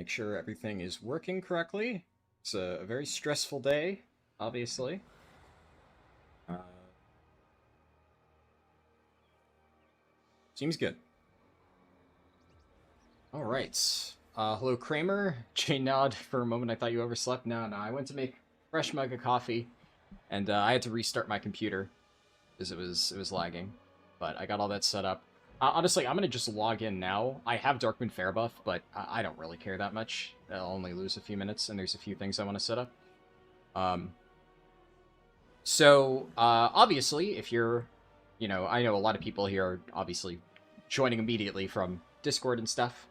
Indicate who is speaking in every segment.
Speaker 1: Make sure everything is working correctly. It's a very stressful day, obviously. Seems good. All right. Hello, Kramer. Jane nod for a moment. I thought you overslept. No, I went to make a fresh mug of coffee, and I had to restart my computer because it was lagging. But I got all that set up. Honestly, I'm gonna just log in now. I have Darkmoon Fair buff, but I don't really care that much. I'll only lose a few minutes, and there's a few things I want to set up. Obviously, if you're, I know a lot of people here are obviously joining immediately from Discord and stuff.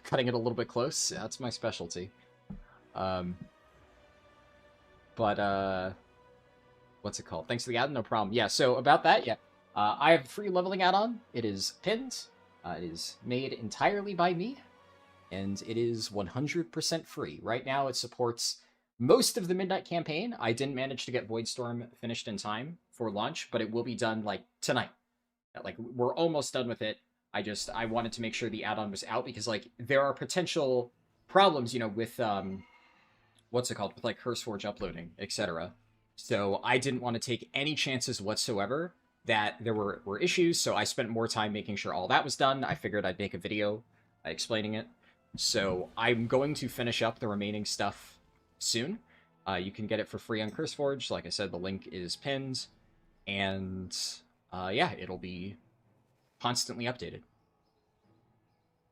Speaker 1: Cutting it a little bit close. Yeah, that's my specialty. What's it called? Thanks for the add-on, no problem. Yeah, so about that, yeah. I have a free leveling add-on. It is pinned. It is made entirely by me, and it is 100% free. Right now, it supports most of the Midnight campaign. I didn't manage to get Voidstorm finished in time for launch, but it will be done, like, tonight. Like, we're almost done with it. I wanted to make sure the add-on was out, because, like, there are potential problems, with, what's it called? With, like, CurseForge uploading, etc. So I didn't want to take any chances whatsoever that there were issues, so I spent more time making sure all that was done. I figured I'd make a video explaining it. So I'm going to finish up the remaining stuff soon. You can get it for free on CurseForge. Like I said, the link is pinned. And, yeah, it'll be constantly updated.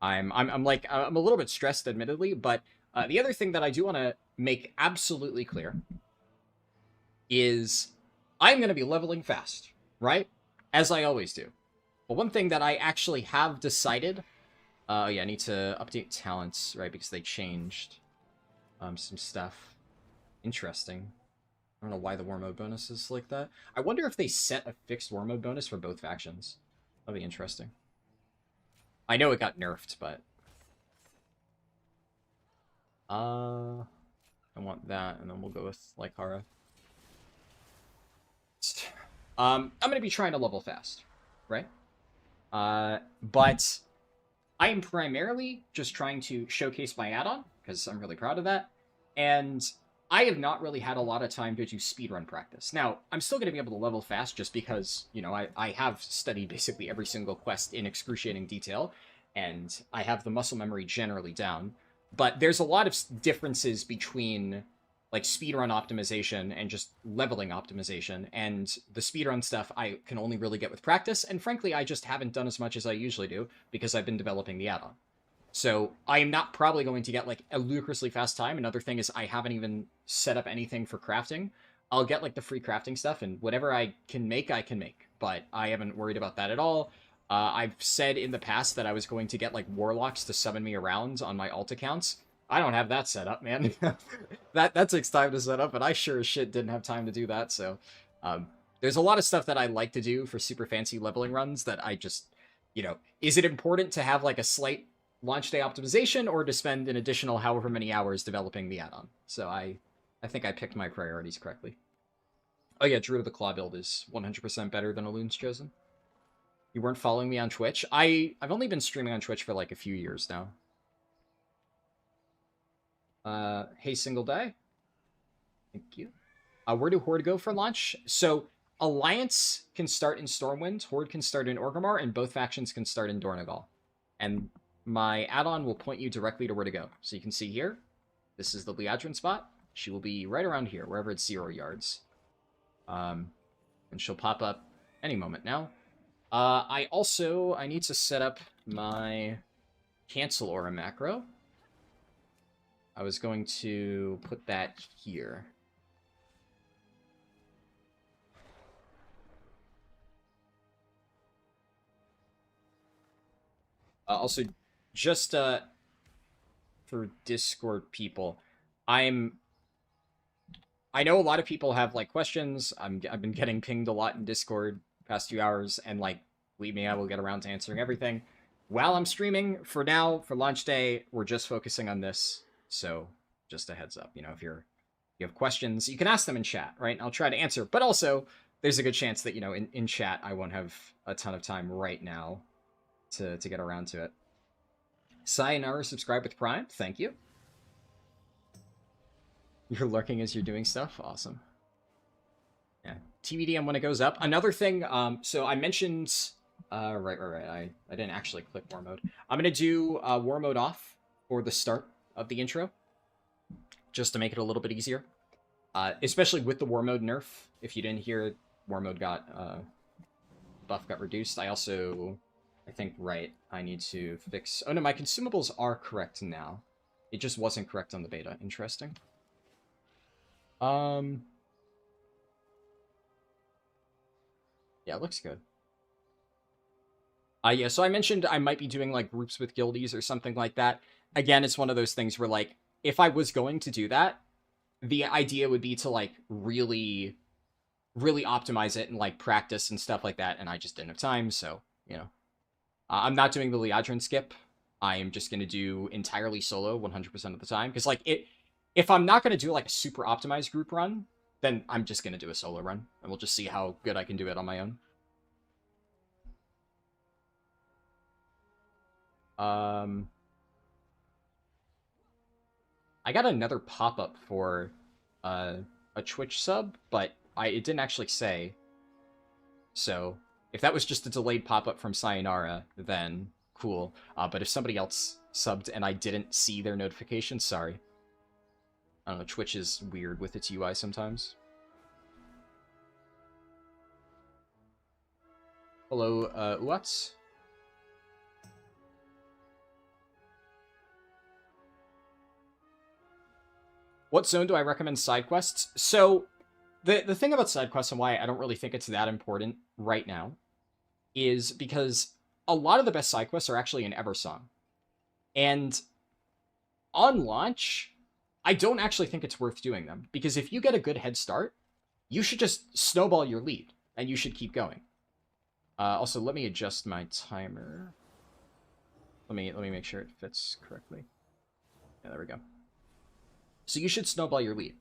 Speaker 1: I'm a little bit stressed, admittedly, but the other thing that I do want to make absolutely clear is I'm going to be leveling fast, right? As I always do. But one thing that I actually have decided, yeah, I need to update talents, right? Because they changed some stuff. Interesting. I don't know why the war mode bonus is like that. I wonder if they set a fixed war mode bonus for both factions. That'd be interesting. I know it got nerfed, but I want that, and then we'll go with Lycara. I'm gonna be trying to level fast, right? But I am primarily just trying to showcase my add-on, because I'm really proud of that, and I have not really had a lot of time to do speedrun practice. Now, I'm still going to be able to level fast just because, I have studied basically every single quest in excruciating detail, and I have the muscle memory generally down. But there's a lot of differences between, like, speedrun optimization and just leveling optimization, and the speedrun stuff I can only really get with practice, and frankly, I just haven't done as much as I usually do because I've been developing the add-on. So I am not probably going to get, like, a ludicrously fast time. Another thing is I haven't even set up anything for crafting. I'll get, like, the free crafting stuff, and whatever I can make, But I haven't worried about that at all. I've said in the past that I was going to get, like, warlocks to summon me around on my alt accounts. I don't have that set up, man. that takes time to set up, and I sure as shit didn't have time to do that, so... there's a lot of stuff that I like to do for super fancy leveling runs that I just... is it important to have, like, a slight launch day optimization, or to spend an additional however many hours developing the add-on? So I think I picked my priorities correctly. Oh yeah, Druid of the Claw build is 100% better than Elun's Chosen. You weren't following me on Twitch? I've only been streaming on Twitch for like a few years now. Hey, Single Day. Thank you. Where do Horde go for launch? So, Alliance can start in Stormwind, Horde can start in Orgrimmar, and both factions can start in Dornogal. And my add-on will point you directly to where to go. So you can see here, this is the Leatrix spot. She will be right around here, wherever it's 0 yards. And she'll pop up any moment now. I need to set up my cancel aura macro. I was going to put that here. Also, just for Discord people, I know a lot of people have, like, questions. I've been getting pinged a lot in Discord past few hours, and, like, believe me, I will get around to answering everything. While I'm streaming, for now, for launch day, we're just focusing on this. So, just a heads up, if you have questions, you can ask them in chat, right? I'll try to answer. But also, there's a good chance that, in chat, I won't have a ton of time right now to get around to it. Sayonara, subscribe with Prime. Thank you. You're lurking as you're doing stuff? Awesome. Yeah. TBDM when it goes up. Another thing, so I mentioned... right. I didn't actually click war mode. I'm going to do war mode off for the start of the intro, just to make it a little bit easier. Especially with the war mode nerf. If you didn't hear, war mode got... buff got reduced. I also... I think, I need to fix... Oh no, my consumables are correct now. It just wasn't correct on the beta. Interesting. Yeah, it looks good. Yeah, so I mentioned I might be doing, like, groups with guildies or something like that. Again, it's one of those things where, like, if I was going to do that, the idea would be to, like, really optimize it and, like, practice and stuff like that, and I just didn't have time, so, you know. I'm not doing the Leatrix skip. I am just going to do entirely solo 100% of the time, because, like, if I'm not going to do, like, a super optimized group run, then I'm just going to do a solo run, and we'll just see how good I can do it on my own. I got another pop-up for a Twitch sub, but it didn't actually say. So, if that was just a delayed pop-up from Sayonara, then cool. But if somebody else subbed and I didn't see their notification, sorry. I don't know, Twitch is weird with its UI sometimes. Hello, Uats? What zone do I recommend side quests? So, the thing about side quests and why I don't really think it's that important right now is because a lot of the best side quests are actually in Eversong. And on launch, I don't actually think it's worth doing them. Because if you get a good head start, you should just snowball your lead, and you should keep going. Also, let me adjust my timer. Let me make sure it fits correctly. Yeah, there we go. So you should snowball your lead.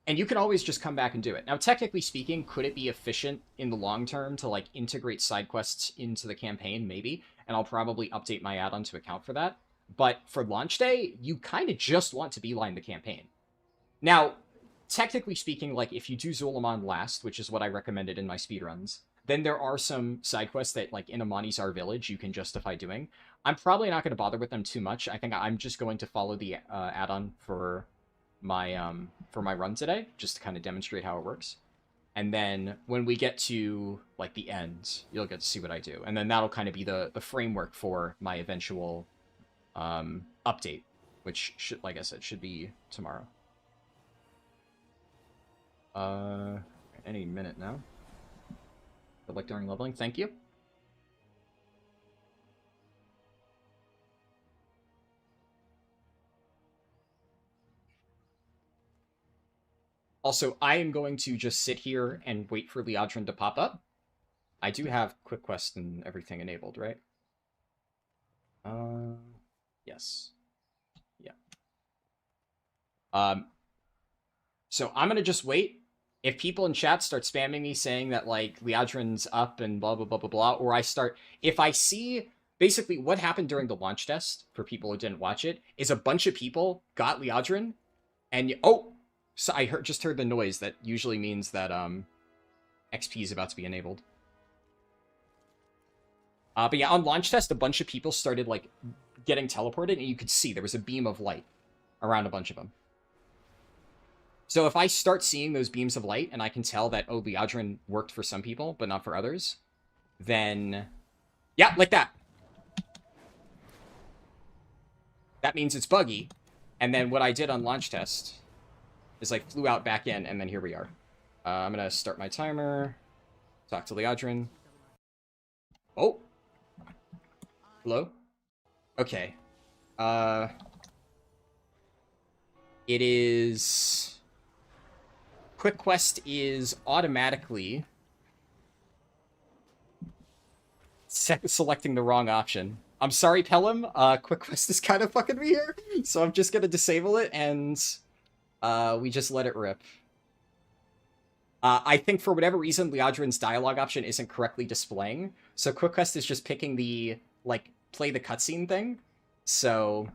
Speaker 1: And you can always just come back and do it. Now, technically speaking, could it be efficient in the long term to, like, integrate side quests into the campaign? Maybe. And I'll probably update my add-on to account for that. But for launch day, you kind of just want to beeline the campaign. Now, technically speaking, like, if you do Zul'jin last, which is what I recommended in my speedruns, then there are some side quests that, like, in Amani'Zar Village, you can justify doing. I'm probably not going to bother with them too much. I think I'm just going to follow the add-on for my run today, just to kind of demonstrate how it works. And then when we get to, like, the end, you'll get to see what I do. And then that'll kind of be the framework for my eventual update, which, should, like I said, should be tomorrow. Any minute now. But, like, during leveling, thank you. Also, I am going to just sit here and wait for Leatrix to pop up. I do have quick quest and everything enabled, right? Yes. Yeah. So I'm gonna just wait. If people in chat start spamming me saying that, like, Leatrix's up and blah, blah, blah, blah, blah, or if I see, basically what happened during the launch test, for people who didn't watch it, is a bunch of people got Leatrix, and, oh! So I just heard the noise that usually means that XP is about to be enabled. But yeah, on launch test, a bunch of people started, like, getting teleported, and you could see there was a beam of light around a bunch of them. So if I start seeing those beams of light, and I can tell that, oh, Leatrix worked for some people, but not for others, then... yeah, like that. That means it's buggy. And then what I did on launch test is, like, flew out back in, and then here we are. I'm gonna start my timer. Talk to Leatrix. Oh! Hello? Okay. It is... Quick Quest is automatically... selecting the wrong option. I'm sorry, Pelham. Quick Quest is kind of fucking me here, so I'm just gonna disable it, and... we just let it rip. I think for whatever reason, Leatrix's dialogue option isn't correctly displaying, so Quick Quest is just picking the, like, play the cutscene thing, so...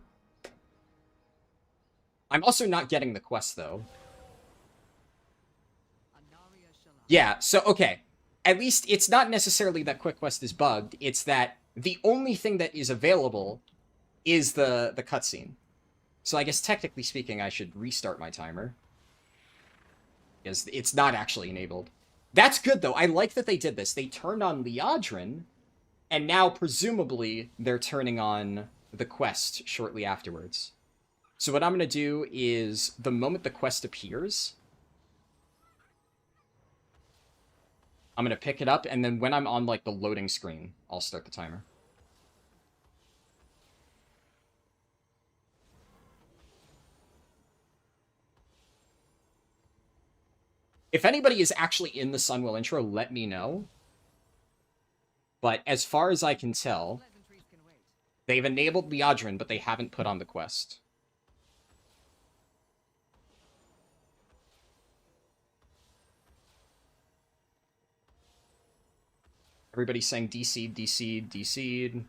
Speaker 1: I'm also not getting the quest, though. Yeah, so, okay. At least it's not necessarily that Quick Quest is bugged, it's that the only thing that is available is the cutscene. So I guess technically speaking, I should restart my timer. Because it's not actually enabled. That's good, though. I like that they did this. They turned on Leatrix, and now, presumably, they're turning on the quest shortly afterwards. So what I'm going to do is, the moment the quest appears, I'm going to pick it up, and then when I'm on, like, the loading screen, I'll start the timer. If anybody is actually in the Sunwell intro, let me know. But as far as I can tell, they've enabled Leatrix, but they haven't put on the quest. Everybody's saying DC'd, DC'd, DC'd.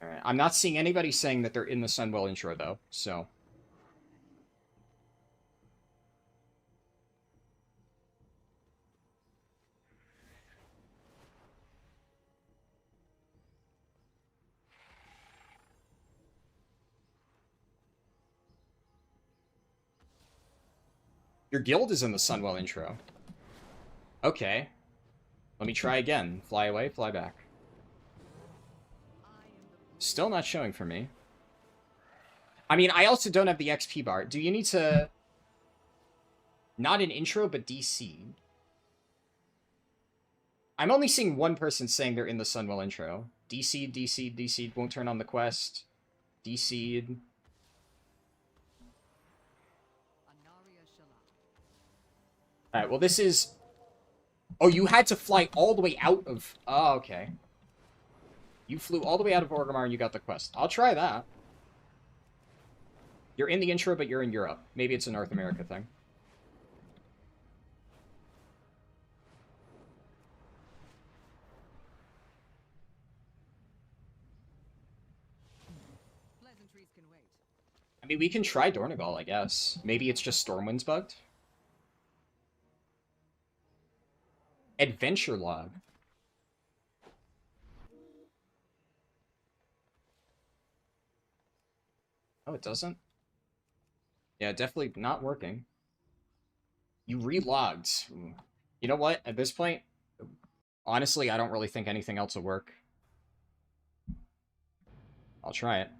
Speaker 1: Alright, I'm not seeing anybody saying that they're in the Sunwell intro, though, so... Your guild is in the Sunwell intro. Okay. Let me try again. Fly away, fly back. Still not showing for me. I mean, I also don't have the XP bar. Do you need to... Not an intro, but DC. I'm only seeing one person saying they're in the Sunwell intro. DC, DC, DC, won't turn on the quest. DC. Alright, well this is... Oh, you had to fly all the way out of... Oh, okay. You flew all the way out of Orgrimmar and you got the quest. I'll try that. You're in the intro, but you're in Europe. Maybe it's a North America thing. I mean, we can try Dornegal, I guess. Maybe it's just Stormwind's bugged. Adventure log. Oh, it doesn't? Yeah, definitely not working. You relogged. You know what? At this point, honestly, I don't really think anything else will work. I'll try it.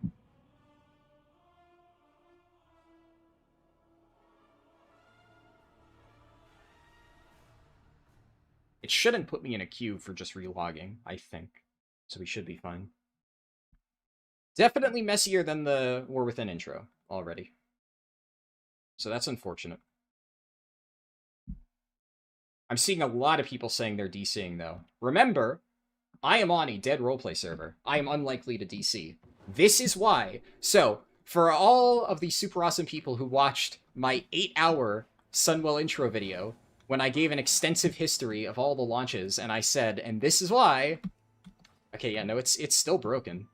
Speaker 1: It shouldn't put me in a queue for just relogging, I think. So we should be fine. Definitely messier than the War Within intro already. So that's unfortunate. I'm seeing a lot of people saying they're DCing, though. Remember, I am on a dead roleplay server. I am unlikely to DC. This is why. So, for all of the super awesome people who watched my 8-hour Sunwell intro video, when I gave an extensive history of all the launches, and I said, and this is why... Okay, yeah, no, it's still broken.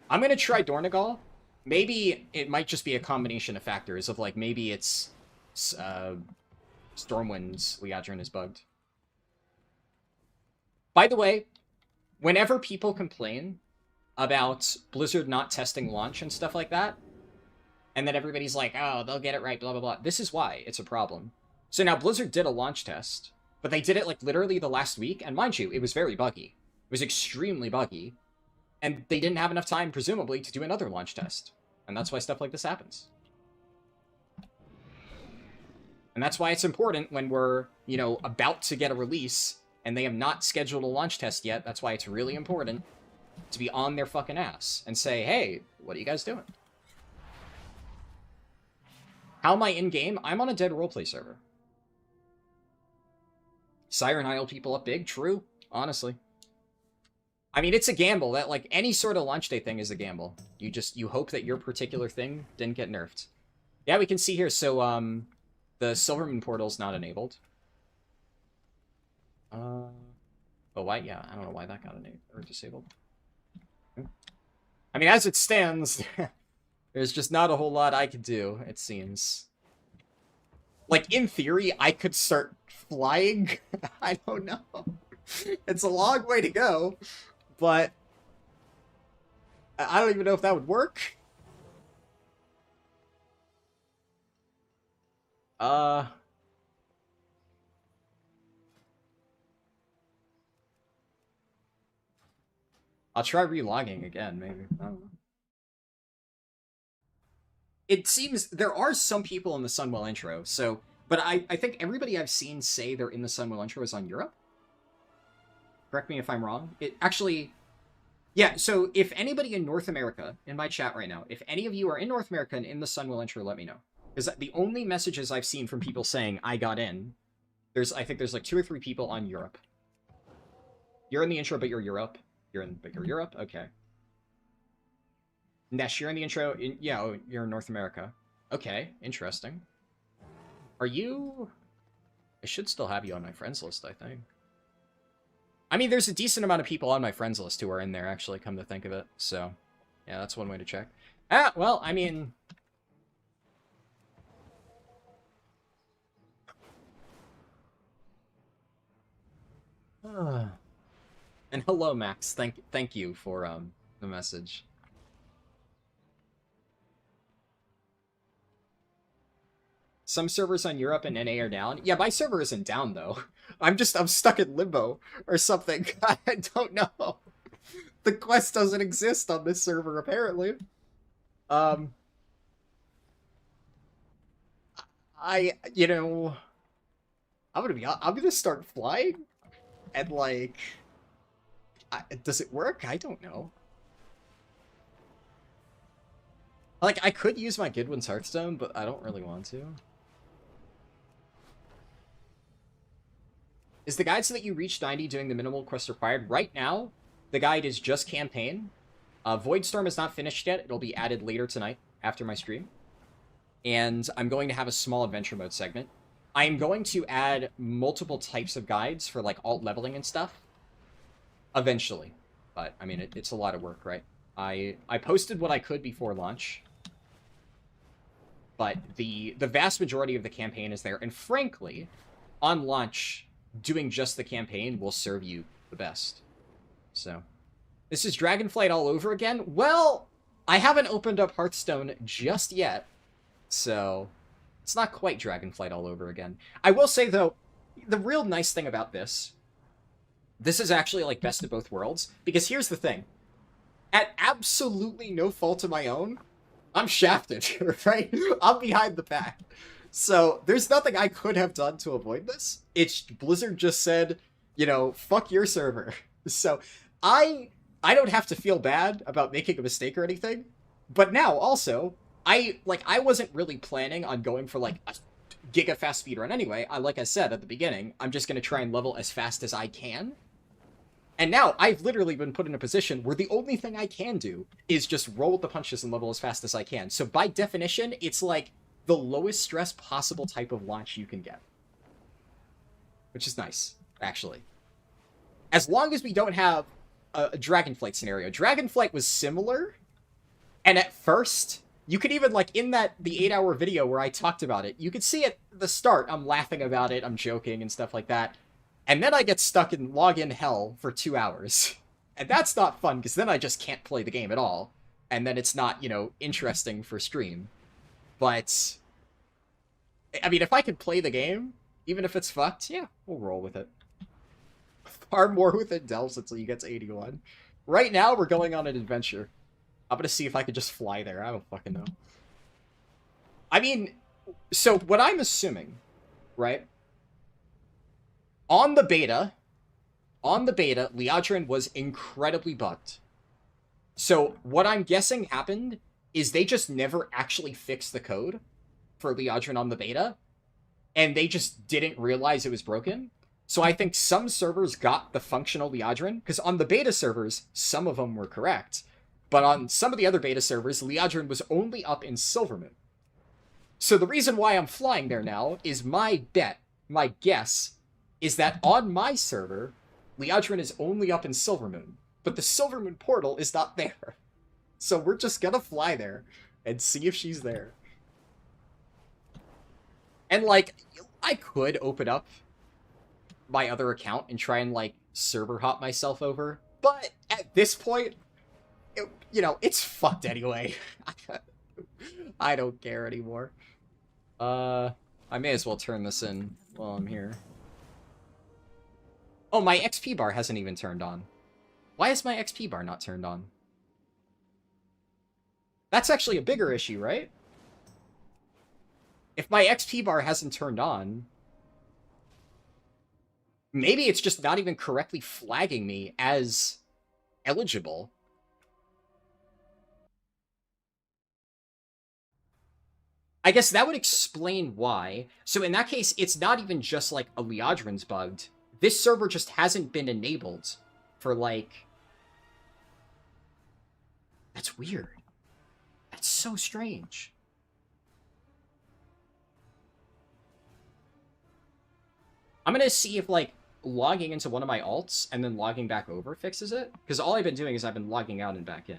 Speaker 1: I'm gonna try Dornegal. Maybe it might just be a combination of factors of, like, maybe it's... Stormwind's Leatrix is bugged. By the way, whenever people complain about Blizzard not testing launch and stuff like that, and then everybody's like, oh, they'll get it right, blah, blah, blah. This is why it's a problem. So now Blizzard did a launch test, but they did it, like, literally the last week, and mind you, it was very buggy. It was extremely buggy, and they didn't have enough time, presumably, to do another launch test. And that's why stuff like this happens. And that's why it's important when we're, you know, about to get a release, and they have not scheduled a launch test yet. That's why it's really important to be on their fucking ass and say, hey, what are you guys doing? How am I in-game? I'm on a dead roleplay server. Siren Isle people up big? True, honestly. I mean, it's a gamble. That, like, any sort of launch day thing is a gamble. You hope that your particular thing didn't get nerfed. Yeah, we can see here. So, the Silvermoon portal's not enabled. Oh, why? Yeah, I don't know why that got enabled or disabled. I mean, as it stands, there's just not a whole lot I could do, it seems. Like, in theory, I could start flying. I don't know. It's a long way to go, but I don't even know if that would work. I'll try relogging again, maybe. I don't know. It seems there are some people in the Sunwell intro, so... But I think everybody I've seen say they're in the Sunwell intro is on Europe. Correct me if I'm wrong. It actually... Yeah, so if anybody in North America, in my chat right now, if any of you are in North America and in the Sunwell intro, let me know. Because the only messages I've seen from people saying, I got in, I think there's like 2 or 3 people on Europe. You're in the intro, but you're Europe. But you're Europe? Okay. Nesh, you're in the intro. Yeah, you're in North America. Okay, interesting. Are you... I should still have you on my friends list, I think. I mean, there's a decent amount of people on my friends list who are in there, actually, come to think of it. So, yeah, that's one way to check. Ah, well, I mean... And hello, Max. Thank you for the message. Some servers on Europe and NA are down. Yeah, my server isn't down though. I'm stuck in limbo or something. I don't know. The quest doesn't exist on this server apparently. You know, I'm gonna start flying and like does it work? I don't know. Like, I could use my Goodwin's Hearthstone, but I don't really want to. Is the guide so that you reach 90 doing the minimal quest required? Right now, the guide is just campaign. Voidstorm is not finished yet. It'll be added later tonight after my stream. And I'm going to have a small adventure mode segment. I am going to add multiple types of guides for, like, alt leveling and stuff. Eventually. But, I mean, it's a lot of work, right? I posted what I could before launch. But the vast majority of the campaign is there. And frankly, on launch, doing just the campaign will serve you the best. So, this is Dragonflight all over again? Well, I haven't opened up Hearthstone just yet. So, it's not quite Dragonflight all over again. I will say, though, the real nice thing about this is actually, like, best of both worlds. Because here's the thing. At absolutely no fault of my own, I'm shafted, right? I'm behind the pack. So, there's nothing I could have done to avoid this. It's Blizzard just said, you know, fuck your server. So, I don't have to feel bad about making a mistake or anything. But now, also, I wasn't really planning on going for, like, a giga-fast speedrun anyway. Like I said at the beginning, I'm just going to try and level as fast as I can. And now, I've literally been put in a position where the only thing I can do is just roll with the punches and level as fast as I can. So by definition, it's like the lowest stress possible type of launch you can get. Which is nice, actually. As long as we don't have a Dragonflight scenario. Dragonflight was similar, and at first, you could even, like, in the 8-hour video where I talked about it, you could see at the start, I'm laughing about it, I'm joking and stuff like that. And then I get stuck in login hell for 2 hours. And that's not fun, because then I just can't play the game at all. And then it's not, you know, interesting for stream. But, I mean, if I could play the game, even if it's fucked, yeah, we'll roll with it. Far more within delves until you get to 81. Right now, we're going on an adventure. I'm gonna see if I could just fly there. I don't fucking know. I mean, so what I'm assuming, right? On the beta, Leatrix was incredibly bugged. So what I'm guessing happened is they just never actually fixed the code for Leatrix on the beta, and they just didn't realize it was broken. So I think some servers got the functional Leatrix, because on the beta servers, some of them were correct, but on some of the other beta servers, Leatrix was only up in Silvermoon. So the reason why I'm flying there now is my guess, is that on my server, Leatrix is only up in Silvermoon, but the Silvermoon portal is not there. So we're just gonna fly there and see if she's there. And, like, I could open up my other account and try and, like, server hop myself over. But at this point, you know, it's fucked anyway. I don't care anymore. I may as well turn this in while I'm here. Oh, my XP bar hasn't even turned on. Why is my XP bar not turned on? That's actually a bigger issue, right? If my XP bar hasn't turned on, maybe it's just not even correctly flagging me as eligible. I guess that would explain why. So in that case, it's not even just like a Leatrix bugged. This server just hasn't been enabled for like... That's weird. That's so strange. I'm gonna see if like logging into one of my alts and then logging back over fixes it. Because all I've been doing is I've been logging out and back in.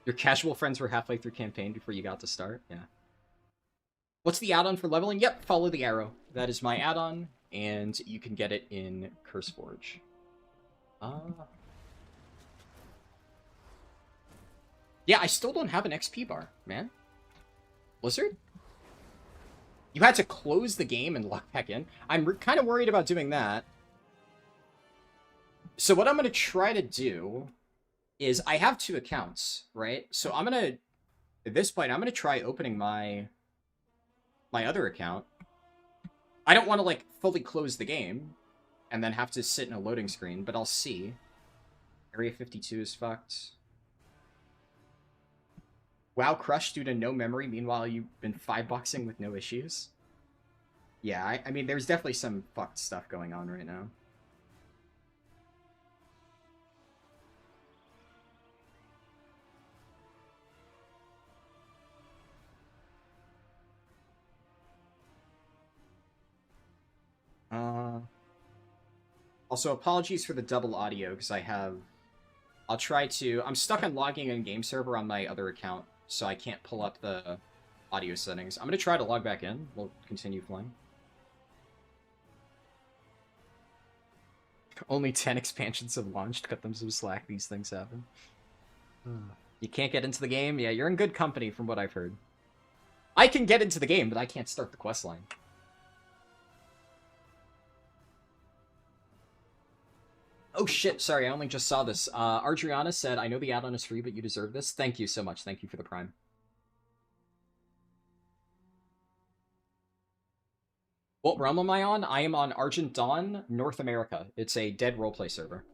Speaker 1: Your casual friends were halfway through campaign before you got to start? Yeah. What's the add-on for leveling? Yep, follow the arrow. That is my add-on, and you can get it in CurseForge. Yeah, I still don't have an XP bar, man. Blizzard? You had to close the game and log back in? I'm kind of worried about doing that. So what I'm going to try to do is I have 2 accounts, right? So I'm going to, at this point, I'm going to try opening my other account. I don't want to, like, fully close the game and then have to sit in a loading screen, but I'll see. Area 52 is fucked. WoW crushed due to no memory, meanwhile you've been 5-boxing with no issues. Yeah, I mean, there's definitely some fucked stuff going on right now. Also, apologies for the double audio, because I'll try to... I'm stuck on logging in game server on my other account, so I can't pull up the audio settings. I'm going to try to log back in. We'll continue flying. Only 10 expansions have launched. Cut them some slack. These things happen. You can't get into the game? Yeah, you're in good company from what I've heard. I can get into the game, but I can't start the questline. Oh shit, sorry, I only just saw this. Adriana said, I know the add-on is free, but you deserve this. Thank you so much. Thank you for the Prime. What realm am I on? I am on Argent Dawn, North America. It's a dead roleplay server.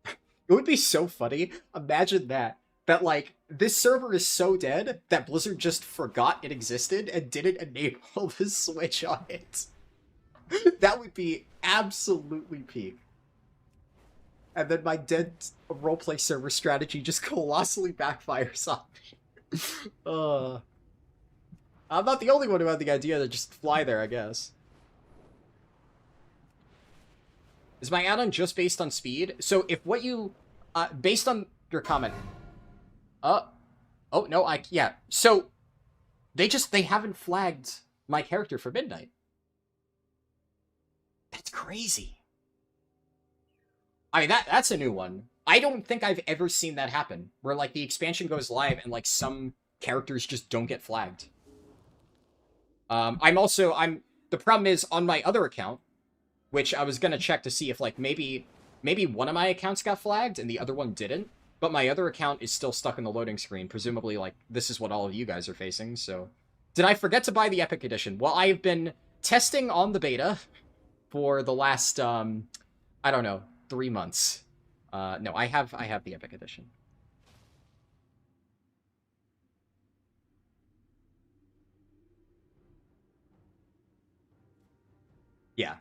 Speaker 1: It would be so funny. Imagine that. That, like, this server is so dead that Blizzard just forgot it existed and didn't enable the Switch on it. That would be absolutely peak. And then my dead roleplay server strategy just colossally backfires on me. I'm not the only one who had the idea to just fly there, I guess. Is my add-on just based on speed? So if what you... based on your comment... oh, no, yeah. So, they haven't flagged my character for midnight. That's crazy. I mean, that's a new one. I don't think I've ever seen that happen, where, like, the expansion goes live and, like, some characters just don't get flagged. The problem is, on my other account, which I was gonna check to see if, like, maybe one of my accounts got flagged and the other one didn't, but my other account is still stuck in the loading screen. Presumably, like, this is what all of you guys are facing, so... Did I forget to buy the Epic Edition? Well, I've been testing on the beta for the last, I don't know, 3 months. No, I have the Epic Edition. Yeah.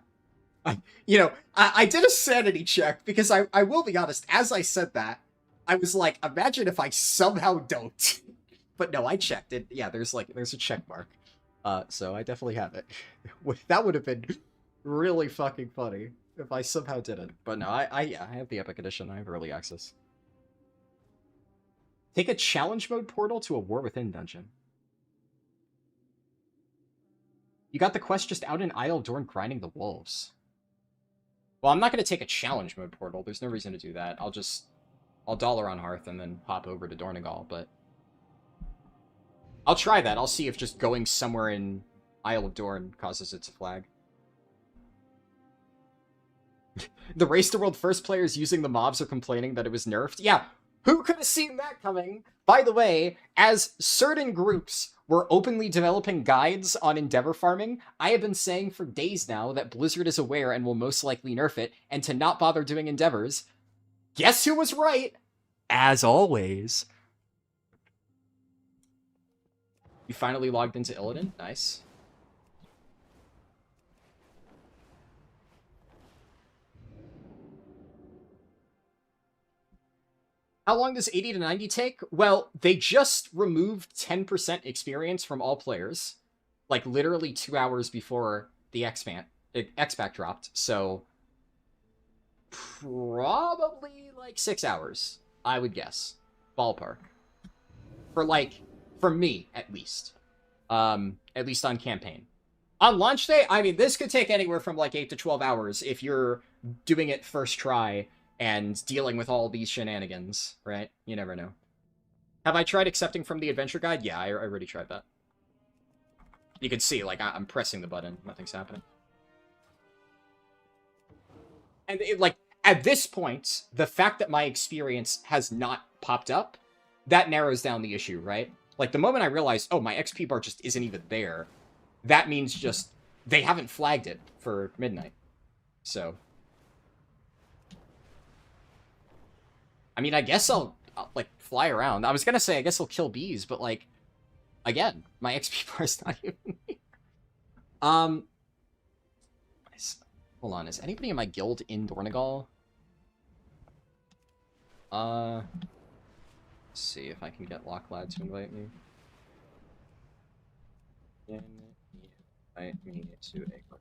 Speaker 1: I did a sanity check, because I will be honest, as I said that, I was like, imagine if I somehow don't. But no, I checked it. Yeah, there's a check mark. So I definitely have it. That would have been really fucking funny if I somehow didn't. But no, I have the Epic Edition. I have early access. Take a challenge mode portal to a War Within dungeon. You got the quest just out in Isle of Dorn grinding the wolves. Well, I'm not going to take a challenge mode portal. There's no reason to do that. I'll dollar on Hearth and then pop over to Dornegal, but I'll try that. I'll see if just going somewhere in Isle of Dorn causes it to flag. The Race to World first players using the mobs are complaining that it was nerfed. Yeah, who could have seen that coming? By the way, as certain groups were openly developing guides on Endeavor farming, I have been saying for days now that Blizzard is aware and will most likely nerf it, and to not bother doing Endeavors. Guess who was right? As always. You finally logged into Illidan? Nice. How long does 80 to 90 take? Well, they just removed 10% experience from all players. Like, literally 2 hours before the X-Pack dropped, so probably, like, 6 hours, I would guess. Ballpark. For me, at least. At least on campaign. On launch day, I mean, this could take anywhere from, like, 8 to 12 hours if you're doing it first try and dealing with all these shenanigans, right? You never know. Have I tried accepting from the adventure guide? Yeah, I already tried that. You can see, like, I'm pressing the button. Nothing's happening. And, at this point, the fact that my experience has not popped up, that narrows down the issue, right? Like, the moment I realize, oh, my XP bar just isn't even there, that means just they haven't flagged it for midnight. So I mean, I guess I'll like, fly around. I was gonna say, I guess I'll kill bees, but, like, again, my XP bar's not even here. Hold on, is anybody in my guild in Dornegal? Let's see if I can get Locklad to invite me. Invite me to a group.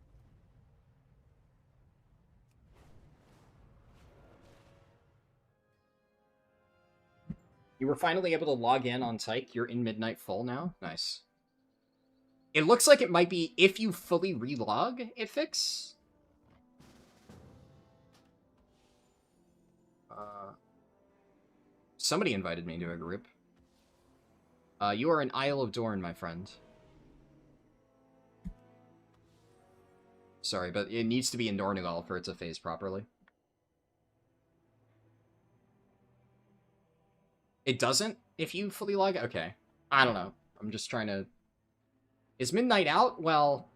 Speaker 1: You were finally able to log in on Tyke. You're in Midnight Full now? Nice. It looks like it might be if you fully relog, it fix. Somebody invited me to a group. You are in Isle of Dorn, my friend. Sorry, but it needs to be in Dornegal for it to phase properly. It doesn't if you fully log? Okay. I don't know. I'm just trying to... Is midnight out? Well,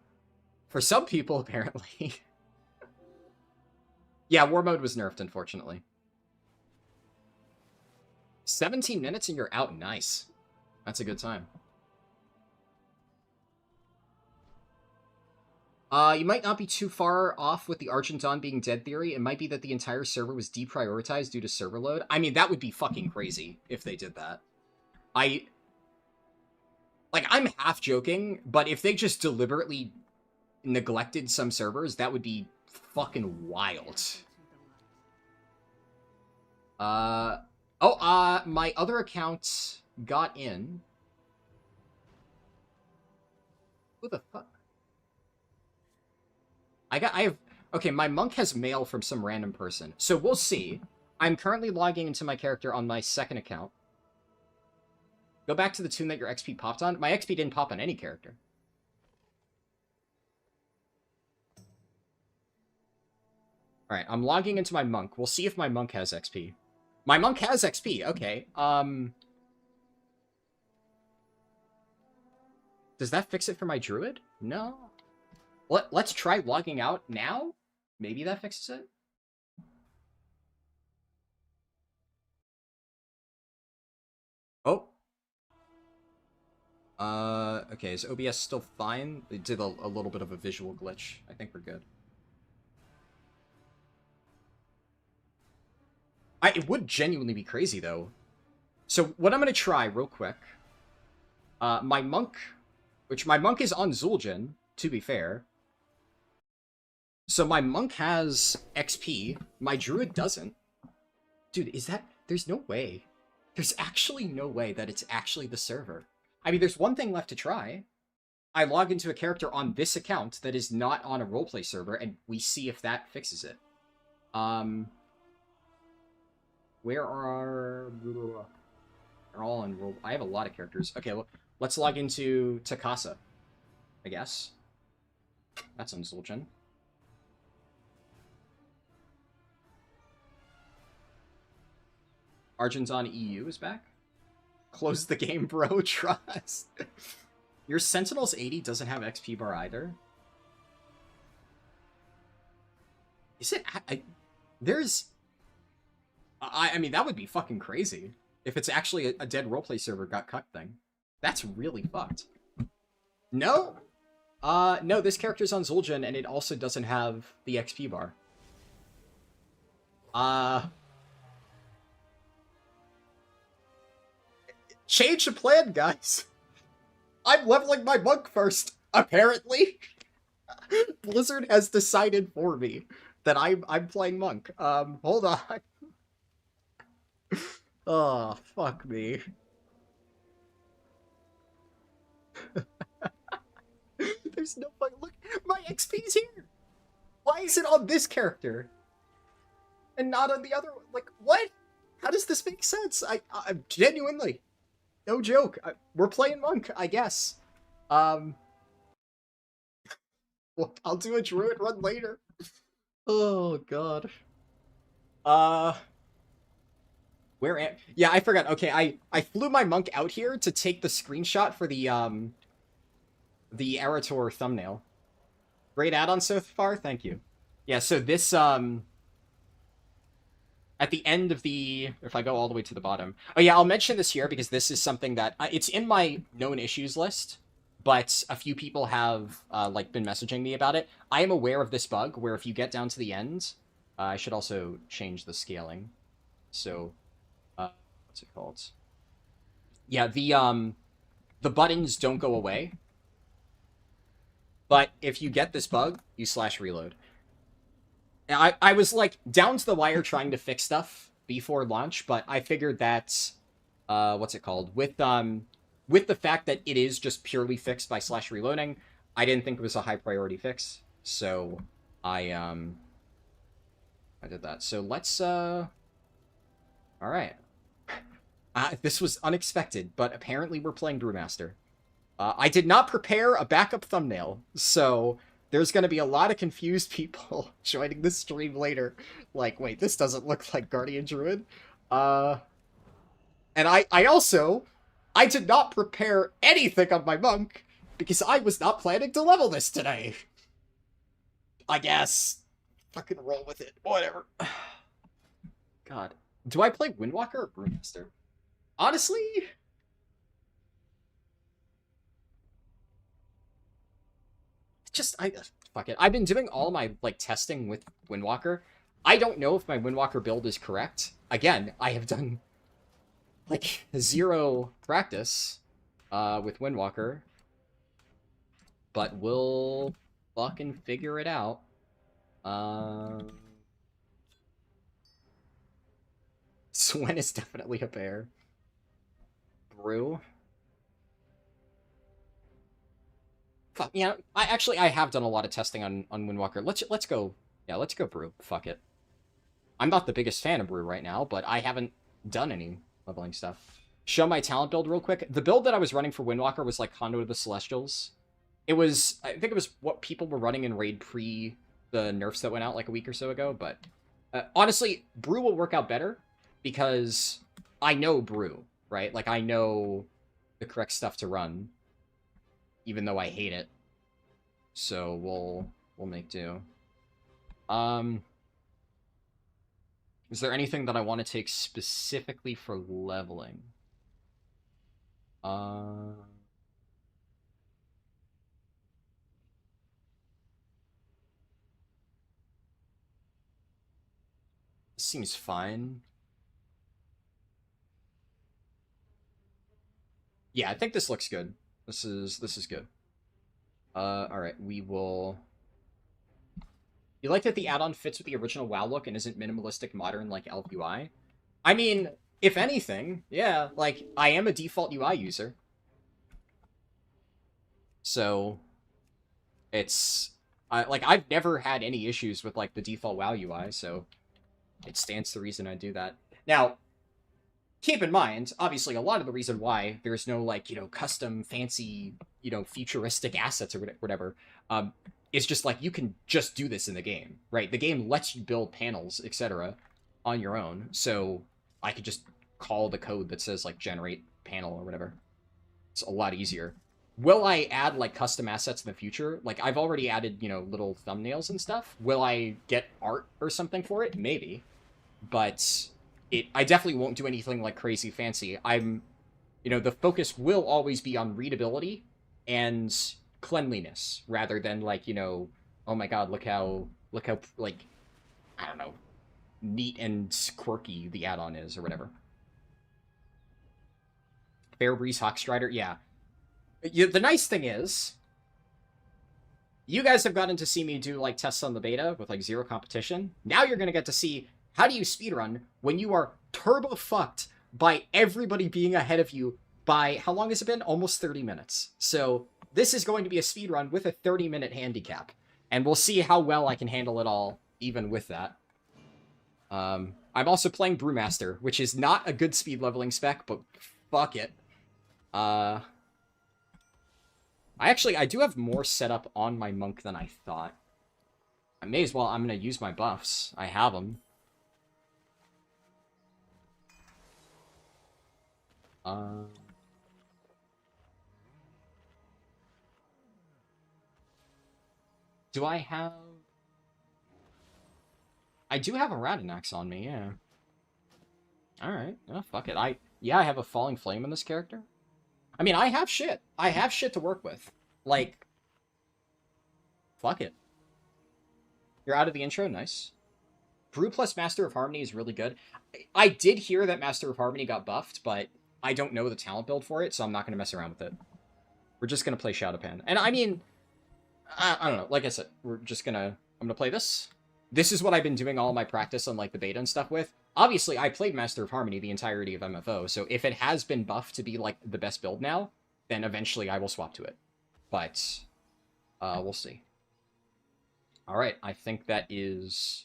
Speaker 1: for some people, apparently. Yeah, war mode was nerfed, unfortunately. 17 minutes and you're out. Nice. That's a good time. You might not be too far off with the Argent Dawn being dead theory. It might be that the entire server was deprioritized due to server load. I mean, that would be fucking crazy if they did that. I'm half joking, but if they just deliberately neglected some servers, that would be fucking wild. My other account got in. Who the fuck? Okay, my monk has mail from some random person. So we'll see. I'm currently logging into my character on my second account. Go back to the tune that your XP popped on. My XP didn't pop on any character. Alright, I'm logging into my monk. We'll see if my monk has XP. My monk has XP, okay. Does that fix it for my druid? No. Let's try logging out now. Maybe that fixes it. Oh. Okay, is OBS still fine? It did a little bit of a visual glitch. I think we're good. It would genuinely be crazy, though. So, what I'm gonna try, real quick. My monk... Which, my monk is on Zul'jin, to be fair. So my monk has XP. My druid doesn't. Dude, is that... There's no way. There's actually no way that it's actually the server. I mean, there's one thing left to try. I log into a character on this account that is not on a roleplay server, and we see if that fixes it. Where are... They're all on role... I have a lot of characters. Okay, well, let's log into Takasa, I guess. That's on Zul'jin. Argenton EU is back. Close the game, bro. Trust. Your Sentinels 80 doesn't have XP bar either. Is it? I mean, that would be fucking crazy if it's actually a dead roleplay server got cut thing. That's really fucked. No? No, this character's on Zul'jin, and it also doesn't have the XP bar. Change the plan, guys. I'm leveling my monk first, apparently. Blizzard has decided for me that I'm playing monk. Hold on. Oh, fuck me. There's no fucking... Look, my XP's here! Why is it on this character? And not on the other one? Like, what? How does this make sense? I'm genuinely... No joke. We're playing monk, I guess. Well, I'll do a druid run later. Oh, God. Where am... Yeah, I forgot. Okay, I flew my monk out here to take the screenshot for the Arator thumbnail. Great add-on so far, thank you. Yeah, so this, at the end of the... If I go all the way to the bottom... Oh yeah, I'll mention this here because this is something that... it's in my known issues list, but a few people have, like, been messaging me about it. I am aware of this bug, where if you get down to the end... I should also change the scaling. So... what's it called? Yeah, the buttons don't go away. But if you get this bug, you /reload. I was, like, down to the wire trying to fix stuff before launch, but I figured that, what's it called? With the fact that it is just purely fixed by /reloading, I didn't think it was a high priority fix, so I did that. So let's, alright. This was unexpected, but apparently we're playing Brewmaster. I did not prepare a backup thumbnail, so there's going to be a lot of confused people joining the stream later. Like, wait, this doesn't look like Guardian Druid. And I did not prepare anything on my monk, because I was not planning to level this today. I guess. Fucking roll with it. Whatever. God. Do I play Windwalker or Brewmaster? Honestly... fuck it. I've been doing all my, like, testing with Windwalker. I don't know if my Windwalker build is correct. Again, I have done, like, 0 practice with Windwalker. But we'll fucking figure it out. Swen is definitely a bear. Brew. Fuck, yeah, I have done a lot of testing on Windwalker. Let's go. Yeah, let's go Brew. Fuck it. I'm not the biggest fan of Brew right now, but I haven't done any leveling stuff. Show my talent build real quick. The build that I was running for Windwalker was like Conduit of the Celestials. It was, I think it was what people were running in Raid pre the nerfs that went out like a week or so ago, but honestly, Brew will work out better because I know Brew, right? Like, I know the correct stuff to run. Even though I hate it. So we'll make do. Is there anything that I want to take specifically for leveling? Seems fine. Yeah, I think this looks good. This is good. Alright, we will... You like that the add-on fits with the original WoW look and isn't minimalistic modern like Elf UI? I mean, if anything, yeah, like, I am a default UI user. So it's like I've never had any issues with like the default WoW UI, so it stands to reason I do that. Now, keep in mind, obviously, a lot of the reason why there's no like custom fancy futuristic assets or whatever is just like you can just do this in the game, right? The game lets you build panels, etc., on your own, so I could just call the code that says like generate panel or whatever. It's a lot easier. Will I add like custom assets in the future? Like I've already added, little thumbnails and stuff. Will I get art or something for it? Maybe. But I definitely won't do anything like crazy fancy. The focus will always be on readability and cleanliness rather than like, oh my god, look how like, I don't know, neat and quirky the add-on is or whatever. Fair Breeze Hawkstrider, yeah. The nice thing is, you guys have gotten to see me do like tests on the beta with like zero competition. Now you're gonna get to see how do you speedrun when you are turbo fucked by everybody being ahead of you by, how long has it been? Almost 30 minutes. So this is going to be a speedrun with a 30-minute handicap. And we'll see how well I can handle it all, even with that. I'm also playing Brewmaster, which is not a good speed leveling spec, but fuck it. I do have more set up on my monk than I thought. I may as well, I'm going to use my buffs. I have them. Do I have... I do have a Radinax on me, yeah. Alright, oh, fuck it. I have a Falling Flame in this character. I mean, I have shit. I have shit to work with. Like, fuck it. You're out of the intro? Nice. Brew plus Master of Harmony is really good. I did hear that Master of Harmony got buffed, but I don't know the talent build for it, so I'm not going to mess around with it. We're just going to play Shadowpan. And I mean, I don't know. Like I said, I'm going to play this. This is what I've been doing all my practice on like the beta and stuff with. Obviously, I played Master of Harmony the entirety of MFO, so if it has been buffed to be like the best build now, then eventually I will swap to it. But we'll see. Alright, I think that is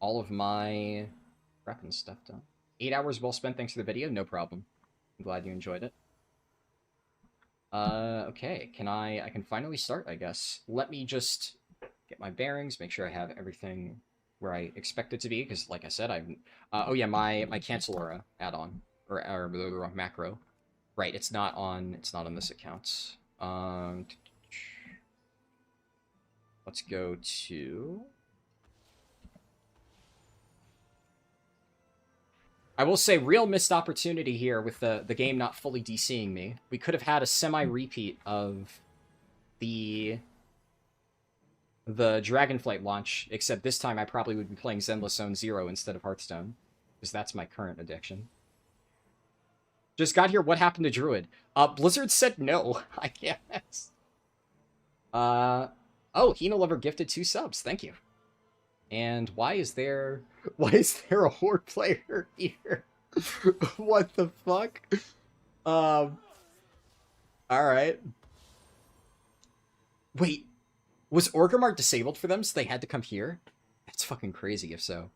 Speaker 1: all of my prep and stuff done. 8 hours well spent, thanks for the video, no problem. I'm glad you enjoyed it. Okay, I can finally start, I guess. Let me just get my bearings, make sure I have everything where I expect it to be, because like I said, oh yeah, my Cancel Aura add-on, or macro. Right, it's not on this account. Let's go to... I will say, real missed opportunity here with the game not fully DCing me. We could have had a semi-repeat of the Dragonflight launch, except this time I probably would be playing Zenless Zone Zero instead of Hearthstone, because that's my current addiction. Just got here, what happened to Druid? Blizzard said no, I guess. Oh, Hina Lover gifted 2 subs, thank you. And why is there a Horde player here? What the fuck? Alright. Wait, was Orgrimmar disabled for them, so they had to come here? That's fucking crazy, if so.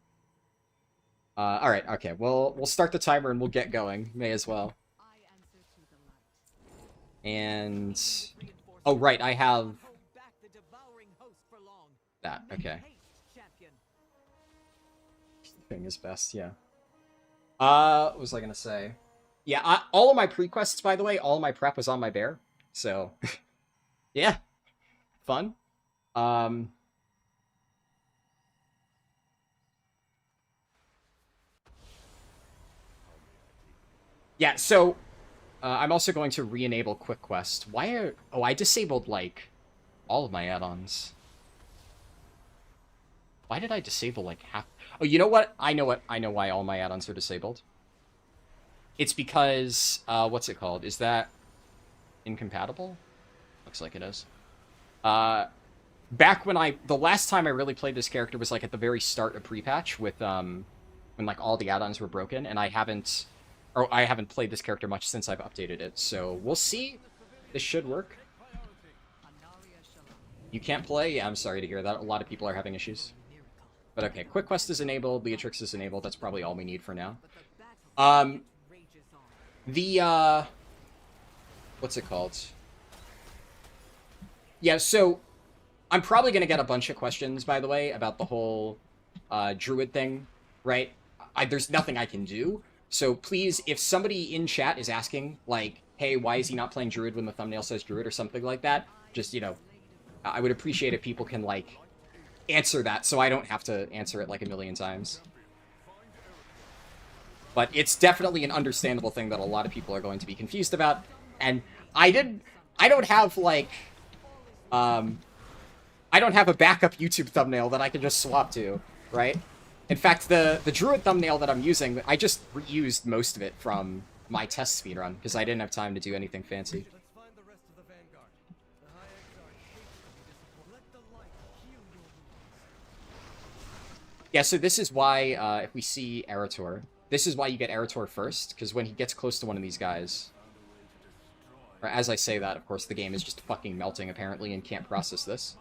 Speaker 1: Alright, okay, we'll start the timer and we'll get going. May as well. And... oh, right, I have... that, okay. Thing is best, yeah. What was I gonna say? Yeah, all of my pre-quests, by the way, all of my prep was on my bear. So, yeah. Fun. Yeah, so, I'm also going to re-enable Quick Quest. oh, I disabled, like, all of my add-ons. Why did I disable, like, half... oh, you know what? I know why all my add-ons are disabled. It's because, what's it called? Is that incompatible? Looks like it is. Back when the last time I really played this character was, like, at the very start of prepatch with, when, like, all the add-ons were broken, and I haven't played this character much since I've updated it, so we'll see. This should work. You can't play? Yeah, I'm sorry to hear that. A lot of people are having issues. But okay, Quick Quest is enabled, Leatrix is enabled. That's probably all we need for now. What's it called? Yeah, so I'm probably going to get a bunch of questions, by the way, about the whole druid thing, right? There's nothing I can do. So please, if somebody in chat is asking, like, hey, why is he not playing druid when the thumbnail says druid or something like that, just, you know, I would appreciate if people can, like, answer that so I don't have to answer it like a million times. But it's definitely an understandable thing that a lot of people are going to be confused about. And I don't have, like, I don't have a backup YouTube thumbnail that I can just swap to, right? In fact, the druid thumbnail that I'm using, I just reused most of it from my test speedrun, because I didn't have time to do anything fancy. Yeah, so this is why, if we see Erator, this is why you get Erator first, because when he gets close to one of these guys... Or as I say that, of course, the game is just fucking melting, apparently, and can't process this.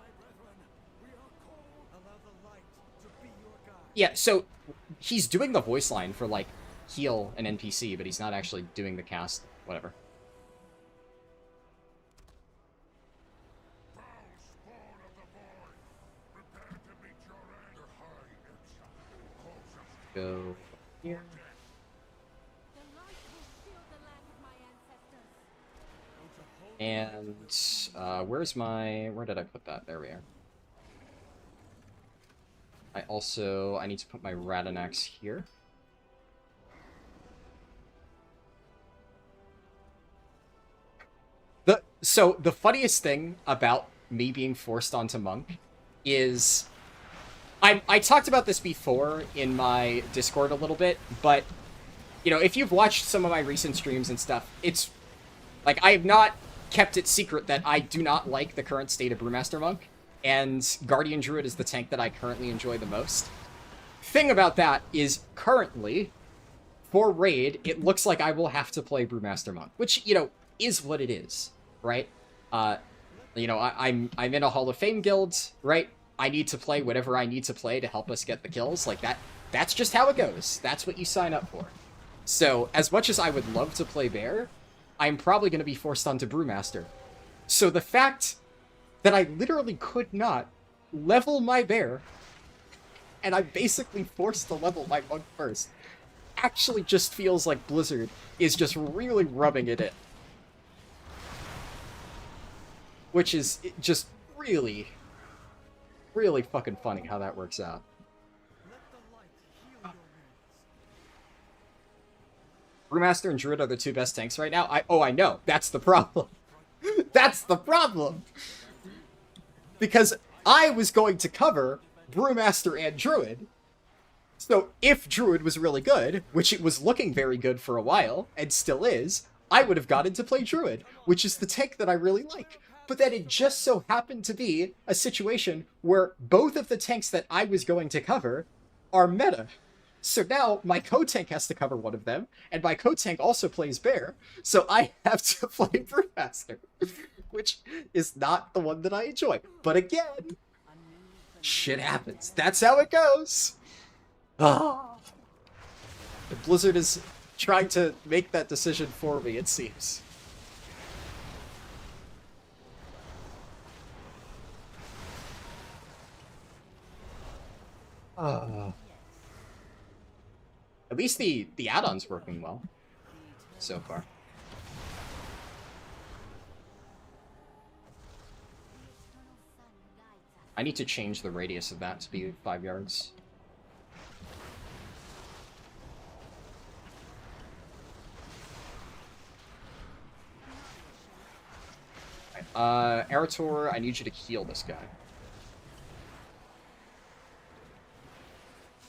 Speaker 1: Yeah, so he's doing the voice line for, like, heal an NPC, but he's not actually doing the cast. Whatever. Go here. And, where did I put that? There we are. I need to put my Radanax here. So, the funniest thing about me being forced onto Monk is... I talked about this before in my Discord a little bit, but, you know, if you've watched some of my recent streams and stuff, it's... Like, I have not kept it secret that I do not like the current state of Brewmaster Monk, and Guardian Druid is the tank that I currently enjoy the most. Thing about that is, currently, for Raid, it looks like I will have to play Brewmaster Monk, which, you know, is what it is, right? You know, I'm in a Hall of Fame guild, right? I need to play whatever I need to play to help us get the kills, like that's just how it goes. That's what you sign up for. So, as much as I would love to play Bear, I'm probably going to be forced onto Brewmaster. So the fact that I literally could not level my Bear, and I'm basically forced to level my Monk first, actually just feels like Blizzard is just really rubbing it in. Which is just really, really fucking funny how that works out. Brewmaster and Druid are the two best tanks right now? I know. That's the problem. That's the problem! Because I was going to cover Brewmaster and Druid. So if Druid was really good, which it was looking very good for a while, and still is, I would have gotten to play Druid, which is the tank that I really like. But then it just so happened to be a situation where both of the tanks that I was going to cover are meta. So now my co-tank has to cover one of them, and my co-tank also plays Bear, so I have to play Brewmaster, which is not the one that I enjoy. But again, shit happens. That's how it goes. Blizzard is trying to make that decision for me, it seems. At least the add-on's working well so far. I need to change the radius of that to be 5 yards. Erator, I need you to heal this guy.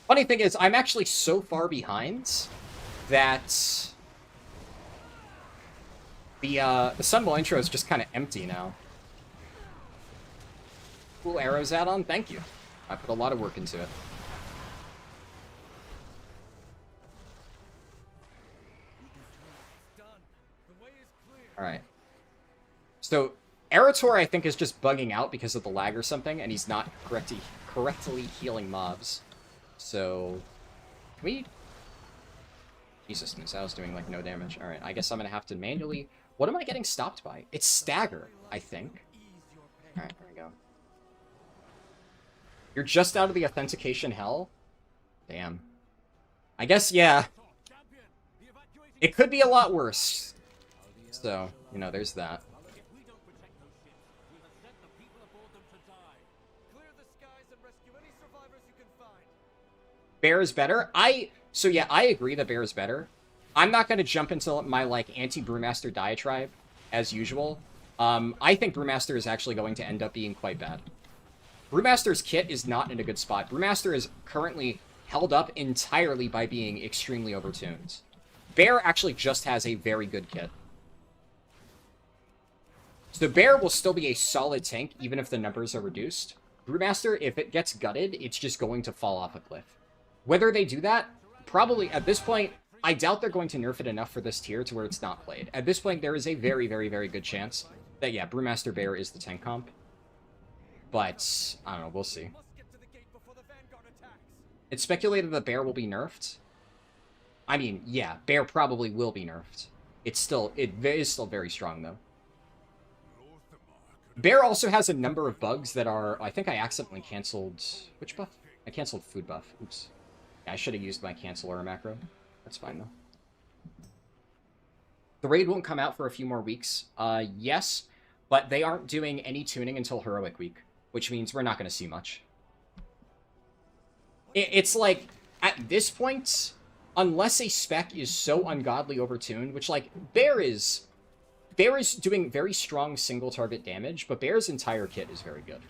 Speaker 1: Funny thing is, I'm actually so far behind that the Sunwell intro is just kind of empty now. Cool arrows add-on, thank you. I put a lot of work into it. Alright. So, Erator, I think, is just bugging out because of the lag or something, and he's not correctly healing mobs. So, can we... Jesus, Misao's doing, like, no damage. Alright, I guess I'm gonna have to manually... What am I getting stopped by? It's Stagger, I think. Alright, there we go. You're just out of the authentication hell? Damn. I guess, yeah. It could be a lot worse. So, you know, there's that. Bear is better? So yeah, I agree that Bear is better. I'm not going to jump into my, like, anti-Brewmaster diatribe, as usual. I think Brewmaster is actually going to end up being quite bad. Brewmaster's kit is not in a good spot. Brewmaster is currently held up entirely by being extremely overtuned. Bear actually just has a very good kit. So Bear will still be a solid tank, even if the numbers are reduced. Brewmaster, if it gets gutted, it's just going to fall off a cliff. Whether they do that, probably, at this point, I doubt they're going to nerf it enough for this tier to where it's not played. At this point, there is a very, very, very good chance that, yeah, Brewmaster Bear is the tank comp. But, I don't know, we'll see. It's speculated that Bear will be nerfed. I mean, yeah, Bear probably will be nerfed. It is still very strong, though. Bear also has a number of bugs that are... I think I accidentally canceled... Which buff? I canceled food buff. Oops. Yeah, I should have used my cancel aura macro. That's fine, though. The raid won't come out for a few more weeks. Yes, but they aren't doing any tuning until Heroic Week, which means we're not going to see much. It's like, at this point, unless a spec is so ungodly overtuned, which, like, Bear is doing very strong single-target damage, but Bear's entire kit is very good.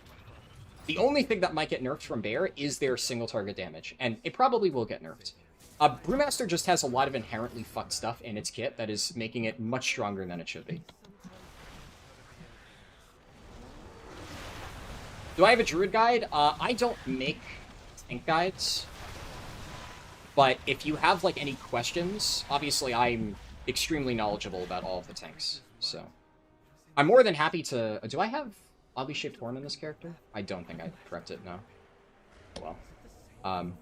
Speaker 1: The only thing that might get nerfed from Bear is their single-target damage, and it probably will get nerfed. Brewmaster just has a lot of inherently fucked stuff in its kit that is making it much stronger than it should be. Do I have a Druid guide? I don't make tank guides, but if you have, like, any questions, obviously I'm extremely knowledgeable about all of the tanks, so. I'm more than happy to... Do I have oddly shaped horn in this character? I don't think I prepped it, no. Oh, well.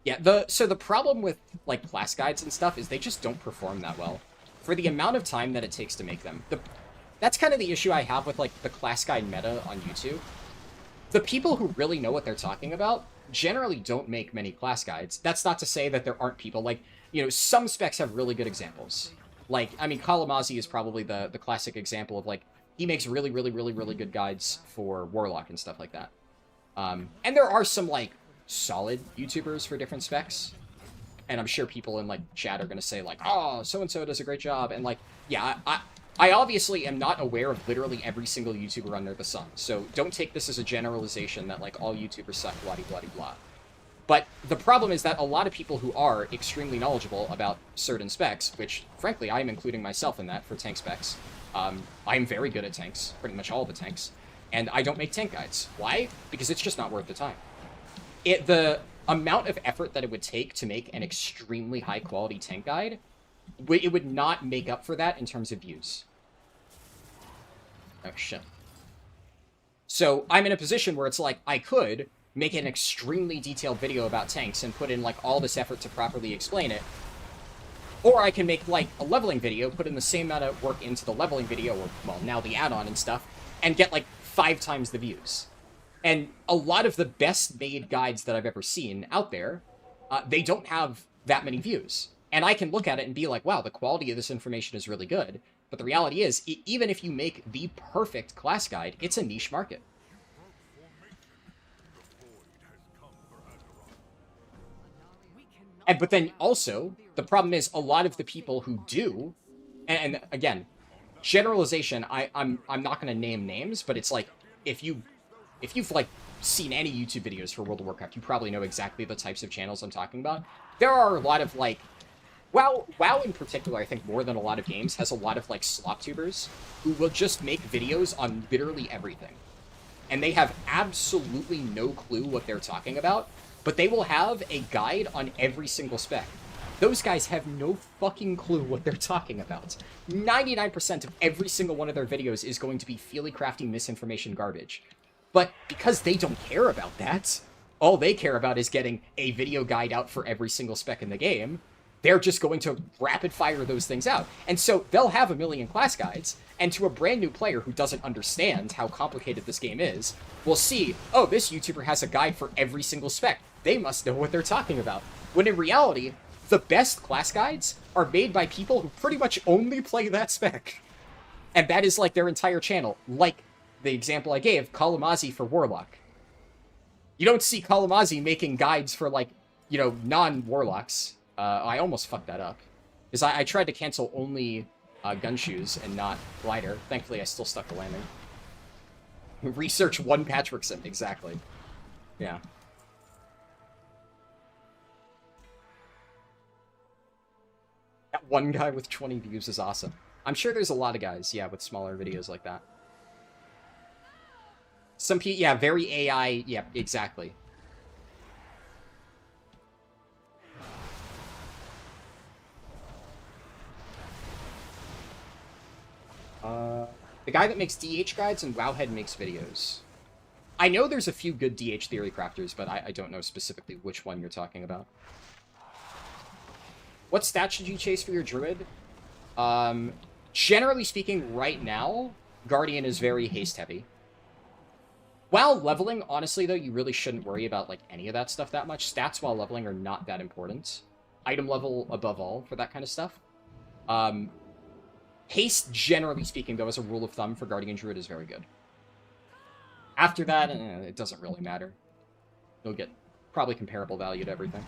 Speaker 1: Yeah, so the problem with, like, class guides and stuff is they just don't perform that well. For the amount of time that it takes to make them. That's kind of the issue I have with, like, the class guide meta on YouTube. The people who really know what they're talking about generally don't make many class guides. That's not to say that there aren't people, like, you know, some specs have really good examples. Like, I mean, Kalamazi is probably the classic example of, like, he makes really, really, really, really good guides for Warlock and stuff like that. And there are some, like, solid YouTubers for different specs. And I'm sure people in, like, chat are going to say, like, oh, so-and-so does a great job. And, like, yeah, I obviously am not aware of literally every single YouTuber under the sun. So don't take this as a generalization that, like, all YouTubers suck, blah-de-blah-de-blah. But the problem is that a lot of people who are extremely knowledgeable about certain specs, which, frankly, I am including myself in that for tank specs. I'm very good at tanks, pretty much all the tanks, and I don't make tank guides. Why? Because it's just not worth the time. The amount of effort that it would take to make an extremely high-quality tank guide, it would not make up for that in terms of views. Oh, shit. So I'm in a position where it's like, I could make an extremely detailed video about tanks and put in, like, all this effort to properly explain it. Or I can make, like, a leveling video, put in the same amount of work into the leveling video, or, well, now the add-on and stuff, and get, like, 5 times the views. And a lot of the best-made guides that I've ever seen out there, they don't have that many views. And I can look at it and be like, wow, the quality of this information is really good. But the reality is, even if you make the perfect class guide, it's a niche market. But then also, the problem is a lot of the people who do, and again, generalization, I'm not going to name names, but it's like, if you've, like, seen any YouTube videos for World of Warcraft, you probably know exactly the types of channels I'm talking about. There are a lot of, like, WoW in particular, I think more than a lot of games, has a lot of, like, slop tubers who will just make videos on literally everything. And they have absolutely no clue what they're talking about, but they will have a guide on every single spec. Those guys have no fucking clue what they're talking about. 99% of every single one of their videos is going to be feely crafty misinformation garbage. But because they don't care about that, all they care about is getting a video guide out for every single spec in the game. They're just going to rapid fire those things out. And so they'll have a million class guides, and to a brand new player who doesn't understand how complicated this game is, will see, oh, this YouTuber has a guide for every single spec. They must know what they're talking about. When in reality, the best class guides are made by people who pretty much only play that spec. And that is like their entire channel. Like the example I gave, Kalamazi for Warlock. You don't see Kalamazi making guides for, like, you know, non-Warlocks. I almost fucked that up. Because I tried to cancel only gun shoes and not glider. Thankfully, I still stuck the landing. Research one patchwork sim. Exactly. Yeah. That one guy with 20 views is awesome. I'm sure there's a lot of guys, yeah, with smaller videos like that. Some people, yeah, very AI, yeah, exactly. The guy that makes DH guides and Wowhead makes videos. I know there's a few good DH theory crafters, but I don't know specifically which one you're talking about. What stats should you chase for your druid? Generally speaking, right now, Guardian is very haste heavy. While leveling, honestly, though, you really shouldn't worry about, like, any of that stuff that much. Stats while leveling are not that important. Item level above all for that kind of stuff. Haste, generally speaking, though, as a rule of thumb for Guardian Druid is very good. After that, it doesn't really matter. You'll get probably comparable value to everything.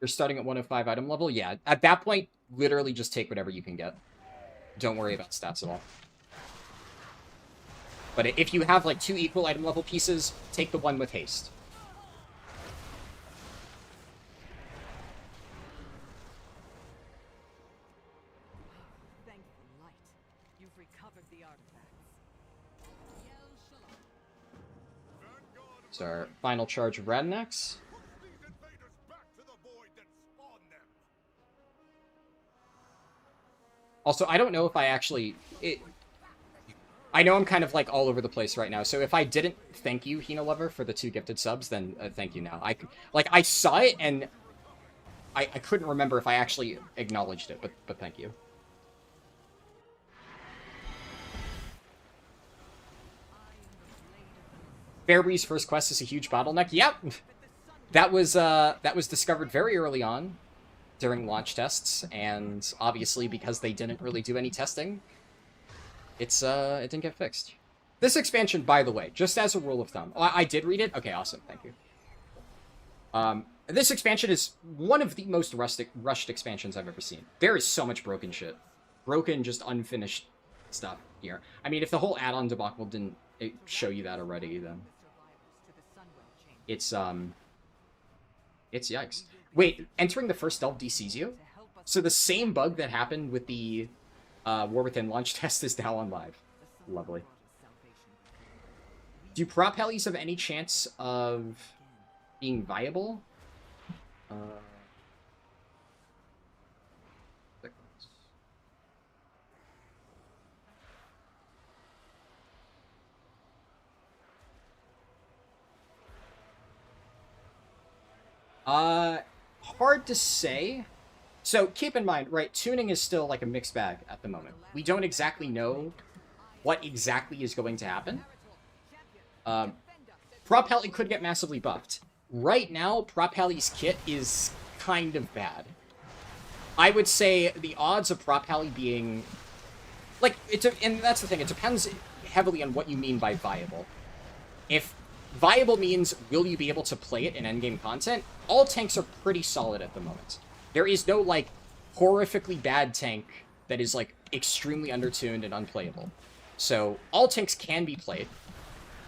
Speaker 1: You're starting at 105 item level? Yeah, at that point, literally just take whatever you can get. Don't worry about stats at all. But if you have, like, 2 equal item level pieces, take the one with haste. So our final charge of Radinax. Also, I don't know if I actually... I know I'm kind of, like, all over the place right now, so if I didn't thank you, Hina Lover, for the 2 gifted subs, then thank you now. I saw it, and I couldn't remember if I actually acknowledged it, but thank you. Fairbree's first quest is a huge bottleneck. Yep! That was discovered very early on during launch tests, and obviously because they didn't really do any testing, it didn't get fixed. This expansion, by the way, just as a rule of thumb, I did read it. Okay, awesome, thank you. This expansion is one of the most rushed expansions I've ever seen. There is so much broken shit, broken, just unfinished stuff here. I mean, if the whole add-on debacle didn't show you that already, then it's yikes. Wait, entering the first delve DCs you? So the same bug that happened with the War Within launch test is now on live. Lovely. Do prop helis have any chance of being viable? Hard to say. So keep in mind, right, tuning is still like a mixed bag at the moment. We don't exactly know what exactly is going to happen. Prop Heli could get massively buffed. Right now, Prop Heli's kit is kind of bad. I would say the odds of Prop Heli being... Like, and that's the thing, it depends heavily on what you mean by viable. If viable means, will you be able to play it in endgame content? All tanks are pretty solid at the moment. There is no, like, horrifically bad tank that is, like, extremely undertuned and unplayable. So, all tanks can be played.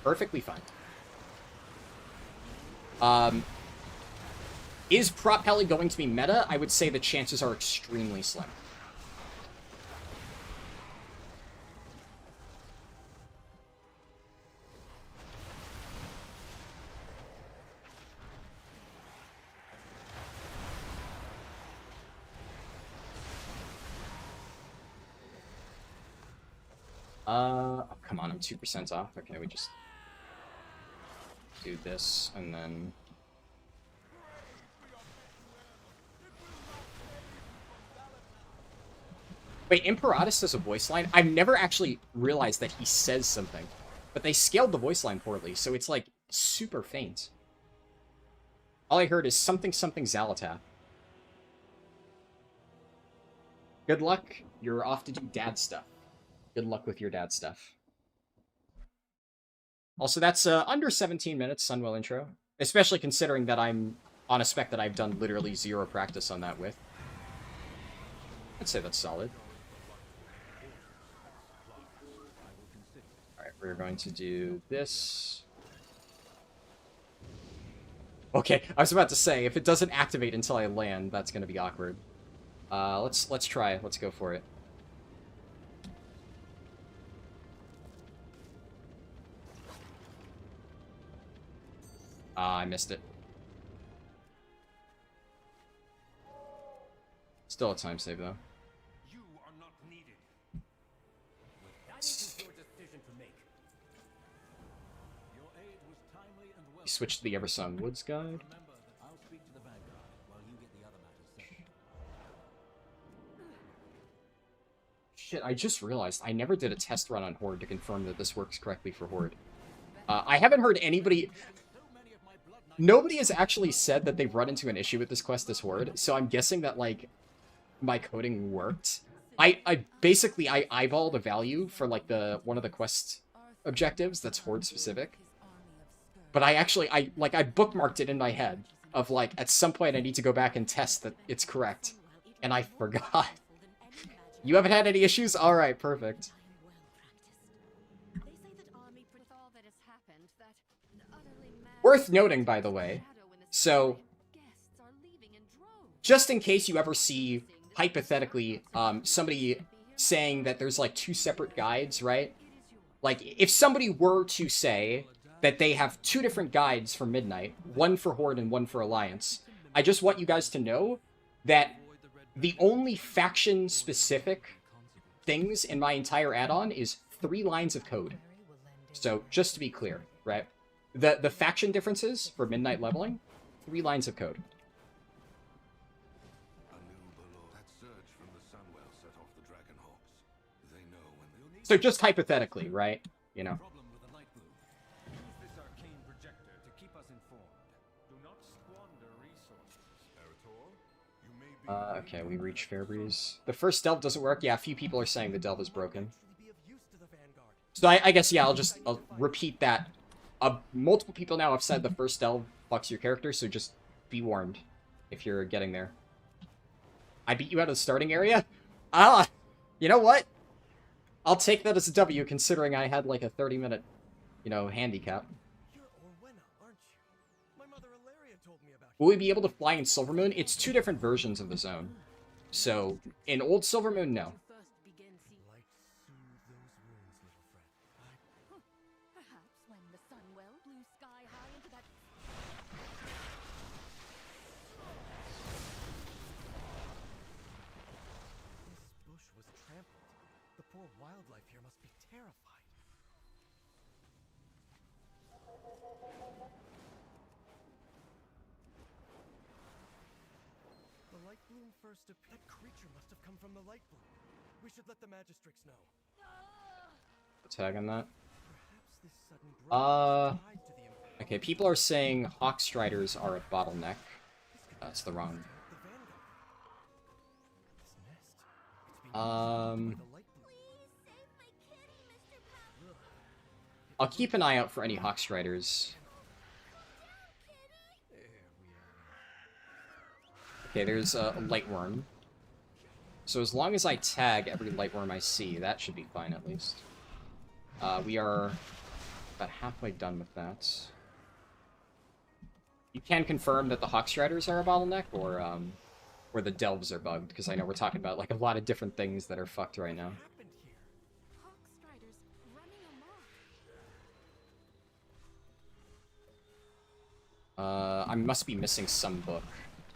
Speaker 1: Perfectly fine. Is prop heli going to be meta? I would say the chances are extremely slim. Oh, come on, I'm 2% off. Okay, we just do this, and then... Wait, Imperatus has a voice line? I've never actually realized that he says something. But they scaled the voice line poorly, so it's, like, super faint. All I heard is something something Xalatath. Good luck. You're off to do dad stuff. Good luck with your dad stuff. Also, that's under 17 minutes, Sunwell intro. Especially considering that I'm on a spec that I've done literally 0 practice on that with. I'd say that's solid. Alright, we're going to do this. Okay, I was about to say, if it doesn't activate until I land, that's going to be awkward. Let's try. Let's go for it. I missed it. Still a time save, though.
Speaker 2: You are not needed. That is your decision to make. Your aid was timely and well.
Speaker 1: He switched to the Eversong Woods guide.
Speaker 2: Remember that I'll speak to the Vanguard while you get the other matters settled.
Speaker 1: Shit, I just realized I never did a test run on Horde to confirm that this works correctly for Horde. I haven't heard anybody... Nobody has actually said that they've run into an issue with this quest as Horde, so I'm guessing that, like, my coding worked. I basically eyeballed a value for, like, one of the quest objectives that's Horde specific. But I bookmarked it in my head of, like, at some point I need to go back and test that it's correct. And I forgot. You haven't had any issues? Alright, perfect. Worth noting, by the way, so, just in case you ever see, hypothetically, somebody saying that there's, like, 2 separate guides, right? Like, if somebody were to say that they have 2 different guides for Midnight, one for Horde and one for Alliance, I just want you guys to know that the only faction-specific things in my entire add-on is 3 lines of code. So, just to be clear, right? The faction differences for Midnight leveling, 3 lines of code. So just hypothetically, right? You know. Okay, we reach Fairbreeze. The first delve doesn't work. Yeah, a few people are saying the delve is broken. So I guess, yeah, I'll repeat that. Multiple people now have said the first delve fucks your character, so just be warned if you're getting there. I beat you out of the starting area? Ah, you know what? I'll take that as a W, considering I had like a 30-minute, you know, handicap. Will we be able to fly in Silvermoon? It's 2 different versions of the zone. So, in Old Silvermoon, no.
Speaker 2: Wildlife here must be terrified. The light bloom first appeared. That creature must have come from the light bloom. We should let the Magistrix know.
Speaker 1: Tag on that.
Speaker 2: Perhaps this sudden growth is tied to the
Speaker 1: okay, people are saying Hawkstriders are a bottleneck. That's the wrong. I'll keep an eye out for any Hawkstriders. Okay, there's a Lightworm. So as long as I tag every Lightworm I see, that should be fine at least. We are about halfway done with that. You can confirm that the Hawkstriders are a bottleneck, or the Delves are bugged, because I know we're talking about like a lot of different things that are fucked right now.
Speaker 2: Happened here?
Speaker 3: Hawkstriders running amok.
Speaker 1: I must be missing some book.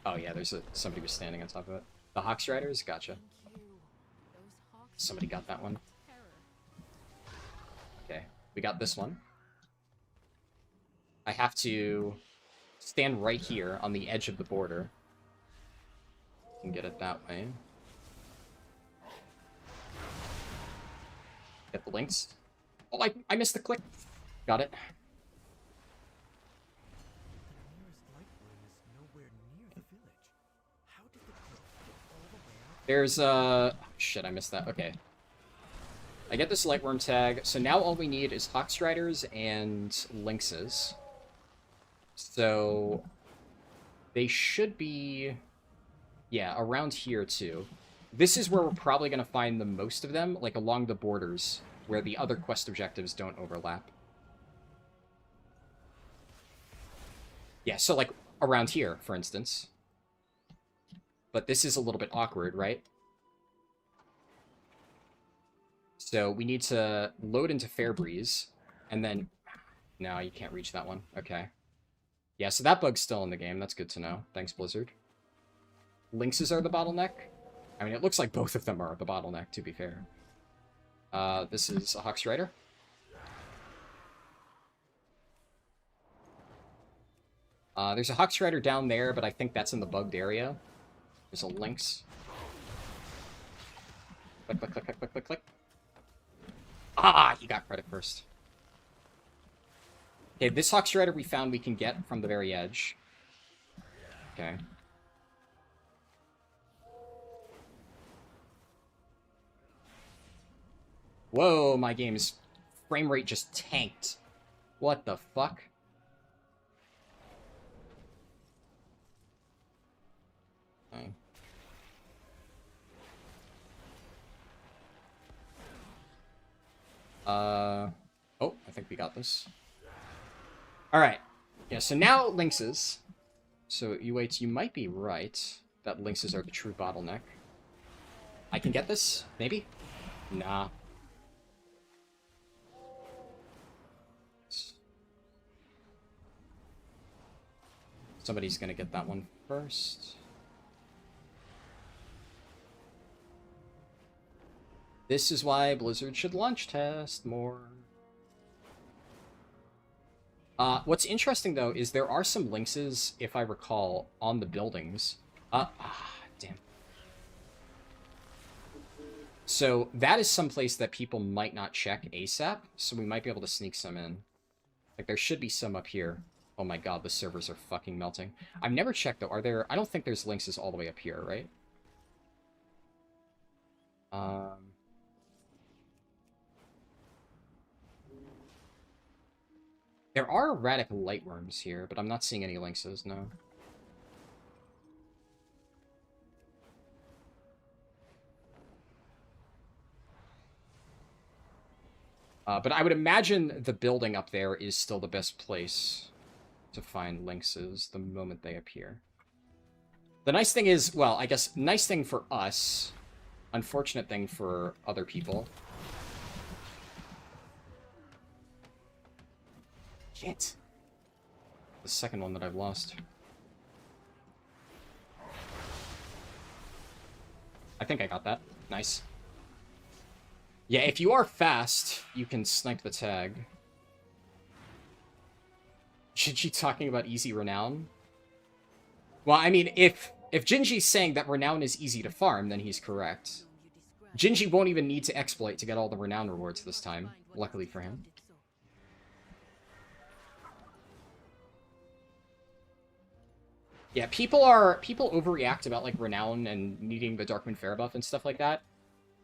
Speaker 1: Oh yeah, somebody was standing on top of it. The Hawkstriders? Gotcha.
Speaker 3: Thank you. Those hawks
Speaker 1: Somebody got that one.
Speaker 3: terror.
Speaker 1: Okay, we got this one. I have to stand right here on the edge of the border. And get it that way. Get the links. Oh, I missed the click. Got it.
Speaker 2: The nearest light room is nowhere near the village. How did the group get all the way out?
Speaker 1: There's shit, I missed that. Okay. I get this Lightworm tag, so now all we need is Hawkstriders and Lynxes. So they should be, yeah, around here too. This is where we're probably going to find the most of them, like along the borders, where the other quest objectives don't overlap. Yeah, so like around here, for instance. But this is a little bit awkward, right? So we need to load into Fairbreeze, and then... No, you can't reach that one. Okay. Yeah, so that bug's still in the game. That's good to know. Thanks, Blizzard. Lynxes are the bottleneck? I mean, it looks like both of them are the bottleneck, to be fair. This is a Hawkstrider. There's a Hawkstrider down there, but I think that's in the bugged area. There's a Lynx. Click, click, click, click, click, click, click. Ah, he got credit first. Okay, this Hawkstrider we found we can get from the very edge. Okay. Whoa, my game's frame rate just tanked. What the fuck? Okay. Oh, I think we got this. Alright. Yeah, so now Lynxes. So, you might be right that Lynxes are the true bottleneck. I can get this? Maybe? Nah. Somebody's gonna get that one first. This is why Blizzard should launch test more. What's interesting, though, is there are some Lynxes, if I recall, on the buildings. Damn. So that is someplace that people might not check ASAP, so we might be able to sneak some in. Like, there should be some up here. Oh my god, the servers are fucking melting. I've never checked, though. Are there... I don't think there's Lynxes all the way up here, right? There are erratic lightworms here, but I'm not seeing any Lynxes, no. But I would imagine the building up there is still the best place to find Lynxes the moment they appear. The nice thing is, well, I guess, nice thing for us, unfortunate thing for other people. Shit. The second one that I've lost. I think I got that. Nice. Yeah, if you are fast, you can snipe the tag. Jinji talking about easy renown? Well, I mean, if Jinji's saying that renown is easy to farm, then he's correct. Jinji won't even need to exploit to get all the renown rewards this time, luckily for him. Yeah, people overreact about, like, renown and needing the Darkwind Fair buff and stuff like that.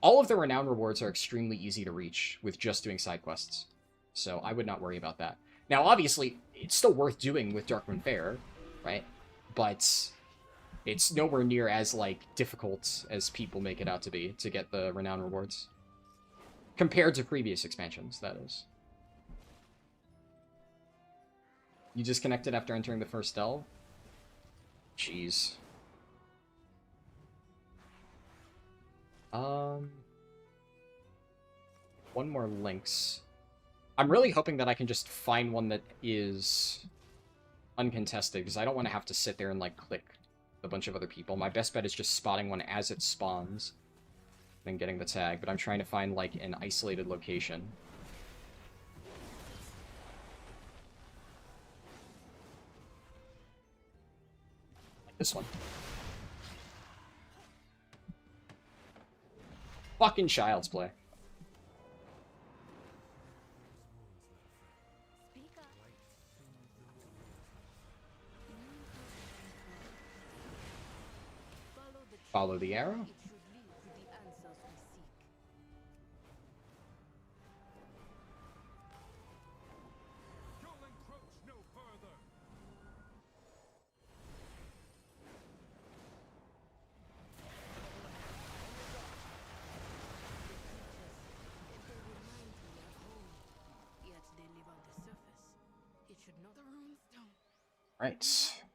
Speaker 1: All of the renown rewards are extremely easy to reach with just doing side quests. So I would not worry about that. Now, obviously, it's still worth doing with Darkwind Fair, right? But it's nowhere near as, like, difficult as people make it out to be to get the renown rewards. Compared to previous expansions, that is. You disconnected after entering the first delve? Jeez. One more links. I'm really hoping that I can just find one that is uncontested, because I don't want to have to sit there and, like, click a bunch of other people. My best bet is just spotting one as it spawns, then getting the tag, but I'm trying to find, like, an isolated location. Like this one. Fucking child's play.
Speaker 3: Speak up.
Speaker 1: Follow the arrow.
Speaker 3: It should lead to the answers we seek.
Speaker 2: You'll encroach no further.
Speaker 3: They remind me of home, yet they live on the surface. It should not.
Speaker 4: The runestone.
Speaker 1: Right.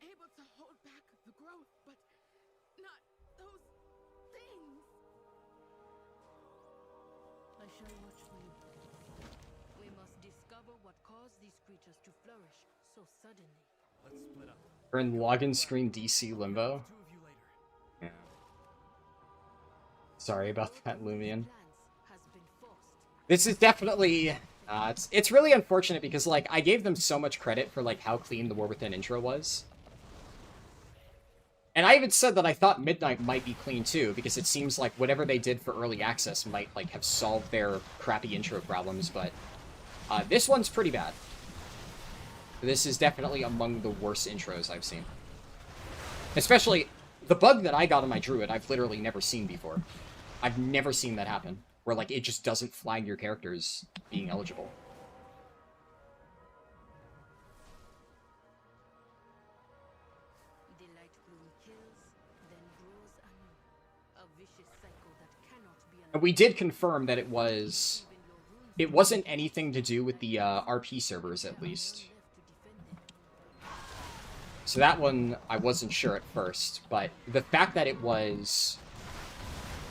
Speaker 4: Able to hold back the growth, but not those things.
Speaker 3: I shall watch for you. We must discover what caused these creatures to flourish so suddenly.
Speaker 2: Let's split up.
Speaker 1: We're in login screen DC limbo.
Speaker 2: Two of you later.
Speaker 1: Yeah. Sorry about that, Lumion.
Speaker 3: Plans has been forced.
Speaker 1: This is definitely... it's really unfortunate because, like, I gave them so much credit for, like, how clean the War Within intro was. And I even said that I thought Midnight might be clean, too, because it seems like whatever they did for early access might, like, have solved their crappy intro problems, but... this one's pretty bad. This is definitely among the worst intros I've seen. Especially, the bug that I got on my Druid, I've literally never seen before. I've never seen that happen. Where, like, it just doesn't flag your characters being eligible.
Speaker 3: The light bloom kills, then grows anew. A vicious cycle that cannot be
Speaker 1: And we did confirm that it was... It wasn't anything to do with the RP servers, at least. So that one, I wasn't sure at first, but the fact that it was...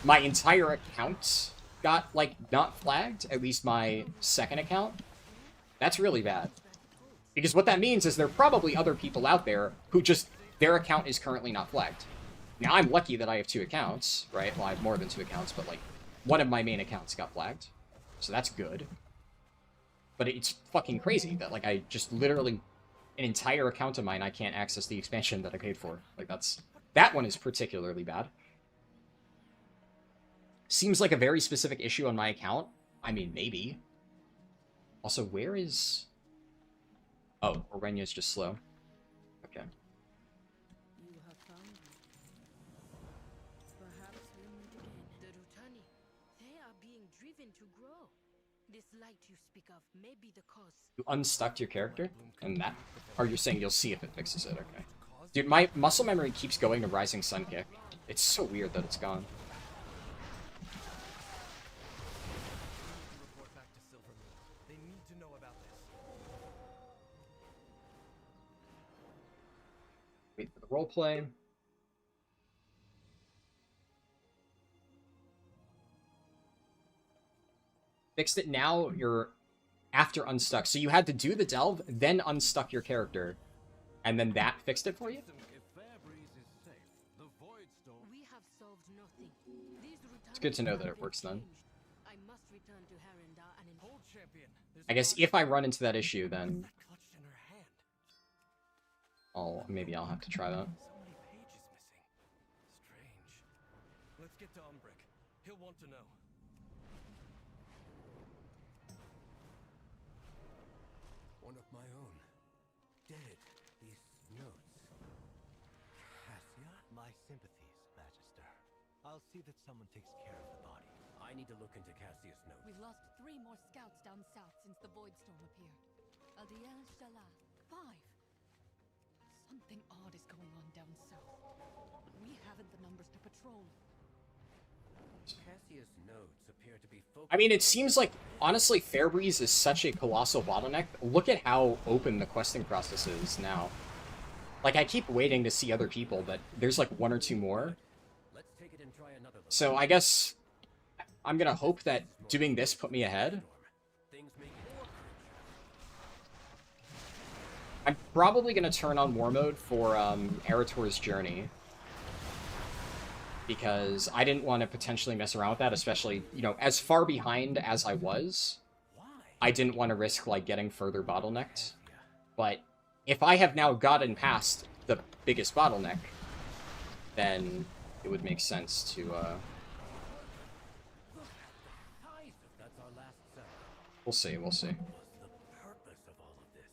Speaker 1: My entire account got, like, not flagged, at least my second account, that's really bad. Because what that means is there are probably other people out there who just, their account is currently not flagged. Now, I'm lucky that I have 2 accounts, right? Well, I have more than 2 accounts, but, like, one of my main accounts got flagged. So that's good. But it's fucking crazy that, like, I just literally, an entire account of mine, I can't access the expansion that I paid for. Like, that one is particularly bad. Seems like a very specific issue on my account. I mean, maybe. Also, where is... Oh, Orenya's just slow. Okay.
Speaker 3: You have found me. Perhaps we meet again. The Rutani, they are being driven to grow. This light you speak of may be the cause.
Speaker 1: You unstuck your character? And that... Or you're saying you'll see if it fixes it, okay. Dude, my muscle memory keeps going to Rising Sun Kick. It's so weird that it's gone.
Speaker 2: Report back to Silvermoon. They need to know about this.
Speaker 1: Wait for the roleplay. Fixed it now, you're after unstuck. So you had to do the delve, then unstuck your character, and then that fixed it for you?
Speaker 2: If Fairbreeze is safe, the Voidstone.
Speaker 3: We have solved nothing. These Rutani
Speaker 1: It's good to know that
Speaker 3: have
Speaker 1: it
Speaker 3: been
Speaker 1: works then.
Speaker 3: changed. I must return to Harldan and
Speaker 2: Hold, champion. There's
Speaker 1: I guess if I run into that issue, then
Speaker 2: that clutched in her hand.
Speaker 1: maybe I'll have to try that.
Speaker 2: So many pages missing. Strange. Let's get to Umbrick. He'll want to know.
Speaker 5: One of my own. Dead. These notes. Cassia?
Speaker 6: My sympathies, Magister. I'll see that someone takes care of the body.
Speaker 5: I need to look into Cassia's notes.
Speaker 7: We've lost 3 more scouts down south since the Voidstorm appeared. Aldiel Shala, 5. Something odd is going on down south. We haven't the numbers to patrol.
Speaker 5: Cassius nodes appear to be
Speaker 1: I mean, it seems like, honestly, Fairbreeze is such a colossal bottleneck. Look at how open the questing process is now. Like, I keep waiting to see other people, but there's like one or two more.
Speaker 5: Let's take it and try another look.
Speaker 1: So I guess I'm gonna hope that doing this put me ahead.
Speaker 5: Things may get more
Speaker 1: I'm probably gonna turn on War Mode for Erator's Journey. Because I didn't want to potentially mess around with that, especially, you know, as far behind as I was. I didn't want to risk, like, getting further bottlenecked. But if I have now gotten past the biggest bottleneck, then it would make sense to,
Speaker 5: That's our last setup.
Speaker 1: we'll see, we'll see.
Speaker 5: What's the purpose of all of this?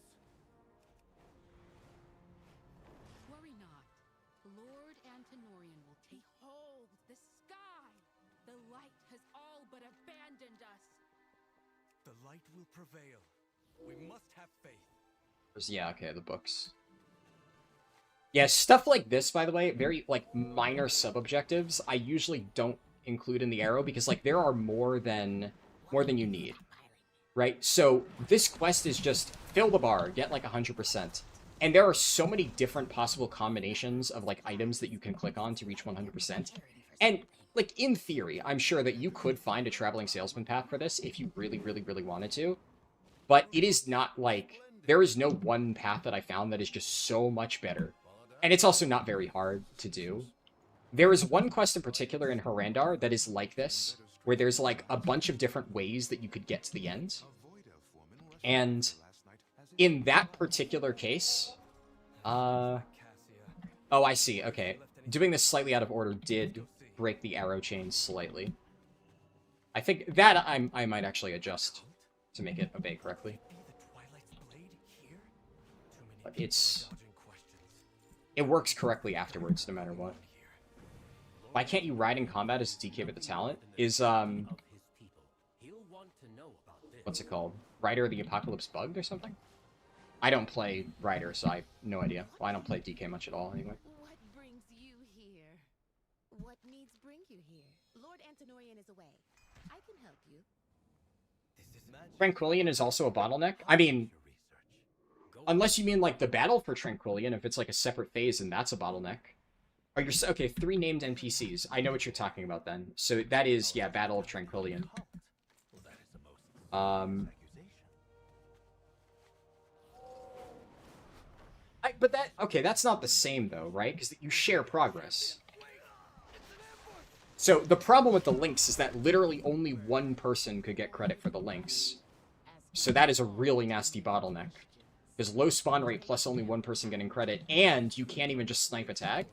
Speaker 7: Worry not. Lord Antonorian will take hold the sky. The light has all but abandoned us.
Speaker 6: The light will prevail. We must have faith.
Speaker 1: Yeah, okay, the books. Yeah, stuff like this, by the way, very, like, minor sub-objectives, I usually don't include in the arrow, because, like, there are more than you need. Right? So, this quest is just fill the bar, get, like, 100%. And there are so many different possible combinations of, like, items that you can click on to reach 100%. And, like, in theory, I'm sure that you could find a traveling salesman path for this if you really, really, really wanted to. But it is not, like... There is no one path that I found that is just so much better. And it's also not very hard to do. There is one quest in particular in Harrandar that is like this, where there's, like, a bunch of different ways that you could get to the end. And in that particular case... Oh, I see. Okay. Doing this slightly out of order did break the arrow chain slightly. I think that I might actually adjust to make it obey correctly. But it works correctly afterwards, no matter what. Why can't you ride in combat as a DK with the talent? Is, what's it called? Rider of the Apocalypse bugged or something? I don't play Rider, so I have no idea. Well, I don't play DK much at all, anyway.
Speaker 3: What brings you here? What needs bring you here? Lord Antonorian is away. I can help you.
Speaker 1: Tranquillion is also a bottleneck? I mean... Unless you mean, like, the battle for Tranquillion, if it's, like, a separate phase, and that's a bottleneck. Are you okay, 3 named NPCs. I know what you're talking about, then. So that is, yeah, Battle of Tranquillion. But that... Okay, that's not the same, though, right? Because you share progress. So, the problem with the links is that literally only one person could get credit for the links. So that is a really nasty bottleneck. Because low spawn rate plus only one person getting credit, and you can't even just snipe a tag?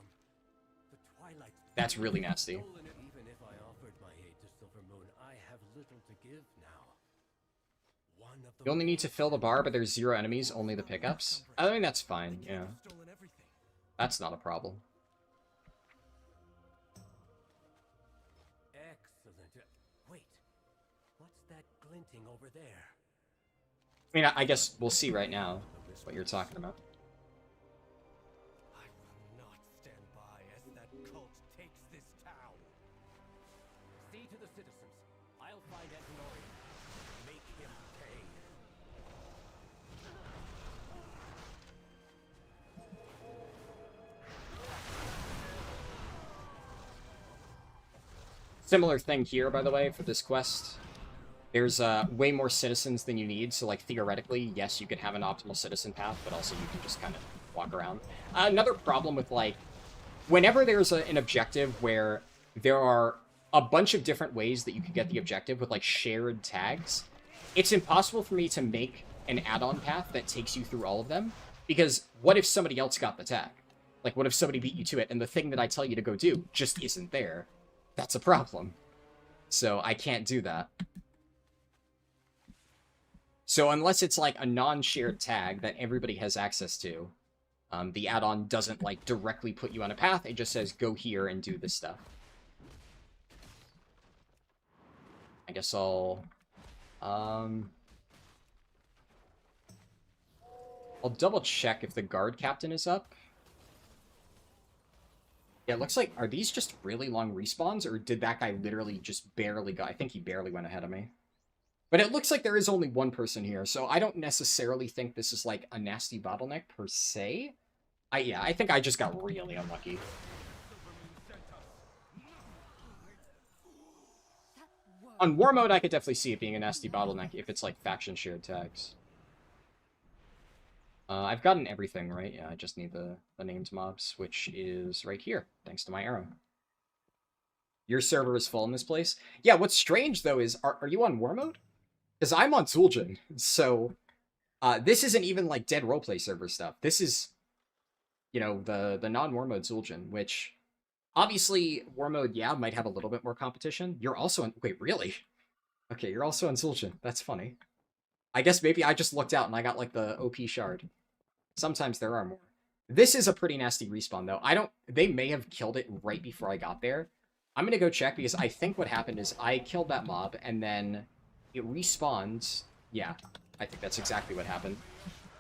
Speaker 1: That's really nasty.
Speaker 5: Even if I offered my aid to Silvermoon, I have little to give now.
Speaker 1: You only need to fill the bar, but there's 0 enemies, only the pickups? I think that's fine, yeah. That's not a problem.
Speaker 5: Excellent. Wait, what's that glinting over there?
Speaker 1: I mean, I guess we'll see right now what you're talking about.
Speaker 6: I will not stand by as that cult takes this town.
Speaker 5: See to the citizens. I'll find Antonorian. Make him pay.
Speaker 1: Similar thing here, by the way, for this quest. There's way more citizens than you need, so, like, theoretically, yes, you could have an optimal citizen path, but also you can just kind of walk around. Another problem with, like, whenever there's an objective where there are a bunch of different ways that you can get the objective with, like, shared tags, it's impossible for me to make an add-on path that takes you through all of them, because what if somebody else got the tag? Like, what if somebody beat you to it, and the thing that I tell you to go do just isn't there? That's a problem. So I can't do that. So unless it's, like, a non-shared tag that everybody has access to, the add-on doesn't, like, directly put you on a path. It just says, go here and do this stuff. I guess I'll double-check if the guard captain is up. Yeah, it looks like, are these just really long respawns, or did that guy literally just barely I think he barely went ahead of me. But it looks like there is only one person here, so I don't necessarily think this is like a nasty bottleneck per se. Yeah, I think I just got really unlucky. On war mode, I could definitely see it being a nasty bottleneck if it's like faction shared tags. I've gotten everything, right? Yeah, I just need the named mobs, which is right here, thanks to my arrow. Your server is full in this place? Yeah, what's strange, though, is, are you on war mode? Because I'm on Zul'jin, so this isn't even, like, dead roleplay server stuff. This is, you know, the non-war mode Zul'jin, which, obviously, war mode, yeah, might have a little bit more competition. You're also on... Wait, really? Okay, you're also on Zul'jin. That's funny. I guess maybe I just looked out and I got, like, the OP shard. Sometimes there are more. This is a pretty nasty respawn, though. They may have killed it right before I got there. I'm gonna go check, because I think what happened is I killed that mob, and then it respawned. Yeah, I think that's exactly what happened.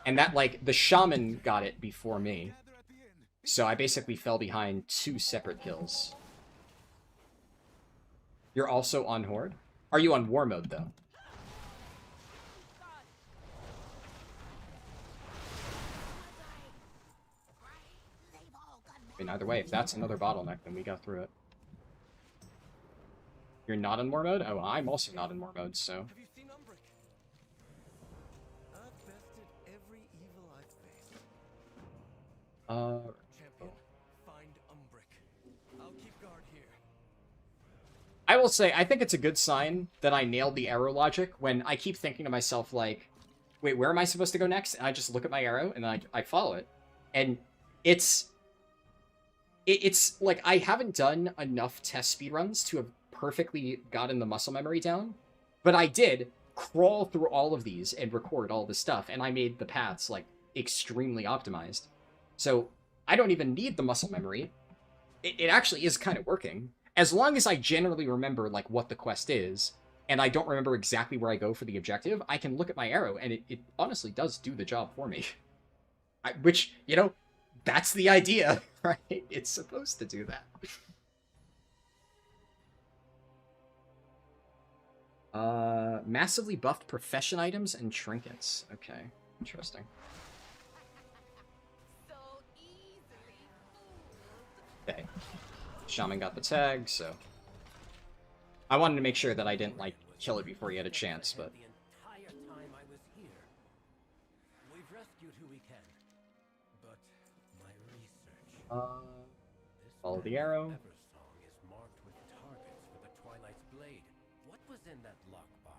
Speaker 1: And that, like, the shaman got it before me. So I basically fell behind 2 separate kills. You're also on Horde? Are you on war mode, though? I mean, either way, if that's another bottleneck, then we got through it. You're not in war mode? Oh, I'm also not in war mode, so...
Speaker 2: Have you seen Umbric? I've bested every evil I've faced. Champion, find Umbric. I'll keep guard here.
Speaker 1: I will say, I think it's a good sign that I nailed the arrow logic when I keep thinking to myself, like, wait, where am I supposed to go next? And I just look at my arrow, and then I follow it. And it's like, I haven't done enough test speedruns to have perfectly gotten the muscle memory down, but I did crawl through all of these and record all this stuff, and I made the paths, like, extremely optimized. So I don't even need the muscle memory. It actually is kind of working. As long as I generally remember, like, what the quest is, and I don't remember exactly where I go for the objective, I can look at my arrow, and it honestly does do the job for me. Which, you know, that's the idea, right? It's supposed to do that. Massively buffed profession items and trinkets. Okay, interesting.
Speaker 3: So easily fooled.
Speaker 1: Okay. Shaman got the tag, so... I wanted to make sure that I didn't, like, kill it before he had a chance, but...
Speaker 5: The entire time I was here. We've rescued who we can. But my research...
Speaker 1: Follow the arrow.
Speaker 5: Eversong is marked with targets for the Twilight's blade. What was in that lockbox?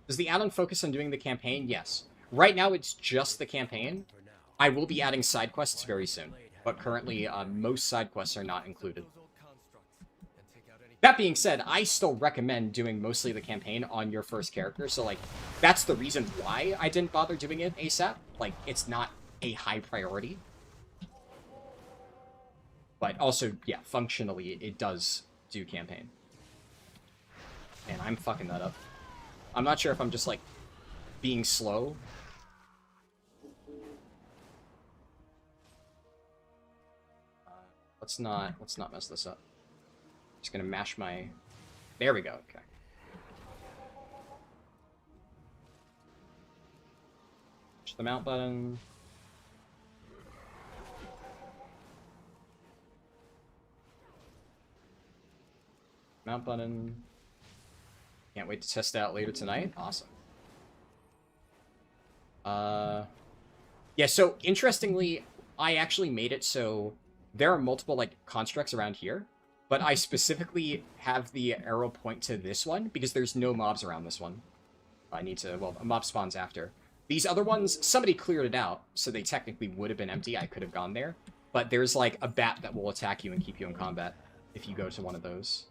Speaker 1: Does the add-on focus on doing the campaign? Yes. Right now, it's just the campaign. I will be adding side quests very soon, but currently, most side quests are not included.
Speaker 2: Those old constructs and take out any...
Speaker 1: That being said, I still recommend doing mostly the campaign on your first character, so, like, that's the reason why I didn't bother doing it ASAP. Like, it's not a high priority. But also, yeah, functionally, it does do campaign. Man, I'm fucking that up. I'm not sure if I'm just, like, being slow. Let's not mess this up. Just gonna mash my... There we go, okay. Push the mount button. Mount button. Can't wait to test it out later tonight. Awesome. Yeah, so interestingly, I actually made it so there are multiple, like, constructs around here, but I specifically have the arrow point to this one because there's no mobs around this one. I need to, well, a mob spawns after. These other ones, somebody cleared it out, so they technically would have been empty. I could have gone there. But there's, like, a bat that will attack you and keep you in combat if you go to one of those.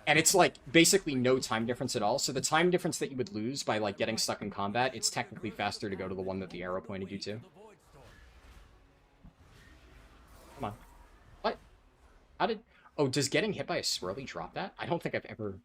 Speaker 1: And it's, like, basically no time difference at all. So the time difference that you would lose by, like, getting stuck in combat, it's technically faster to go to the one that the arrow pointed you to. Come on. What? How did... Oh, does getting hit by a swirly drop that? I don't think I've ever...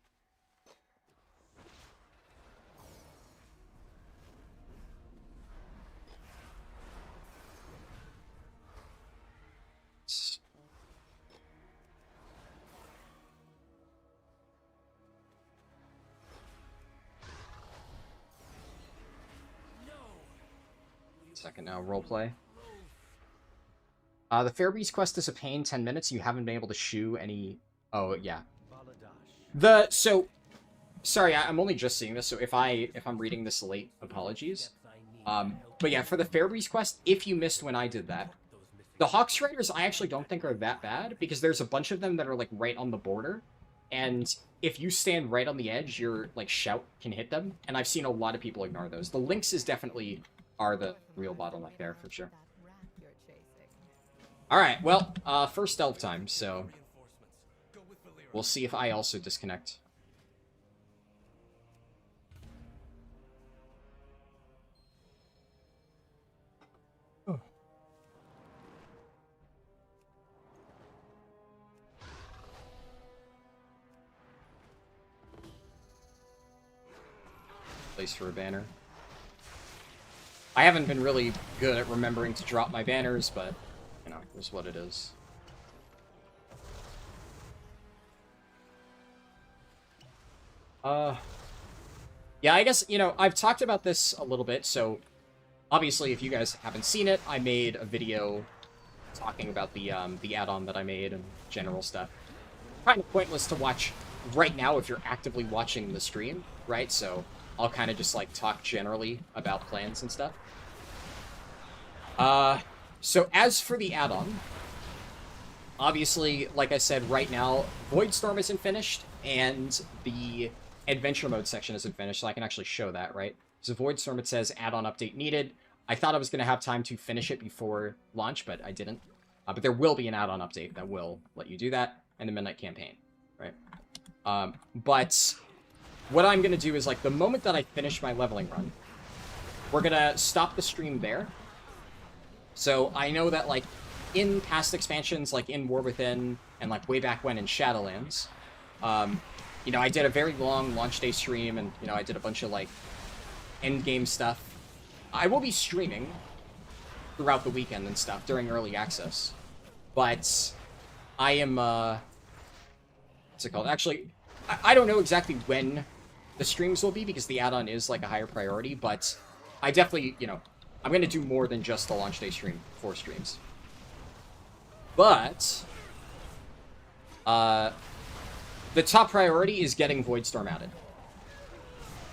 Speaker 1: Second now, roleplay. The Fairbreeze quest is a pain, 10 minutes, you haven't been able to shoo any... Oh, yeah. Sorry, I'm only just seeing this, so if I'm reading this late, apologies. But yeah, for the Fairbreeze quest, if you missed when I did that, the Hawks Riders I actually don't think are that bad, because there's a bunch of them that are, like, right on the border, and if you stand right on the edge, your, like, shout can hit them, and I've seen a lot of people ignore those. The Lynxes definitely are the real bottleneck there, for sure. Alright, well, first delve time, so we'll see if I also disconnect. Place for a banner. I haven't been really good at remembering to drop my banners, but, you know, here's what it is. Yeah, I guess, you know, I've talked about this a little bit, so obviously if you guys haven't seen it, I made a video talking about the add-on that I made and general stuff. Kind of pointless to watch right now if you're actively watching the stream, right? So I'll kind of just, like, talk generally about plans and stuff. So as for the add-on, obviously, like I said, right now, Voidstorm isn't finished, and the adventure mode section isn't finished, so I can actually show that, right? So Voidstorm, it says add-on update needed. I thought I was going to have time to finish it before launch, but I didn't. But there will be an add-on update that will let you do that, and the Midnight Campaign, right? But what I'm going to do is, like, the moment that I finish my leveling run, we're going to stop the stream there. So I know that, like, in past expansions, like in War Within, and, like, way back when in Shadowlands, you know, I did a very long launch day stream, and, you know, I did a bunch of, like, endgame stuff. I will be streaming throughout the weekend and stuff during early access, but I am, what's it called? Actually, I don't know exactly when the streams will be, because the add-on is, like, a higher priority, but I definitely, you know, I'm going to do more than just the launch day stream, 4 streams. But, the top priority is getting Voidstorm added.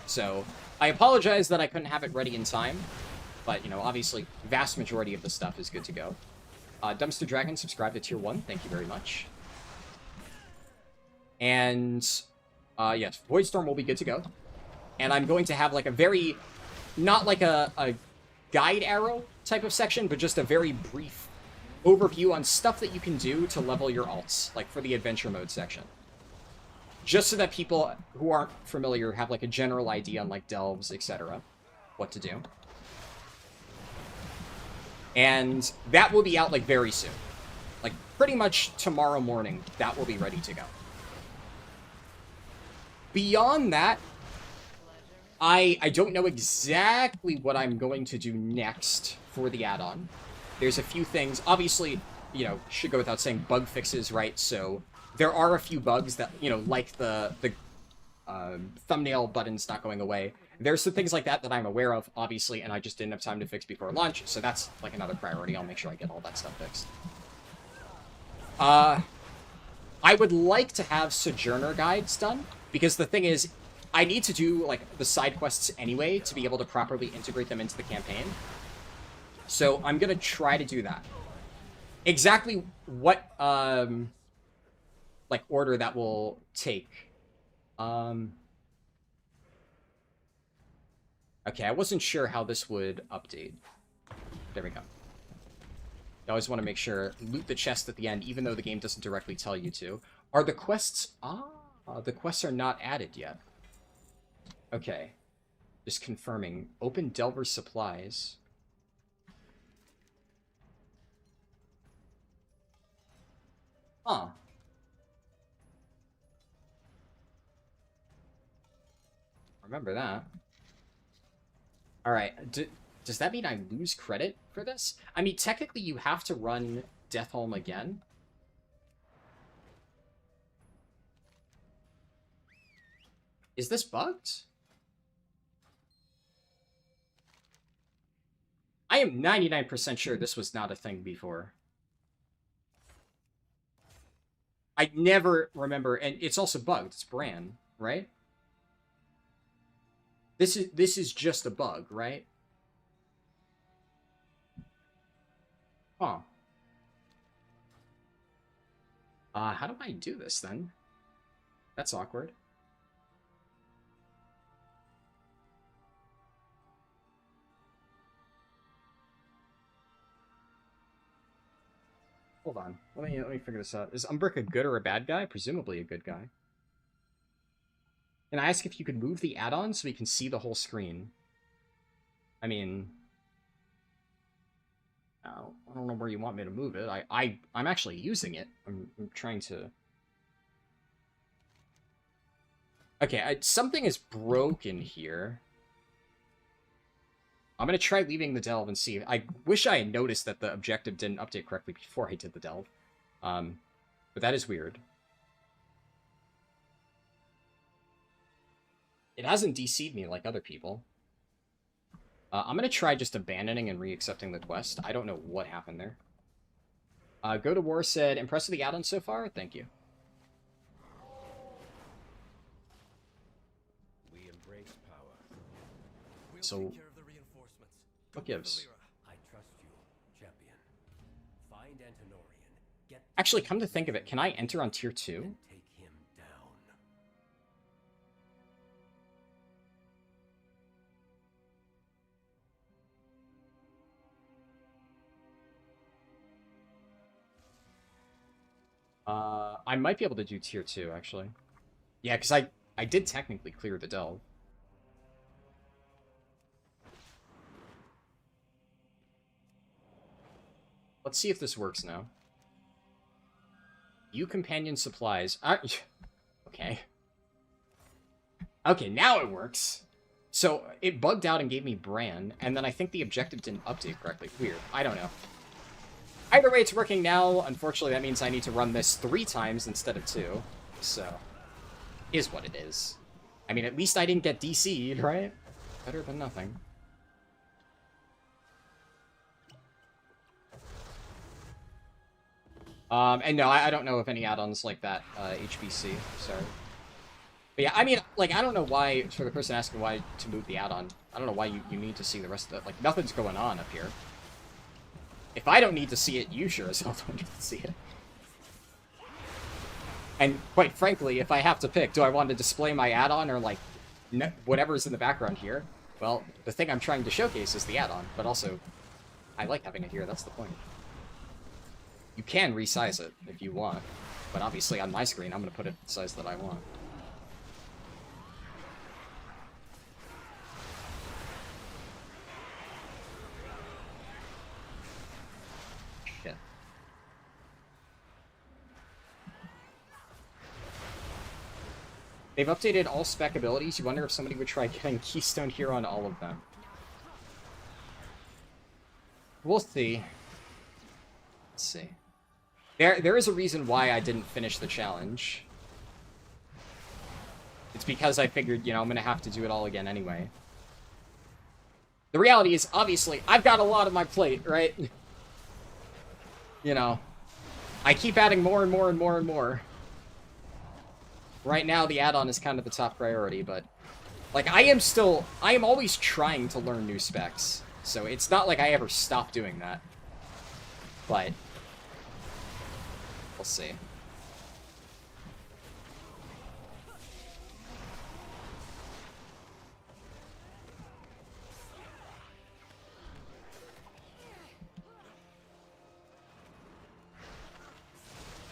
Speaker 1: So, I apologize that I couldn't have it ready in time, but, you know, obviously, vast majority of the stuff is good to go. Dumpster Dragon subscribed to Tier 1, thank you very much. And, yes, Voidstorm will be good to go. And I'm going to have, like, a very, not like a guide arrow type of section, but just a very brief overview on stuff that you can do to level your alts, like for the adventure mode section. Just so that people who aren't familiar have, like, a general idea on, like, delves, etc. what to do. And that will be out, like, very soon. Like, pretty much tomorrow morning, that will be ready to go. Beyond that, I don't know exactly what I'm going to do next for the add-on. There's a few things, obviously, you know, should go without saying, bug fixes, right? So there are a few bugs that, you know, like the thumbnail buttons not going away. There's some things like that that I'm aware of, obviously, and I just didn't have time to fix before launch, so that's, like, another priority. I'll make sure I get all that stuff fixed. I would like to have Sojourner guides done, because the thing is, I need to do, like, the side quests anyway to be able to properly integrate them into the campaign. So I'm going to try to do that. Exactly what, like, order that will take. Okay, I wasn't sure how this would update. There we go. I always want to make sure, loot the chest at the end, even though the game doesn't directly tell you to. Are the quests... the quests are not added yet. Okay. Just confirming. Open Delver Supplies. Huh. Remember that. Alright, does that mean I lose credit for this? I mean, technically you have to run Deathholm again. Is this bugged? I am 99% sure this was not a thing before. I never remember, and it's also bugged. It's Bran, right? This is just a bug, right? Huh. How do I do this then? That's awkward. Hold on. Let me figure this out. Is Umbrick a good or a bad guy? Presumably a good guy. Can I ask if you could move the add-on so we can see the whole screen? I mean, I don't know where you want me to move it. I'm actually using it. I'm trying to... Okay, something is broken here. I'm going to try leaving the delve and see. I wish I had noticed that the objective didn't update correctly before I did the delve. But that is weird. It hasn't DC'd me like other people. I'm going to try just abandoning and re-accepting the quest. I don't know what happened there. Go to War said, impressed with the add-on so far? Thank you.
Speaker 5: We embrace power.
Speaker 2: We'll
Speaker 1: So-
Speaker 2: take care of the reinforcements.
Speaker 1: What
Speaker 2: Go get
Speaker 1: gives?
Speaker 2: the Lyra.
Speaker 5: I trust you, champion. Find Antinorian. Get
Speaker 1: Actually, come to think of it, can I enter on tier 2?
Speaker 5: and take him down.
Speaker 1: I might be able to do tier 2, actually. Yeah, because I did technically clear the delve. Let's see if this works now. You companion supplies. Okay. Okay, now it works. So, it bugged out and gave me Bran, and then I think the objective didn't update correctly. Weird. I don't know. Either way, it's working now. Unfortunately, that means I need to run this 3 times instead of 2. So, is what it is. I mean, at least I didn't get DC'd, right? Better than nothing. And no, I don't know of any add-ons like that, HBC, sorry. But yeah, I mean, like, I don't know why, for the person asking why to move the add-on, I don't know why you need to see the rest of it. Like, nothing's going on up here. If I don't need to see it, you sure as hell don't need to see it. And quite frankly, if I have to pick, do I want to display my add-on or, like, whatever's in the background here? Well, the thing I'm trying to showcase is the add-on, but also, I like having it here, that's the point. You can resize it if you want, but obviously on my screen, I'm going to put it the size that I want. Shit. They've updated all spec abilities. You wonder if somebody would try getting Keystone here on all of them. We'll see. Let's see. There is a reason why I didn't finish the challenge. It's because I figured, you know, I'm going to have to do it all again anyway. The reality is, obviously, I've got a lot on my plate, right? You know, I keep adding more and more and more and more. Right now, the add-on is kind of the top priority, but... Like, I am always trying to learn new specs. So it's not like I ever stop doing that. But... we'll see.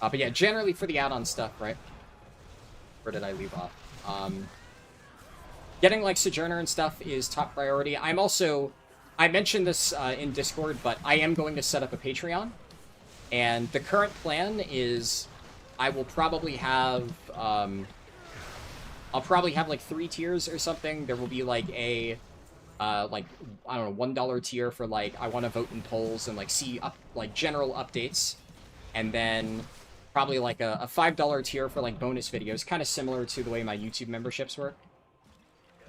Speaker 1: But yeah, generally for the add-on stuff, right? Where did I leave off? Getting, like, Sojourner and stuff is top priority. I'm also... I mentioned this in Discord, but I am going to set up a Patreon. And the current plan is I will probably have... I'll probably have, like, 3 tiers or something. There will be, like, a... like, I don't know, $1 tier for, like, I want to vote in polls and, like, see, like, general updates. And then... probably like a $5 tier for like bonus videos, kind of similar to the way my YouTube memberships work.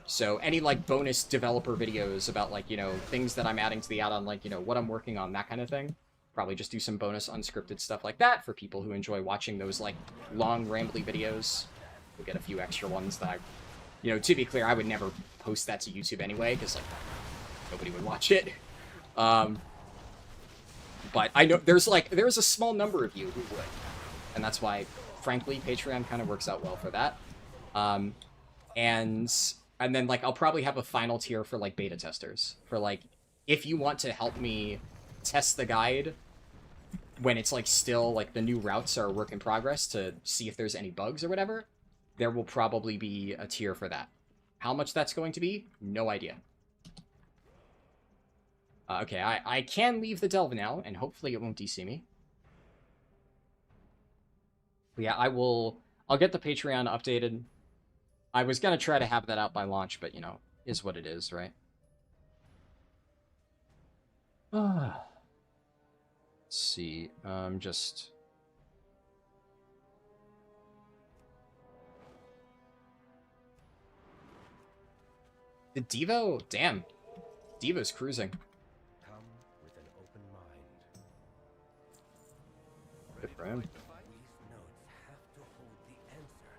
Speaker 1: So any, like, bonus developer videos about, like, you know, things that I'm adding to the add-on, like, you know, what I'm working on, that kind of thing. Probably just do some bonus unscripted stuff like that for people who enjoy watching those, like, long, rambly videos. We'll get a few extra ones that I... You know, to be clear, I would never post that to YouTube anyway, because, like, nobody would watch it. But I know there's a small number of you who would. And that's why, frankly, Patreon kind of works out well for that. And then, like, I'll probably have a final tier for, like, beta testers. For, like, if you want to help me test the guide when it's, like, still, like, the new routes are a work in progress to see if there's any bugs or whatever, there will probably be a tier for that. How much that's going to be? No idea. Okay, I can leave the delve now, and hopefully it won't DC me. But yeah, I'll get the Patreon updated. I was gonna try to have that out by launch, but, you know, is what it is, right? Let's see, just... The Devo? Damn. Devo's cruising.
Speaker 5: Come with an open mind.
Speaker 1: Good for him.
Speaker 5: These notes have to hold the answer.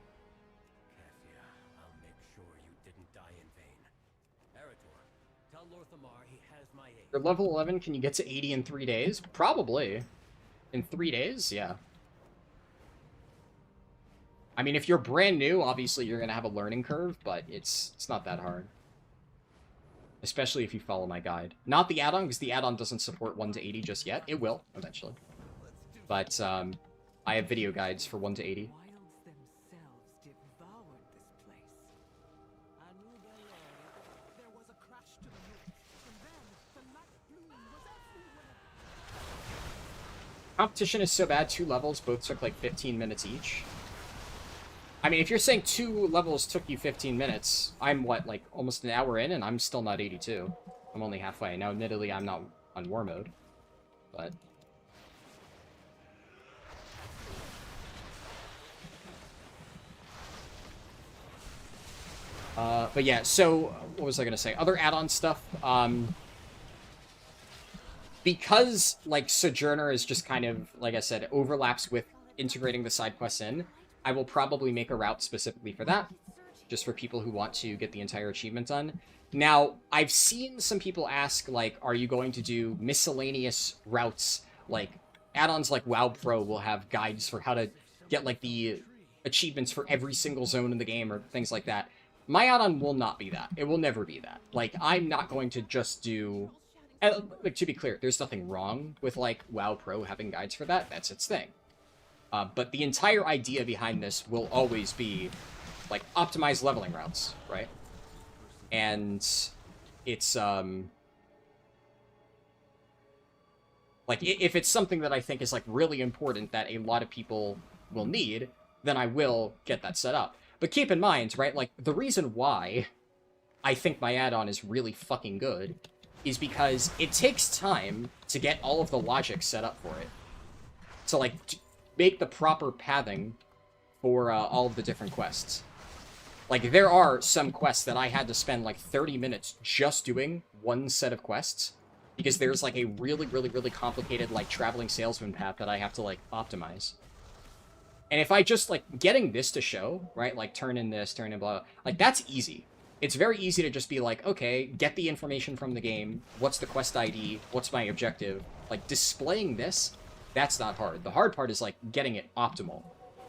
Speaker 5: Cassia, I'll make sure you didn't die in vain. Erator, tell Lorthamar he has my aid.
Speaker 1: For level 11, can you get to 80 in 3 days? Probably. In 3 days? Yeah. I mean, if you're brand new, obviously you're going to have a learning curve, but it's not that hard. Especially if you follow my guide. Not the add-on, because the add-on doesn't support 1 to 80 just yet. It will, eventually. But, I have video guides for 1 to 80.
Speaker 2: Wilds themselves devoured this place.
Speaker 4: There was a crash to the roof, and then the night bloom was everywhere.
Speaker 1: Competition is so bad, 2 levels both took like 15 minutes each. I mean, if you're saying 2 levels took you 15 minutes, I'm, what, like, almost an hour in, and I'm still not 82. I'm only halfway. Now, admittedly, I'm not on war mode, but... But yeah, so, what was I gonna say? Other add-on stuff, because, like, Sojourner is just kind of, like I said, overlaps with integrating the side quests in, I will probably make a route specifically for that, just for people who want to get the entire achievement done. Now, I've seen some people ask, like, are you going to do miscellaneous routes? Like, add-ons like WoW Pro will have guides for how to get, like, the achievements for every single zone in the game or things like that. My add-on will not be that. It will never be that. Like, I'm not going to just do... like, to be clear, there's nothing wrong with, like, WoW Pro having guides for that. That's its thing. But the entire idea behind this will always be, like, optimized leveling routes, right? And it's, like, if it's something that I think is, like, really important that a lot of people will need, then I will get that set up. But keep in mind, right, like, the reason why I think my add-on is really fucking good is because it takes time to get all of the logic set up for it. So, like, make the proper pathing for all of the different quests. Like, there are some quests that I had to spend, like, 30 minutes just doing one set of quests, because there's, like, a really, really, really complicated, like, traveling salesman path that I have to, like, optimize. And if I just, like, getting this to show, right, like, turn in this, turn in blah, like, that's easy. It's very easy to just be like, okay, get the information from the game, what's the quest ID, what's my objective, like, displaying this, that's not hard. The hard part is, like, getting it optimal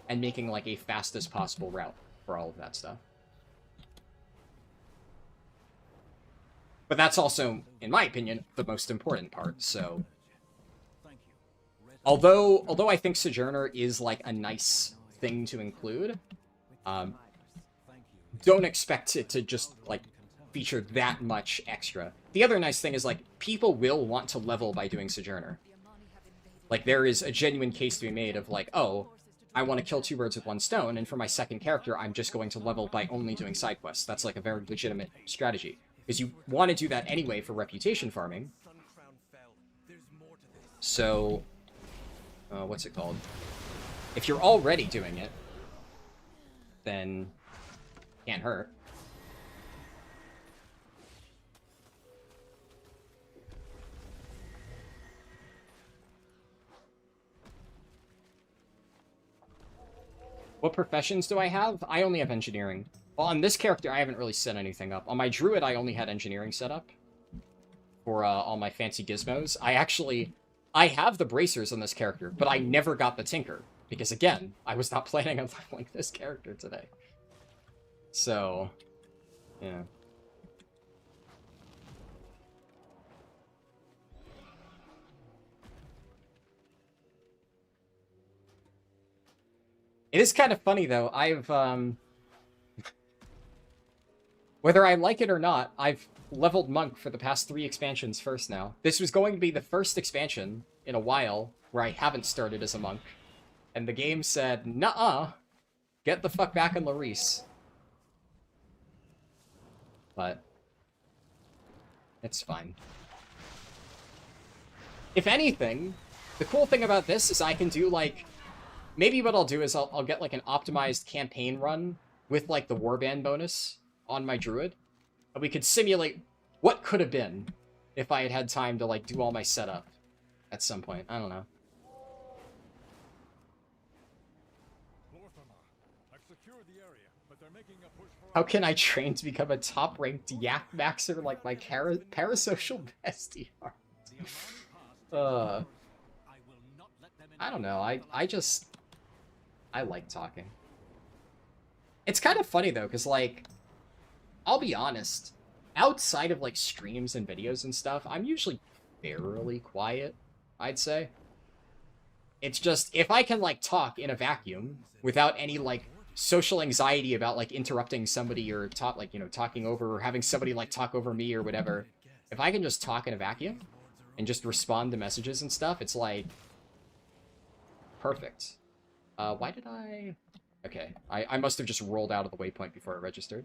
Speaker 1: and making, like, a fastest possible route for all of that stuff. But that's also, in my opinion, the most important part, so... Although I think Sojourner is, like, a nice thing to include, don't expect it to just, like, feature that much extra. The other nice thing is, like, people will want to level by doing Sojourner. Like, there is a genuine case to be made of, like, oh, I want to kill 2 birds with 1 stone, and for my second character, I'm just going to level by only doing side quests. That's, like, a very legitimate strategy. Because you want to do that anyway for reputation farming. So, what's it called? If you're already doing it, then can't hurt. What professions do I have? I only have engineering. Well, on this character, I haven't really set anything up. On my druid, I only had engineering set up for all my fancy gizmos. I have the bracers on this character, but I never got the tinker. Because again, I was not planning on leveling this character today. So, yeah. It is kind of funny, though. Whether I like it or not, I've leveled Monk for the past 3 expansions first now. This was going to be the first expansion in a while where I haven't started as a Monk. And the game said, nuh-uh, get the fuck back in Larice. But it's fine. If anything, the cool thing about this is I can do, like, maybe what I'll do is I'll get, like, an optimized campaign run with, like, the warband bonus on my druid. And we could simulate what could have been if I had had time to, like, do all my setup at some point. I don't know. How can I train to become a top-ranked yak maxer like my parasocial bestie? I don't know. I like talking. It's kind of funny, though, because, like, I'll be honest. Outside of, like, streams and videos and stuff, I'm usually fairly quiet, I'd say. It's just, if I can, like, talk in a vacuum without any, like, social anxiety about, like, interrupting somebody or, like, you know, talking over or having somebody, like, talk over me or whatever, if I can just talk in a vacuum and just respond to messages and stuff, it's, like, perfect. Why did I... Okay, I must have just rolled out of the waypoint before I registered.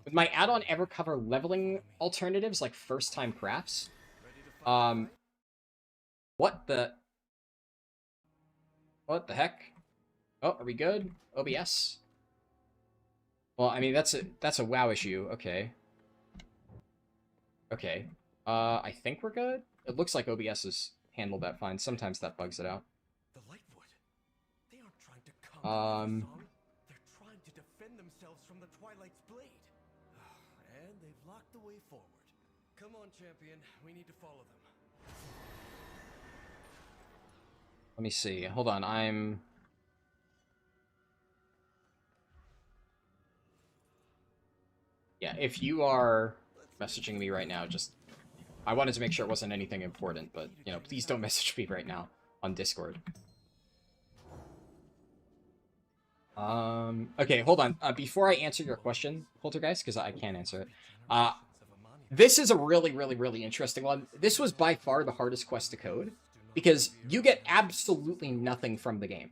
Speaker 1: Would my add-on ever cover leveling alternatives, like first-time crafts? What the heck? Oh, are we good? OBS? Well, I mean, that's a WoW issue. Okay. Okay. I think we're good? It looks like OBS has handled that fine. Sometimes that bugs it out.
Speaker 6: The Lightwood. They aren't trying to come. They're trying to defend themselves from the Twilight's blade. And they've locked the way forward. Come on, champion. We need to follow them.
Speaker 1: Let me see. Hold on. Yeah, if you are messaging me right now, just... I wanted to make sure it wasn't anything important, but, you know, please don't message me right now on Discord. Okay, hold on. Before I answer your question, Poltergeist, because I can't answer it. This is a really, really, really interesting one. This was by far the hardest quest to code, because you get absolutely nothing from the game.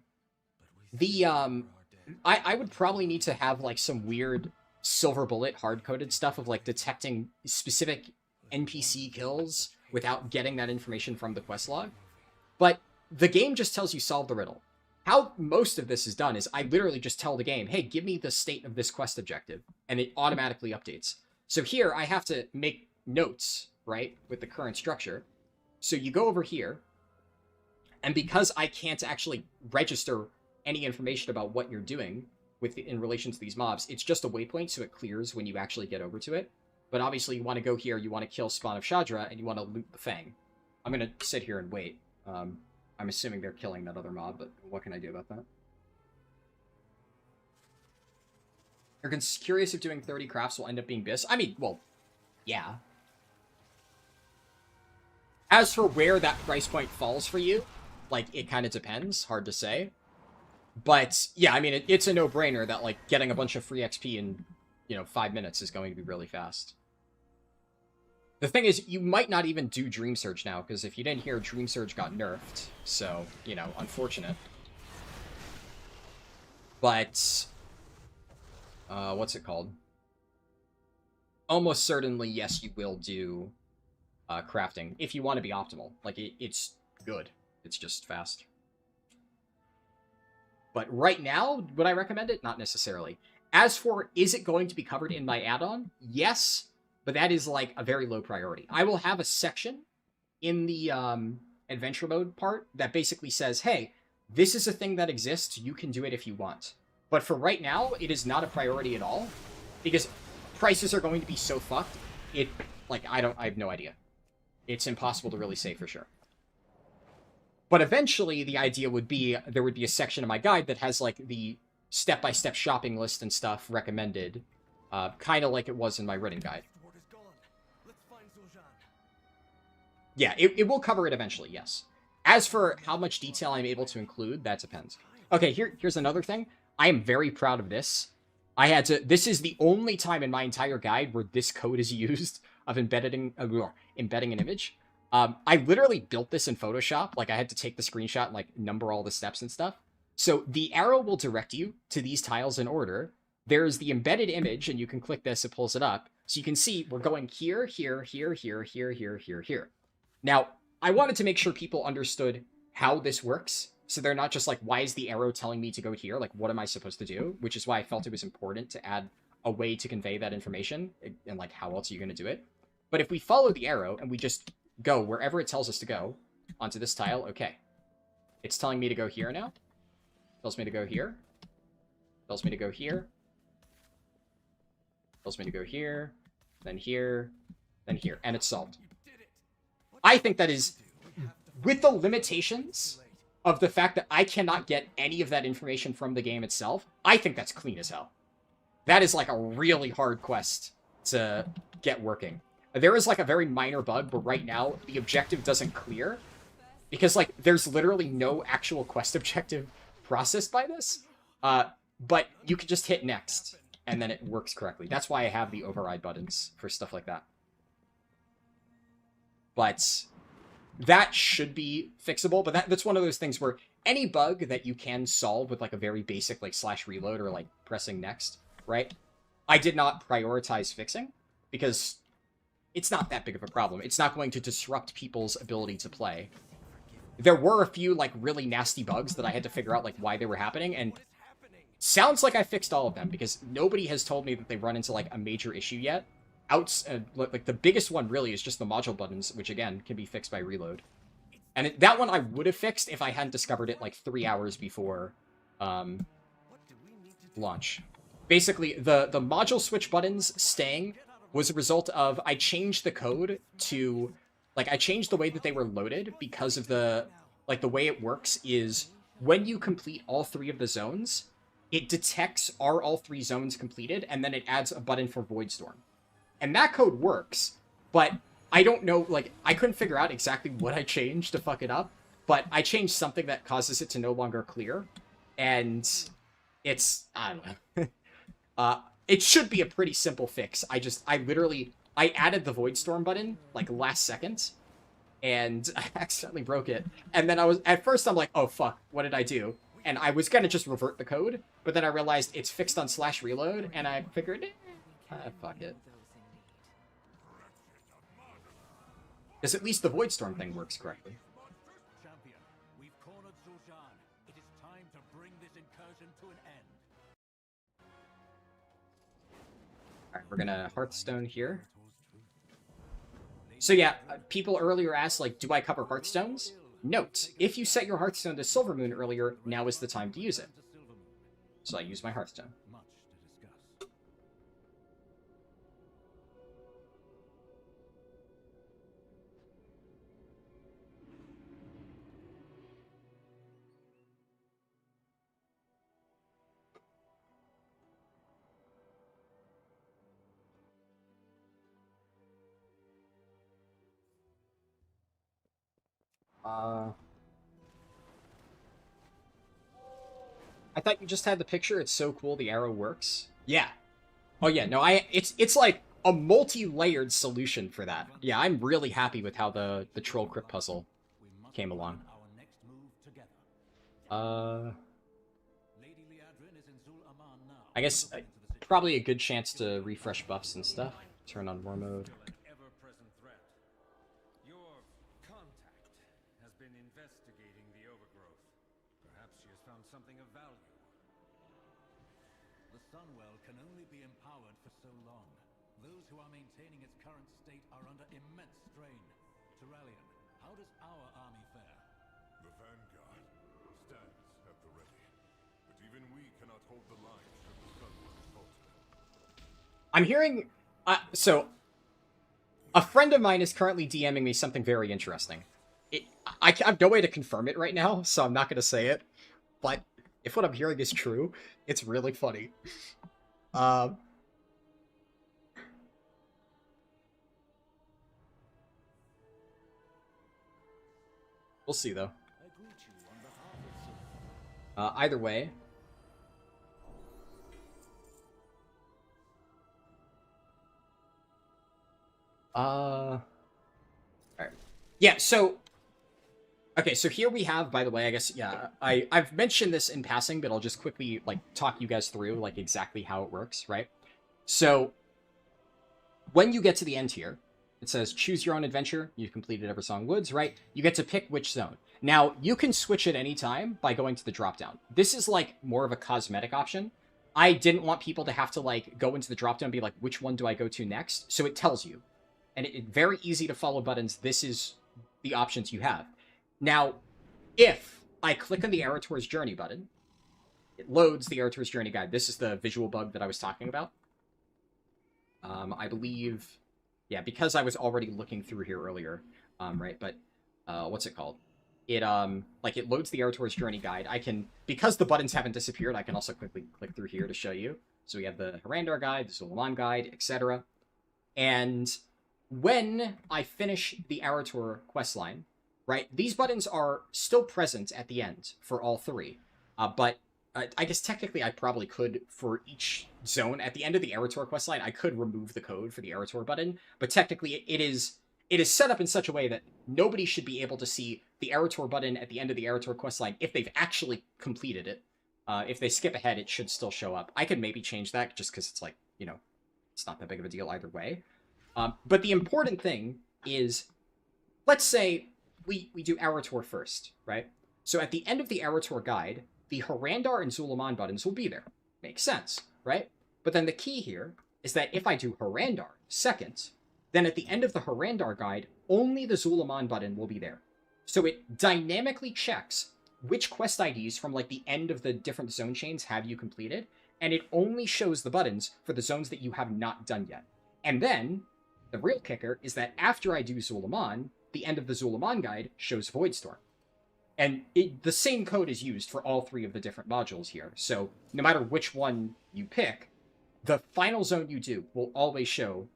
Speaker 1: I would probably need to have, like, some weird silver bullet hard-coded stuff of, like, detecting specific NPC kills without getting that information from the quest log. But the game just tells you solve the riddle. How most of this is done is I literally just tell the game, hey, give me the state of this quest objective, and it automatically updates. So here I have to make notes, right, with the current structure. So you go over here, and because I can't actually register any information about what you're doing in relation to these mobs, it's just a waypoint, so it clears when you actually get over to it. But obviously, you want to go here, you want to kill Spawn of Shadra, and you want to loot the Fang. I'm going to sit here and wait. I'm assuming they're killing that other mob, but what can I do about that? You're curious if doing 30 crafts will end up being BIS? I mean, well, yeah. As for where that price point falls for you, like, it kind of depends. Hard to say. But, yeah, I mean, it's a no-brainer that, like, getting a bunch of free XP in, you know, 5 minutes is going to be really fast. The thing is, you might not even do Dream Surge now, because if you didn't hear, Dream Surge got nerfed. So, you know, unfortunate. But, what's it called? Almost certainly, yes, you will do crafting, if you want to be optimal. Like, it's good. It's just fast. But right now, would I recommend it? Not necessarily. As for, is it going to be covered in my add-on? Yes, but that is, like, a very low priority. I will have a section in the adventure mode part that basically says, hey, this is a thing that exists. You can do it if you want. But for right now, it is not a priority at all, because prices are going to be so fucked. I have no idea. It's impossible to really say for sure. But eventually, the idea would be there would be a section of my guide that has like the step-by-step shopping list and stuff recommended, kind of like it was in my written guide.
Speaker 6: Horde is gone. Let's find Zul'jin.
Speaker 1: Yeah, it will cover it eventually, yes. As for how much detail I'm able to include, that depends. Okay, here's another thing. I am very proud of this. This is the only time in my entire guide where this code is used of embedding an image. I literally built this in Photoshop. Like, I had to take the screenshot and, like, number all the steps and stuff. So the arrow will direct you to these tiles in order. There's the embedded image, and you can click this, it pulls it up. So you can see we're going here, here, here, here, here, here, here, here. Now, I wanted to make sure people understood how this works. So they're not just like, why is the arrow telling me to go here? Like, what am I supposed to do? Which is why I felt it was important to add a way to convey that information. And, like, how else are you going to do it? But if we follow the arrow and we just go wherever it tells us to go onto this tile, okay. It's telling me to go here now. Tells me to go here. Tells me to go here. Tells me to go here. Then here. Then here. And it's solved. I think that is, with the limitations of the fact that I cannot get any of that information from the game itself, I think that's clean as hell. That is like a really hard quest to get working. There is like a very minor bug, but right now the objective doesn't clear because like there's literally no actual quest objective processed by this. But you can just hit next and then it works correctly. That's why I have the override buttons for stuff like that. But that should be fixable, but that's one of those things where any bug that you can solve with like a very basic like /reload or like pressing next, right? I did not prioritize fixing because it's not that big of a problem. It's not going to disrupt people's ability to play. There were a few like really nasty bugs that I had to figure out like why they were happening, and sounds like I fixed all of them because nobody has told me that they run into like a major issue yet. Like the biggest one really is just the module buttons, which again can be fixed by reload. And that one I would have fixed if I hadn't discovered it like 3 hours before launch. Basically, the module switch buttons staying was a result of I changed the code to like I changed the way that they were loaded because of the way it works is when you complete all 3 of the zones, it detects are all 3 zones completed, and then it adds a button for Voidstorm. And that code works, but I don't know, like, I couldn't figure out exactly what I changed to fuck it up, but I changed something that causes it to no longer clear, and it's, I don't know. It should be a pretty simple fix. I added the Voidstorm button, like, last second, and I accidentally broke it. And then at first I'm like, oh fuck, what did I do? And I was gonna just revert the code, but then I realized it's fixed on /reload, and I figured, fuck it. Because at least the Voidstorm thing works correctly.
Speaker 5: Champion, we've cornered Zul'jin. It is time to bring this incursion to an end.
Speaker 1: Alright, we're gonna Hearthstone here. So yeah, people earlier asked, like, do I cover Hearthstones? Note, if you set your Hearthstone to Silvermoon earlier, now is the time to use it. So I use my Hearthstone.
Speaker 5: Much to discuss.
Speaker 1: I thought you just had the picture. It's so cool. The arrow works. Yeah. Oh yeah. No, it's like a multi-layered solution for that. Yeah, I'm really happy with how the Troll Crypt puzzle came along.
Speaker 5: Our next move together. Lady Leadrin is in Zul'jin now.
Speaker 1: I guess probably a good chance to refresh buffs and stuff. Turn on war mode.
Speaker 8: Ever-present threat. Your contact has been investigating the overgrowth. Perhaps she has found something of value.
Speaker 5: The Sunwell can only be empowered for so long. Those who are maintaining its current state are under immense strain. Turalian, how does our army fare?
Speaker 8: The Vanguard stands
Speaker 1: I'm hearing... so, a friend of mine is currently DMing me something very interesting. I have no way to confirm it right now, so I'm not going to say it. But if what I'm hearing is true, it's really funny. We'll see, though. Either way... Alright. Yeah, so... Okay, so here we have, by the way, I guess, yeah, I've mentioned this in passing, but I'll just quickly, like, talk you guys through, like, exactly how it works, right? So, when you get to the end here, it says, choose your own adventure. You've completed Eversong Woods, right? You get to pick which zone. Now, you can switch at any time by going to the dropdown. This is, like, more of a cosmetic option. I didn't want people to have to, like, go into the dropdown and be like, which one do I go to next? So it tells you. And it's very easy to follow buttons. This is the options you have. Now, if I click on the Arator's Journey button, it loads the Arator's Journey guide. This is the visual bug that I was talking about. I believe, yeah, because I was already looking through here earlier, right? But what's it called? It like it loads the Arator's Journey guide. I can, because the buttons haven't disappeared, I can also quickly click through here to show you. So we have the Harrandar guide, the Zul'jin guide, etc. And when I finish the Arator questline, right, these buttons are still present at the end for all three. But I guess technically I probably could, for each zone, at the end of the Arator questline, I could remove the code for the Arator button. But technically it is set up in such a way that nobody should be able to see the Arator button at the end of the Arator questline if they've actually completed it. If they skip ahead, it should still show up. I could maybe change that just because it's like, you know, it's not that big of a deal either way. But the important thing is, let's say we do Arator first, right? So at the end of the Arator guide, the Harrandar and Zul'jin buttons will be there. Makes sense, right? But then the key here is that if I do Harrandar second, then at the end of the Harrandar guide, only the Zul'jin button will be there. So it dynamically checks which quest IDs from like the end of the different zone chains have you completed, and it only shows the buttons for the zones that you have not done yet. And then, the real kicker is that after I do Zul'jin, the end of the Zul'jin guide shows Voidstorm. And the same code is used for all three of the different modules here. So no matter which one you pick, the final zone you do will always show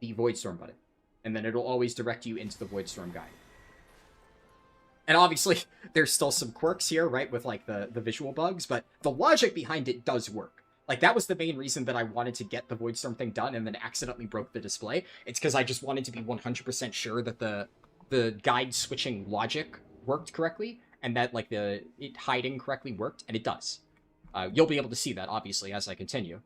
Speaker 1: the Voidstorm button. And then it'll always direct you into the Voidstorm guide. And obviously, there's still some quirks here, right, with like the visual bugs, but the logic behind it does work. Like, that was the main reason that I wanted to get the Voidstorm thing done and then accidentally broke the display. It's because I just wanted to be 100% sure that the guide switching logic worked correctly, and that, like, it hiding correctly worked, and it does. You'll be able to see that, obviously, as I continue.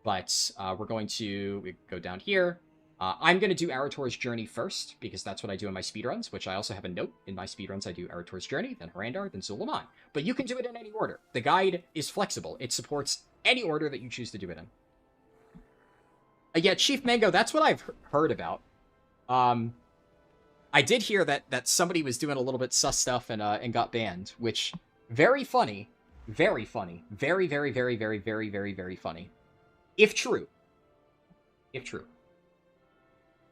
Speaker 1: But we're going to go down here. I'm going to do Arator's Journey first, because that's what I do in my speedruns, which I also have a note. In my speedruns, I do Arator's Journey, then Harrandar, then Zul'jin. But you can do it in any order. The guide is flexible. It supports any order that you choose to do it in. Yeah, Chief Mango, that's what I've heard about. I did hear that somebody was doing a little bit sus stuff and got banned, which, very funny. Very funny. Very, very, very, very, very, very, very funny. If true. If true.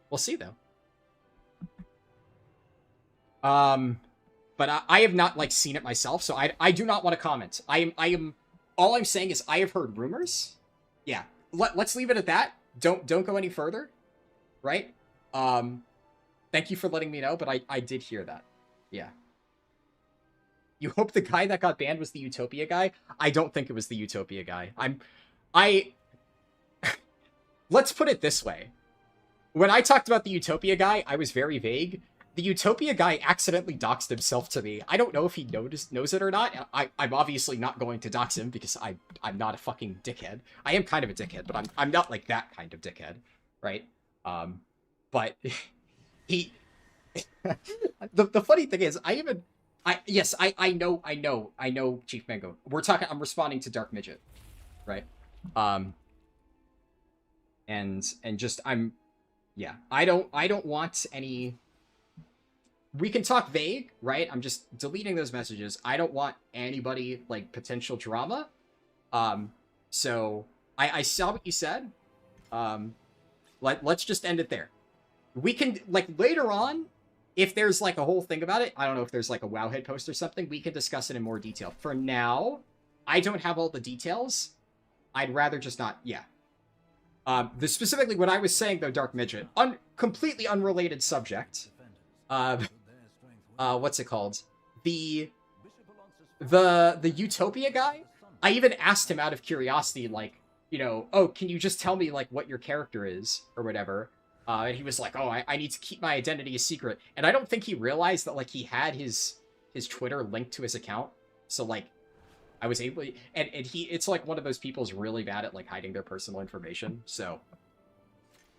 Speaker 1: We'll see, though. But I have not, like, seen it myself, so I do not want to comment. I am... All I'm saying is I have heard rumors. Yeah. Let's leave it at that. Don't go any further. Right? Thank you for letting me know, but I did hear that. Yeah. You hope the guy that got banned was the Utopia guy? I don't think it was the Utopia guy. Let's put it this way. When I talked about the Utopia guy, I was very vague. The Utopia guy accidentally doxed himself to me. I don't know if he knows it or not. I'm obviously not going to dox him because I'm not a fucking dickhead. I am kind of a dickhead, but I'm not like that kind of dickhead, right? But he... the funny thing is, I know, Chief Mango. I'm responding to Dark Midget, right? And just, yeah, I don't want any... We can talk vague, right? I'm just deleting those messages. I don't want anybody, like, potential drama. So I saw what you said. Let's just end it there. We can, like, later on, if there's, like, a whole thing about it, I don't know if there's, like, a Wowhead post or something, we can discuss it in more detail. For now, I don't have all the details. I'd rather just not, yeah. Specifically what I was saying, though, Dark Midget, completely unrelated subject. What's it called? The Utopia guy? I even asked him out of curiosity, like, you know, oh, can you just tell me, like, what your character is, or whatever? And he was like, oh, I need to keep my identity a secret. And I don't think he realized that, like, he had his Twitter linked to his account. So, like, I was able to, and it's like one of those people who's really bad at, like, hiding their personal information. So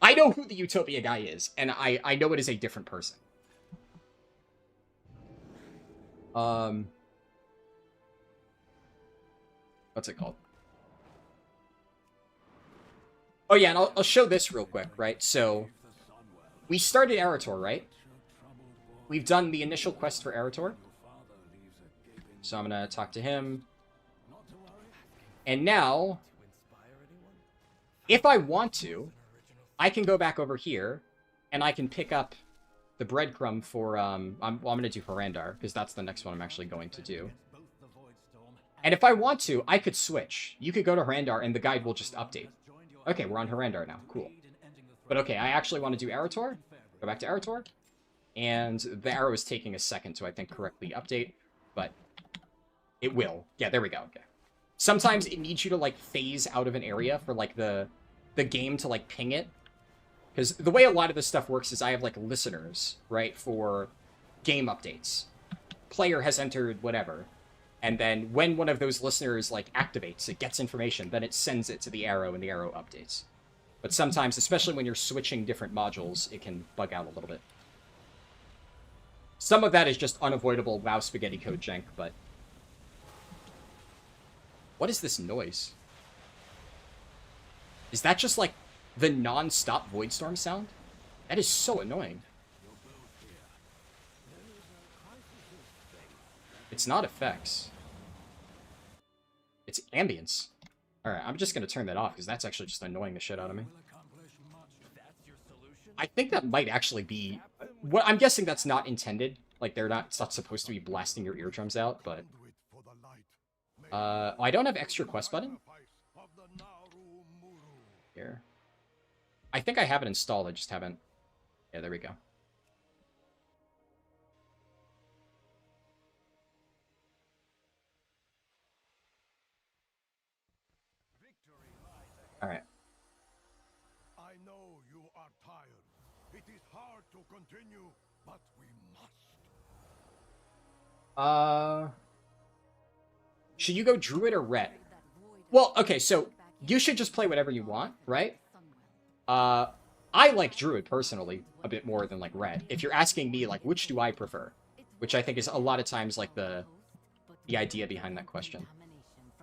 Speaker 1: I know who the Utopia guy is, and I know it is a different person. What's it called? Oh yeah, and I'll show this real quick, right? So we started Arator, right? We've done the initial quest for Arator. So I'm gonna talk to him. And now, if I want to, I can go back over here, and I can pick up the breadcrumb for, I'm gonna do Harrandar, because that's the next one I'm actually going to do. And if I want to, I could switch. You could go to Harrandar, and the guide will just update. Okay, we're on Harrandar now. Cool. But okay, I actually want to do Arator. Go back to Arator. And the arrow is taking a second to, I think, correctly update. But it will. Yeah, there we go. Okay. Sometimes it needs you to, like, phase out of an area for, like, the game to, like, ping it. Because the way a lot of this stuff works is I have, like, listeners, right, for game updates. Player has entered whatever. And then when one of those listeners, like, activates, it gets information, then it sends it to the arrow, and the arrow updates. But sometimes, especially when you're switching different modules, it can bug out a little bit. Some of that is just unavoidable WoW spaghetti code jank, but... What is this noise? Is that just, like, the non-stop Voidstorm sound? That is so annoying. It's not effects. It's ambience. Alright, I'm just gonna turn that off, because that's actually just annoying the shit out of me. I think that might actually be... I'm guessing that's not intended. Like, it's not supposed to be blasting your eardrums out, but... I don't have extra quest button. Here. I think I have it installed, I just haven't... Yeah, there we go. Alright.
Speaker 9: I know you are tired. It is hard to continue, but we must.
Speaker 1: Should you go Druid or Ret? Well, okay, so you should just play whatever you want, right? I like Druid, personally, a bit more than, like, Ret. If you're asking me, like, which do I prefer? Which I think is a lot of times, like, the idea behind that question.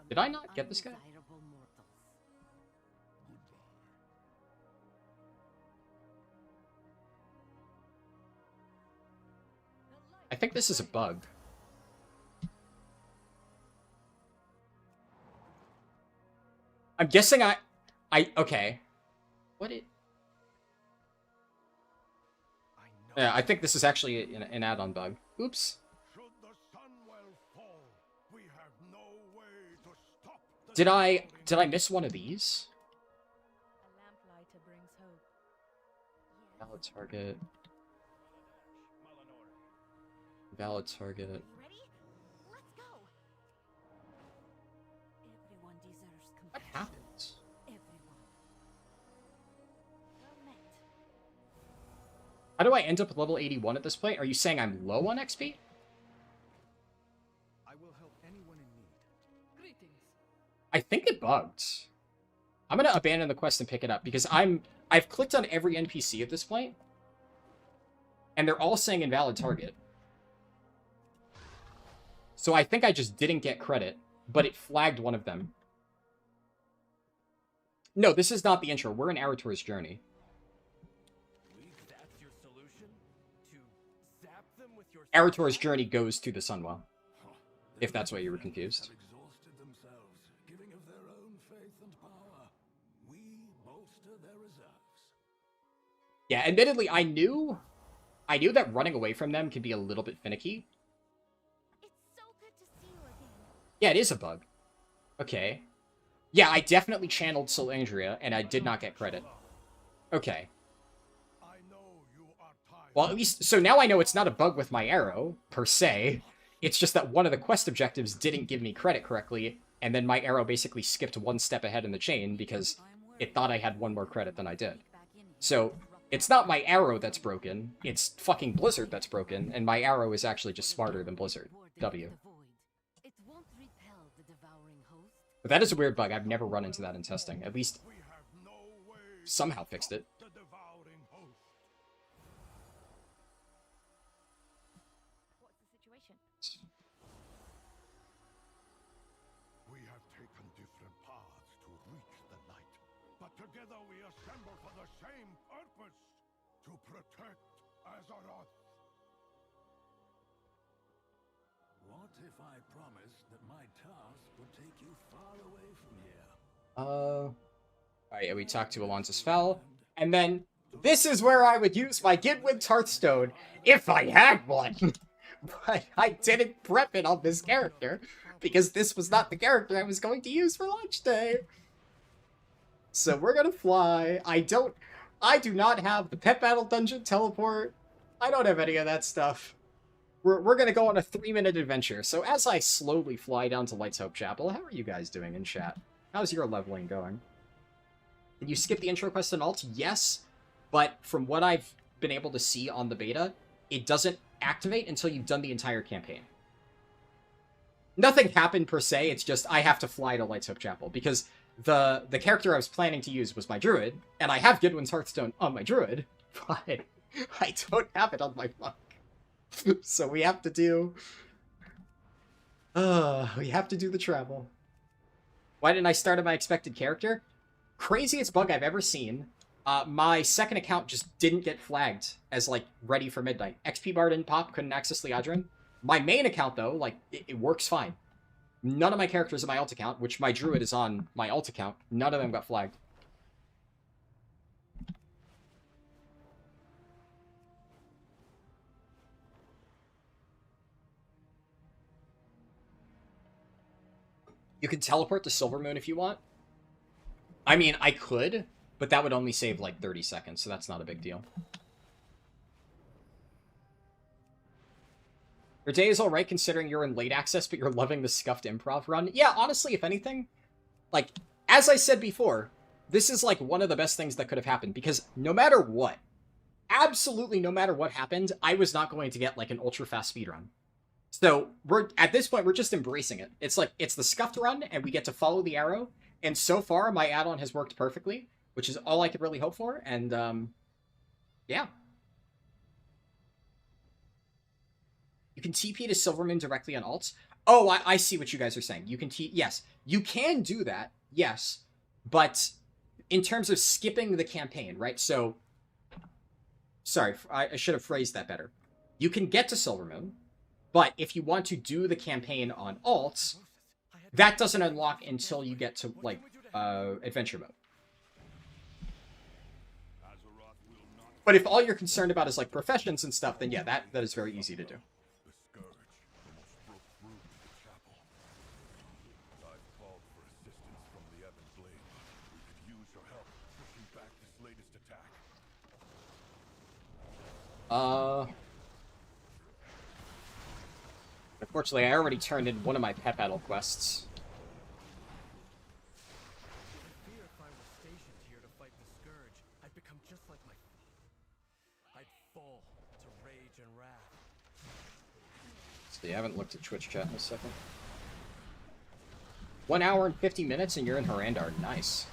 Speaker 1: Did I not get this guy? I think this is a bug. I'm guessing okay. What it... Yeah, I think this is actually an add-on bug. Oops. Did I miss one of these? Valid target. Valid target. What happens? How do I end up at level 81 at this point? Are you saying I'm low on XP?
Speaker 2: I will help anyone in need. Greetings.
Speaker 1: I think it bugged. I'm gonna abandon the quest and pick it up because I've clicked on every NPC at this point, and they're all saying invalid target. So I think I just didn't get credit, but it flagged one of them. No, this is not the intro. We're in Arator's journey.
Speaker 6: That's your solution? To zap them with your...
Speaker 1: Arator's journey goes to the Sunwell. If that's why you were confused.
Speaker 9: Exhausted themselves, giving of their
Speaker 1: Yeah, admittedly, I knew that running away from them could be a little bit finicky.
Speaker 4: It's so good to see you again.
Speaker 1: Yeah, it is a bug. Okay. Yeah, I definitely channeled Zul'jin, and I did not get credit. Okay.
Speaker 9: I know you are tired.
Speaker 1: Well, at least, so now I know it's not a bug with my arrow, per se. It's just that one of the quest objectives didn't give me credit correctly, and then my arrow basically skipped one step ahead in the chain because it thought I had one more credit than I did. So, it's not my arrow that's broken, it's fucking Blizzard that's broken, and my arrow is actually just smarter than Blizzard. W.
Speaker 3: It won't repel the devouring host.
Speaker 1: But that is a weird bug. I've never run into that in testing. At least,
Speaker 9: We have no way
Speaker 1: somehow fixed it.
Speaker 9: the devouring host.
Speaker 4: What's the situation?
Speaker 9: We have taken different paths to reach the light, but together we assemble for the same purpose, to protect Azeroth.
Speaker 5: What if I promised that my task would take you far away from here?
Speaker 1: Alright, yeah, we talked to Alonzo's Fell, and then this is where I would use my Gidwyn's Hearthstone if I had one. But I didn't prep it on this character because this was not the character I was going to use for launch day. So we're gonna fly. I do not have the pet battle dungeon teleport. I don't have any of that stuff. We're gonna go on a 3-minute adventure. So as I slowly fly down to Light's Hope Chapel, how are you guys doing in chat? How's your leveling going? Did you skip the intro quest and alt? Yes, but from what I've been able to see on the beta, it doesn't activate until you've done the entire campaign. Nothing happened per se, it's just I have to fly to Light's Hope Chapel, because the character I was planning to use was my druid, and I have Gidwyn's Hearthstone on my druid, but I don't have it on my monk. So we have to do... we have to do the travel. Why didn't I start at my expected character? Craziest bug I've ever seen. My second account just didn't get flagged as, like, ready for midnight. XP bar didn't pop, couldn't access Leatrix. My main account, though, like, it works fine. None of my characters in my alt account, which my druid is on my alt account, none of them got flagged. You can teleport to Silvermoon if you want. I mean, I could, but that would only save like 30 seconds, so that's not a big deal. Your day is alright considering you're in late access, but you're loving the scuffed improv run. Yeah, honestly, if anything, like, as I said before, this is like one of the best things that could have happened, because no matter what, absolutely no matter what happened, I was not going to get like an ultra fast speedrun. So at this point, we're just embracing it. It's like, it's the scuffed run, and we get to follow the arrow. And so far, my add-on has worked perfectly, which is all I could really hope for. And, yeah. You can TP to Silvermoon directly on alts. Oh, I see what you guys are saying. You can yes, you can do that, yes. But in terms of skipping the campaign, right? So, sorry, I should have phrased that better. You can get to Silvermoon, but if you want to do the campaign on alts, that doesn't unlock until you get to, like, adventure mode. But if all you're concerned about is, like, professions and stuff, then yeah, that is very easy to do.
Speaker 9: The scourge almost broke through the chapel. I've called for assistance from the Ebon Blade. We could use your help pushing back this latest attack.
Speaker 1: Unfortunately, I already turned in one of my pet battle quests.
Speaker 6: I fear if I were stationed here to fight the scourge, I'd become just like my... I'd fall to rage and wrath.
Speaker 1: So you haven't looked at Twitch chat in a second. 1 hour and 50 minutes and you're in Harldan. Nice.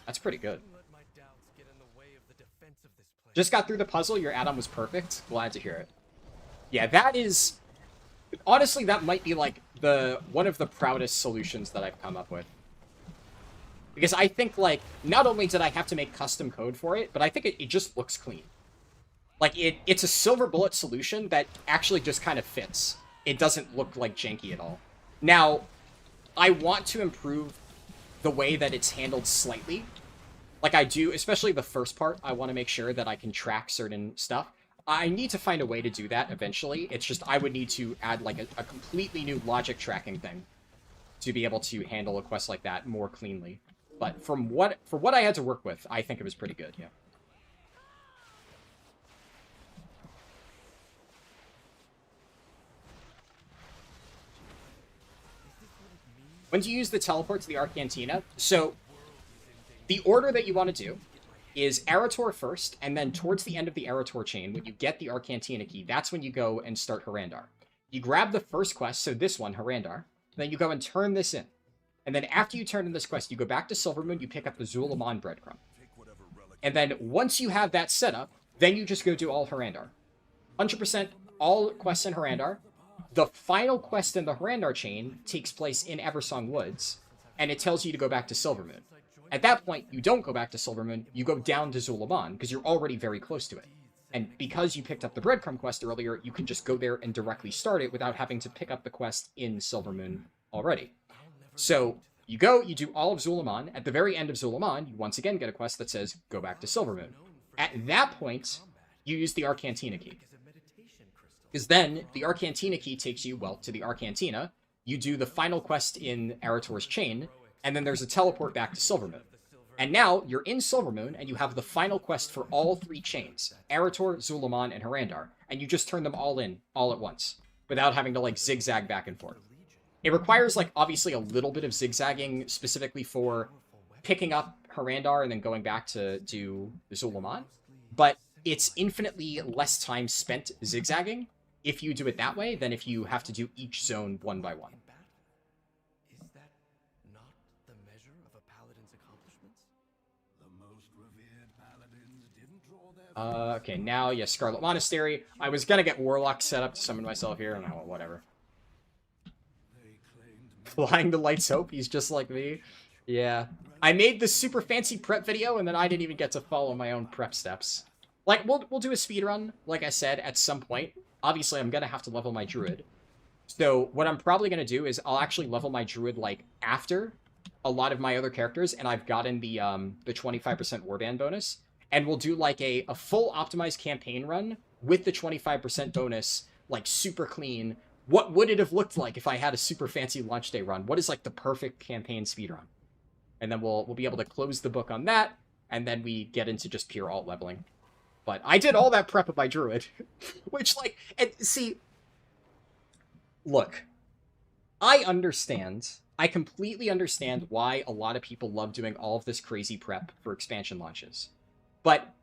Speaker 1: That's pretty good.
Speaker 6: Don't let my doubts get in the way of the defense of this place.
Speaker 1: Just got through the puzzle, your add-on was perfect. Glad to hear it. Yeah, that is... Honestly, that might be, like, one of the proudest solutions that I've come up with. Because I think, like, not only did I have to make custom code for it, but I think it just looks clean. Like, it's a silver bullet solution that actually just kind of fits. It doesn't look, like, janky at all. Now, I want to improve the way that it's handled slightly. Like, I do, especially the first part, I want to make sure that I can track certain stuff. I need to find a way to do that eventually. It's just I would need to add, like, a completely new logic tracking thing to be able to handle a quest like that more cleanly. But for what I had to work with, I think it was pretty good, yeah. When do you use the teleport to the Arcantina? So, the order that you want to do is Arator first, and then towards the end of the Arator chain, when you get the Arcantina key, that's when you go and start Harrandar. You grab the first quest, so this one, Harrandar, then you go and turn this in. And then after you turn in this quest, you go back to Silvermoon, you pick up the Zul'jin breadcrumb. And then once you have that set up, then you just go do all Harrandar. 100% all quests in Harrandar. The final quest in the Harrandar chain takes place in Eversong Woods, and it tells you to go back to Silvermoon. At that point, you don't go back to Silvermoon, you go down to Zul'jin, because you're already very close to it. And because you picked up the breadcrumb quest earlier, you can just go there and directly start it without having to pick up the quest in Silvermoon already. So, you go, you do all of Zul'jin. At the very end of Zul'jin, you once again get a quest that says, go back to Silvermoon. At that point, you use the Arcantina key. Because then, the Arcantina key takes you, well, to the Arcantina. You do the final quest in Arator's chain, and then there's a teleport back to Silvermoon. And now, you're in Silvermoon, and you have the final quest for all three chains. Arator, Zul'jin, and Harrandar. And you just turn them all in, all at once. Without having to, like, zigzag back and forth. It requires, like, obviously a little bit of zigzagging, specifically for picking up Harrandar and then going back to do Zul'jin. But it's infinitely less time spent zigzagging if you do it that way than if you have to do each zone one by one.
Speaker 6: Is that not the measure of a paladin's accomplishments?
Speaker 9: The most revered paladins didn't draw their
Speaker 1: Okay, now, yeah, Scarlet Monastery. I was gonna get Warlock set up to summon myself here, and whatever. Flying the Light's Hope, he's just like me. Yeah. I made this super fancy prep video, and then I didn't even get to follow my own prep steps. Like, we'll do a speedrun, like I said, at some point. Obviously, I'm gonna have to level my Druid. So, what I'm probably gonna do is I'll actually level my Druid, like, after a lot of my other characters, and I've gotten the 25% warband bonus. And we'll do, like, a full optimized campaign run with the 25% bonus, like, super clean. What would it have looked like if I had a super fancy launch day run? What is, like, the perfect campaign speedrun? And then we'll be able to close the book on that, and then we get into just pure alt leveling. But I did all that prep with my Druid. Which, like, and see, look, I understand. I completely understand why a lot of people love doing all of this crazy prep for expansion launches. But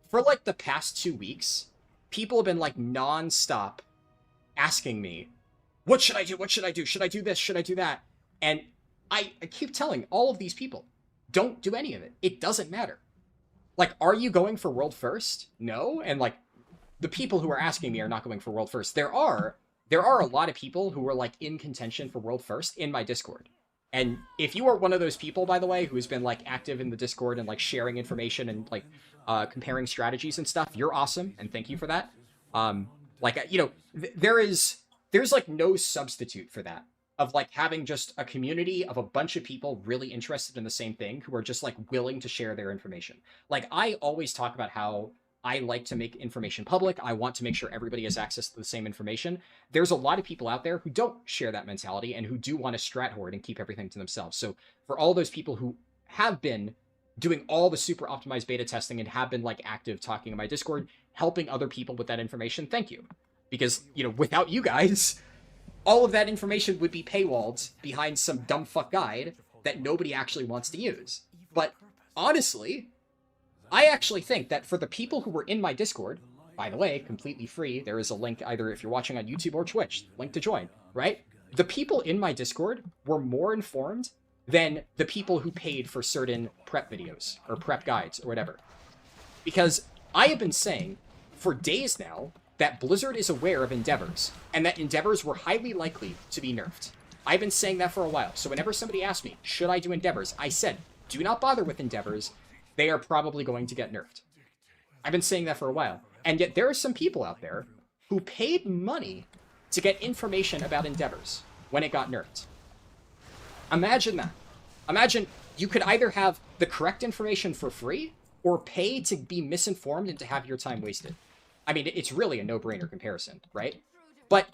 Speaker 1: for, like, the past 2 weeks, people have been, like, non-stop asking me, what should I do? What should I do? Should I do this? Should I do that? And I keep telling all of these people, don't do any of it. It doesn't matter. Like, are you going for world first? No. And, like, the people who are asking me are not going for world first. There are a lot of people who are, like, in contention for world first in my Discord. And if you are one of those people, by the way, who's been, like, active in the Discord and, like, sharing information and, like, comparing strategies and stuff, you're awesome, and thank you for that. Like, you know, there's, like, no substitute for that. Of, like, having just a community of a bunch of people really interested in the same thing who are just, like, willing to share their information. Like, I always talk about how I like to make information public. I want to make sure everybody has access to the same information. There's a lot of people out there who don't share that mentality and who do want to strat hoard and keep everything to themselves. So for all those people who have been doing all the super optimized beta testing and have been, like, active talking in my Discord, helping other people with that information, thank you. Because, you know, without you guys, all of that information would be paywalled behind some dumb fuck guide that nobody actually wants to use. But honestly, I actually think that for the people who were in my Discord, by the way, completely free, there is a link either if you're watching on YouTube or Twitch, link to join, right? The people in my Discord were more informed than the people who paid for certain prep videos or prep guides or whatever. Because I have been saying for days now that Blizzard is aware of Endeavors, and that Endeavors were highly likely to be nerfed. I've been saying that for a while, so whenever somebody asked me, should I do Endeavors, I said, do not bother with Endeavors, they are probably going to get nerfed. I've been saying that for a while, and yet there are some people out there who paid money to get information about Endeavors when it got nerfed. Imagine that. Imagine you could either have the correct information for free or pay to be misinformed and to have your time wasted. I mean, it's really a no-brainer comparison, right? But,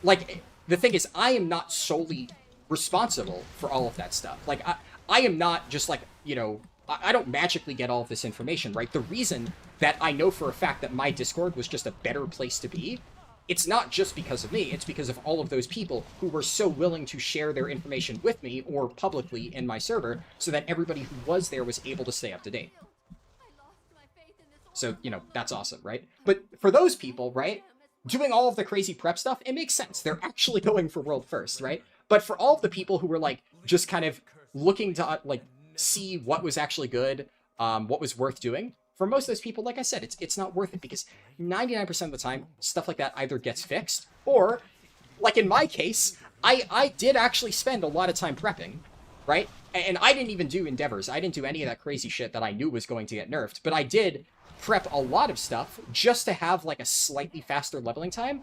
Speaker 1: like, the thing is, I am not solely responsible for all of that stuff. Like, I am not just, like, you know, I don't magically get all of this information, right? The reason that I know for a fact that my Discord was just a better place to be, it's not just because of me, it's because of all of those people who were so willing to share their information with me or publicly in my server so that everybody who was there was able to stay up to date. So, you know, that's awesome, right? But for those people, right, doing all of the crazy prep stuff, it makes sense. They're actually going for world first, right? But for all of the people who were, like, just kind of looking to, like, see what was actually good, what was worth doing, for most of those people, like I said, it's not worth it because 99% of the time, stuff like that either gets fixed or, like in my case, I did actually spend a lot of time prepping, right? And I didn't even do endeavors. I didn't do any of that crazy shit that I knew was going to get nerfed, but I did prep a lot of stuff just to have, like, a slightly faster leveling time,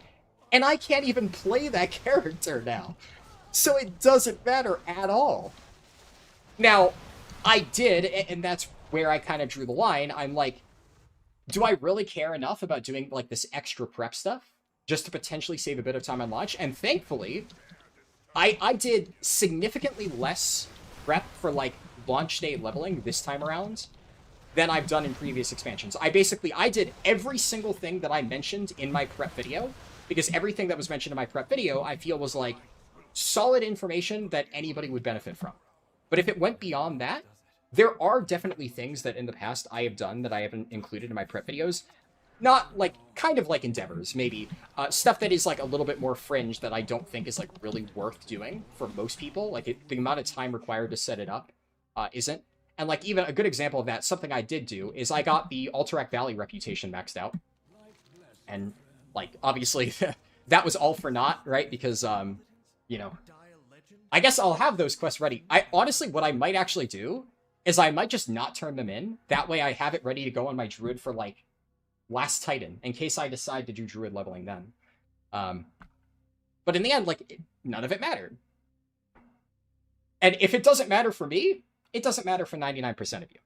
Speaker 1: and I can't even play that character now. So it doesn't matter at all. Now, I did, and that's where I kind of drew the line. I'm like, do I really care enough about doing, like, this extra prep stuff just to potentially save a bit of time on launch? And thankfully, I did significantly less prep for, like, launch day leveling this time around than I've done in previous expansions. I did every single thing that I mentioned in my prep video, because everything that was mentioned in my prep video, I feel was, like, solid information that anybody would benefit from. But if it went beyond that, there are definitely things that in the past I have done that I haven't included in my prep videos. Not, like, kind of like endeavors, maybe. Stuff that is, like, a little bit more fringe that I don't think is, like, really worth doing for most people. Like, the amount of time required to set it up isn't. And, like, even a good example of that, something I did do, is I got the Alterac Valley reputation maxed out. And, like, obviously, that was all for naught, right? Because, you know, I guess I'll have those quests ready. Honestly, what I might actually do is I might just not turn them in. That way I have it ready to go on my Druid for, like, Last Titan, in case I decide to do Druid leveling then. But in the end, like, none of it mattered. And if it doesn't matter for me, it doesn't matter for 99% of you.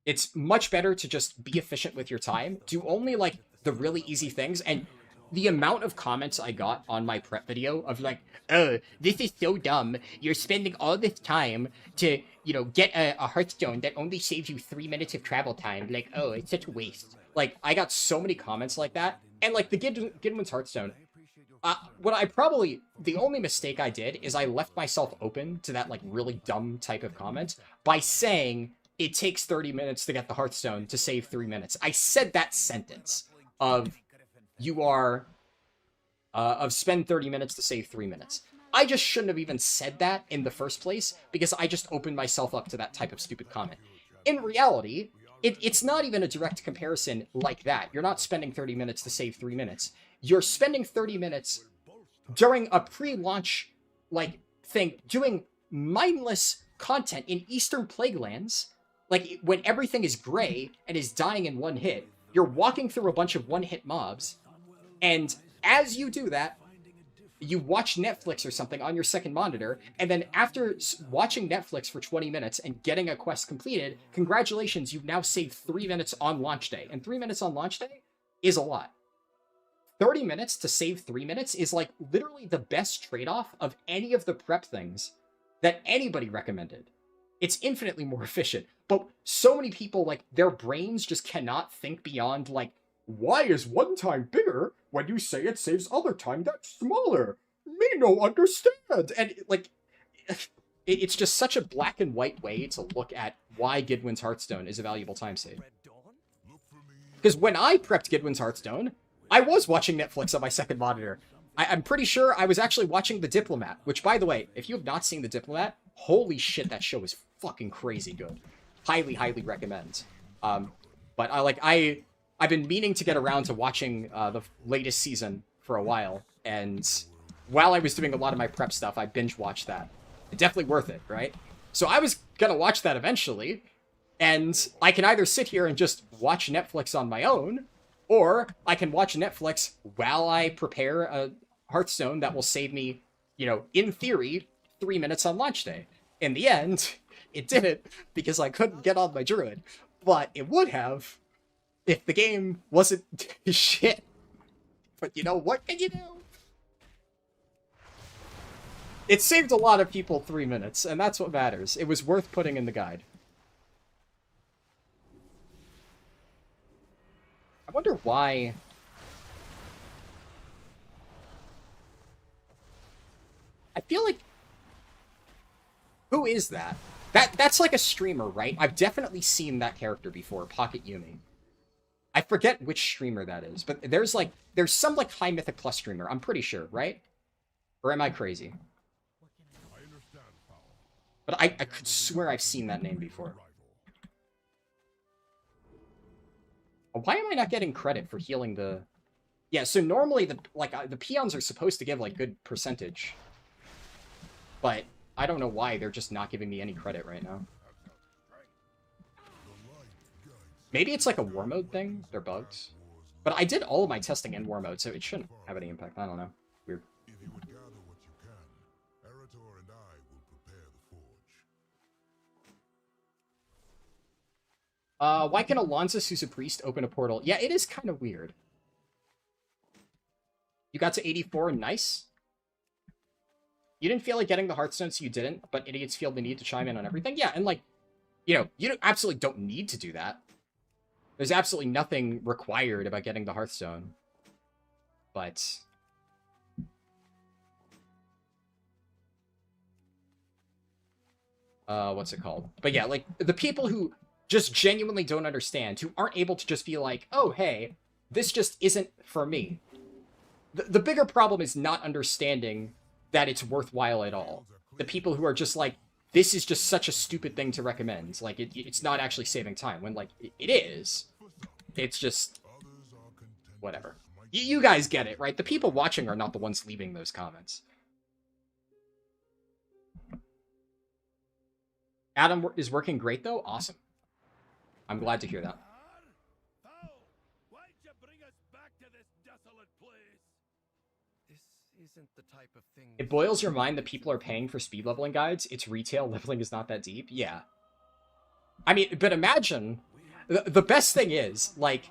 Speaker 1: It's much better to just be efficient with your time, do only, like, the really easy things, and the amount of comments I got on my prep video of, like, oh, this is so dumb, you're spending all this time to, you know, get a Hearthstone that only saves you 3 minutes of travel time, like, oh, it's such a waste. Like, I got so many comments like that, and, like, the Gidwin's Hearthstone, the only mistake I did is I left myself open to that, like, really dumb type of comment by saying it takes 30 minutes to get the Hearthstone to save 3 minutes. I said that sentence of spend 30 minutes to save 3 minutes. I just shouldn't have even said that in the first place because I just opened myself up to that type of stupid comment. In reality, it's not even a direct comparison like that. You're not spending 30 minutes to save 3 minutes. You're spending 30 minutes during a pre-launch, like, thing, doing mindless content in Eastern Plaguelands, like, when everything is gray and is dying in one hit. You're walking through a bunch of one-hit mobs, and as you do that, you watch Netflix or something on your second monitor, and then after watching Netflix for 20 minutes and getting a quest completed, congratulations, you've now saved 3 minutes on launch day. And 3 minutes on launch day is a lot. 30 minutes to save 3 minutes is, like, literally the best trade-off of any of the prep things that anybody recommended. It's infinitely more efficient. But so many people, like, their brains just cannot think beyond, like, why is one time bigger when you say it saves other time that's smaller? Me no understand. And, like, it's just such a black and white way to look at why Gidwin's Hearthstone is a valuable time save. Because when I prepped Gidwin's Hearthstone, I was watching Netflix on my second monitor. I'm pretty sure I was actually watching The Diplomat, which, by the way, if you have not seen The Diplomat, holy shit, that show is fucking crazy good. Highly, highly recommend. But I've been meaning to get around to watching the latest season for a while, and while I was doing a lot of my prep stuff, I binge-watched that. Definitely worth it, right? So I was gonna watch that eventually, and I can either sit here and just watch Netflix on my own, or I can watch Netflix while I prepare a Hearthstone that will save me, you know, in theory, 3 minutes on launch day. In the end, It didn't, because I couldn't get on my druid. But it would have if the game wasn't shit. But you know, what can you do? It saved a lot of people 3 minutes, and that's what matters. It was worth putting in the guide. I wonder why... I feel like... Who is that? That's like a streamer, right? I've definitely seen that character before, Pocket Yumi. I forget which streamer that is, but there's some like High Mythic Plus streamer, I'm pretty sure, right? Or am I crazy? But I could swear I've seen that name before. Why am I not getting credit for healing the... Yeah, so normally the peons are supposed to give like good percentage. But I don't know why they're just not giving me any credit right now. Maybe it's like a war mode thing? They're bugs. But I did all of my testing in war mode, so it shouldn't have any impact. I don't know. Weird. Why can Alonzus, who's a priest, open a portal? Yeah, it is kind of weird. You got to 84, nice. You didn't feel like getting the Hearthstone, so you didn't, but idiots feel the need to chime in on everything. Yeah, and like, you absolutely don't need to do that. There's absolutely nothing required about getting the Hearthstone. But... what's it called? But yeah, like, the people who just genuinely don't understand, who aren't able to just be like, oh, hey, this just isn't for me. The bigger problem is not understanding that it's worthwhile at all. The people who are just like, this is just such a stupid thing to recommend. Like, it's not actually saving time, when, like, it is. It's just... whatever. You guys get it, right? The people watching are not the ones leaving those comments. Adam is working great, though? Awesome. I'm glad to hear that.
Speaker 6: Why'd you bring us back to this desolate place? This isn't the type of thing...
Speaker 1: It boils your mind that people are paying for speed leveling guides. It's retail, leveling is not that deep. Yeah. I mean, but imagine... The best thing is, like,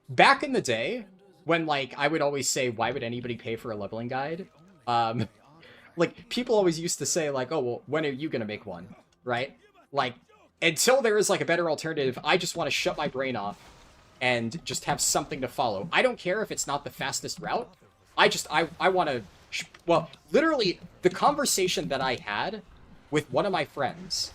Speaker 1: back in the day, when, like, I would always say, why would anybody pay for a leveling guide? Like, people always used to say, like, oh, well, when are you gonna make one? Right? Like, until there is, like, a better alternative, I just want to shut my brain off and just have something to follow. I don't care if it's not the fastest route. I want to... Well, literally, the conversation that I had with one of my friends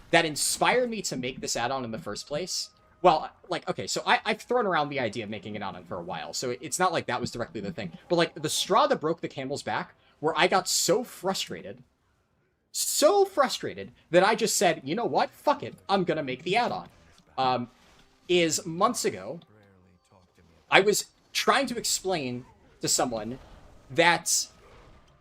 Speaker 1: that inspired me to make this add-on in the first place... Well, like, okay, so I've thrown around the idea of making an add-on for a while, so it's not like that was directly the thing. But, like, the straw that broke the camel's back, where I got so frustrated that I just said, you know what? Fuck it. I'm gonna make the add-on. Is months ago, I was trying to explain to someone that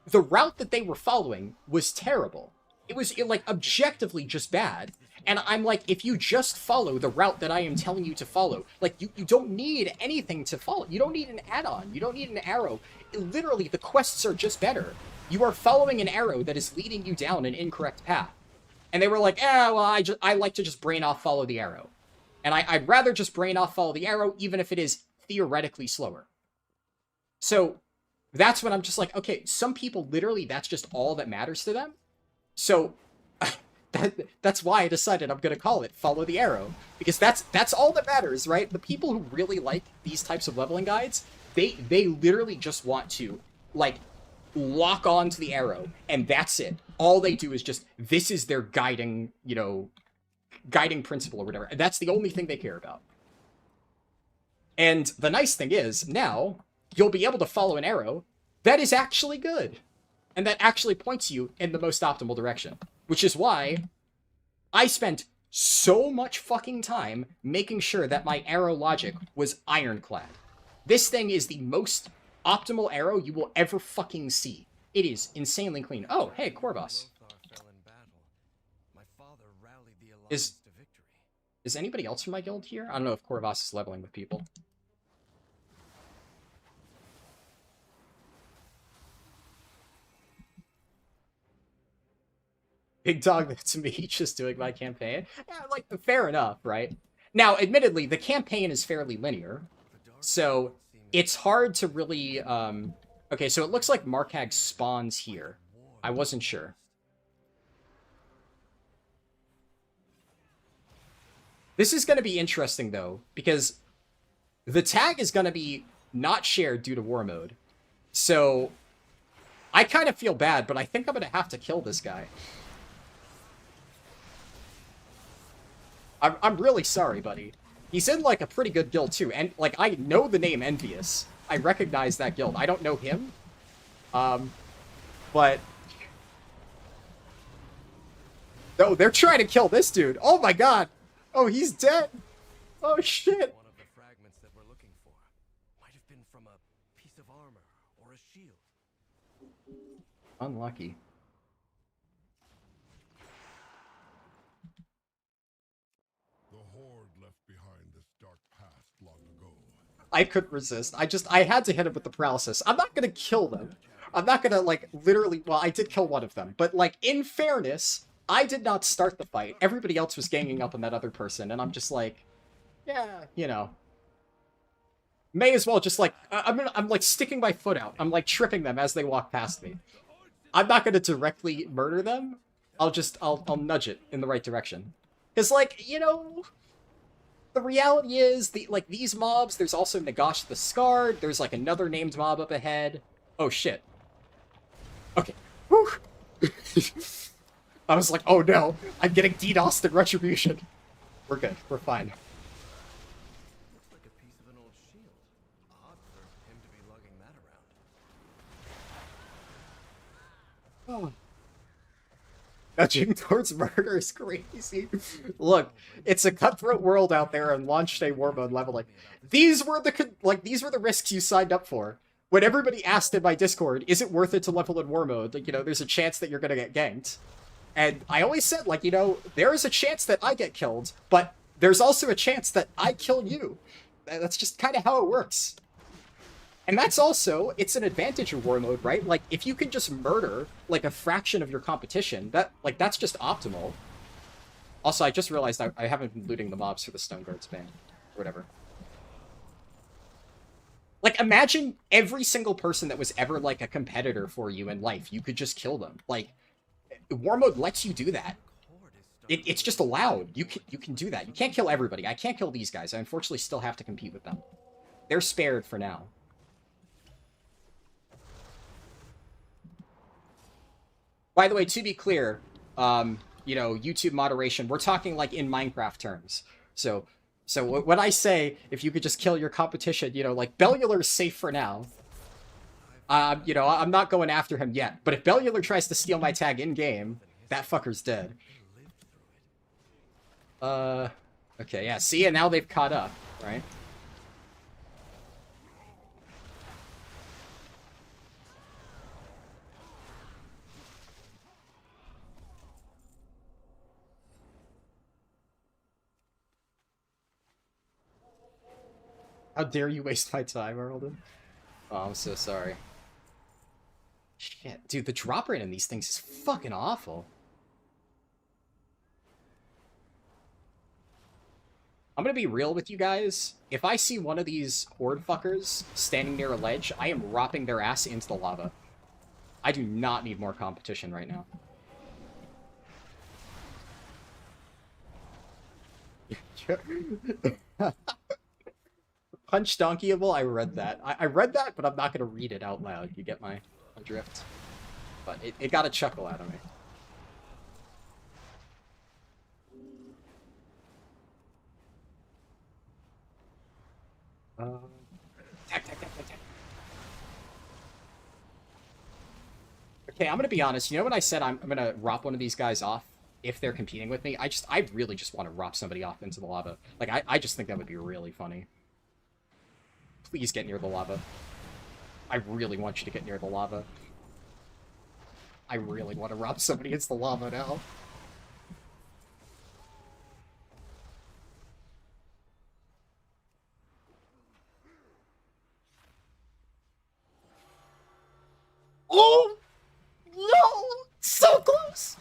Speaker 1: the route that they were following was terrible. It was, like, objectively just bad. And I'm like, if you just follow the route that I am telling you to follow, like, you don't need anything to follow. You don't need an add-on. You don't need an arrow. Literally, the quests are just better. You are following an arrow that is leading you down an incorrect path. And they were like, well, I like to just brain off follow the arrow. And I'd rather just brain off follow the arrow, even if it is theoretically slower. So that's when I'm just like, okay, some people, literally, that's just all that matters to them. So... That's why I decided I'm gonna call it Follow the Arrow, because that's all that matters, right? The people who really like these types of leveling guides, they literally just want to, like, lock on to the arrow, and that's it. All they do is just, this is their guiding, guiding principle or whatever. And that's the only thing they care about. And the nice thing is, now, you'll be able to follow an arrow that is actually good, and that actually points you in the most optimal direction. Which is why I spent so much fucking time making sure that my arrow logic was ironclad. This thing is the most optimal arrow you will ever fucking see. It is insanely clean. Oh, hey, Corvus. Is anybody else from my guild here? I don't know if Corvus is leveling with people. Big dog, that's me just doing my campaign. Yeah, like, fair enough, right? Now, admittedly, the campaign is fairly linear, so it's hard to really, Okay, so it looks like Markhag spawns here. I wasn't sure. This is going to be interesting, though, because the tag is going to be not shared due to war mode. So, I kind of feel bad, but I think I'm going to have to kill this guy. I'm really sorry, buddy. He's in, like, a pretty good guild, too. And, like, I know the name Envious. I recognize that guild. I don't know him. But... No, they're trying to kill this dude. Oh, my God. Oh, he's dead. Oh, shit.
Speaker 6: One of the fragments that we're looking for might have been from a piece of armor or a shield.
Speaker 1: Unlucky.
Speaker 9: The Horde left behind this dark past long ago.
Speaker 1: I couldn't resist. I had to hit him with the paralysis. I'm not gonna kill them. I'm not gonna, like, literally... Well, I did kill one of them. But, like, in fairness, I did not start the fight. Everybody else was ganging up on that other person, and I'm just like... Yeah, you know. May as well just, like... I'm like, sticking my foot out. I'm, like, tripping them as they walk past me. I'm not gonna directly murder them. I'll nudge it in the right direction. Because, like, you know... The reality is, these mobs, there's also Nagash the Scarred, there's, like, another named mob up ahead. Oh, shit. Okay. Whew. I was like, oh no, I'm getting DDoSed in Retribution. We're good. We're fine.
Speaker 6: Looks like a piece of an old shield. Odd for him to be lugging that around.
Speaker 1: Oh. Nudging towards murder is crazy. Look, it's a cutthroat world out there and launch day war mode leveling. These were the risks you signed up for. When everybody asked in my Discord, is it worth it to level in war mode? Like, you know, there's a chance that you're gonna get ganked. And I always said, like, you know, there is a chance that I get killed, but there's also a chance that I kill you. That's just kind of how it works. And that's also, it's an advantage of war mode, right? Like, if you can just murder, like, a fraction of your competition, that's just optimal. Also, I just realized I haven't been looting the mobs for the Stone Guard span. Or whatever. Like, imagine every single person that was ever, like, a competitor for you in life. You could just kill them. Like, war mode lets you do that. It's just allowed. You can do that. You can't kill everybody. I can't kill these guys. I unfortunately still have to compete with them. They're spared for now. By the way, to be clear, you know, YouTube moderation, we're talking, like, in Minecraft terms. So when I say, if you could just kill your competition, you know, like, Bellular's safe for now. You know, I'm not going after him yet. But if Bellular tries to steal my tag in-game, that fucker's dead. Okay, yeah, see, and now they've caught up, right? How dare you waste my time, Harldan? Oh, I'm so sorry. Shit, dude, the drop rate in these things is fucking awful. I'm gonna be real with you guys. If I see one of these Horde fuckers standing near a ledge, I am ropping their ass into the lava. I do not need more competition right now. Punch Donkeyable, I read that. I read that, but I'm not going to read it out loud. You get my drift? But it got a chuckle out of me. Tack. Okay, I'm going to be honest. You know when I said I'm going to rop one of these guys off if they're competing with me? I really just want to rop somebody off into the lava. Like, I just think that would be really funny. Please get near the lava. I really want you to get near the lava. I really want to rob somebody into the lava now. Oh! No! So close!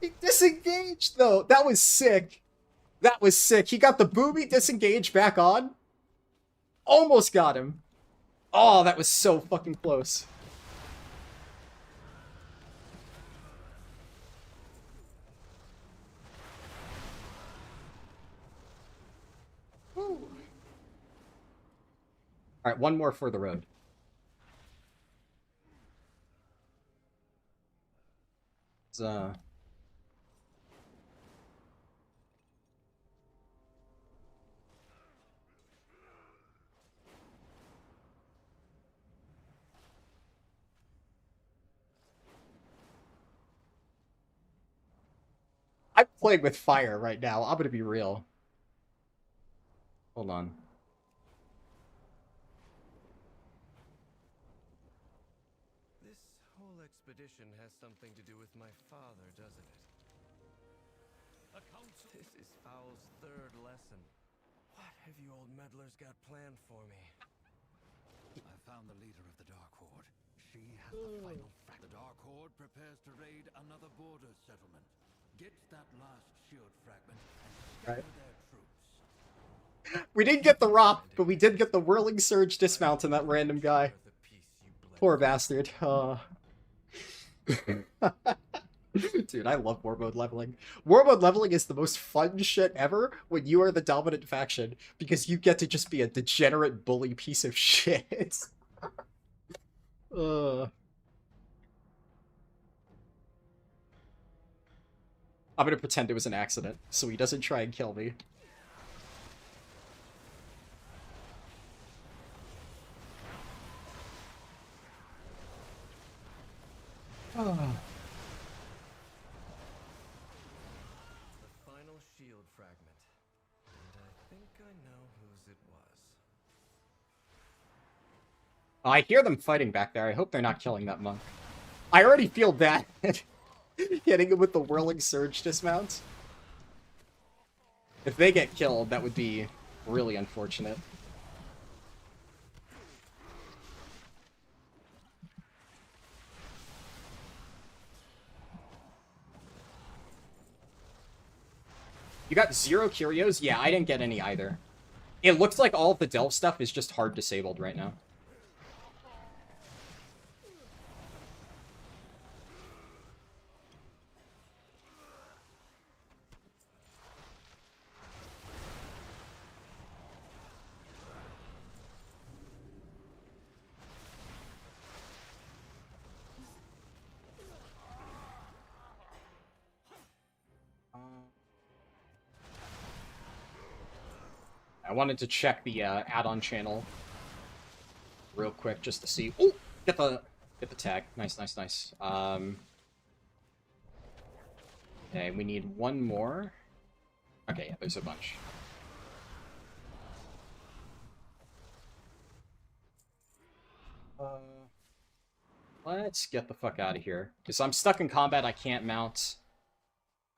Speaker 1: He disengaged, though. That was sick. That was sick. He got the booby disengage back on. Almost got him. Oh, that was so fucking close. Alright, one more for the road. I'm playing with fire right now. I'm gonna be real. Hold on.
Speaker 6: This whole expedition has something to do with my father, doesn't it? This is Foul's third lesson. What have you old meddlers got planned for me?
Speaker 5: I found the leader of the Dark Horde. She has the final fact. The Dark Horde prepares to raid another border settlement. Get that last shield fragment and scatter their troops.
Speaker 1: We didn't get the Rop, but we did get the Whirling Surge dismount on that random guy. Poor bastard. Dude, I love war mode leveling. War mode leveling is the most fun shit ever when you are the dominant faction, because you get to just be a degenerate bully piece of shit. I'm gonna pretend it was an accident, so he doesn't try and kill me.
Speaker 6: The final shield fragment. And I think I know whose it was.
Speaker 1: I hear them fighting back there. I hope they're not killing that monk. I already feel bad hitting him with the Whirling Surge dismount. If they get killed, that would be really unfortunate. You got 0 curios? Yeah, I didn't get any either. It looks like all of the delve stuff is just hard disabled right now. I wanted to check the add-on channel real quick just to see. Oh, get the tag. Nice, nice, nice. Okay, we need one more. Okay, yeah, there's a bunch. Let's get the fuck out of here, because I'm stuck in combat. I can't mount.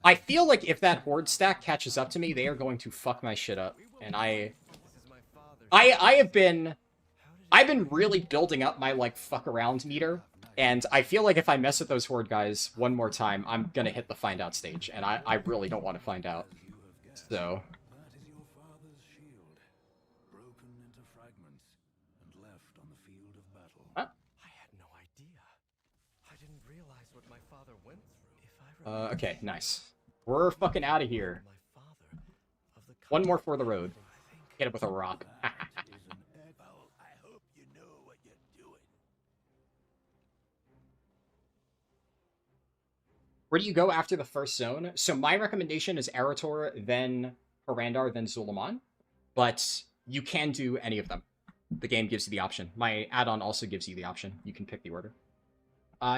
Speaker 1: I feel like if that Horde stack catches up to me, they are going to fuck my shit up. And I've been really building up my, like, fuck around meter. And I feel like if I mess with those Horde guys one more time, I'm gonna hit the find out stage. And I really don't want to find out. So.
Speaker 9: That is your father's shield, broken into fragments and left on the field of battle.
Speaker 1: Huh?
Speaker 6: I had no idea. I didn't realize what my father went through. If I
Speaker 1: Okay, nice. We're fucking out of here. One more for the road. Hit it with a rock.
Speaker 9: I hope you know what you're doing.
Speaker 1: Where do you go after the first zone? So my recommendation is Arator, then Harrandar, then Zul'jin. But you can do any of them. The game gives you the option. My add-on also gives you the option. You can pick the order.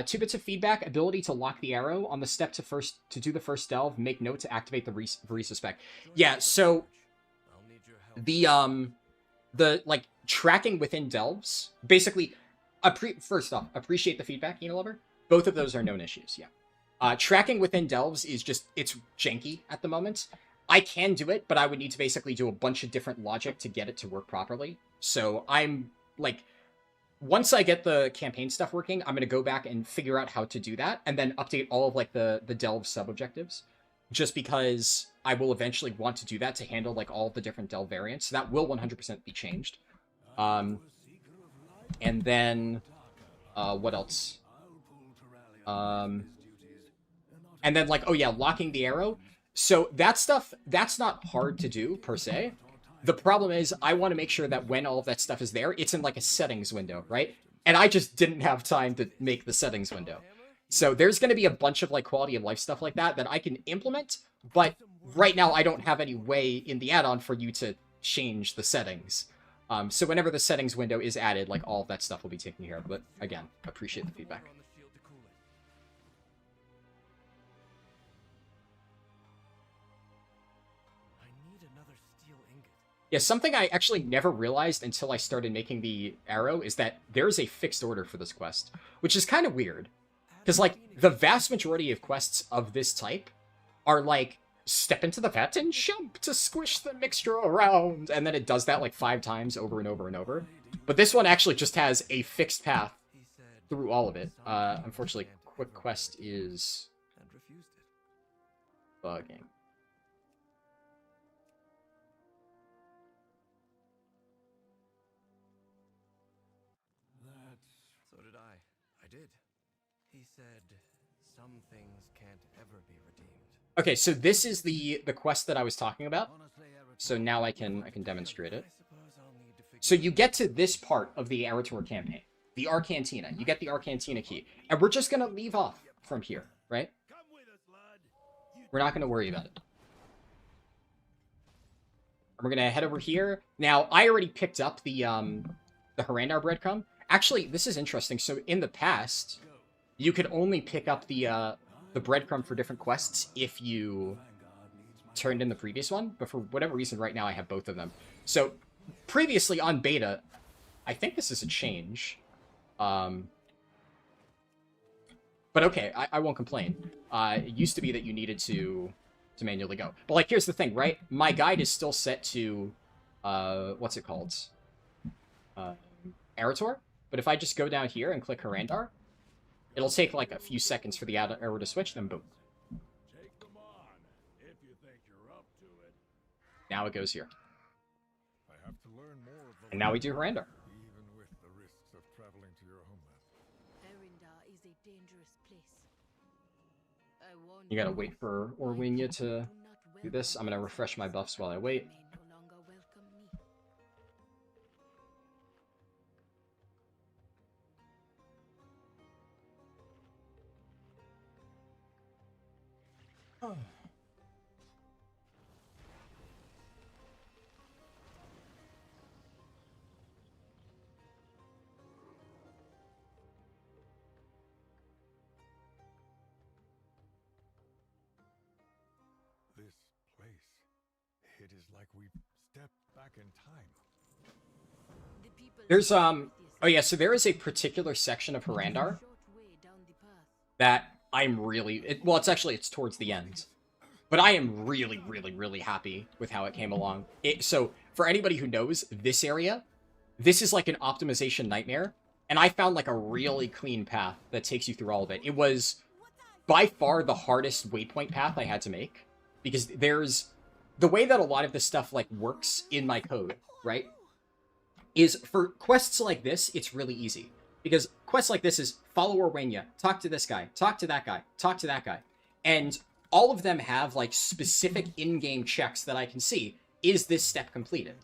Speaker 1: 2 bits of feedback, ability to lock the arrow on the step to do the first delve, make note to activate the Varisa spec. Yeah, so the like tracking within delves, basically first off, appreciate the feedback, Eno Lover. Both of those are known issues, yeah. Tracking within delves is just, it's janky at the moment. I can do it, but I would need to basically do a bunch of different logic to get it to work properly. So I'm like once I get the campaign stuff working, I'm going to go back and figure out how to do that, and then update all of like the delve sub-objectives, just because I will eventually want to do that to handle like all the different delve variants. So that will 100% be changed. And then, what else? And then like, oh yeah, locking the arrow. So that stuff, that's not hard to do per se. The problem is I want to make sure that when all of that stuff is there, it's in like a settings window, right? And I just didn't have time to make the settings window. So there's going to be a bunch of like quality of life stuff like that I can implement, but right now I don't have any way in the add-on for you to change the settings. So whenever the settings window is added, like all of that stuff will be taken care of. But again, appreciate the feedback. Yeah, something I actually never realized until I started making the arrow is that there's a fixed order for this quest, which is kind of weird. Because, like, the vast majority of quests of this type are, like, step into the vat and jump to squish the mixture around, and then it does that, like, 5 times over and over and over. But this one actually just has a fixed path through all of it. Unfortunately, quick quest is bugging.
Speaker 6: So did I. I did. He said some things can't ever be redeemed.
Speaker 1: Okay, so this is the quest that I was talking about. So now I can demonstrate it. So you get to this part of the Arator campaign, the Arcantina. You get the Arcantina key, and we're just gonna leave off from here, right? We're not gonna worry about it. We're gonna head over here. Now, I already picked up the Harrandar breadcrumb. Actually, this is interesting. So in the past, you could only pick up the breadcrumb for different quests if you turned in the previous one. But for whatever reason, right now I have both of them. So previously on beta, I think this is a change. But okay, I won't complain. It used to be that you needed to manually go. But like, here's the thing, right? My guide is still set to, what's it called? Arator. But if I just go down here and click Harrandar, it'll take like a few seconds for the arrow to switch, then boom. Now it goes here. And now we do Harrandar.
Speaker 9: Even with the risks of traveling to your homeland.
Speaker 3: Harrandar is a dangerous place. I warn
Speaker 1: You gotta wait for Orwinia to
Speaker 3: do not
Speaker 1: do this. I'm gonna refresh my buffs while I wait.
Speaker 3: may no longer welcome me.
Speaker 9: This place. It is like we've stepped back in time.
Speaker 3: The people
Speaker 1: There's, oh yeah, so there is a particular section of Harrandar
Speaker 3: short way down the path.
Speaker 1: that I'm really, well, it's towards the end. But I am really, really, really happy with how it came along. So, for anybody who knows this area, this is like an optimization nightmare. And I found like a really clean path that takes you through all of it. It was by far the hardest waypoint path I had to make. Because there's, the way that a lot of this stuff like works in my code, right? Is for quests like this, it's really easy. Because quests like this is follow Orwinia, talk to this guy, talk to that guy, talk to that guy. And all of them have like specific in-game checks that I can see. Is this step completed?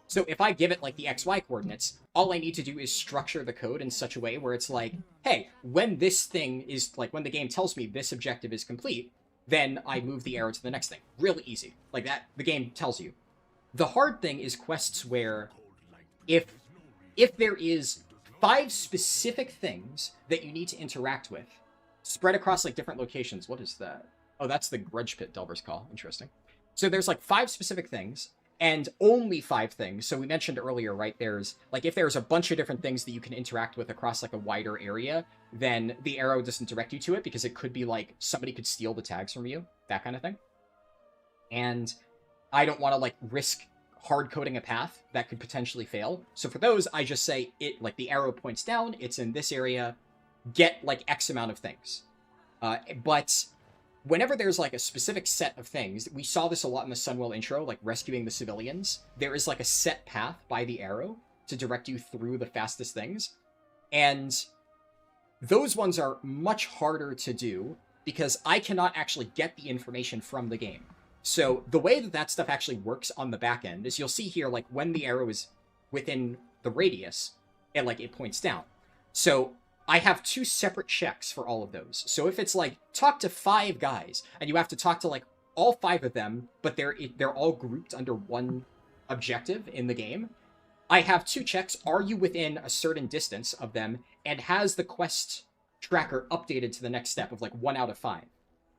Speaker 1: So if I give it like the XY coordinates, all I need to do is structure the code in such a way where it's like, hey, when this thing is like, when the game tells me this objective is complete, then I move the arrow to the next thing. Really easy. Like that, the game tells you. The hard thing is quests where if there is 5 specific things that you need to interact with, spread across like different locations. What is that? Oh, that's the Grudge Pit Delver's Call. Interesting. So there's like 5 specific things, and only 5 things. So we mentioned earlier, right, there's like, if there's a bunch of different things that you can interact with across like a wider area, then the arrow doesn't direct you to it, because it could be like somebody could steal the tags from you, that kind of thing. And I don't want to like risk hard coding a path that could potentially fail. So for those, I just say it like the arrow points down, it's in this area, get like X amount of things. But whenever there's like a specific set of things, we saw this a lot in the Sunwell intro, like rescuing the civilians, there is like a set path by the arrow to direct you through the fastest things. And those ones are much harder to do because I cannot actually get the information from the game. So the way that that stuff actually works on the back end is you'll see here, like when the arrow is within the radius, it points down. So I have 2 separate checks for all of those. So if it's like, talk to 5 guys, and you have to talk to like all 5 of them, but they're all grouped under one objective in the game, I have 2 checks. Are you within a certain distance of them? And has the quest tracker updated to the next step of like 1 out of 5?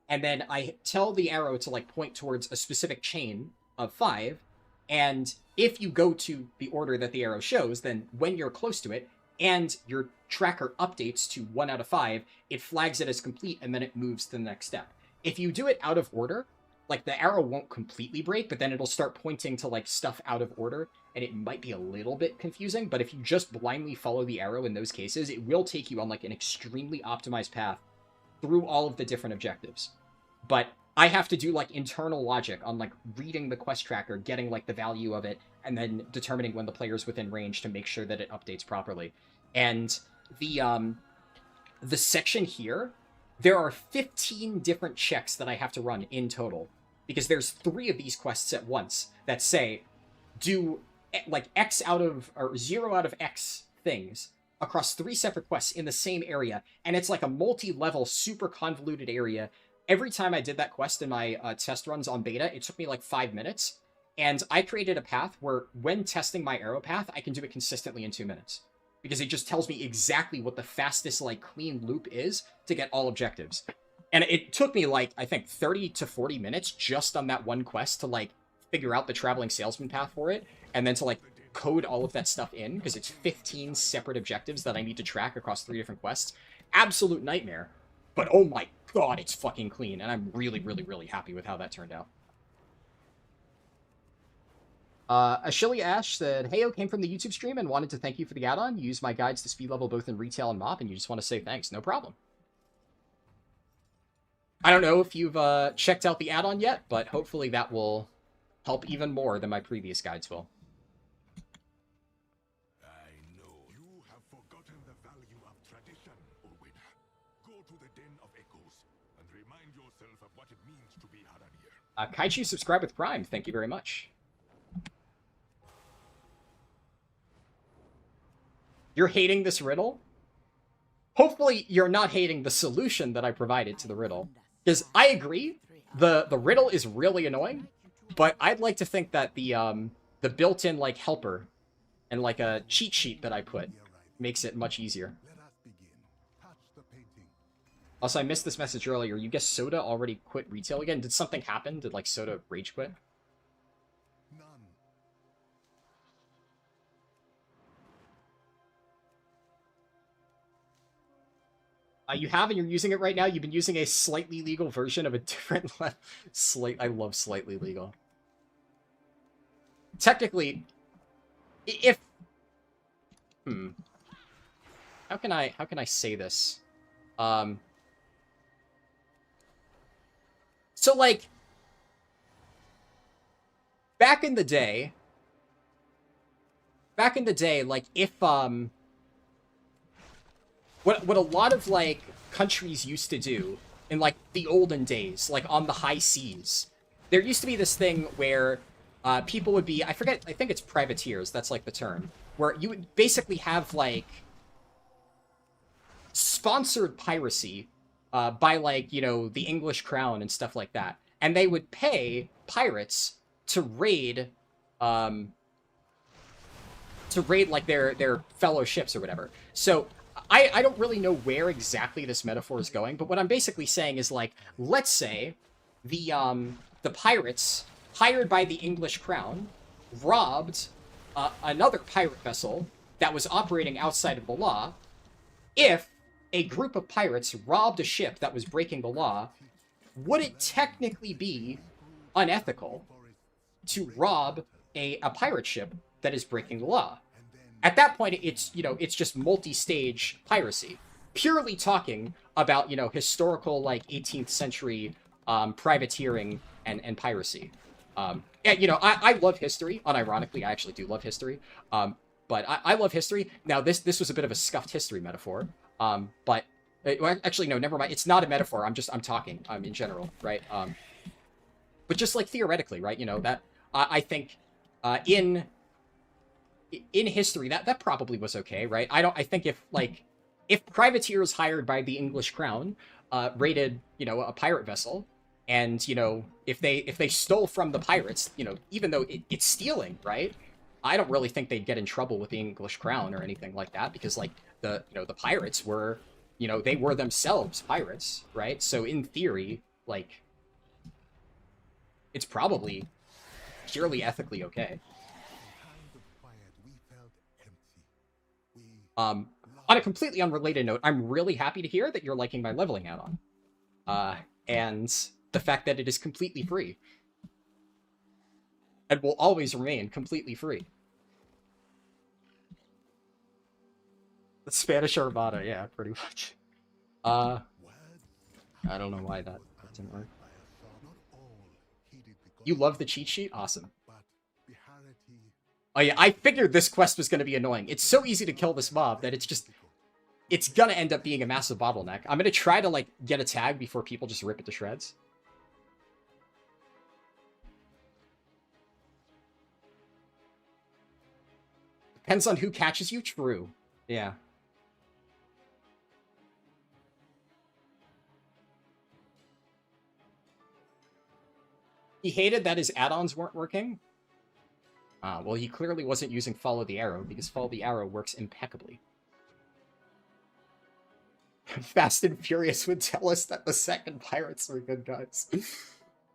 Speaker 1: And then I tell the arrow to like point towards a specific chain of 5. And if you go to the order that the arrow shows, then when you're close to it and your tracker updates to 1 out of 5, it flags it as complete and then it moves to the next step. If you do it out of order, like the arrow won't completely break, but then it'll start pointing to like stuff out of order and it might be a little bit confusing. But if you just blindly follow the arrow in those cases, it will take you on like an extremely optimized path through all of the different objectives. But I have to do like internal logic on like reading the quest tracker, getting like the value of it, and then determining when the player's within range to make sure that it updates properly. And the section here, there are 15 different checks that I have to run in total, because there's 3 of these quests at once that say do like X out of, or 0 out of X things across 3 separate quests in the same area. And it's like a multi-level, super convoluted area. Every time I did that quest in my test runs on beta, it took me like 5 minutes. And I created a path where when testing my arrow path, I can do it consistently in 2 minutes. Because it just tells me exactly what the fastest, like, clean loop is to get all objectives. And it took me, like, I think 30 to 40 minutes just on that one quest to, like, figure out the traveling salesman path for it. And then to, like, code all of that stuff in, because it's 15 separate objectives that I need to track across 3 different quests. Absolute nightmare. But oh my god, it's fucking clean. And I'm really, really, really happy with how that turned out. Ashili Ash said, Heyo came from the YouTube stream and wanted to thank you for the add-on. You used my guides to speed level both in retail and MOP, and you just want to say thanks. No problem. I don't know if you've checked out the add-on yet, but hopefully that will help even more than my previous guides will.
Speaker 9: I know you have forgotten the value of tradition, Orwin. Go to the Den of Echoes and remind yourself of what it means to be Harldan.
Speaker 1: Kaichu subscribed with Prime. Thank you very much. You're hating this riddle? Hopefully you're not hating the solution that I provided to the riddle. Because I agree, the riddle is really annoying, but I'd like to think that the built-in like helper and like a cheat sheet that I put makes it much easier. Also, I missed this message earlier. You guess Soda already quit retail again? Did something happen? Did like Soda rage quit? You have, and you're using it right now. You've been using a slightly legal version of a different I love slightly legal. Technically, if how can I say this? So like back in the day, like if What a lot of, like, countries used to do in, like, the olden days, like, on the high seas, there used to be this thing where people would be, I think it's privateers, that's, like, the term, where you would basically have, like, sponsored piracy by, like, you know, the English crown and stuff like that. And they would pay pirates to raid, like, their fellow ships or whatever. So I don't really know where exactly this metaphor is going, but what I'm basically saying is, like, let's say the pirates hired by the English crown robbed another pirate vessel that was operating outside of the law. If a group of pirates robbed a ship that was breaking the law, would it technically be unethical to rob a pirate ship that is breaking the law. At that point, it's, you know, it's just multi-stage piracy. Purely talking about, you know, historical, like, 18th century privateering and piracy. And, you know, I love history. Unironically, I actually do love history. But I love history. Now, this was a bit of a scuffed history metaphor. But well, actually, no, never mind. It's not a metaphor. I'm talking in general, right? But just like theoretically, right? You know, that I think in history that probably was okay, right? I think if privateers hired by the English crown raided, you know, a pirate vessel, and, you know, if they stole from the pirates, you know, even though it's stealing, right? I don't really think they'd get in trouble with the English crown or anything like that, because, like, the pirates were, you know, they were themselves pirates, right? So in theory, like, it's probably purely ethically okay. On a completely unrelated note, I'm really happy to hear that you're liking my leveling add-on. And the fact that it is completely free. And will always remain completely free. The Spanish Armada, yeah, pretty much. I don't know why that didn't work. You love the cheat sheet? Awesome. Oh yeah, I figured this quest was going to be annoying. It's so easy to kill this mob that it's gonna end up being a massive bottleneck. I'm gonna try to, like, get a tag before people just rip it to shreds. Depends on who catches you? True. Yeah. He hated that his add-ons weren't working. Well, he clearly wasn't using Follow the Arrow, because Follow the Arrow works impeccably. Fast and Furious would tell us that the second pirates are good guys.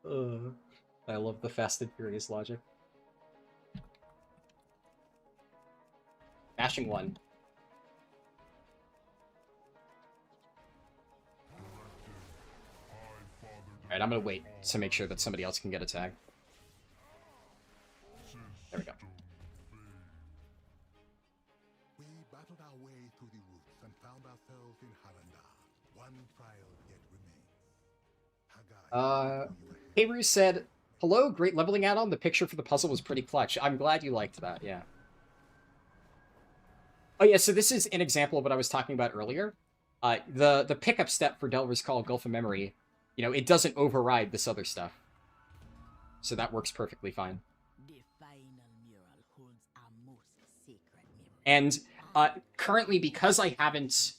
Speaker 1: I love the Fast and Furious logic. Mashing 1. Alright, I'm gonna wait to make sure that somebody else can get a tag. There we go.
Speaker 9: We battled our way through the woods and found ourselves in Harldan. One trial yet remains.
Speaker 1: Hayru said, "Hello, great leveling add-on. The picture for the puzzle was pretty clutch." I'm glad you liked that, yeah. Oh yeah, so this is an example of what I was talking about earlier. The pickup step for Delver's Call, Gulf of Memory, you know, it doesn't override this other stuff. So that works perfectly fine. And currently, because I haven't...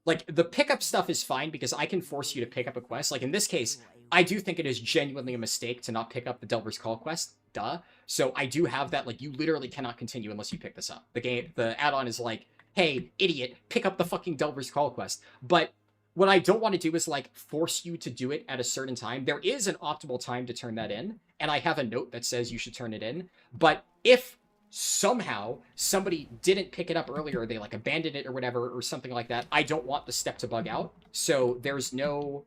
Speaker 1: Like, the pickup stuff is fine because I can force you to pick up a quest. Like, in this case, I do think it is genuinely a mistake to not pick up the Delver's Call quest. Duh. So I do have that, like, you literally cannot continue unless you pick this up. The add-on is like, hey, idiot, pick up the fucking Delver's Call quest. But what I don't want to do is, like, force you to do it at a certain time. There is an optimal time to turn that in, and I have a note that says you should turn it in. But if somehow somebody didn't pick it up earlier, they, like, abandoned it or whatever, or something like that, I don't want the step to bug out. So there's no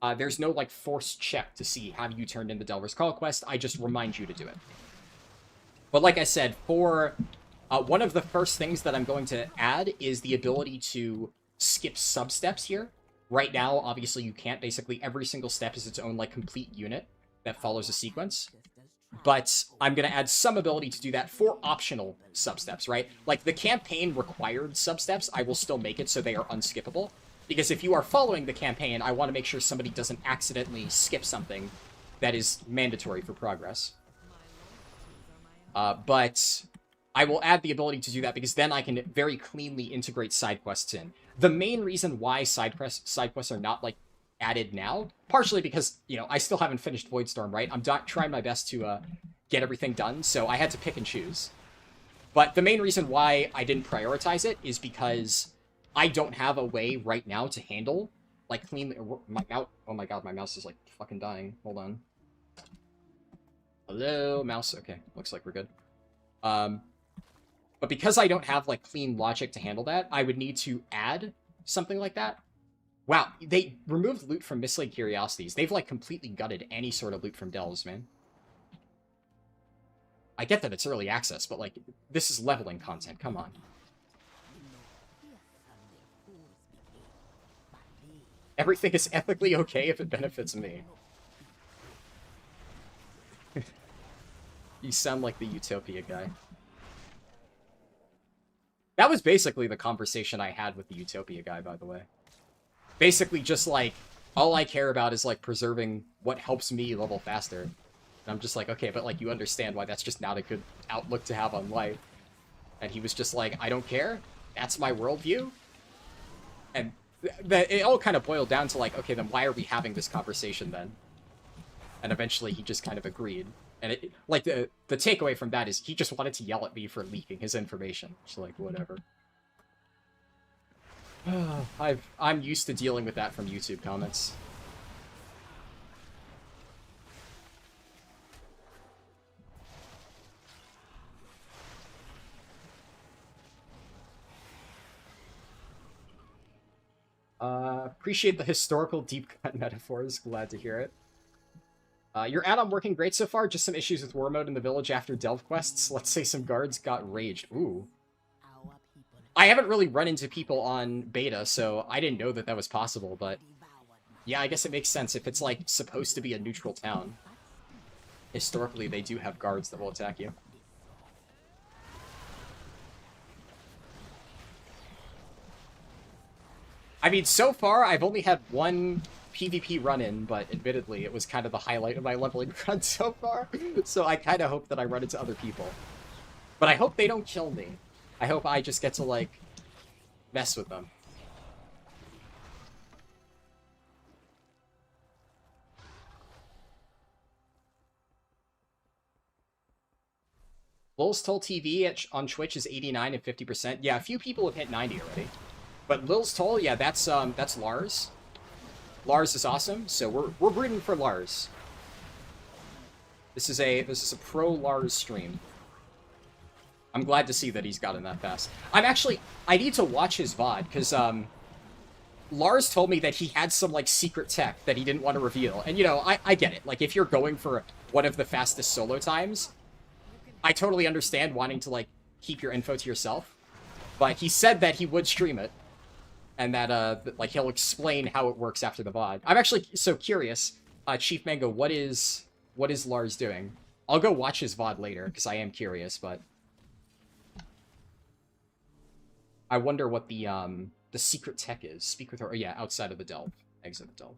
Speaker 1: like, forced check to see have you turned in the Delver's Call quest. I just remind you to do it. But like I said, for one of the first things that I'm going to add is the ability to skip sub-steps here. Right now, obviously, you can't. Basically, every single step is its own, like, complete unit that follows a sequence. But I'm going to add some ability to do that for optional sub-steps, right? Like, the campaign-required sub-steps, I will still make it so they are unskippable. Because if you are following the campaign, I want to make sure somebody doesn't accidentally skip something that is mandatory for progress. But I will add the ability to do that because then I can very cleanly integrate side quests in. The main reason why side quests are not, like, added now, partially because, you know, I still haven't finished Voidstorm, right? I'm trying my best to get everything done, so I had to pick and choose. But the main reason why I didn't prioritize it is because I don't have a way right now to handle, like, cleanly... My mouse... Oh my god, my mouse is, like, fucking dying. Hold on. Hello, mouse. Okay, looks like we're good. But because I don't have, like, clean logic to handle that, I would need to add something like that. Wow, they removed loot from Mislaid Curiosities. They've, like, completely gutted any sort of loot from Delves, man. I get that it's early access, but, like, this is leveling content. Come on. Everything is ethically okay if it benefits me. You sound like the Utopia guy. That was basically the conversation I had with the Utopia guy, by the way. Basically just like, all I care about is like preserving what helps me level faster. And I'm just like, okay, but like you understand why that's just not a good outlook to have on life. And he was just like, I don't care. That's my worldview. And it all kind of boiled down to like, okay, then why are we having this conversation then? And eventually he just kind of agreed. And like the takeaway from that is he just wanted to yell at me for leaking his information. Just like, whatever. I'm used to dealing with that from YouTube comments. Appreciate the historical deep cut metaphors. Glad to hear it. Your add-on working great so far. Just some issues with war mode in the village after delve quests. Let's say some guards got raged. Ooh. I haven't really run into people on beta, so I didn't know that that was possible, but yeah, I guess it makes sense if it's like supposed to be a neutral town. Historically, they do have guards that will attack you. I mean, so far, I've only had one PvP run-in, but admittedly, it was kind of the highlight of my leveling run so far, so I kind of hope that I run into other people. But I hope they don't kill me. I hope I just get to, like, mess with them. Lil's Toll TV on Twitch is 89 and 50%. Yeah, a few people have hit 90 already. But Lil's Toll, yeah, that's Lars. Lars is awesome, so we're rooting for Lars. This is a pro Lars stream. I'm glad to see that he's gotten that fast. I need to watch his VOD, because Lars told me that he had some like secret tech that he didn't want to reveal. And you know, I get it. Like if you're going for one of the fastest solo times, I totally understand wanting to like keep your info to yourself. But he said that he would stream it. And that, like, he'll explain how it works after the VOD. I'm actually so curious, Chief Mango, what is Lars doing? I'll go watch his VOD later, because I am curious, but... I wonder what the secret tech is. Speak with her. Oh, yeah, outside of the delve. Exit the delve.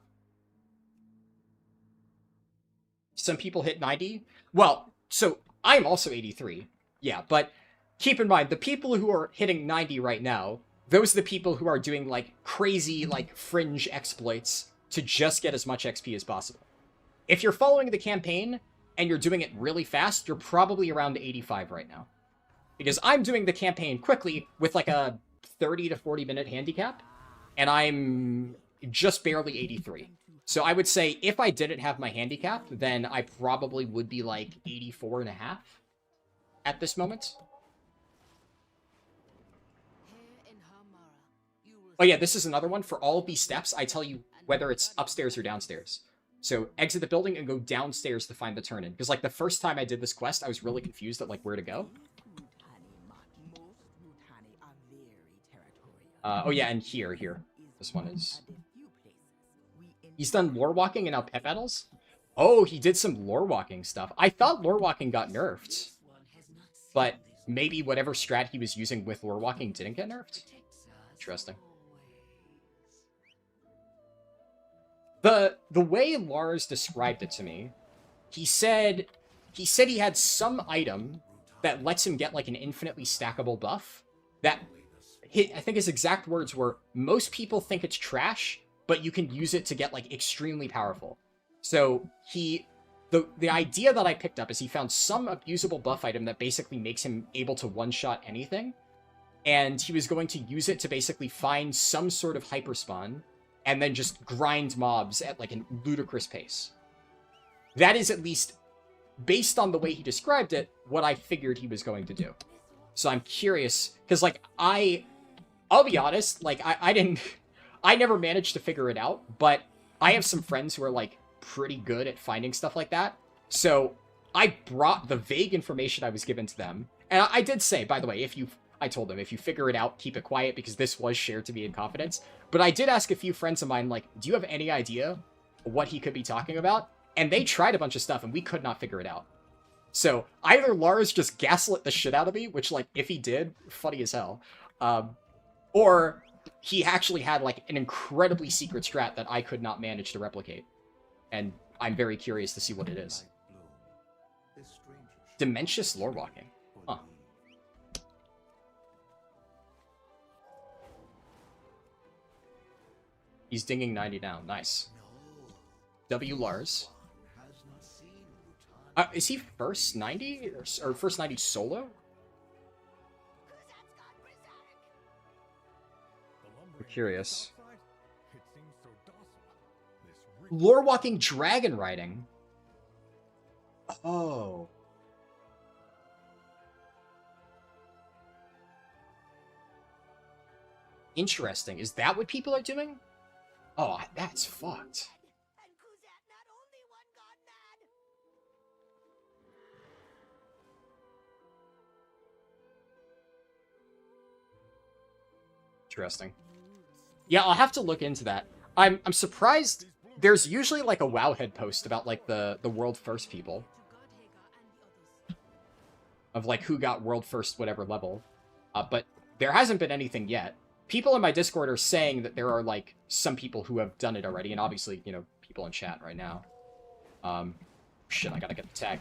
Speaker 1: Some people hit 90. Well, so, I'm also 83. Yeah, but keep in mind, the people who are hitting 90 right now... Those are the people who are doing, like, crazy, like, fringe exploits to just get as much XP as possible. If you're following the campaign and you're doing it really fast, you're probably around 85 right now. Because I'm doing the campaign quickly with, like, a 30 to 40 minute handicap, and I'm just barely 83. So I would say if I didn't have my handicap, then I probably would be, like, 84 and a half at this moment. Oh yeah, this is another one. For all of these steps, I tell you whether it's upstairs or downstairs. So exit the building and go downstairs to find the turn-in. Because like the first time I did this quest, I was really confused at like where to go. Oh yeah, and here. This one is... He's done lore walking and now pet battles? Oh, he did some lore walking stuff. I thought lore walking got nerfed. But maybe whatever strat he was using with lore walking didn't get nerfed? Interesting. The way Lars described it to me, he said he had some item that lets him get like an infinitely stackable buff that I think his exact words were, most people think it's trash, but you can use it to get like extremely powerful. So the idea that I picked up is he found some abusable buff item that basically makes him able to one-shot anything, and he was going to use it to basically find some sort of hyperspawn and then just grind mobs at like a ludicrous pace. That is, at least based on the way he described it, what I figured he was going to do. So I'm curious, because like I'll be honest, like I never managed to figure it out, but I have some friends who are like pretty good at finding stuff like that. So I brought the vague information I was given to them. And I did say, by the way, I told them, if you figure it out, keep it quiet, because this was shared to me in confidence. But I did ask a few friends of mine, like, do you have any idea what he could be talking about? And they tried a bunch of stuff, and we could not figure it out. So, either Lars just gaslit the shit out of me, which, like, if he did, funny as hell. Or he actually had, like, an incredibly secret strat that I could not manage to replicate. And I'm very curious to see what it is. Dementious lore walking. Huh. He's dinging 90 down. Nice. W. Lars. Is he first 90? Or first 90 solo? I'm curious. Lore walking dragon riding. Oh. Interesting. Is that what people are doing? Oh, that's fucked. Interesting. Yeah, I'll have to look into that. I'm surprised there's usually like a Wowhead post about like the world first people. Of like who got world first whatever level. But there hasn't been anything yet. People in my Discord are saying that there are like some people who have done it already, and obviously, you know, people in chat right now. Shit, I gotta get the tag.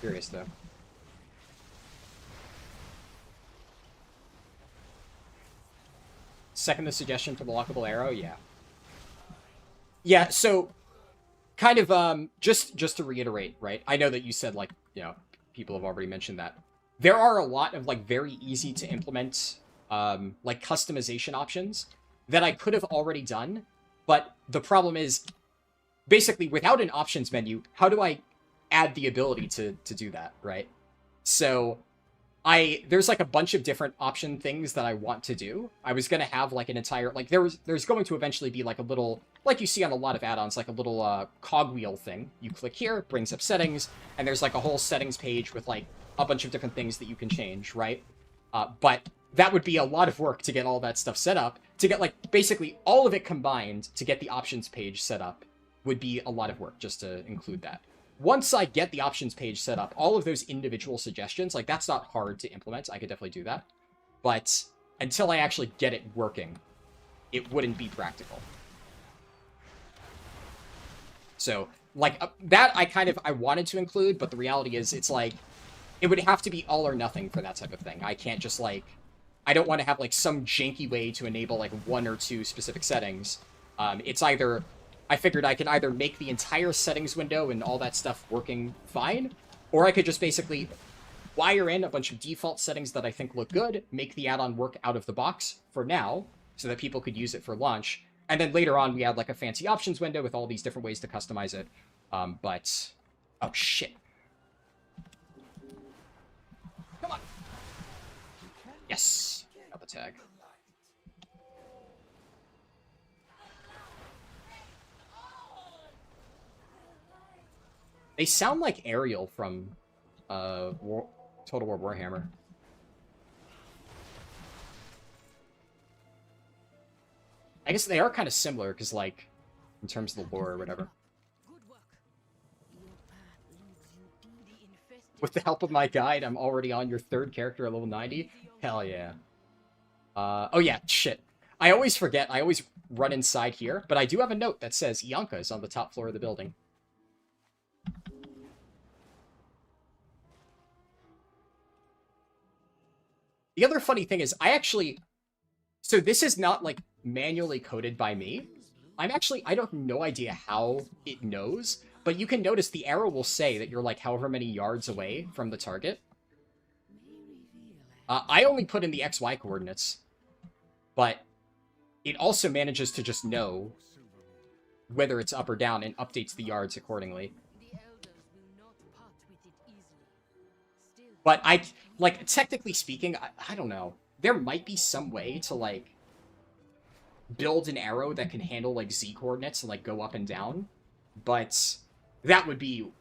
Speaker 1: Curious though. Second the suggestion for the lockable arrow, yeah. Yeah, so kind of just to reiterate, right? I know that you said like, you know, people have already mentioned that. There are a lot of like very easy to implement like customization options that I could have already done, but the problem is basically without an options menu, how do I add the ability to do that, right? So there's like a bunch of different option things that I want to do. I was going to have like an entire, like there's going to eventually be like a little, like you see on a lot of add-ons, like a little cogwheel thing. You click here, it brings up settings, and there's like a whole settings page with like a bunch of different things that you can change, right? But that would be a lot of work to get all that stuff set up. To get like basically all of it combined to get the options page set up would be a lot of work just to include that. Once I get the options page set up, all of those individual suggestions, like that's not hard to implement. I could definitely do that. But until I actually get it working, it wouldn't be practical. So like that I wanted to include, but the reality is it's like, it would have to be all or nothing for that type of thing. I can't just like, I don't want to have like some janky way to enable like one or two specific settings. It's either, I figured I could either make the entire settings window and all that stuff working fine, or I could just basically wire in a bunch of default settings that I think look good, make the add-on work out of the box for now, so that people could use it for launch, and then later on we add like a fancy options window with all these different ways to customize it. But, oh shit. Come on. Yes. Got the tag. They sound like Ariel from Total War Warhammer. I guess they are kind of similar, because, like, in terms of the lore or whatever. With the help of my guide, I'm already on your third character at level 90. Hell yeah. Oh yeah, shit. I always forget. I always run inside here, but I do have a note that says Ianka is on the top floor of the building. The other funny thing is, so this is not, like, manually coded by me. I have no idea how it knows, but you can notice the arrow will say that you're, like, however many yards away from the target. I only put in the XY coordinates, but it also manages to just know whether it's up or down and updates the yards accordingly. But like, technically speaking, I don't know. There might be some way to, like, build an arrow that can handle, like, Z coordinates and, like, go up and down. But that would be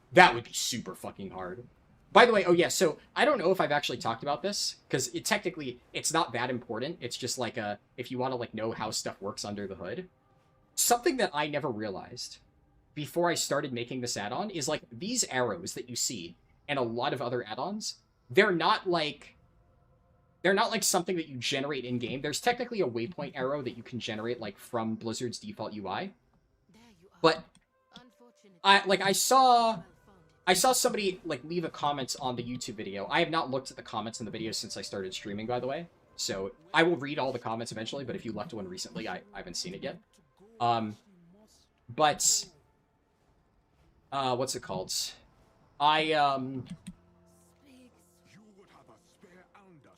Speaker 1: super fucking hard. By the way, oh yeah, so I don't know if I've actually talked about this, because technically it's not that important. It's just like if you want to like know how stuff works under the hood. Something that I never realized before I started making this add-on is like these arrows that you see and a lot of other add-ons, they're not like something that you generate in game. There's technically a waypoint arrow that you can generate like from Blizzard's default UI. But I saw somebody like leave a comment on the YouTube video. I have not looked at the comments in the video since I started streaming, by the way. So I will read all the comments eventually, but if you left one recently, I haven't seen it yet. But what's it called? I don't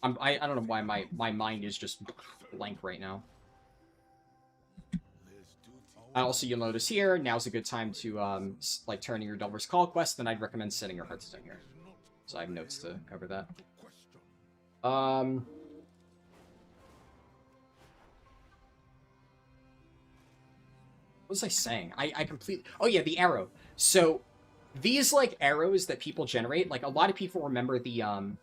Speaker 1: know why my mind is just blank right now. Also, you'll notice here, now's a good time to, like, turn in your Delver's Call quest, then I'd recommend setting your Hearthstone here. So I have notes to cover that. What was I saying? I completely... Oh, yeah, the arrow. So, these, like, arrows that people generate, like, a lot of people remember the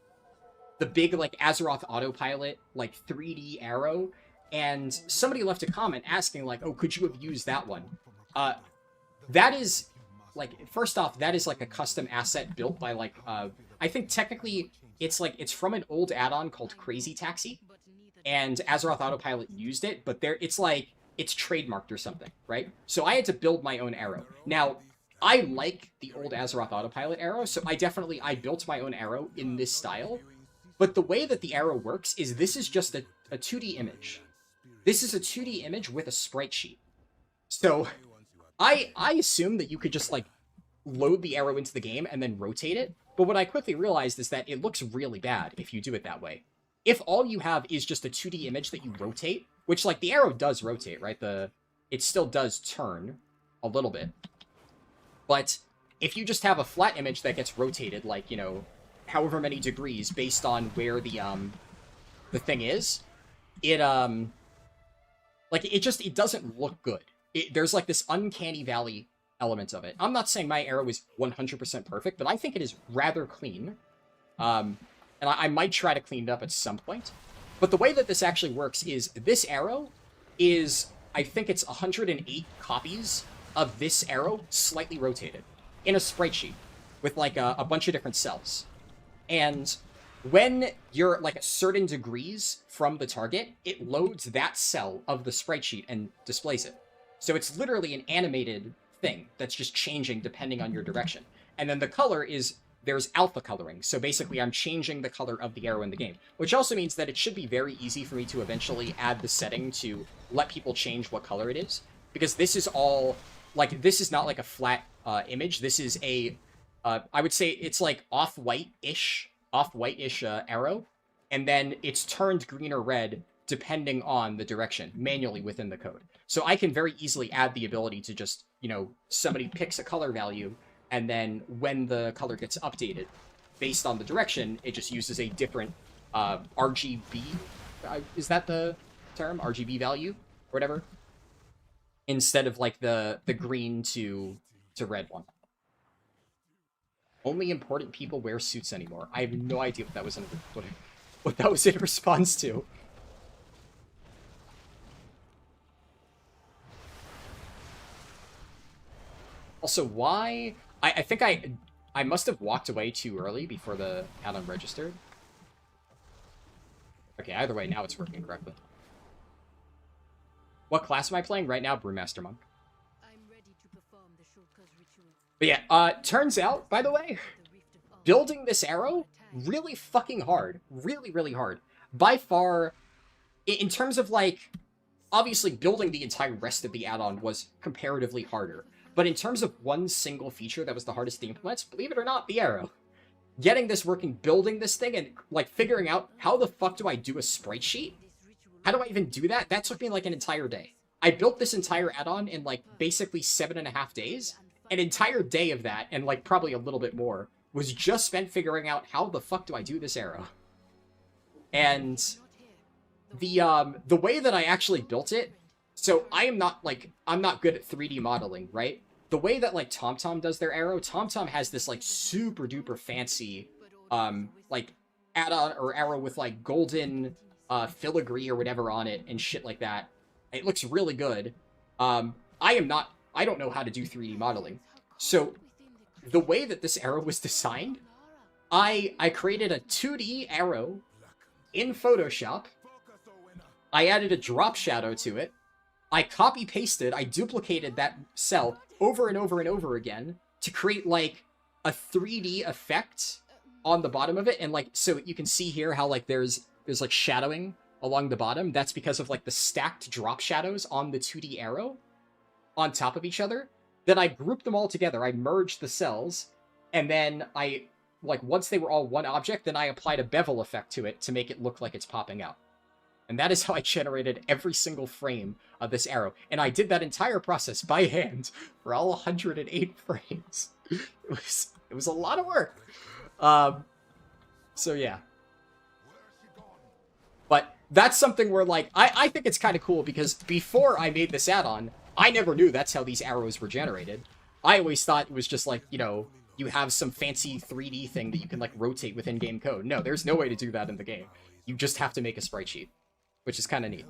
Speaker 1: big, like, Azeroth autopilot, like, 3D arrow. And somebody left a comment asking, like, oh, could you have used that one? That is, like, first off, that is, like, a custom asset built by, like, I think technically it's, like, it's from an old add-on called Crazy Taxi. And Azeroth Autopilot used it, but it's, like, it's trademarked or something, right? So I had to build my own arrow. Now, I like the old Azeroth Autopilot arrow, so I built my own arrow in this style. But the way that the arrow works is this is just a 2D image. This is a 2D image with a sprite sheet. So I assume that you could just, like, load the arrow into the game and then rotate it. But what I quickly realized is that it looks really bad if you do it that way. If all you have is just a 2D image that you rotate, which, like, the arrow does rotate, right? It still does turn a little bit. But if you just have a flat image that gets rotated, like, you know, however many degrees based on where the thing is, it doesn't look good. There's, like, this uncanny valley element of it. I'm not saying my arrow is 100% perfect, but I think it is rather clean. And I might try to clean it up at some point. But the way that this actually works is this arrow is, I think it's 108 copies of this arrow slightly rotated in a sprite sheet with, like, a bunch of different cells. And when you're, like, certain degrees from the target, it loads that cell of the sprite sheet and displays it. So it's literally an animated thing that's just changing depending on your direction. And then the color is, there's alpha coloring. So basically I'm changing the color of the arrow in the game, which also means that it should be very easy for me to eventually add the setting to let people change what color it is. Because this is all, like, this is not like a flat image. This is I would say it's like off-white-ish arrow, and then it's turned green or red depending on the direction, manually within the code. So I can very easily add the ability to just, you know, somebody picks a color value, and then when the color gets updated, based on the direction, it just uses a different RGB, is that the term? RGB value? Or whatever? Instead of, like, the green to red one. Only important people wear suits anymore. I have no idea what that was what that was in response to. Also, why? I think I must have walked away too early before the add-on registered. Okay, either way, now it's working correctly. What class am I playing right now? Brewmaster Monk. But yeah, turns out, by the way, building this arrow, really fucking hard. Really, really hard. By far, in terms of, like, obviously building the entire rest of the add-on was comparatively harder. But in terms of one single feature that was the hardest to implement, believe it or not, the arrow. Getting this working, building this thing, and, like, figuring out how the fuck do I do a sprite sheet? How do I even do that? That took me, like, an entire day. I built this entire add-on in, like, basically 7.5 days. An entire day of that, and, like, probably a little bit more, was just spent figuring out how the fuck do I do this arrow. And the way that I actually built it, so I'm not good at 3D modeling, right? the way that like TomTom does their arrow, TomTom has this like super duper fancy like add-on or arrow with like golden filigree or whatever on it and shit like that. It looks really good. I don't know how to do 3D modeling. So the way that this arrow was designed, I created a 2D arrow in Photoshop. I added a drop shadow to it. I copy-pasted, I duplicated that cell over and over and over again to create, like, a 3D effect on the bottom of it. And, like, so you can see here how, like, there's like, shadowing along the bottom. That's because of, like, the stacked drop shadows on the 2D arrow on top of each other. Then I grouped them all together. I merged the cells, and then once they were all one object, then I applied a bevel effect to it to make it look like it's popping out. And that is how I generated every single frame of this arrow. And I did that entire process by hand for all 108 frames. It was a lot of work. So yeah. But that's something where, like, I think it's kind of cool because before I made this add-on, I never knew that's how these arrows were generated. I always thought it was just like, you know, you have some fancy 3D thing that you can, like, rotate with in-game code. No, there's no way to do that in the game. You just have to make a sprite sheet, which is kind of neat.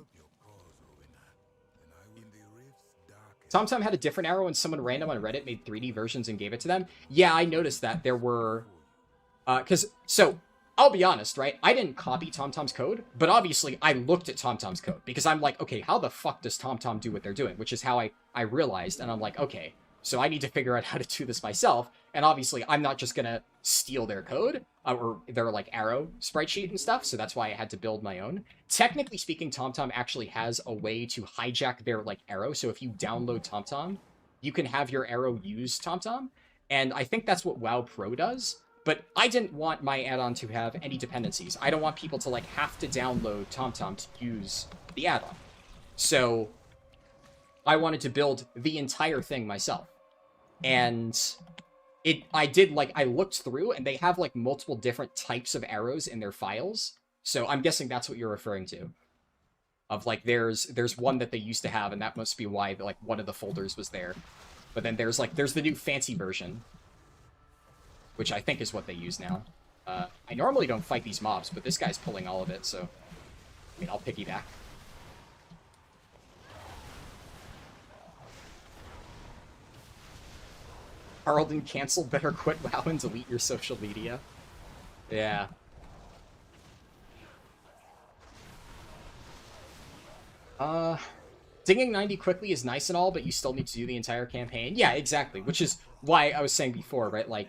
Speaker 1: TomTom had a different arrow and someone random on Reddit made 3D versions and gave it to them. Yeah, I noticed that there were... So, I'll be honest, right? I didn't copy TomTom's code, but obviously I looked at TomTom's code because I'm like, okay, how the fuck does TomTom do what they're doing? Which is how I realized, and I'm like, okay, so I need to figure out how to do this myself. And obviously I'm not just gonna steal their code or their like arrow sprite sheet and stuff. So that's why I had to build my own. Technically speaking, TomTom actually has a way to hijack their like arrow. So if you download TomTom, you can have your arrow use TomTom. And I think that's what WoW Pro does. But I didn't want my add-on to have any dependencies. I don't want people to like have to download TomTom to use the add-on. So I wanted to build the entire thing myself. And I looked through and they have like multiple different types of arrows in their files. So I'm guessing that's what you're referring to. Of like, there's one that they used to have and that must be why like one of the folders was there. But then there's the new fancy version, which I think is what they use now. I normally don't fight these mobs, but this guy's pulling all of it, so... I mean, I'll piggyback. Harldan canceled, better quit WoW and delete your social media. Yeah. Dinging 90 quickly is nice and all, but you still need to do the entire campaign. Yeah, exactly, which is why I was saying before, right, like,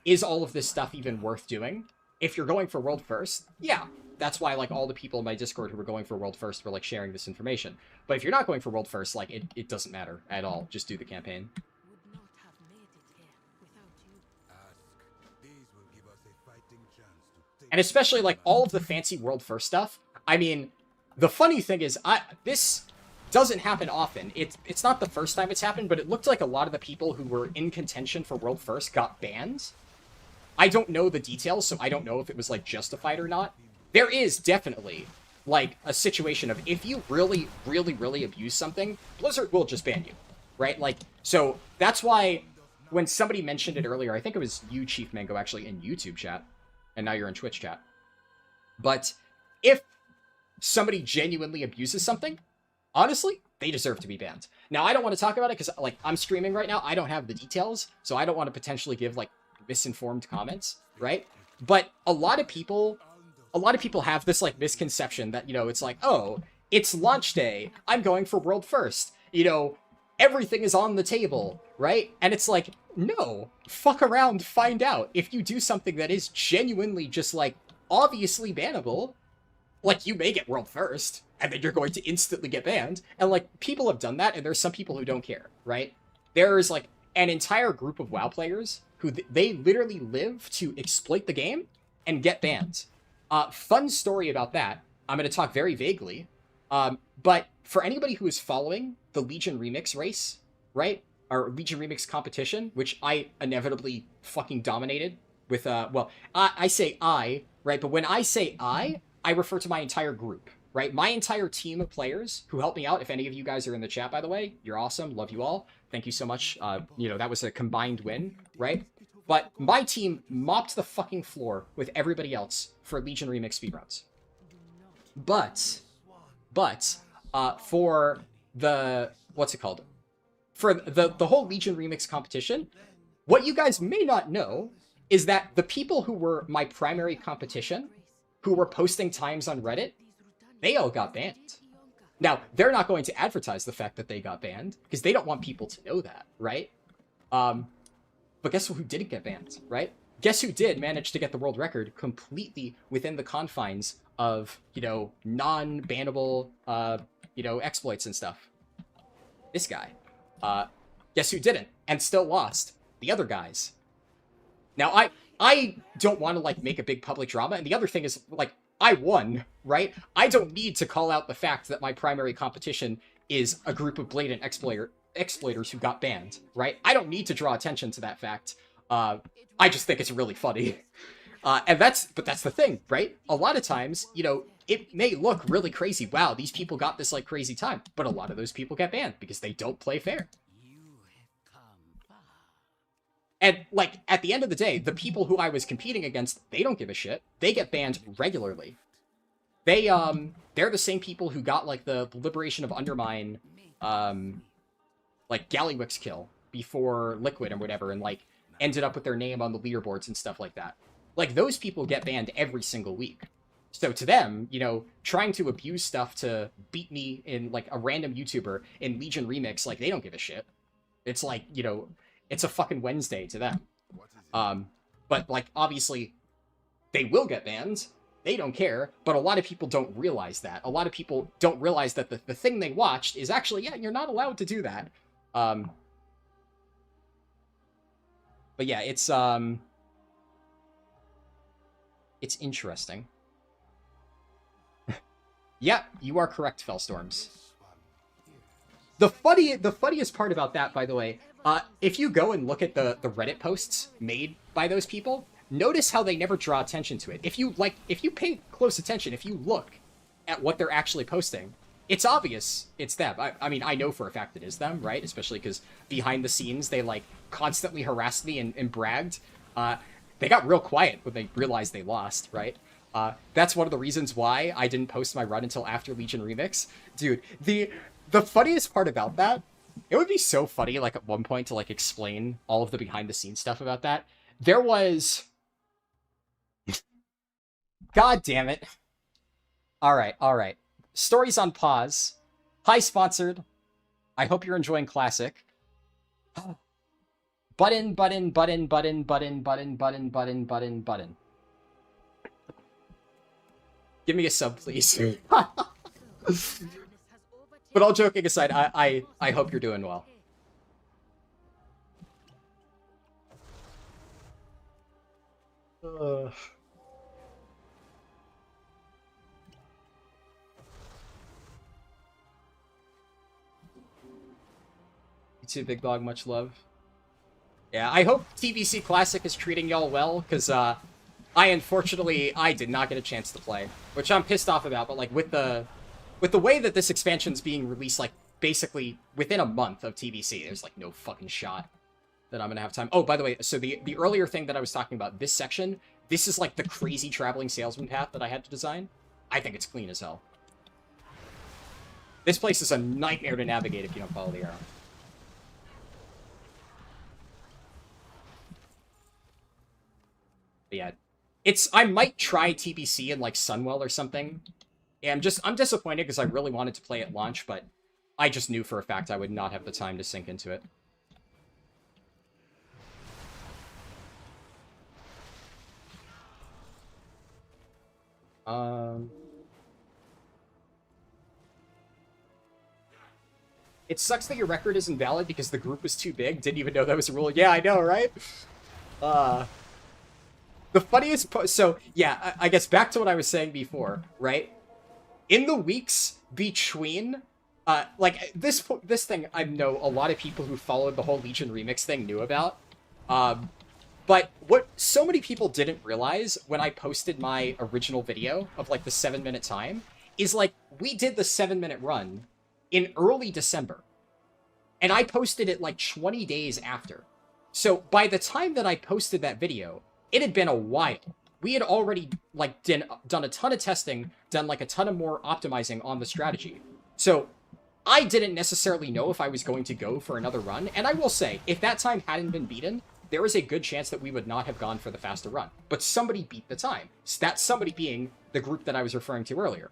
Speaker 1: is all of this stuff even worth doing? If you're going for World First, yeah. That's why, like, all the people in my Discord who were going for World First were, like, sharing this information. But if you're not going for World First, like, it doesn't matter at all. Just do the campaign.
Speaker 3: Would not have made it here without you.
Speaker 9: These will give us a fighting chance to take...
Speaker 1: And especially, like, all of the fancy World First stuff. I mean, the funny thing is, this doesn't happen often. It's not the first time it's happened, but it looked like a lot of the people who were in contention for World First got banned. I don't know the details, so I don't know if it was, like, justified or not. There is definitely, like, a situation of if you really, really, really abuse something, Blizzard will just ban you, right? Like, so that's why when somebody mentioned it earlier, I think it was you, Chief Mango, actually, in YouTube chat, and now you're in Twitch chat. But if somebody genuinely abuses something, honestly, they deserve to be banned. Now, I don't want to talk about it because, like, I'm streaming right now. I don't have the details, so I don't want to potentially give, like, misinformed comments, right? But a lot of people have this, like, misconception that, you know, it's like, oh, it's launch day, I'm going for World First, you know, everything is on the table, right? And it's like, no, fuck around, find out. If you do something that is genuinely just, like, obviously bannable, like, you may get World First, and then you're going to instantly get banned, and, like, people have done that, and there's some people who don't care, right? There's, like, an entire group of WoW players who they literally live to exploit the game and get banned. Fun story about that. I'm going to talk very vaguely. But for anybody who is following the Legion Remix race, right? Or Legion Remix competition, which I inevitably fucking dominated with, well, I say I, right? But when I say I refer to my entire group, right? My entire team of players who helped me out. If any of you guys are in the chat, by the way, you're awesome. Love you all. Thank you so much. You know, that was a combined win, right? But my team mopped the fucking floor with everybody else for Legion Remix speedruns. But for the, what's it called? For the whole Legion Remix competition, what you guys may not know is that the people who were my primary competition, who were posting times on Reddit, they all got banned. Now, they're not going to advertise the fact that they got banned, because they don't want people to know that, right? But guess who didn't get banned, right? Guess who did manage to get the world record completely within the confines of, you know, non-bannable, you know, exploits and stuff? This guy. Guess who didn't, and still lost? The other guys. Now, I don't want to, like, make a big public drama, and the other thing is, like, I won, right? I don't need to call out the fact that my primary competition is a group of blatant exploiters who got banned, right? I don't need to draw attention to that fact. I just think it's really funny. But that's the thing, right? A lot of times, you know, it may look really crazy. Wow, these people got this, like, crazy time. But a lot of those people get banned because they don't play fair. And, like, at the end of the day, the people who I was competing against, they don't give a shit. They get banned regularly. They're the same people who got, like, the Liberation of Undermine, like, Gallywix kill before Liquid and whatever, and, like, ended up with their name on the leaderboards and stuff like that. Like, those people get banned every single week. So to them, you know, trying to abuse stuff to beat me in, like, a random YouTuber in Legion Remix, like, they don't give a shit. It's like, you know, it's a fucking Wednesday to them. But, like, obviously, they will get banned. They don't care. But a lot of people don't realize that. A lot of people don't realize that the thing they watched is actually, yeah, you're not allowed to do that. But yeah, it's interesting. Yeah, you are correct, Fellstorms. The funniest part about that, by the way, if you go and look at the Reddit posts made by those people, notice how they never draw attention to it. If you pay close attention, if you look at what they're actually posting, it's obvious it's them. I mean, I know for a fact it is them, right? Especially because behind the scenes, they, like, constantly harassed me and bragged. They got real quiet when they realized they lost, right? That's one of the reasons why I didn't post my run until after Legion Remix. Dude, the funniest part about that, it would be so funny, like, at one point to, like, explain all of the behind-the-scenes stuff about that. There was... God damn it. Alright. Stories on pause. Hi, sponsored. I hope you're enjoying Classic. Button. Give me a sub, please. But all joking aside, I hope you're doing well. You too, Big Dog. Much love. Yeah, I hope TBC Classic is treating y'all well, because unfortunately, I did not get a chance to play, which I'm pissed off about, but, like, with the way that this expansion's being released, like, basically within a month of TBC, there's, like, no fucking shot that I'm gonna have time. Oh, by the way, so the earlier thing that I was talking about, this section, this is, like, the crazy traveling salesman path that I had to design. I think it's clean as hell. This place is a nightmare to navigate if you don't follow the arrow. But yeah, I might try TBC in, like, Sunwell or something. Yeah, I'm disappointed because I really wanted to play at launch, but I just knew for a fact I would not have the time to sink into it. It sucks that your record is invalid because the group was too big. Didn't even know that was a rule. Yeah, I know, right? The funniest so, yeah, I guess back to what I was saying before, right? In the weeks between, like, this thing I know a lot of people who followed the whole Legion Remix thing knew about. But what so many people didn't realize when I posted my original video of, like, the 7-minute time is, like, we did the 7-minute run in early December. And I posted it like 20 days after. So by the time that I posted that video, it had been a while. We had already like done a ton of testing, done like a ton of more optimizing on the strategy. So I didn't necessarily know if I was going to go for another run. And I will say, if that time hadn't been beaten, there is a good chance that we would not have gone for the faster run. But somebody beat the time. That somebody being the group that I was referring to earlier.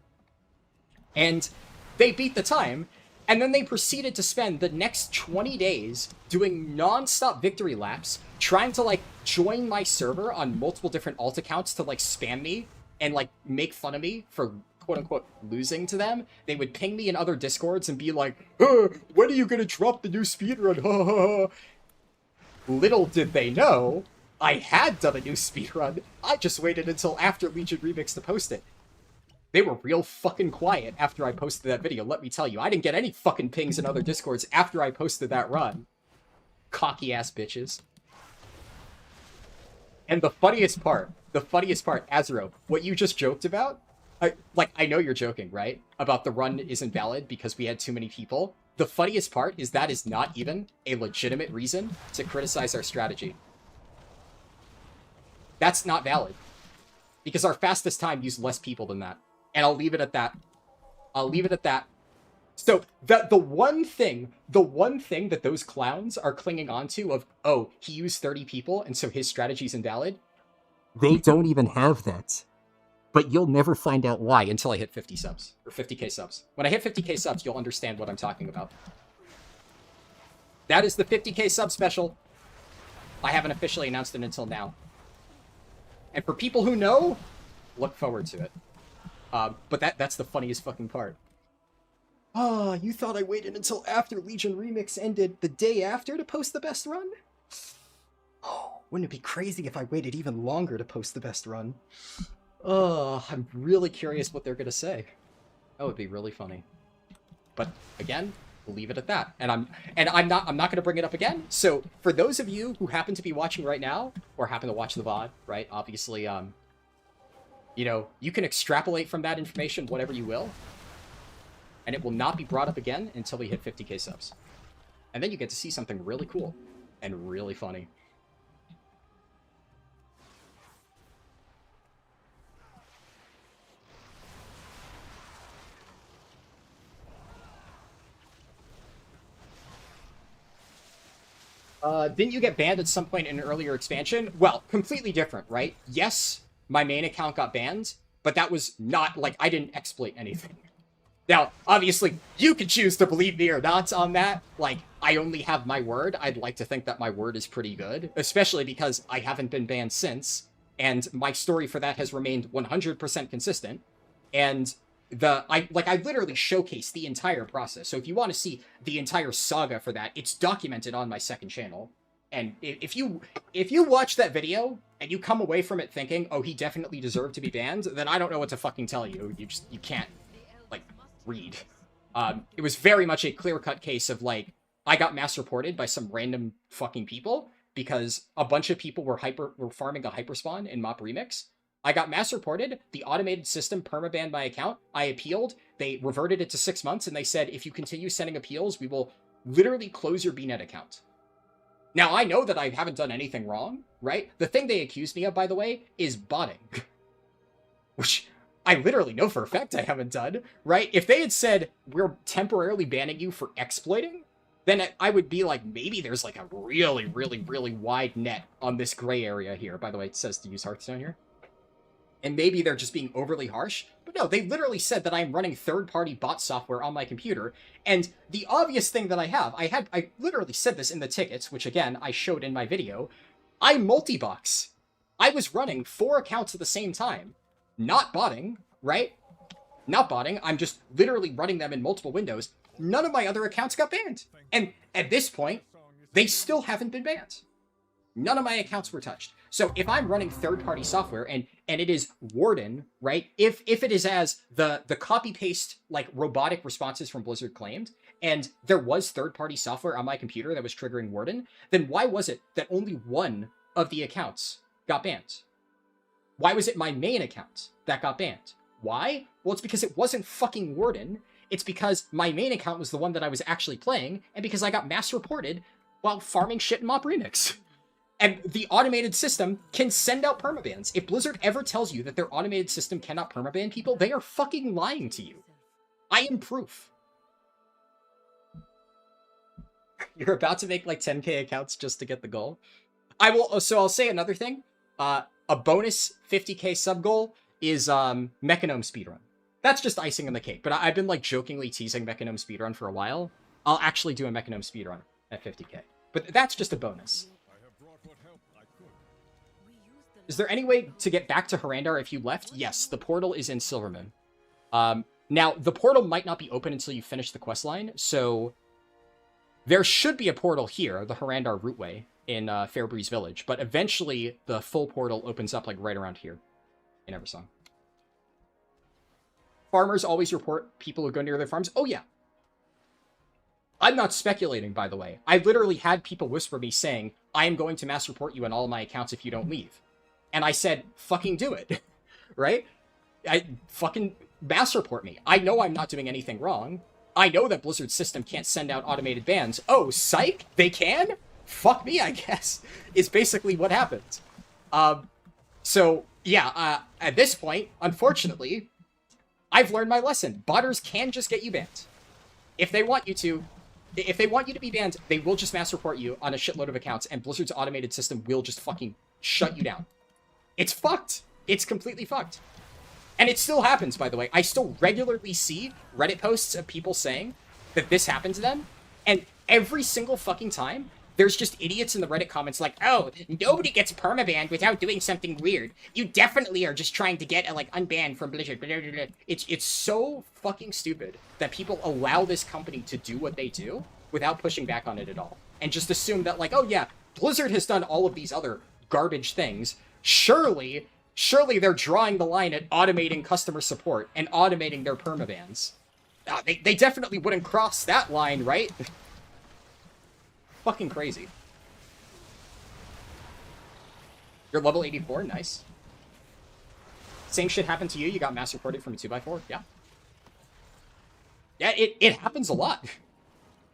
Speaker 1: And they beat the time, and then they proceeded to spend the next 20 days doing non-stop victory laps, trying to, like, join my server on multiple different alt accounts to, like, spam me and, like, make fun of me for quote-unquote losing to them. They would ping me in other discords and be like, when are you gonna drop the new speedrun? Little did they know, I had done a new speedrun. I just waited until after Legion Remix to post it. They were real fucking quiet after I posted that video, let me tell you. I didn't get any fucking pings in other discords after I posted that run. Cocky-ass bitches. And the funniest part, Azuro, what you just joked about, I know you're joking, right? About the run isn't valid because we had too many people. The funniest part is that is not even a legitimate reason to criticize our strategy. That's not valid. Because our fastest time used less people than that. And I'll leave it at that. So, the one thing that those clowns are clinging on to of, oh, he used 30 people, and so his strategy's invalid, they don't even have that. But you'll never find out why until I hit 50 subs. Or 50k subs. When I hit 50k subs, you'll understand what I'm talking about. That is the 50k sub special. I haven't officially announced it until now. And for people who know, look forward to it. But that's the funniest fucking part. Oh, you thought I waited until after Legion Remix ended the day after to post the best run? Oh, wouldn't it be crazy if I waited even longer to post the best run? Oh, I'm really curious what they're gonna say. That would be really funny. But again, we'll leave it at that. And I'm not gonna bring it up again. So for those of you who happen to be watching right now, or happen to watch the VOD, right? Obviously, you know, you can extrapolate from that information whatever you will. And it will not be brought up again until we hit 50k subs. And then you get to see something really cool and really funny. Didn't you get banned at some point in an earlier expansion? Well, completely different, right? Yes, my main account got banned, but that was not, like, I didn't exploit anything. Now, obviously, you can choose to believe me or not on that. Like, I only have my word. I'd like to think that my word is pretty good, especially because I haven't been banned since, and my story for that has remained 100% consistent. And I literally showcased the entire process. So if you want to see the entire saga for that, it's documented on my second channel. And if you watch that video and you come away from it thinking, oh, he definitely deserved to be banned, then I don't know what to fucking tell you. You can't, like, read. It was very much a clear-cut case of, like, I got mass reported by some random fucking people because a bunch of people were farming a hyperspawn in Mop Remix. I got mass reported, the automated system permabanned my account, I appealed, they reverted it to 6 months, and they said, if you continue sending appeals, we will literally close your BNet account. Now, I know that I haven't done anything wrong, right? The thing they accused me of, by the way, is botting. Which I literally know for a fact I haven't done, right? If they had said, we're temporarily banning you for exploiting, then I would be like, maybe there's like a really, really, really wide net on this gray area here. By the way, it says to use Hearthstone here. And maybe they're just being overly harsh. But no, they literally said that I'm running third-party bot software on my computer. And the obvious thing that I literally said this in the tickets, which again, I showed in my video. I multi-box. I was running 4 accounts at the same time. Not botting, right? Not botting. I'm just literally running them in multiple windows. None of my other accounts got banned. And at this point, they still haven't been banned. None of my accounts were touched. So if I'm running third-party software and it is Warden, right? If it is as the copy-paste, like, robotic responses from Blizzard claimed, and there was third-party software on my computer that was triggering Warden, then why was it that only one of the accounts got banned? Why was it my main account that got banned? Why? Well, it's because it wasn't fucking Warden. It's because my main account was the one that I was actually playing, and because I got mass reported while farming shit in Mop Remix. And the automated system can send out permabans. If Blizzard ever tells you that their automated system cannot permaban people, they are fucking lying to you. I am proof. You're about to make like 10k accounts just to get the goal. So I'll say another thing. A bonus 50k sub goal is Mechanome Speedrun. That's just icing on the cake, but I've been like jokingly teasing Mechanome Speedrun for a while. I'll actually do a Mechanome Speedrun at 50k. But that's just a bonus. Is there any way to get back to Harrandar if you left? Yes, the portal is in Silvermoon. Now, the portal might not be open until you finish the quest line, so there should be a portal here, the Harrandar Routeway, in Fairbreeze Village, but eventually the full portal opens up like right around here in Eversong. Farmers always report people who go near their farms. Oh, yeah. I'm not speculating, by the way. I literally had people whisper me saying, I am going to mass report you on all of my accounts if you don't leave. And I said, fucking do it, right? Fucking mass report me. I know I'm not doing anything wrong. I know that Blizzard's system can't send out automated bans. Oh, psych? They can? Fuck me, I guess, is basically what happened. So, yeah, at this point, unfortunately, I've learned my lesson. Botters can just get you banned. If they want you to be banned, they will just mass report you on a shitload of accounts, and Blizzard's automated system will just fucking shut you down. It's fucked. It's completely fucked. And it still happens, by the way. I still regularly see Reddit posts of people saying that this happened to them, and every single fucking time, there's just idiots in the Reddit comments like, oh, nobody gets permabanned without doing something weird. You definitely are just trying to get, like, unbanned from Blizzard. It's so fucking stupid that people allow this company to do what they do without pushing back on it at all. And just assume that, like, oh yeah, Blizzard has done all of these other garbage things. Surely they're drawing the line at automating customer support and automating their permabans. They definitely wouldn't cross that line, right? Fucking crazy. You're level 84, nice. Same shit happened to you, you got mass reported from a 2x4, yeah. Yeah, it happens a lot.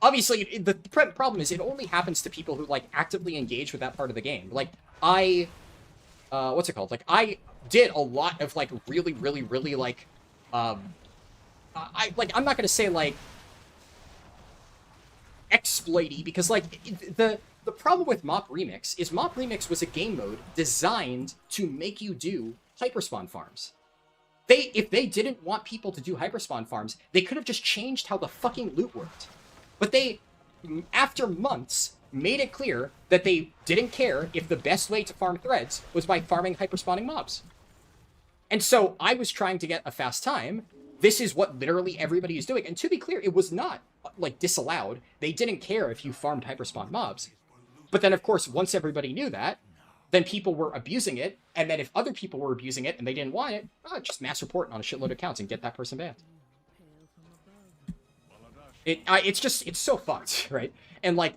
Speaker 1: Obviously, the problem is it only happens to people who, like, actively engage with that part of the game. Like, what's it called? Like, I did a lot of, like, really, like, I'm not gonna say, like, exploity, because, like, the problem with Mop Remix is Mop Remix was a game mode designed to make you do hyperspawn farms. If they didn't want people to do hyperspawn farms, they could have just changed how the fucking loot worked. But they, after months, made it clear that they didn't care if the best way to farm threads was by farming hyperspawning mobs. And so I was trying to get a fast time. This is what literally everybody is doing. And to be clear, it was not, like, disallowed. They didn't care if you farmed hyperspawn mobs. But then, of course, once everybody knew that, then people were abusing it. And then if other people were abusing it and they didn't want it, just mass report on a shitload of accounts and get that person banned. It's so fucked, right? And, like,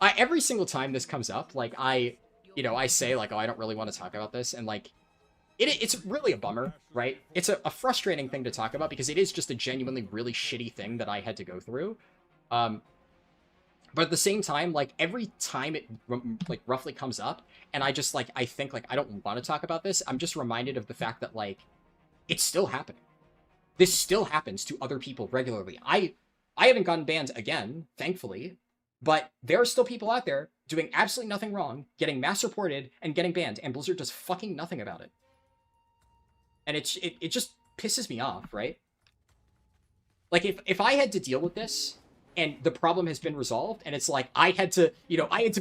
Speaker 1: every single time this comes up, like, I say, like, oh, I don't really want to talk about this, and, like, it's really a bummer, right? It's a frustrating thing to talk about, because it is just a genuinely really shitty thing that I had to go through. But at the same time, like, every time it, like, roughly comes up, and I just, like, I think, like, I don't want to talk about this, I'm just reminded of the fact that, like, it's still happening. This still happens to other people regularly. I haven't gotten banned again, thankfully, but there are still people out there doing absolutely nothing wrong, getting mass reported, and getting banned, and Blizzard does fucking nothing about it. And it just pisses me off, right? Like, if I had to deal with this, and the problem has been resolved, and it's like, I had to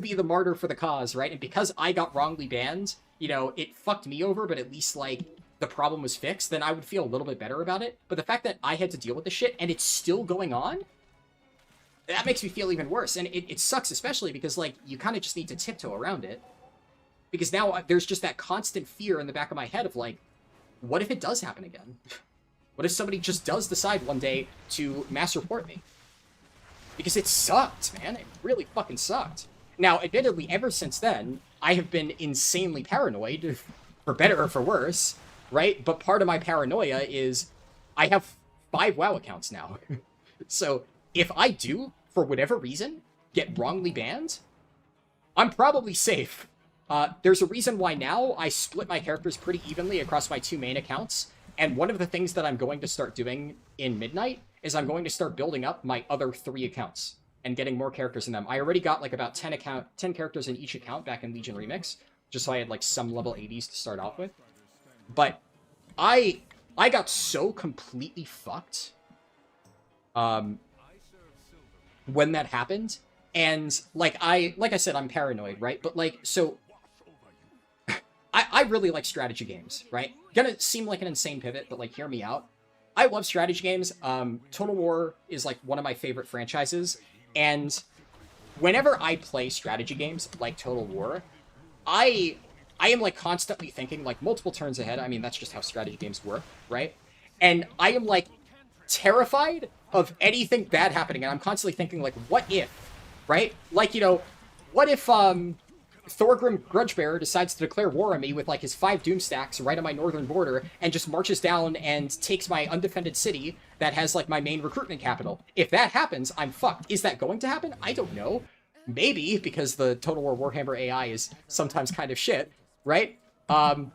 Speaker 1: be the martyr for the cause, right? And because I got wrongly banned, it fucked me over, but at least, like, the problem was fixed, then I would feel a little bit better about it. But the fact that I had to deal with this shit, and it's still going on, that makes me feel even worse. And it sucks, especially because, like, you kind of just need to tiptoe around it. Because now there's just that constant fear in the back of my head of, like, what if it does happen again? What if somebody just does decide one day to mass report me? Because it sucked, man. It really fucking sucked. Now, admittedly, ever since then, I have been insanely paranoid, for better or for worse, right? But part of my paranoia is I have 5 WoW accounts now. So if I do, for whatever reason, get wrongly banned, I'm probably safe. There's a reason why now I split my characters pretty evenly across my 2 main accounts, and one of the things that I'm going to start doing in Midnight is I'm going to start building up my other 3 accounts and getting more characters in them. I already got like about 10 characters in each account back in Legion Remix, just so I had like some level 80s to start off with. But I got so completely fucked when that happened, and like I said, I'm paranoid, right? But like, so I really like strategy games, right? Gonna seem like an insane pivot, but like, hear me out. I love strategy games. Total War is like one of my favorite franchises, and whenever I play strategy games like Total War, I am like constantly thinking like multiple turns ahead. I mean, that's just how strategy games work, right? And I am like terrified of anything bad happening, and I'm constantly thinking like, what if, right? Like, you know, what if Thorgrim Grudgebearer decides to declare war on me with like his 5 doom stacks right on my northern border and just marches down and takes my undefended city that has like my main recruitment capital. If that happens, I'm fucked. Is that going to happen? I don't know. Maybe, because the Total War Warhammer AI is sometimes kind of shit, right? But,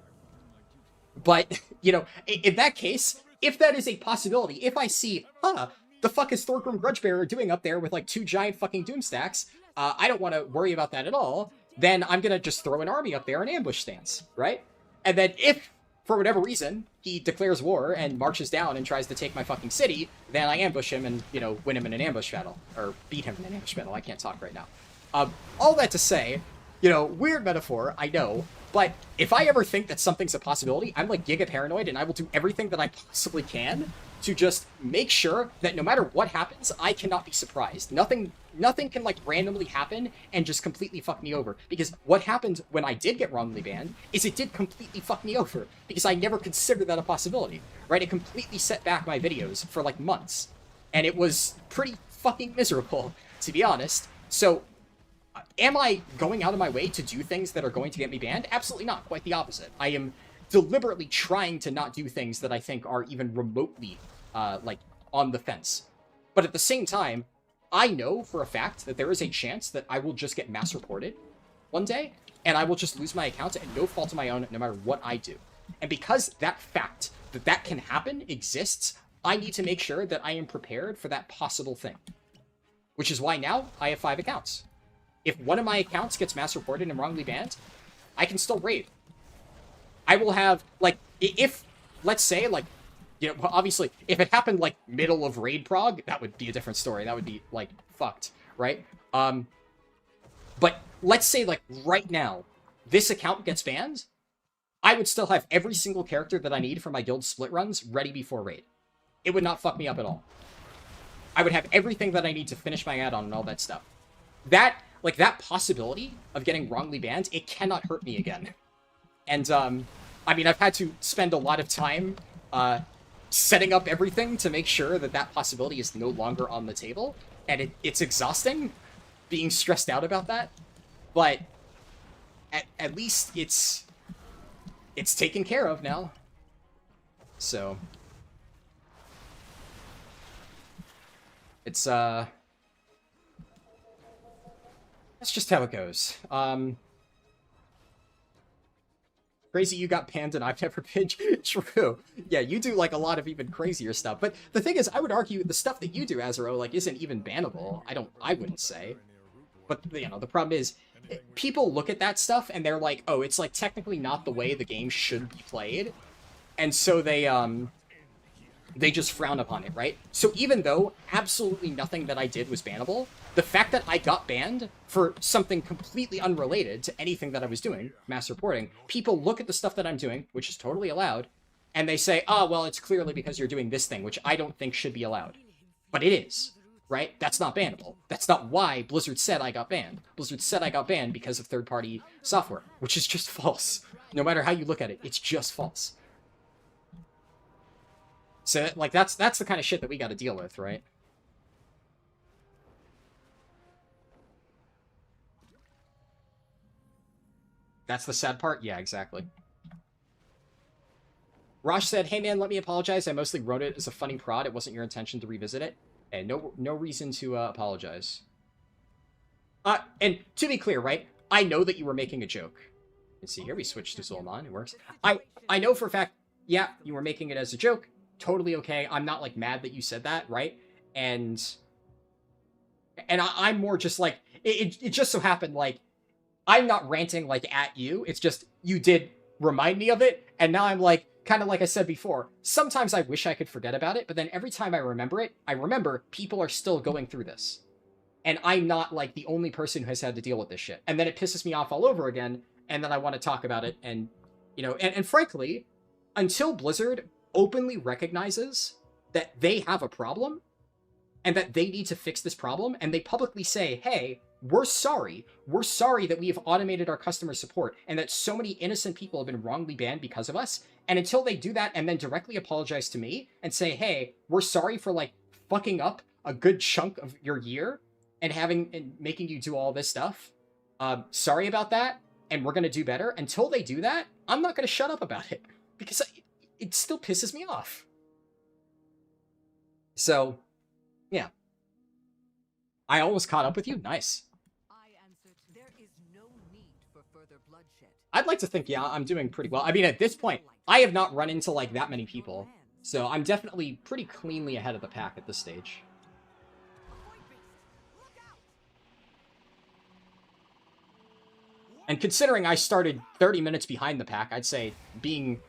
Speaker 1: you know, in that case, if that is a possibility, if I see, the fuck is Thorgrim Grudgebearer doing up there with like 2 giant fucking doom stacks, I don't want to worry about that at all, then I'm gonna just throw an army up there in ambush stance, right? And then if, for whatever reason, he declares war and marches down and tries to take my fucking city, then I ambush him and, you know, win him in an ambush battle. Or beat him in an ambush battle. I can't talk right now. All that to say, you know, weird metaphor, I know, but if I ever think that something's a possibility, I'm like giga paranoid, and I will do everything that I possibly can to just make sure that no matter what happens, I cannot be surprised. Nothing can like randomly happen and just completely fuck me over. Because what happened when I did get wrongly banned is it did completely fuck me over, because I never considered that a possibility, right? It completely set back my videos for like months, and it was pretty fucking miserable, to be honest. So am I going out of my way to do things that are going to get me banned? Absolutely not. Quite the opposite. I am deliberately trying to not do things that I think are even remotely, like, on the fence. But at the same time, I know for a fact that there is a chance that I will just get mass reported one day, and I will just lose my account at no fault of my own, no matter what I do. And because that fact, that can happen, exists, I need to make sure that I am prepared for that possible thing. Which is why now I have 5 accounts. If one of my accounts gets mass reported and wrongly banned, I can still raid. I will have, like, if, let's say, like, you know, obviously, if it happened, like, middle of raid prog, that would be a different story. That would be, like, fucked, right? But let's say, like, right now, this account gets banned, I would still have every single character that I need for my guild split runs ready before raid. It would not fuck me up at all. I would have everything that I need to finish my add-on and all that stuff. That, like, that possibility of getting wrongly banned, it cannot hurt me again. And, I mean, I've had to spend a lot of time, setting up everything to make sure that that possibility is no longer on the table. And it's exhausting being stressed out about that. But at least it's taken care of now. So it's, that's just how it goes. Crazy you got banned and I've never been. True. Yeah, you do, like, a lot of even crazier stuff. But the thing is, I would argue the stuff that you do, Azero, like, isn't even bannable. I wouldn't say. But, you know, the problem is, people look at that stuff and they're like, oh, it's, like, technically not the way the game should be played. And so they just frown upon it, right? So even though absolutely nothing that I did was bannable, the fact that I got banned for something completely unrelated to anything that I was doing, mass reporting, people look at the stuff that I'm doing, which is totally allowed, and they say, oh, well, it's clearly because you're doing this thing, which I don't think should be allowed. But it is, right? That's not bannable. That's not why Blizzard said I got banned. Blizzard said I got banned because of third-party software, which is just false. No matter how you look at it, it's just false. So, like, that's the kind of shit that we gotta deal with, right? That's the sad part? Yeah, exactly. Rosh said, hey man, let me apologize. I mostly wrote it as a funny prod. It wasn't your intention to revisit it. And no reason to apologize. And to be clear, right? I know that you were making a joke. Let's see here. We switched to Zul'jin. It works. I know for a fact. Yeah, you were making it as a joke. Totally okay. I'm not like mad that you said that, right? And I'm more just like it just so happened like I'm not ranting like at you. It's just you did remind me of it, and now I'm like kind of like I said before. Sometimes I wish I could forget about it, but then every time I remember it, I remember people are still going through this. And I'm not, like, the only person who has had to deal with this shit. And then it pisses me off all over again, and then I want to talk about it, and, you know, and frankly, until Blizzard openly recognizes that they have a problem, and that they need to fix this problem, and they publicly say, hey, we're sorry that we have automated our customer support, and that so many innocent people have been wrongly banned because of us, and until they do that, and then directly apologize to me, and say, hey, we're sorry for, like, fucking up a good chunk of your year, and making you do all this stuff. Sorry about that, and we're gonna do better. Until they do that, I'm not gonna shut up about it, because it still pisses me off. So, yeah. I almost caught up with you. Nice.
Speaker 10: I answered, there is no need for further bloodshed.
Speaker 1: I'd like to think, yeah, I'm doing pretty well. I mean, at this point, I have not run into, like, that many people. So I'm definitely pretty cleanly ahead of the pack at this stage. And considering I started 30 minutes behind the pack, I'd say being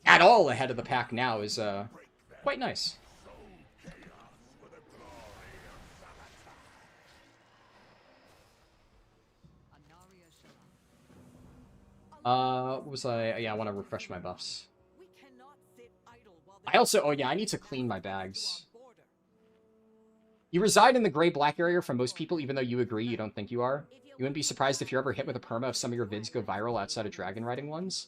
Speaker 1: at all ahead of the pack now is quite nice. What was I? Yeah, I want to refresh my buffs. I also, oh yeah, I need to clean my bags. You reside in the gray-black area for most people, even though you agree you don't think you are. You wouldn't be surprised if you're ever hit with a perma if some of your vids go viral outside of dragon riding ones.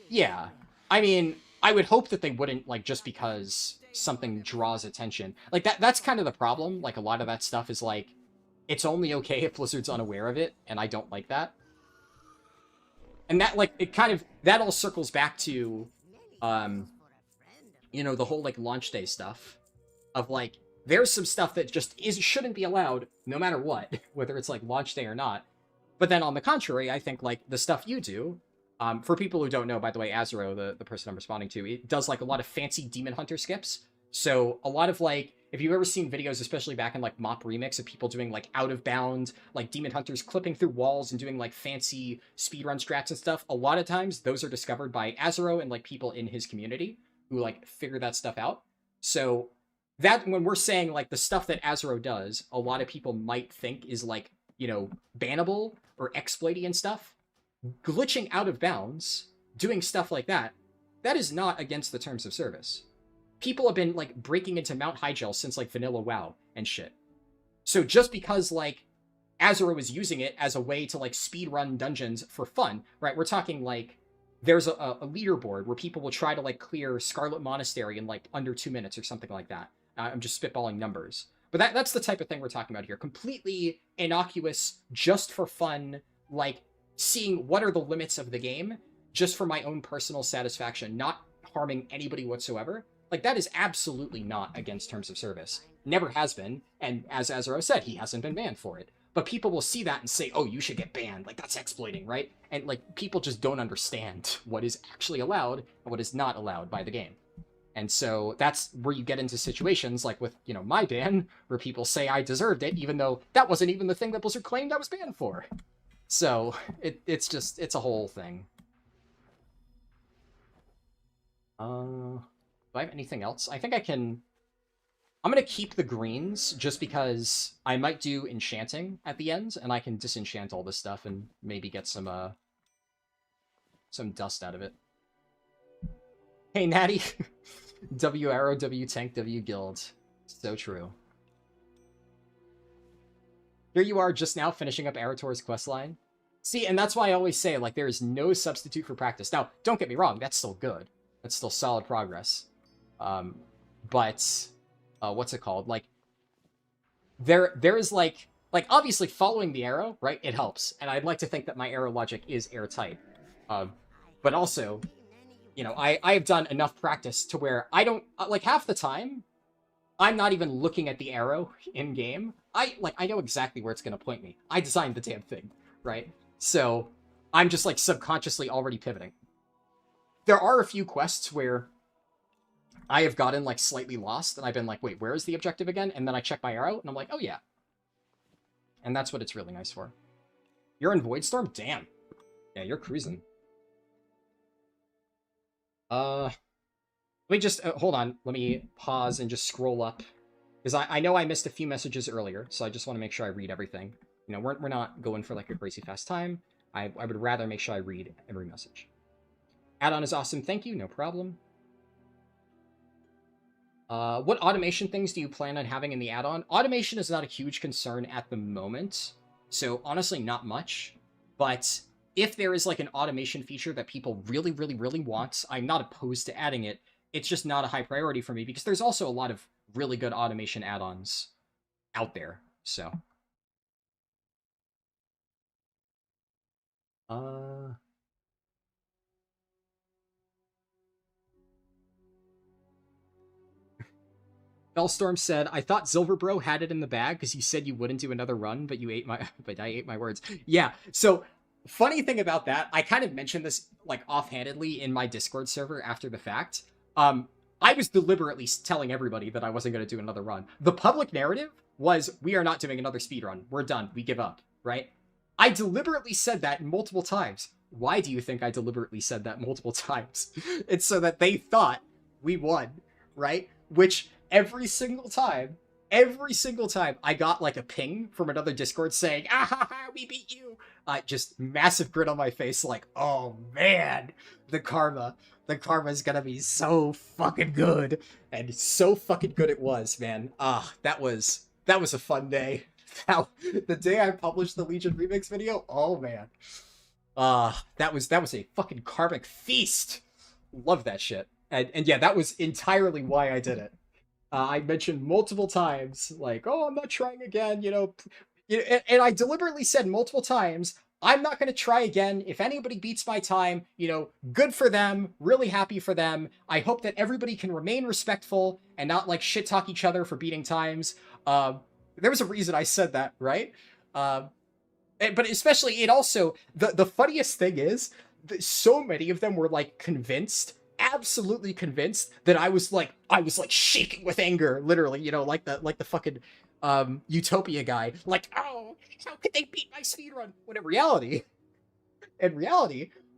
Speaker 1: Yeah. I mean, I would hope that they wouldn't, like, just because something draws attention. Like, that's kind of the problem. Like, a lot of that stuff is, like, it's only okay if Blizzard's unaware of it, and I don't like that. And that, like, it kind of, that all circles back to, you know, the whole, like, launch day stuff. Of, like, there's some stuff that just shouldn't be allowed, no matter what, whether it's, like, launch day or not. But then, on the contrary, I think, like, the stuff you do, for people who don't know, by the way, Azero, the person I'm responding to, it does, like, a lot of fancy Demon Hunter skips. So, a lot of, like, if you've ever seen videos, especially back in, like, Mop Remix, of people doing, like, out-of-bound, like, Demon Hunters clipping through walls and doing, like, fancy speedrun strats and stuff, a lot of times, those are discovered by Azero and, like, people in his community who, like, figure that stuff out. So, that, when we're saying, like, the stuff that Azero does, a lot of people might think is, like, you know, bannable or exploity and stuff. Glitching out of bounds, doing stuff like that, that is not against the terms of service. People have been, like, breaking into Mount Hygel since, like, Vanilla WoW and shit. So just because, like, Azero was using it as a way to, like, speedrun dungeons for fun, right? We're talking, like, there's a leaderboard where people will try to, like, clear Scarlet Monastery in, like, under 2 minutes or something like that. I'm just spitballing numbers. But that's the type of thing we're talking about here. Completely innocuous, just for fun, like, seeing what are the limits of the game, just for my own personal satisfaction, not harming anybody whatsoever. Like, that is absolutely not against terms of service. Never has been, and as Azero said, he hasn't been banned for it. But people will see that and say, oh, you should get banned. Like, that's exploiting, right? And, like, people just don't understand what is actually allowed and what is not allowed by the game. And so that's where you get into situations like with, you know, my ban, where people say I deserved it, even though that wasn't even the thing that Blizzard claimed I was banned for. So it's a whole thing. Do I have anything else? I think I'm going to keep the greens just because I might do enchanting at the end, and I can disenchant all this stuff and maybe get some dust out of it. Hey, Natty! W Arrow, W Tank, W Guild. So true. Here you are just now finishing up Arator's questline. See, and that's why I always say, like, there is no substitute for practice. Now, don't get me wrong, that's still good. That's still solid progress. But, what's it called? Like, there is, like, obviously following the arrow, right, it helps. And I'd like to think that my arrow logic is airtight. But also, you know, I've done enough practice to where I don't, like, half the time, I'm not even looking at the arrow in game. I know exactly where it's gonna point me. I designed the damn thing, right? So I'm just like subconsciously already pivoting. There are a few quests where I have gotten like slightly lost and I've been like, wait, where is the objective again? And then I check my arrow and I'm like, oh yeah. And that's what it's really nice for. You're in Voidstorm? Damn. Yeah, you're cruising. Let me just, hold on. Let me pause and just scroll up. Because I know I missed a few messages earlier, so I just want to make sure I read everything. You know, we're not going for like a crazy fast time. I would rather make sure I read every message. Add-on is awesome, thank you, no problem. What automation things do you plan on having in the add-on? Automation is not a huge concern at the moment, so honestly not much. But if there is like an automation feature that people really, really, really want, I'm not opposed to adding it. It's just not a high priority for me because there's also a lot of really good automation add-ons out there, so. Bellstorm said, I thought Silverbro had it in the bag because you said you wouldn't do another run, but you ate my but I ate my words. Yeah, so funny thing about that, I kind of mentioned this like offhandedly in my Discord server after the fact. I was deliberately telling everybody that I wasn't going to do another run. The public narrative was, we are not doing another speedrun. We're done. We give up, right? I deliberately said that multiple times. Why do you think I deliberately said that multiple times? It's so that they thought we won, right? Which every single time I got like a ping from another Discord saying, ah ha ha, we beat you. Just massive grin on my face like, oh man, the karma is gonna be so fucking good. And so fucking good it was, man. That was a fun day. The day I published the Legion remix video, oh man. That was a fucking karmic feast. Love that shit. And yeah, that was entirely why I did it. I mentioned multiple times, like, oh, I'm not trying again, you know. And I deliberately said multiple times, I'm not going to try again. If anybody beats my time, you know, good for them, really happy for them. I hope that everybody can remain respectful and not, like, shit-talk each other for beating times. There was a reason I said that, right? But especially, it also, the funniest thing is, so many of them were, like, convinced, absolutely convinced that I was like shaking with anger, literally, you know, like the fucking Utopia guy, like, oh, how could they beat my speedrun? When in reality,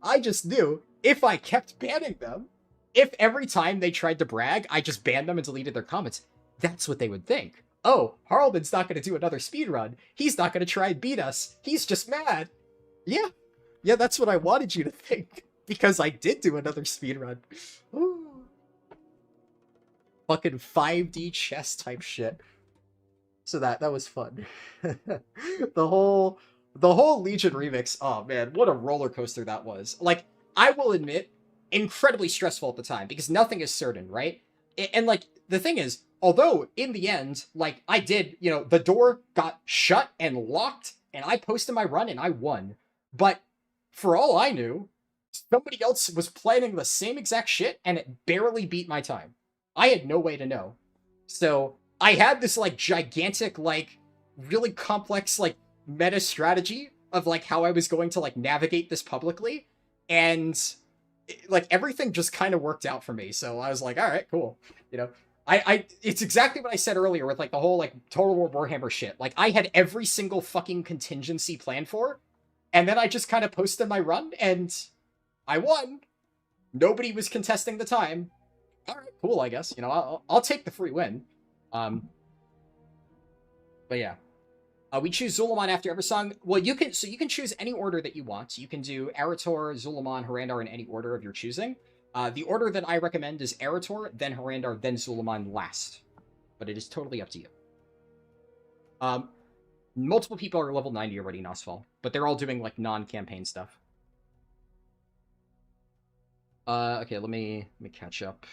Speaker 1: I just knew if I kept banning them, if every time they tried to brag, I just banned them and deleted their comments, that's what they would think. Oh, Harldan's not going to do another speedrun. He's not going to try and beat us. He's just mad. Yeah, that's what I wanted you to think. Because I did do another speedrun. Fucking 5D chess type shit. So that was fun. The whole Legion remix, oh man, what a roller coaster that was. Like, I will admit, incredibly stressful at the time, because nothing is certain, right? And like, the thing is, although in the end, like, I did, you know, the door got shut and locked, and I posted my run and I won. But for all I knew, somebody else was planning the same exact shit, and it barely beat my time. I had no way to know. So I had this, like, gigantic, like, really complex, like, meta strategy of, like, how I was going to, like, navigate this publicly, and, like, everything just kind of worked out for me. So I was like, all right, cool. You know, it's exactly what I said earlier with, like, the whole, like, Total War Warhammer shit. Like, I had every single fucking contingency planned for, and then I just kind of posted my run, and I won. Nobody was contesting the time. All right, cool, I guess. You know, I'll take the free win. But yeah. We choose Zul'jin after every song. Well, you can choose any order that you want. You can do Arator, Zul'jin, Harrandar in any order of your choosing. The order that I recommend is Arator, then Harrandar, then Zul'jin last. But it is totally up to you. Multiple people are level 90 already in Nosfall, but they're all doing, like, non-campaign stuff. Okay, let me catch up.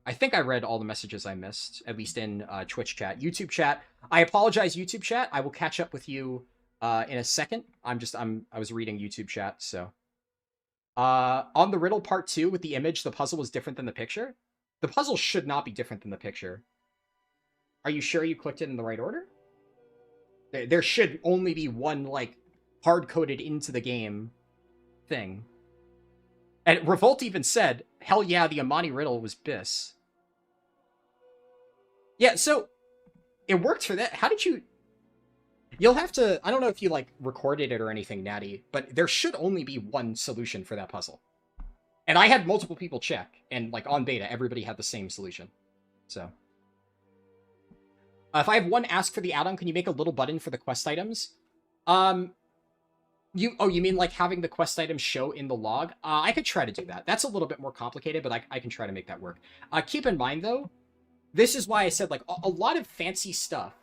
Speaker 1: I think I read all the messages I missed, at least in Twitch chat. YouTube chat, I apologize, YouTube chat. I will catch up with you in a second. I was reading YouTube chat, so. On the riddle part 2 with the image, the puzzle was different than the picture. The puzzle should not be different than the picture. Are you sure you clicked it in the right order? There should only be one, like, hard-coded into the game thing. And Revolt even said, hell yeah, the Amani riddle was Biss. Yeah, so it worked for that. How did you... You'll have to... I don't know if you, like, recorded it or anything, Natty, but there should only be one solution for that puzzle. And I had multiple people check, and, like, on beta, everybody had the same solution. So... if I have one ask for the add-on, can you make a little button for the quest items? You mean like having the quest items show in the log? I could try to do that. That's a little bit more complicated, but I can try to make that work. Keep in mind, though, this is why I said, like, a lot of fancy stuff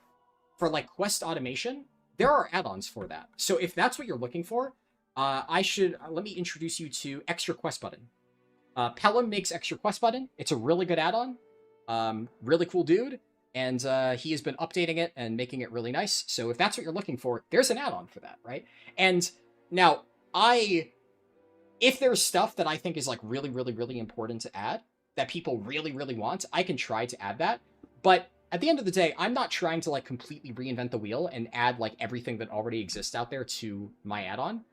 Speaker 1: for, like, quest automation, there are add-ons for that. So if that's what you're looking for, let me introduce you to Extra Quest Button. Pelham makes Extra Quest Button. It's a really good add-on. Really cool dude. And he has been updating it and making it really nice. So if that's what you're looking for, there's an add-on for that, right? And now, if there's stuff that I think is, like, really, really, really important to add, that people really, really want, I can try to add that. But at the end of the day, I'm not trying to, like, completely reinvent the wheel and add, like, everything that already exists out there to my add-on.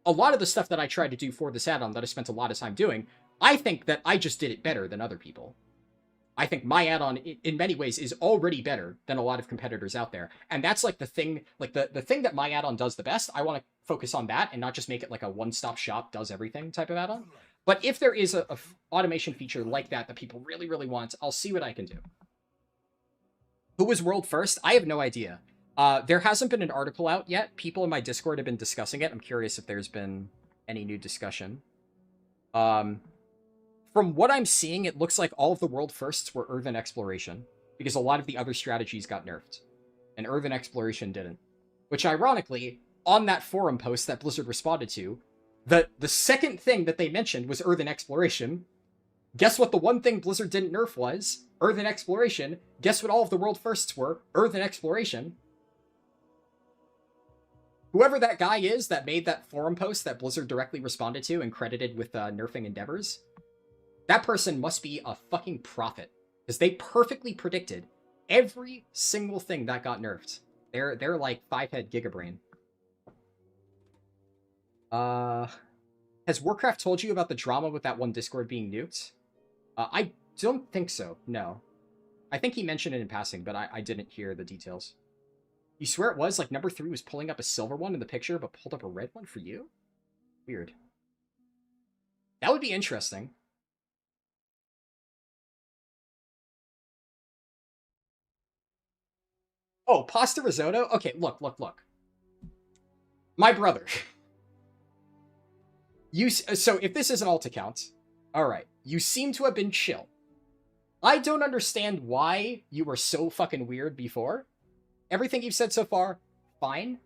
Speaker 1: A lot of the stuff that I tried to do for this add-on that I spent a lot of time doing, I think that I just did it better than other people. I think my add-on, in many ways, is already better than a lot of competitors out there. And that's, like, the thing, like, the thing that my add-on does the best. I want to focus on that and not just make it, like, a one-stop shop, does everything type of add-on. But if there is a automation feature like that people really, really want, I'll see what I can do. Who was world first? I have no idea. There hasn't been an article out yet. People in my Discord have been discussing it. I'm curious if there's been any new discussion. From what I'm seeing, it looks like all of the world firsts were Earthen Exploration, because a lot of the other strategies got nerfed, and Earthen Exploration didn't. Which, ironically, on that forum post that Blizzard responded to, the second thing that they mentioned was Earthen Exploration. Guess what the one thing Blizzard didn't nerf was? Earthen Exploration. Guess what all of the world firsts were? Earthen Exploration. Whoever that guy is that made that forum post that Blizzard directly responded to and credited with nerfing endeavors, that person must be a fucking prophet, because they perfectly predicted every single thing that got nerfed. They're like 5-head gigabrain. Has Warcraft told you about the drama with that one Discord being nuked? I don't think so, no. I think he mentioned it in passing, but I didn't hear the details. You swear it was? Like, number 3 was pulling up a silver one in the picture, but pulled up a red one for you? Weird. That would be interesting. Oh, pasta risotto? Okay, look. My brother. So if this isn't all to count, alright, you seem to have been chill. I don't understand why you were so fucking weird before. Everything you've said so far, fine.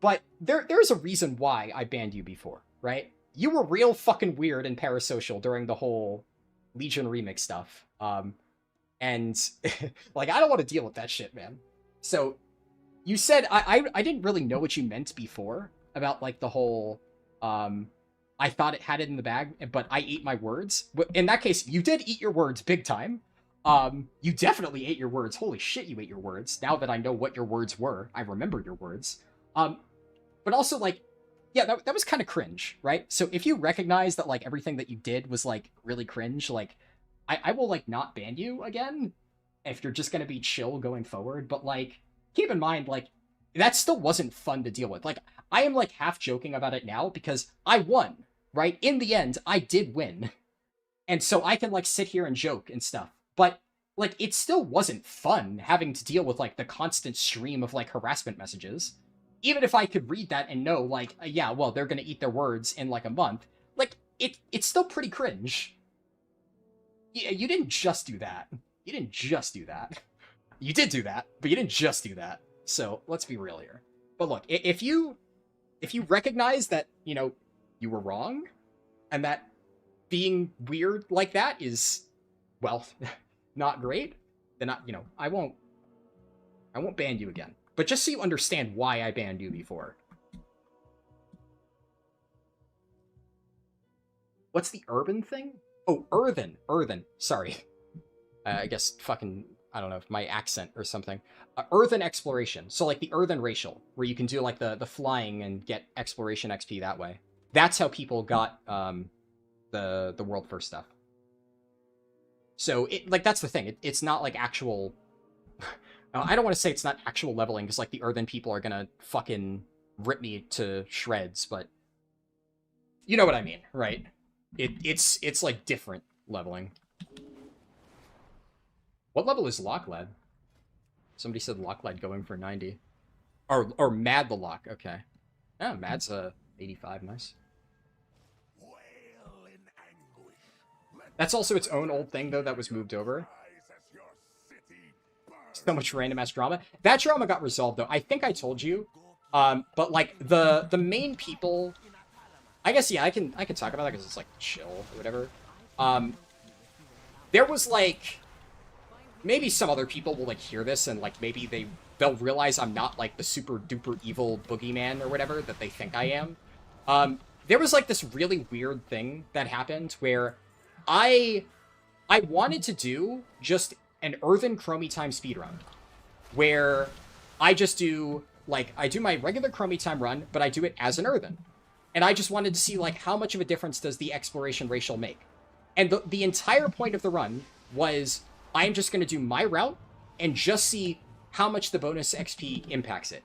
Speaker 1: But there's a reason why I banned you before, right? You were real fucking weird and parasocial during the whole Legion remix stuff. And, like, I don't want to deal with that shit, man. So, you said, I didn't really know what you meant before about, like, the whole, I thought it had it in the bag, but I ate my words. In that case, you did eat your words big time. You definitely ate your words. Holy shit, you ate your words. Now that I know what your words were, I remember your words. But also, like, yeah, that was kind of cringe, right? So if you recognize that, like, everything that you did was, like, really cringe, like, I will, like, not ban you again if you're just gonna be chill going forward, but, like, keep in mind, like, that still wasn't fun to deal with. Like, I am, like, half joking about it now because I won, right? In the end, I did win. And so I can, like, sit here and joke and stuff. But, like, it still wasn't fun having to deal with, like, the constant stream of, like, harassment messages. Even if I could read that and know, like, yeah, well, they're gonna eat their words in, like, a month. Like, it's still pretty cringe. Yeah, you didn't just do that. You didn't just do that. You did do that, but you didn't just do that. So, let's be real here. But look, if you recognize that, you know, you were wrong, and that being weird like that is, well, not great, then I won't ban you again. But just so you understand why I banned you before. What's the urban thing? Oh, Earthen. Sorry. I guess fucking I don't know, my accent or something. Earthen exploration. So like the earthen racial, where you can do like the flying and get exploration XP that way. That's how people got the world first stuff. So it like that's the thing. It's not like actual. I don't want to say it's not actual leveling because like the earthen people are gonna fucking rip me to shreds, but you know what I mean, right? It's like different leveling. What level is Locklad? Somebody said Locklad going for 90. Or Mad the Lock, okay. Yeah, Mad's 85, nice. That's also its own old thing, though, that was moved over. So much random-ass drama. That drama got resolved, though. I think I told you. But, like, the main people... I guess, yeah, I can talk about that because it's, like, chill or whatever. There was, like... Maybe some other people will, like, hear this and, like, maybe they'll realize I'm not, like, the super-duper evil boogeyman or whatever that they think I am. There was, like, this really weird thing that happened where I wanted to do just an Earthen Chromie Time speedrun, where I just do, like, I do my regular Chromie Time run, but I do it as an Earthen. And I just wanted to see, like, how much of a difference does the exploration racial make? And the entire point of the run was I'm just going to do my route and just see how much the bonus XP impacts it.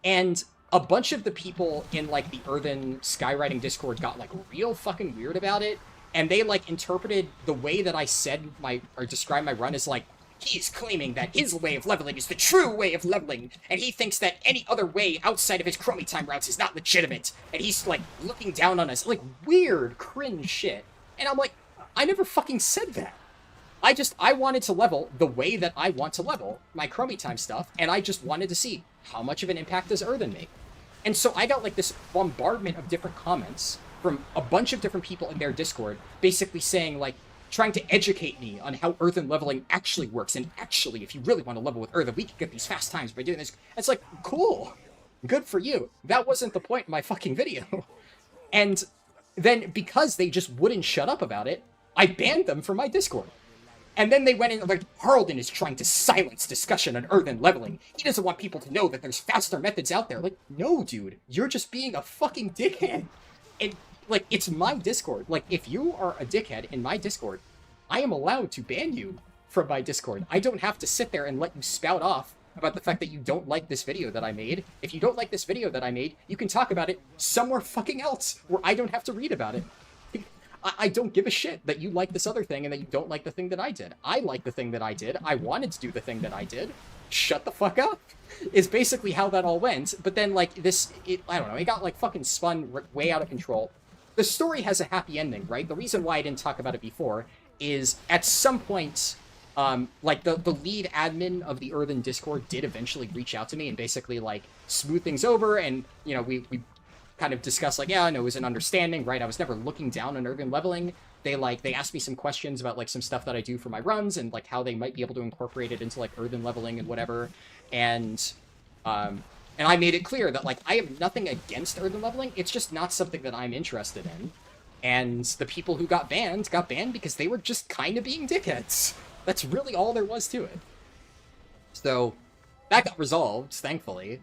Speaker 1: And a bunch of the people in, like, the Earthen Skywriting Discord got, like, real fucking weird about it. And they, like, interpreted the way that I said or described my run as, like, he's claiming that his way of leveling is the true way of leveling, and he thinks that any other way outside of his Chromie Time routes is not legitimate, and he's, like, looking down on us. Like, weird, cringe shit. And I'm like, I never fucking said that. I wanted to level the way that I want to level my Chromie Time stuff, and I just wanted to see how much of an impact does Earthen make. And so I got, like, this bombardment of different comments from a bunch of different people in their Discord, basically saying, like, trying to educate me on how Earthen leveling actually works, and actually, if you really want to level with Earthen, we can get these fast times by doing this. It's like, cool, good for you. That wasn't the point in my fucking video. And then, because they just wouldn't shut up about it, I banned them from my Discord. And then they went in, like, Harldan is trying to silence discussion on Earthen leveling. He doesn't want people to know that there's faster methods out there. Like, no, dude, you're just being a fucking dickhead. And, like, it's my Discord. Like, if you are a dickhead in my Discord, I am allowed to ban you from my Discord. I don't have to sit there and let you spout off about the fact that you don't like this video that I made. If you don't like this video that I made, you can talk about it somewhere fucking else, where I don't have to read about it. I don't give a shit that you like this other thing and that you don't like the thing that I did. I like the thing that I did. I wanted to do the thing that I did. Shut the fuck up, is basically how that all went. But then, like, I don't know, it got, like, fucking spun way out of control. The story has a happy ending, right? The reason why I didn't talk about it before is at some point, like, the lead admin of the Earthen Discord did eventually reach out to me and basically, like, smooth things over, and, you know, we kind of discussed, like, yeah, I know it was an understanding, right? I was never looking down on Earthen leveling. They asked me some questions about, like, some stuff that I do for my runs and, like, how they might be able to incorporate it into, like, Earthen leveling and whatever. And I made it clear that, like, I have nothing against Earthen leveling. It's just not something that I'm interested in. And the people who got banned because they were just kind of being dickheads. That's really all there was to it. So that got resolved, thankfully.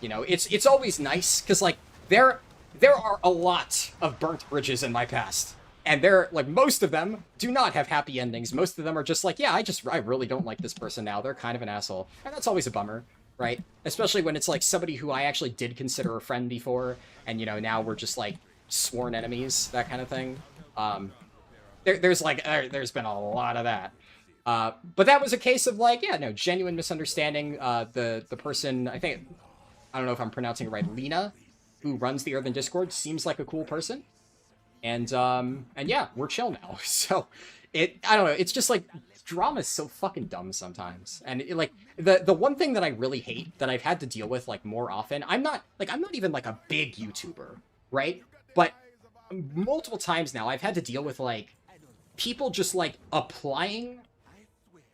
Speaker 1: You know, it's always nice, because, like, there are a lot of burnt bridges in my past. And like, most of them do not have happy endings. Most of them are just like, yeah, I really don't like this person now. They're kind of an asshole. And that's always a bummer, right? Especially when it's, like, somebody who I actually did consider a friend before, and, you know, now we're just, like, sworn enemies, that kind of thing. There's been a lot of that. But that was a case of, like, yeah, no, genuine misunderstanding. The person, I don't know if I'm pronouncing it right, Lena, who runs the Earthen Discord, seems like a cool person. And yeah, we're chill now. So, I don't know, it's just, like, drama's so fucking dumb sometimes. And, like, the one thing that I really hate, that I've had to deal with, like, more often, I'm not even, like, a big YouTuber, right? But multiple times now, I've had to deal with, like, people just, like, applying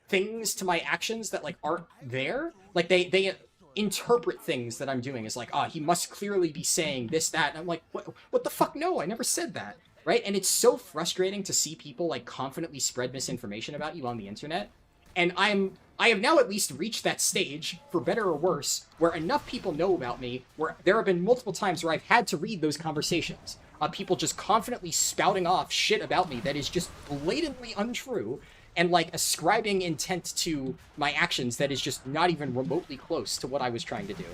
Speaker 1: things to my actions that, like, aren't there. Like, they interpret things that I'm doing as, like, he must clearly be saying this, that, and I'm like, what the fuck? No, I never said that, right? And it's so frustrating to see people, like, confidently spread misinformation about you on the internet, And I have now at least reached that stage, for better or worse, where enough people know about me, where there have been multiple times where I've had to read those conversations. People just confidently spouting off shit about me that is just blatantly untrue, and, like, ascribing intent to my actions that is just not even remotely close to what I was trying to do.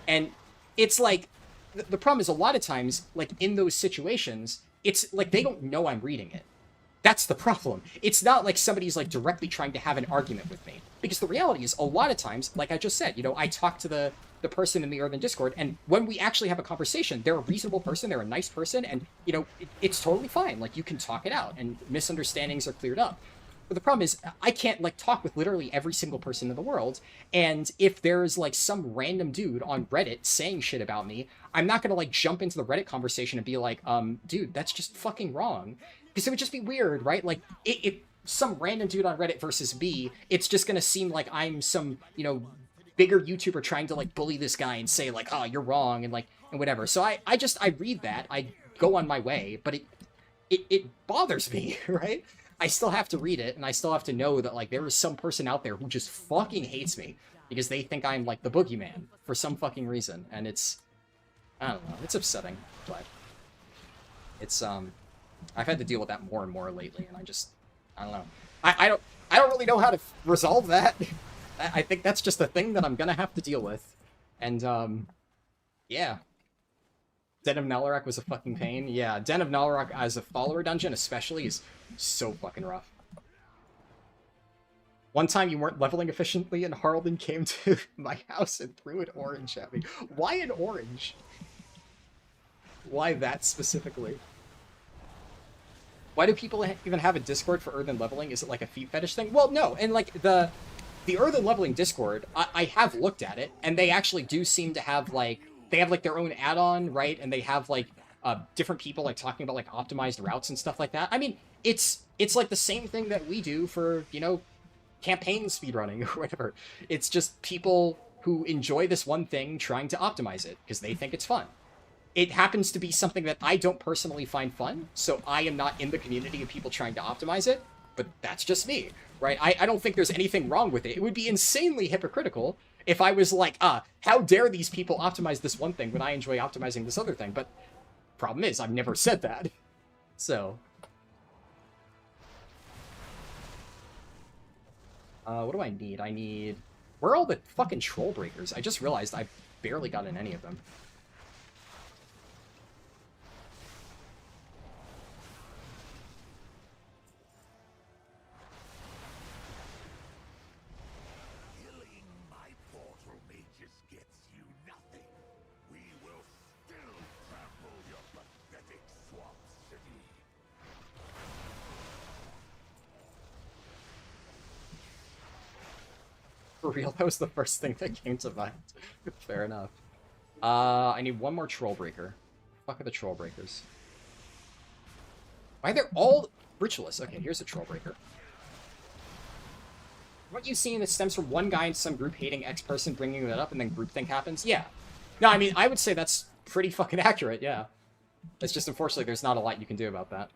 Speaker 1: And it's like, the problem is a lot of times, like, in those situations, it's like they don't know I'm reading it. That's the problem. It's not like somebody's, like, directly trying to have an argument with me. Because the reality is, a lot of times, like I just said, you know, I talk to the person in the Earthen Discord, and when we actually have a conversation, they're a reasonable person, they're a nice person, and, you know, it's totally fine. Like, you can talk it out, and misunderstandings are cleared up. But the problem is, I can't, like, talk with literally every single person in the world, and if there's, like, some random dude on Reddit saying shit about me, I'm not gonna, like, jump into the Reddit conversation and be like, dude, that's just fucking wrong. Because it would just be weird, right? Like, if some random dude on Reddit versus me, it's just gonna seem like I'm some, you know, bigger YouTuber trying to, like, bully this guy and say, like, oh, you're wrong, and, like, and whatever. So I read that, I go on my way, but it bothers me, right? I still have to read it, and I still have to know that, like, there is some person out there who just fucking hates me because they think I'm, like, the boogeyman for some fucking reason, and it's, I don't know, it's upsetting, but it's, I've had to deal with that more and more lately, and I don't know. I don't really know how to resolve that. I think that's just a thing that I'm gonna have to deal with. And, yeah. Den of Nalarak was a fucking pain. Yeah, Den of Nalarak as a follower dungeon especially is so fucking rough. One time you weren't leveling efficiently and Harldan came to my house and threw an orange at me. Why an orange? Why that specifically? Why do people even have a Discord for Earthen leveling? Is it like a feet fetish thing? Well, no, and like the Earthen leveling Discord, I have looked at it, and they actually do seem to have like, they have like their own add-on, right? And they have like different people like talking about like optimized routes and stuff like that. I mean, it's like the same thing that we do for, you know, campaign speedrunning or whatever. It's just people who enjoy this one thing trying to optimize it because they think it's fun. It happens to be something that I don't personally find fun, so I am not in the community of people trying to optimize it, but that's just me, right? I don't think there's anything wrong with it. It would be insanely hypocritical if I was like, how dare these people optimize this one thing when I enjoy optimizing this other thing? But problem is, I've never said that. So. What do I need? I need... Where are all the fucking troll breakers? I just realized I've barely gotten any of them. For real, that was the first thing that came to mind. Fair enough. I need one more troll breaker. Fuck are the troll breakers? Why they're all ritualists? Okay, here's a troll breaker. What you seeing that stems from one guy in some group hating X person bringing that up and then groupthink happens? Yeah. No, I mean, I would say that's pretty fucking accurate, yeah. It's just unfortunately there's not a lot you can do about that.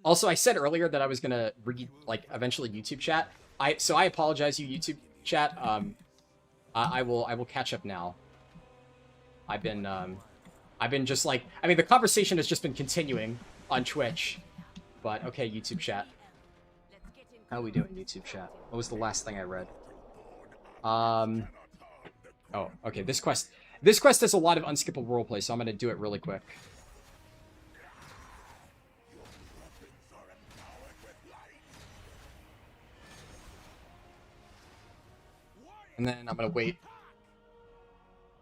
Speaker 1: Also, I said earlier that I was gonna read, like, eventually YouTube chat. So I apologize, you YouTube chat. I will catch up now. I've been just like, I mean, the conversation has just been continuing on Twitch, but okay, YouTube chat. How are we doing, YouTube chat? What was the last thing I read? Oh, okay, this quest has a lot of unskippable roleplay, so I'm gonna do it really quick. And then I'm gonna wait.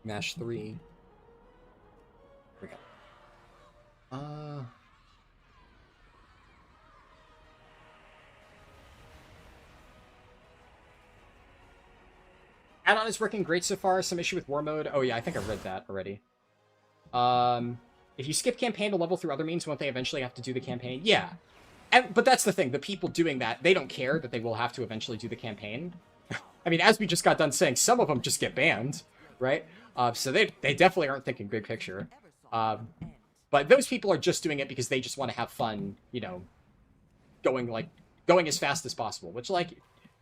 Speaker 1: Mash 3. Here we go. Add-on is working great so far. Some issue with war mode. Oh yeah, I think I read that already. If you skip campaign to level through other means, won't they eventually have to do the campaign? Yeah. But that's the thing. The people doing that, they don't care that they will have to eventually do the campaign. I mean, as we just got done saying, some of them just get banned, right? So they definitely aren't thinking big picture. But those people are just doing it because they just want to have fun, you know, going as fast as possible. Which, like,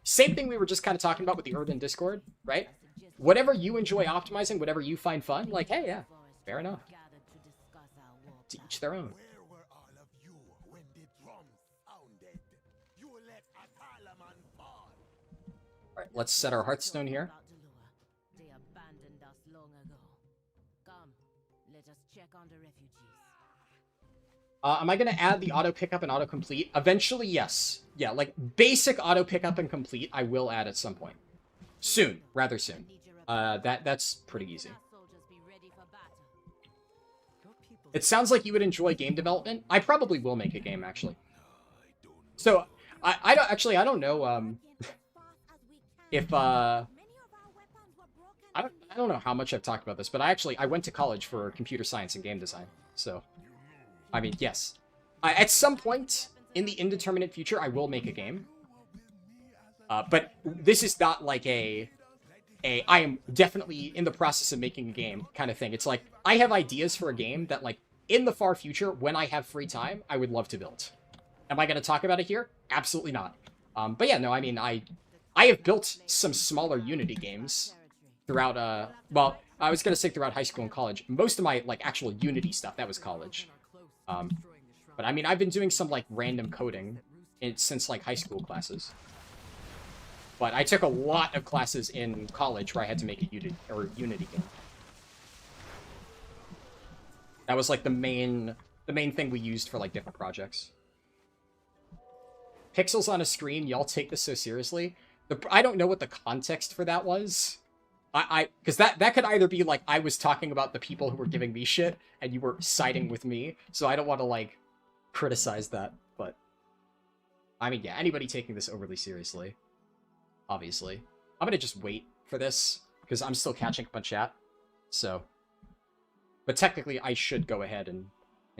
Speaker 1: same thing we were just kind of talking about with the Harldan Discord, right? Whatever you enjoy optimizing, whatever you find fun, like, hey, yeah, fair enough. To each their own.
Speaker 9: Where were all of you when the drums sounded? You let a Parliament fall.
Speaker 1: Alright, let's set our Hearthstone here.
Speaker 3: They abandoned us long ago. Come, let us check on the refugees.
Speaker 1: Am I going to add the auto pickup and auto complete? Eventually, yes. Yeah, like basic auto pickup and complete, I will add at some point. Soon, rather soon. That's pretty easy. It sounds like you would enjoy game development. I probably will make a game, actually. So, I don't know, if, I don't know how much I've talked about this, but I went to college for computer science and game design, so... I mean, yes. At some point in the indeterminate future, I will make a game. But this is not like I am definitely in the process of making a game kind of thing. It's like, I have ideas for a game that, like, in the far future, when I have free time, I would love to build. Am I going to talk about it here? Absolutely not. But yeah, no, I mean, I have built some smaller Unity games throughout, well, I was going to say throughout high school and college. Most of my, like, actual Unity stuff, that was college. But I mean, I've been doing some, like, random coding since, like, high school classes. But I took a lot of classes in college where I had to make a Unity game. That was, like, the main thing we used for, like, different projects. Pixels on a screen, y'all take this so seriously. I don't know what the context for that was. Because that could either be, like, I was talking about the people who were giving me shit, and you were siding with me, so I don't want to, like, criticize that, but... I mean, yeah, anybody taking this overly seriously, obviously. I'm gonna just wait for this, because I'm still catching up on chat, so... But technically, I should go ahead and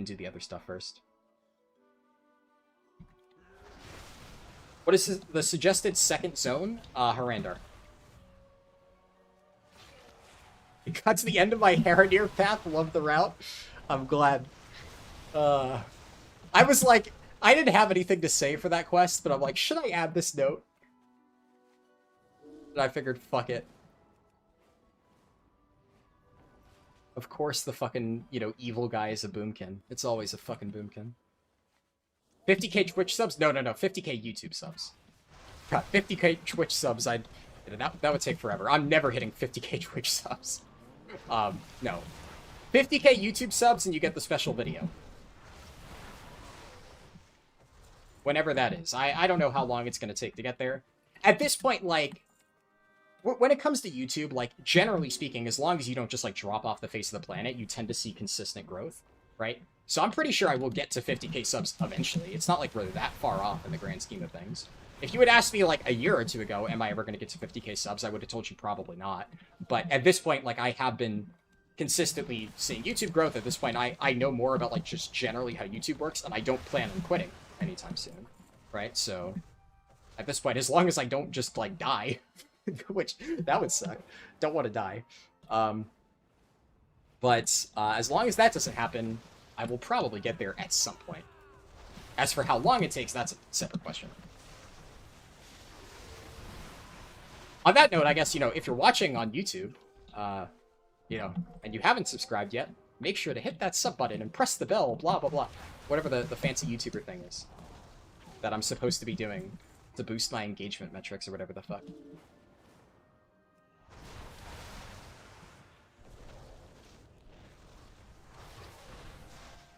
Speaker 1: do the other stuff first. What is the suggested second zone? Harrandar. It got to the end of my Harrandar path. Love the route. I'm glad. I was like, I didn't have anything to say for that quest, but I'm like, should I add this note? And I figured, fuck it. Of course the fucking, you know, evil guy is a boomkin. It's always a fucking boomkin. 50k Twitch subs? No, 50k YouTube subs. God, 50k Twitch subs, that would take forever. I'm never hitting 50k Twitch subs. No. 50k YouTube subs and you get the special video. Whenever that is. I don't know how long it's going to take to get there. At this point, like, when it comes to YouTube, like, generally speaking, as long as you don't just, like, drop off the face of the planet, you tend to see consistent growth, right? So I'm pretty sure I will get to 50k subs eventually. It's not like we're that far off in the grand scheme of things. If you had asked me, like, a year or two ago, am I ever going to get to 50k subs, I would have told you probably not. But at this point, like, I have been consistently seeing YouTube growth. At this point, I know more about, like, just generally how YouTube works, and I don't plan on quitting anytime soon, right? So, at this point, as long as I don't just, like, die, which, that would suck. Don't want to die. But as long as that doesn't happen, I will probably get there at some point. As for how long it takes, that's a separate question. On that note, I guess, you know, if you're watching on YouTube, you know, and you haven't subscribed yet, make sure to hit that sub button and press the bell, blah, blah, blah. Whatever the fancy YouTuber thing is that I'm supposed to be doing to boost my engagement metrics or whatever the fuck.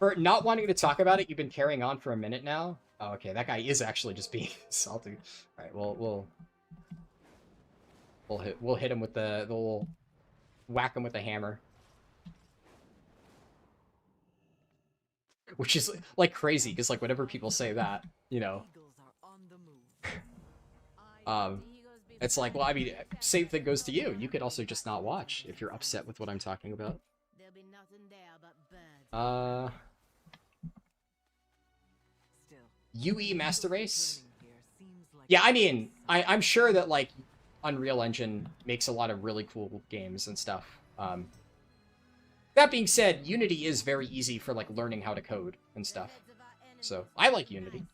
Speaker 1: For not wanting to talk about it, you've been carrying on for a minute now. Oh, okay, that guy is actually just being salty. All right, we'll hit him with the little whack him with the hammer, which is like crazy because like whenever people say that, you know, it's like, well, I mean, same thing goes to you. You could also just not watch if you're upset with what I'm talking about. UE Master Race? Yeah, I mean, I'm sure that, like, Unreal Engine makes a lot of really cool games and stuff. That being said, Unity is very easy for, like, learning how to code and stuff. So, I like Unity.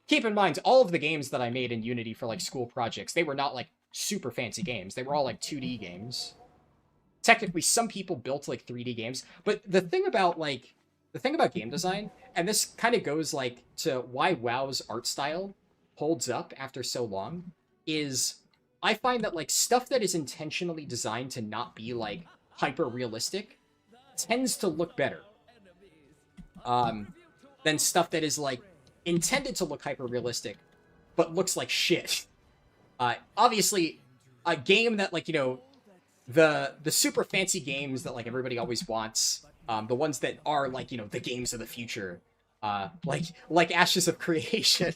Speaker 1: Keep in mind, all of the games that I made in Unity for, like, school projects, they were not, like, super fancy games. They were all, like, 2D games. Technically, some people built, like, 3D games. But the thing about, like, game design, and this kind of goes, like, to why WoW's art style holds up after so long, is I find that, like, stuff that is intentionally designed to not be, like, hyper-realistic tends to look better than stuff that is, like, intended to look hyper-realistic but looks like shit. Obviously, a game that, like, you know, the super fancy games that, like, everybody always wants, the ones that are, like, you know, the games of the future, like Ashes of Creation,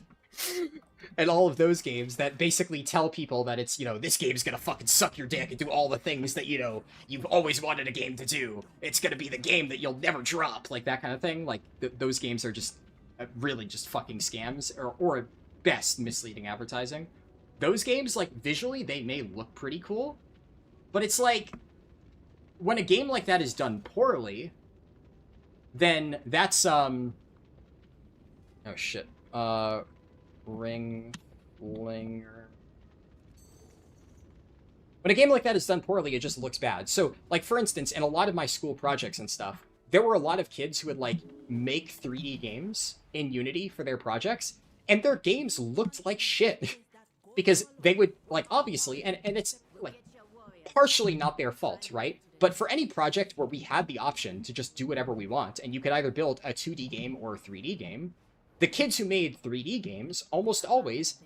Speaker 1: and all of those games that basically tell people that it's, you know, this game's gonna fucking suck your dick and do all the things that, you know, you've always wanted a game to do. It's gonna be the game that you'll never drop, like that kind of thing. Like, those games are just really just fucking scams, or at best, misleading advertising. Those games, like, visually, they may look pretty cool, but it's like, when a game like that is done poorly, then that's, oh shit, Ring Linger. When a game like that is done poorly, it just looks bad. So, like, for instance, in a lot of my school projects and stuff, there were a lot of kids who would, like, make 3D games in Unity for their projects, and their games looked like shit. Because they would, like, obviously, and it's, like, partially not their fault, right? But for any project where we had the option to just do whatever we want, and you could either build a 2D game or a 3D game, the kids who made 3D games, almost always,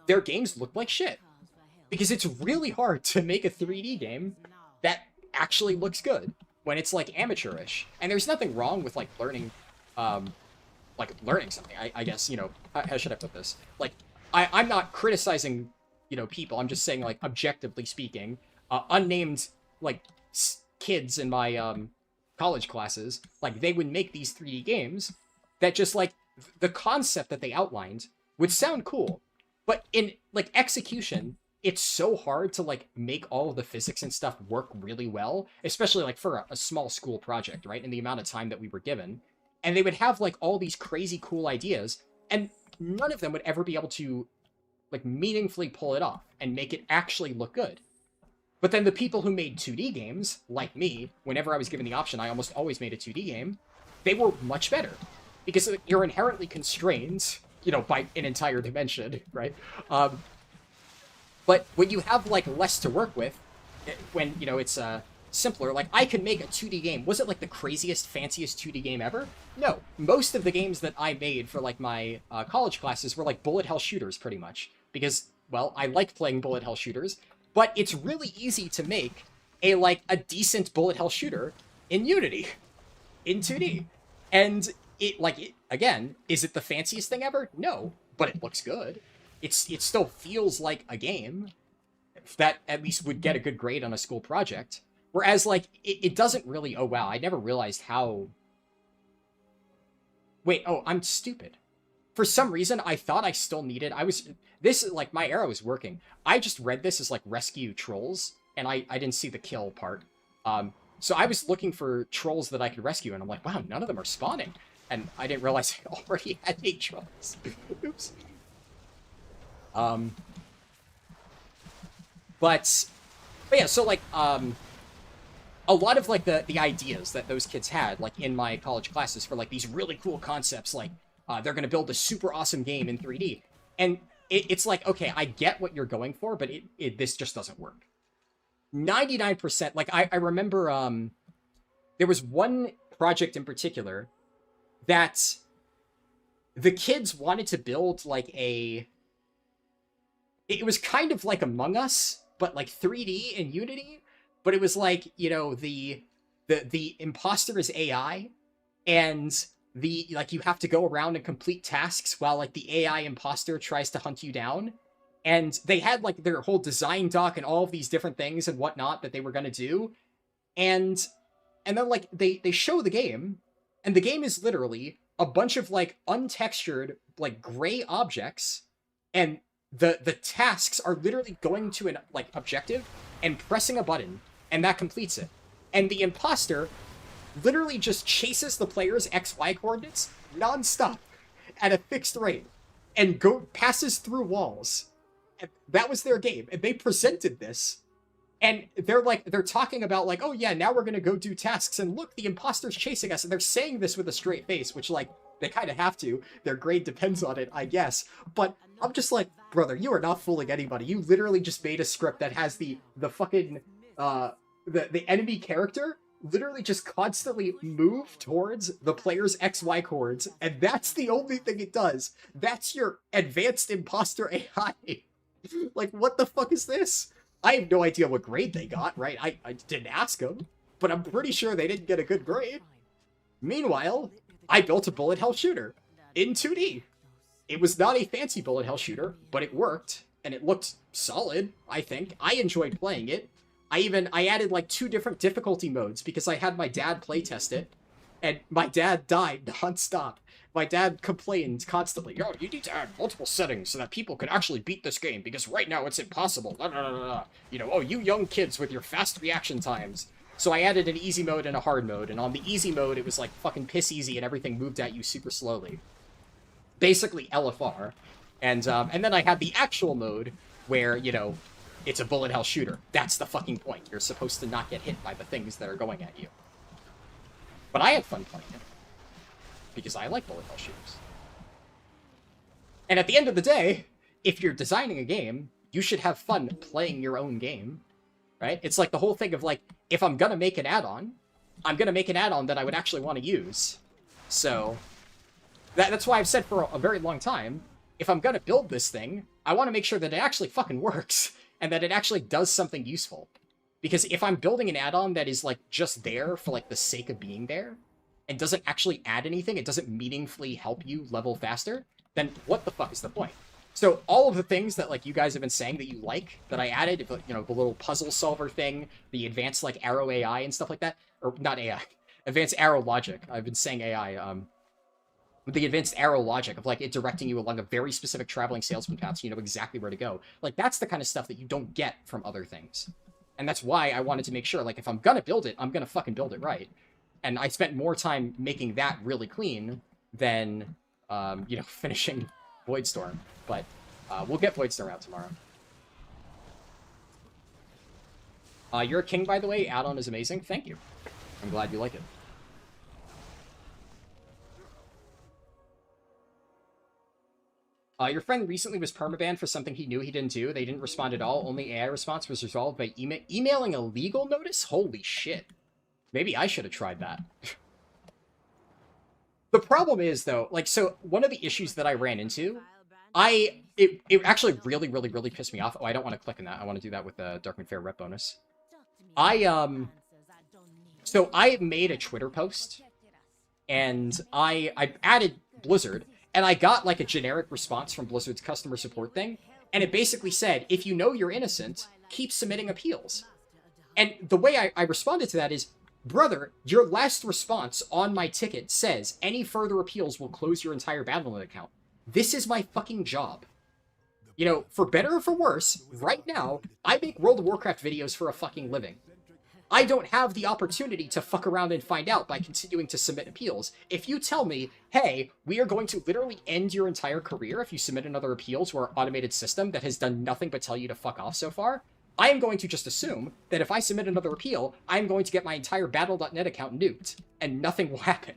Speaker 1: their games look like shit. Because it's really hard to make a 3D game that actually looks good when it's, like, amateurish. And there's nothing wrong with, like, learning something. I guess, you know, how should I put this? Like, I'm not criticizing, you know, people. I'm just saying, like, objectively speaking, unnamed, like, kids in my college classes, like, they would make these 3D games that just, like, the concept that they outlined would sound cool, but in, like, execution, it's so hard to, like, make all of the physics and stuff work really well, especially, like, for a small school project, right, in the amount of time that we were given. And they would have, like, all these crazy cool ideas, and none of them would ever be able to, like, meaningfully pull it off and make it actually look good. But then the people who made 2D games, like me, whenever I was given the option, I almost always made a 2D game, they were much better. Because you're inherently constrained, you know, by an entire dimension, right? But when you have, like, less to work with, when, you know, it's simpler, like, I can make a 2D game. Was it, like, the craziest, fanciest 2D game ever? No. Most of the games that I made for, like, my college classes were, like, bullet hell shooters, pretty much. Because, well, I like playing bullet hell shooters, but it's really easy to make a decent bullet hell shooter in Unity, in 2D. And again, is it the fanciest thing ever? No, but it looks good. It still feels like a game that at least would get a good grade on a school project. Whereas, like, it doesn't really, oh wow, I never realized how... Wait, oh, I'm stupid. For some reason, I thought I still needed, my arrow is working. I just read this as, like, rescue trolls, and I didn't see the kill part. So I was looking for trolls that I could rescue, and I'm like, wow, none of them are spawning. And I didn't realize I already had 8 trolls. Oops. But yeah, so, like, a lot of, like, the ideas that those kids had, like, in my college classes for, like, these really cool concepts, like, they're gonna build a super awesome game in 3D. And it's like, okay, I get what you're going for, but this just doesn't work. 99%, like, I remember, there was one project in particular that the kids wanted to build, like, it was kind of like Among Us, but, like, 3D in Unity, but it was like, you know, the imposter is AI, and like, you have to go around and complete tasks while, like, the AI imposter tries to hunt you down. And they had, like, their whole design doc and all of these different things and whatnot that they were gonna do. And then, like, they show the game, and the game is literally a bunch of, like, untextured, like, gray objects, and the tasks are literally going to an, like, objective and pressing a button, and that completes it. And the imposter literally just chases the player's XY coordinates non-stop at a fixed rate and passes through walls. And that was their game. And they presented this. And they're talking about like, oh yeah, now we're gonna go do tasks, and look, the imposter's chasing us, and they're saying this with a straight face, which like, they kind of have to. Their grade depends on it, I guess. But I'm just like, brother, you are not fooling anybody. You literally just made a script that has the fucking, the enemy character literally just constantly move towards the player's XY chords, and that's the only thing it does. That's your advanced imposter AI. Like, what the fuck is this? I have no idea what grade they got, right? I didn't ask them, but I'm pretty sure they didn't get a good grade. Meanwhile, I built a bullet hell shooter in 2D. It was not a fancy bullet hell shooter, but it worked, and it looked solid, I think. I enjoyed playing it. I added like 2 different difficulty modes because I had my dad playtest it, and my dad died non-stop. My dad complained constantly, yo, you need to add multiple settings so that people can actually beat this game, because right now it's impossible. Blah, blah, blah, blah. You know, oh, you young kids with your fast reaction times. So I added an easy mode and a hard mode, and on the easy mode, it was like fucking piss easy and everything moved at you super slowly. Basically LFR. And then I had the actual mode where, you know, it's a bullet hell shooter. That's the fucking point. You're supposed to not get hit by the things that are going at you. But I had fun playing it, because I like bullet hell shooters. And at the end of the day, if you're designing a game, you should have fun playing your own game, right? It's like the whole thing of like, if I'm gonna make an add-on, I'm gonna make an add-on that I would actually want to use. So, that's why I've said for a very long time, if I'm gonna build this thing, I want to make sure that it actually fucking works, and that it actually does something useful. Because if I'm building an add-on that is like just there for like the sake of being there, and doesn't actually add anything, it doesn't meaningfully help you level faster, then what the fuck is the point? So all of the things that like you guys have been saying that you like, that I added, you know, the little puzzle solver thing, the advanced like arrow AI and stuff like that, or not AI, advanced arrow logic. I've been saying AI, the advanced arrow logic of like it directing you along a very specific traveling salesman path so you know exactly where to go. Like that's the kind of stuff that you don't get from other things. And that's why I wanted to make sure, like if I'm gonna build it, I'm gonna fucking build it right. And I spent more time making that really clean than, you know, finishing Voidstorm. But we'll get Voidstorm out tomorrow. You're a king, by the way. Add-on is amazing. Thank you. I'm glad you like it. Your friend recently was permabanned for something he knew he didn't do. They didn't respond at all. Only AI response was resolved by emailing a legal notice? Holy shit. Maybe I should have tried that. The problem is, though, like, so one of the issues that I ran into, it actually really, really, really pissed me off. Oh, I don't want to click on that. I want to do that with the Darkman Fair rep bonus. So I made a Twitter post, and I added Blizzard, and I got, like, a generic response from Blizzard's customer support thing, and it basically said, if you know you're innocent, keep submitting appeals. And the way I responded to that is, brother, your last response on my ticket says any further appeals will close your entire Battle.net account. This is my fucking job. You know, for better or for worse, right now, I make World of Warcraft videos for a fucking living. I don't have the opportunity to fuck around and find out by continuing to submit appeals. If you tell me, hey, we are going to literally end your entire career if you submit another appeal to our automated system that has done nothing but tell you to fuck off so far, I am going to just assume that if I submit another appeal, I'm going to get my entire Battle.net account nuked, and nothing will happen.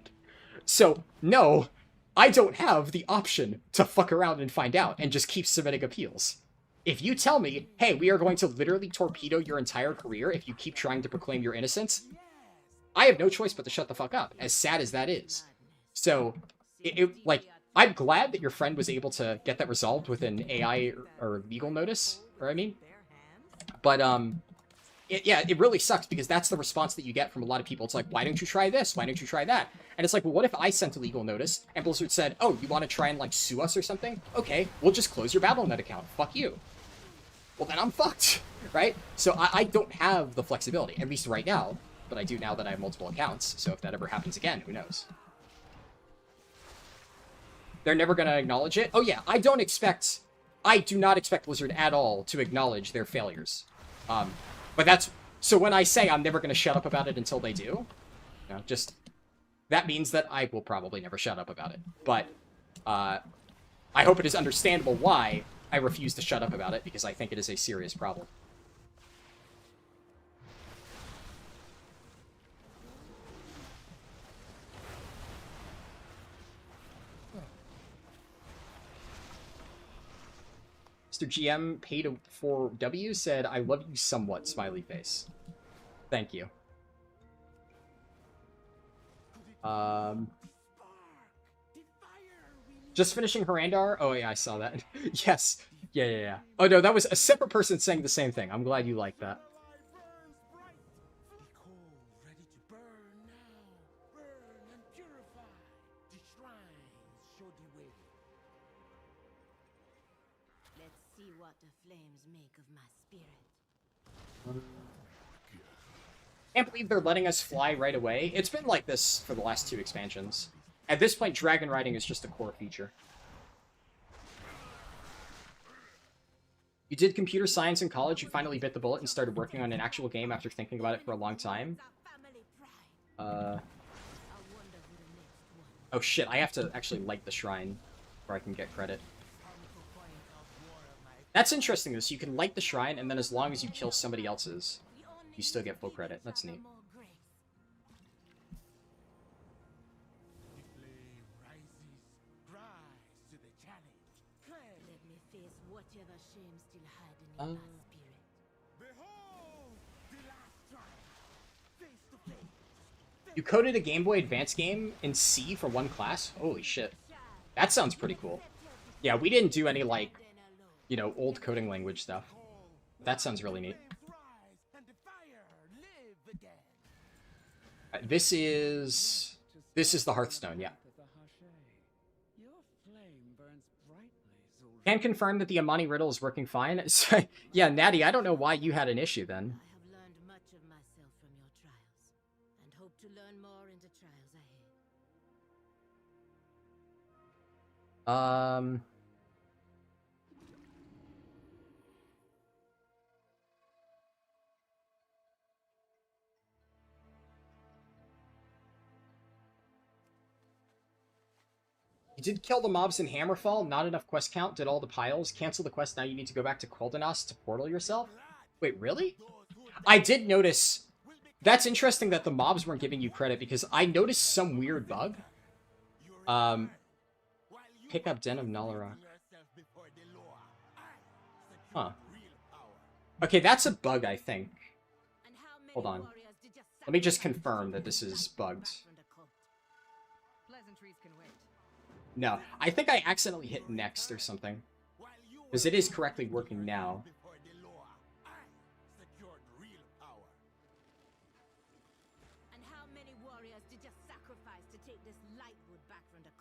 Speaker 1: So, no, I don't have the option to fuck around and find out and just keep submitting appeals. If you tell me, hey, we are going to literally torpedo your entire career if you keep trying to proclaim your innocence, I have no choice but to shut the fuck up, as sad as that is. So, like, I'm glad that your friend was able to get that resolved with an AI or legal notice, but, yeah, it really sucks because that's the response that you get from a lot of people. It's like, why don't you try this? Why don't you try that? And it's like, well, what if I sent a legal notice and Blizzard said, oh, you want to try and, like, sue us or something? Okay, we'll just close your Battle.net account. Fuck you. Well, then I'm fucked, right? So I don't have the flexibility, at least right now, but I do now that I have multiple accounts. So if that ever happens again, who knows? They're never going to acknowledge it? Oh, yeah, I do not expect Blizzard at all to acknowledge their failures. But that's So when I say I'm never going to shut up about it until they do, you know, just that means that I will probably never shut up about it. But I hope it is understandable why I refuse to shut up about it, because I think it is a serious problem. Mr. GM paid for W said, "I love you somewhat," smiley face. Thank you. Just finishing Harrandar? Oh yeah, I saw that. Yes. Yeah. Oh no, that was a separate person saying the same thing. I'm glad you like that.
Speaker 2: Ready to burn now. Burn and purify. The shrines show the way.
Speaker 3: Let's see what the flames make of my spirit.
Speaker 1: Can't believe they're letting us fly right away. It's been like this for the last 2 expansions. At this point, dragon riding is just a core feature. You did computer science in college, you finally bit the bullet and started working on an actual game after thinking about it for a long time. Oh shit, I have to actually light the shrine before I can get credit. That's interesting, though. So you can light the shrine, and then as long as you kill somebody else's, you still get full credit. That's neat. You coded a Game Boy Advance game in C for one class? Holy shit. That sounds pretty cool. Yeah, we didn't do any, like, you know, old coding language stuff. That sounds really neat. This is the Hearthstone, yeah. Can confirm that the Amani riddle is working fine. Yeah, Natty, I don't know why you had an issue then.
Speaker 3: I have learned much of myself from your trials, and hope to learn more in the trials ahead.
Speaker 1: You did kill the mobs in Hammerfall, not enough quest count, did all the piles, cancel the quest, now you need to go back to Quildanos to portal yourself? Wait, really? I did notice... That's interesting that the mobs weren't giving you credit, because I noticed some weird bug. Pick up Den of Nalarak. Huh. Okay, that's a bug, I think. Hold on. Let me just confirm that this is bugged. No, I think I accidentally hit next or something. Because it is correctly working now.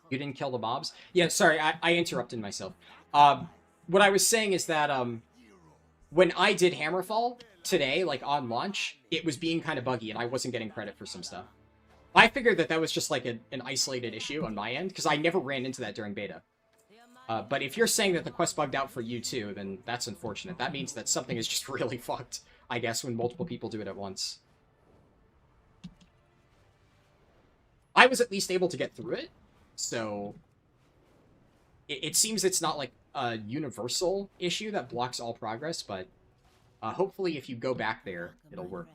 Speaker 1: You didn't kill the mobs? Yeah, sorry, I interrupted myself. What I was saying is that when I did Hammerfall today, like on launch, it was being kind of buggy and I wasn't getting credit for some stuff. I figured that was just like an isolated issue on my end, because I never ran into that during beta. But if you're saying that the quest bugged out for you too, then that's unfortunate. That means that something is just really fucked, I guess, when multiple people do it at once. I was at least able to get through it, so... It seems it's not like a universal issue that blocks all progress, but hopefully if you go back there, it'll work.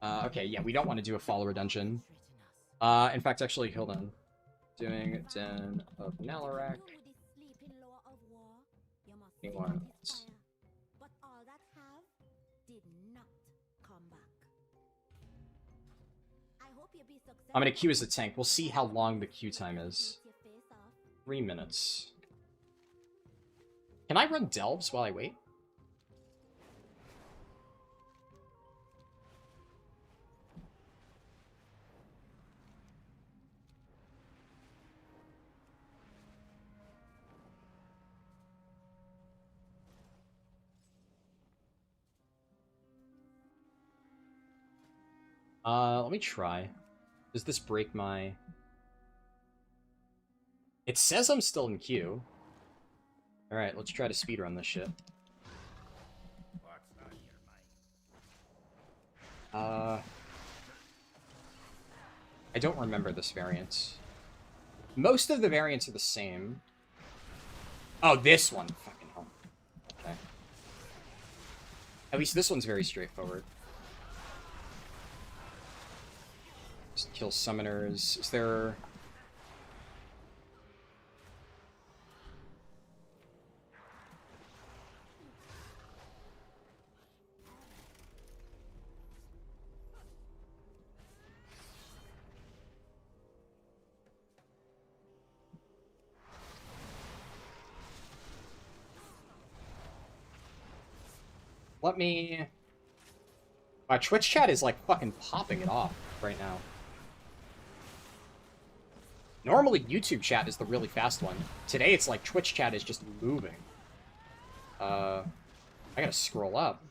Speaker 1: Okay, yeah, we don't want to do a follower dungeon. In fact, actually, hold on. Doing Den of Nalarak. I'm gonna queue as a tank. We'll see how long the queue time is. 3 minutes. Can I run delves while I wait? Let me try. Does this break my... It says I'm still in queue. Alright, let's try to speedrun this shit. I don't remember this variant. Most of the variants are the same. Oh, this one. Fucking hell. Okay. At least this one's very straightforward. Just kill summoners. Is there... Let me... My Twitch chat is, like, fucking popping it off right now. Normally, YouTube chat is the really fast one. Today, it's like Twitch chat is just moving. I gotta scroll up.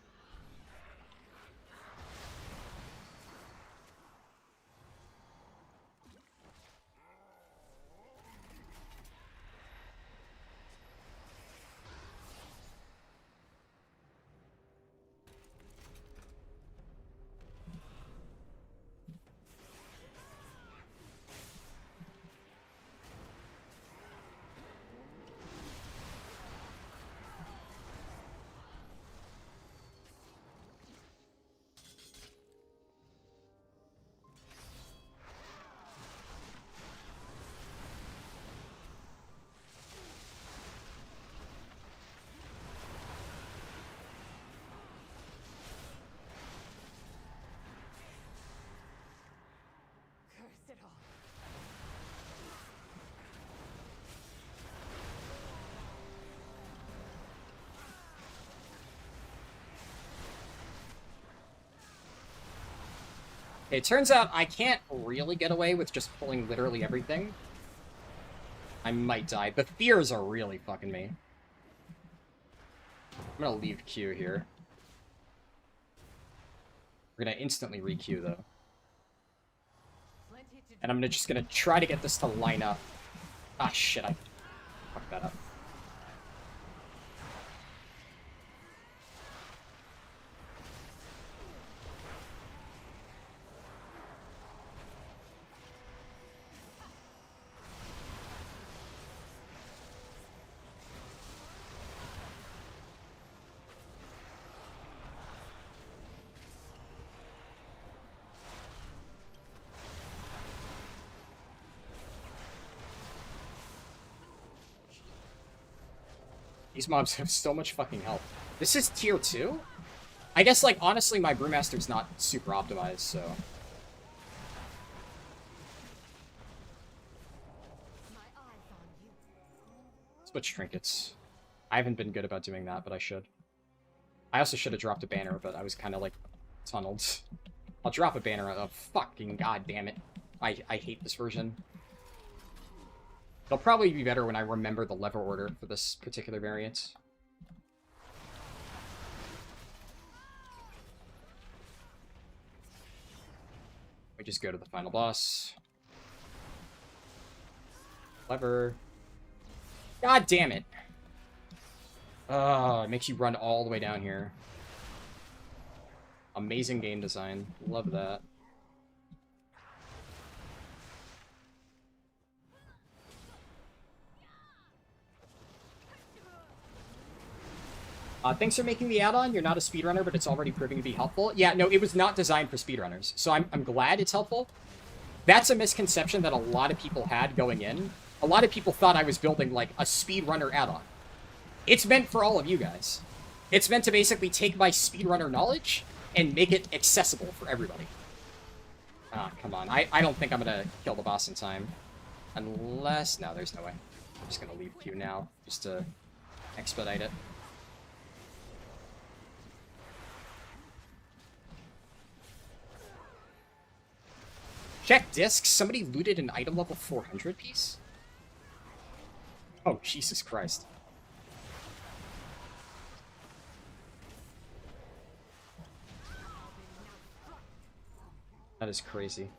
Speaker 10: Curse it all.
Speaker 1: It turns out I can't really get away with just pulling literally everything. I might die. The fears are really fucking me. I'm gonna leave Q here. We're gonna instantly re-Q though. And I'm just gonna try to get this to line up. Ah shit, I fucked that up. These mobs have so much fucking health. This is tier 2? I guess, like, honestly, my Brewmaster's not super optimized, so... Switch trinkets. I haven't been good about doing that, but I should. I also should have dropped a banner, but I was kind of, like, tunneled. I'll drop a banner. Oh, fucking goddammit. I hate this version. It'll probably be better when I remember the lever order for this particular variant. We just go to the final boss. Lever. God damn it. Oh, it makes you run all the way down here. Amazing game design. Love that. Thanks for making the add-on. You're not a speedrunner, but it's already proving to be helpful. Yeah, no, it was not designed for speedrunners, so I'm glad it's helpful. That's a misconception that a lot of people had going in. A lot of people thought I was building, like, a speedrunner add-on. It's meant for all of you guys. It's meant to basically take my speedrunner knowledge and make it accessible for everybody. Ah, come on. I don't think I'm gonna kill the boss in time. Unless... No, there's no way. I'm just gonna leave Q now, just to expedite it. Check discs. Somebody looted an item level 400 piece? Oh, Jesus Christ. That is crazy.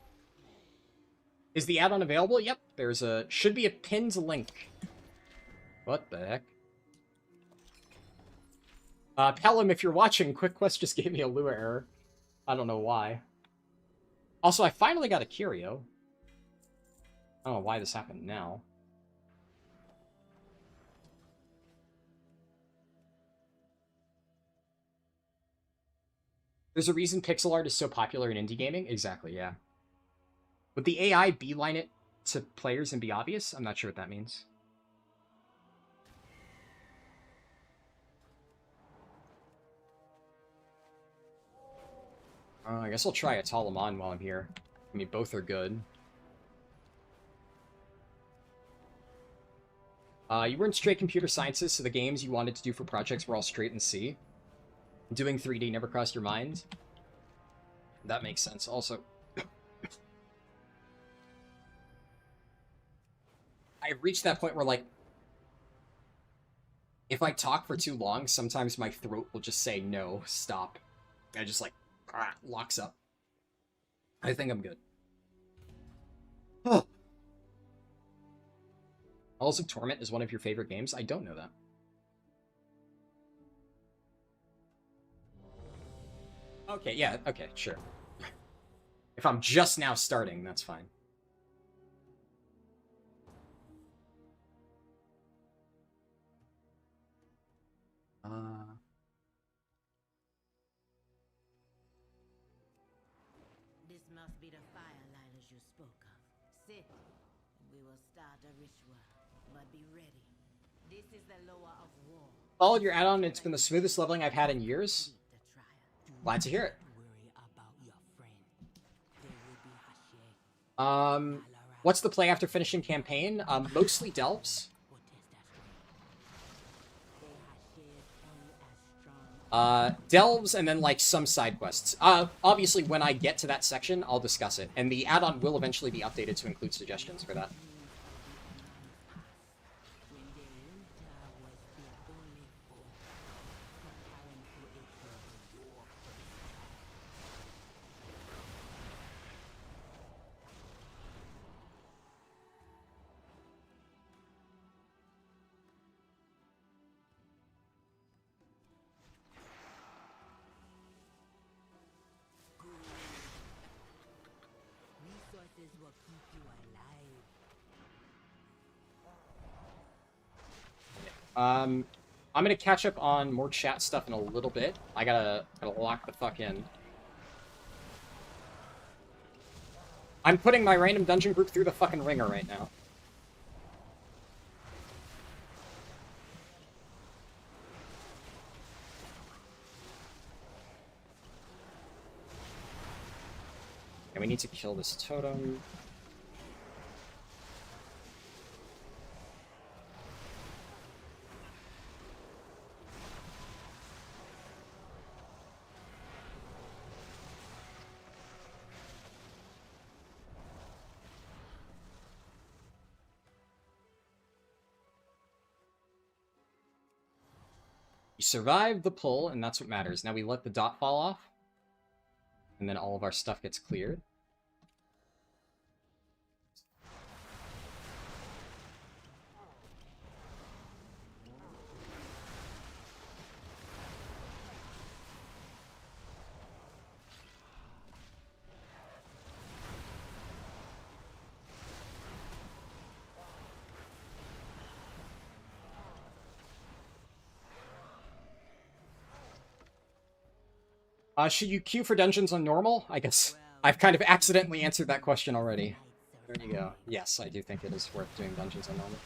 Speaker 1: Is the add-on available? Yep. There's a... Should be a pinned link. What the heck? Pelham, if you're watching, Quick Quest just gave me a Lua error. I don't know why. Also, I finally got a curio. I don't know why this happened now. There's a reason pixel art is so popular in indie gaming? Exactly, yeah. Would the AI beeline it to players and be obvious? I'm not sure what that means. I guess I'll try a Talaman while I'm here. I mean, both are good. You weren't straight computer sciences, so the games you wanted to do for projects were all straight in C. Doing 3D never crossed your mind? That makes sense. Also, I've reached that point where, like, if I talk for too long, sometimes my throat will just say, no, stop. I just, like, locks up. I think I'm good. Halls of Torment is one of your favorite games? I don't know that. Okay, yeah, okay, sure. If I'm just now starting, that's fine.
Speaker 3: This must be the fireliners you spoke of. Sit, and we will start a ritual. But be ready. This is the lower of war.
Speaker 1: Followed your add-on, it's been the smoothest leveling I've had in years. Glad to hear it. What's the play after finishing campaign? Mostly delves. Delves and then, like, some side quests. Obviously, when I get to that section, I'll discuss it. And the add-on will eventually be updated to include suggestions for that.
Speaker 3: Resources will keep you alive.
Speaker 1: I'm gonna catch up on more chat stuff in a little bit. I gotta lock the fuck in. I'm putting my random dungeon group through the fucking ringer right now. And we need to kill this totem. You survived the pull, and that's what matters. Now we let the dot fall off, and then all of our stuff gets cleared. Should you queue for dungeons on normal? I guess I've kind of accidentally answered that question already. There you go. Yes, I do think it is worth doing dungeons on normal.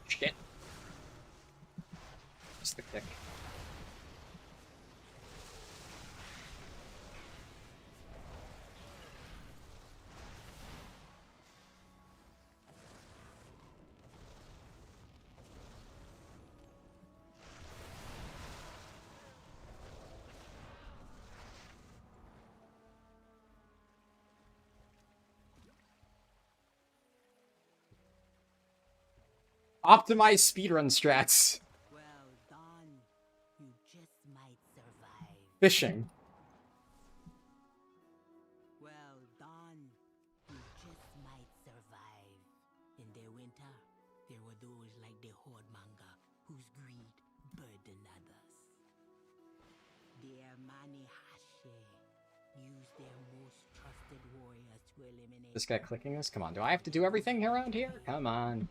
Speaker 1: Shit. Just the kick. Optimize speedrun strats.
Speaker 3: Well done. You just might survive.
Speaker 1: Fishing.
Speaker 3: Well done. You just might survive. Use their most trusted warriors to eliminate.
Speaker 1: This guy clicking this? Come on, do I have to do everything around here? Come on.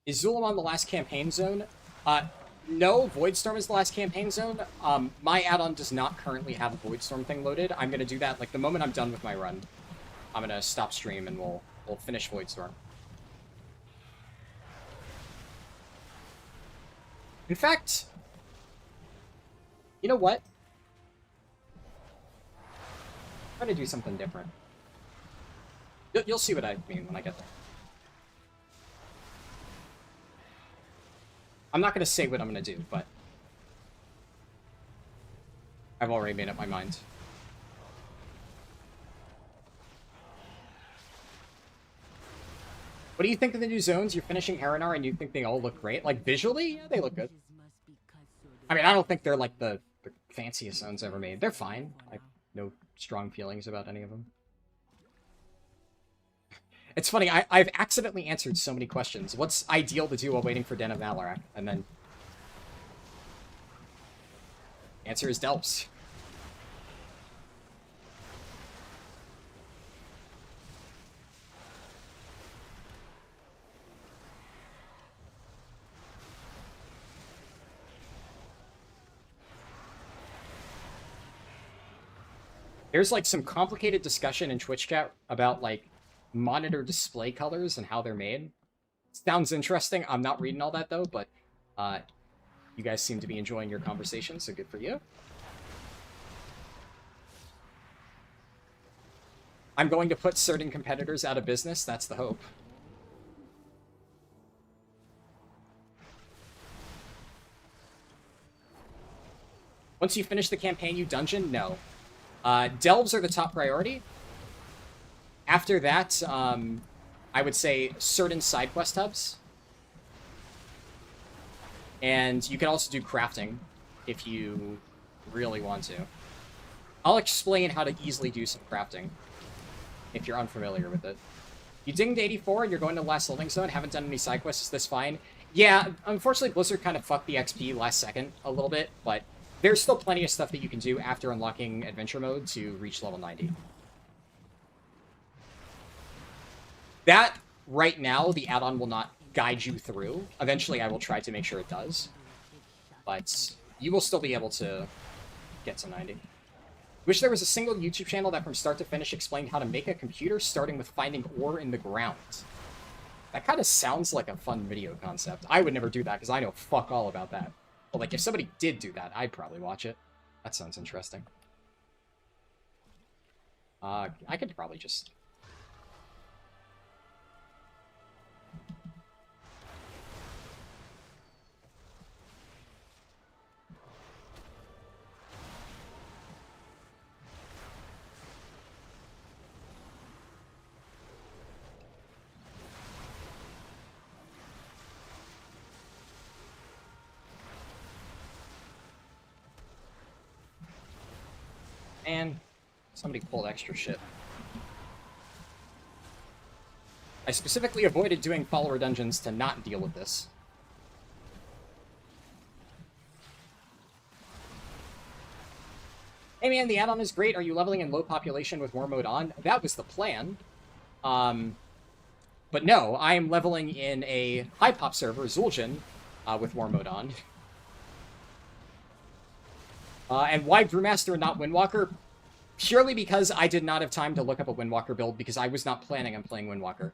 Speaker 1: Is Zul'jin the last campaign zone? No, Voidstorm is the last campaign zone. My add-on does not currently have a Voidstorm thing loaded. I'm gonna do that like the moment I'm done with my run. I'm gonna stop stream and we'll finish Voidstorm. In fact, you know what? I'm gonna do something different. You'll see what I mean when I get there. I'm not going to say what I'm going to do, but I've already made up my mind. What do you think of the new zones? You're finishing Haranar and you think they all look great? Like, visually, yeah, they look good. I mean, I don't think they're, like, the fanciest zones ever made. They're fine. I have no strong feelings about any of them. It's funny, I've accidentally answered so many questions. What's ideal to do while waiting for Den of Valarak? And then... answer is Delps. There's, like, some complicated discussion in Twitch chat about, like, monitor display colors and how they're made. Sounds interesting. I'm not reading all that, though, but you guys seem to be enjoying your conversation, so good for you. I'm going to put certain competitors out of business. That's the hope. Once you finish the campaign, you dungeon? No. Delves are the top priority. After that, I would say certain side quest hubs. And you can also do crafting if you really want to. I'll explain how to easily do some crafting if you're unfamiliar with it. You dinged 84 and you're going to the last holding zone, haven't done any side quests, is this fine? Yeah, unfortunately Blizzard kind of fucked the XP last second a little bit, but there's still plenty of stuff that you can do after unlocking adventure mode to reach level 90. That, right now, the add-on will not guide you through. Eventually, I will try to make sure it does. But you will still be able to get to 90. Wish there was a single YouTube channel that from start to finish explained how to make a computer, starting with finding ore in the ground. That kind of sounds like a fun video concept. I would never do that, because I know fuck all about that. But, like, if somebody did do that, I'd probably watch it. That sounds interesting. I could probably just... And somebody pulled extra shit. I specifically avoided doing follower dungeons to not deal with this. Hey man, the add-on is great. Are you leveling in low population with war mode on? That was the plan. But no, I am leveling in a high pop server, Zul'jin, with war mode on. And why Brewmaster and not Windwalker? Purely because I did not have time to look up a Windwalker build because I was not planning on playing Windwalker.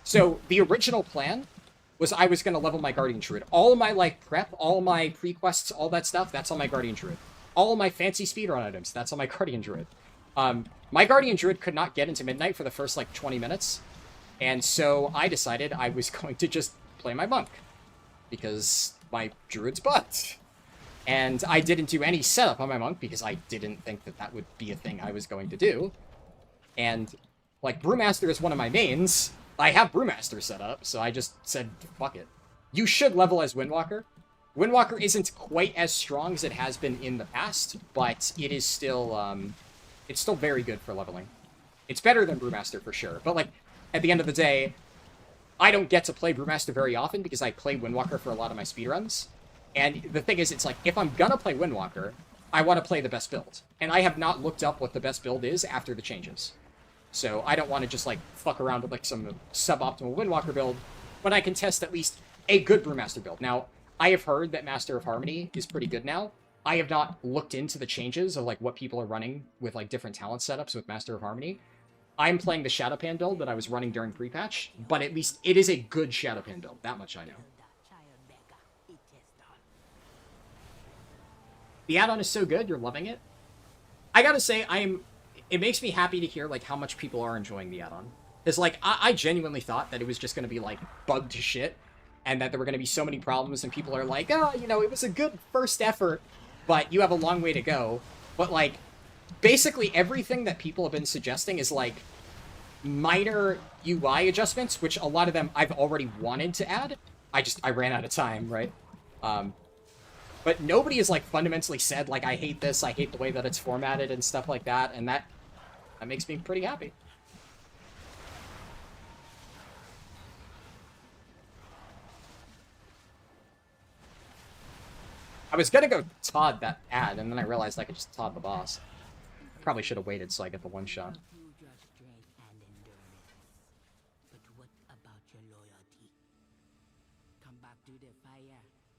Speaker 1: So the original plan was I was going to level my Guardian Druid. All my, like, prep, all my pre-quests, all that stuff, that's on my Guardian Druid. All my fancy speedrun items, that's on my Guardian Druid. My Guardian Druid could not get into Midnight for the first, like, 20 minutes. And so I decided I was going to just play my Monk. Because my Druid's butt. And I didn't do any setup on my Monk because I didn't think that that would be a thing I was going to do. And, like, Brewmaster is one of my mains. I have Brewmaster set up, so I just said, fuck it. You should level as Windwalker. Windwalker isn't quite as strong as it has been in the past, but it is still, It's still very good for leveling. It's better than Brewmaster for sure, but like, at the end of the day, I don't get to play Brewmaster very often because I play Windwalker for a lot of my speedruns. And the thing is, it's like, if I'm gonna play Windwalker, I want to play the best build. And I have not looked up what the best build is after the changes. So I don't want to just, like, fuck around with, like, some suboptimal Windwalker build when I can test at least a good Brewmaster build. Now, I have heard that Master of Harmony is pretty good now. I have not looked into the changes of, like, what people are running with, like, different talent setups with Master of Harmony. I'm playing the Shadowpan build that I was running during prepatch, but at least it is a good Shadowpan build. That much I know. The add-on is so good, you're loving it. I gotta say, it makes me happy to hear, like, how much people are enjoying the add-on. Because, like, I genuinely thought that it was just gonna be, like, bugged to shit, and that there were gonna be so many problems, and people are like, oh, you know, it was a good first effort, but you have a long way to go. But, like, basically everything that people have been suggesting is, like, minor UI adjustments, which a lot of them I've already wanted to add. I ran out of time, right? But nobody has, like, fundamentally said, like, I hate this, I hate the way that it's formatted and stuff like that, and that makes me pretty happy. I was gonna go Todd that ad, and then I realized I could just Todd the boss. Probably should have waited so I get the one shot.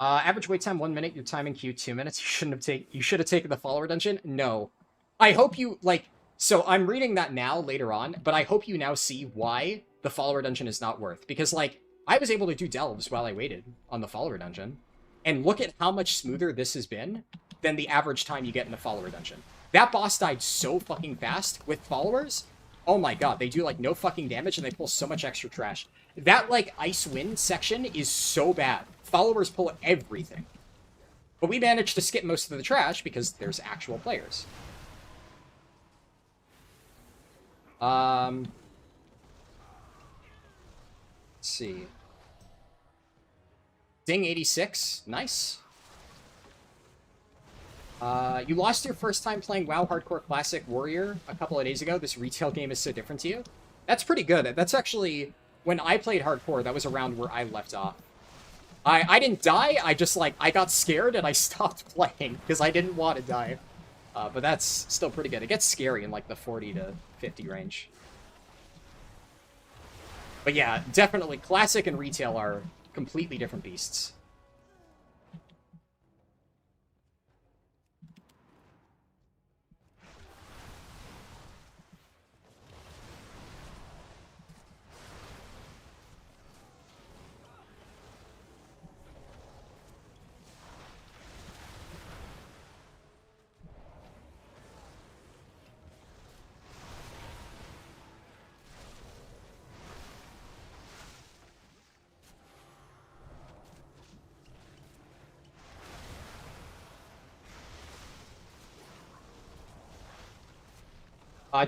Speaker 1: Average wait time 1 minute. Your time in queue 2 minutes. You should have taken the follower dungeon. No, I hope you like. So I'm reading that now later on, but I hope you now see why the follower dungeon is not worth. Because like I was able to do delves while I waited on the follower dungeon, and look at how much smoother this has been than the average time you get in the follower dungeon. That boss died so fucking fast with followers. Oh my god, they do like no fucking damage and they pull so much extra trash. That like Ice Wind section is so bad. Followers pull everything. But we managed to skip most of the trash because there's actual players. Let's see. Ding 86, nice. You lost your first time playing WoW Hardcore Classic Warrior a couple of days ago. This retail game is so different to you. That's pretty good. That's actually, when I played Hardcore, that was around where I left off. I didn't die, I just, like, I got scared and I stopped playing because I didn't want to die. But that's still pretty good. It gets scary in, like, the 40 to 50 range. But yeah, definitely, Classic and retail are completely different beasts.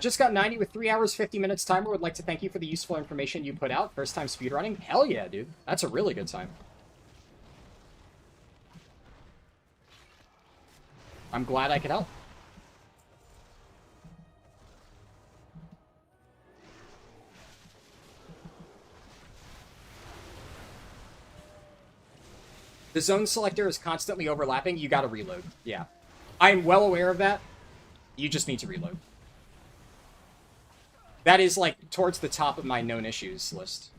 Speaker 1: Just got 90 with 3 hours, 50 minutes timer. Would like to thank you for the useful information you put out. First time speedrunning? Hell yeah, dude. That's a really good time. I'm glad I could help. The zone selector is constantly overlapping. You gotta reload. Yeah. I'm well aware of that. You just need to reload. That is, like, towards the top of my known issues list.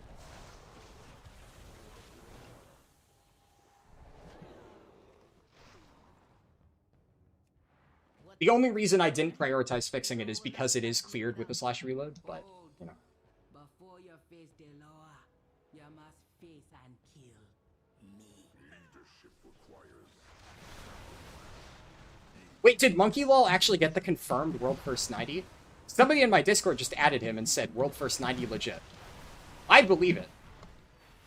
Speaker 1: The only reason I didn't prioritize fixing it is because it is cleared with the slash reload, but, you know.
Speaker 3: Before you face the law, you must face and kill me.
Speaker 9: Leadership requires...
Speaker 1: Wait, did Monkey Lol actually get the confirmed World First 90? Somebody in my Discord just added him and said, World First 90 legit. I believe it.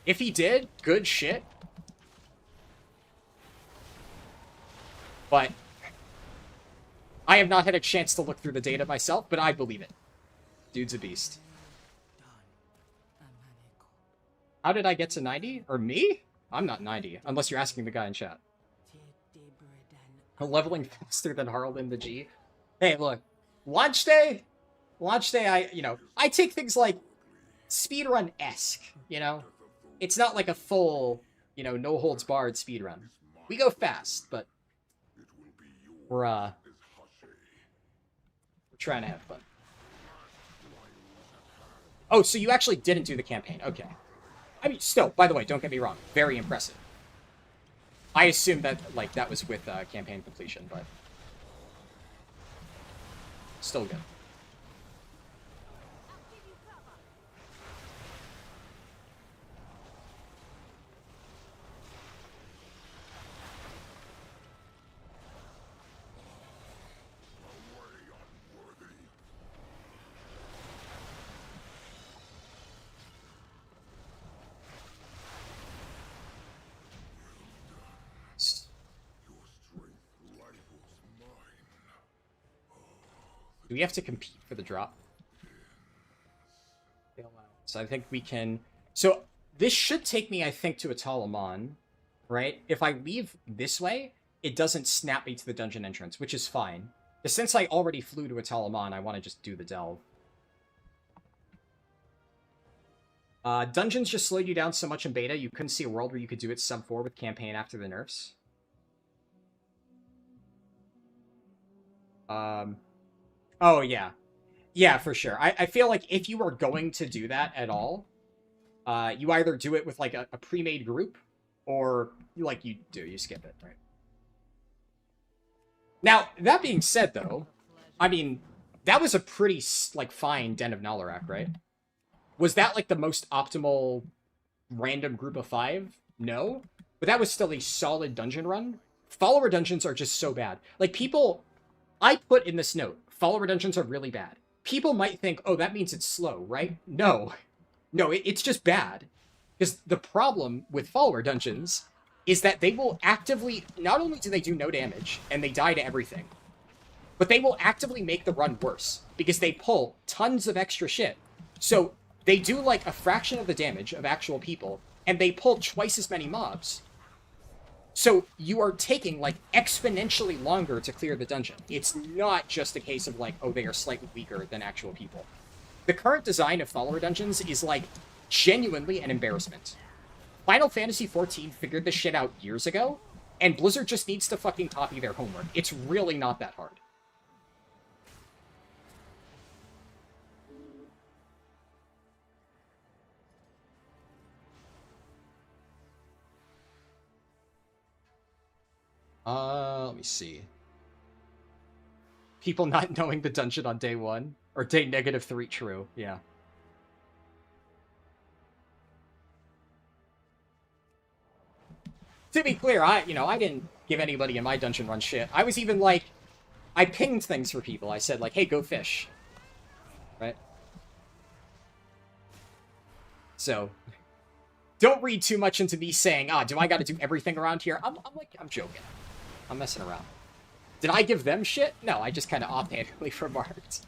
Speaker 1: If he did, good shit. But I have not had a chance to look through the data myself, but I believe it. Dude's a beast. How did I get to 90? Or me? I'm not 90, unless you're asking the guy in chat. Leveling faster than Harldan the G. Hey, look. Launch day, I take things like speedrun-esque, you know? It's not like a full, no holds barred speedrun. We go fast, but we're trying to have fun. Oh, so you actually didn't do the campaign. Okay. I mean, still, by the way, don't get me wrong. Very impressive. I assumed that, that was with campaign completion, but still good. Do we have to compete for the drop? So I think we can... So this should take me, I think, to a Talamon, right? If I leave this way, it doesn't snap me to the dungeon entrance, which is fine. But since I already flew to a Talamon, I want to just do the delve. Dungeons just slowed you down so much in beta, you couldn't see a world where you could do it sub 4 with campaign after the nerfs. Oh, yeah. Yeah, for sure. I feel like if you were going to do that at all, you either do it with, like, a pre-made group, or, you skip it, right? Now, that being said, though, I mean, that was a pretty, fine Den of Nalarak, right? Was that, the most optimal random group of 5? No. But that was still a solid dungeon run. Follower dungeons are just so bad. People... I put in this note, follower dungeons are really bad. People might think, oh, that means it's slow, right? No. No, it's just bad. Because the problem with follower dungeons is that they will actively... Not only do they do no damage, and they die to everything, but they will actively make the run worse, because they pull tons of extra shit. So, they do, a fraction of the damage of actual people, and they pull twice as many mobs. So, you are taking, exponentially longer to clear the dungeon. It's not just a case of, oh, they are slightly weaker than actual people. The current design of follower dungeons is, genuinely an embarrassment. Final Fantasy XIV figured this shit out years ago, and Blizzard just needs to fucking copy their homework. It's really not that hard. Let me see. People not knowing the dungeon on day 1. Or day -3, true, yeah. To be clear, I didn't give anybody in my dungeon run shit. I was even I pinged things for people. I said, hey, go fish. Right? So, don't read too much into me saying, do I gotta do everything around here? I'm joking. I'm messing around. Did I give them shit? No, I just kind of offhandedly remarked.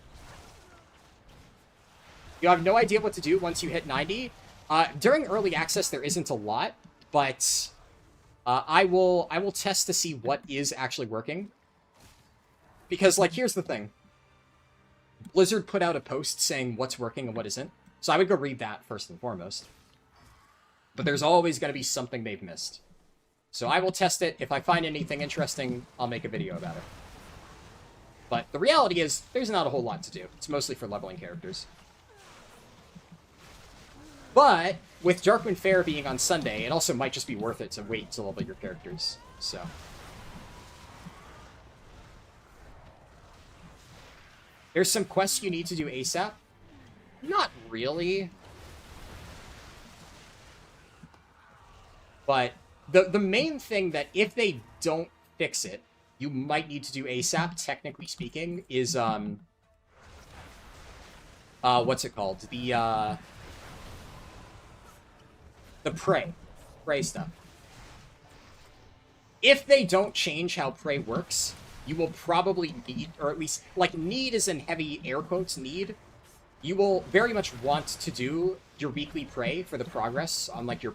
Speaker 1: You have no idea what to do once you hit 90. During early access, there isn't a lot, but I will test to see what is actually working. Because, here's the thing. Blizzard put out a post saying what's working and what isn't, so I would go read that first and foremost. But there's always going to be something they've missed. So I will test it. If I find anything interesting, I'll make a video about it. But the reality is, there's not a whole lot to do. It's mostly for leveling characters. But, with Darkwind Fair being on Sunday, it also might just be worth it to wait to level your characters. So. There's some quests you need to do ASAP. Not really. But the main thing that if they don't fix it, you might need to do ASAP, technically speaking, is, what's it called? The prey stuff. If they don't change how prey works, you will probably need, or at least, need is in heavy air quotes, need. You will very much want to do your weekly prey for the progress on, your...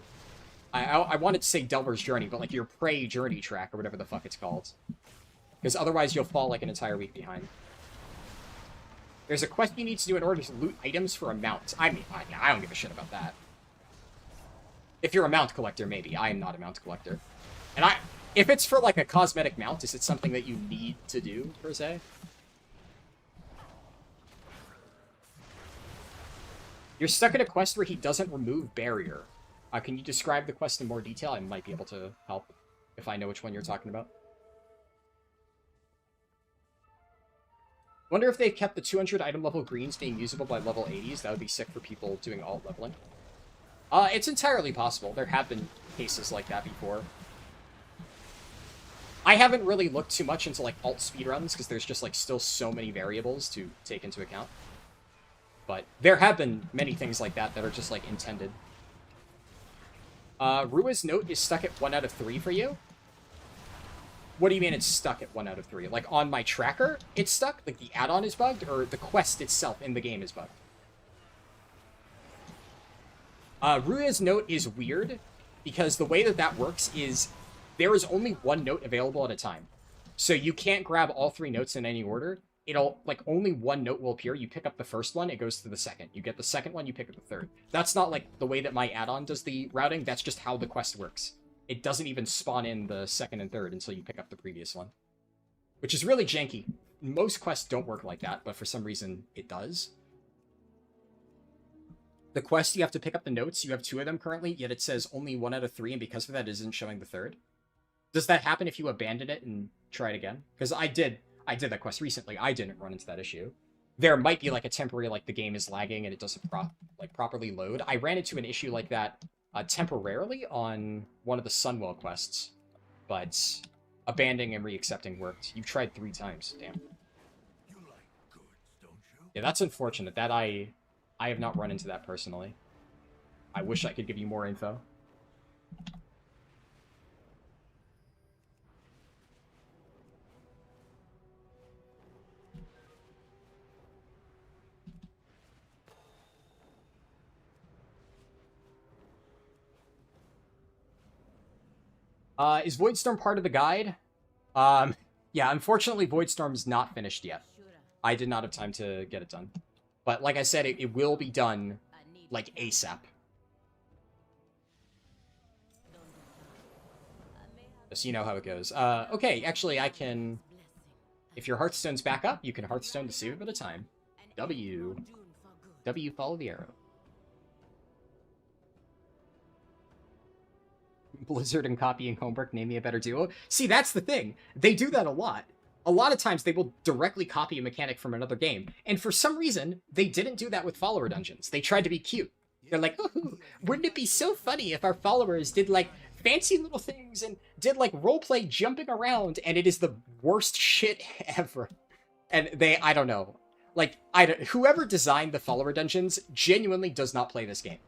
Speaker 1: I wanted to say Delver's Journey, but, your prey journey track, or whatever the fuck it's called. Because otherwise you'll fall, an entire week behind. There's a quest you need to do in order to loot items for a mount. I mean, I don't give a shit about that. If you're a mount collector, maybe. I am not a mount collector. And if it's for, like, a cosmetic mount, is it something that you need to do, per se? You're stuck at a quest where he doesn't remove barrier. Can you describe the quest in more detail? I might be able to help if I know which one you're talking about. Wonder if they've kept the 200 item level greens being usable by level 80s. That would be sick for people doing alt leveling. It's entirely possible. There have been cases like that before. I haven't really looked too much into, like, alt speedruns, because there's just, like, still so many variables to take into account. But there have been many things like that that are just, like, intended. Rua's note is stuck at 1 out of 3 for you? What do you mean it's stuck at 1 out of 3? Like, on my tracker, it's stuck? Like, the add-on is bugged? Or the quest itself in the game is bugged? Rua's note is weird, because the way that that works is there is only 1 note available at a time. So you can't grab all 3 notes in any order. It'll, like, only 1 note will appear. You pick up the first one, it goes to the second. You get the second one, you pick up the third. That's not, like, the way that my add-on does the routing. That's just how the quest works. It doesn't even spawn in the second and third until you pick up the previous one. Which is really janky. Most quests don't work like that, but for some reason, it does. The quest, you have to pick up the notes. You have 2 of them currently, yet it says only 1 out of 3, and because of that, it isn't showing the third. Does that happen if you abandon it and try it again? Because I did that quest recently. I didn't run into that issue. There might be, like, a temporary, like, the game is lagging and it doesn't properly load. I ran into an issue like that temporarily on one of the Sunwell quests, but abandoning and reaccepting worked. You tried 3 times. Damn.
Speaker 9: You like goods, don't you?
Speaker 1: Yeah, that's unfortunate. That I have not run into that personally. I wish I could give you more info. Is Voidstorm part of the guide? Yeah, unfortunately, Voidstorm's not finished yet. I did not have time to get it done. But like I said, it will be done, like, ASAP. Just so you know how it goes. Okay, actually, I can... If your Hearthstone's back up, you can Hearthstone to save a bit of time. W, follow the arrow. Blizzard and copying homework, name me a better duo. See, that's the thing. They do that a lot. A lot of times they will directly copy a mechanic from another game. And for some reason, they didn't do that with follower dungeons. They tried to be cute. They're like, oh, wouldn't it be so funny if our followers did, like, fancy little things and did, like, roleplay jumping around, and it is the worst shit ever. And I don't know. Like, whoever designed the follower dungeons genuinely does not play this game.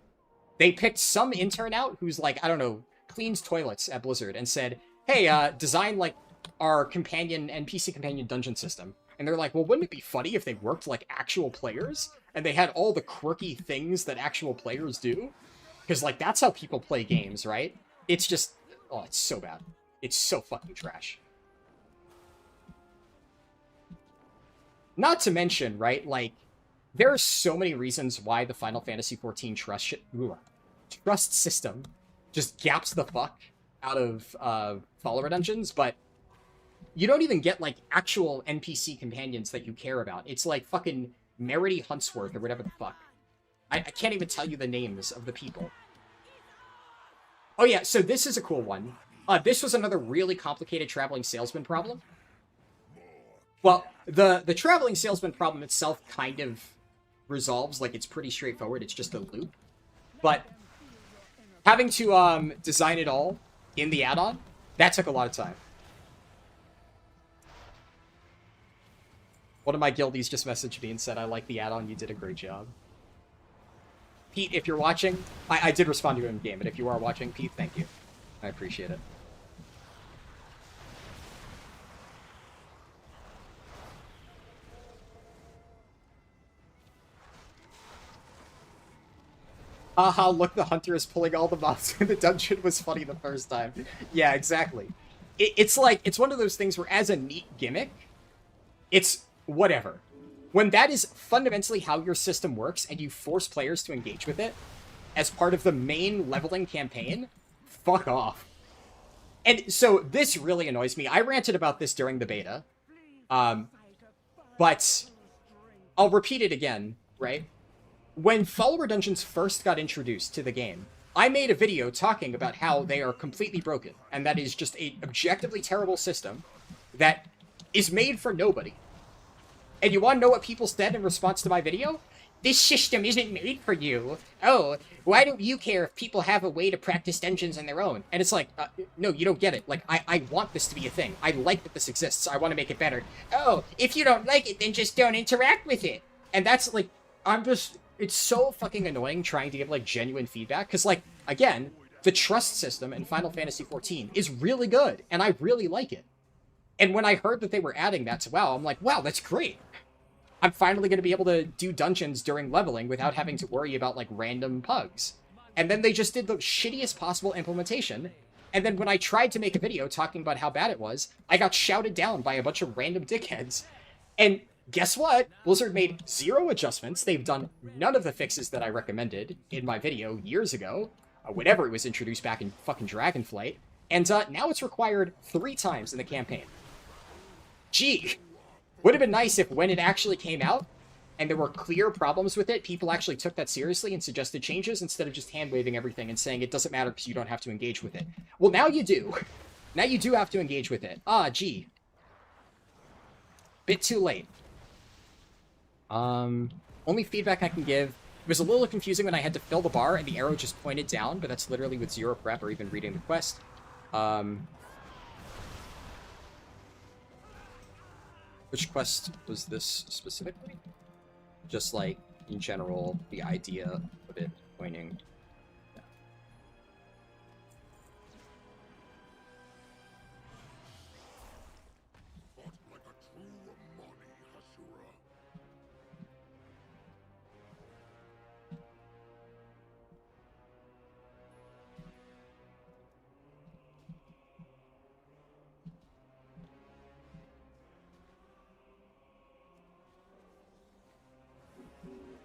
Speaker 1: They picked some intern out who's, like, I don't know, cleans toilets at Blizzard and said, hey, design, like, our NPC companion dungeon system. And they're like, well, wouldn't it be funny if they worked like actual players? And they had all the quirky things that actual players do? Because, like, that's how people play games, right? It's just, oh, it's so bad. It's so fucking trash. Not to mention, right, like, there are so many reasons why the Final Fantasy XIV trust system just gaps the fuck out of follower dungeons, but you don't even get, like, actual NPC companions that you care about. It's like fucking Merity Huntsworth or whatever the fuck. I can't even tell you the names of the people. Oh yeah, so this is a cool one. This was another really complicated traveling salesman problem. Well, the traveling salesman problem itself kind of resolves, like, it's pretty straightforward. It's just a loop. But having to design it all in the add-on, that took a lot of time. One of my guildies just messaged me and said, I like the add-on, you did a great job. Pete, if you're watching, I did respond to him in game, but if you are watching, Pete, thank you. I appreciate it. Haha, look, the hunter is pulling all the mobs in the dungeon was funny the first time. Yeah, exactly. It's like, it's one of those things where as a neat gimmick, it's whatever. When that is fundamentally how your system works and you force players to engage with it as part of the main leveling campaign, fuck off. And so this really annoys me. I ranted about this during the beta, but I'll repeat it again, right? When follower dungeons first got introduced to the game, I made a video talking about how they are completely broken, and that is just a objectively terrible system that is made for nobody. And you want to know what people said in response to my video? This system isn't made for you. Oh, why don't you care if people have a way to practice dungeons on their own? And it's like, no, you don't get it. Like, I want this to be a thing. I like that this exists. I want to make it better. Oh, if you don't like it, then just don't interact with it. And that's, like, it's so fucking annoying trying to give, like, genuine feedback. Because, like, again, the trust system in Final Fantasy XIV is really good. And I really like it. And when I heard that they were adding that to WoW, I'm like, wow, that's great. I'm finally going to be able to do dungeons during leveling without having to worry about, like, random pugs. And then they just did the shittiest possible implementation. And then when I tried to make a video talking about how bad it was, I got shouted down by a bunch of random dickheads. And guess what? Blizzard made 0 adjustments. They've done none of the fixes that I recommended in my video years ago, whenever it was introduced back in fucking Dragonflight. And now it's required 3 times in the campaign. Gee, would have been nice if when it actually came out, and there were clear problems with it, people actually took that seriously and suggested changes instead of just hand-waving everything and saying it doesn't matter because you don't have to engage with it. Well, now you do. Now you do have to engage with it. Ah, gee. Bit too late. Only feedback I can give. It was a little confusing when I had to fill the bar and the arrow just pointed down, but that's literally with 0 prep or even reading the quest. Which quest was this specifically? Just like, in general, the idea of it pointing. Yeah.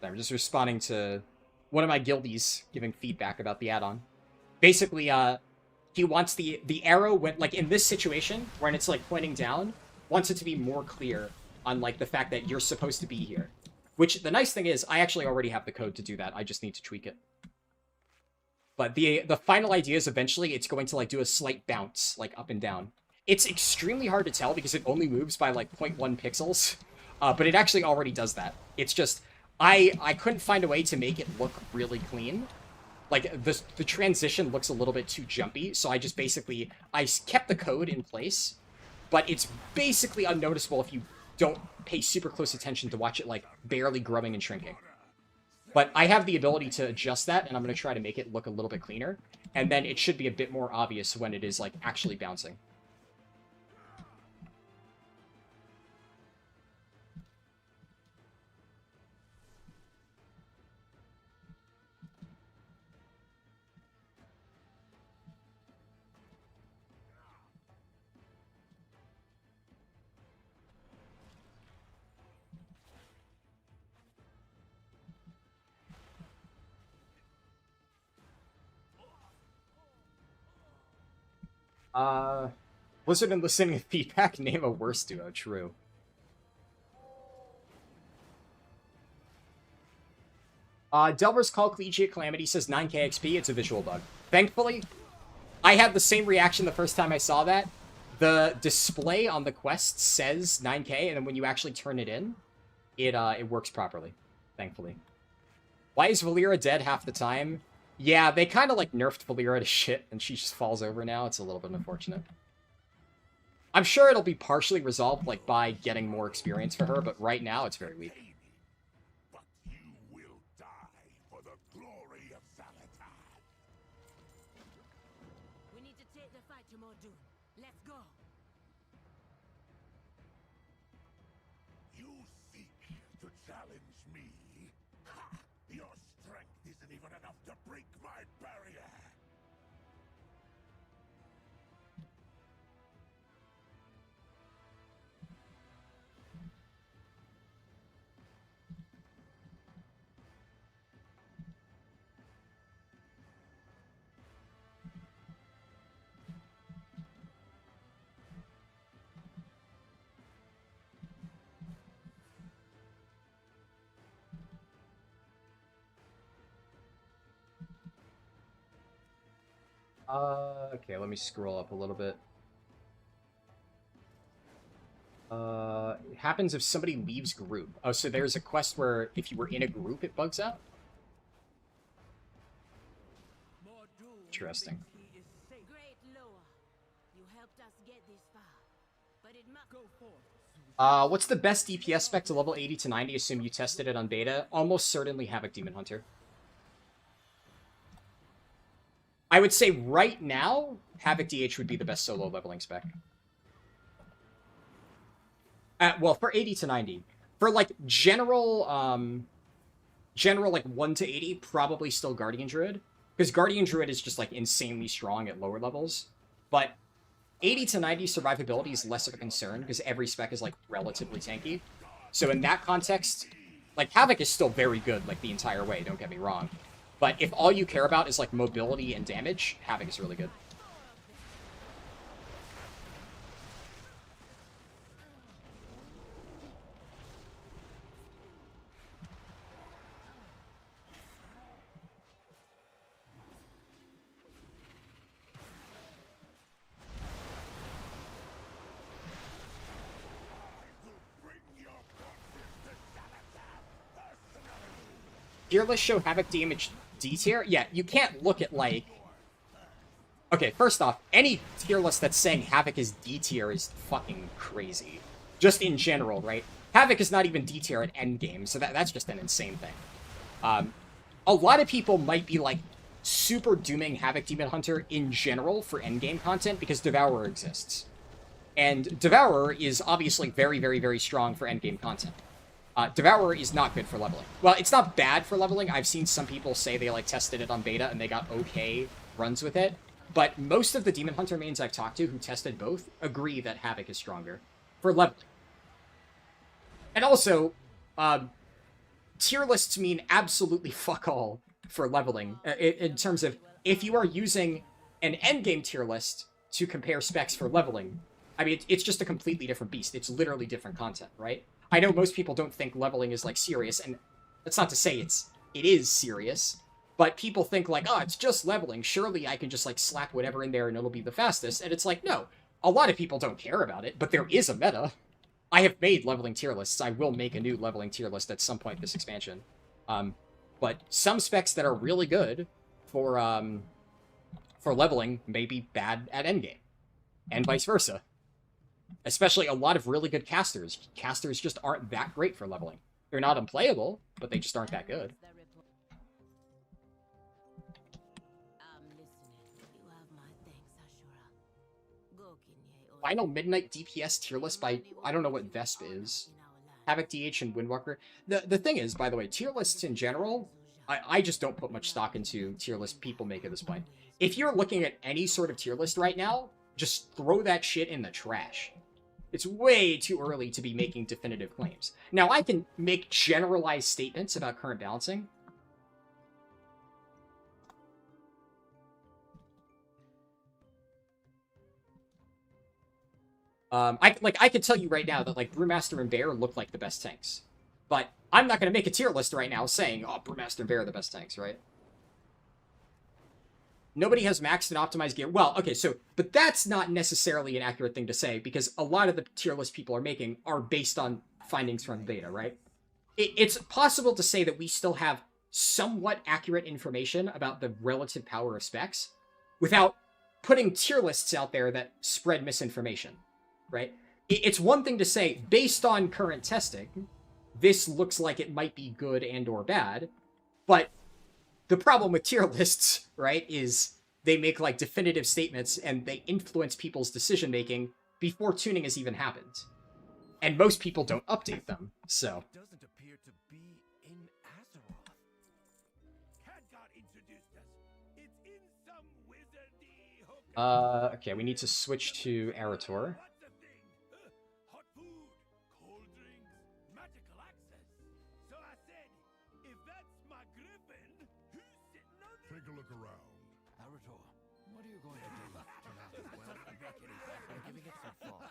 Speaker 1: I'm just responding to one of my guildies giving feedback about the add-on. Basically, he wants the arrow, when, like, in this situation, when it's, like, pointing down, wants it to be more clear on, like, the fact that you're supposed to be here. Which, the nice thing is, I actually already have the code to do that. I just need to tweak it. But the final idea is eventually it's going to, like, do a slight bounce, like, up and down. It's extremely hard to tell because it only moves by, like, 0.1 pixels. But it actually already does that. It's just... I couldn't find a way to make it look really clean. Like, the transition looks a little bit too jumpy, so I just basically... I kept the code in place, but it's basically unnoticeable if you don't pay super close attention to watch it, like, barely growing and shrinking. But I have the ability to adjust that, and I'm going to try to make it look a little bit cleaner. And then it should be a bit more obvious when it is, like, actually bouncing. Blizzard and listening to feedback, name a worse duo, true. Delver's Call Collegiate Calamity says 9k XP, it's a visual bug. Thankfully, I had the same reaction the first time I saw that. The display on the quest says 9k, and then when you actually turn it in, it works properly, thankfully. Why is Valera dead half the time? Yeah, they kind of, like, nerfed Valera to shit, and she just falls over now. It's a little bit unfortunate. I'm sure it'll be partially resolved, like, by getting more experience for her, but right now it's very weak.
Speaker 9: But you will die for the glory of Valentine.
Speaker 3: We need to take the fight to Mordoon. Let's go.
Speaker 9: You seek to challenge me? Ha! Your strength isn't even enough to break my barrier.
Speaker 1: Okay, let me scroll up a little bit. It happens if somebody leaves group. Oh, so there's a quest where if you were in a group, it bugs out? Interesting.
Speaker 3: Great Loa, you helped us get this far, but it must go forth.
Speaker 1: What's the best DPS spec to level 80 to 90? Assume you tested it on beta. Almost certainly Havoc Demon Hunter. I would say right now, Havoc DH would be the best solo leveling spec. Well, for 80 to 90. For, like, general, like, 1 to 80, probably still Guardian Druid. Because Guardian Druid is just, like, insanely strong at lower levels. But 80 to 90 survivability is less of a concern, because every spec is, like, relatively tanky. So in that context, like, Havoc is still very good, like, the entire way, don't get me wrong. But if all you care about is, like, mobility and damage, Havoc is really good. Tier list show Havoc damage D tier? Yeah, you can't look at, like... Okay, first off, any tier list that's saying Havoc is D tier is fucking crazy. Just in general, right? Havoc is not even D tier at endgame, so that's just an insane thing. A lot of people might be, like, super dooming Havoc Demon Hunter in general for endgame content because Devourer exists. And Devourer is obviously very, very, very strong for endgame content. Devourer is not good for leveling. Well, it's not bad for leveling. I've seen some people say they, like, tested it on beta and they got okay runs with it. But most of the Demon Hunter mains I've talked to who tested both agree that Havoc is stronger for leveling. And also, tier lists mean absolutely fuck all for leveling. In terms of, if you are using an endgame tier list to compare specs for leveling, I mean, it's just a completely different beast. It's literally different content, right? I know most people don't think leveling is, like, serious, and that's not to say it is serious, but people think, like, oh, it's just leveling. Surely I can just, like, slap whatever in there and it'll be the fastest. And it's like, no. A lot of people don't care about it, but there is a meta. I have made leveling tier lists. I will make a new leveling tier list at some point this expansion. But some specs that are really good for leveling may be bad at endgame, and vice versa. Especially a lot of really good casters. Casters just aren't that great for leveling. They're not unplayable, but they just aren't that good. Final Midnight DPS tier list by, I don't know what Vesp is. Havoc DH and Windwalker. The thing is, by the way, tier lists in general, I just don't put much stock into tier lists people make at this point. If you're looking at any sort of tier list right now, just throw that shit in the trash. It's way too early to be making definitive claims. Now, I can make generalized statements about current balancing. I could tell you right now that, like, Brewmaster and Bear look like the best tanks. But I'm not going to make a tier list right now saying, oh, Brewmaster and Bear are the best tanks, right? Nobody has maxed and optimized gear. Well, okay, so, but that's not necessarily an accurate thing to say, because a lot of the tier lists people are making are based on findings from beta, right? It's possible to say that we still have somewhat accurate information about the relative power of specs without putting tier lists out there that spread misinformation, right? It's one thing to say, based on current testing, this looks like it might be good and or bad, but the problem with tier lists, right, is they make, like, definitive statements and they influence people's decision-making before tuning has even happened. And most people don't update them, so.
Speaker 6: Doesn't appear to be in Azeroth.
Speaker 9: Khadgar introduced us. It's in some wizardy
Speaker 1: Okay, we need to switch to Arator.
Speaker 9: What's the thing? Hot food, cold drinks, magical access. So I said, if that's my griffin, who's sitting on the...
Speaker 11: Take a look around.
Speaker 5: Arator, what are you going to do? I'm giving it some thought.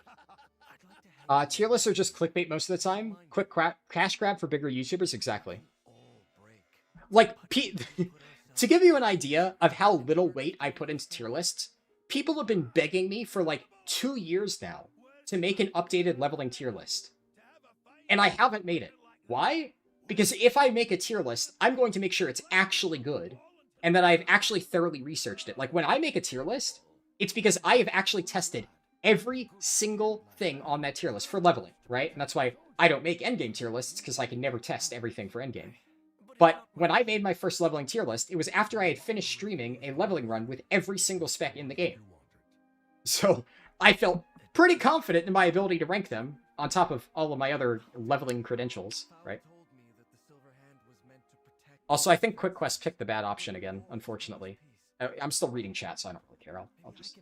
Speaker 5: I'd like to have
Speaker 1: Tier lists are just clickbait most of the time. Quick cash grab for bigger YouTubers, exactly.
Speaker 6: all break.
Speaker 1: Like, To give you an idea of how little weight I put into tier lists, people have been begging me for like 2 years now to make an updated leveling tier list. And I haven't made it. Why? Because if I make a tier list, I'm going to make sure it's actually good and that I've actually thoroughly researched it. Like when I make a tier list, it's because I have actually tested every single thing on that tier list for leveling, right? And that's why I don't make endgame tier lists, because I can never test everything for endgame. But when I made my first leveling tier list, it was after I had finished streaming a leveling run with every single spec in the game. So I felt pretty confident in my ability to rank them, on top of all of my other leveling credentials, right? Also, I think Quick Quest picked the bad option again, unfortunately. I'm still reading chat, so I don't really care. I'll just...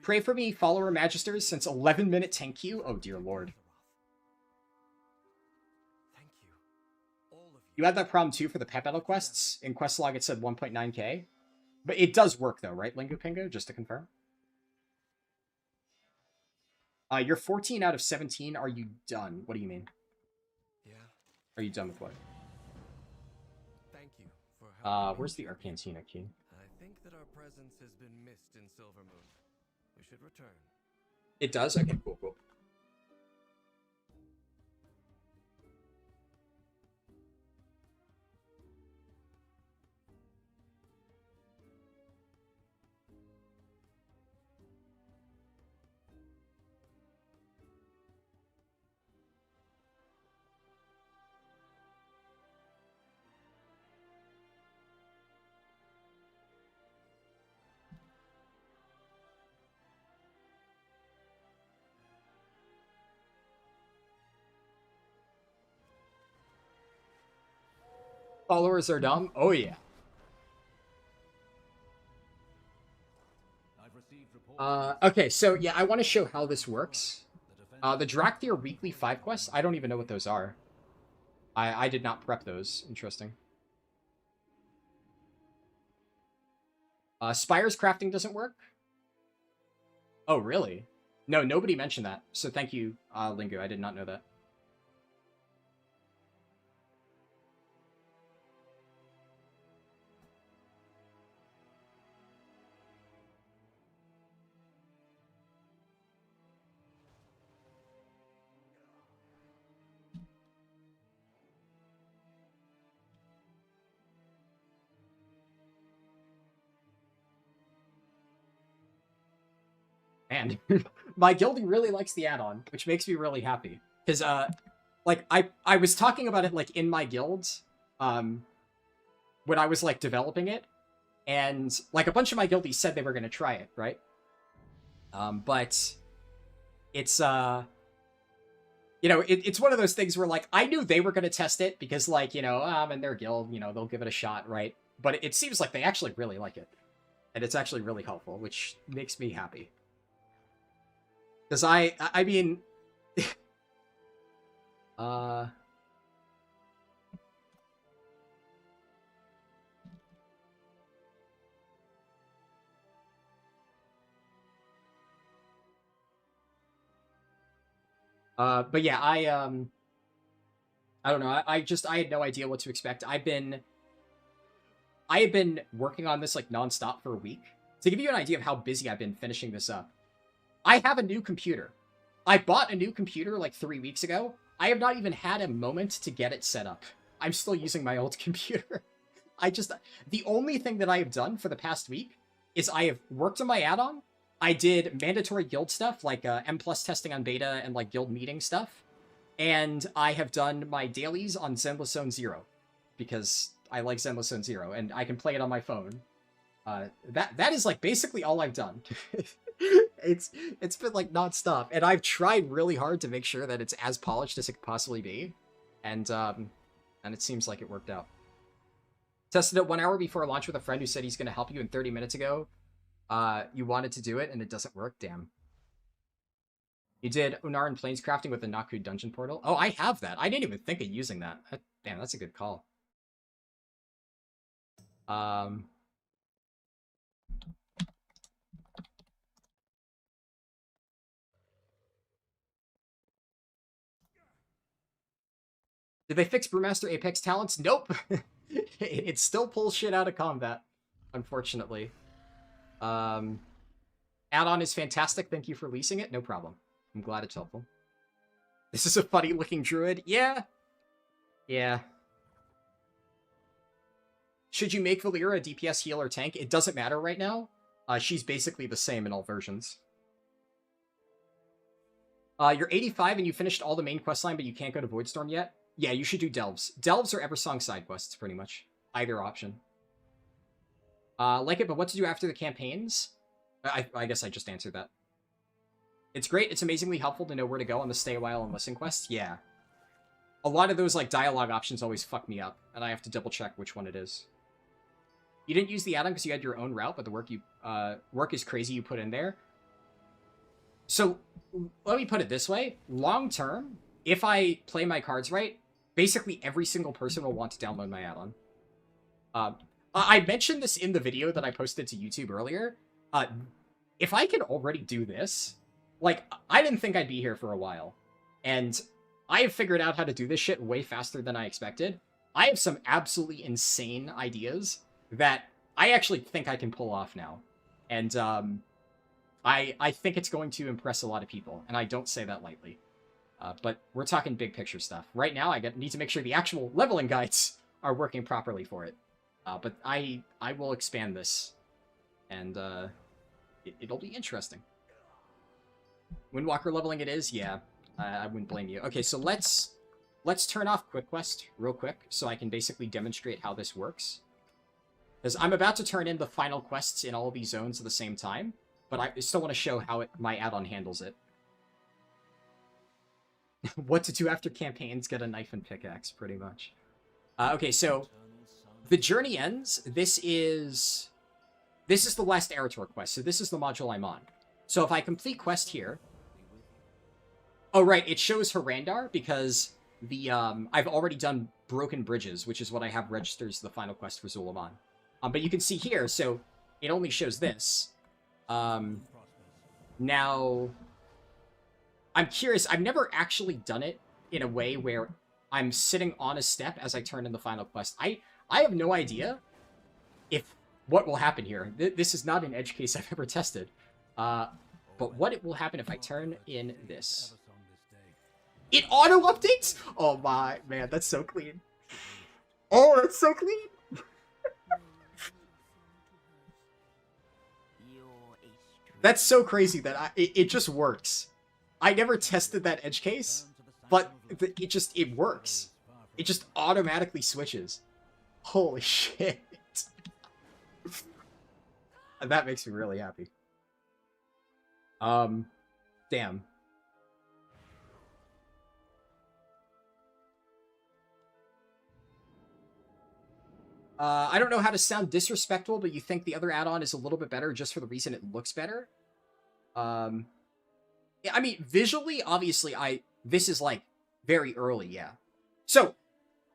Speaker 1: Pray for me, follower magisters, since 11-minute tank queue. Oh, dear lord. You had that problem too for the pet battle quests. In quest log it said 1.9k. But it does work though, right, Lingo Pingo? Just to confirm. You're 14 out of 17. Are you done? What do you mean?
Speaker 6: Yeah.
Speaker 1: Are you done with what?
Speaker 6: Thank you for helping.
Speaker 1: Where's the Arcantina key?
Speaker 6: I think that our presence has been missed in Silvermoon. We should return.
Speaker 1: It does? Okay, cool, cool. Followers are dumb? Oh, yeah. Okay, so yeah, I want to show how this works. The Drakthir weekly 5 quests, I don't even know what those are. I did not prep those. Interesting. Spire's crafting doesn't work? Oh, really? No, nobody mentioned that. So thank you, Lingo. I did not know that. And my guildie really likes the add-on, which makes me really happy. Because, like, I was talking about it, like, in my guild, when I was, like, developing it, and, like, a bunch of my guildies said they were going to try it, right? But it's, you know, it's one of those things where, like, I knew they were going to test it because, like, you know, I'm in their guild, you know, they'll give it a shot, right? But it seems like they actually really like it. And it's actually really helpful, which makes me happy. Because I mean... but yeah, I don't know. I had no idea what to expect. I have been working on this like nonstop for a week. To give you an idea of how busy I've been finishing this up, I have a new computer. I bought a new computer like 3 weeks ago. I have not even had a moment to get it set up. I'm still using my old computer. The only thing that I have done for the past week is I have worked on my add-on. I did mandatory guild stuff like M+ testing on beta and like guild meeting stuff. And I have done my dailies on Zenless Zone Zero because I like Zenless Zone Zero and I can play it on my phone. That is like basically all I've done. It's been like nonstop, and I've tried really hard to make sure that it's as polished as it could possibly be, and it seems like it worked out. Tested it 1 hour before launch with a friend who said he's going to help you, and 30 minutes ago, you wanted to do it, and it doesn't work. Damn. You did Unaran Plains crafting with the Naku dungeon portal. Oh, I have that. I didn't even think of using that. Damn, that's a good call. Did they fix Brewmaster Apex talents? Nope. It still pulls shit out of combat, unfortunately. Add-on is fantastic. Thank you for leasing it. No problem. I'm glad it's helpful. This is a funny-looking druid. Yeah. Yeah. Should you make Valera a DPS heal or tank? It doesn't matter right now. She's basically the same in all versions. You're 85 and you finished all the main questline, but you can't go to Voidstorm yet? Yeah, you should do Delves. Delves or Eversong side quests, pretty much. Either option. Like it, but what to do after the campaigns? I guess I just answered that. It's great. It's amazingly helpful to know where to go on the stay a while and listen quests. Yeah. A lot of those like dialogue options always fuck me up, and I have to double check which one it is. You didn't use the add-on because you had your own route, but the work is crazy you put in there. So let me put it this way. Long term, if I play my cards right, basically every single person will want to download my add-on. I mentioned this in the video that I posted to YouTube earlier. If I can already do this, like, I didn't think I'd be here for a while. And I have figured out how to do this shit way faster than I expected. I have some absolutely insane ideas that I actually think I can pull off now. And I think it's going to impress a lot of people, and I don't say that lightly. But we're talking big picture stuff. Right now, I need to make sure the actual leveling guides are working properly for it. But I will expand this, and it'll be interesting. Windwalker leveling it is? Yeah, I wouldn't blame you. Okay, so let's turn off Quick Quest real quick, so I can basically demonstrate how this works. Because I'm about to turn in the final quests in all of these zones at the same time, but I still want to show how my add-on handles it. What to do after campaigns, get a knife and pickaxe, pretty much. Okay, so the journey ends. This is the last Erator quest, so this is the module I'm on. So if I complete quest here... Oh, right, it shows Harrandar because the I've already done Broken Bridges, which is what I have registers the final quest for Zul'jin. But you can see here, so it only shows this. Now, I'm curious, I've never actually done it in a way where I'm sitting on a step as I turn in the final quest. I have no idea what will happen here. This is not an edge case I've ever tested. But what will happen if I turn in this? It auto-updates? Oh my, man, that's so clean. Oh, that's so clean! That's so crazy that it just works. I never tested that edge case, but it works. It just automatically switches. Holy shit. That makes me really happy. Damn. I don't know how to sound disrespectful, but you think the other add-on is a little bit better just for the reason it looks better? Yeah, I mean, visually, obviously, this is, like, very early, yeah. So,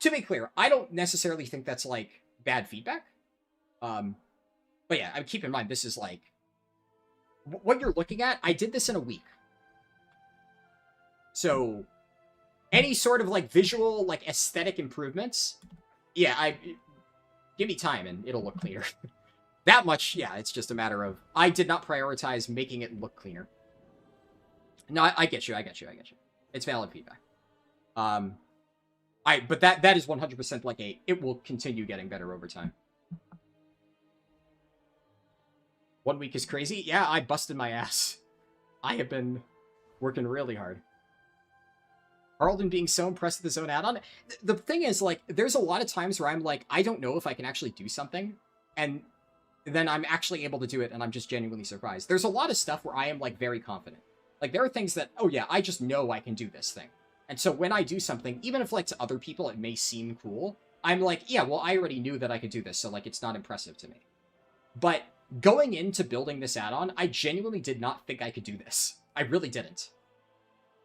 Speaker 1: to be clear, I don't necessarily think that's, like, bad feedback. But yeah, I mean, keep in mind, this is, like... What you're looking at, I did this in a week. So, any sort of, like, visual, like, aesthetic improvements, yeah, give me time and it'll look cleaner. That much, yeah, it's just a matter of... I did not prioritize making it look cleaner. No, I get you. It's valid feedback. But that is 100% like it will continue getting better over time. 1 week is crazy? Yeah, I busted my ass. I have been working really hard. Harldan being so impressed with his own add-on. The thing is, like, there's a lot of times where I'm like, I don't know if I can actually do something, and then I'm actually able to do it, and I'm just genuinely surprised. There's a lot of stuff where I am, like, very confident. Like, there are things that, oh yeah, I just know I can do this thing. And so when I do something, even if, like, to other people it may seem cool, I'm like, yeah, well, I already knew that I could do this, so, like, it's not impressive to me. But going into building this add-on, I genuinely did not think I could do this. I really didn't.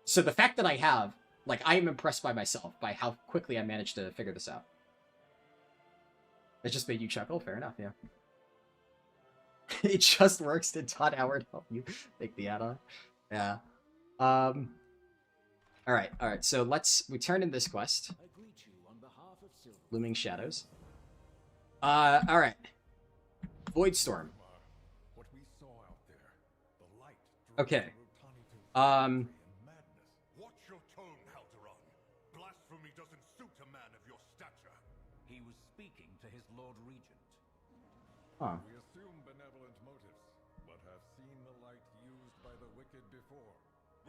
Speaker 1: So the fact that I have, like, I am impressed by myself, by how quickly I managed to figure this out. It just made you chuckle? Fair enough, yeah. It just works. Did Todd Howard help you make the add-on? Yeah. Alright, so we turn in this quest. Looming shadows. Alright. Voidstorm.
Speaker 9: What we saw out there, the light
Speaker 1: Okay.
Speaker 9: Watch your tone, Harldan. Blasphemy doesn't suit a man of your stature.
Speaker 5: He was speaking to his Lord Regent.
Speaker 1: Huh.
Speaker 9: We assume benevolent motives, but have seen the light used by the wicked before.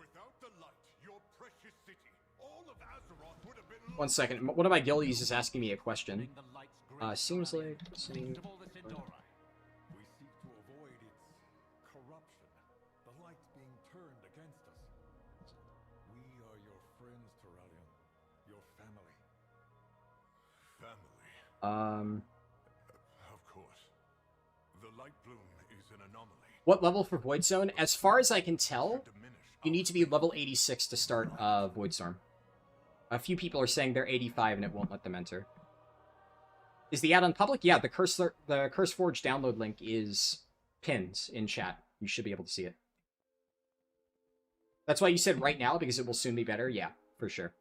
Speaker 9: Without the light, your precious city, all of Azeroth would have been...
Speaker 1: One second. One of my guildies is asking me a question. Seems like...
Speaker 9: We seek to avoid its corruption, the light being turned against us. We are your friends, Terralion. Your family. Family? Of course. The light bloom is an anomaly.
Speaker 1: What level for Void Zone? As far as I can tell, you need to be level 86 to start Voidstorm. A few people are saying they're 85 and it won't let them enter. Is the add-on public? Yeah, the CurseForge download link is pinned in chat. You should be able to see it. That's why you said right now, because it will soon be better? Yeah, for sure.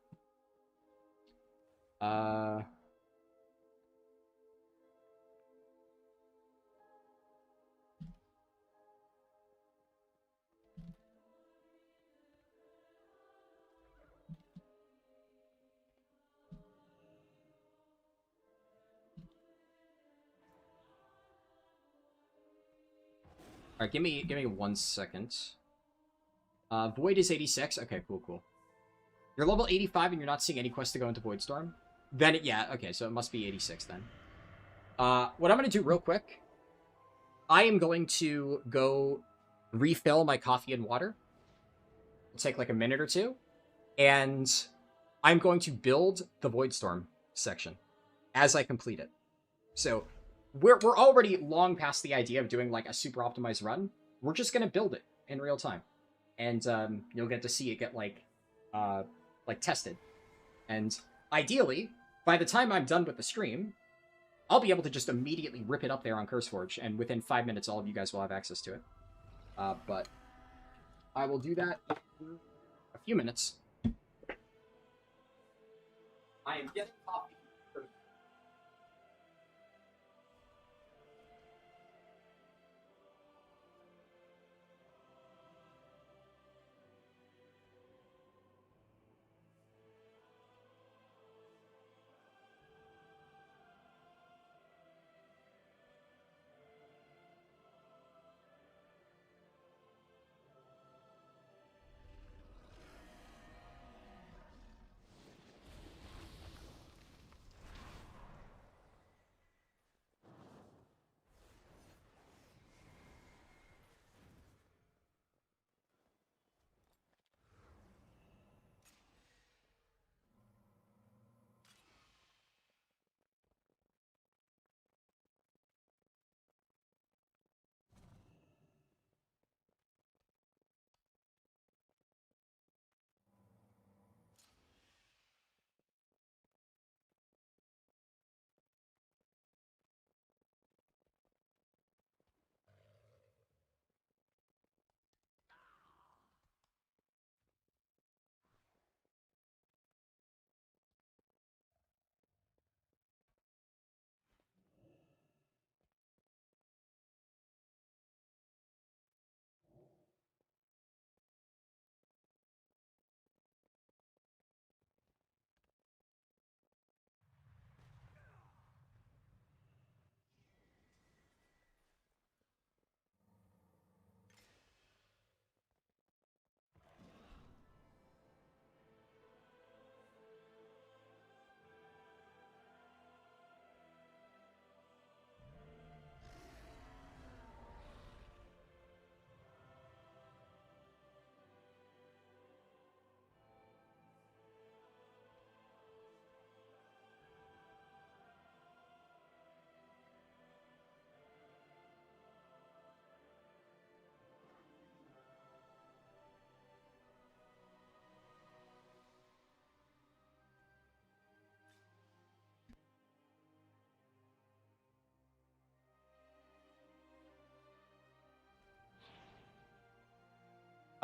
Speaker 1: Alright, give me 1 second. Void is 86. Okay, cool. You're level 85 and you're not seeing any quest to go into Voidstorm? Then, yeah, okay, so it must be 86 then. What I'm going to do real quick, I am going to go refill my coffee and water. It'll take like a minute or two. And I'm going to build the Voidstorm section as I complete it. So... We're already long past the idea of doing, like, a super optimized run. We're just gonna build it in real time. And, you'll get to see it get, like, tested. And, ideally, by the time I'm done with the stream, I'll be able to just immediately rip it up there on CurseForge, and within 5 minutes, all of you guys will have access to it. But I will do that in a few minutes. I am getting coffee.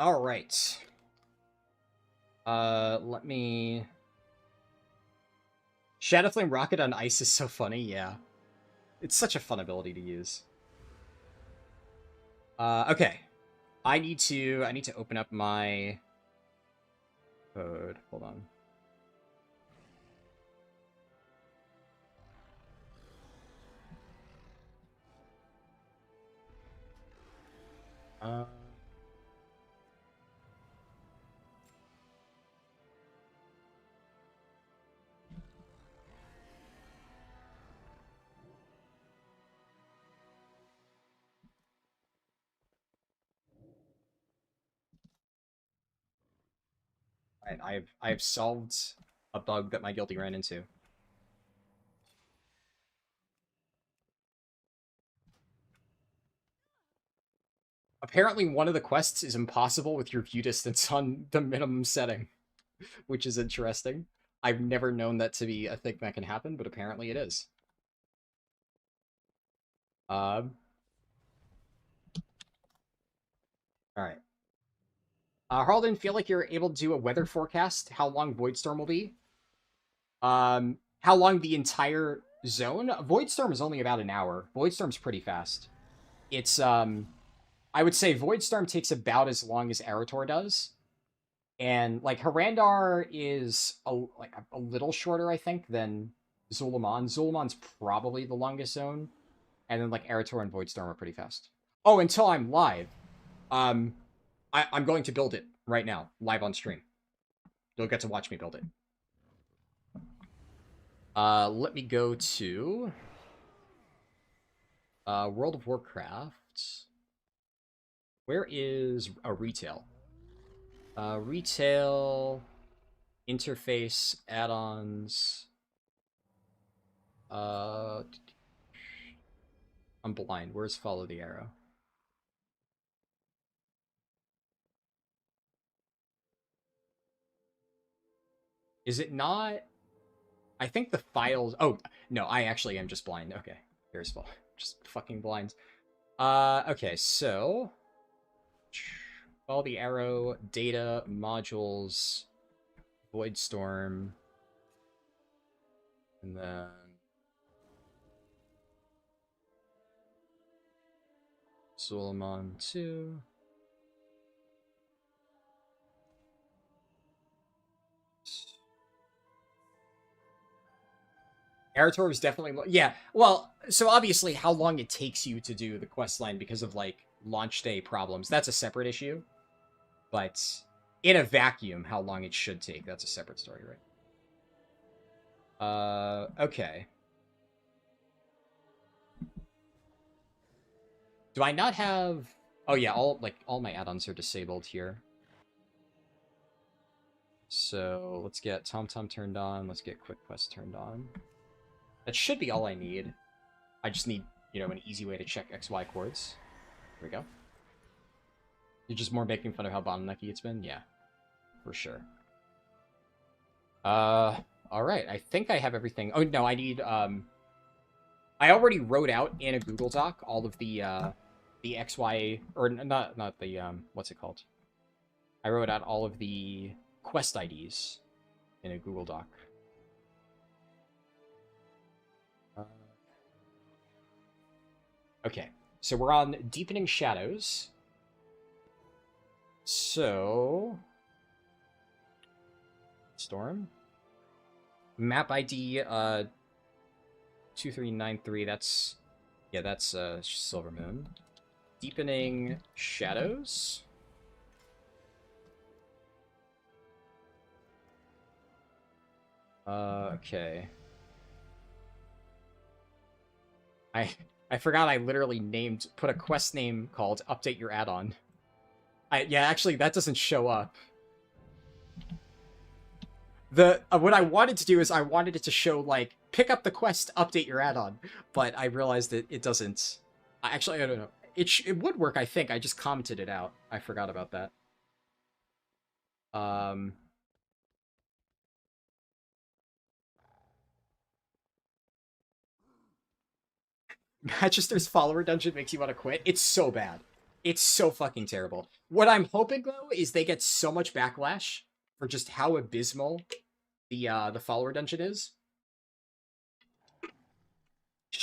Speaker 1: All right. Let me Shadowflame Rocket on ice is so funny, yeah. It's such a fun ability to use. Okay. I need to open up my code. Hold on. Alright, I've solved a bug that my guilty ran into. Apparently one of the quests is impossible with your view distance on the minimum setting, which is interesting. I've never known that to be a thing that can happen, but apparently it is. Alright. Harldan, feel like you're able to do a weather forecast? How long Voidstorm will be? How long the entire zone? Voidstorm is only about an hour. Voidstorm's pretty fast. It's, I would say Voidstorm takes about as long as Arator does. And, like, Harrandar is, a little shorter, I think, than Zul'jin. Zul'jin's probably the longest zone. And then, like, Arator and Voidstorm are pretty fast. Oh, until I'm live. I'm going to build it right now, live on stream. You'll get to watch me build it. Let me go to World of Warcraft. Where is a retail? Retail, interface, add-ons. I'm blind. Where's follow the arrow? Is it not? I think the files... Oh, no, I actually am just blind. Okay, here's just fucking blind. Okay, so... Follow the arrow, data, modules, Voidstorm, and then... Zul'jin 2... Arator is definitely... Yeah, well, so obviously how long it takes you to do the quest line because of, like, launch day problems, that's a separate issue. But in a vacuum, how long it should take, that's a separate story, right? Okay. Do I not have... Oh yeah, all my add-ons are disabled here. So let's get TomTom turned on, let's get Quick Quest turned on. That should be all I need. I just need, you know, an easy way to check XY chords. Here we go. You're just more making fun of how bottlenecky it's been? Yeah, for sure. Alright, I think I have everything. Oh, no, I need, I already wrote out in a Google Doc all of the XY, or not the, what's it called? I wrote out all of the quest IDs in a Google Doc. Okay, so we're on Deepening Shadows. So... Storm? Map ID, 2393, that's... Yeah, that's, Silver Moon. Deepening Shadows? Okay. I forgot I literally put a quest name called Update Your Add-on. Yeah, actually, that doesn't show up. What I wanted to do is I wanted it to show, like, pick up the quest, update your add-on. But I realized that it doesn't. Actually, I don't know. It would work, I think. I just commented it out. I forgot about that. Manchester's follower dungeon makes you want to quit. It's so bad. It's so fucking terrible. What I'm hoping, though, is they get so much backlash for just how abysmal the follower dungeon is,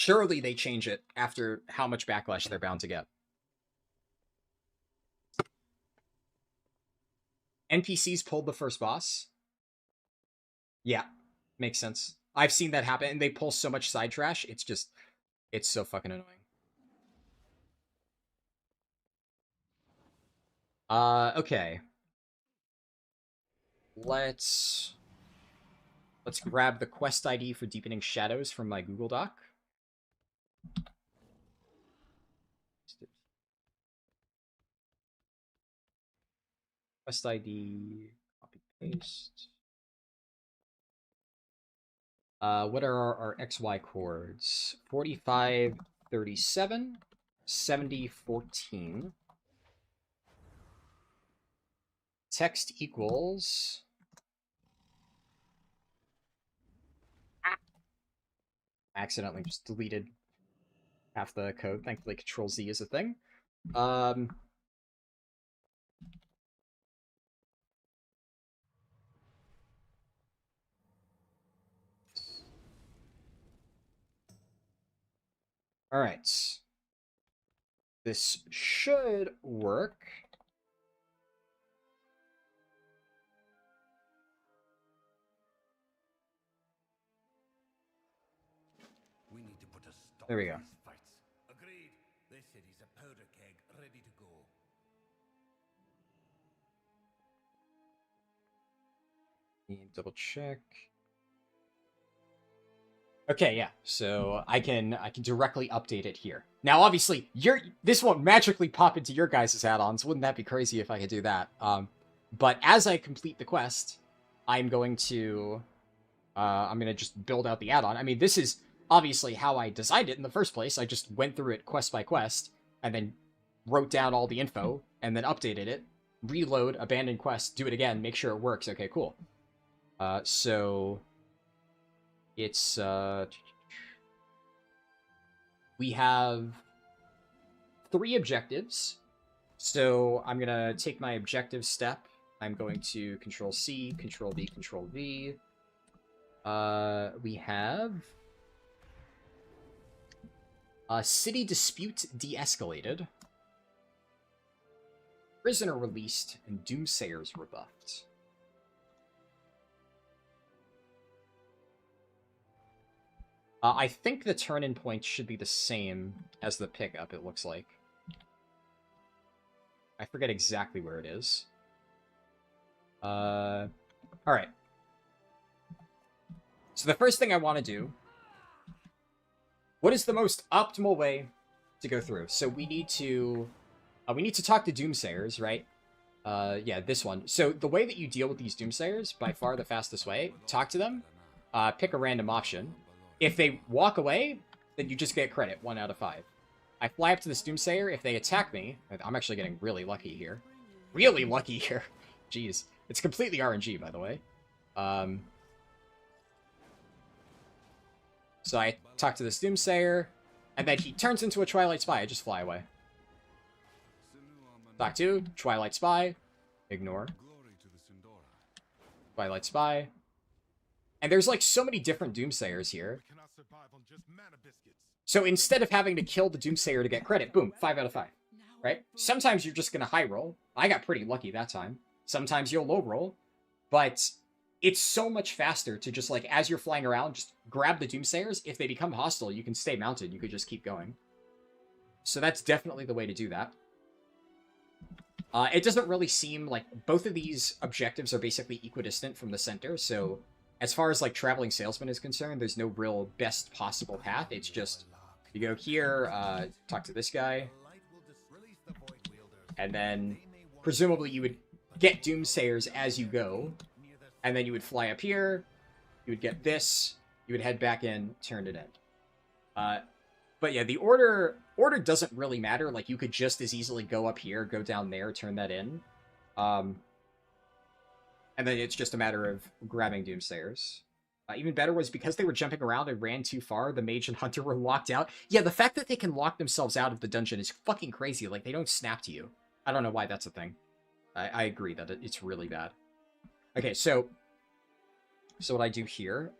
Speaker 1: Surely they change it after how much backlash they're bound to get. NPCs pulled the first boss. Yeah, makes sense. I've seen that happen, and they pull so much side trash, it's so fucking annoying. Okay. Let's grab the quest ID for Deepening Shadows from my Google Doc. Quest ID, copy paste. What are our XY chords? 45, 37, 70, 14. Text equals... Accidentally just deleted half the code. Thankfully, Control-Z is a thing. Alright. This should work.
Speaker 5: We need to put a stop
Speaker 1: There we
Speaker 5: to
Speaker 1: go.
Speaker 5: these fights. Agreed. This city's a powder keg, ready to go.
Speaker 1: Double check. Okay, yeah. So I can directly update it here. Now, obviously, this won't magically pop into your guys' add-ons. Wouldn't that be crazy if I could do that? But as I complete the quest, I'm going to just build out the add-on. I mean, this is obviously how I designed it in the first place. I just went through it quest by quest, and then wrote down all the info, and then updated it, reload, abandon quest, do it again, make sure it works. Okay, cool. So it's we have 3 objectives. So I'm gonna take my objective step. I'm going to Control-C, Control-V, Control-V. We have city dispute de-escalated, prisoner released, and doomsayers rebuffed. I think the turn-in point should be the same as the pickup, it looks like. I forget exactly where it is. Alright. So the first thing I want to do... What is the most optimal way to go through? So we need to talk to doomsayers, right? Yeah, this one. So the way that you deal with these doomsayers, by far the fastest way, talk to them, pick a random option. If they walk away, then you just get credit, 1 out of 5. I fly up to this doomsayer. If they attack me, I'm actually getting really lucky here. Really lucky here. Jeez. It's completely RNG, by the way. So I talk to this doomsayer, and then he turns into a Twilight Spy. I just fly away. Talk to Twilight Spy. Ignore. Twilight Spy. And there's like so many different doomsayers here. So instead of having to kill the doomsayer to get credit, boom, 5 out of 5. Right? Sometimes you're just gonna high roll. I got pretty lucky that time. Sometimes you'll low roll. But it's so much faster to just, like, as you're flying around, just grab the doomsayers. If they become hostile, you can stay mounted. You could just keep going. So that's definitely the way to do that. It doesn't really seem like both of these objectives are basically equidistant from the center. So as far as, like, traveling salesman is concerned, there's no real best possible path. It's just you go here, talk to this guy, and then presumably you would get doomsayers as you go. And then you would fly up here, you would get this, you would head back in, turn it in. But yeah, the order doesn't really matter. Like, you could just as easily go up here, go down there, turn that in. And then it's just a matter of grabbing doomsayers. Even better was because they were jumping around and ran too far, the mage and hunter were locked out. Yeah, the fact that they can lock themselves out of the dungeon is fucking crazy. Like, they don't snap to you. I don't know why that's a thing. I agree that it's really bad. Okay, so what I do here,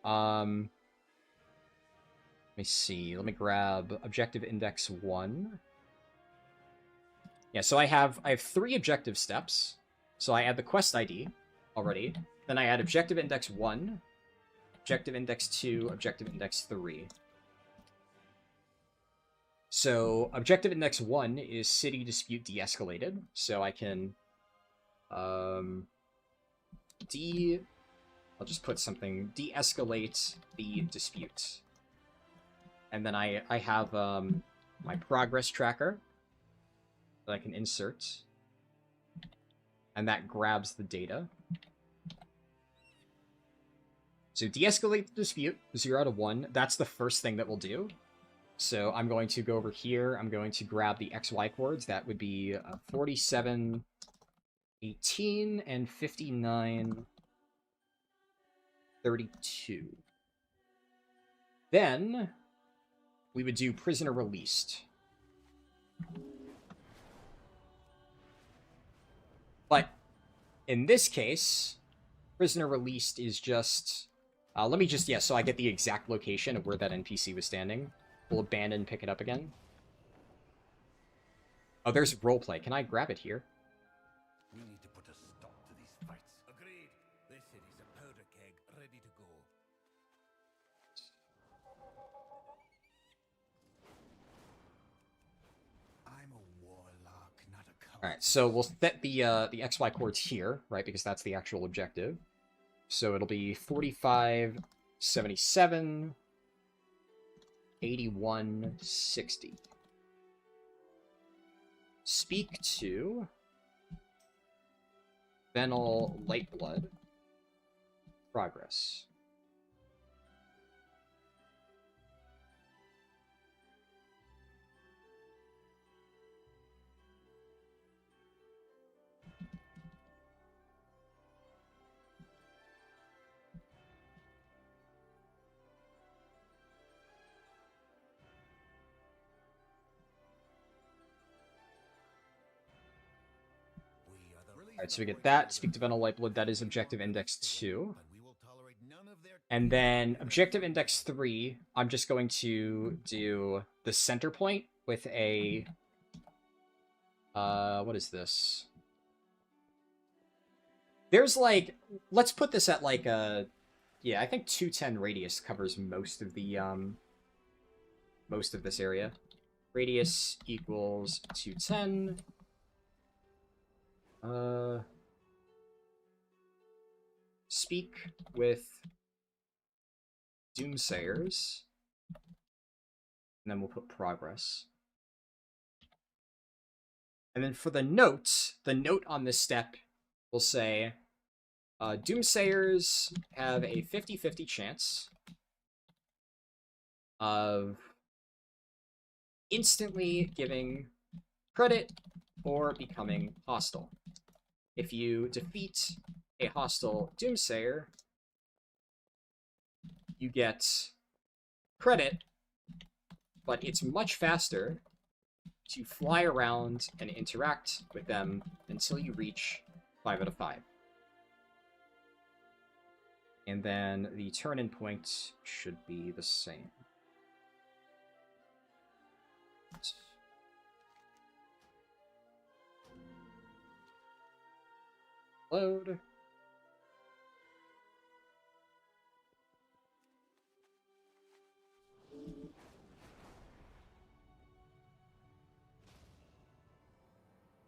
Speaker 1: Let me see. Let me grab objective index 1. Yeah, so I have 3 objective steps. So I add the quest ID already. Then I add objective index 1, objective index 2, objective index 3. So objective index 1 is city dispute de-escalated. So I can I'll just put something, de-escalate the dispute. And then I have my progress tracker that I can insert. And that grabs the data. So de-escalate the dispute, 0 out of 1. That's the first thing that we'll do. So I'm going to go over here. I'm going to grab the XY coords. That would be 47, 18, and 59, 32. Then we would do prisoner released. But in this case, prisoner released is just... let me just... Yeah, so I get the exact location of where that NPC was standing. We'll abandon, pick it up again. Oh, there's roleplay. Can I grab it here?
Speaker 5: We need to put a stop to these fights. Agreed. This city's a powder keg, ready to go. I'm a warlock, not a coward.
Speaker 1: Alright, so we'll set the XY coords here, right? Because that's the actual objective. So it'll be 45, 77, 81, 60. Speak to Venal Lightblood. Progress. Alright, so we get that. Speak to Venal Lightblood, that is objective index 2. And then objective index 3, I'm just going to do the center point with a... what is this? There's like... Let's put this at like a... Yeah, I think 210 radius covers most of the, most of this area. Radius equals 210... speak with Doomsayers, and then we'll put progress. And then for the note on this step will say, Doomsayers have a 50-50 chance of instantly giving credit or becoming hostile. If you defeat a hostile Doomsayer, you get credit, but it's much faster to fly around and interact with them until you reach 5 out of 5. And then the turn-in point should be the same. Load.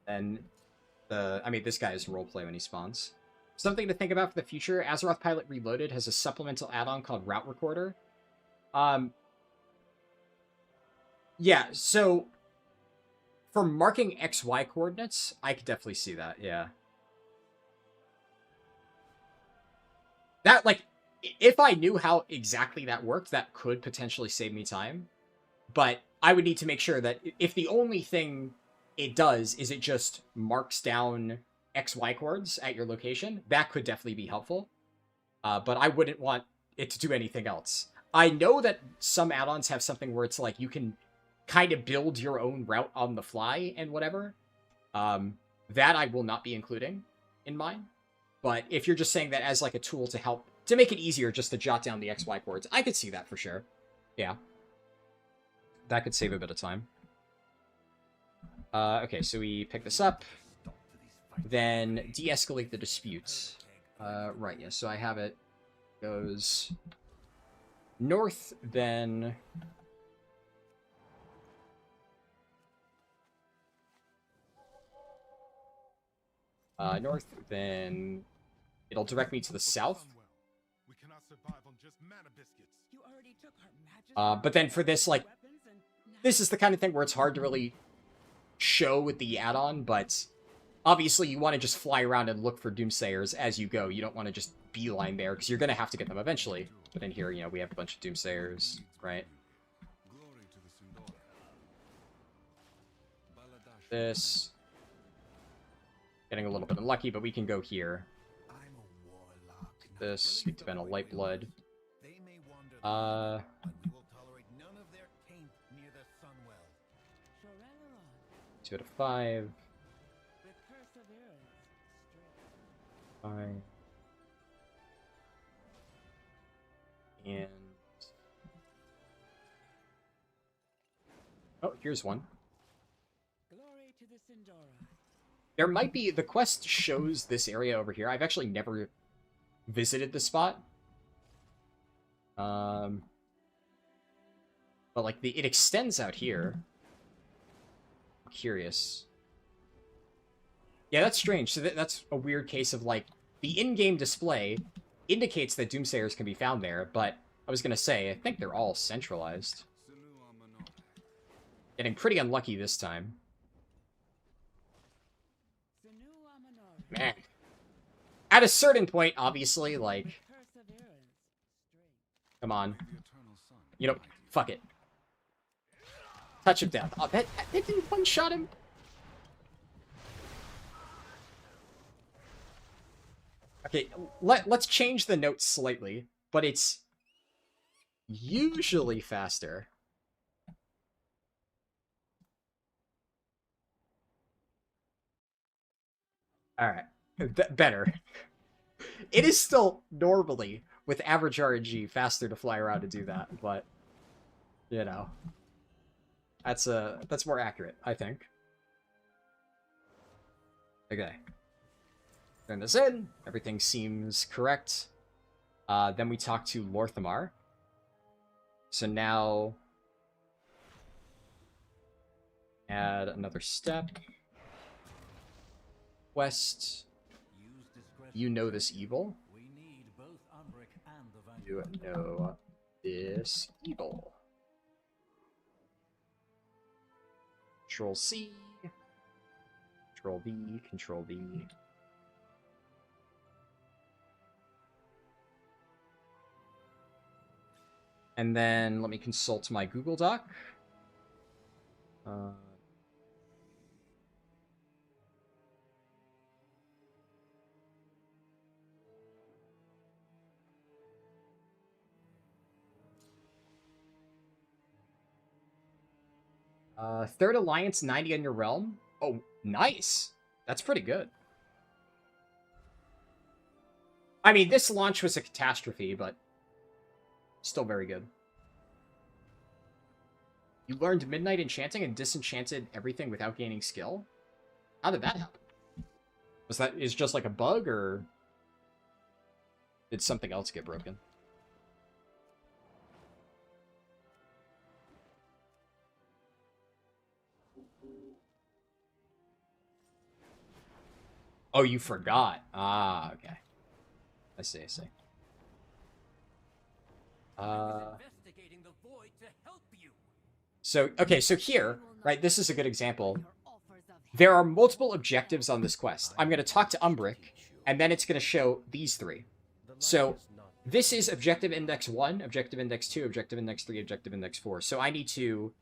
Speaker 1: And this guy is roleplay when he spawns. Something to think about for the future, Azeroth Pilot Reloaded has a supplemental add-on called Route Recorder. Yeah, so for marking XY coordinates, I could definitely see that, yeah. That, like, if I knew how exactly that worked, that could potentially save me time. But I would need to make sure that if the only thing it does is it just marks down XY coords at your location, that could definitely be helpful. But I wouldn't want it to do anything else. I know that some add-ons have something where it's like you can kind of build your own route on the fly and whatever. That I will not be including in mine. But if you're just saying that as like a tool to help, to make it easier just to jot down the XY coords, I could see that for sure. Yeah. that could save a bit of time. Okay, so we pick this up, then de-escalate the dispute. Right, yeah, so I have it goes north, then north, then it'll direct me to the south.
Speaker 9: We cannot survive on just mana biscuits.
Speaker 4: You already took our magic.
Speaker 1: But then for this, like, this is the kind of thing where it's hard to really show with the add-on, but obviously you want to just fly around and look for Doomsayers as you go. You don't want to just beeline there, because you're going to have to get them eventually. But in here, you know, we have a bunch of Doomsayers, right? This. Getting a little bit unlucky, but we can go here. This, speak to Ben of Lightblood. Two out of 5. 5. And oh, here's one.
Speaker 4: Glory to the Sindora.
Speaker 1: There might be, the quest shows this area over here. I've actually never visited the spot. But like it extends out here. I'm curious. Yeah, that's strange. So that's a weird case of like the in-game display indicates that Doomsayers can be found there, but I was gonna say I think they're all centralized. Getting pretty unlucky this time. Man. At a certain point, obviously, like... Come on. You know, fuck it. Touch of Death. Oh, that didn't one-shot him? Okay, let's change the note slightly, but it's usually faster. Alright. Better. It is still normally, with average RNG, faster to fly around to do that, but, you know. That's more accurate, I think. Okay. Turn this in. Everything seems correct. Then we talk to Lorthamar. So now... add another step. Quest. You know this evil. You know this evil. Control C. Control V. Control V. And then let me consult my Google Doc. Third Alliance, 90 on your realm. Oh, nice. That's pretty good. I mean, this launch was a catastrophe, but still very good. You learned Midnight Enchanting and disenchanted everything without gaining skill? How did that happen? Is just like a bug, or did something else get broken? Oh, you forgot. Ah, okay. I see, I see. So, okay, so here, right, this is a good example. There are multiple objectives on this quest. I'm going to talk to Umbric, and then it's going to show these 3. So, this is Objective Index 1, Objective Index 2, Objective Index 3, Objective Index 4. So I need to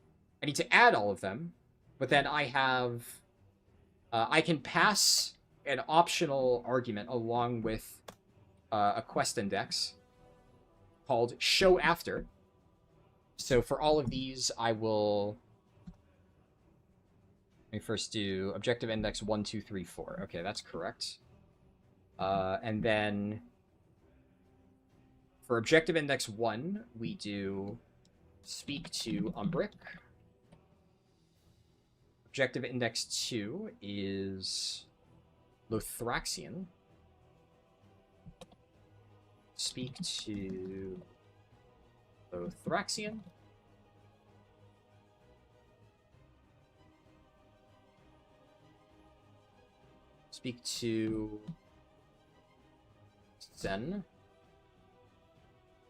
Speaker 1: add all of them, but then I have... I can pass an optional argument along with a quest index called Show After. So for all of these, I will... Let me first do Objective Index 1, 2, 3, 4. Okay, that's correct. And then for Objective Index 1, we do Speak to Umbric. Objective Index 2 is Lothraxian. Speak to Lothraxian. Speak to Zen.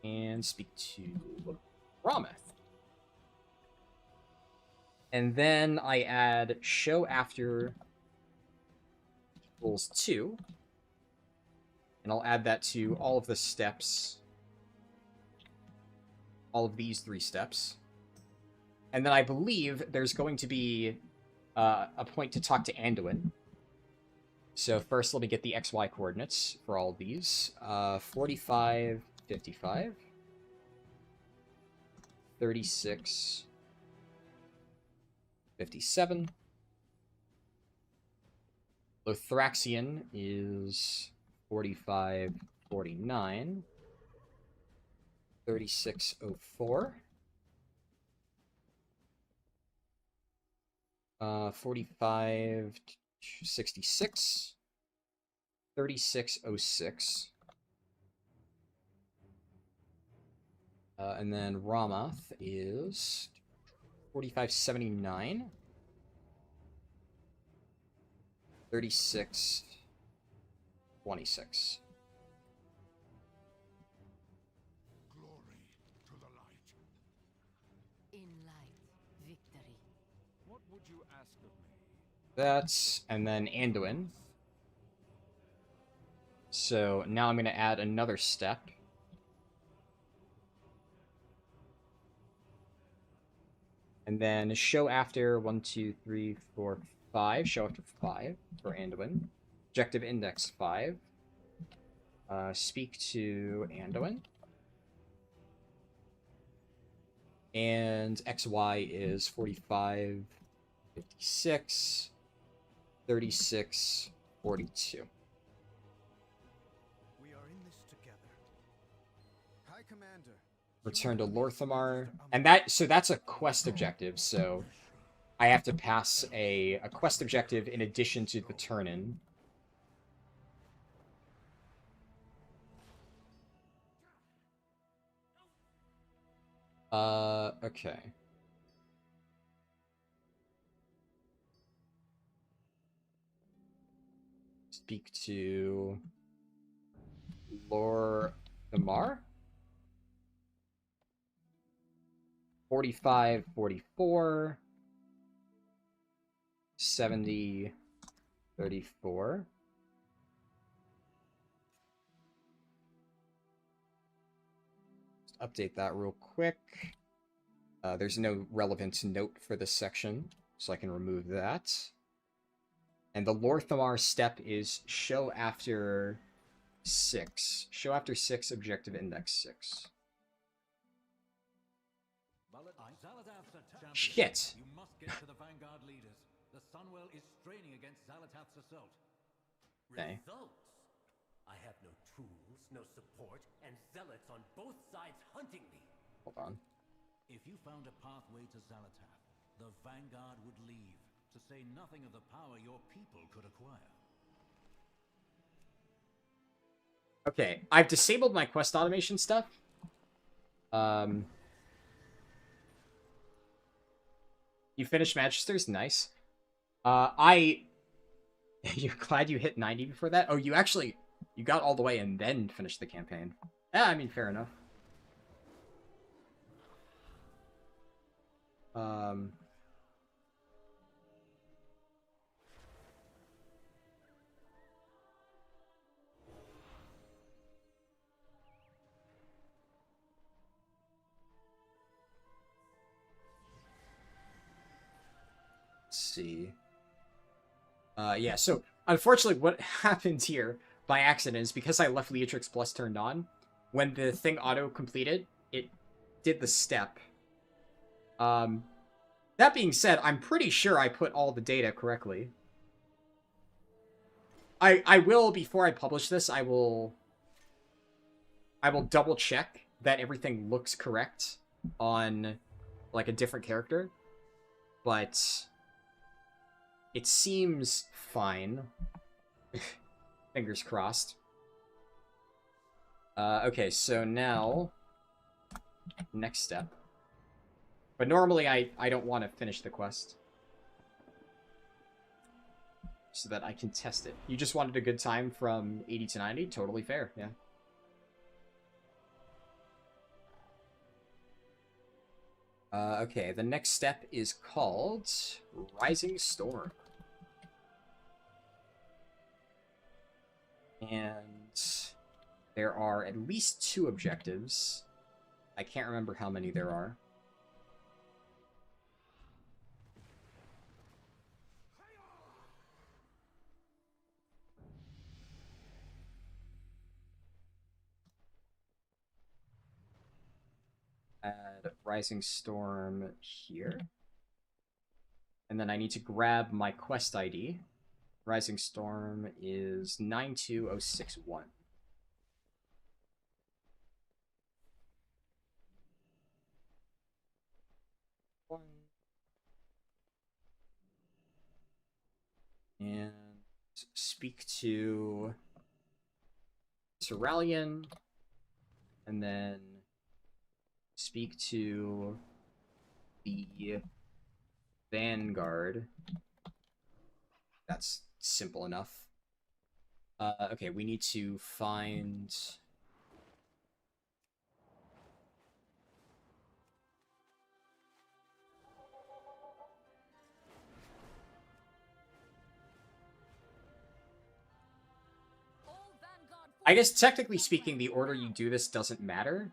Speaker 1: And speak to Rameth. And then I add show after equals 2. And I'll add that to all of the steps. All of these 3 steps. And then I believe there's going to be a point to talk to Anduin. So first, let me get the XY coordinates for all of these. 45, 55, 36, 57. Lothraxian is 45, 49, 3604. 45, 66, 3606. And then Ramath is 4579, 3626.
Speaker 9: Glory to the light.
Speaker 3: In light, victory.
Speaker 5: What would you ask of me?
Speaker 1: That's, and then Anduin. So now I'm going to add another step. And then show after 1, 2, 3, 4, 5. Show after 5 for Anduin. Objective Index 5. Speak to Anduin. And XY is 45, 56, 36, 42.
Speaker 2: We are in this together.
Speaker 6: High Commander.
Speaker 1: Return to Lorthamar. And that's a quest objective, so I have to pass a quest objective in addition to the turn-in. Okay. Speak to Lorthamar. 45, 44, 70, 34. Just update that real quick. There's no relevant note for this section, so I can remove that. And the Lorthamar step is show after 6. Show after 6, objective index 6. Shit.
Speaker 5: You must get to the Vanguard leaders. The Sunwell is straining against Zalatath's assault.
Speaker 1: Okay.
Speaker 11: Results? I have no tools, no support, and zealots on both sides hunting me.
Speaker 1: Hold on.
Speaker 5: If you found a pathway to Zalatath, the Vanguard would leave, to say nothing of the power your people could acquire.
Speaker 1: Okay, I've disabled my quest automation stuff. You finished Manchester's? Nice. You're glad you hit 90 before that? Oh, you got all the way and then finished the campaign. Yeah, I mean, fair enough. See. Yeah, so unfortunately what happened here by accident is because I left Leatrix Plus turned on, when the thing auto-completed, it did the step. That being said, I'm pretty sure I put all the data correctly. I will, before I publish this, I will double check that everything looks correct on, like, a different character. But It seems fine. Fingers crossed. Okay, so now... Next step. But normally I don't want to finish the quest. So that I can test it. You just wanted a good time from 80 to 90? Totally fair, yeah. Okay, the next step is called Rising Storm. And there are at least 2 objectives. I can't remember how many there are. Add Rising Storm here. And then I need to grab my quest ID. Rising Storm is 92061. And speak to Cerulean, and then speak to the Vanguard. That's simple enough. Okay, we need to find... I guess technically speaking, the order you do this doesn't matter,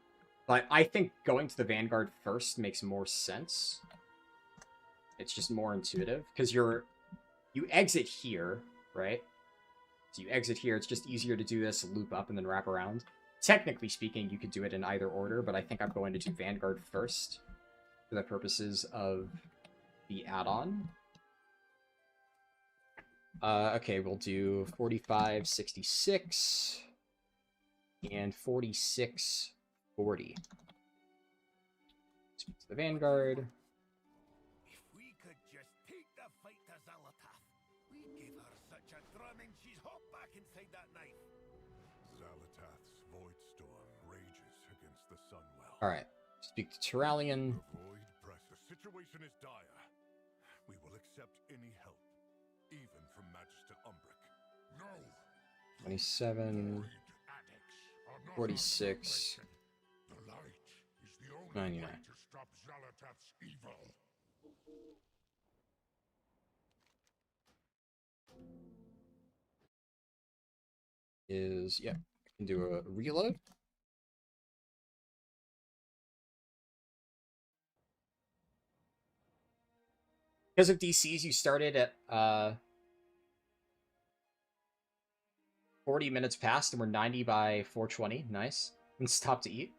Speaker 1: but I think going to the Vanguard first makes more sense. It's just more intuitive, because you exit here, right? So you exit here, it's just easier to do this, loop up, and then wrap around. Technically speaking, you could do it in either order, but I think I'm going to do Vanguard first for the purposes of the add-on. Okay, we'll do 4566 and 4640. Speak to the Vanguard.
Speaker 9: If we could just take the fight to Zalatath, we'd give her such a drumming she'd hop back inside that knife. Zalatath's void storm rages against the Sunwell.
Speaker 1: Alright, speak to Cerulean.
Speaker 9: The void press. The situation is dire. We will accept any help, even from Magister Umbric. No!
Speaker 1: 27... 46... 99. Yeah, I can do a reload. Because of DCs, you started at 40 minutes past, and we're 90 by 420. Nice. And stop to eat.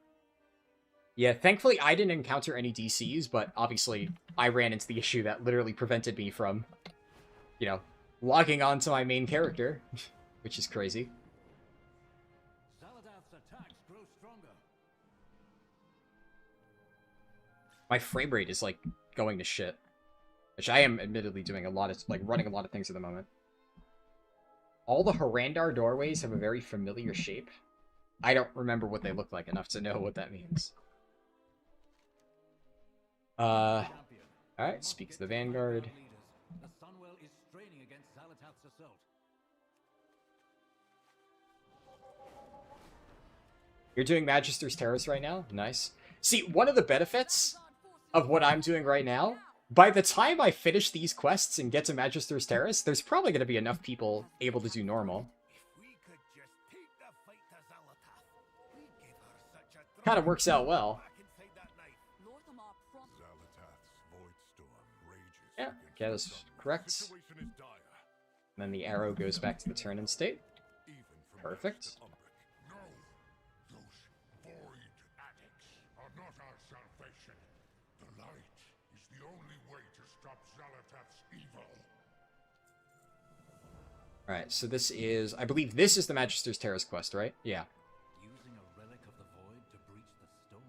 Speaker 1: Yeah, thankfully I didn't encounter any DCs, but obviously I ran into the issue that literally prevented me from, you know, logging on to my main character, which is crazy. My frame rate is, like, going to shit. Which I am admittedly doing a lot of, like, running a lot of things at the moment. All the Harrandar doorways have a very familiar shape. I don't remember what they look like enough to know what that means. Alright, speak to the Vanguard.
Speaker 11: The Sunwell is straining against Zalatath's assault.
Speaker 1: You're doing Magister's Terrace right now? Nice. See, one of the benefits of what I'm doing right now, by the time I finish these quests and get to Magister's Terrace, there's probably going to be enough people able to do normal. Kind of works out well. Yeah, okay, that's correct. And then the arrow goes back to the turn-in state. Perfect. Alright, so this is... I believe this is the Magister's Terrace quest, right? Yeah.
Speaker 11: Using a relic of the void to breach the storm.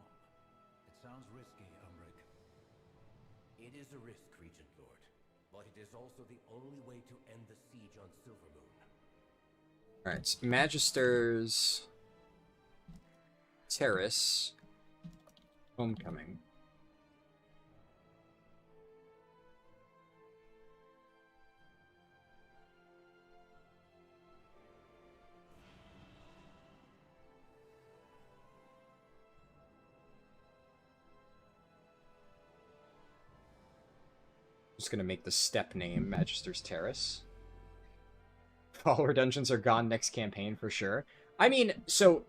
Speaker 11: It sounds risky, Umbric. It is a risk, Regent Lord. But it is also the only way to end the siege on Silvermoon.
Speaker 1: Alright, Magister's Terrace Homecoming. Just gonna make the step name Magister's Terrace. Follower dungeons are gone next campaign for sure. I mean, so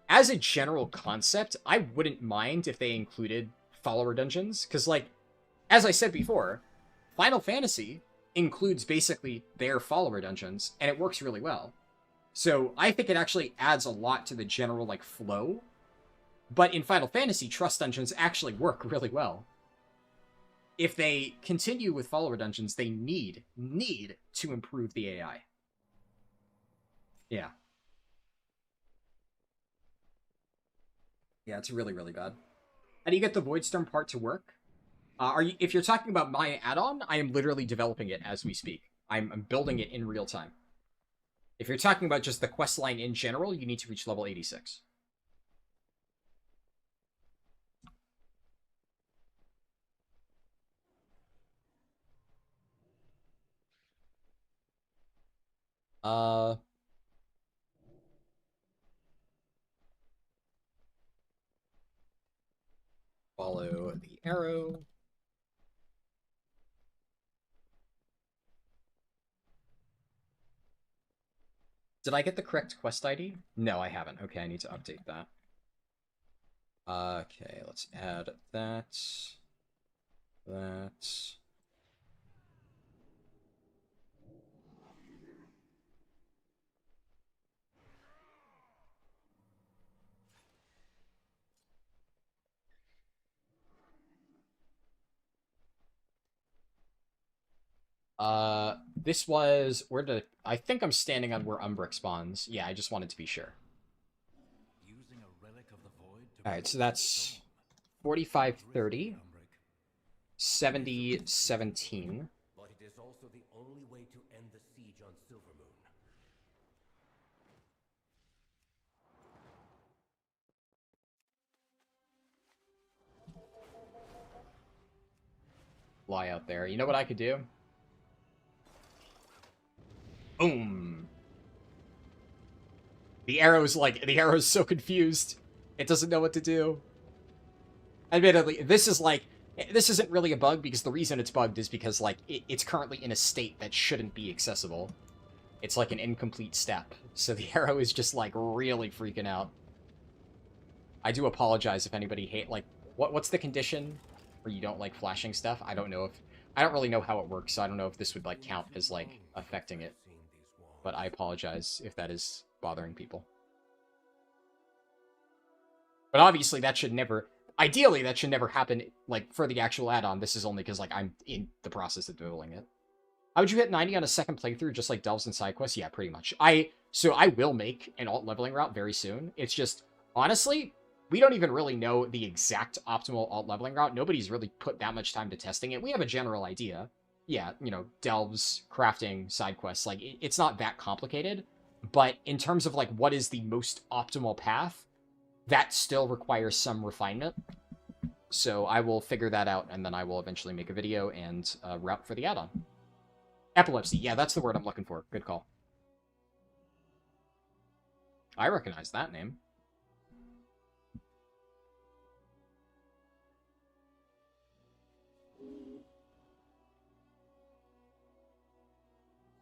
Speaker 1: as a general concept, I wouldn't mind if they included follower dungeons, because, like, as I said before, Final Fantasy includes basically their follower dungeons, and it works really well. So I think it actually adds a lot to the general, like, flow. But in Final Fantasy, trust dungeons actually work really well. If they continue with follower dungeons, they need to improve the AI. Yeah. Yeah, it's really, really bad. How do you get the Voidstorm part to work? If you're talking about my add-on, I am literally developing it as we speak. I'm building it in real time. If you're talking about just the quest line in general, you need to reach level 86. Follow the arrow. Did I get the correct quest ID? No, I haven't. Okay, I need to update that. Okay, let's add that. That. This was... I think I'm standing on where Umbric spawns. Yeah, I just wanted to be sure. Alright, so that's 45-30. 70-17.
Speaker 11: But it is also the only way to end the siege on Silvermoon.
Speaker 1: Fly out there. You know what I could do? Boom. The arrow's so confused. It doesn't know what to do. Admittedly, this isn't really a bug, because the reason it's bugged is because, like, it's currently in a state that shouldn't be accessible. It's like an incomplete step. So the arrow is just, like, really freaking out. I do apologize if anybody what's the condition where you don't like flashing stuff? I don't really know how it works, so I don't know if this would, like, count as, like, affecting it. But I apologize if that is bothering people. But obviously that should never... Ideally, that should never happen, like, for the actual add-on. This is only because, like, I'm in the process of building it. How would you hit 90 on a second playthrough, just like Delves and side quests? Yeah, pretty much. So I will make an alt leveling route very soon. It's just, honestly, we don't even really know the exact optimal alt leveling route. Nobody's really put that much time to testing it. We have a general idea. Yeah, you know, delves, crafting, side quests, like, it's not that complicated. But in terms of, like, what is the most optimal path, that still requires some refinement. So I will figure that out, and then I will eventually make a video and route for the add-on. Epilepsy, yeah, that's the word I'm looking for. Good call. I recognize that name.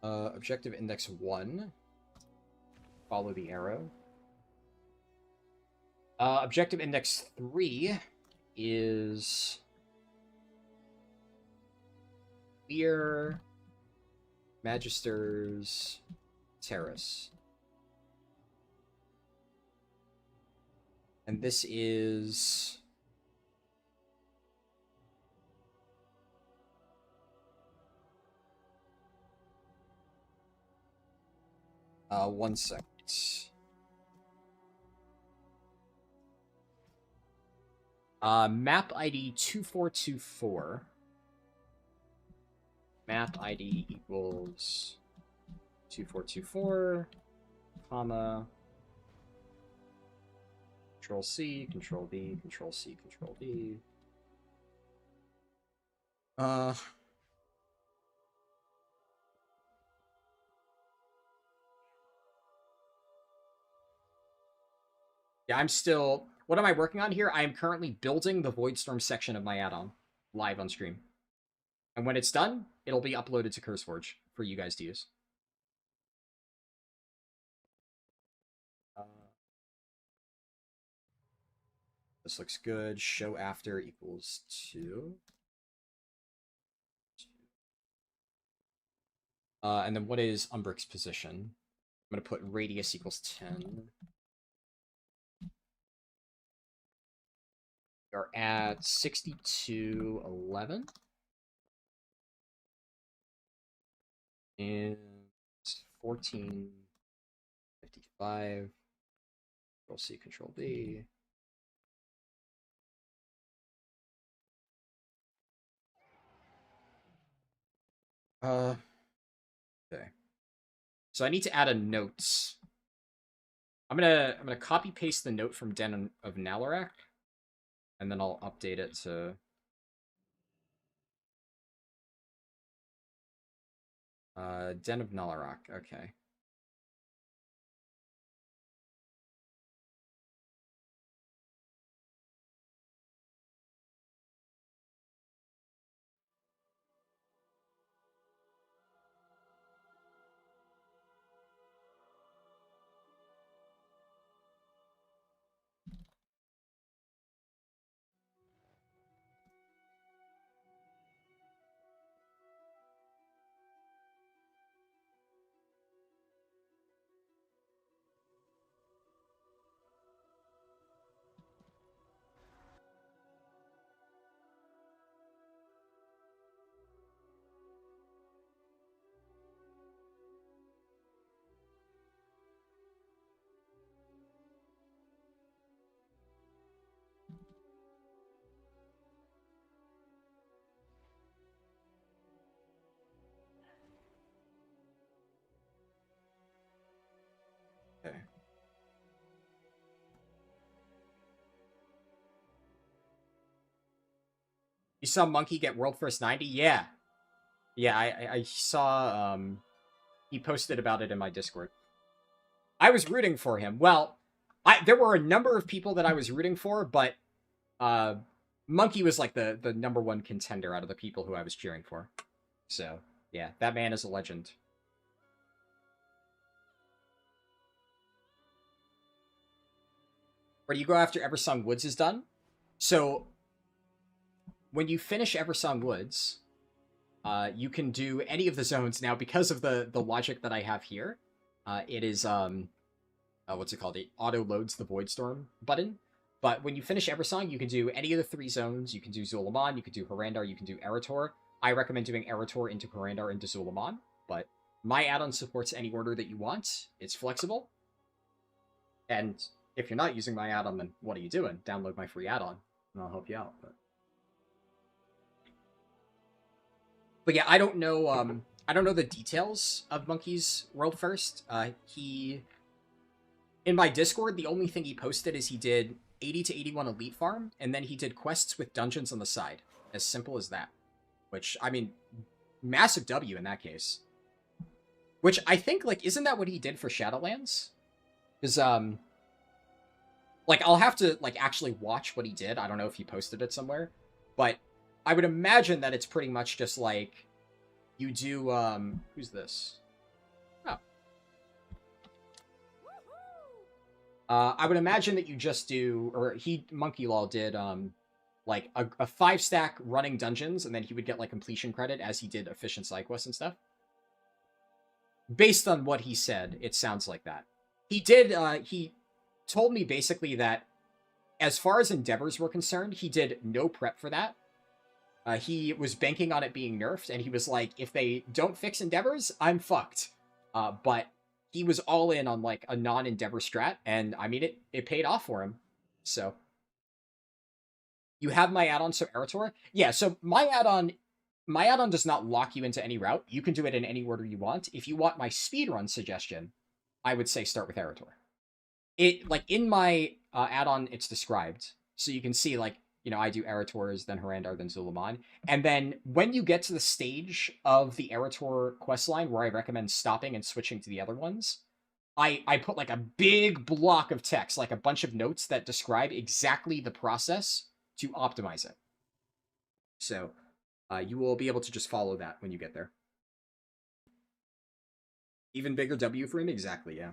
Speaker 1: Objective index 1. Follow the arrow. Objective index 3 is... Clear Magister's Terrace. And this is... one second. Map ID 2424. map ID equals 2424, comma, Control C, Control V, Control C, Control V. Yeah, I'm still... What am I working on here? I am currently building the Voidstorm section of my add-on live on stream. And when it's done, it'll be uploaded to CurseForge for you guys to use. This looks good. Show after equals 2. And then what is Umbric's position? I'm going to put radius equals 10. We are at 6211. And 1455. Control C, Control V. Okay. So I need to add a note. I'm gonna copy paste the note from Den of Nalarak, and then I'll update it to Den of Nalarak. Okay. Okay. You saw Monkey get world first 90? Yeah. Yeah, I saw, he posted about it in my Discord. I was rooting for him. Well, there were a number of people that I was rooting for, but, Monkey was like the #1 contender out of the people who I was cheering for. So, yeah, that man is a legend. Where do you go after Eversong Woods is done? So, when you finish Eversong Woods, you can do any of the zones. Now, because of the logic that I have here, it is, what's it called? It auto-loads the Voidstorm button. But when you finish Eversong, you can do any of the 3 zones. You can do Zul'jin, you can do Harrandar, you can do Eretor. I recommend doing Eretor into Harrandar into Zul'jin, but my add-on supports any order that you want. It's flexible. And if you're not using my add-on, then what are you doing? Download my free add-on, and I'll help you out. But yeah, I don't know the details of Monkey's World First. In my Discord, the only thing he posted is he did 80 to 81 elite farm, and then he did quests with dungeons on the side. As simple as that. Which, I mean, massive W in that case. Which I think, like, isn't that what he did for Shadowlands? Because, like, I'll have to, like, actually watch what he did. I don't know if he posted it somewhere. But I would imagine that it's pretty much just, like, you do, who's this? Oh. I would imagine that you just do, or Monkey Law did, like, a 5-stack running dungeons, and then he would get, like, completion credit as he did efficient side quests and stuff. Based on what he said, it sounds like that. He told me basically that as far as endeavors were concerned, he did no prep for that. He was banking on it being nerfed, and he was like, if they don't fix endeavors, I'm fucked. But he was all in on, like, a non-endeavor strat, and, I mean, it paid off for him. So, you have my add-on, so Eretor? Yeah, so my my add-on does not lock you into any route. You can do it in any order you want. If you want my speedrun suggestion, I would say start with Erator. It, like, in my add-on, it's described. So you can see, like, you know, I do Erators, then Harrandar, then Zul'jin. And then when you get to the stage of the Erator questline where I recommend stopping and switching to the other ones, I put, like, a big block of text, like a bunch of notes that describe exactly the process to optimize it. So you will be able to just follow that when you get there. Even bigger W for him? Exactly, yeah.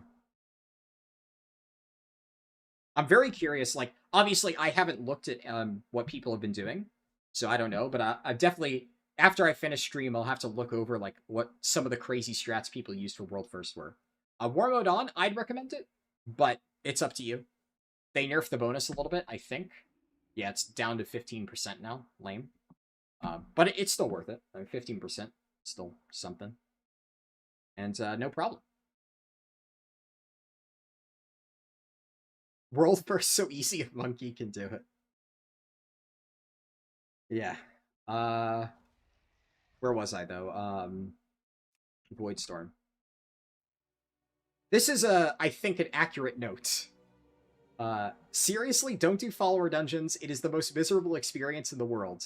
Speaker 1: I'm very curious, like, obviously I haven't looked at what people have been doing, so I don't know, but I definitely, after I finish stream, I'll have to look over, like, what some of the crazy strats people used for World First were. War Mode On, I'd recommend it, but it's up to you. They nerfed the bonus a little bit, I think. Yeah, it's down to 15% now. Lame. But it's still worth it. I mean, 15%, still something. And no problem. World First so easy if Monkey can do it. Yeah. Where was I, though? Voidstorm. This is, I think, an accurate note. Seriously, don't do follower dungeons. It is the most miserable experience in the world.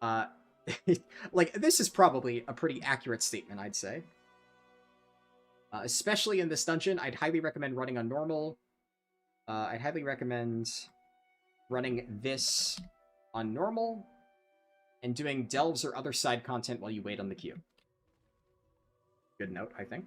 Speaker 1: Like, this is probably a pretty accurate statement, I'd say. Especially in this dungeon, I'd highly recommend running on normal. I'd highly recommend running this on normal and doing delves or other side content while you wait on the queue. Good note, I think.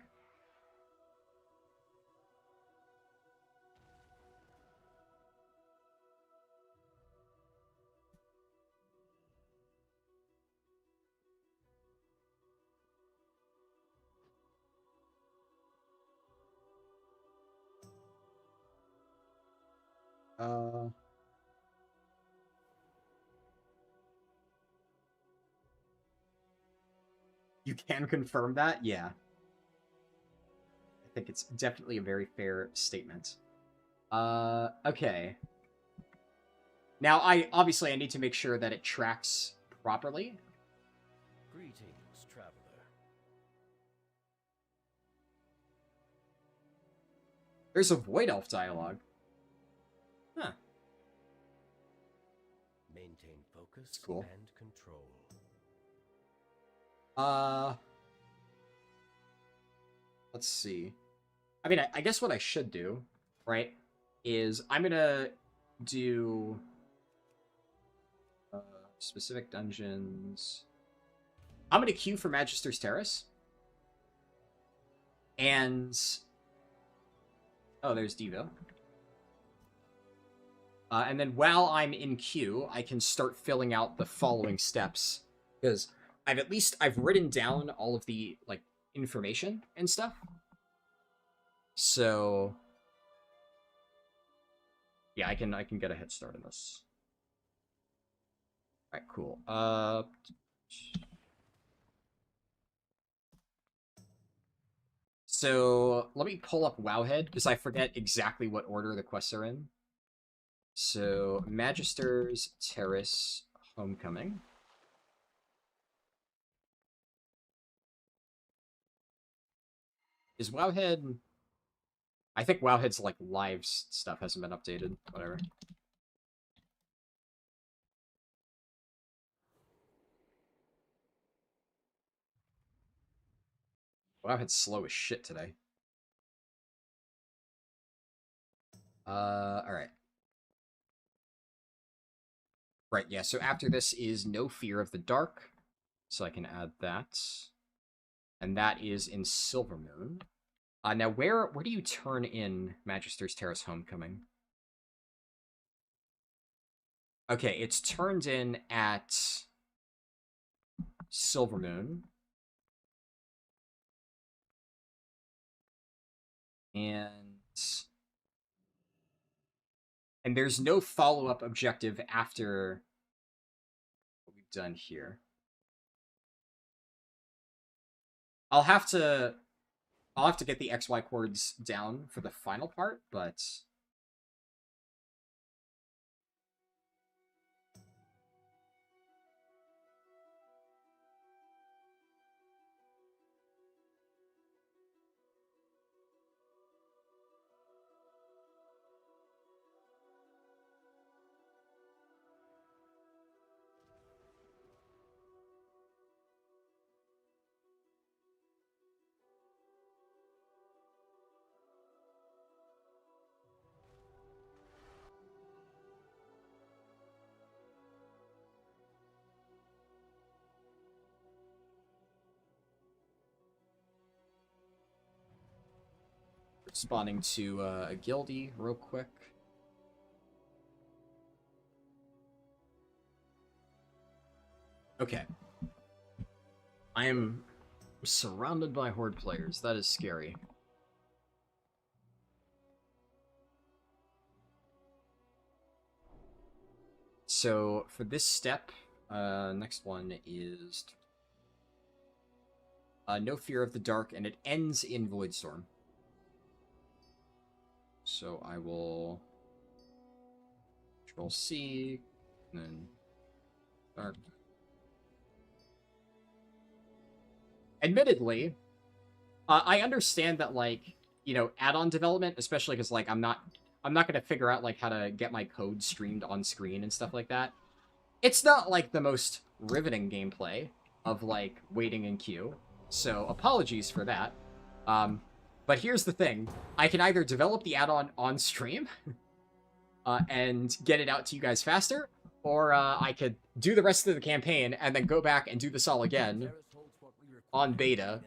Speaker 1: You can confirm that? Yeah. I think it's definitely a very fair statement. Okay. Now, obviously I need to make sure that it tracks properly.
Speaker 11: Greetings, traveler.
Speaker 1: There's a Void Elf dialogue. Huh.
Speaker 11: Maintain focus
Speaker 1: That's cool.
Speaker 11: and control.
Speaker 1: Let's see. I mean, I guess what I should do, right, is I'm gonna do specific dungeons. I'm gonna queue for Magister's Terrace. And oh, there's Devo. And then while I'm in queue, I can start filling out the following steps. Because I've written down all of the, like, information and stuff. So yeah, I can get a head start on this. Alright, cool. So let me pull up Wowhead, because I forget exactly what order the quests are in. So, Magister's Terrace Homecoming. Is Wowhead... I think Wowhead's, like, live stuff hasn't been updated. Whatever. Wowhead's slow as shit today. Alright. Right, yeah, so after this is No Fear of the Dark. So I can add that. And that is in Silvermoon. Now, where do you turn in Magister's Terrace Homecoming? Okay, it's turned in at Silvermoon. And there's no follow-up objective after what we've done here. I'll have to get the XY coords down for the final part, but Responding to a guildie real quick. Okay. I am surrounded by Horde players. That is scary. So, for this step, next one is No Fear of the Dark, and it ends in Voidstorm. So I will Control C, and then Dark. Admittedly, I understand that, like, you know, add-on development, especially because, like, I'm not gonna figure out, like, how to get my code streamed on screen and stuff like that. It's not, like, the most riveting gameplay of, like, waiting in queue, so apologies for that. But here's the thing. I can either develop the add-on on stream and get it out to you guys faster, or I could do the rest of the campaign and then go back and do this all again on beta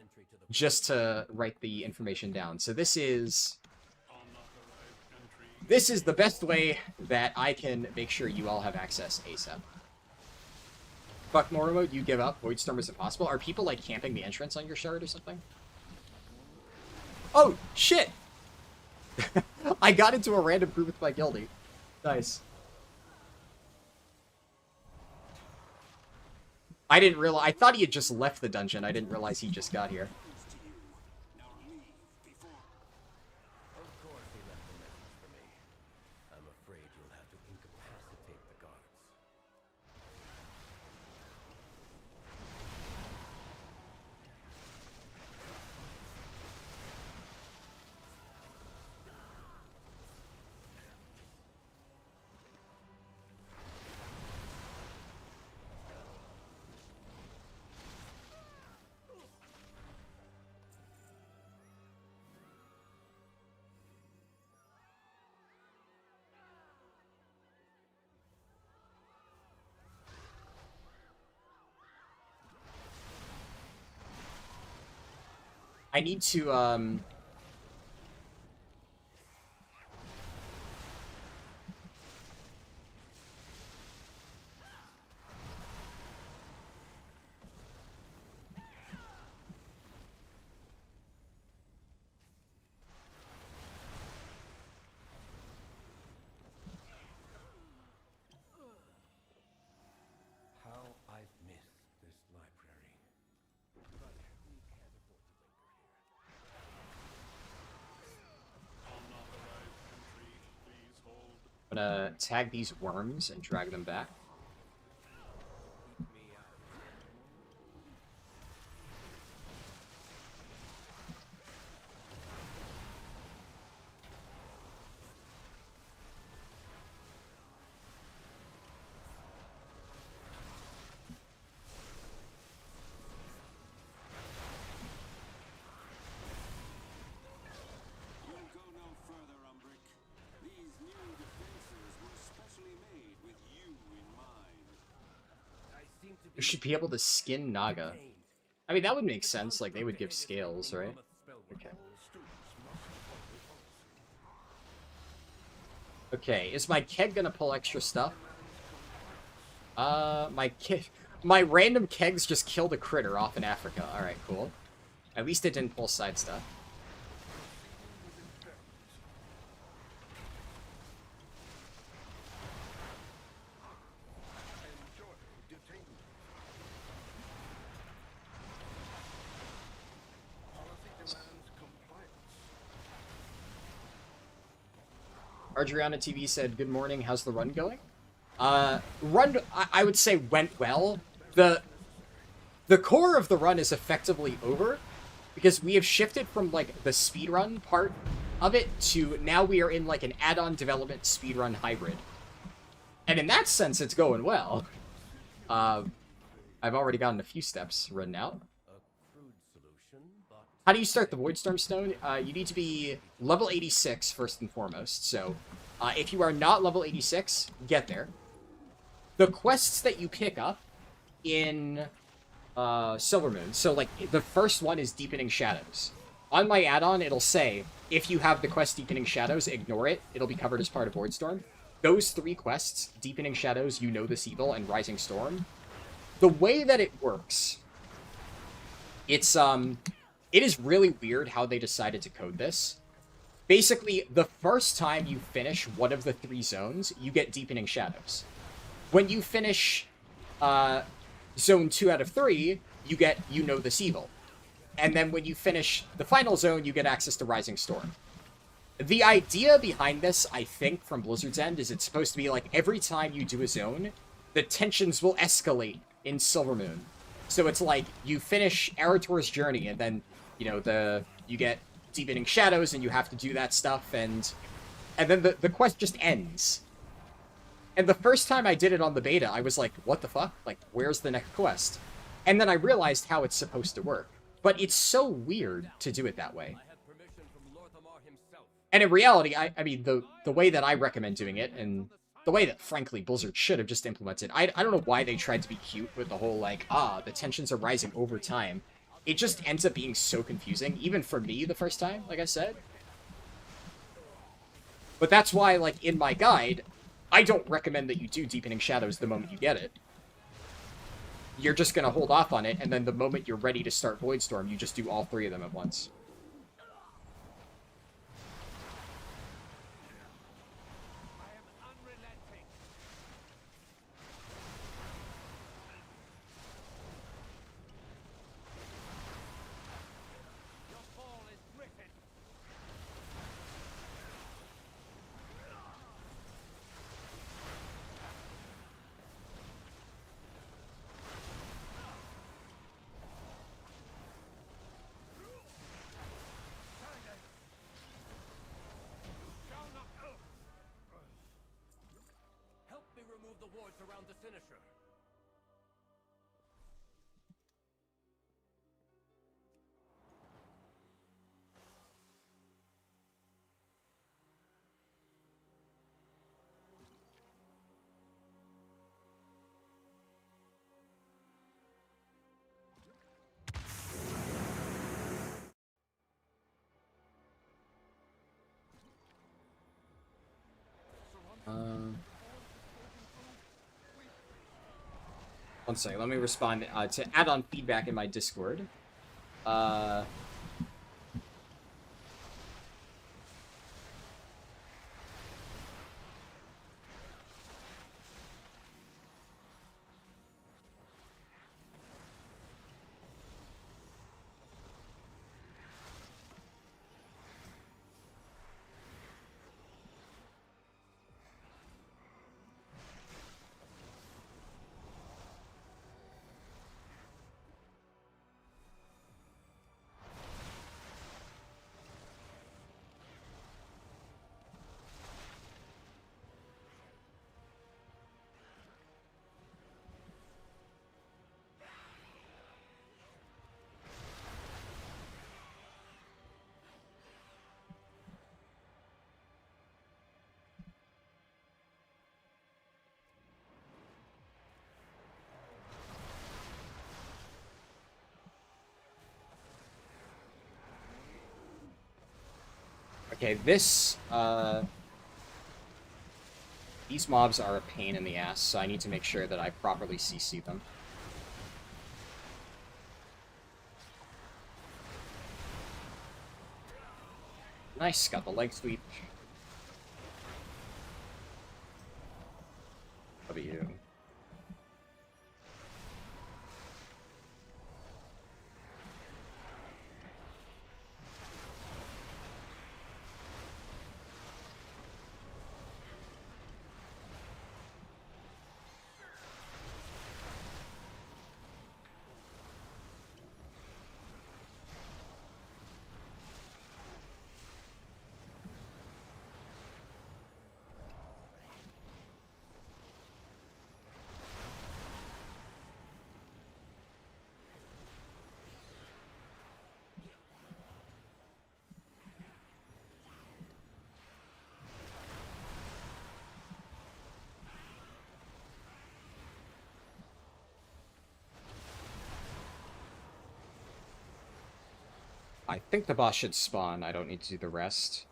Speaker 1: just to write the information down. So this is the best way that I can make sure you all have access ASAP. Fuck more remote, you give up. Voidstorm is impossible. Are people, like, camping the entrance on your shard or something? Oh, shit! I got into a random group with my guildie. Nice. I didn't realize... I thought he had just left the dungeon. I didn't realize he just got here. I need to, I'm gonna tag these worms and drag them back. You should be able to skin Naga. I mean, that would make sense. Like, they would give scales, right? Okay. Okay, is my keg gonna pull extra stuff? My random kegs just killed a critter off in Africa. Alright, cool. At least it didn't pull side stuff. Adriana TV said, "Good morning. How's the run going?" Run, I would say, went well. The core of the run is effectively over because we have shifted from, like, the speedrun part of it to now we are in, like, an add-on development speedrun hybrid. And in that sense, it's going well. I've already gotten a few steps written out. How do you start the Voidstorm Stone? You need to be level 86 first and foremost. So, if you are not level 86, get there. The quests that you pick up in Silvermoon. So, like, the first one is Deepening Shadows. on my add-on, it'll say, if you have the quest Deepening Shadows, ignore it. It'll be covered as part of Voidstorm. Those 3 quests, Deepening Shadows, You Know This Evil, and Rising Storm, the way that it works, it is really weird how they decided to code this. Basically, the first time you finish one of the 3 zones, you get Deepening Shadows. When you finish zone 2 out of 3, you get You Know This Evil. And then when you finish the final zone, you get access to Rising Storm. The idea behind this, I think, from Blizzard's end, is it's supposed to be like every time you do a zone, the tensions will escalate in Silvermoon. So it's like you finish Arator's Journey, and then, you know, you get Deepening Shadows, and you have to do that stuff, and then the quest just ends. And the first time I did it on the beta, I was like, what the fuck? Like, where's the next quest? And then I realized how it's supposed to work. But it's so weird to do it that way. And in reality, I mean, the way that I recommend doing it, and the way that, frankly, Blizzard should have just implemented, I don't know why they tried to be cute with the whole, like, the tensions are rising over time. It just ends up being so confusing, even for me the first time, like I said. But that's why, like, in my guide, I don't recommend that you do Deepening Shadows the moment you get it. You're just going to hold off on it, and then the moment you're ready to start Voidstorm, you just do all 3 of them at once.
Speaker 11: Remove the wards around the Sinister.
Speaker 1: One second, let me respond to add-on feedback in my Discord. Okay, these mobs are a pain in the ass, so I need to make sure that I properly CC them. Nice, got the leg sweep. What about you? I think the boss should spawn. I don't need to do the rest.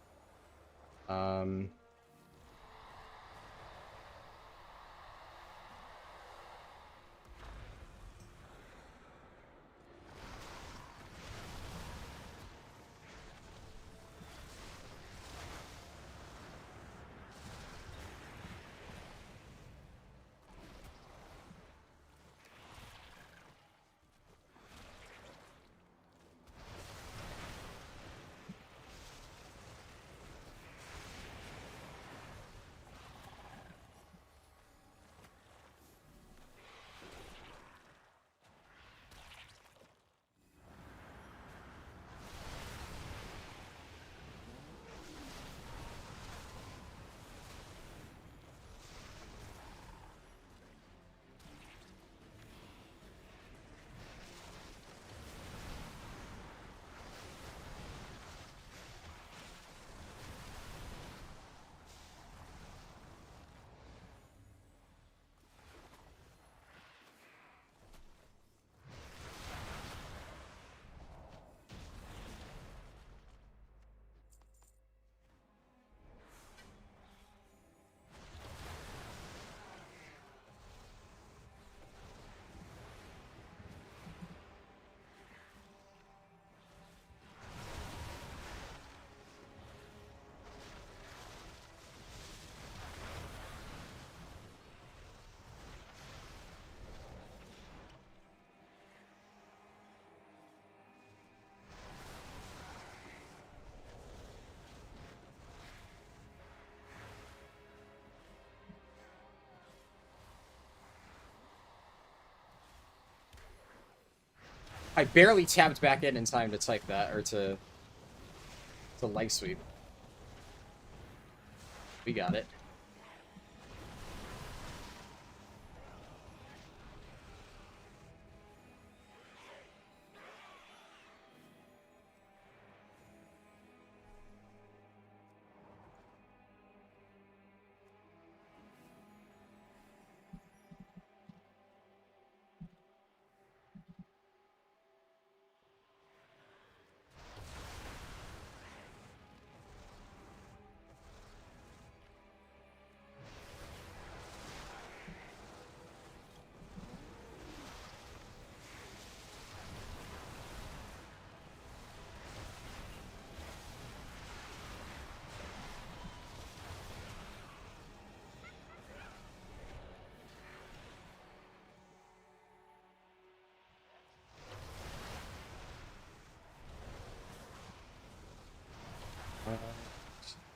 Speaker 1: I barely tapped back in time to type that, or to leg sweep. We got it.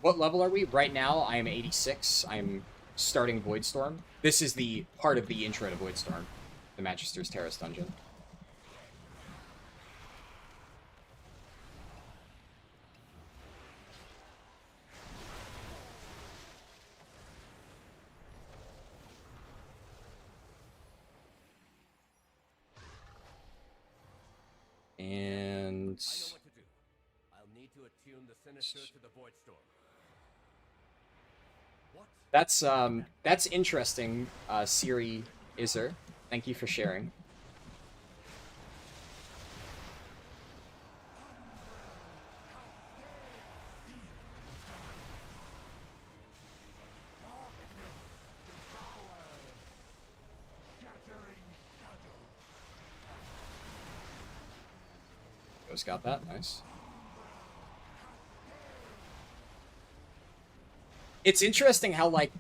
Speaker 1: What level are we? Right now, I am 86. I'm starting Voidstorm. This is the part of the intro to Voidstorm, the Magister's Terrace dungeon. And
Speaker 11: I know what to do. I'll need to attune the Sinister to the Voidstorm. What?
Speaker 1: That's interesting, Siri Iser. Thank you for sharing. Just got that, nice. It's interesting how, like,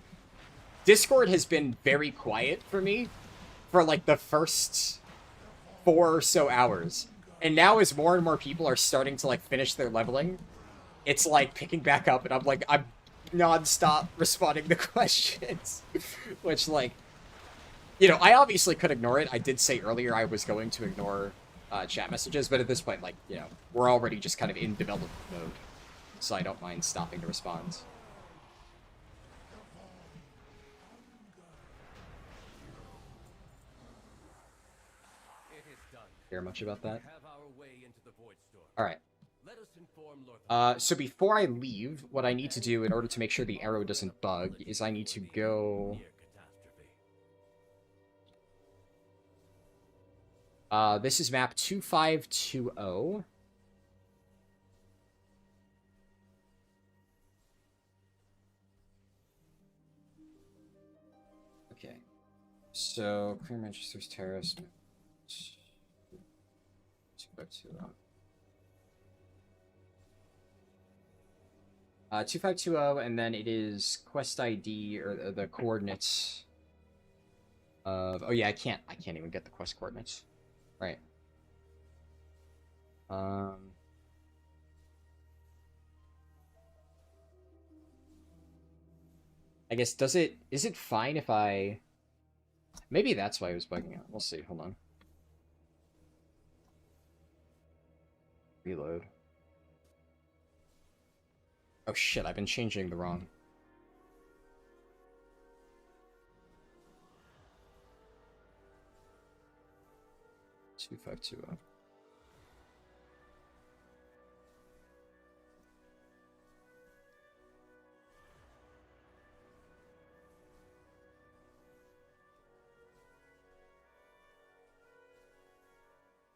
Speaker 1: Discord has been very quiet for me for, like, the first 4 or so hours. And now as more and more people are starting to, like, finish their leveling, it's, like, picking back up, and I'm non-stop responding to questions. Which, like, you know, I obviously could ignore it. I did say earlier I was going to ignore chat messages, but at this point, like, you know, we're already just kind of in development mode. So I don't mind stopping to respond. Care much about that? Alright. So before I leave, what I need to do in order to make sure the arrow doesn't bug is I need to go... this is map 2520. So, clear Manchester's terrorist. 2520. 2520, and then it is quest ID or the coordinates of. Oh yeah, I can't even get the quest coordinates. Right. I guess is it fine if I. Maybe that's why I was bugging out. We'll see. Hold on. Reload. Oh shit, I've been changing the wrong. Two 520.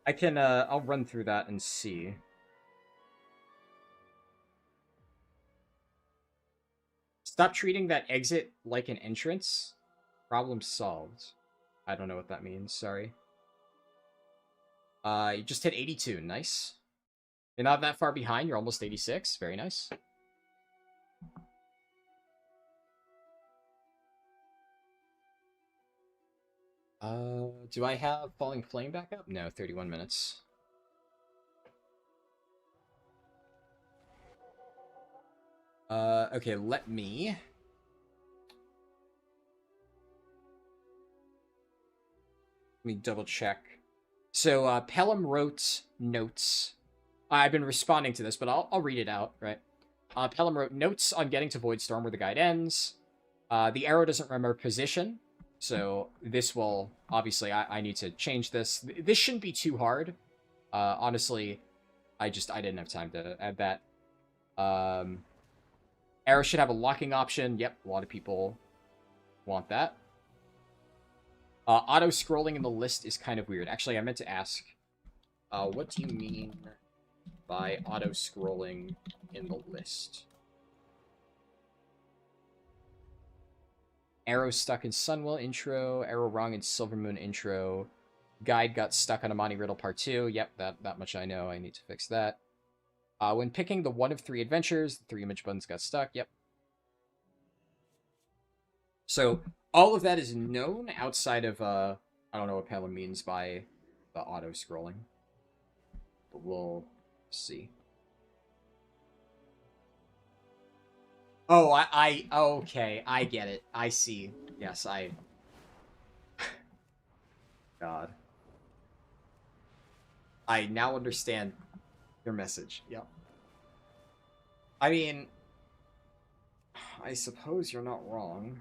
Speaker 1: I can I'll run through that and see. Stop treating that exit like an entrance. Problem solved. I don't know what that means, sorry. You just hit 82, nice. You're not that far behind, you're almost 86, very nice. Do I have Falling Flame back up? No, 31 minutes. Okay, let me double check. So, Pelham wrote notes. I've been responding to this, but I'll read it out, right? Pelham wrote notes on getting to Voidstorm where the guide ends. The arrow doesn't remember position, so this will, obviously, I need to change this. This shouldn't be too hard. Honestly, I didn't have time to add that. Arrow should have a locking option. Yep, a lot of people want that. Auto-scrolling in the list is kind of weird. Actually, I meant to ask, what do you mean by auto-scrolling in the list? Arrow stuck in Sunwell intro, arrow wrong in Silvermoon intro, guide got stuck on Amani Riddle Part 2. Yep, that much I know. I need to fix that. When picking the 1 of 3 adventures, the 3 image buttons got stuck. Yep. So, all of that is known outside of, I don't know what Pelham means by the auto-scrolling. But we'll see. Oh, okay, I get it. I see. Yes, God. I now understand your message. Yep. I mean, I suppose you're not wrong.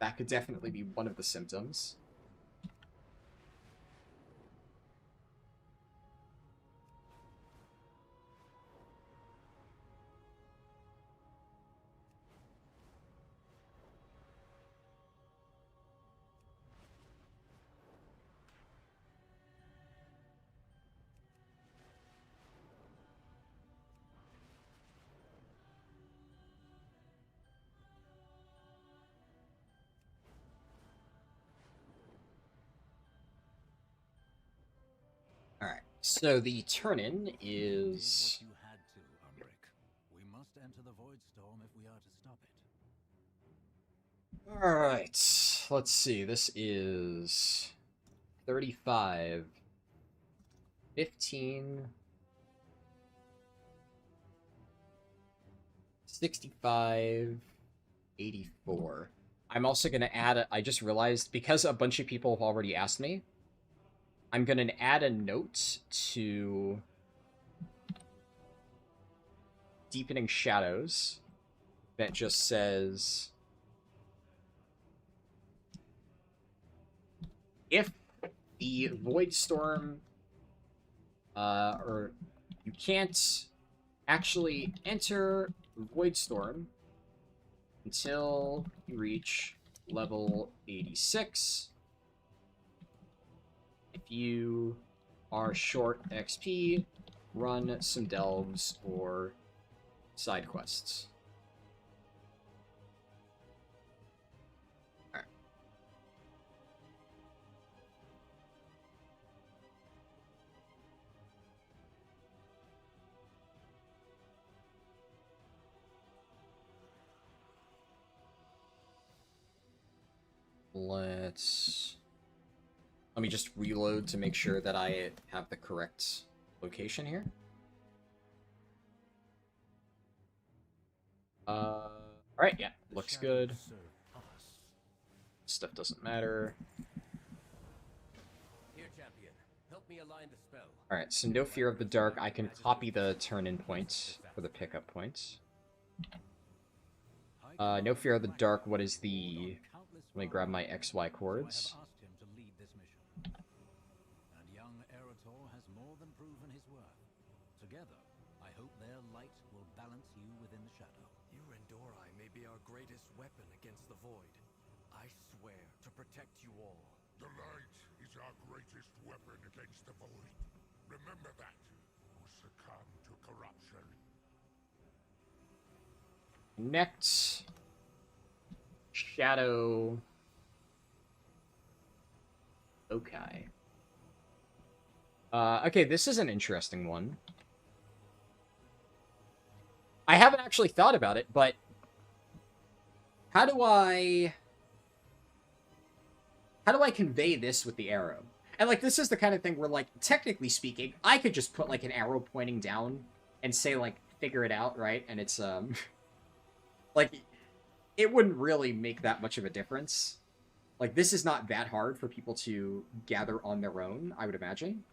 Speaker 1: That could definitely be one of the symptoms. Alright, so the turn-in is...
Speaker 5: What you had to, Umbric. We must enter the Voidstorm if we are to stop it.
Speaker 1: Alright, let's see, this is... 35... 15... 65... 84. I'm also going to add I just realized, because a bunch of people have already asked me, I'm going to add a note to Deepening Shadows that just says, if the Voidstorm, or you can't actually enter Voidstorm until you reach level 86, if you are short XP, run some delves or side quests. Alright. Let me just reload to make sure that I have the correct location here. Alright, yeah, looks good. Stuff doesn't matter.
Speaker 11: Here, champion. Help me align the spell.
Speaker 1: Alright, so no fear of the dark. I can copy the turn-in points for the pickup points. No fear of the dark. What is the... Let me grab my XY chords.
Speaker 5: And young Erator has more than proven his worth. Together, I hope their light will balance you within the shadow.
Speaker 6: You Endori may be our greatest weapon against the Void. I swear to protect you all.
Speaker 9: The light is our greatest weapon against the Void. Remember that, or succumb to corruption.
Speaker 1: Connect. Shadow. Okay. Okay, this is an interesting one. I haven't actually thought about it, but how do I convey this with the arrow? And, like, this is the kind of thing where, like, technically speaking, I could just put, like, an arrow pointing down and say, like, figure it out, right? And it's, like, it wouldn't really make that much of a difference. Like, this is not that hard for people to gather on their own, I would imagine.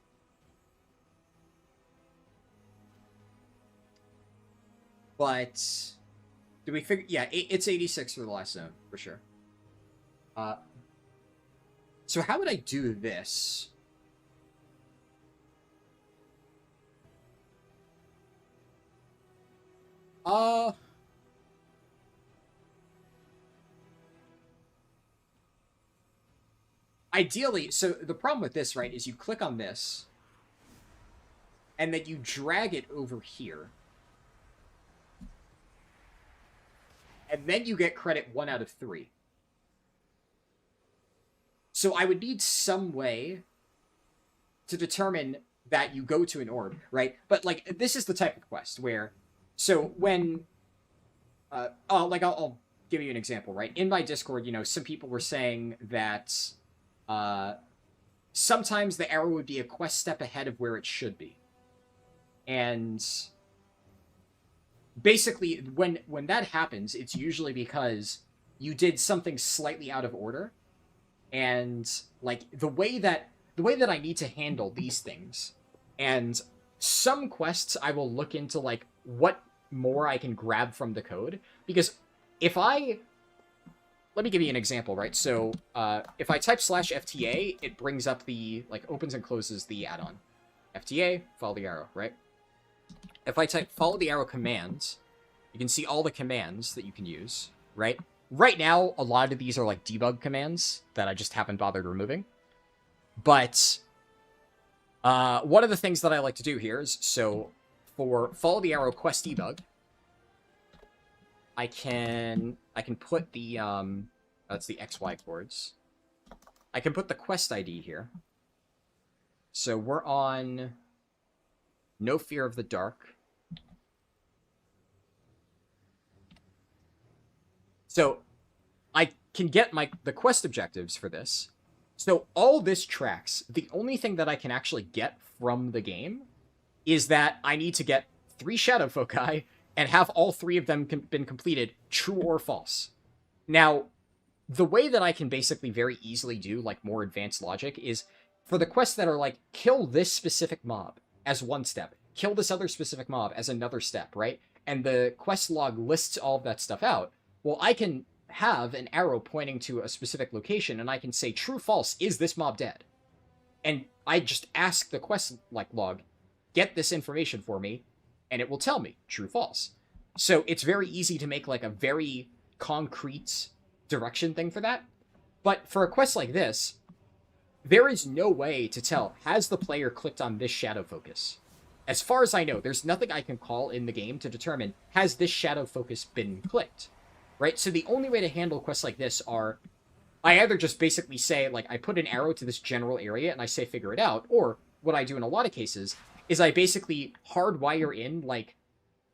Speaker 1: But, do we figure... Yeah, it's 86 for the last zone, for sure. So how would I do this? Ideally, so the problem with this, right, is you click on this, and then you drag it over here. And then you get credit 1 out of 3. So I would need some way to determine that you go to an orb, right? But, like, this is the type of quest where... So when... I'll give you an example, right? In my Discord, you know, some people were saying that... sometimes the arrow would be a quest step ahead of where it should be. And... basically, when that happens, it's usually because you did something slightly out of order. And, like, the way that I need to handle these things, and some quests I will look into, like, what more I can grab from the code. Because if I... Let me give you an example, right? So, if I type /FTA, it brings up the, like, opens and closes the add-on. FTA, follow the arrow, right? If I type follow the arrow commands, you can see all the commands that you can use, right? Right now, a lot of these are like debug commands that I just haven't bothered removing. But one of the things that I like to do here is, so for follow the arrow quest debug, I can put the that's the XY chords. I can put the quest ID here. So we're on No Fear of the Dark. So I can get the quest objectives for this. So all this tracks, the only thing that I can actually get from the game is that I need to get 3 shadow foci and have all 3 of them been completed, true or false. Now, the way that I can basically very easily do, like, more advanced logic is for the quests that are like, kill this specific mob as one step, kill this other specific mob as another step, right? And the quest log lists all of that stuff out. Well, I can have an arrow pointing to a specific location, and I can say, true, false, is this mob dead? And I just ask the quest log, get this information for me, and it will tell me, true, false. So it's very easy to make, like, a very concrete direction thing for that. But for a quest like this, there is no way to tell, has the player clicked on this shadow focus? As far as I know, there's nothing I can call in the game to determine, has this shadow focus been clicked? Right? So the only way to handle quests like this are, I either just basically say, like, I put an arrow to this general area and I say figure it out, or what I do in a lot of cases is I basically hardwire in, like,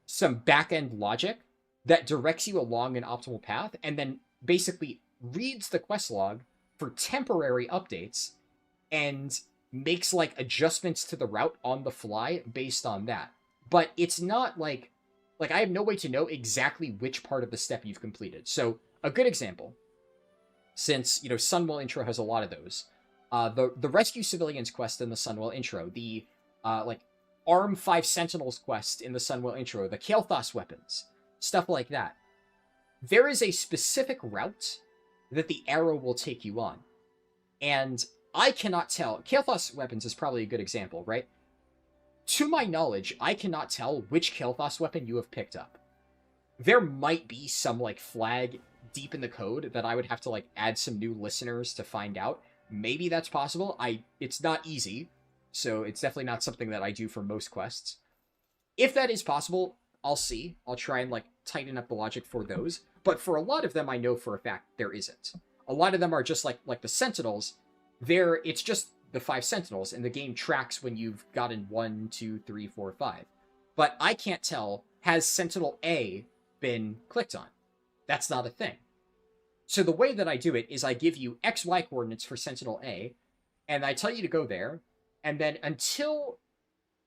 Speaker 1: some back-end logic that directs you along an optimal path, and then basically reads the quest log, for temporary updates and makes like adjustments to the route on the fly based on that. But it's not like I have no way to know exactly which part of the step you've completed. So a good example, since, you know, Sunwell intro has a lot of those, the Rescue Civilians quest in the Sunwell intro, the like Arm 5 Sentinels quest in the Sunwell intro, the Kael'thas weapons, stuff like that. There is a specific route that the arrow will take you on. And I cannot tell. Kael'thas weapons is probably a good example, right? To my knowledge, I cannot tell which Kael'thas weapon you have picked up. There might be some, like, flag deep in the code that I would have to, like, add some new listeners to find out. Maybe that's possible. It's not easy, so it's definitely not something that I do for most quests. If that is possible, I'll see. I'll try and, like, tighten up the logic for those. But for a lot of them, I know for a fact there isn't. A lot of them are just like the Sentinels. It's just the 5 Sentinels, and the game tracks when you've gotten 1, 2, 3, 4, 5. But I can't tell, has Sentinel A been clicked on? That's not a thing. So the way that I do it is I give you XY coordinates for Sentinel A, and I tell you to go there, and then until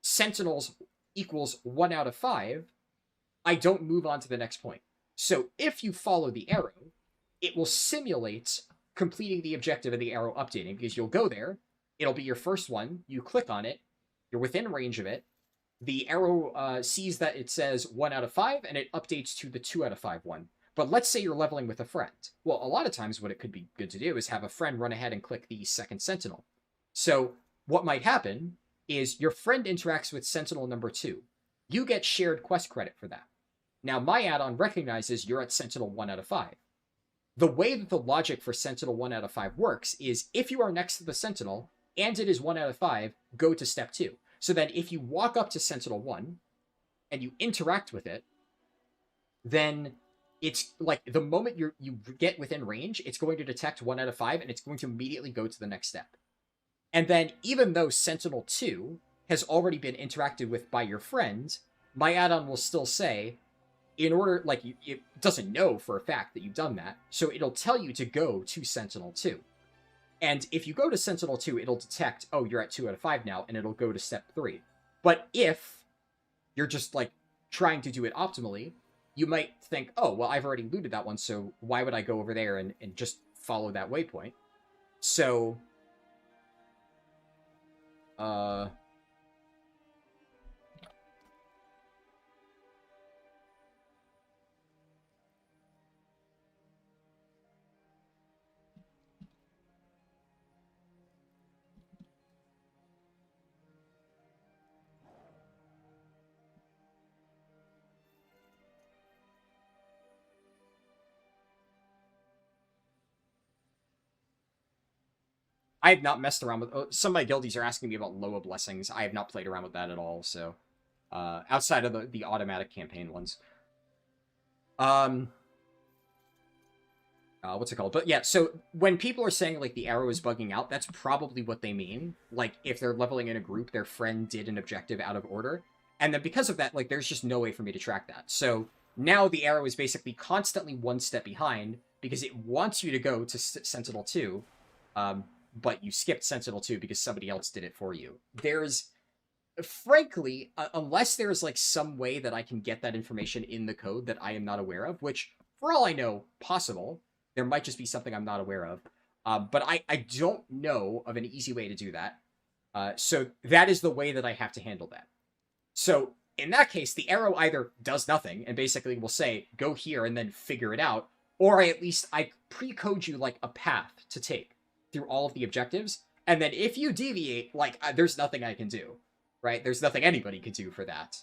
Speaker 1: Sentinels equals 1 out of 5, I don't move on to the next point. So if you follow the arrow, it will simulate completing the objective of the arrow updating, because you'll go there, it'll be your first one, you click on it, you're within range of it, the arrow sees that it says 1 out of 5, and it updates to the 2 out of 5 one. But let's say you're leveling with a friend. Well, a lot of times what it could be good to do is have a friend run ahead and click the second Sentinel. So what might happen is your friend interacts with Sentinel number 2. You get shared quest credit for that. Now, my add-on recognizes you're at Sentinel 1 out of 5. The way that the logic for Sentinel 1 out of 5 works is if you are next to the Sentinel, and it is 1 out of 5, go to step 2. So then if you walk up to Sentinel 1, and you interact with it, then it's like the moment you get within range, it's going to detect 1 out of 5, and it's going to immediately go to the next step. And then even though Sentinel 2 has already been interacted with by your friend, my add-on will still say, in order, like, it doesn't know for a fact that you've done that, so it'll tell you to go to Sentinel 2. And if you go to Sentinel 2, it'll detect, oh, you're at 2 out of 5 now, and it'll go to step 3. But if you're just, like, trying to do it optimally, you might think, oh, well, I've already looted that one, so why would I go over there and just follow that waypoint? So, I have not messed around with... some of my guildies are asking me about Loa Blessings. I have not played around with that at all, so... outside of the automatic campaign ones. What's it called? But yeah, so when people are saying, like, the arrow is bugging out, that's probably what they mean. Like, if they're leveling in a group, their friend did an objective out of order. And then because of that, like, there's just no way for me to track that. So now the arrow is basically constantly one step behind, because it wants you to go to Sentinel 2, but you skipped Sentinel 2 because somebody else did it for you. There's, frankly, unless there's, like, some way that I can get that information in the code that I am not aware of, which, for all I know, possible, there might just be something I'm not aware of, but I don't know of an easy way to do that. So that is the way that I have to handle that. So in that case, the arrow either does nothing and basically will say, go here and then figure it out, or I pre-code you, like, a path to take through all of the objectives, and then if you deviate, like, there's nothing I can do, right? There's nothing anybody could do for that.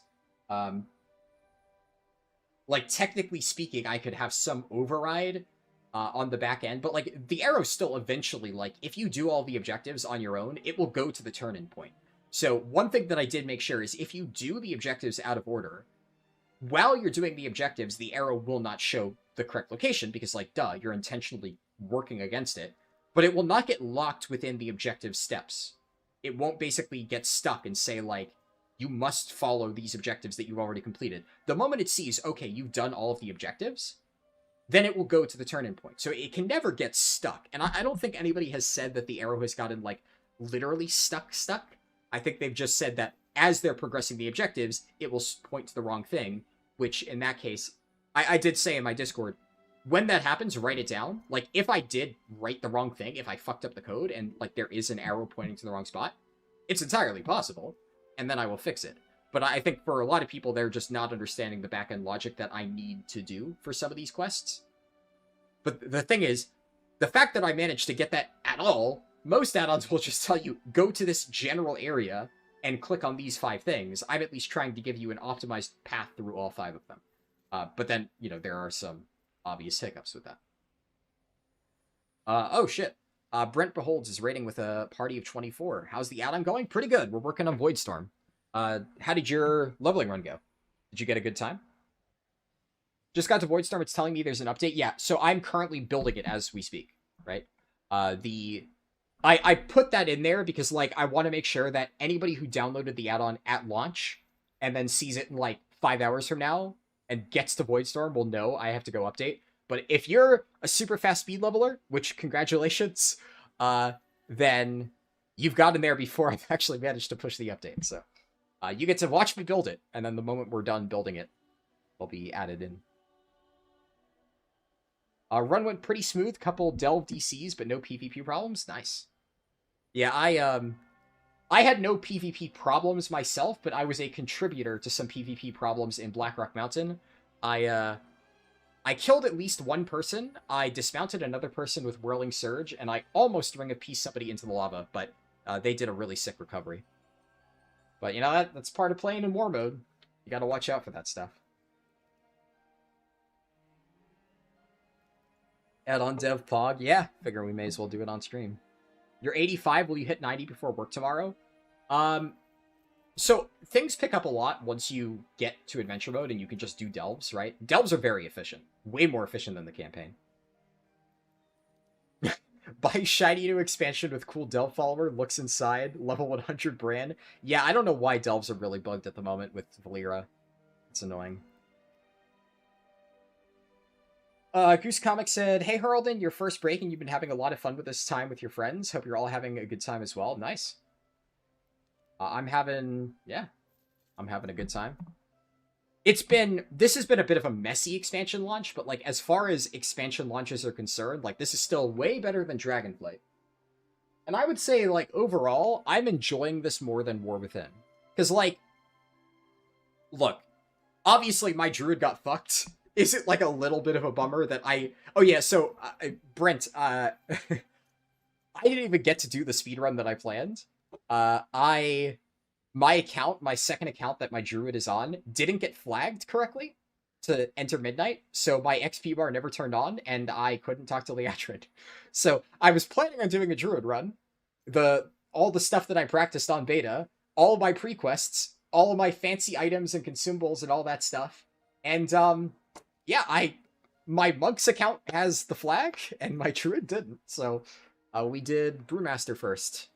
Speaker 1: Like, technically speaking, I could have some override on the back end, but, like, the arrow still eventually, like, if you do all the objectives on your own, it will go to the turn-in point. So one thing that I did make sure is if you do the objectives out of order, while you're doing the objectives, the arrow will not show the correct location, because, like, duh, you're intentionally working against it. But it will not get locked within the objective steps. It won't basically get stuck and say, like, you must follow these objectives that you've already completed. The moment it sees, okay, you've done all of the objectives, then it will go to the turn-in point. So it can never get stuck. And I don't think anybody has said that the arrow has gotten, like, literally stuck. I think they've just said that as they're progressing the objectives, it will point to the wrong thing, which in that case, I did say in my Discord, when that happens, write it down. Like, if I did write the wrong thing, if I fucked up the code and, like, there is an arrow pointing to the wrong spot, it's entirely possible, and then I will fix it. But I think for a lot of people, they're just not understanding the back-end logic that I need to do for some of these quests. But the thing is, the fact that I managed to get that at all, most add-ons will just tell you, go to this general area and click on these 5 things. I'm at least trying to give you an optimized path through all 5 of them. But then, you know, there are some obvious hiccups with that. Oh shit. Brent Beholds is raiding with a party of 24. How's the add-on going? Pretty good. We're working on Voidstorm. How did your leveling run go? Did you get a good time? Just got to Voidstorm. It's telling me there's an update. Yeah, so I'm currently building it as we speak, right? I put that in there because, like, I want to make sure that anybody who downloaded the add-on at launch and then sees it in, like, 5 hours from now and gets to Voidstorm will know I have to go update. But if you're a super fast speed leveler, which congratulations, then you've gotten there before I've actually managed to push the update. So you get to watch me build it, and then the moment we're done building it, it'll be added in. Run went pretty smooth. Couple delve DCs, but no PvP problems. Nice. Yeah, I had no PvP problems myself, but I was a contributor to some PvP problems in Blackrock Mountain. I killed at least one person, I dismounted another person with Whirling Surge, and I almost Ring of Peace somebody into the lava, but they did a really sick recovery. But, you know, that's part of playing in war mode. You gotta watch out for that stuff. Add-on dev pog. Yeah, figure we may as well do it on stream. You're 85, will you hit 90 before work tomorrow? So, things pick up a lot once you get to adventure mode and you can just do delves, right? Delves are very efficient. Way more efficient than the campaign. Buy shiny new expansion with cool delve follower, looks inside, level 100 brand. Yeah, I don't know why delves are really bugged at the moment with Valera. It's annoying. Goose Comic said, hey Harldan, your first break and you've been having a lot of fun with this time with your friends. Hope you're all having a good time as well. Nice. I'm having a good time. This has been a bit of a messy expansion launch, but, like, as far as expansion launches are concerned, like, this is still way better than Dragonflight. And I would say, like, overall, I'm enjoying this more than War Within. Because, like, look, obviously my druid got fucked. Is it, like, a little bit of a bummer that oh yeah, so, Brent, I didn't even get to do the speedrun that I planned. My second account that my druid is on, didn't get flagged correctly to enter midnight, so my XP bar never turned on, and I couldn't talk to Leatrix. So I was planning on doing a druid run, all the stuff that I practiced on beta, all of my pre-quests, all of my fancy items and consumables and all that stuff, and yeah, my monk's account has the flag, and my druid didn't, so we did Brewmaster first.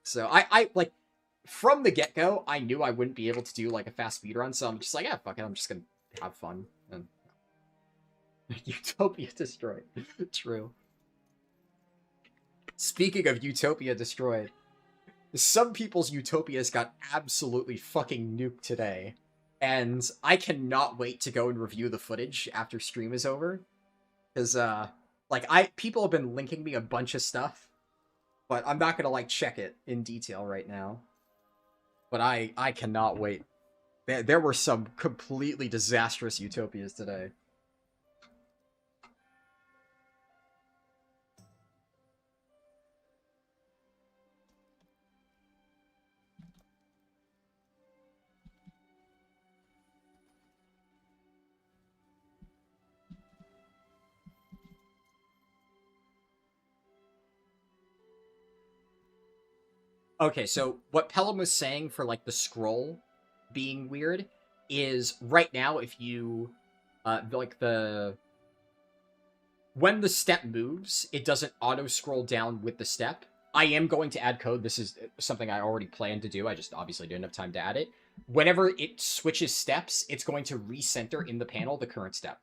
Speaker 1: So I like, from the get-go, I knew I wouldn't be able to do, like, a fast speedrun, so I'm just like, yeah, fuck it, I'm just gonna have fun. And Utopia destroyed. True. Speaking of Utopia destroyed, some people's Utopias got absolutely fucking nuked today, and I cannot wait to go and review the footage after stream is over, because, like, people have been linking me a bunch of stuff, but I'm not gonna, like, check it in detail right now. But I cannot wait. There were some completely disastrous Utopias today. Okay, so what Pelham was saying for, like, the scroll being weird is right now if you, when the step moves, it doesn't auto-scroll down with the step. I am going to add code. This is something I already planned to do. I just obviously didn't have time to add it. Whenever it switches steps, it's going to recenter in the panel the current step.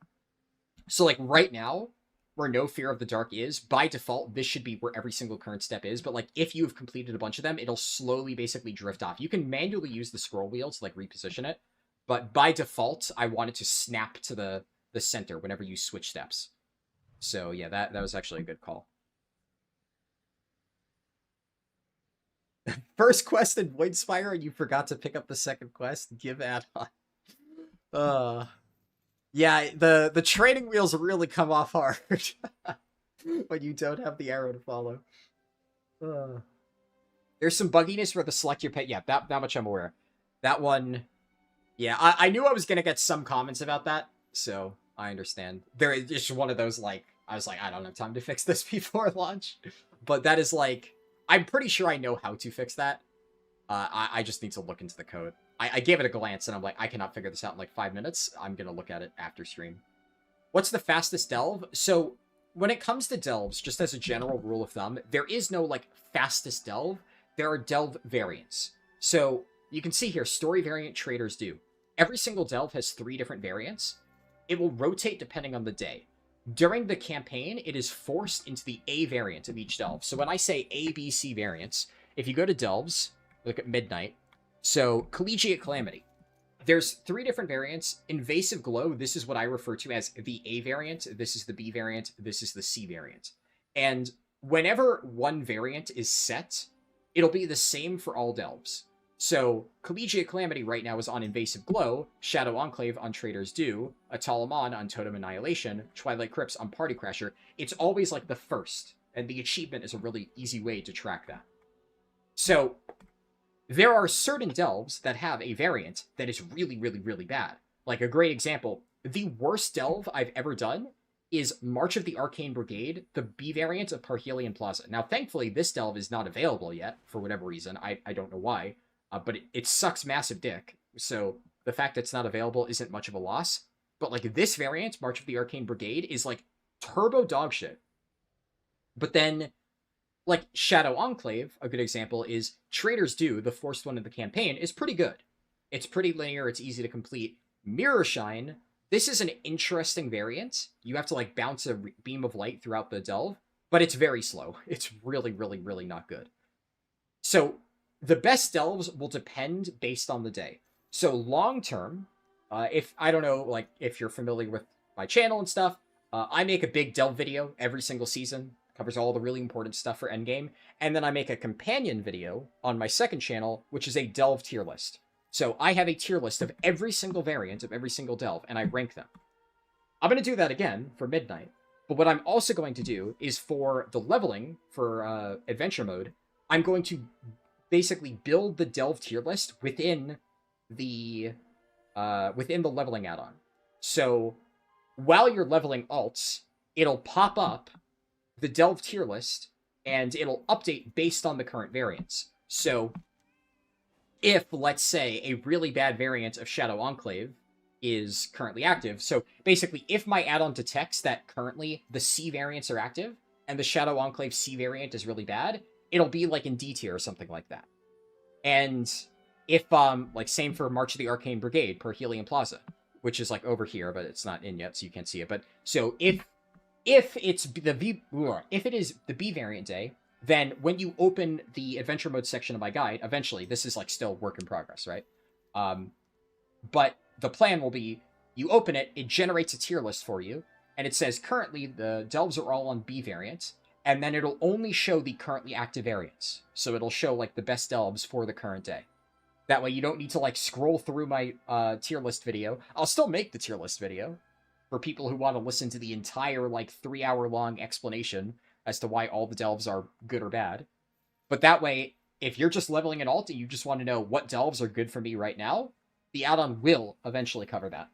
Speaker 1: So, like, right now, where No Fear of the Dark is, by default, this should be where every single current step is, but, like, if you have completed a bunch of them, it'll slowly basically drift off. You can manually use the scroll wheel to, like, reposition it, but by default, I want it to snap to the center whenever you switch steps. So, yeah, that was actually a good call. First quest in Voidspire, and you forgot to pick up the second quest? Give add-on. Yeah, the training wheels really come off hard when you don't have the arrow to follow. There's some bugginess for the select your pet. Yeah, that much I'm aware. That one, yeah, I knew I was gonna get some comments about that, so I understand. It's just one of those, like, I was like, I don't have time to fix this before launch. But that is, like, I'm pretty sure I know how to fix that. I just need to look into the code. I gave it a glance, and I'm like, I cannot figure this out in, like, 5 minutes. I'm going to look at it after stream. What's the fastest delve? So, when it comes to delves, just as a general rule of thumb, there is no, like, fastest delve. There are delve variants. So, you can see here, story variant traders do. Every single delve has 3 different variants. It will rotate depending on the day. During the campaign, it is forced into the A variant of each delve. So when I say A, B, C variants, if you go to delves, look at Midnight. So, Collegiate Calamity. There's 3 different variants. Invasive Glow, this is what I refer to as the A variant. This is the B variant. This is the C variant. And whenever one variant is set, it'll be the same for all delves. So, Collegiate Calamity right now is on Invasive Glow, Shadow Enclave on Trader's Due, Atalamon on Totem Annihilation, Twilight Crypts on Party Crasher. It's always like the first, and the achievement is a really easy way to track that. So, there are certain delves that have a variant that is really, really, really bad. Like, a great example, the worst delve I've ever done is March of the Arcane Brigade, the B variant of Parhelion Plaza. Now, thankfully, this delve is not available yet, for whatever reason. I don't know why, but it sucks massive dick. So, the fact that it's not available isn't much of a loss. But, like, this variant, March of the Arcane Brigade, is, like, turbo dog shit. But then, like, Shadow Enclave, a good example, is Trader's Due, the forced one in the campaign, is pretty good. It's pretty linear, it's easy to complete. Mirror Shine, this is an interesting variant. You have to, like, bounce a beam of light throughout the delve, but it's very slow. It's really, really, really not good. So, the best delves will depend based on the day. So, long term, if, I don't know, like, if you're familiar with my channel and stuff, I make a big delve video every single season. Covers all the really important stuff for endgame, and then I make a companion video on my second channel, which is a delve tier list. So I have a tier list of every single variant of every single delve, and I rank them. I'm going to do that again for Midnight, but what I'm also going to do is for the leveling, for adventure mode, I'm going to basically build the delve tier list within the leveling add-on. So while you're leveling alts, it'll pop up the delve tier list, and it'll update based on the current variants. So, if, let's say, a really bad variant of Shadow Enclave is currently active, so basically, if my add-on detects that currently the C variants are active, and the Shadow Enclave C variant is really bad, it'll be, like, in D tier or something like that. And if, like, same for March of the Arcane Brigade, Parhelion Plaza, which is, like, over here, but it's not in yet, so you can't see it. But, so, if it is the B variant day, then when you open the adventure mode section of my guide, eventually, this is, like, still work in progress, right? But the plan will be, you open it, it generates a tier list for you, and it says currently the delves are all on B variant, and then it'll only show the currently active variants. So it'll show, like, the best delves for the current day. That way you don't need to, like, scroll through my tier list video. I'll still make the tier list video for people who want to listen to the entire, like, 3-hour-long explanation as to why all the delves are good or bad. But that way, if you're just leveling an alt and you just want to know what delves are good for me right now, the add-on will eventually cover that.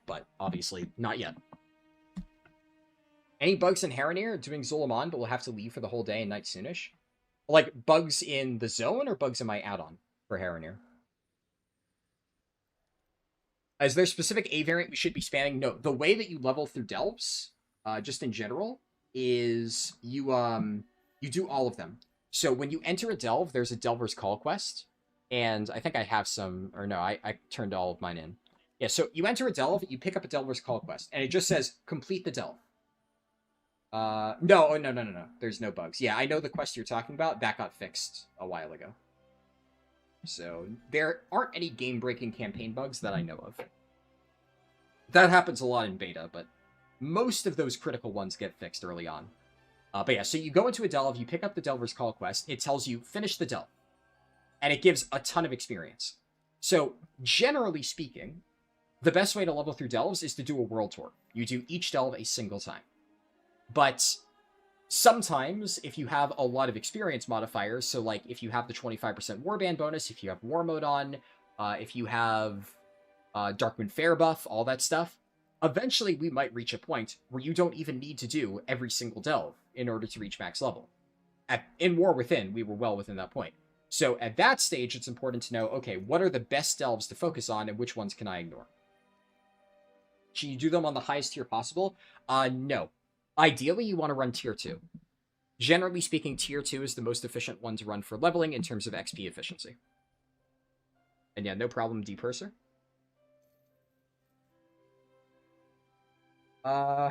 Speaker 1: But, obviously, not yet. Any bugs in Haranir doing Zul'jin, but we'll have to leave for the whole day and night soonish? Like, bugs in the zone or bugs in my add-on for Haranir? Is there a specific A variant we should be spamming? No, the way that you level through delves, just in general, is you do all of them. So when you enter a delve, there's a Delver's Call quest, and I think I have some, or no, I turned all of mine in. Yeah, so you enter a delve, you pick up a Delver's Call quest, and it just says, complete the delve. No. There's no bugs. Yeah, I know the quest you're talking about. That got fixed a while ago. So there aren't any game-breaking campaign bugs that I know of. That happens a lot in beta, but most of those critical ones get fixed early on. But yeah, so you go into a delve, you pick up the Delver's Call quest, it tells you, finish the delve. And it gives a ton of experience. So, generally speaking, the best way to level through delves is to do a world tour. You do each delve a single time. But sometimes, if you have a lot of experience modifiers, so like if you have the 25% warband bonus, if you have war mode on, if you have Darkmoon Fair buff, all that stuff, eventually we might reach a point where you don't even need to do every single delve in order to reach max level. In War Within, we were well within that point. So at that stage, it's important to know, okay, what are the best delves to focus on and which ones can I ignore? Should you do them on the highest tier possible? No. Ideally, you want to run tier 2. Generally speaking, tier 2 is the most efficient one to run for leveling in terms of XP efficiency. And yeah, no problem, D-Purser. You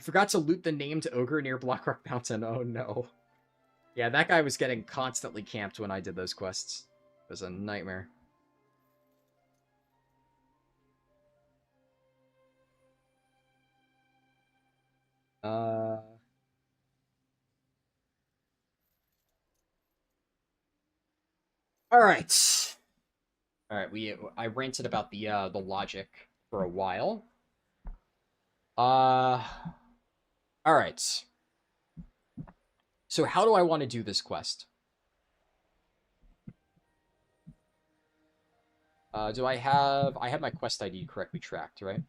Speaker 1: forgot to loot the named ogre near Blackrock Mountain. Oh no. Yeah, that guy was getting constantly camped when I did those quests. It was a nightmare. Alright. Alright, I ranted about the logic for a while. Alright. So how do I want to do this quest? Do I have my quest ID correctly tracked, right?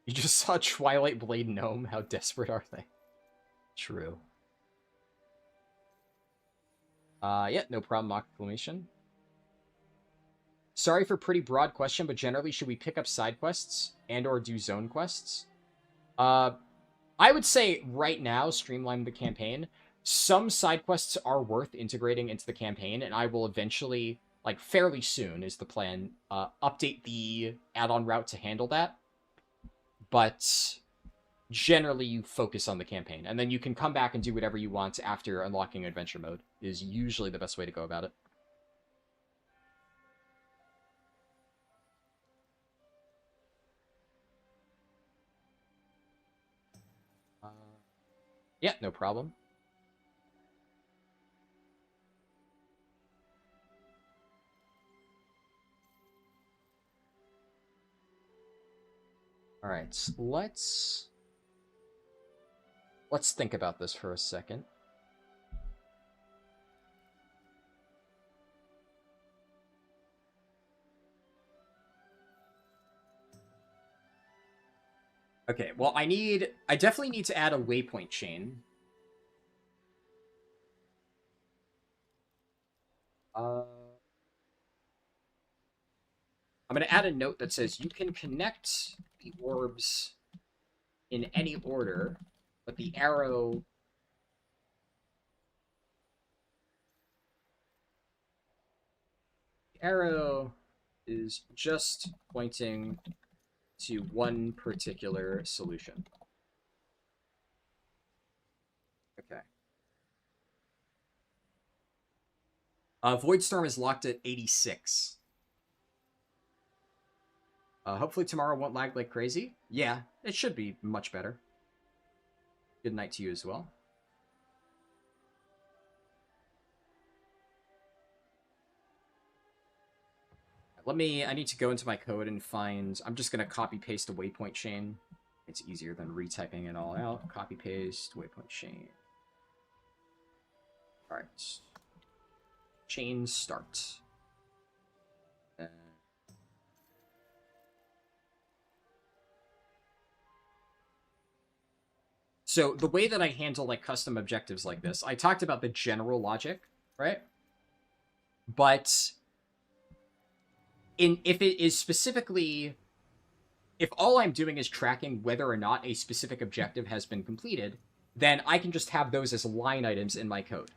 Speaker 1: You just saw Twilight Blade Gnome. How desperate are they? True. Yeah, no problem, Acclamation. Sorry for pretty broad question, but generally, should we pick up side quests and or do zone quests? I would say right now, streamline the campaign. Some side quests are worth integrating into the campaign, and I will eventually, like fairly soon is the plan, update the add-on route to handle that. But generally, you focus on the campaign, and then you can come back and do whatever you want after unlocking adventure mode, is usually the best way to go about it. Yeah, no problem. All right, let's think about this for a second. Okay, well, I definitely need to add a waypoint chain. I'm going to add a note that says you can connect the orbs in any order, but the arrow is just pointing to one particular solution. Okay. Voidstorm is locked at 86. Hopefully tomorrow won't lag like crazy. Yeah, it should be much better. Good night to you as well. I need to go into my code and find, I'm just going to copy paste a waypoint chain. It's easier than retyping it all out. Copy paste, waypoint chain. Alright. Chain start. So the way that I handle like custom objectives like this, I talked about the general logic, right? But if it is specifically, if all I'm doing is tracking whether or not a specific objective has been completed, then I can just have those as line items in my code.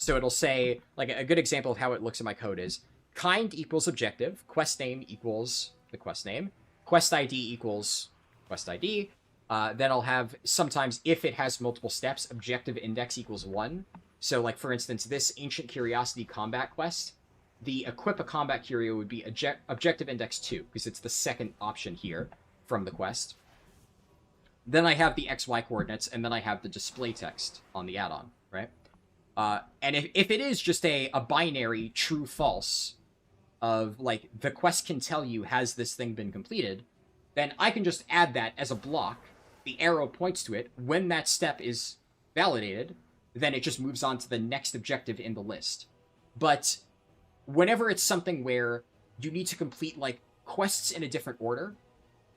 Speaker 1: So it'll say, like, a good example of how it looks in my code is kind equals objective, quest name equals the quest name, quest ID equals quest ID. Then I'll have, sometimes, if it has multiple steps, objective index equals 1. So, like, for instance, this Ancient Curiosity combat quest, the equip a combat curio would be objective index 2, because it's the second option here from the quest. Then I have the XY coordinates, and then I have the display text on the add-on, right? And if it is just a binary true-false of, like, the quest can tell you, has this thing been completed, then I can just add that as a block. The arrow points to it. When that step is validated, then it just moves on to the next objective in the list. But whenever it's something where you need to complete, like, quests in a different order,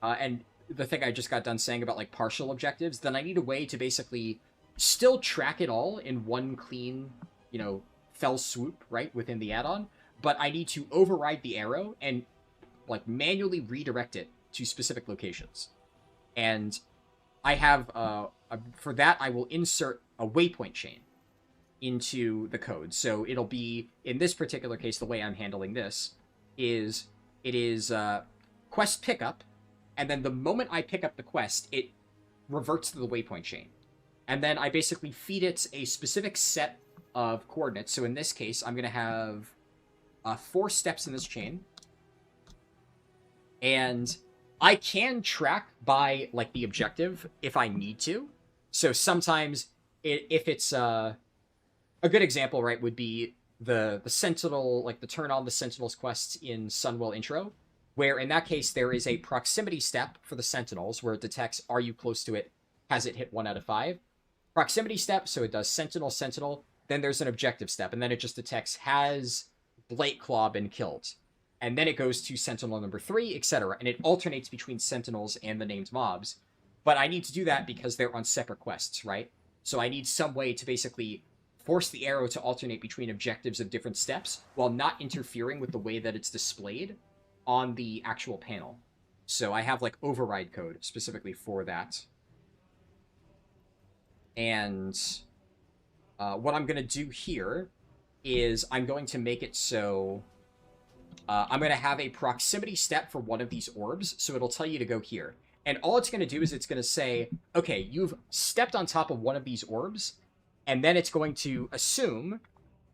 Speaker 1: and the thing I just got done saying about, like, partial objectives, then I need a way to basically still track it all in one clean, you know, fell swoop, right, within the add-on, but I need to override the arrow and, like, manually redirect it to specific locations. And I have, for that, I will insert a waypoint chain into the code. So it'll be, in this particular case, the way I'm handling this is, it is quest pickup, and then the moment I pick up the quest, it reverts to the waypoint chain. And then I basically feed it a specific set of coordinates. So in this case, I'm going to have 4 steps in this chain. And I can track by, like, the objective if I need to. So sometimes, if it's a good example, right, would be the Sentinel, like the turn on the Sentinels quests in Sunwell Intro, where in that case there is a proximity step for the Sentinels where it detects, are you close to it, has it hit 1 out of 5. Proximity step, so it does Sentinel, Sentinel, then there's an objective step, and then it just detects, has Blateclaw been killed? And then it goes to Sentinel number 3, etc. And it alternates between Sentinels and the named mobs. But I need to do that because they're on separate quests, right? So I need some way to basically force the arrow to alternate between objectives of different steps while not interfering with the way that it's displayed on the actual panel. So I have, like, override code specifically for that. And what I'm going to do here is I'm going to make it so I'm going to have a proximity step for one of these orbs, so it'll tell you to go here. And all it's going to do is it's going to say, okay, you've stepped on top of one of these orbs, and then it's going to assume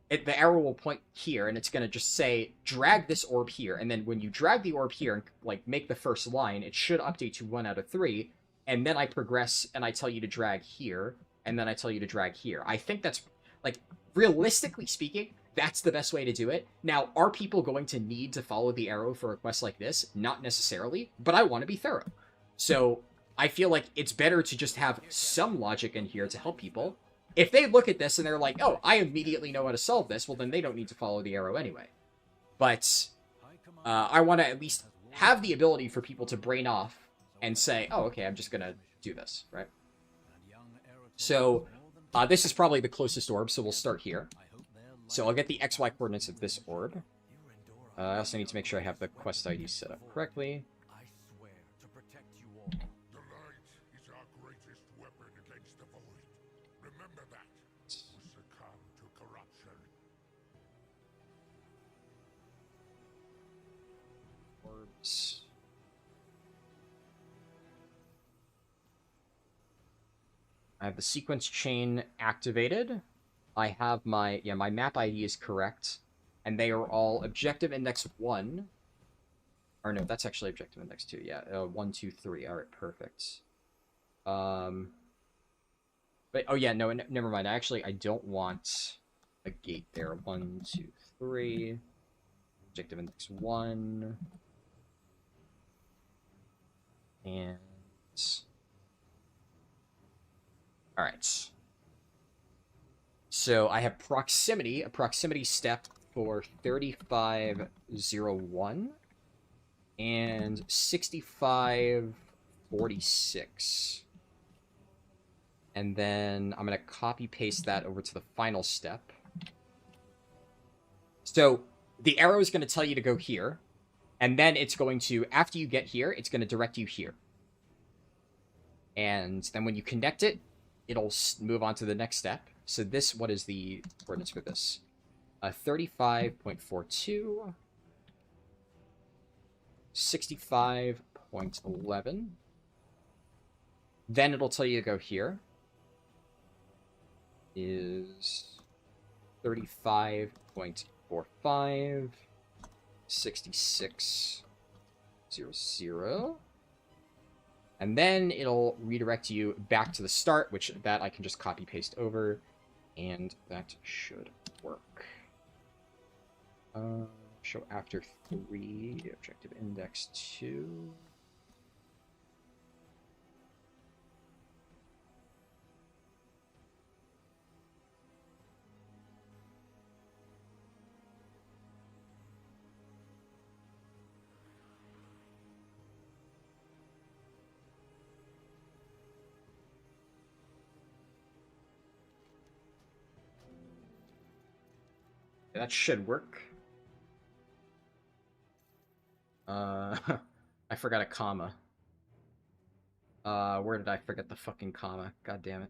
Speaker 1: the arrow will point here, and it's going to just say, drag this orb here. And then when you drag the orb here and, like, make the first line, it should update to 1 out of 3. And then I progress, and I tell you to drag here, and then I tell you to drag here. I think that's, like, realistically speaking, that's the best way to do it. Now, are people going to need to follow the arrow for a quest like this? Not necessarily, but I want to be thorough. So I feel like it's better to just have some logic in here to help people. If they look at this and they're like, oh, I immediately know how to solve this, well, then they don't need to follow the arrow anyway. But I want to at least have the ability for people to brain off and say, oh, okay, I'm just going to do this, right? So this is probably the closest orb, so we'll start here. So I'll get the XY coordinates of this orb. I also need to make sure I have the quest ID set up correctly.
Speaker 9: I swear to protect you all. The light is our greatest weapon against the void. Remember that. We succumb to corruption.
Speaker 1: Orbs. I have the sequence chain activated. I have my map ID is correct, and they are all objective index 1. Or no, that's actually objective index 2. Yeah, 1, 2, 3. All right, perfect. But oh yeah, no, never mind. I don't want a gate there. 1, 2, 3. Objective index 1. And all right. So I have proximity, a proximity step for 3501 and 6546. And then I'm going to copy paste that over to the final step. So the arrow is going to tell you to go here. And then it's going to, after you get here, it's going to direct you here. And then when you connect it, it'll move on to the next step. So this, what is the coordinates for this? 35.42, 65.11. Then it'll tell you to go here. Is 35.45, 66.00. And then it'll redirect you back to the start, which that I can just copy paste over, and that should work. Show after 3, objective index 2. That should work. I forgot a comma. Where did I forget the fucking comma? God damn it.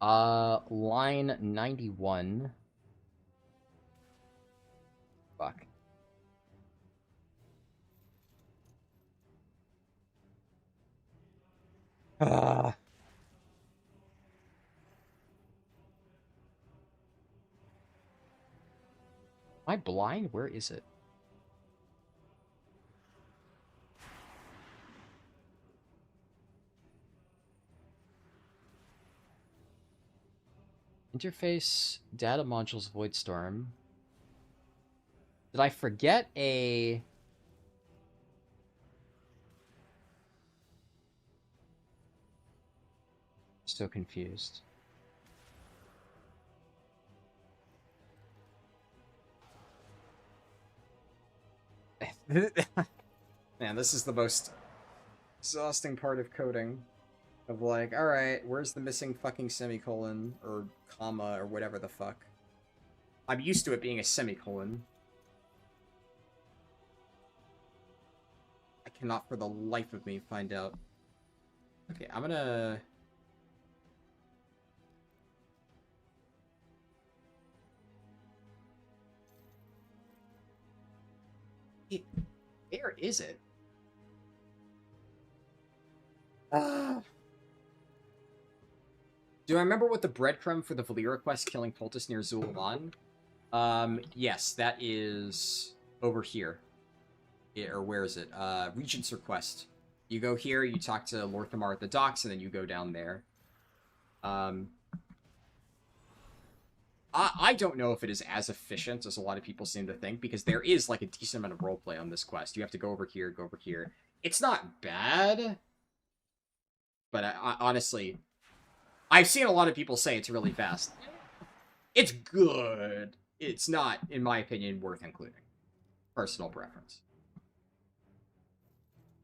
Speaker 1: Line 91. Fuck. Am I blind? Where is it? Interface, data modules, void storm. Did I forget a... So confused. Man, this is the most exhausting part of coding. Of like, alright, where's the missing fucking semicolon, or comma, or whatever the fuck. I'm used to it being a semicolon. I cannot for the life of me find out. Okay, I'm gonna... Where is it? Do I remember what the breadcrumb for the Valera quest killing Cultist near Zul'jin? Yes, that is over here. Yeah, or where is it? Regent's Request. You go here, you talk to Lord Thamar at the docks, and then you go down there. I don't know if it is as efficient as a lot of people seem to think, because there is, like, a decent amount of roleplay on this quest. You have to go over here, go over here. It's not bad, but I honestly... I've seen a lot of people say it's really fast. It's good. It's not, in my opinion, worth including. Personal preference.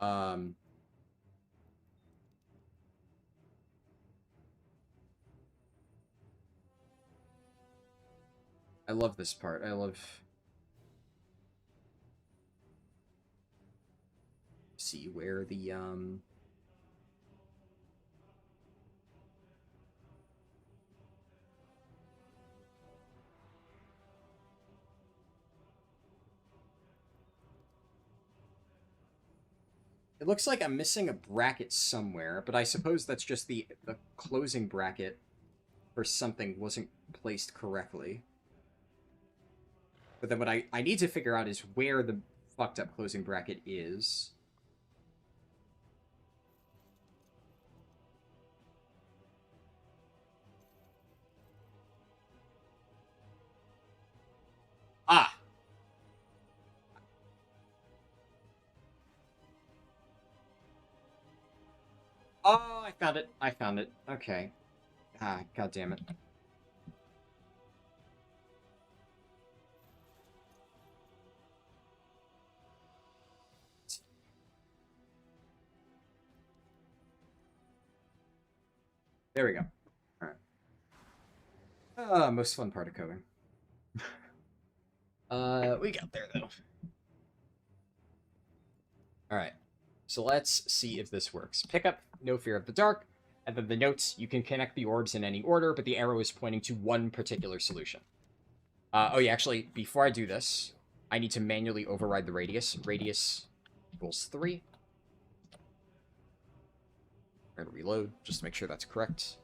Speaker 1: I love this part. I love... See where the, It looks like I'm missing a bracket somewhere, but I suppose that's just the closing bracket for something wasn't placed correctly. But then what I need to figure out is where the fucked up closing bracket is. Ah! Oh, I found it. I found it. Okay. Ah, god damn it. There we go. Alright. Most fun part of coding. We got there, though. Alright. So let's see if this works. Pick up No Fear of the Dark. And then the notes, you can connect the orbs in any order, but the arrow is pointing to one particular solution. Oh yeah, actually, before I do this, I need to manually override the radius. Radius equals 3. I'm gonna reload, just to make sure that's correct.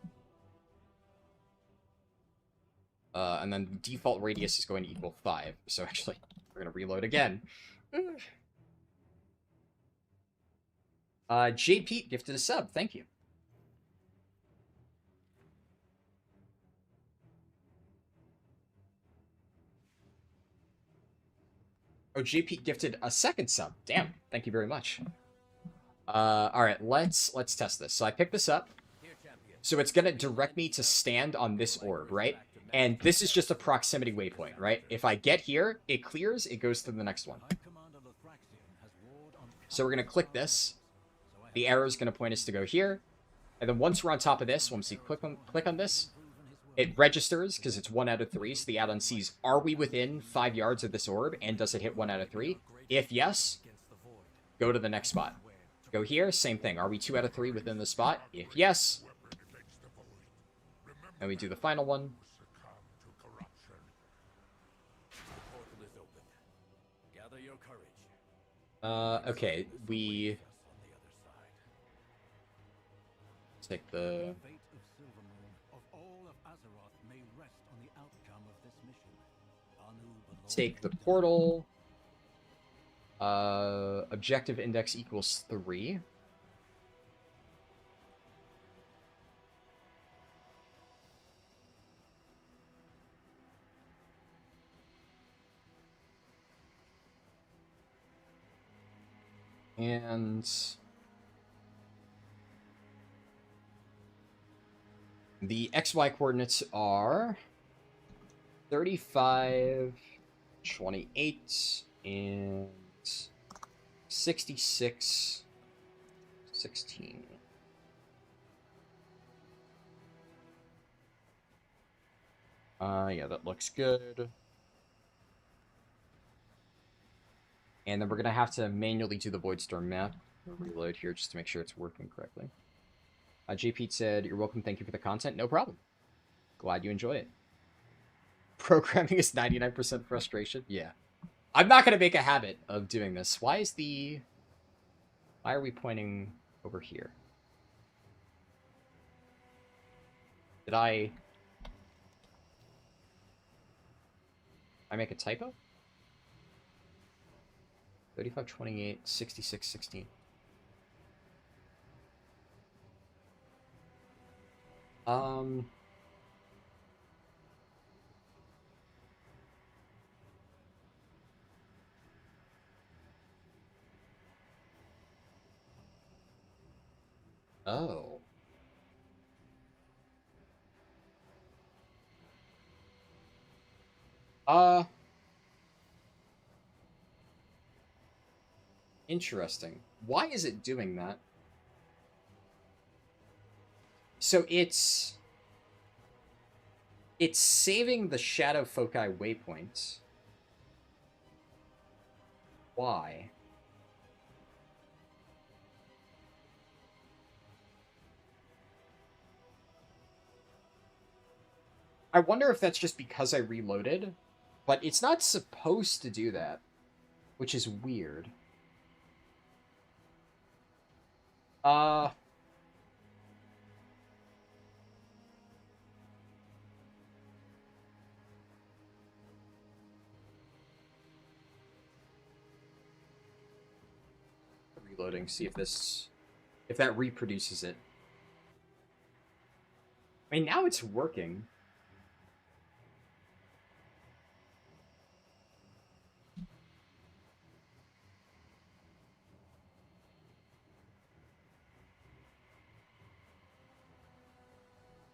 Speaker 1: And then the default radius is going to equal 5. So actually, we're gonna reload again. J. Pete gifted a sub, thank you. Oh, J. Pete gifted a second sub. Damn, thank you very much. Alright, let's test this. So I picked this up. So it's gonna direct me to stand on this orb, right? And this is just a proximity waypoint, right? If I get here, it clears, it goes to the next one. So we're gonna click this. The arrow is gonna point us to go here. And then once we're on top of this, once you click on this, it registers, because it's 1 out of 3, so the add-on sees, are we within 5 yards of this orb, and does it hit 1 out of 3? If yes, go to the next spot. Go here, same thing. Are we 2 out of 3 within the spot? If yes, and we do the final one. Okay, we take the... Take the portal. Objective index equals 3. And the XY coordinates are 35, 28, and 66, 16. Yeah, that looks good. And then we're going to have to manually do the Voidstorm map. Reload here just to make sure it's working correctly. J. Pete said, "You're welcome, thank you for the content." No problem. Glad you enjoy it. Programming is 99% frustration? Yeah. I'm not going to make a habit of doing this. Why are we pointing over here? Did I make a typo? 35, 28, 66, 16. Oh. Interesting. Why is it doing that? So it's saving the shadow foci waypoints. Why? I wonder if that's just because I reloaded, but it's not supposed to do that, which is weird. Reloading, see if that reproduces it. I mean, now it's working.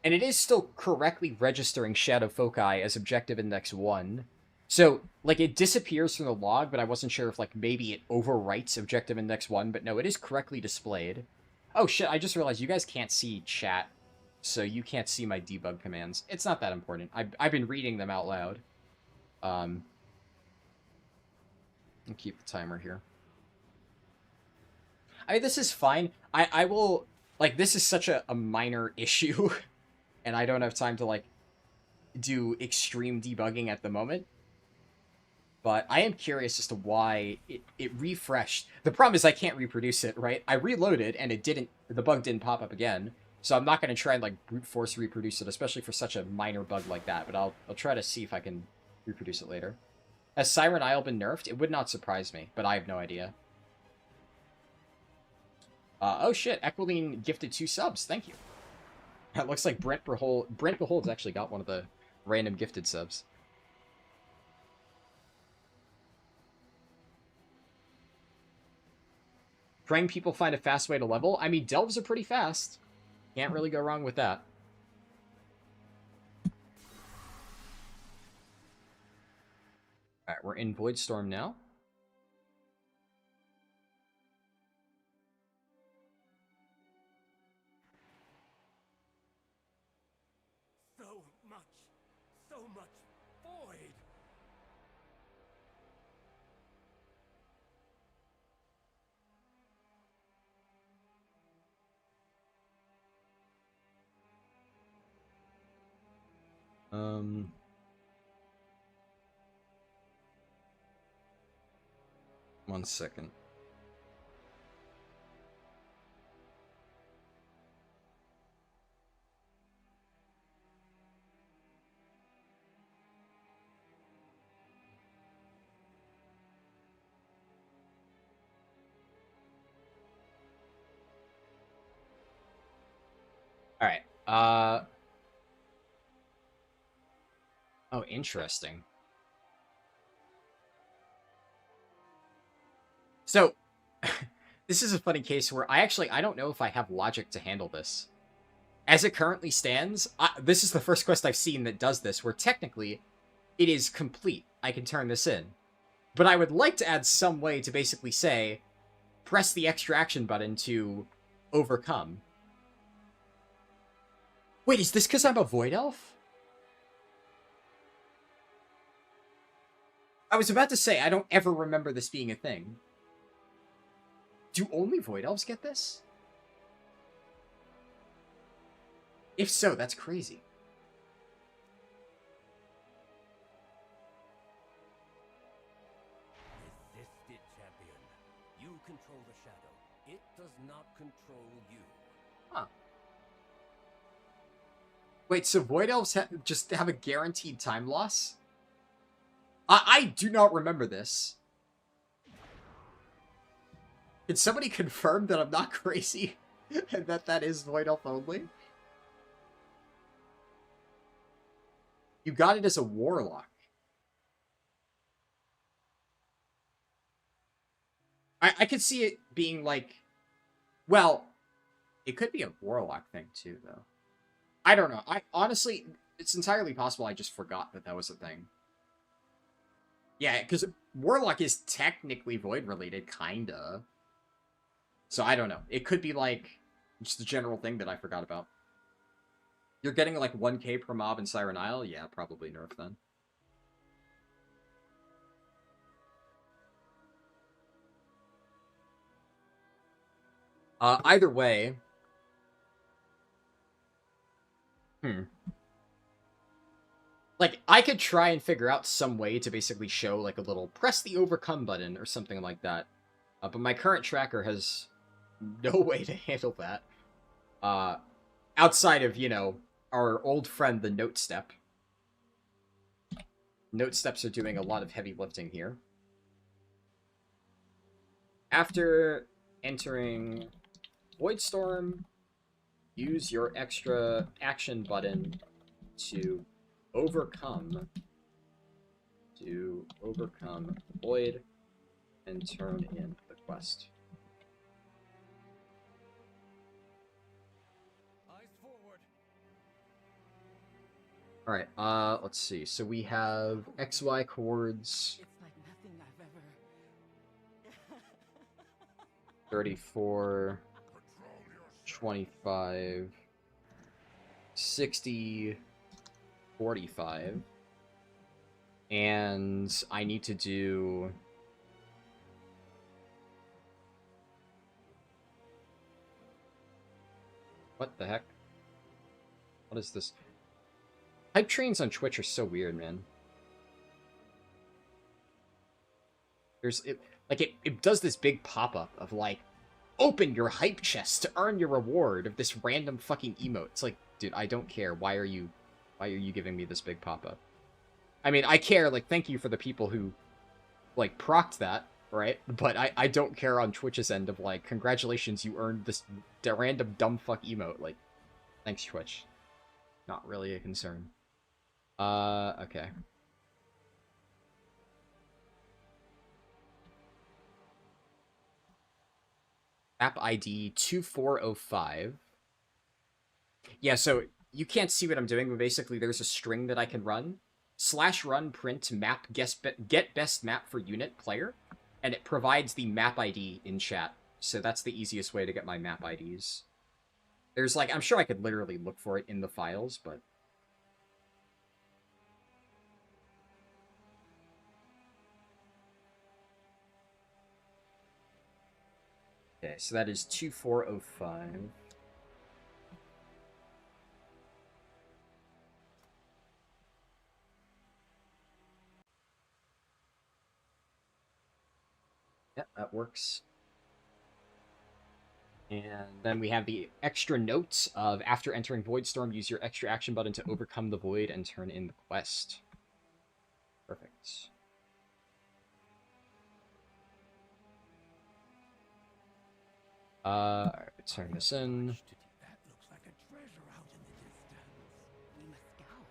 Speaker 1: And it is still correctly registering shadow foci as objective index 1. So, like, it disappears from the log, but I wasn't sure if, like, maybe it overwrites objective index 1, but no, it is correctly displayed. Oh, shit, I just realized you guys can't see chat, so you can't see my debug commands. It's not that important. I've been reading them out loud. I'll keep the timer here. I mean, this is fine. I will Like, this is such a minor issue, and I don't have time to, like, do extreme debugging at the moment. But I am curious as to why it refreshed. The problem is I can't reproduce it, right? I reloaded, and the bug didn't pop up again. So I'm not going to try and, like, brute force reproduce it, especially for such a minor bug like that. But I'll try to see if I can reproduce it later. Has Siren Isle been nerfed? It would not surprise me, but I have no idea. Oh shit, Equiline gifted 2 subs. Thank you. It looks like Brent Behold's actually got one of the random gifted subs. Praying people find a fast way to level. I mean, delves are pretty fast. Can't really go wrong with that. Alright, we're in Voidstorm now.
Speaker 11: So much void.
Speaker 1: One second. Alright, oh, interesting. So, this is a funny case where I don't know if I have logic to handle this. As it currently stands, this is the first quest I've seen that does this, where technically it is complete. I can turn this in. But I would like to add some way to basically say, press the extra action button to overcome. Wait, is this because I'm a Void Elf? I was about to say, I don't ever remember this being a thing. Do only Void Elves get this? If so, that's crazy.
Speaker 11: Resist it, champion. You control the shadow. It does not control you.
Speaker 1: Huh. Wait, so Void Elves just have a guaranteed time loss? I do not remember this. Can somebody confirm that I'm not crazy? And that is Void Elf only? You got it as a Warlock. I could see it being like... Well, it could be a Warlock thing too, though. I don't know. Honestly, it's entirely possible I just forgot that was a thing. Yeah, because Warlock is technically Void-related, kinda. So I don't know. It could be like just a general thing that I forgot about. You're getting like 1k per mob in Siren Isle? Yeah, probably nerf then. Either way... Like, I could try and figure out some way to basically show, like, a little press the overcome button or something like that. But my current tracker has no way to handle that. Outside of, you know, our old friend, the Note Step. Note Steps are doing a lot of heavy lifting here. After entering Voidstorm, use your extra action button to overcome the void and turn in the quest.
Speaker 6: Eyes forward.
Speaker 1: Alright, let's see. So we have XY chords.
Speaker 3: It's like nothing I've ever...
Speaker 1: 34, 25, 60, 45. And I need to do... What the heck? What is this? Hype trains on Twitch are so weird, man. It does this big pop-up of like, open your hype chest to earn your reward of this random fucking emote. It's like, dude, I don't care. Why are you giving me this big pop-up? I mean, I care, like, thank you for the people who, like, procced that, right? But I don't care on Twitch's end of, like, congratulations, you earned this random dumb fuck emote. Like, thanks, Twitch. Not really a concern. Okay. App ID 2405. Yeah, so you can't see what I'm doing, but basically there's a string that I can run. /run print map get best map for unit player, and it provides the map ID in chat. So that's the easiest way to get my map IDs. There's like, I'm sure I could literally look for it in the files, but... Okay, so that is 2405. Yep, that works. And then we have the extra note of after entering Voidstorm, use your extra action button to overcome the void and turn in the quest. Perfect. Alright, turn this in.
Speaker 11: That looks like a treasure out in the distance.
Speaker 10: We must scout.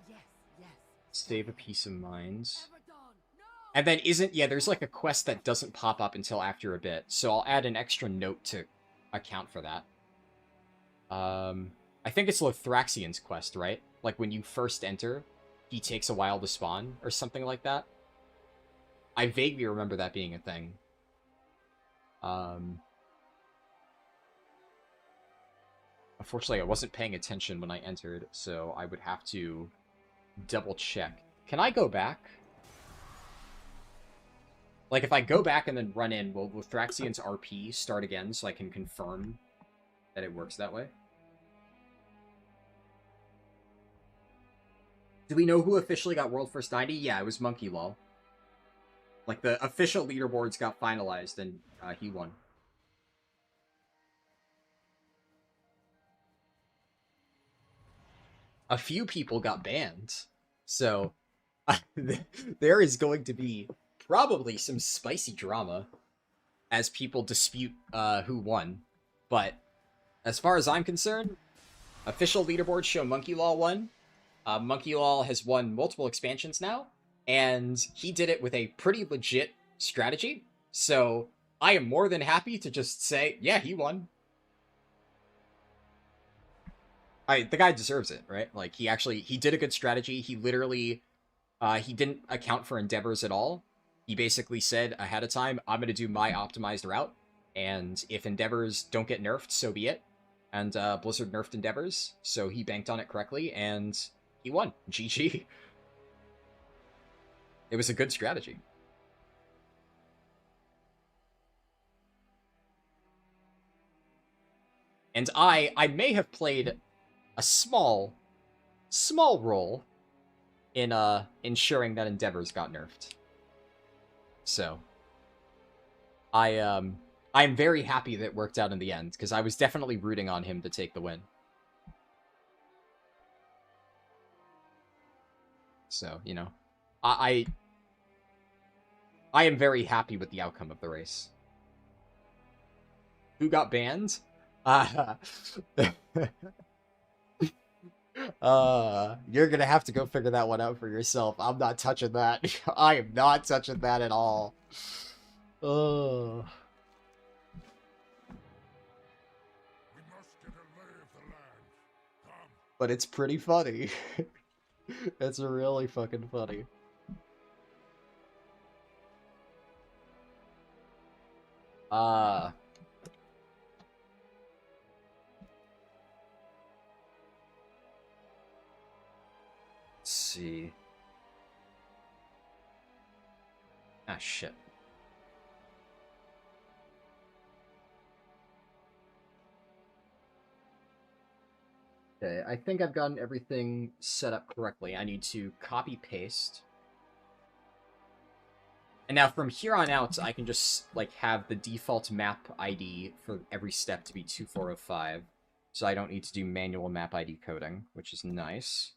Speaker 10: Yes, yes.
Speaker 1: Save a piece of mind. And then there's like a quest that doesn't pop up until after a bit, so I'll add an extra note to account for that. I think it's Leatrix's quest, right? Like when you first enter, he takes a while to spawn, or something like that. I vaguely remember that being a thing. Unfortunately, I wasn't paying attention when I entered, so I would have to double check. Can I go back? Like, if I go back and then run in, will Leatrix's RP start again so I can confirm that it works that way? Do we know who officially got World First 90? Yeah, it was Monkey Law. Like, the official leaderboards got finalized, and he won. A few people got banned. So, there is going to be probably some spicy drama as people dispute who won. But, as far as I'm concerned, official leaderboards show Monkey Law won. Monkey Law has won multiple expansions now, and he did it with a pretty legit strategy. So, I am more than happy to just say, yeah, he won. The guy deserves it, right? Like, he did a good strategy. He literally, he didn't account for endeavors at all. He basically said ahead of time, I'm going to do my optimized route, and if endeavors don't get nerfed, so be it. And Blizzard nerfed endeavors, so he banked on it correctly, and he won. GG. It was a good strategy. And I may have played a small role in ensuring that endeavors got nerfed. So I'm very happy that it worked out in the end, because I was definitely rooting on him to take the win. So, you know, I am very happy with the outcome of the race. Who got banned? You're gonna have to go figure that one out for yourself. I'm not touching that. I am not touching that at all.
Speaker 9: We must get a lay of the land. Come.
Speaker 1: But it's pretty funny. It's really fucking funny. Let's see. Ah, shit. Okay, I think I've gotten everything set up correctly. I need to copy-paste. And now from here on out, I can just, like, have the default map ID for every step to be 2405. So I don't need to do manual map ID coding, which is nice.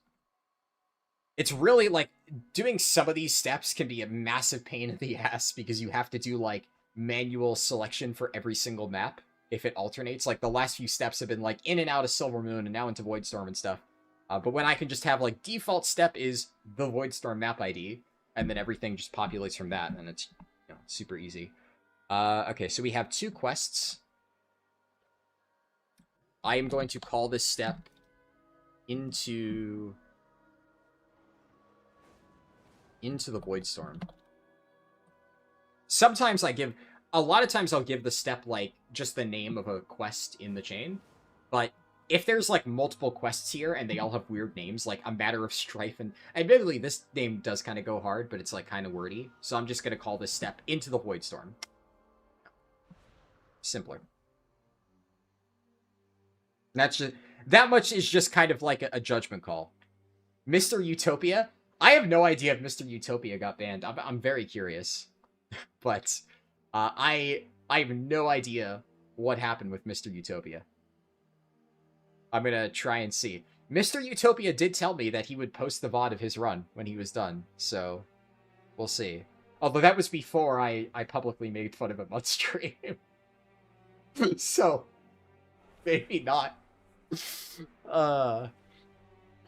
Speaker 1: It's really, like, doing some of these steps can be a massive pain in the ass because you have to do, like, manual selection for every single map if it alternates. Like, the last few steps have been, like, in and out of Silver Moon and now into Voidstorm and stuff. But when I can just have, like, default step is the Voidstorm map ID, and then everything just populates from that, and it's, you know, super easy. Okay, so we have 2 quests. I am going to call this step into the Voidstorm. Sometimes a lot of times I'll give the step, like, just the name of a quest in the chain, but if there's, like, multiple quests here and they all have weird names, like A Matter of Strife, and admittedly, this name does kind of go hard, but it's, like, kind of wordy, so I'm just going to call this step Into the Voidstorm. Simpler. That's just, that much is just kind of like a judgment call. Mr. Utopia? I have no idea if Mr. Utopia got banned. I'm very curious. But I have no idea what happened with Mr. Utopia. I'm gonna try and see. Mr. Utopia did tell me that he would post the VOD of his run when he was done, so we'll see. Although that was before I publicly made fun of him on stream. So, maybe not.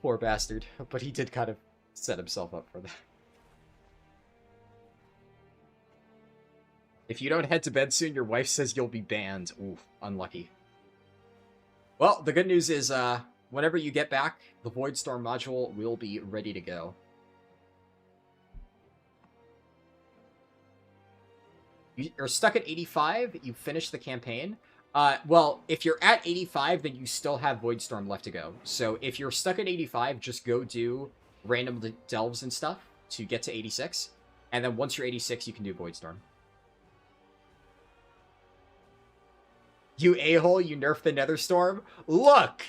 Speaker 1: Poor bastard. But he did kind of set himself up for that. If you don't head to bed soon, your wife says you'll be banned. Ooh, unlucky. Well, the good news is, whenever you get back, the Voidstorm module will be ready to go. You're stuck at 85, you finished the campaign. Well, if you're at 85, then you still have Voidstorm left to go. So if you're stuck at 85, just go do random delves and stuff to get to 86. And then once you're 86, you can do Voidstorm. You a-hole, you nerfed the Netherstorm? Look!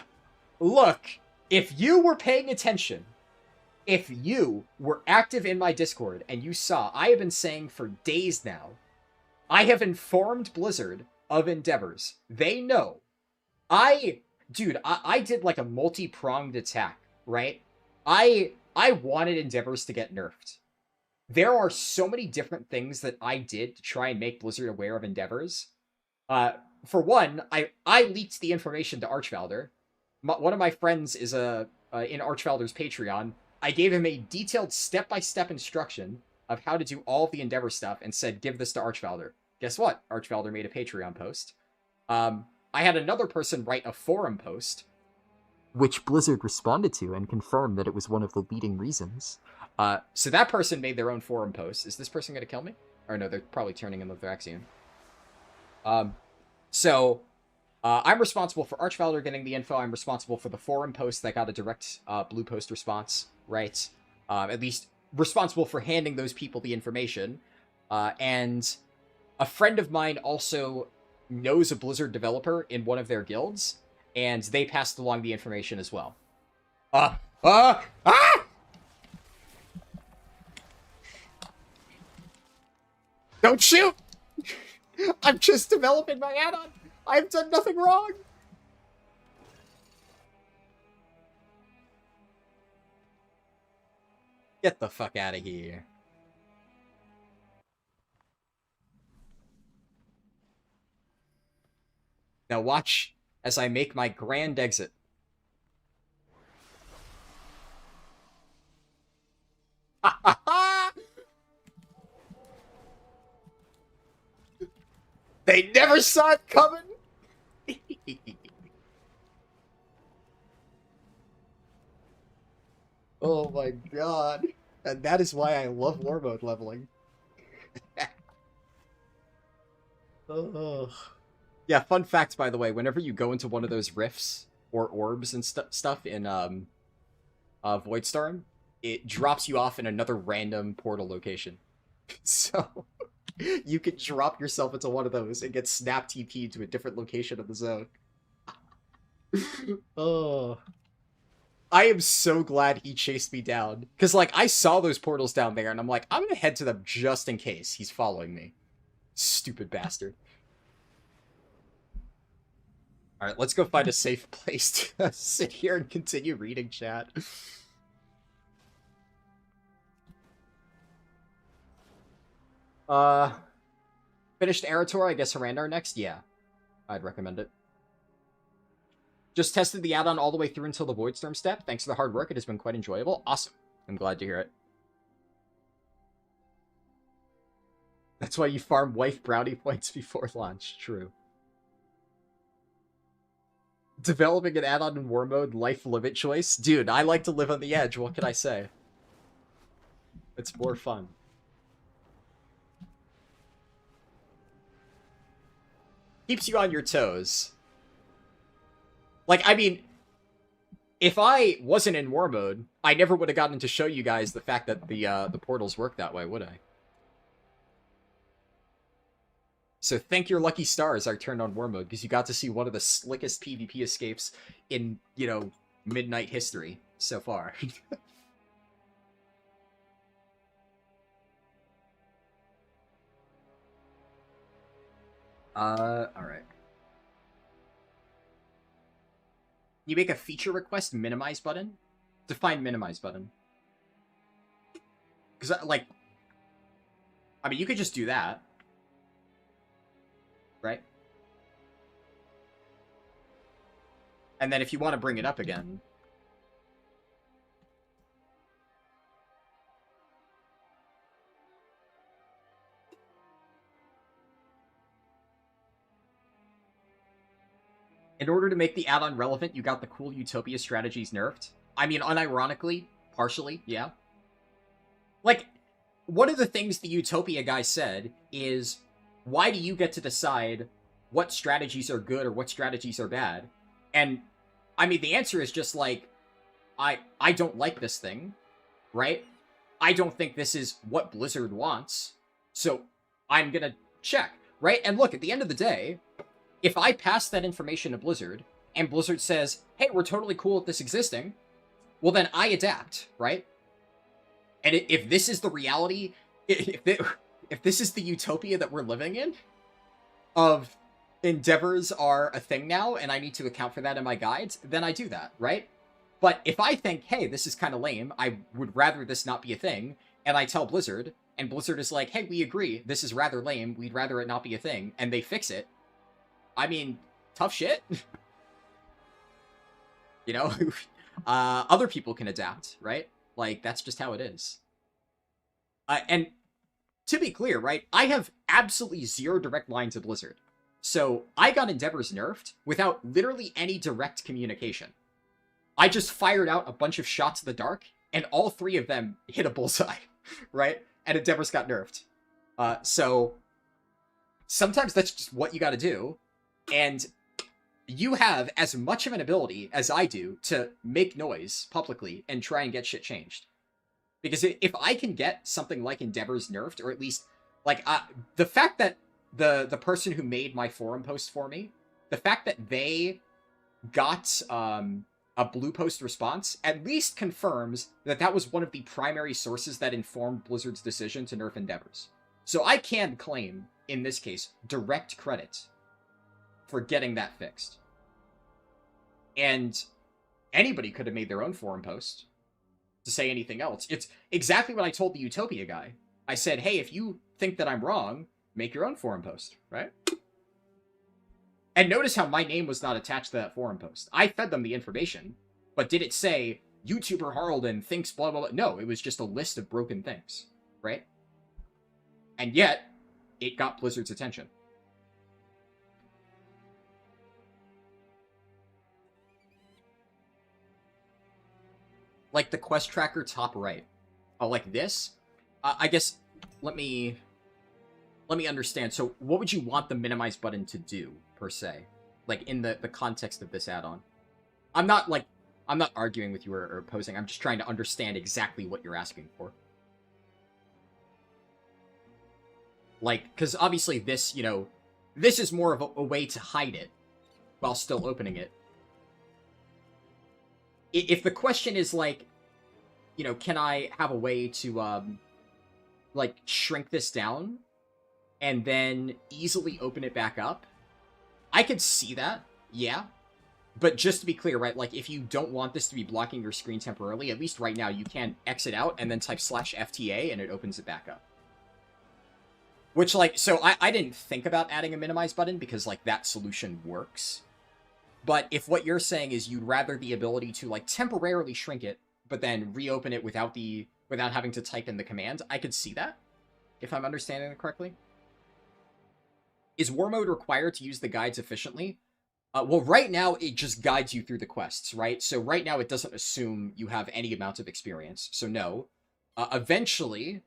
Speaker 1: If you were paying attention, if you were active in my Discord, and you saw, I have been saying for days now, I have informed Blizzard of endeavors. They know. I did like a multi-pronged attack, right? I wanted endeavors to get nerfed. There are so many different things that I did to try and make Blizzard aware of endeavors. For one, I leaked the information to Archvalder. One of my friends is in Archvalder's Patreon. I gave him a detailed step-by-step instruction of how to do all of the Endeavor stuff and said, give this to Archvalder. Guess what? Archvalder made a Patreon post. I had another person write a forum post, which Blizzard responded to and confirmed that it was one of the leading reasons. So that person made their own forum post. Is this person going to kill me? Or no, they're probably turning in the vaccine. So, I'm responsible for Archvalder getting the info. I'm responsible for the forum post that got a direct blue post response, right? At least responsible for handing those people the information. And a friend of mine also knows a Blizzard developer in one of their guilds, and they passed along the information as well. Don't shoot! I'm just developing my add-on. I've done nothing wrong. Get the fuck out of here. Now watch as I make my grand exit. Ha ha ha! They never saw it coming! Oh my god. And that is why I love war mode leveling. Yeah, fun fact, by the way, whenever you go into one of those rifts or orbs and stuff in Voidstorm, it drops you off in another random portal location. So you could drop yourself into one of those and get snap TP'd to a different location of the zone. Oh. I am so glad he chased me down. Because, like, I saw those portals down there, and I'm like, I'm gonna head to them just in case he's following me. Stupid bastard. Alright, let's go find a safe place to sit here and continue reading chat. Finished Arator, I guess Harrandar next? Yeah. I'd recommend it. Just tested the add-on all the way through until the Voidstorm step. Thanks for the hard work, it has been quite enjoyable. Awesome. I'm glad to hear it. That's why you farm wife brownie points before launch. True. Developing an add-on in war mode, life limit choice? Dude, I like to live on the edge, what can I say? It's more fun. Keeps you on your toes. Like, I mean, if I wasn't in war mode, I never would have gotten to show you guys the fact that the portals work that way, would I? So thank your lucky stars I turned on war mode, because you got to see one of the slickest PvP escapes in, you know, Midnight history so far. Alright. You make a feature request minimize button? Define minimize button. Because, like, I mean, you could just do that. Right? And then if you want to bring it up again... In order to make the add-on relevant, you got the cool Utopia strategies nerfed. I mean, unironically, partially, yeah. Like, one of the things the Utopia guy said is, why do you get to decide what strategies are good or what strategies are bad? And, I mean, the answer is just like, I don't like this thing, right? I don't think this is what Blizzard wants, so I'm gonna check, right? And look, at the end of the day, if I pass that information to Blizzard, and Blizzard says, hey, we're totally cool with this existing, well then I adapt, right? And if this is the reality, if this is the utopia that we're living in, of endeavors are a thing now, and I need to account for that in my guides, then I do that, right? But if I think, hey, this is kind of lame, I would rather this not be a thing, and I tell Blizzard, and Blizzard is like, hey, we agree, this is rather lame, we'd rather it not be a thing, and they fix it, I mean, tough shit. You know? Other people can adapt, right? Like, that's just how it is. And to be clear, right, I have absolutely zero direct line to Blizzard. So I got Endeavors nerfed without literally any direct communication. I just fired out a bunch of shots in the dark, and all 3 of them hit a bullseye, right? And Endeavors got nerfed. So sometimes that's just what you gotta do. And you have as much of an ability as I do to make noise publicly and try and get shit changed. Because if I can get something like Endeavors nerfed, or at least, like, the fact that the person who made my forum post for me, the fact that they got a blue post response, at least confirms that that was one of the primary sources that informed Blizzard's decision to nerf Endeavors. So I can claim, in this case, direct credit for getting that fixed. And anybody could have made their own forum post to say anything else. It's exactly what I told the Utopia guy. I said, hey, if you think that I'm wrong, make your own forum post, right? And notice how my name was not attached to that forum post. I fed them the information, but did it say, YouTuber Harldan thinks blah, blah, blah? No, it was just a list of broken things, right? And yet, it got Blizzard's attention. Like the quest tracker top right. Oh, like this? I guess, let me understand. So what would you want the minimize button to do, per se? Like, in the context of this add-on? I'm not arguing with you or opposing. I'm just trying to understand exactly what you're asking for. Like, because obviously this, you know, this is more of a way to hide it while still opening it. if the question is like, you know, can I have a way to like shrink this down and then easily open it back up, I could see that, yeah. But just to be clear, right, like, if you don't want this to be blocking your screen temporarily, at least right now, you can exit out and then type /FTA and it opens it back up. Which, like, so I didn't think about adding a minimize button because, like, that solution works. But if what you're saying is you'd rather the ability to, like, temporarily shrink it, but then reopen it without having to type in the command, I could see that, if I'm understanding it correctly. Is war mode required to use the guides efficiently? Well, right now, it just guides you through the quests, right? So right now, it doesn't assume you have any amount of experience, so no. Eventually,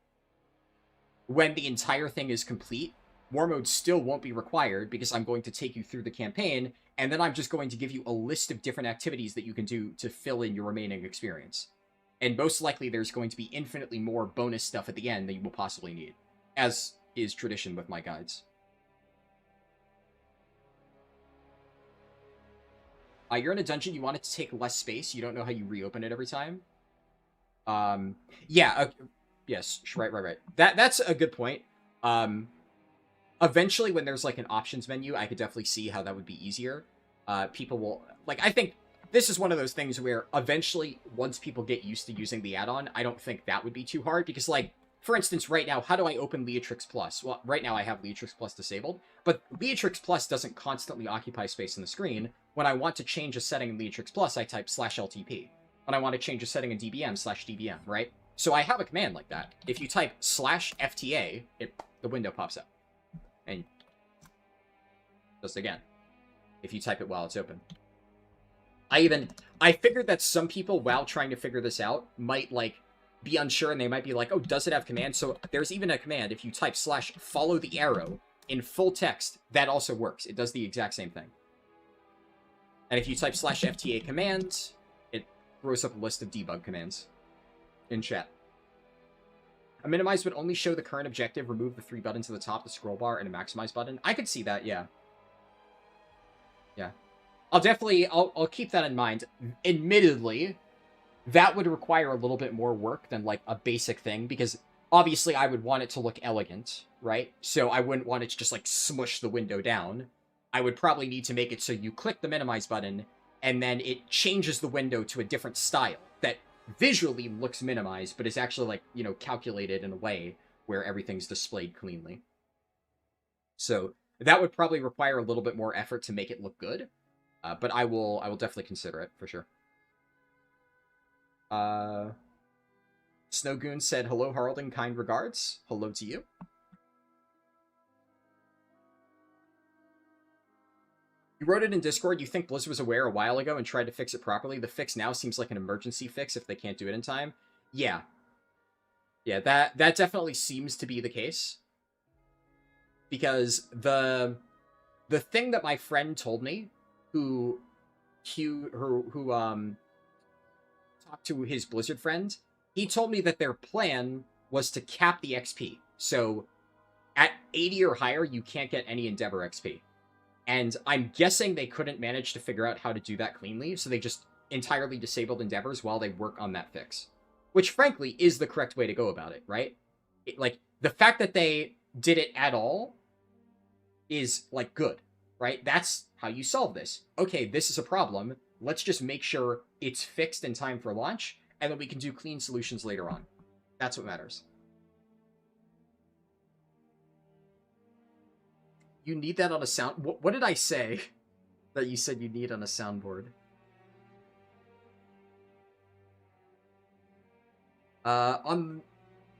Speaker 1: when the entire thing is complete, war mode still won't be required because I'm going to take you through the campaign, and then I'm just going to give you a list of different activities that you can do to fill in your remaining experience. And most likely, there's going to be infinitely more bonus stuff at the end that you will possibly need, as is tradition with my guides. You're in a dungeon, you want it to take less space, you don't know how you reopen it every time. Yeah, yes, right. That's a good point. Eventually, when there's, like, an options menu, I could definitely see how that would be easier. People will, like, I think this is one of those things where eventually, once people get used to using the add-on, I don't think that would be too hard, because, like, for instance, right now, how do I open Leatrix Plus? Well, right now I have Leatrix Plus disabled, but Leatrix Plus doesn't constantly occupy space on the screen. When I want to change a setting in Leatrix Plus, I type /LTP. When I want to change a setting in DBM, /DBM, right? So I have a command like that. If you type /FTA, the window pops up. And just again, if you type it while it's open. I figured that some people, while trying to figure this out, might, like, be unsure, and they might be like, oh, does it have command? So there's even a command. If you type /follow the arrow in full text, that also works. It does the exact same thing. And if you type /FTA command, it throws up a list of debug commands in chat. A minimize would only show the current objective, remove the 3 buttons at the top, the scroll bar, and a maximize button. I could see that, yeah. Yeah. I'll keep that in mind. Admittedly, that would require a little bit more work than, like, a basic thing, because obviously I would want it to look elegant, right? So I wouldn't want it to just, like, smush the window down. I would probably need to make it so you click the minimize button, and then it changes the window to a different style that visually looks minimized, but is actually, like, you know, calculated in a way where everything's displayed cleanly. So that would probably require a little bit more effort to make it look good, but I will definitely consider it, for sure. Snowgoon said, hello, Harldan, kind regards. Hello to you. You wrote it in Discord. You think Blizzard was aware a while ago and tried to fix it properly. The fix now seems like an emergency fix if they can't do it in time. Yeah. Yeah, that definitely seems to be the case. Because the thing that my friend told me, who talked to his Blizzard friend, he told me that their plan was to cap the XP. So at 80 or higher, you can't get any Endeavor XP. And I'm guessing they couldn't manage to figure out how to do that cleanly, so they just entirely disabled Endeavors while they work on that fix. Which, frankly, is the correct way to go about it, right? Like, the fact that they did it at all is, like, good, right? That's how you solve this. Okay, this is a problem. Let's just make sure it's fixed in time for launch, and then we can do clean solutions later on. That's what matters. You need that on a sound... What did I say that you said you need on a soundboard? On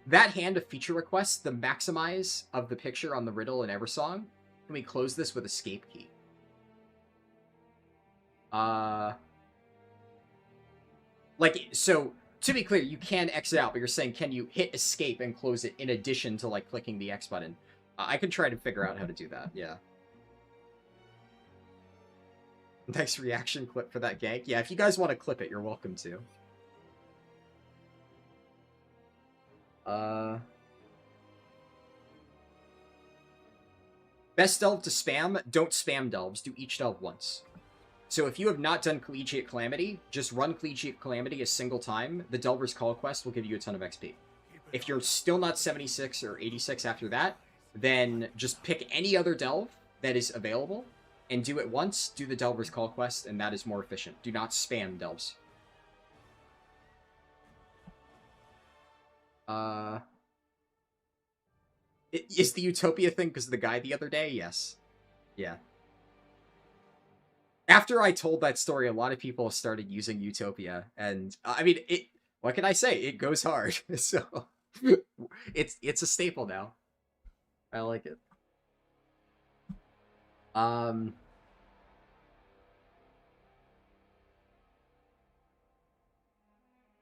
Speaker 1: that hand of feature requests, the maximize of the picture on the riddle in Eversong, can we close this with escape key? Like, so, to be clear, you can exit out, but you're saying, can you hit escape and close it in addition to, like, clicking the X button? I can try to figure out how to do that, yeah. Nice reaction clip for that gank. Yeah, if you guys want to clip it, you're welcome to. Best delve to spam? Don't spam delves. Do each delve once. So if you have not done Collegiate Calamity, just run Collegiate Calamity a single time. The Delver's Call quest will give you a ton of XP. If you're still not 76 or 86 after that, then just pick any other Delve that is available and do it once, do the Delver's Call quest, and that is more efficient. Do not spam Delves. Is the Utopia thing because of the guy the other day? Yes. Yeah. After I told that story, a lot of people started using Utopia, and I mean, what can I say? It goes hard, so it's a staple now. I like it.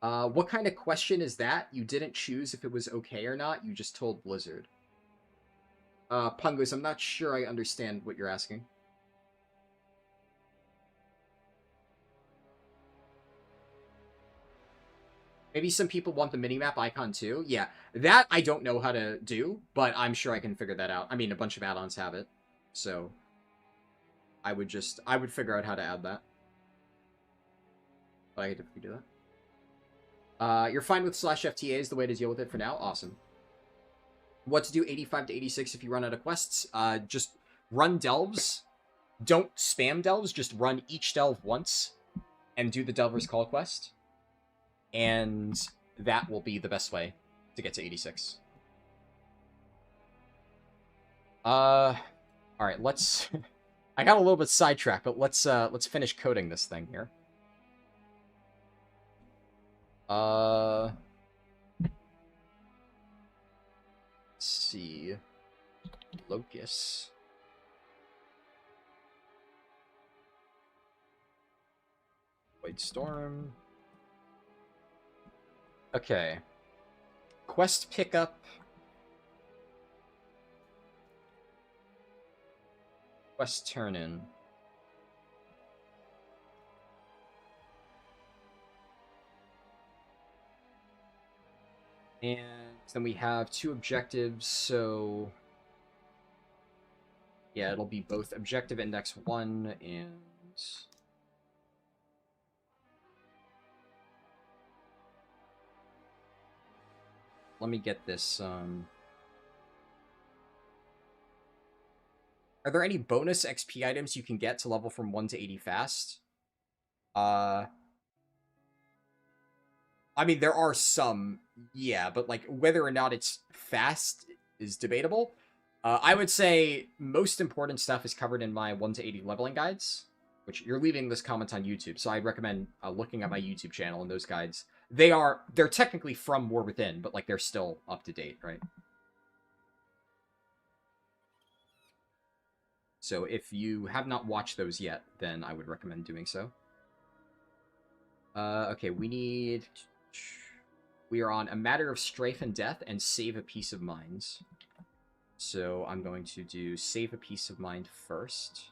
Speaker 1: What kind of question is that? You didn't choose if it was okay or not. You just told Blizzard. Pungus, I'm not sure I understand what you're asking. Maybe some people want the minimap icon too. Yeah, that I don't know how to do, but I'm sure I can figure that out. I mean, a bunch of add-ons have it, so I would figure out how to add that. But I could definitely do that. You're fine with /FTA is the way to deal with it for now. Awesome. What to do 85 to 86 if you run out of quests? Just run delves. Don't spam delves. Just run each delve once and do the Delver's Call quest. And that will be the best way to get to 86. All right, let's... I got a little bit sidetracked, but let's finish coding this thing here. Let's see. Locus. White Storm. Okay. Quest pickup. Quest turn in. And then we have 2 objectives, so... yeah, it'll be both Objective Index 1 and... let me get this, Are there any bonus XP items you can get to level from 1 to 80 fast? I mean, there are some, yeah, but, like, whether or not it's fast is debatable. I would say most important stuff is covered in my 1 to 80 leveling guides, which you're leaving this comment on YouTube, so I'd recommend looking at my YouTube channel and those guides. They're technically from War Within, but, like, they're still up to date, right? So if you have not watched those yet, then I would recommend doing so. Okay, we are on A Matter of Strife and Death and Save a Peace of Mind. So I'm going to do Save a Peace of Mind first.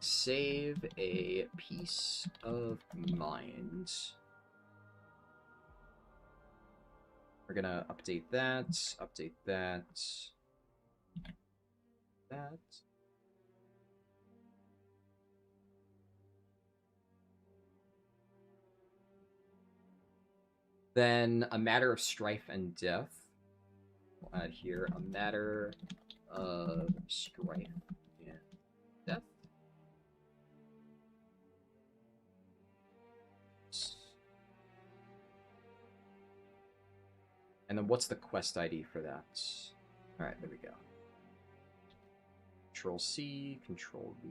Speaker 1: Save a Peace of Mind. We're gonna update that, that. Then A Matter of Strife and Death. We'll add here A Matter of Strife and Death. And then what's the quest ID for that? Alright, there we go. Control C, Control V.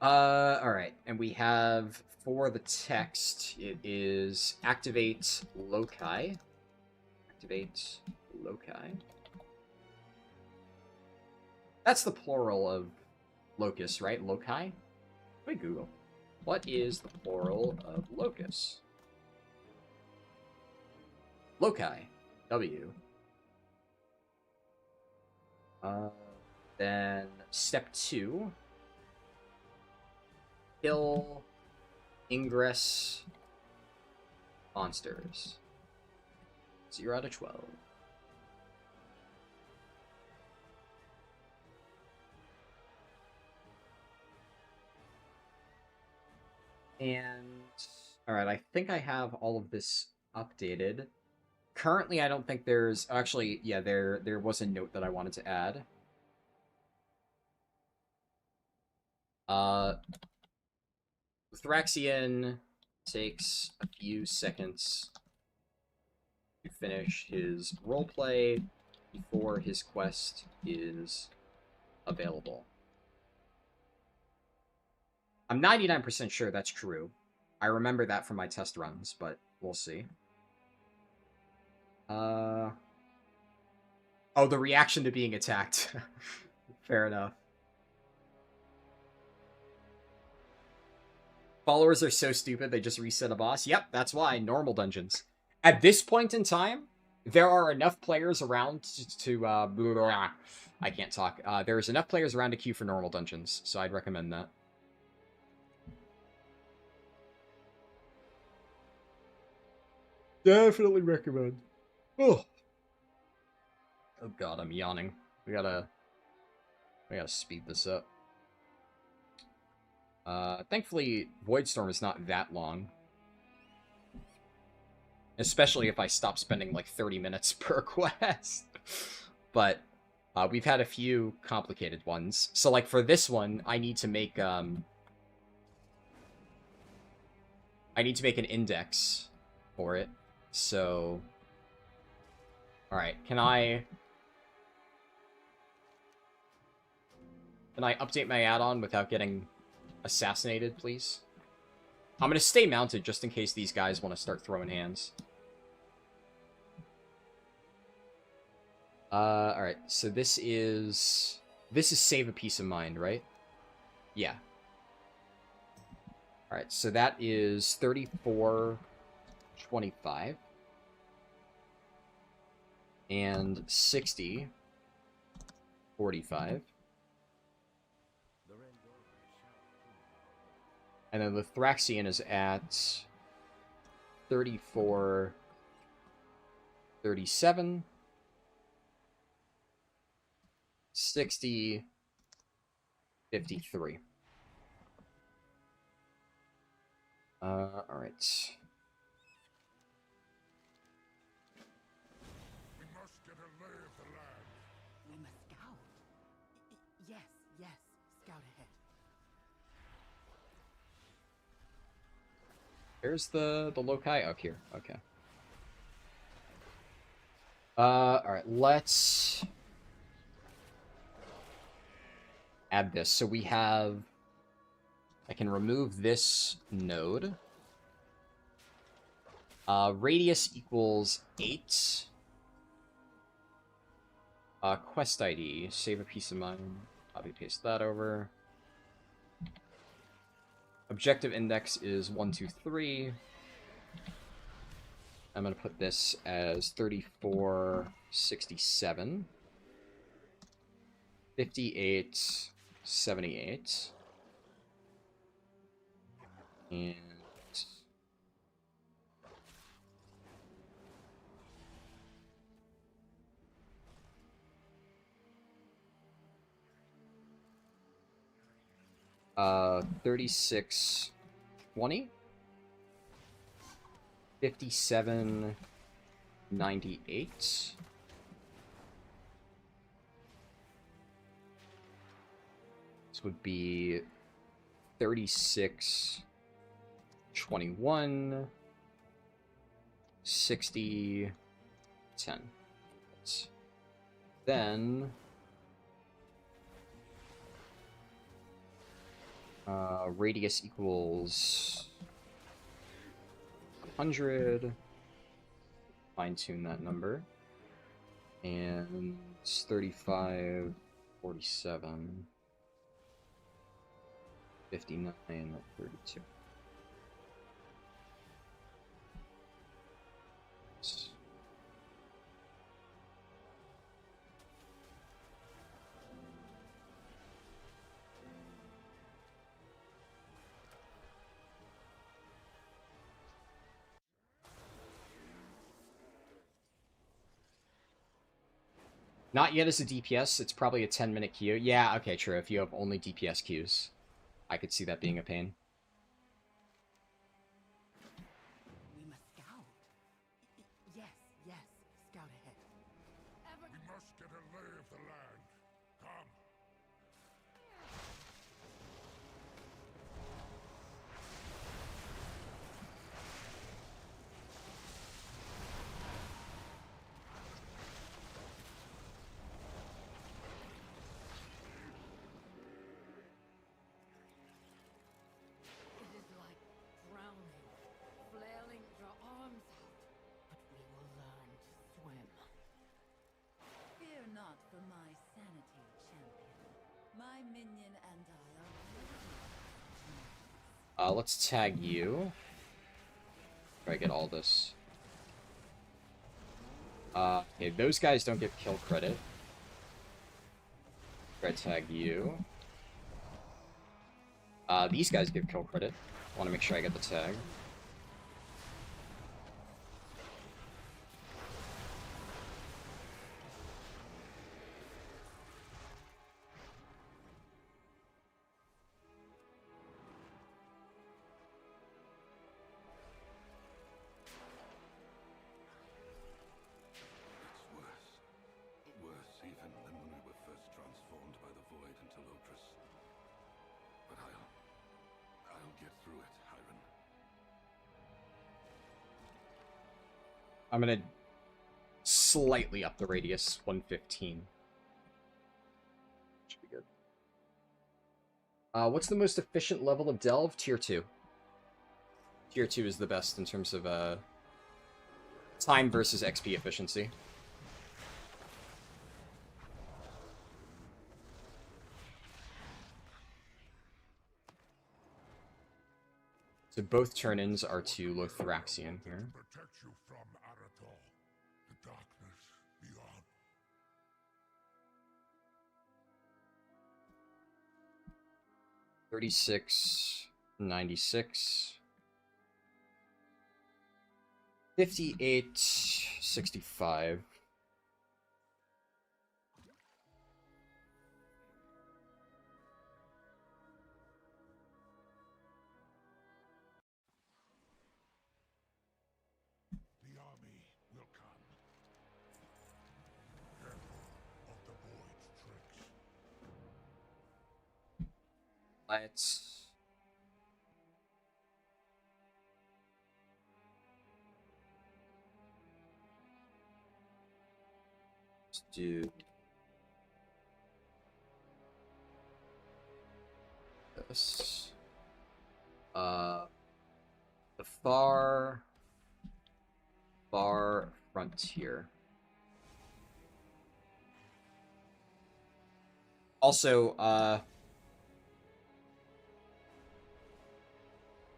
Speaker 1: Alright, and we have, for the text, it is activate loci. Activate loci. That's the plural of locus, right? Loci? Wait, Google. What is the plural of locus? Loci. W. Then step 2. Kill ingress monsters. 0 out of 12. And alright, I think I have all of this updated. Currently, I don't think there's... Actually, yeah, there was a note that I wanted to add. Thraxian takes a few seconds to finish his roleplay before his quest is available. I'm 99% sure that's true. I remember that from my test runs, but we'll see. Oh, the reaction to being attacked. Fair enough. Followers are so stupid, they just reset a boss. Yep, that's why. Normal dungeons. At this point in time, there are enough players around to I can't talk. There's enough players around to queue for normal dungeons, so I'd recommend that. Definitely recommend. Oh god, I'm yawning. We gotta speed this up. Thankfully, Voidstorm is not that long. Especially if I stop spending like 30 minutes per quest. But we've had a few complicated ones. So like for this one, I need to make an index for it. So alright, can I update my add-on without getting assassinated, please? I'm gonna stay mounted just in case these guys want to start throwing hands. Alright, so this is save a peace of mind, right? Yeah. Alright, so that is 34.25 and 60.45. And then the Thraxian is at 34.37, 60.53. All right.
Speaker 9: We must get a lay of the land.
Speaker 10: We must scout. Yes, scout ahead.
Speaker 1: There's the loci up here. Okay. All right. Let's add this. So we have. I can remove this node. Radius equals 8. Quest ID. Save a piece of mind. Copy paste that over. Objective index is 123. I'm going to put this as 34.67. 58.78. And uh 36.20, 57.98. This would be 36.21, 60.10. Then radius equals 100. Fine-tune that number. And it's 35.47. 59.32. Not yet as a DPS, it's probably a 10-minute queue. Yeah, okay, true. If you have only DPS queues, I could see that being a pain.
Speaker 9: us get a lay of the land. Come.
Speaker 3: It is like drowning, flailing your arms out, but we will learn to swim.
Speaker 10: Fear not for my sanity, champion. My minion and I are
Speaker 1: Let's tag you. Try to get all this. Okay, those guys don't get kill credit. Try to tag you. These guys give kill credit. I want to make sure I get the tag.
Speaker 9: It's worse. Worse even than when we were first transformed by the void into Leatrix. But I'll get through it, Hiron.
Speaker 1: I'm gonna slightly up the radius, 115. Should be good. What's the most efficient level of Delve? Tier 2. Tier 2 is the best in terms of time versus XP efficiency. So both turn-ins are to Lothraxian here.
Speaker 9: Protect you from Arathor, the darkness beyond.
Speaker 1: $36, $96, $58, $65.
Speaker 9: The army will come. Careful of the void's tricks.
Speaker 1: Let's do this. The far frontier. Also,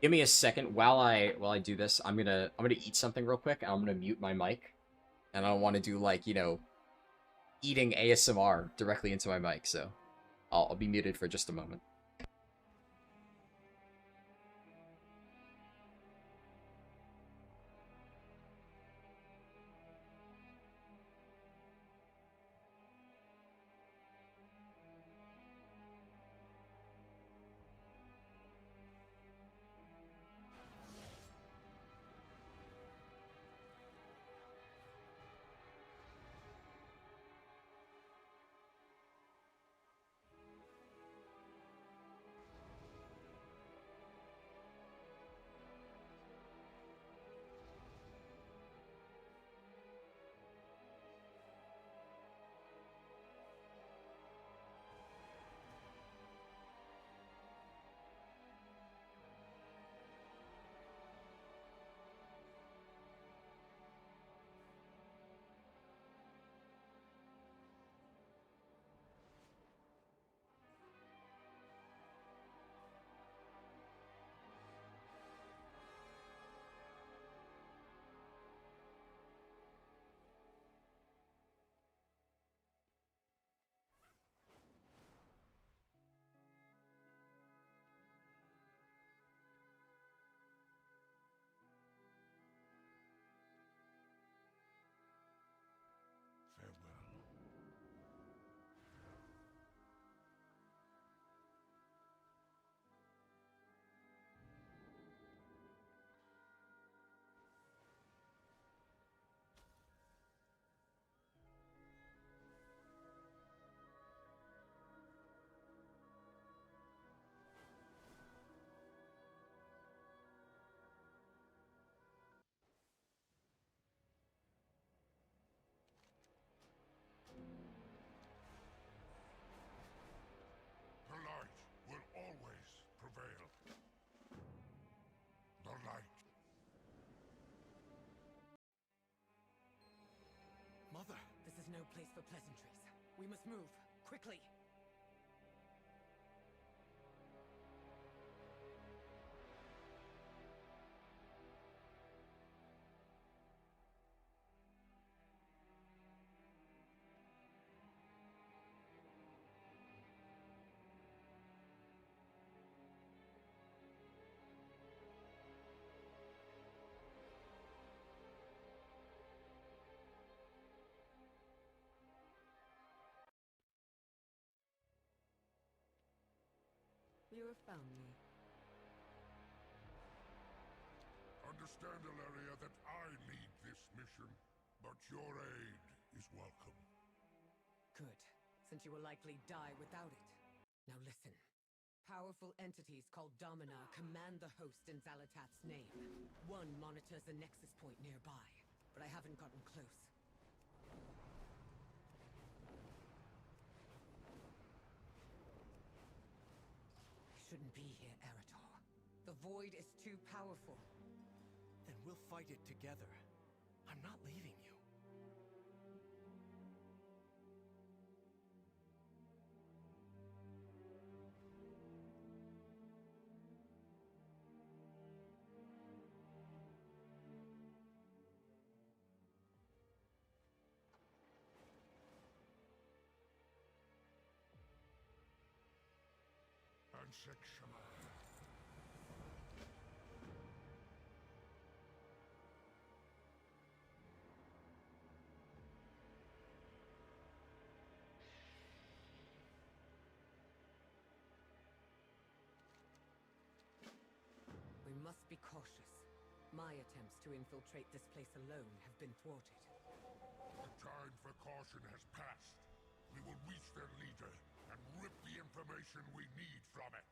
Speaker 1: give me a second while I do this. I'm gonna eat something real quick, and I'm gonna mute my mic. And I don't want to do, like, you know, eating ASMR directly into my mic, so I'll be muted for just a moment.
Speaker 12: place for pleasantries. We must move, quickly. You have found me.
Speaker 9: Understand, Ilaria, that I lead this mission, but your aid is welcome.
Speaker 12: Good, since you will likely die without it. Now listen. Powerful entities called Domina command the host in Xal'atath's name. One monitors a nexus point nearby, but I haven't gotten close. Shouldn't be here, Eretor. The void is too powerful.
Speaker 6: Then we'll fight it together. I'm not leaving you.
Speaker 12: We must be cautious. My attempts to infiltrate this place alone have been thwarted.
Speaker 9: The time for caution has passed. We will reach their leader and rip the information we need from it.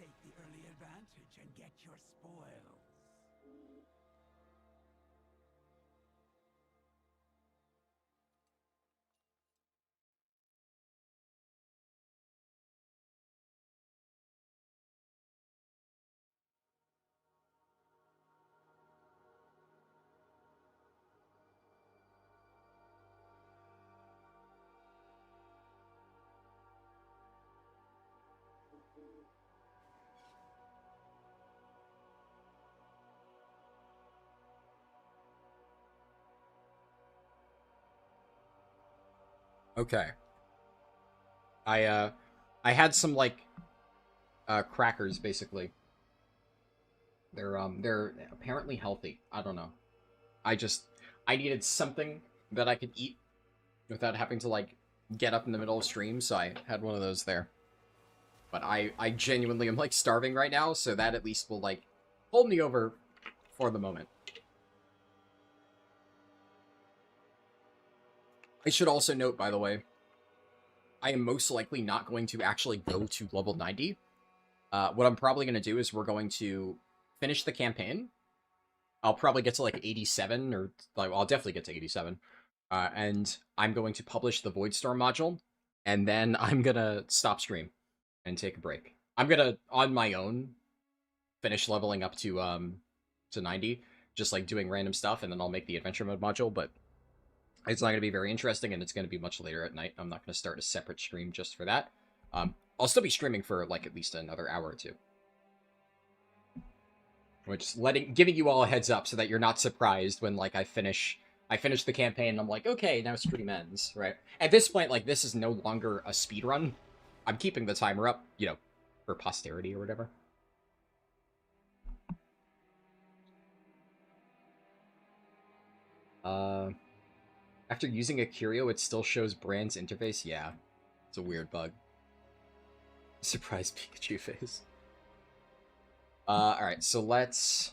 Speaker 2: Take the early advantage and get your spoils.
Speaker 1: Okay. I had some like crackers basically. They're apparently healthy. I don't know. I needed something that I could eat without having to like get up in the middle of stream, so I had one of those there. But I genuinely am like starving right now, so that at least will like hold me over for the moment. I should also note, by the way, I am most likely not going to actually go to level 90. What I'm probably going to do is we're going to finish the campaign. I'll probably get to like 87, or like, well, I'll definitely get to 87. And I'm going to publish the Voidstorm module, and then I'm going to stop stream and take a break. I'm going to, on my own, finish leveling up to 90, just like doing random stuff, and then I'll make the adventure mode module, but it's not going to be very interesting, and it's going to be much later at night. I'm not going to start a separate stream just for that. I'll still be streaming for like at least another hour or two. Which giving you all a heads up so that you're not surprised when like I finish the campaign and I'm like, okay, now stream ends, right? At this point, like, this is no longer a speed run. I'm keeping the timer up, you know, for posterity or whatever. After using a curio, it still shows Brand's interface? Yeah. It's a weird bug. Surprise Pikachu face. Alright, so let's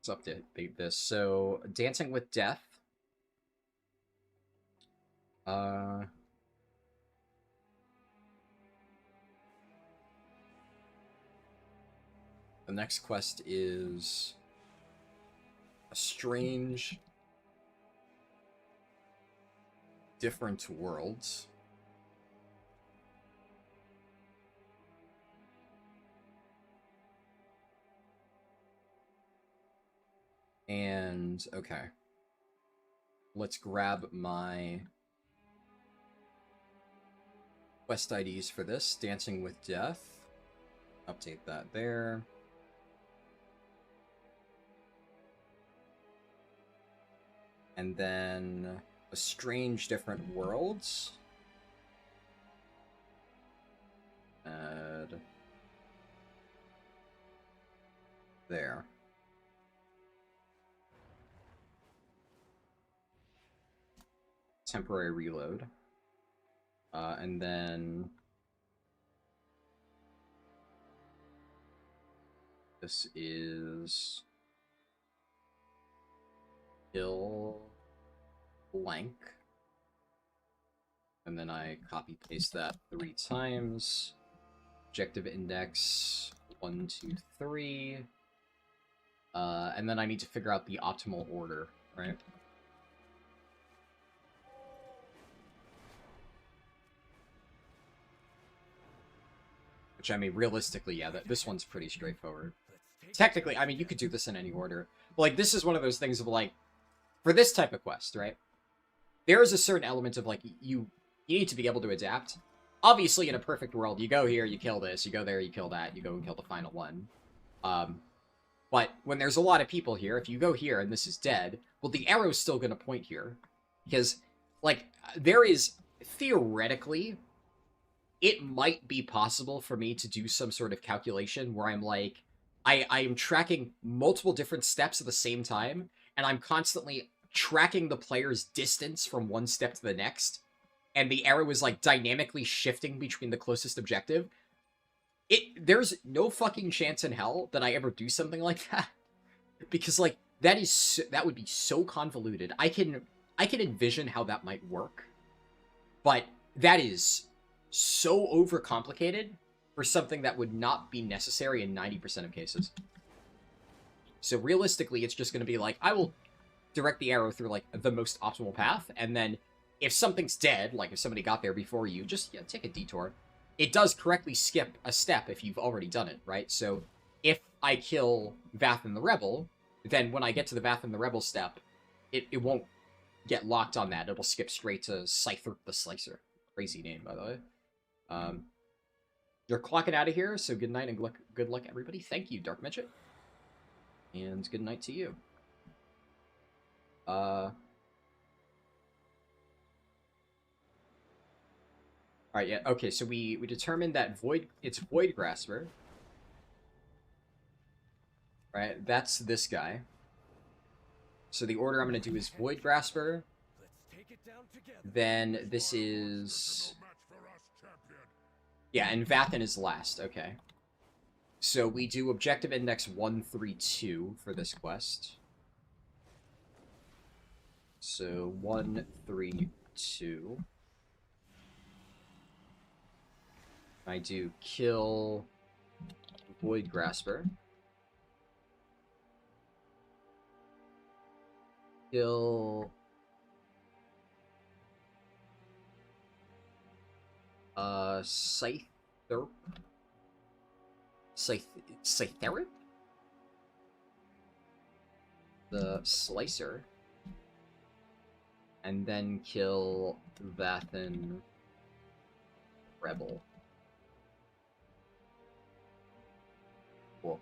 Speaker 1: update this. So, Dancing with Death. The next quest is a strange, different worlds. And, okay. Let's grab my quest IDs for this. Dancing with Death. Update that there. And then a strange different worlds. Add there. Temporary reload. And then this is kill blank. And then I copy paste that 3 times. Objective index 1, 2, 3. And then I need to figure out the optimal order, right? Which, I mean, realistically, yeah, this one's pretty straightforward. Technically, I mean, you could do this in any order. But, like, this is one of those things of, like, for this type of quest, right? There is a certain element of, like, you need to be able to adapt. Obviously, in a perfect world, you go here, you kill this, you go there, you kill that, you go and kill the final one. But when there's a lot of people here, if you go here and this is dead, well, the arrow's still going to point here. Because, like, there is, theoretically, it might be possible for me to do some sort of calculation where I'm like, I am tracking multiple different steps at the same time, and I'm constantly tracking the player's distance from one step to the next, and the arrow is, like, dynamically shifting between the closest objective. There's no fucking chance in hell that I ever do something like that. Because, like, that would be so convoluted. I can envision how that might work, but that is so overcomplicated for something that would not be necessary in 90% of cases. So realistically, it's just going to be like, I will direct the arrow through, like, the most optimal path, and then if something's dead, like if somebody got there before you, just take a detour. It does correctly skip a step if you've already done it, right? So if I kill Vathan the Rebel, then when I get to the Vathan the Rebel step, it won't get locked on that. It'll skip straight to Scyther the Slicer. Crazy name, by the way. You're clocking out of here, so good night and good luck, everybody. Thank you, Dark Midget. And good night to you. Alright, yeah, okay, so we determined that it's Void Grasper. Right, that's this guy. So the order I'm going to do is Void Grasper. Then this is... Yeah, and Vathan is last, okay. So we do Objective Index 132 for this quest. So 132. I do kill Void Grasper. Kill... Scytherip? The Slicer. And then kill Vathan Rebel. Cool.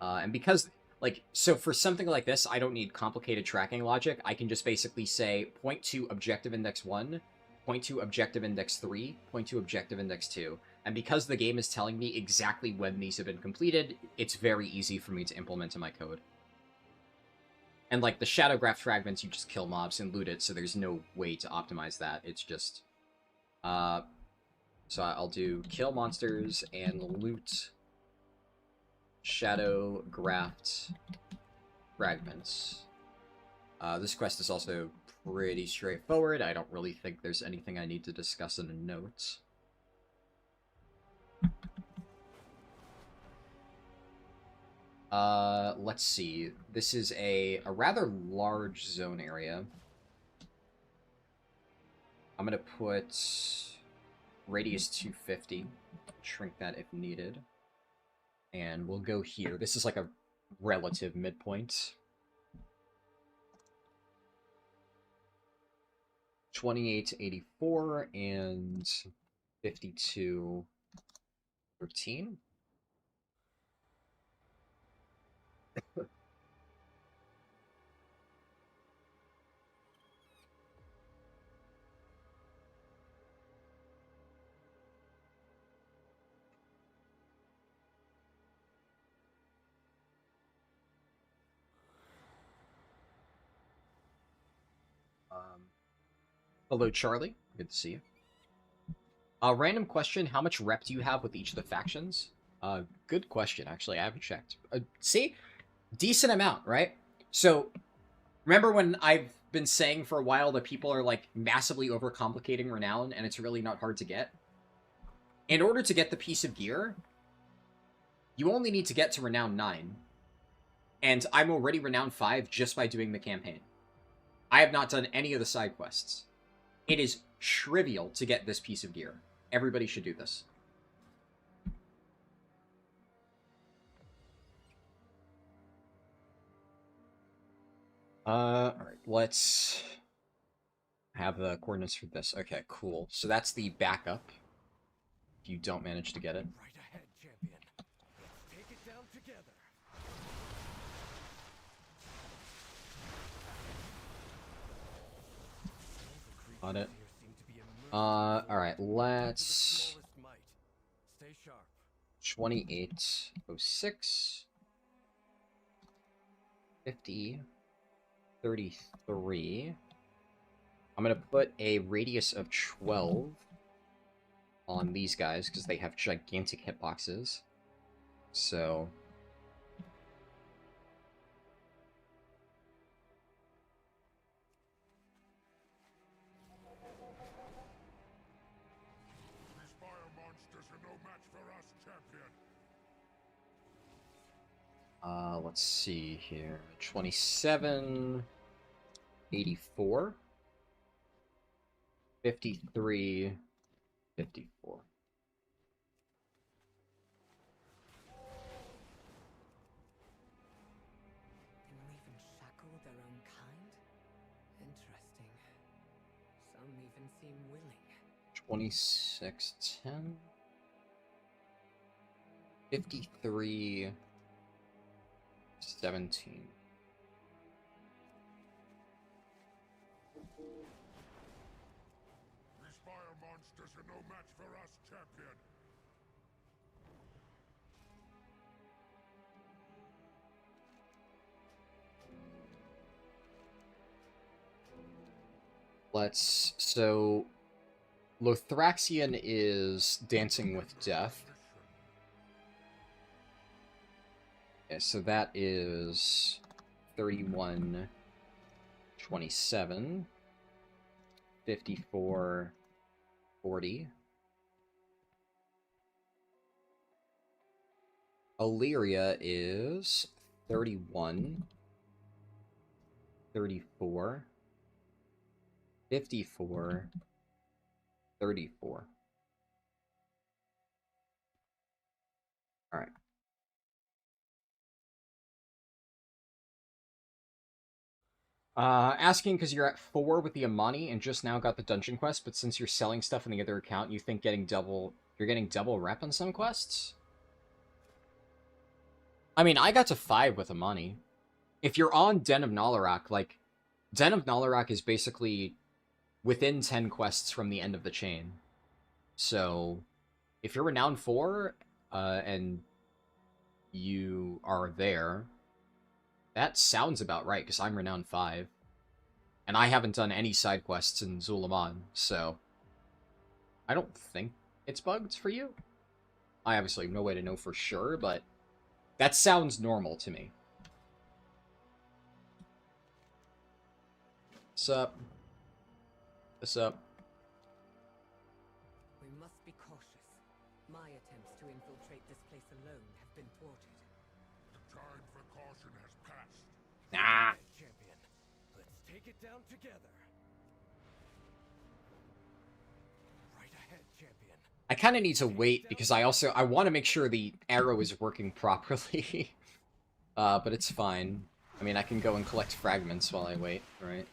Speaker 1: And because, like, so for something like this, I don't need complicated tracking logic. I can just basically say, point to Objective Index 1, point to Objective Index 3, point to Objective Index 2. And because the game is telling me exactly when these have been completed, it's very easy for me to implement in my code. And, like, the Shadow Graph fragments, you just kill mobs and loot it, so there's no way to optimize that. It's just... So I'll do kill monsters and loot Shadow Graft Fragments. This quest is also pretty straightforward. I don't really think there's anything I need to discuss in a note. Let's see. This is a rather large zone area. I'm gonna put radius 250, shrink that if needed. And we'll go here. This is like a relative midpoint. 2884 and 5213. Hello, Charlie. Good to see you. Random question. How much rep do you have with each of the factions? Good question, actually. I haven't checked. See? Decent amount, right? So, remember when I've been saying for a while that people are, like, massively overcomplicating Renown, and it's really not hard to get? In order to get the piece of gear, you only need to get to Renown 9. And I'm already Renown 5 just by doing the campaign. I have not done any of the side quests. It is trivial to get this piece of gear. Everybody should do this. Alright, let's have the coordinates for this. Okay, cool. So that's the backup. If you don't manage to get it.
Speaker 6: Right ahead, champion. Let's take it down together.
Speaker 1: Got it. Alright, let's... 2806 50 33. I'm gonna put a radius of 12 on these guys because they have gigantic hitboxes. So let's see here. 27 84 53 54.
Speaker 12: They will even shackle their own kind? Interesting. Some even seem willing.
Speaker 1: 26 10 53 17.
Speaker 9: These fire monsters are no match for us, champion.
Speaker 1: Let's... So... Lothraxion is Dancing with Death. Okay, so that is 31, 27, 54, 40. Illyria is 31, 34, 54, 34. All right. Asking because you're at 4 with the Amani and just now got the dungeon quest, but since you're selling stuff in the other account, you think you're getting double rep on some quests? I mean, I got to 5 with Amani. If you're on Den of Nalarak, like, Den of Nalarak is basically within 10 quests from the end of the chain. So, if you're Renown 4, and you are there, that sounds about right, because I'm Renown 5. And I haven't done any side quests in Zul'jin, so I don't think it's bugged for you. I obviously have no way to know for sure, but That sounds normal to me. What's up? What's up?
Speaker 12: We must be cautious. My attempts to infiltrate this place alone have been thwarted.
Speaker 9: The time for caution has passed.
Speaker 1: Nah.
Speaker 6: Champion, let's take it down together. Right ahead, champion.
Speaker 1: I kind of need to wait because I want to make sure the arrow is working properly. But it's fine. I mean, I can go and collect fragments while I wait, right?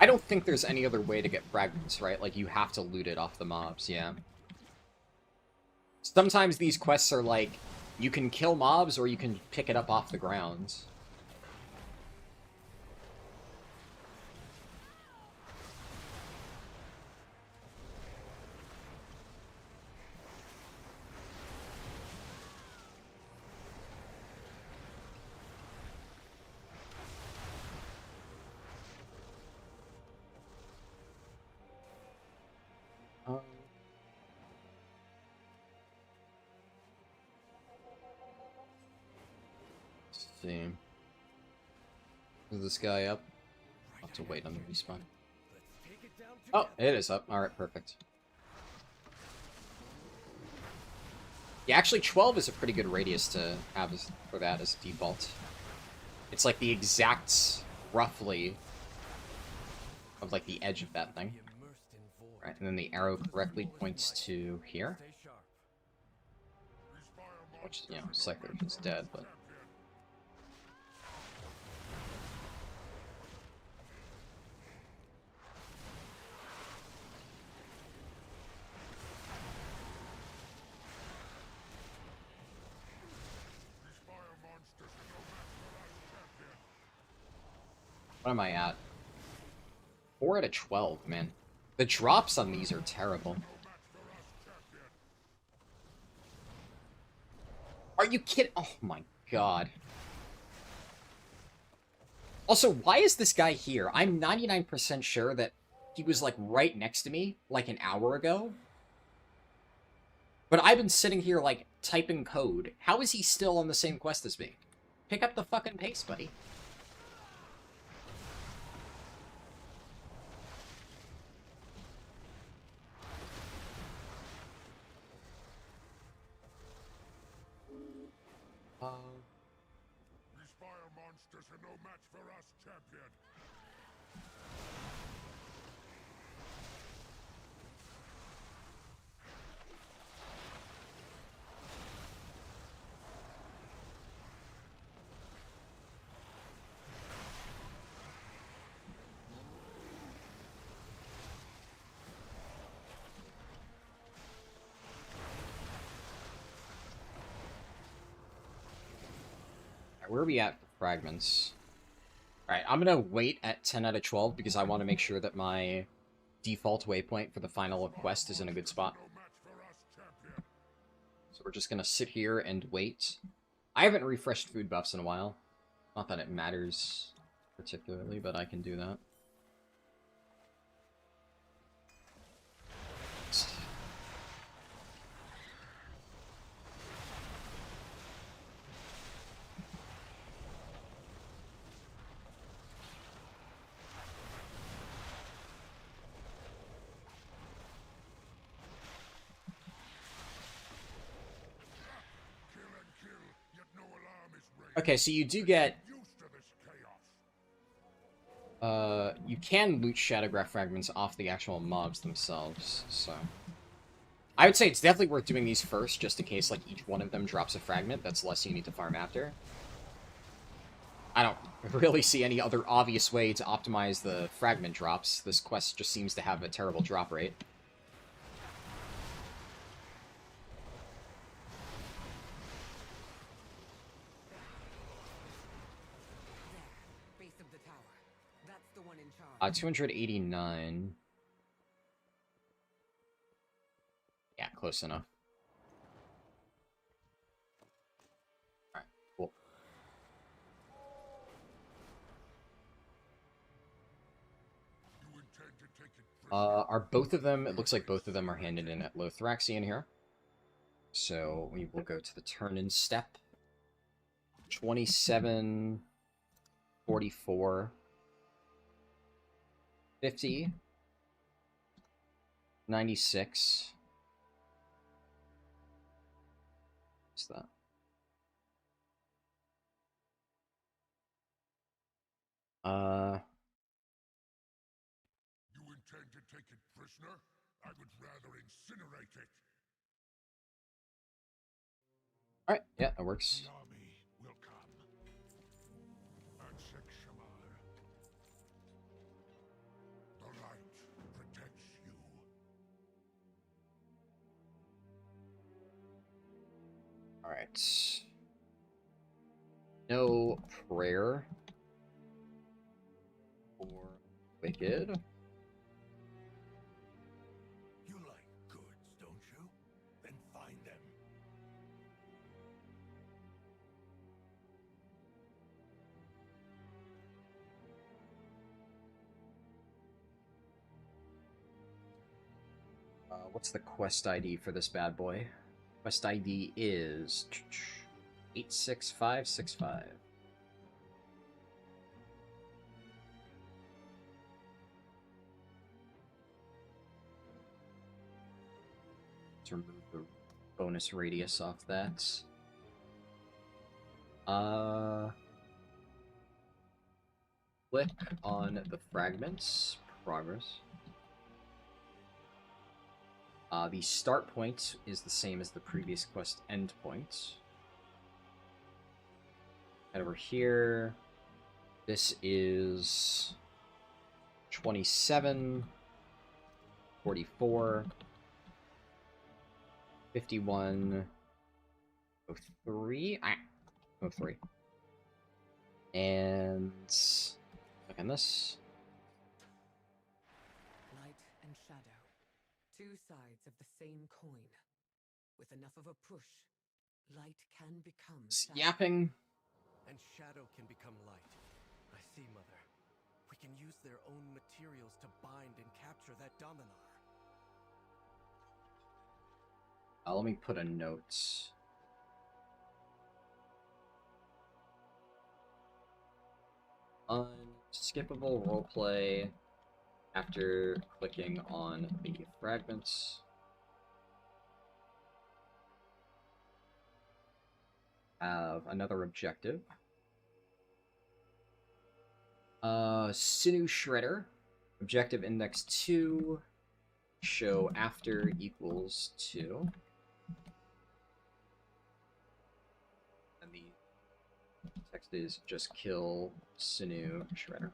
Speaker 1: I don't think there's any other way to get fragments, right? Like, you have to loot it off the mobs, yeah. Sometimes these quests are like, you can kill mobs or you can pick it up off the ground. Let's see. Is this guy up? I'll have to wait on the respawn. Oh, it is up. Alright, perfect. Yeah, actually 12 is a pretty good radius to have for that as default. It's like the exact, roughly, of like the edge of that thing. Right, and then the arrow correctly points to here. Which, you know, Cycler is dead, but... What am I at? 4 out of 12, man. The drops on these are terrible. Are you kidding? Oh my god. Also, why is this guy here? I'm 99% sure that he was, like, right next to me, like, an hour ago. But I've been sitting here, like, typing code. How is he still on the same quest as me? Pick up the fucking pace, buddy.
Speaker 9: These fire monsters are no match for us, champion.
Speaker 1: Where are we at for fragments? Alright, I'm gonna wait at 10 out of 12 because I want to make sure that my default waypoint for the final quest is in a good spot. So we're just gonna sit here and wait. I haven't refreshed food buffs in a while. Not that it matters particularly, but I can do that. Okay, so you do get... you can loot Shadowgraph fragments off the actual mobs themselves, so... I would say it's definitely worth doing these first, just in case, like, each one of them drops a fragment. That's less you need to farm after. I don't really see any other obvious way to optimize the fragment drops. This quest just seems to have a terrible drop rate.
Speaker 12: Base of the tower. That's the one in charge.
Speaker 1: 289. Yeah, close enough. Alright, cool. Are both of them... It looks like both of them are handed in at Lothraxian here. So we will go to the turn-in step. 27... 44... 50... 96... What's that?
Speaker 9: You intend to take it prisoner? I would rather incinerate it.
Speaker 1: Alright, yeah, that works.
Speaker 9: The army will come. Ansek Shamar. The light protects you.
Speaker 1: Alright. No prayer for Wicked.
Speaker 9: You like goods, don't you? Then find them.
Speaker 1: What's the quest ID for this bad boy? Quest ID is 86565. To remove the bonus radius off that. Click on the fragments. Progress. The start point is the same as the previous quest endpoint. And over here, this is 27, 44, 51, 03, 03. And look on this.
Speaker 12: Light and shadow. Two sides of the same coin. With enough of a push, light can become shadow.
Speaker 1: Yapping.
Speaker 6: And shadow can become light. I see, Mother. We can use their own materials to bind and capture that Dominar.
Speaker 1: Let me put a note. Unskippable roleplay after clicking on the fragments. Have another objective. Sinew Shredder. Objective index 2. Show after equals 2. And the text is just kill Sinew Shredder.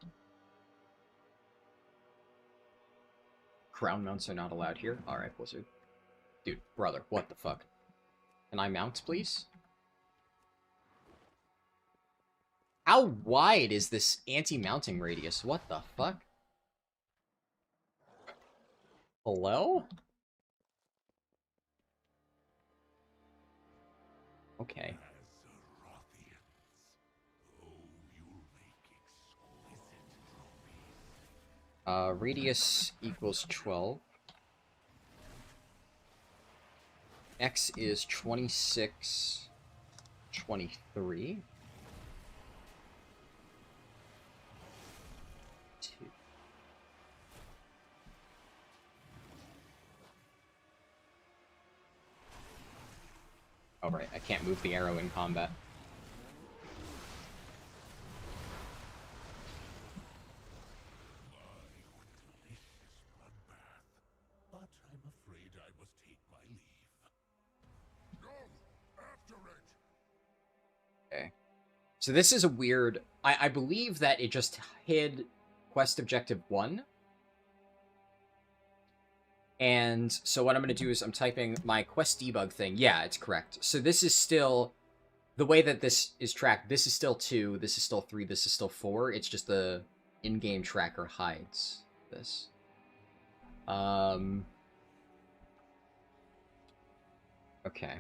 Speaker 1: Crown mounts are not allowed here. Alright, Blizzard. Dude, brother, what the fuck? Can I mount, please? How wide is this anti-mounting radius? What the fuck? Hello? Okay. Radius equals 12. X is 26, 23. 2. Oh, right, I can't move the arrow in combat. Okay. So this is a weird... I believe that it just hid quest objective 1. And so what I'm going to do is I'm typing my quest debug thing. Yeah, it's correct. So this is still... The way that this is tracked, this is still 2, this is still 3, this is still 4. It's just the in-game tracker hides this. Okay.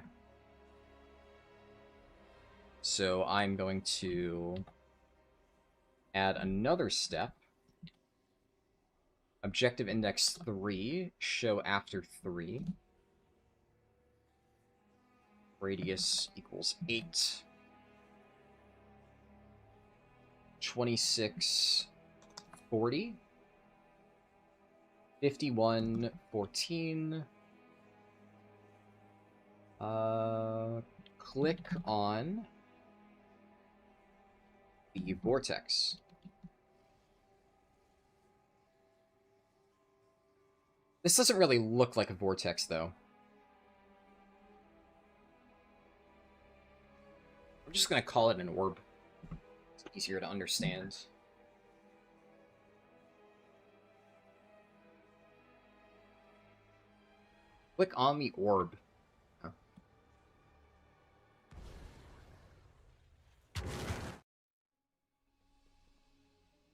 Speaker 1: So I'm going to add another step. Objective index 3, show after 3. Radius equals 8. 26, 40. 51, 14. Click on the vortex. This doesn't really look like a vortex, though. I'm just gonna call it an orb. It's easier to understand. Click on the orb. Oh.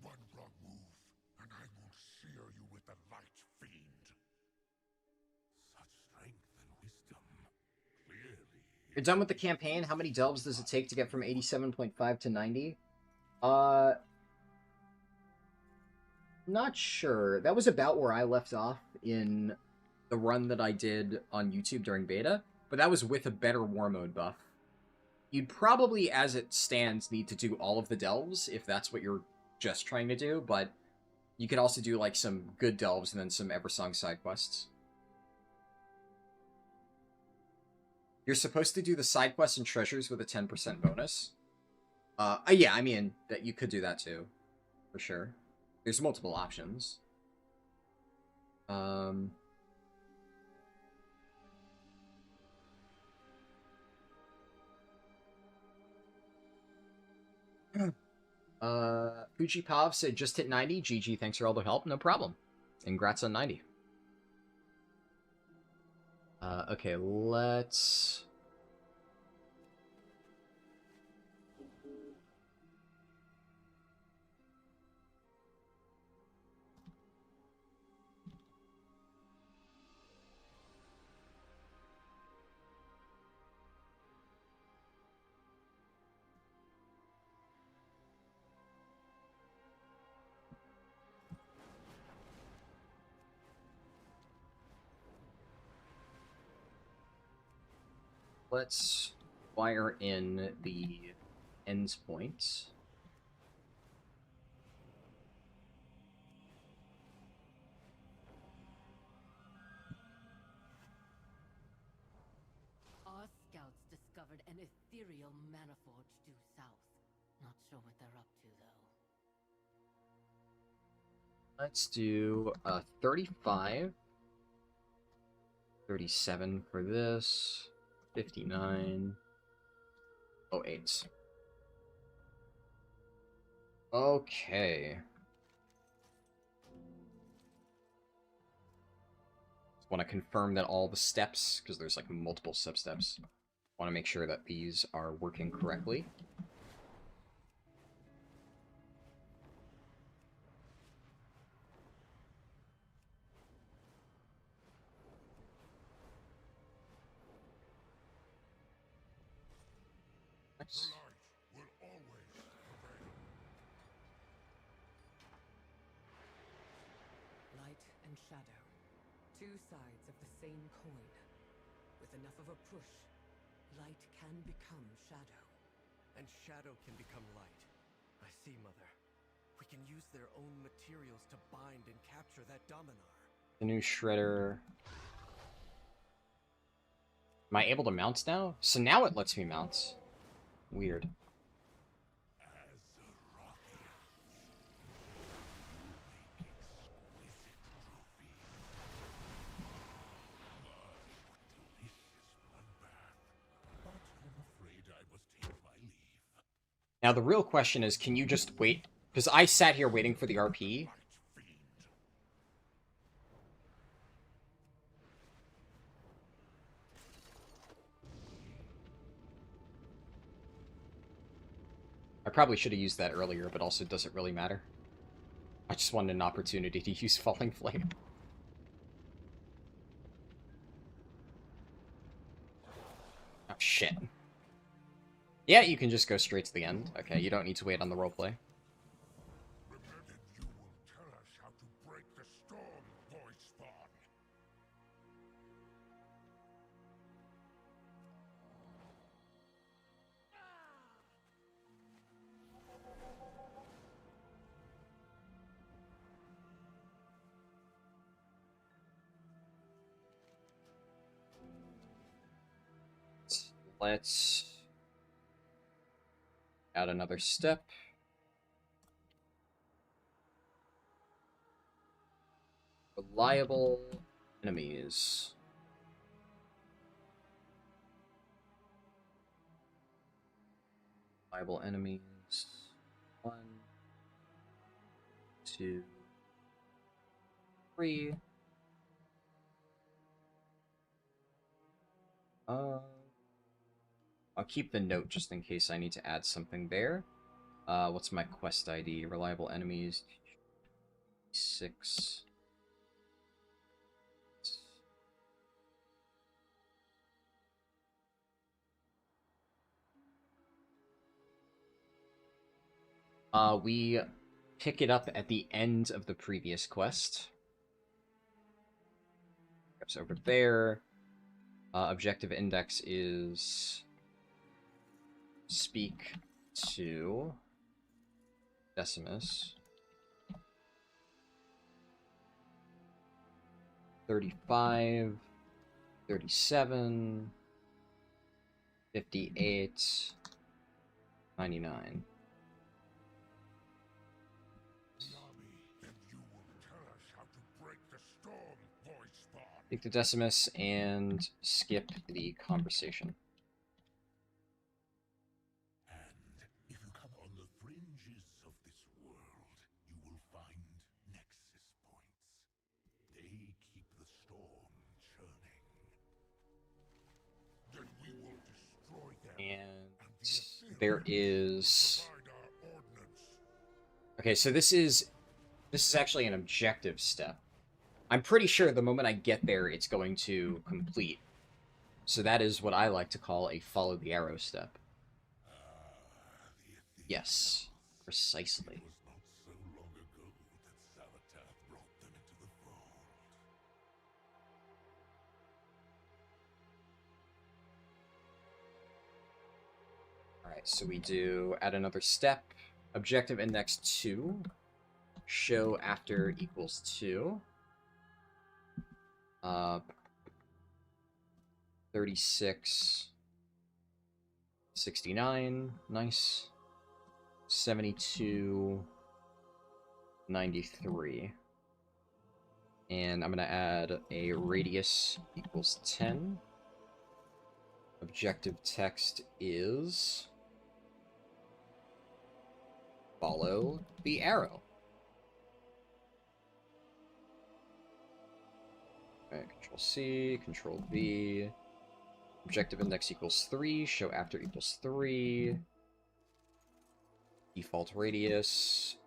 Speaker 9: One wrong move, and I will sear you with the light fiend. Such strength and wisdom. Clearly.
Speaker 1: You're done with the campaign? How many delves does it take to get from 87.5 to 90? Not sure. That was about where I left off in the run that I did on YouTube during beta, but that was with a better war mode buff. You'd probably, as it stands, need to do all of the delves if that's what you're just trying to do, but you could also do like some good delves and then some Eversong side quests. You're supposed to do the side quests and treasures with a 10% bonus. Yeah, I mean, that you could do that too, for sure. There's multiple options. Fujipav said just hit 90. GG, thanks for all the help. No problem. Congrats on 90. Okay, let's... Let's fire in the endpoint.
Speaker 3: Our scouts discovered an ethereal maniforge due south. Not sure what they're up to, though.
Speaker 1: Let's do 35. 37 for this. 59. 08. Okay. Just want to confirm that all the steps, because there's like multiple sub-steps, want to make sure that these are working correctly.
Speaker 9: The light will always prevail.
Speaker 12: Light and shadow. Two sides of the same coin. With enough of a push, light can become shadow.
Speaker 6: And shadow can become light. I see, Mother. We can use their own materials to bind and capture that Dominar.
Speaker 1: The new Shredder. Am I able to mount now? So now it lets me mount. Weird. Now the real question is, can you just wait? Because I sat here waiting for the RP. I probably should have used that earlier, but also does it really matter? I just wanted an opportunity to use Falling Flame. Oh, shit. Yeah, you can just go straight to the end. Okay, you don't need to wait on the roleplay.
Speaker 9: Remember, you will tell us how to break the storm.
Speaker 1: Let's add another step. Reliable enemies. Reliable enemies. 1, 2, 3. I'll keep the note just in case I need to add something there. What's my quest ID? Reliable enemies. 6. We pick it up at the end of the previous quest. It's over there. Objective index is speak to Decimus. 35, 37, 58, 99. Take the Decimus and skip the conversation.
Speaker 9: And if you come on the fringes of this world, you will find nexus points. They keep the storm churning. Then we will destroy them.
Speaker 1: And there is... Okay, so this is actually an objective step. I'm pretty sure the moment I get there, it's going to complete. So that is what I like to call a follow the arrow step. Yes, precisely. Alright, so we do add another step. Objective index 2. Show after equals 2. 36, 69, nice. 72, 93. And I'm going to add a radius equals 10. Objective text is follow the arrow. Okay, Control C, Control V. Objective index equals 3, show after equals 3. Default radius.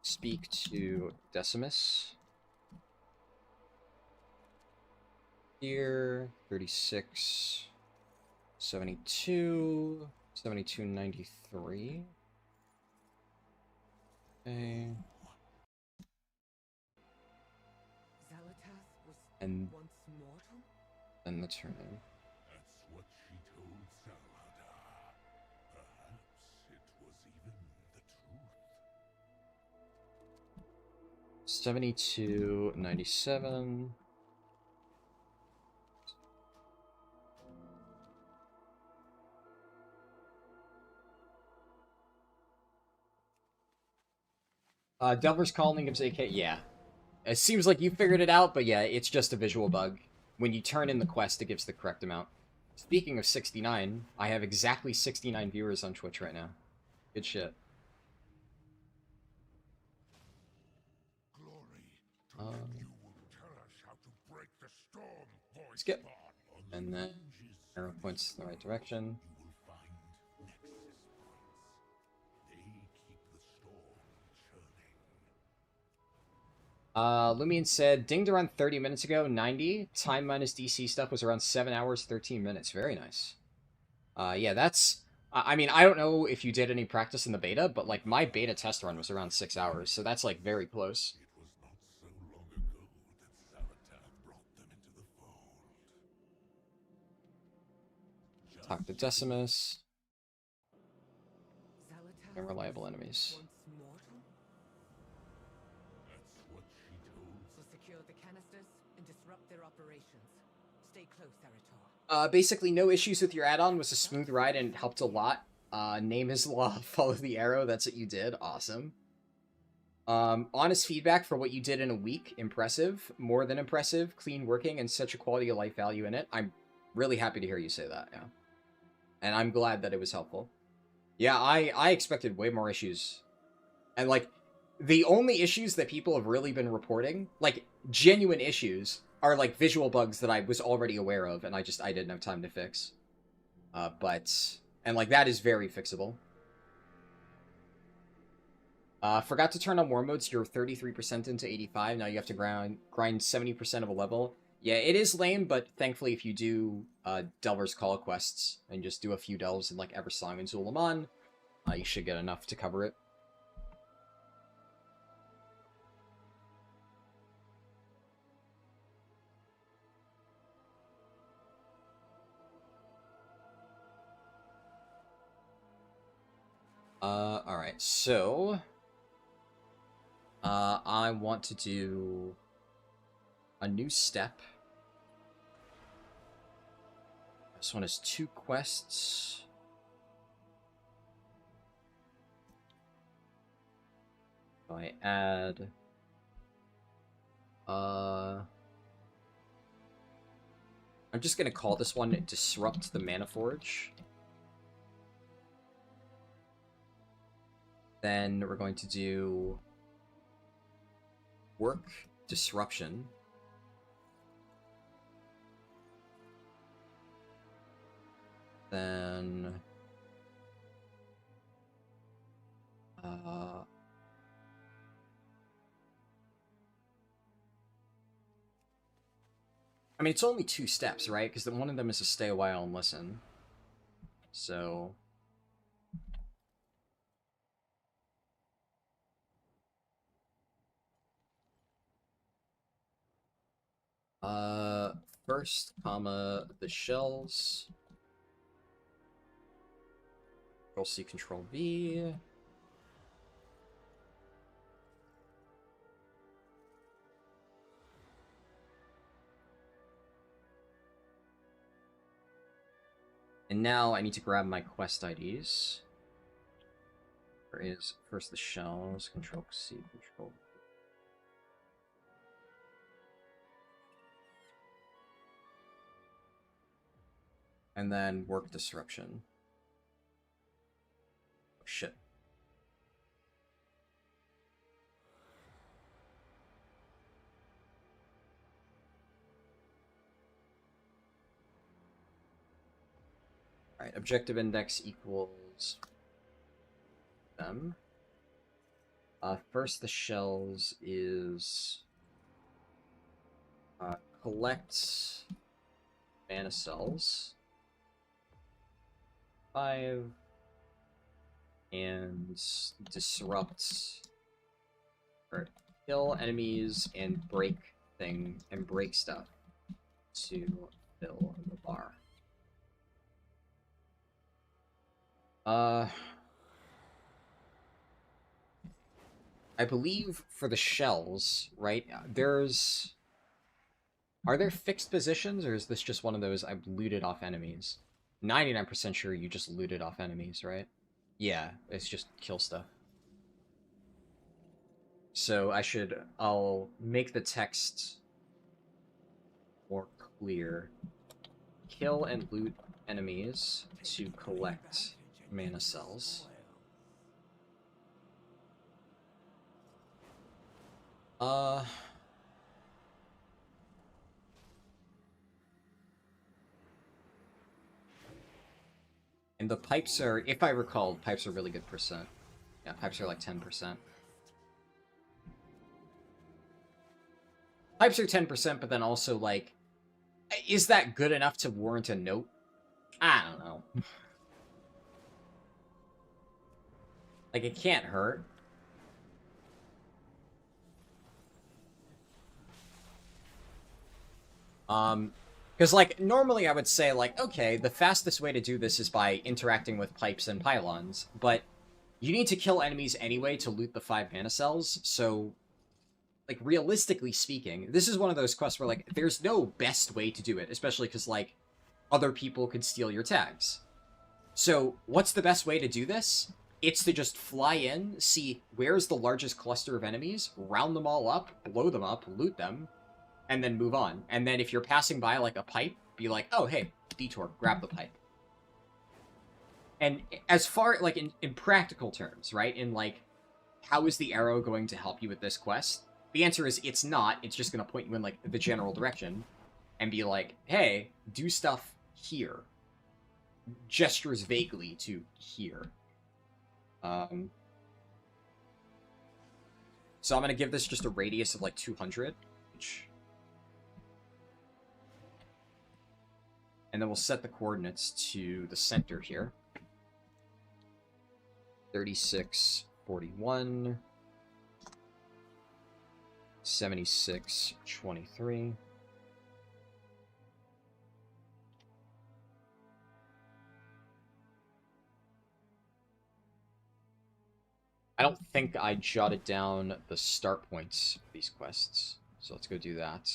Speaker 1: Speak to Decimus. Here, 36, 72, 72, 93. Okay. And
Speaker 12: once mortal?
Speaker 1: then the turn in.
Speaker 9: That's what she told Salhadar. Perhaps it was even the truth.
Speaker 1: 72, 97. Delver's Calling gives AK, yeah. It seems like you figured it out, but yeah, it's just a visual bug. When you turn in the quest, it gives the correct amount. Speaking of 69, I have exactly 69 viewers on Twitch right now. Good shit. Skip. And then arrow points in the right direction. Lumion said, dinged around 30 minutes ago, 90. Time minus DC stuff was around 7 hours, 13 minutes. Very nice. Yeah, that's... I mean, I don't know if you did any practice in the beta, but, like, my beta test run was around 6 hours, so that's, like, very close. Talk to Decimus. And reliable enemies.
Speaker 12: So secure the canisters and disrupt their operations. Stay close, Eritor.
Speaker 1: Basically, no issues with your add-on, was a smooth ride and it helped a lot. Name is law, follow the arrow, that's what you did, awesome. Honest feedback for what you did in a week, impressive, more than impressive, clean working, and such a quality of life value in it. I'm really happy to hear you say that, yeah. And I'm glad that it was helpful. Yeah, I expected way more issues. And, like, the only issues that people have really been reporting, like, genuine issues, are, like, visual bugs that I was already aware of, and I didn't have time to fix. And, like, that is very fixable. Forgot to turn on war modes. You're 33% into 85. Now you have to grind 70% of a level. Yeah, it is lame, but thankfully if you do Delver's Call quests and just do a few delves in like Eversong and Zul'jin, you should get enough to cover it. Alright, so I want to do a new step. This one has 2 quests. So I add I'm just gonna call this one Disrupt the Mana Forge. Then we're going to do Work Disruption. Then I mean, it's only 2 steps, right? Because one of them is to stay a while and listen. So first, comma, the shells. Control-C, Control-V. And now I need to grab my quest IDs. Where is first the shells, Control-C, Control-V. And then Work Disruption. Oh, shit. Alright, objective index equals them. First the shells is collect mana cells. 5 and disrupt or kill enemies and break stuff to fill the bar. I believe for the shells, right? Are there fixed positions, or is this just one of those I've looted off enemies? 99% sure you just looted off enemies, right? Yeah, it's just kill stuff. So I'll make the text more clear. Kill and loot enemies to collect mana cells. And the pipes are, if I recall, pipes are really good percent. Yeah, pipes are like 10%. Pipes are 10%, but then also, like, is that good enough to warrant a note? I don't know. Like, it can't hurt. Because, like, normally I would say, like, okay, the fastest way to do this is by interacting with pipes and pylons, but you need to kill enemies anyway to loot the 5 mana cells, so like, realistically speaking, this is one of those quests where, like, there's no best way to do it, especially because, like, other people could steal your tags. So, what's the best way to do this? It's to just fly in, see where's the largest cluster of enemies, round them all up, blow them up, loot them, and then move on. And then if you're passing by, like, a pipe, be like, oh, hey, detour, grab the pipe. And as far, like, in practical terms, right, in, like, how is the arrow going to help you with this quest? The answer is it's not. It's just going to point you in, like, the general direction and be like, hey, do stuff here. Gestures vaguely to here. So I'm going to give this just a radius of, like, 200. And then we'll set the coordinates to the center here. 36, 41, 76, 23. I don't think I jotted down the start points for these quests, so let's go do that.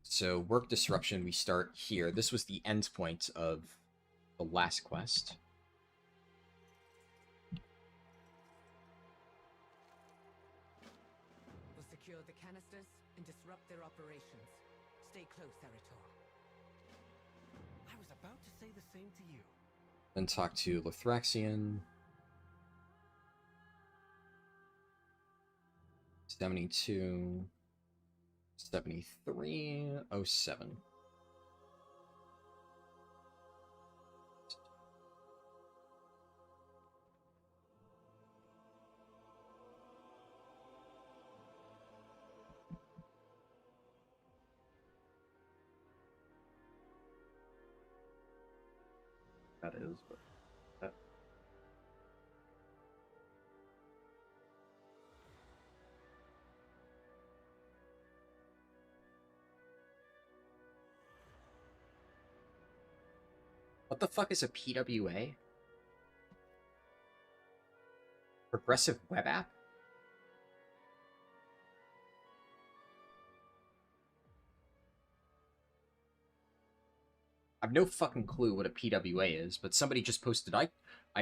Speaker 1: So, work disruption, we start here. This was the end point of the last quest.
Speaker 12: We'll secure the canisters and disrupt their operations. Stay close, Eritor.
Speaker 6: I was about to say the same to you.
Speaker 1: Then talk to Leatrix. 72... 7307.
Speaker 13: That is, but that...
Speaker 1: What the fuck is a PWA? Progressive web app? I have no fucking clue what a PWA is, but somebody just posted, I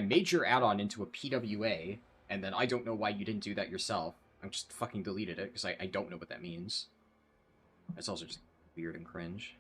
Speaker 1: made your add-on into a PWA, and then I don't know why you didn't do that yourself. I just fucking deleted it, because I don't know what that means. That's also just weird and cringe.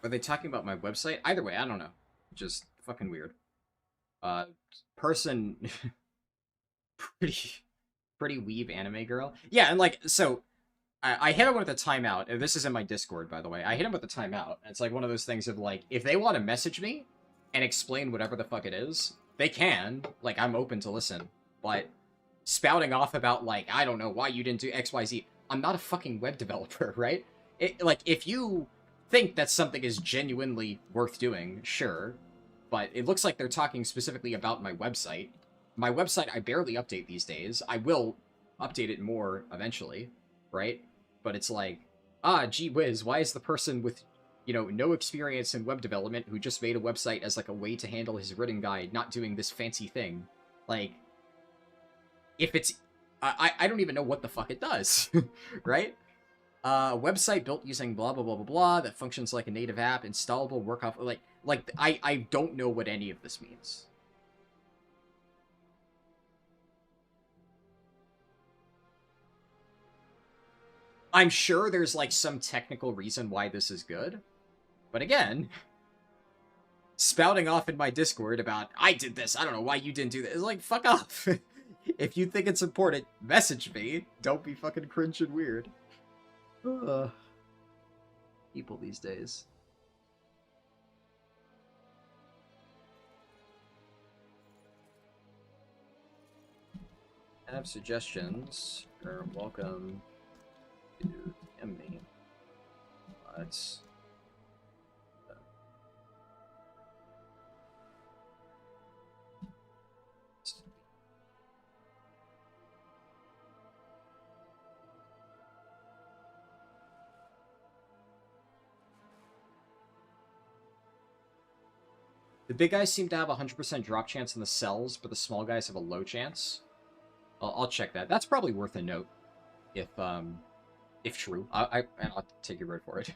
Speaker 1: Are they talking about my website? Either way, I don't know. Just fucking weird. Person... pretty weeb anime girl. Yeah, and like, so... I hit him with a timeout. This is in my Discord, by the way. I hit him with a timeout. It's like one of those things of like, if they want to message me and explain whatever the fuck it is, they can. Like, I'm open to listen. But spouting off about like, I don't know why you didn't do XYZ. I'm not a fucking web developer, right? Like, if you think that something is genuinely worth doing, sure. But it looks like they're talking specifically about my website. My website, I barely update these days. I will update it more eventually, right? But it's like, gee whiz, why is the person with, you know, no experience in web development who just made a website as like a way to handle his written guide not doing this fancy thing? Like, if it's... I don't even know what the fuck it does, right? Website built using blah, blah, blah, blah, blah, that functions like a native app, installable, work off... Like, I don't know what any of this means. I'm sure there's, like, some technical reason why this is good. But again, spouting off in my Discord about, I did this, I don't know why you didn't do this. It's like, fuck off. If you think it's important, message me. Don't be fucking cringe and weird. People these days. Have suggestions. You're welcome to DM me. Let's. The big guys seem to have a 100% drop chance in the cells, but the small guys have a low chance. I'll check that. That's probably worth a note, if true. I'll take your word for it.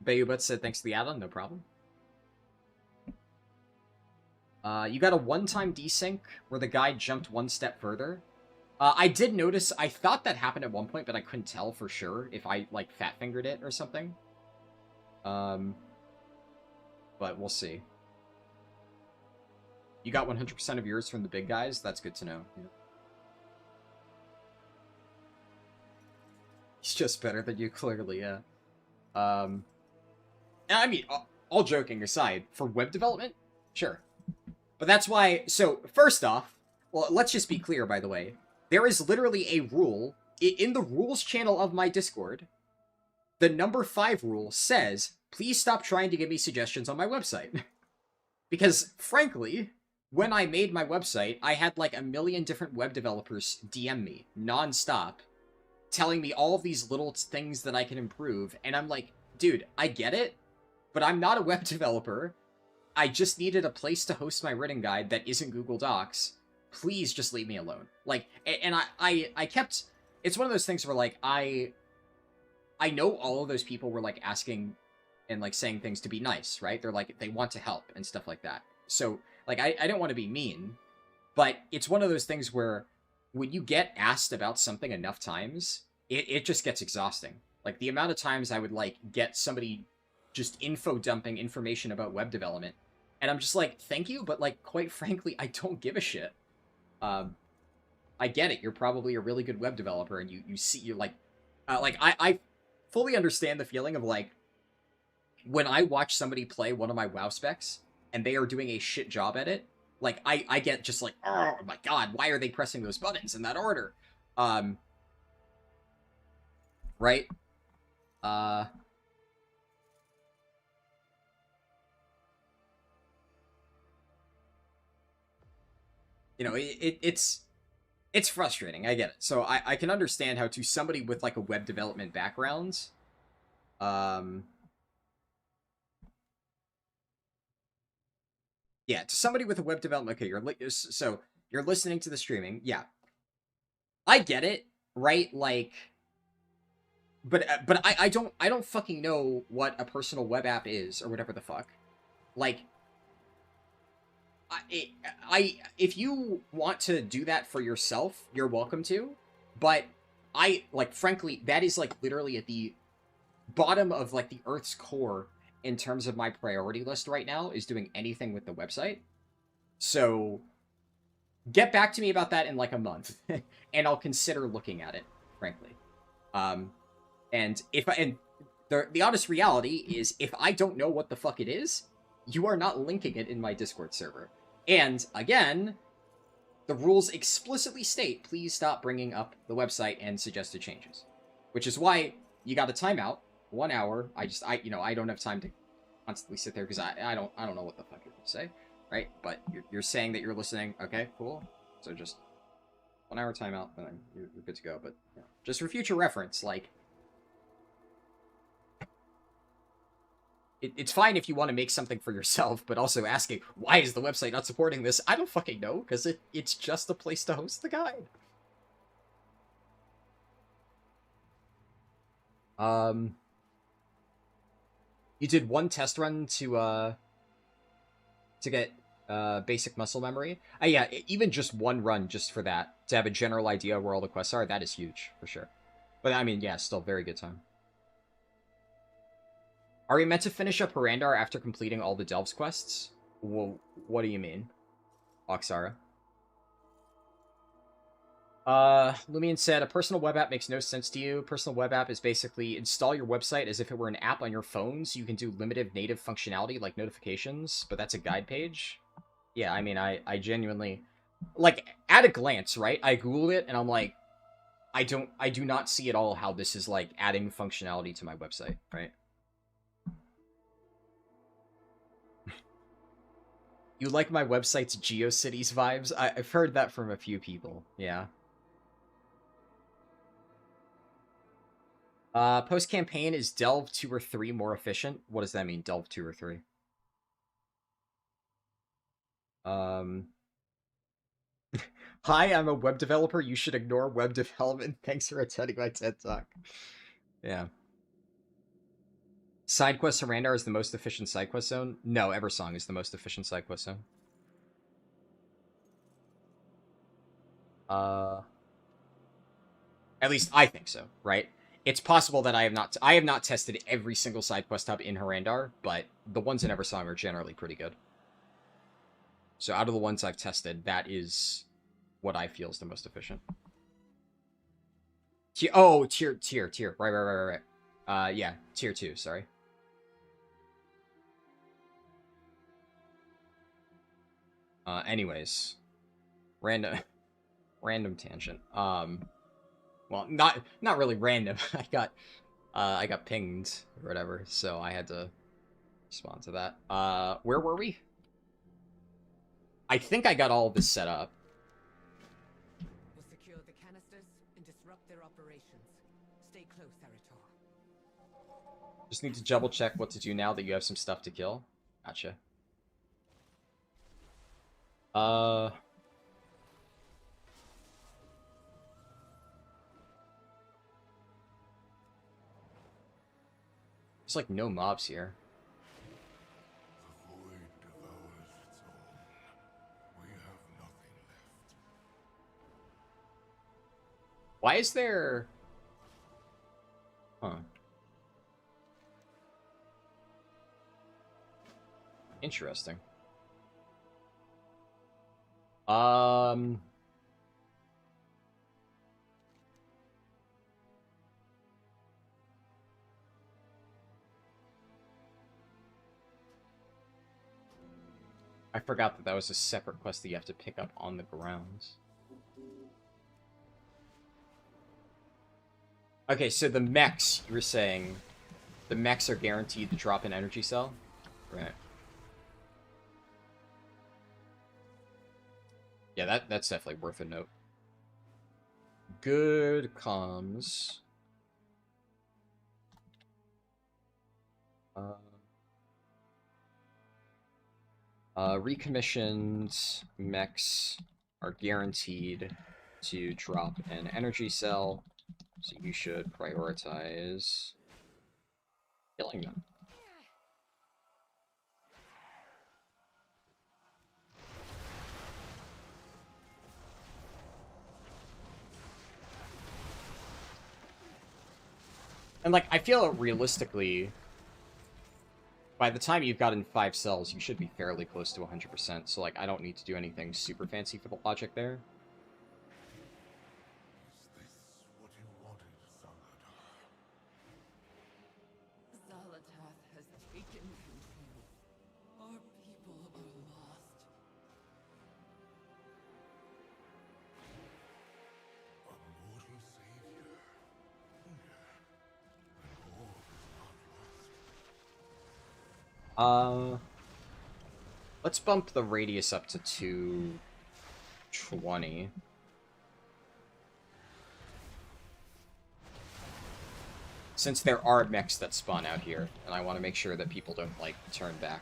Speaker 1: Bayubut said thanks to the add-on, no problem. You got a one-time desync where the guy jumped one step further. I did notice, I thought that happened at one point, but I couldn't tell for sure if I, like, fat-fingered it or something. But we'll see. You got 100% of yours from the big guys? That's good to know. Yeah. He's just better than you, clearly, yeah. I mean, all joking aside, for web development, sure. But that's why, so, first off, well, let's just be clear, by the way. There is literally a rule, in the rules channel of my Discord, the number 5 rule says, please stop trying to give me suggestions on my website. Because, frankly, when I made my website, I had like a million different web developers DM me, non-stop, telling me all of these little things that I can improve, and I'm like, dude, I get it, but I'm not a web developer. I just needed a place to host my written guide that isn't Google Docs. Please just leave me alone. Like, and I kept, it's one of those things where, like, I know all of those people were, like, asking and, like, saying things to be nice, right? They're, like, they want to help and stuff like that. So, like, I don't want to be mean, but it's one of those things where when you get asked about something enough times, it just gets exhausting. Like, the amount of times I would, like, get somebody just info dumping information about web development, and I'm just like, thank you, but, like, quite frankly, I don't give a shit. I get it, you're probably a really good web developer, and you see, you're like, I fully understand the feeling of, like, when I watch somebody play one of my WoW specs, and they are doing a shit job at it, like, I get just like, oh my god, why are they pressing those buttons in that order? Right? You know, it's frustrating, I get it. So I can understand how to somebody with, like, a web development background, yeah, to somebody with a web development, okay, so you're listening to the streaming, yeah. I get it, right? Like, but I don't fucking know what a personal web app is or whatever the fuck. Like, if you want to do that for yourself, you're welcome to, but like, frankly, that is, like, literally at the bottom of, like, the Earth's core in terms of my priority list right now, is doing anything with the website. So get back to me about that in, like, a month, and I'll consider looking at it, frankly. And the honest reality is, if I don't know what the fuck it is, you are not linking it in my Discord server. And again, the rules explicitly state, please stop bringing up the website and suggested changes, which is why you got a timeout, 1 hour. I don't have time to constantly sit there because I don't know what the fuck you're gonna say, right? But you're saying that you're listening. Okay, cool. So just 1 hour timeout, and then you're good to go. But you know, just for future reference, like, it's fine if you want to make something for yourself, but also asking, why is the website not supporting this? I don't fucking know, because it's just a place to host the guide. You did one test run to get basic muscle memory. Yeah, even just one run just for that, to have a general idea where all the quests are, that is huge, for sure. But I mean, yeah, still very good time. Are we meant to finish up Harrandar after completing all the Delves quests? Well, what do you mean, Oxara? Lumion said, a personal web app makes no sense to you. Personal web app is basically install your website as if it were an app on your phone, so you can do limited native functionality like notifications, but that's a guide page. Yeah, I mean, I genuinely, like, at a glance, right? I Googled it, and I'm like, I do not see at all how this is, like, adding functionality to my website, right? You like my website's GeoCities vibes? I've heard that from a few people, yeah. Post-campaign, is Delve 2 or 3 more efficient? What does that mean, Delve 2 or 3? Hi, I'm a web developer. You should ignore web development. Thanks for attending my TED Talk. Yeah. Side quest Harrandar is the most efficient side quest zone? No, Eversong is the most efficient side quest zone. At least I think so, right? It's possible that I have not tested every single side quest hub in Harrandar, but the ones in Eversong are generally pretty good. So out of the ones I've tested, that is what I feel is the most efficient. Tier. Right. Yeah, tier 2, sorry. Anyways. Random tangent. Well, not really random. I got pinged or whatever, so I had to respond to that. Where were we? I think I got all of this set up.
Speaker 12: We'll secure the canisters and disrupt their operations. Stay close, Arator.
Speaker 1: Just need to double check what to do now that you have some stuff to kill. Gotcha. There's like no mobs here.
Speaker 9: The void devours its own. We have nothing left.
Speaker 1: Why is there... Huh. Interesting. I forgot that was a separate quest that you have to pick up on the grounds. Okay, so the mechs, you were saying, the mechs are guaranteed to drop an energy cell? Right. Yeah, that's definitely worth a note. Good comms. Recommissioned mechs are guaranteed to drop an energy cell, so you should prioritize killing them. And, like, I feel realistically, by the time you've gotten 5 cells, you should be fairly close to 100%, so, like, I don't need to do anything super fancy for the logic there.
Speaker 9: Is this what you wanted, Zalatath?
Speaker 10: Zalatath has taken control. Our people are lost.
Speaker 9: A mortal savior. And all is not lost.
Speaker 1: Let's bump the radius up to 220. Since there are mechs that spawn out here, and I want to make sure that people don't, like, turn back.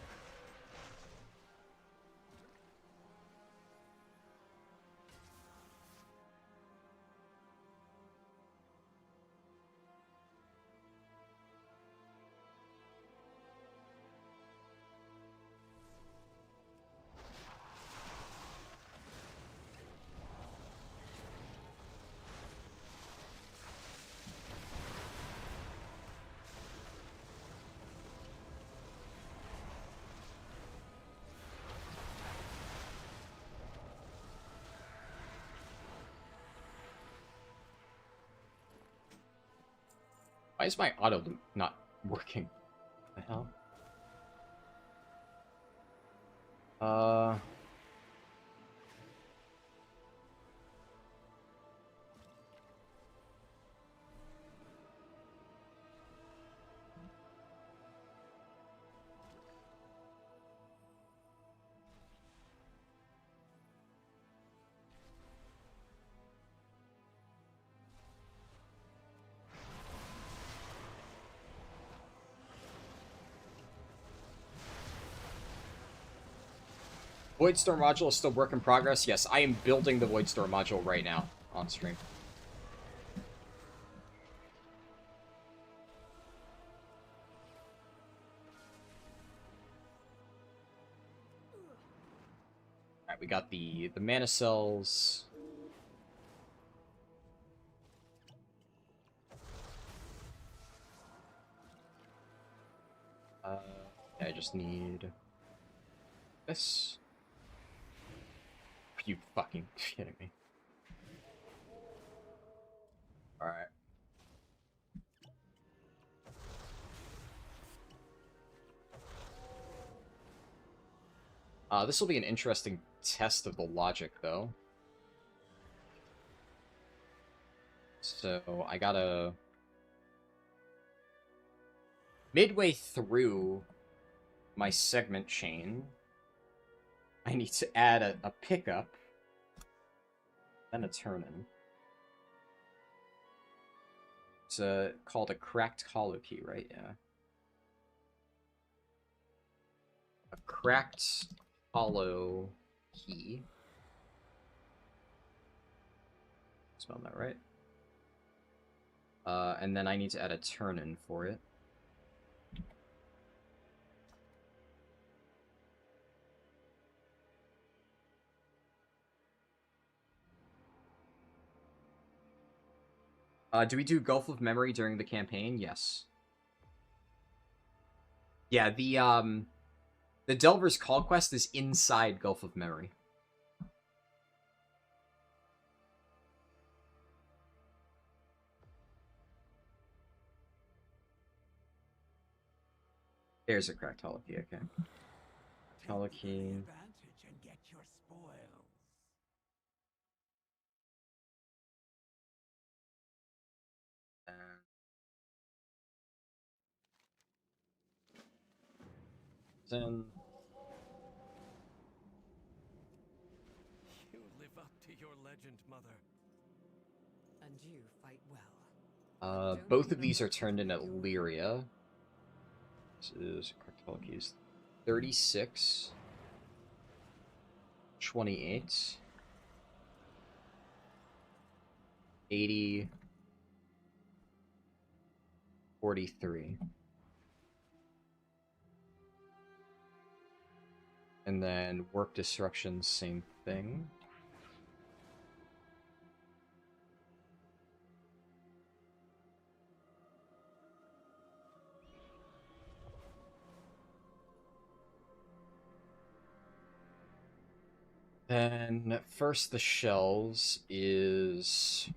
Speaker 1: Why is my auto not working? What the hell? Voidstorm module is still work in progress. Yes, I am building the Voidstorm module right now on stream. Alright, we got the mana cells. I just need this. Are you fucking kidding me? Alright. This will be an interesting test of the logic, though. So, I gotta... Midway through my segment chain, I need to add a pickup, then a turn-in. It's called a cracked hollow key, right? Yeah. A cracked hollow key. Spell that right. And then I need to add a turn-in for it. Do we do Gulf of Memory during the campaign? Yes. Yeah, the Delver's Call quest is inside Gulf of Memory. There's a cracked hollow key, okay. Hollow key. Then
Speaker 6: You live up to your legend, Mother.
Speaker 12: And you fight well.
Speaker 1: both of these are turned in at Lyria. This is correct hollow keys. 36, 28, 80, 43. And then work disruption, same thing. Then first the shells is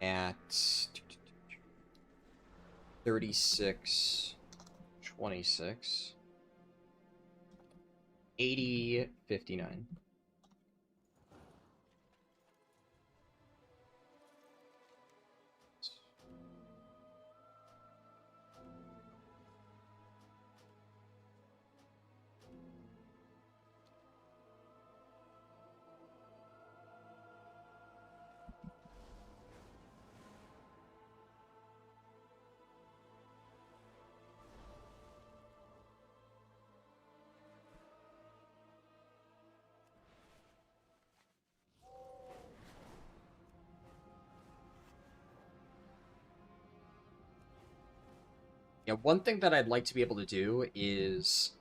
Speaker 1: at 36, 26. 80, 59. Yeah, one thing that I'd like to be able to do is,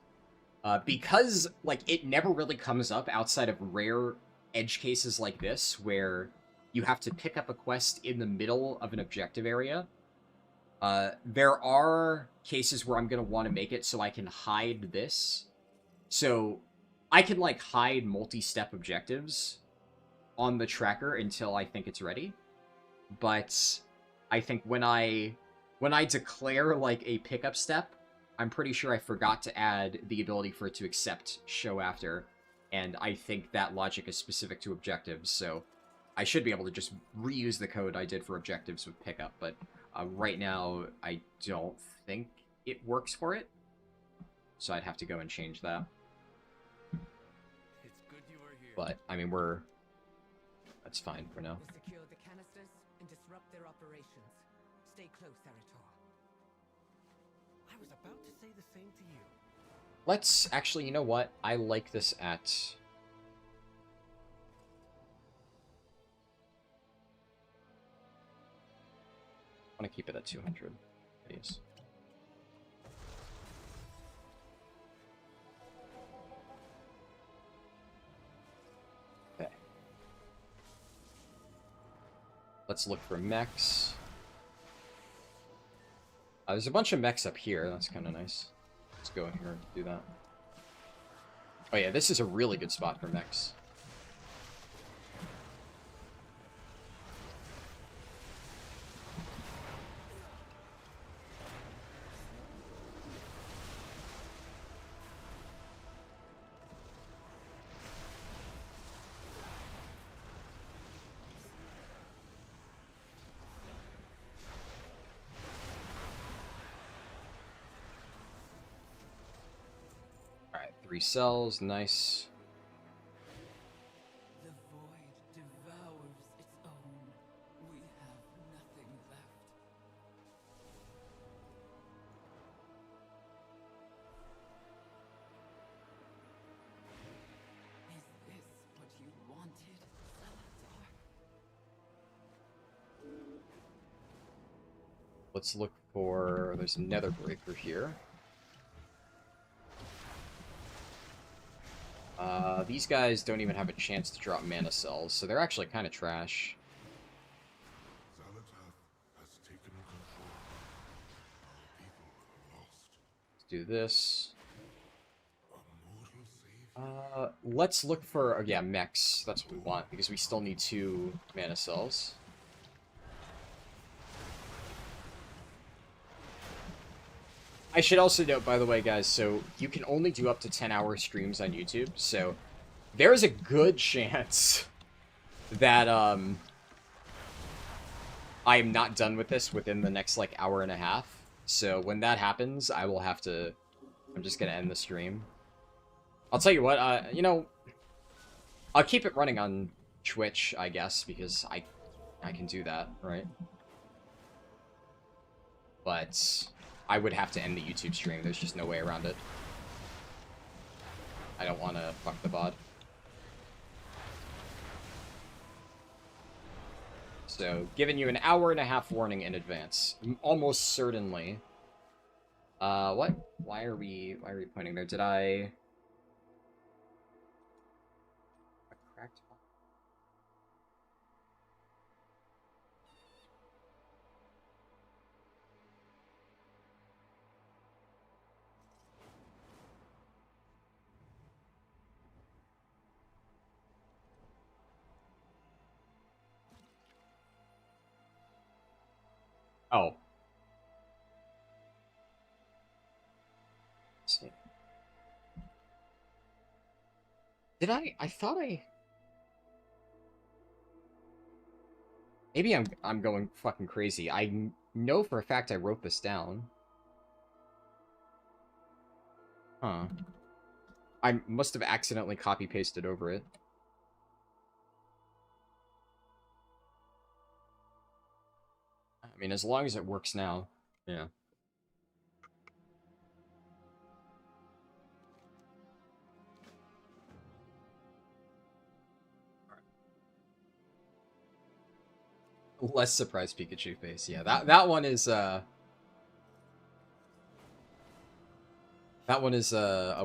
Speaker 1: because, like, it never really comes up outside of rare edge cases like this, where you have to pick up a quest in the middle of an objective area. There are cases where I'm going to want to make it so I can hide this. So, I can, like, hide multi-step objectives on the tracker until I think it's ready. But I think when I declare, like, a pickup step, I'm pretty sure I forgot to add the ability for it to accept show after, and I think that logic is specific to objectives, so I should be able to just reuse the code I did for objectives with pickup, but right now I don't think it works for it, so I'd have to go and change that.
Speaker 6: It's good you are here.
Speaker 1: But, I mean, that's fine for now.
Speaker 12: We'll secure the canisters and disrupt their operations. Stay close, Eritor.
Speaker 6: I was about to say the same to you.
Speaker 1: Let's actually, you know what? I like this at... I want to keep it at 200. Please. Okay. Let's look for mechs. There's a bunch of mechs up here. That's kind of nice. Let's go in here and do that. Oh yeah, this is a really good spot for mechs. Alright, 3 cells, nice.
Speaker 2: The void devours its own. We have nothing left. Is this what you wanted, Salazar?
Speaker 1: Let's look for... There's a nether breaker here. These guys don't even have a chance to drop mana cells, so they're actually kind of trash.
Speaker 9: Has taken control. People are lost.
Speaker 1: Let's do this.
Speaker 9: A mortal save.
Speaker 1: Let's look for... yeah, mechs. That's what we want, because we still need 2 mana cells. I should also note, by the way, guys, so you can only do up to 10-hour streams on YouTube, so there's a good chance that I am not done with this within the next, like, hour and a half. So when that happens, I will have to... I'm just gonna end the stream. I'll tell you what, you know, I'll keep it running on Twitch, I guess, because I can do that, right? But I would have to end the YouTube stream. There's just no way around it. I don't want to fuck the VOD. So, giving you an hour and a half warning in advance. Almost certainly. What? Why are we pointing there? Did I... A cracked... Oh. Let's see. Did I thought I... Maybe I'm going fucking crazy. I know for a fact I wrote this down. Huh. I must have accidentally copy-pasted over it. I mean, as long as it works now, yeah. Less surprised Pikachu face. Yeah, that one is a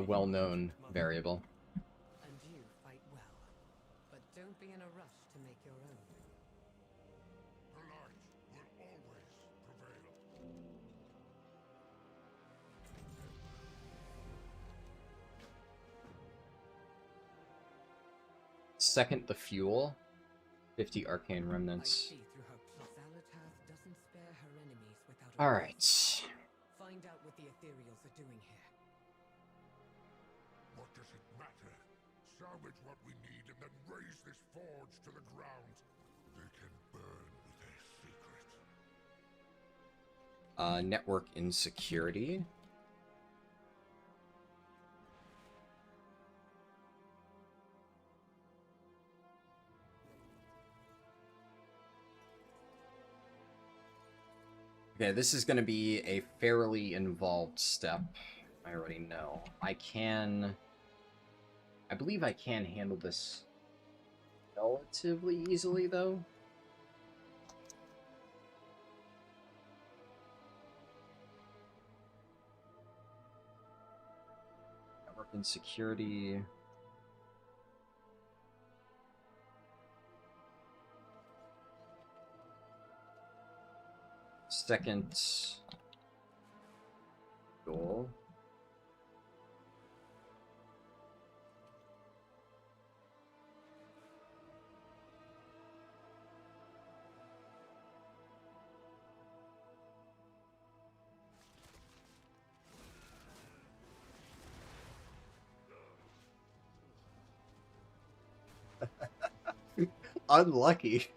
Speaker 1: well-known variable.
Speaker 12: And you fight well, but don't be in a rush to make your own.
Speaker 9: The light will always prevail.
Speaker 1: Second, the fuel. 50 arcane remnants. Alright.
Speaker 12: Find out what the ethereals are doing here.
Speaker 9: What does it matter? Salvage what we need and then raise this forge to the ground. They can burn with their secret.
Speaker 1: Network insecurity. Okay, this is going to be a fairly involved step, I already know. I believe I can handle this relatively easily, though. Network insecurity. Second goal. Unlucky.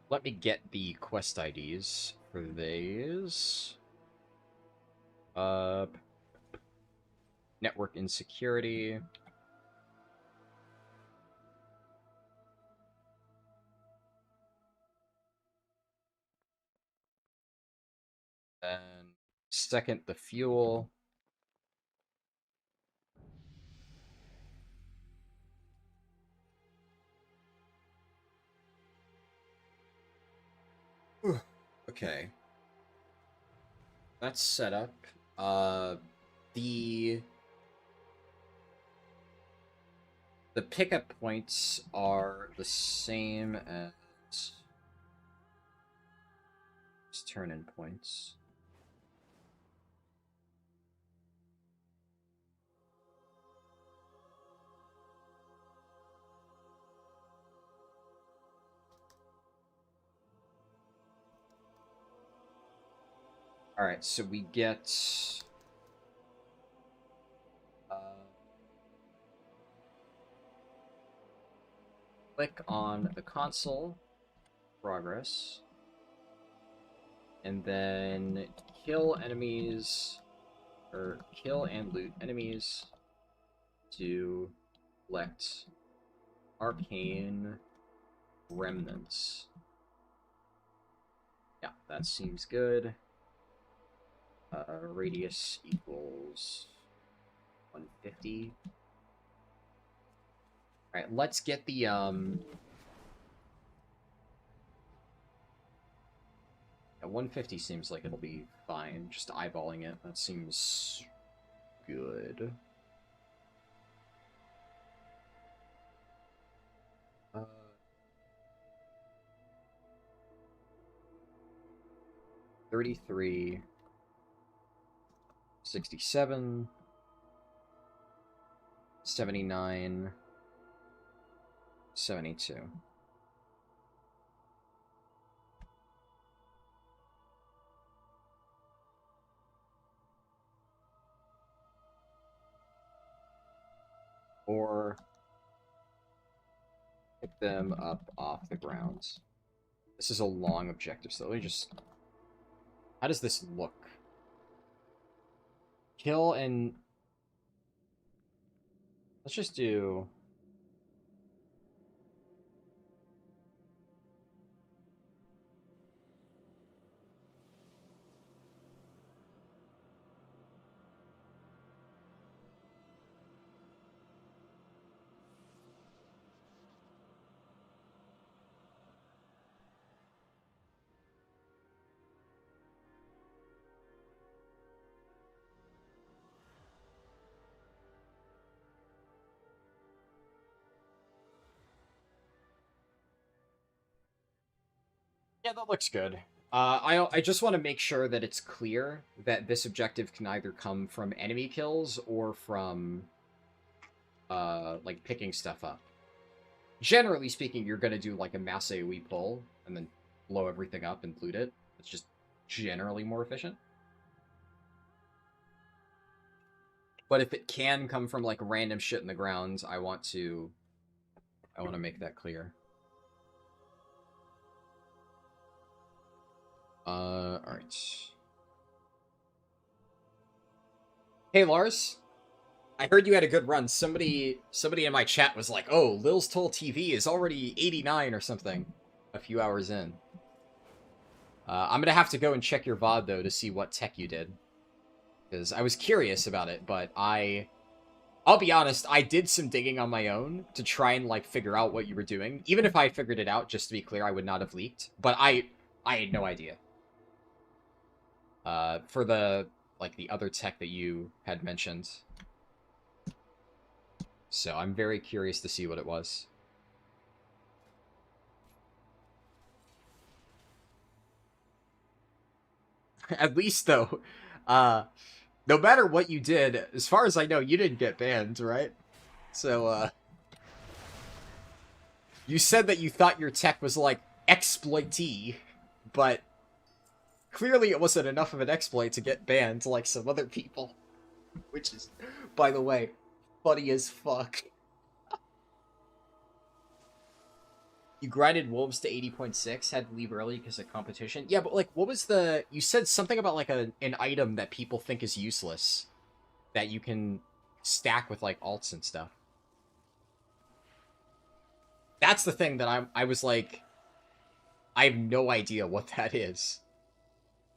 Speaker 1: Let me get the quest IDs for these. Network insecurity. Then second, the fuel. Okay. That's set up. The pickup points are the same as turn-in points. Alright, so we get click on the console progress and then kill enemies or kill and loot enemies to collect arcane remnants. Yeah, that seems good. Radius equals 150. Alright, let's get the, yeah, 150 seems like it'll be fine. Just eyeballing it, that seems good. 33, 67, 79, 72. Or pick them up off the ground. This is a long objective, so let me just... How does this look? Kill and... Let's just do... Yeah, that looks good. I just want to make sure that it's clear that this objective can either come from enemy kills or from, like, picking stuff up. Generally speaking, you're gonna do, like, a mass AoE pull, and then blow everything up and loot it. It's just generally more efficient. But if it can come from, like, random shit in the ground, I want to make that clear. Alright. Hey, Lars. I heard you had a good run. Somebody in my chat was like, oh, Lil's Toll TV is already 89 or something a few hours in. I'm gonna have to go and check your VOD, though, to see what tech you did. Because I was curious about it, but I'll be honest, I did some digging on my own to try and, like, figure out what you were doing. Even if I figured it out, just to be clear, I would not have leaked. But I had no idea. For the other tech that you had mentioned. So I'm very curious to see what it was. At least, though, no matter what you did, as far as I know, you didn't get banned, right? So, you said that you thought your tech was, like, exploitee, but clearly it wasn't enough of an exploit to get banned like some other people. Which is, by the way, funny as fuck. You grinded wolves to 80.6, had to leave early because of competition. Yeah, but, like, what was the... You said something about, like, an item that people think is useless. That you can stack with, like, alts and stuff. That's the thing that I was like... I have no idea what that is.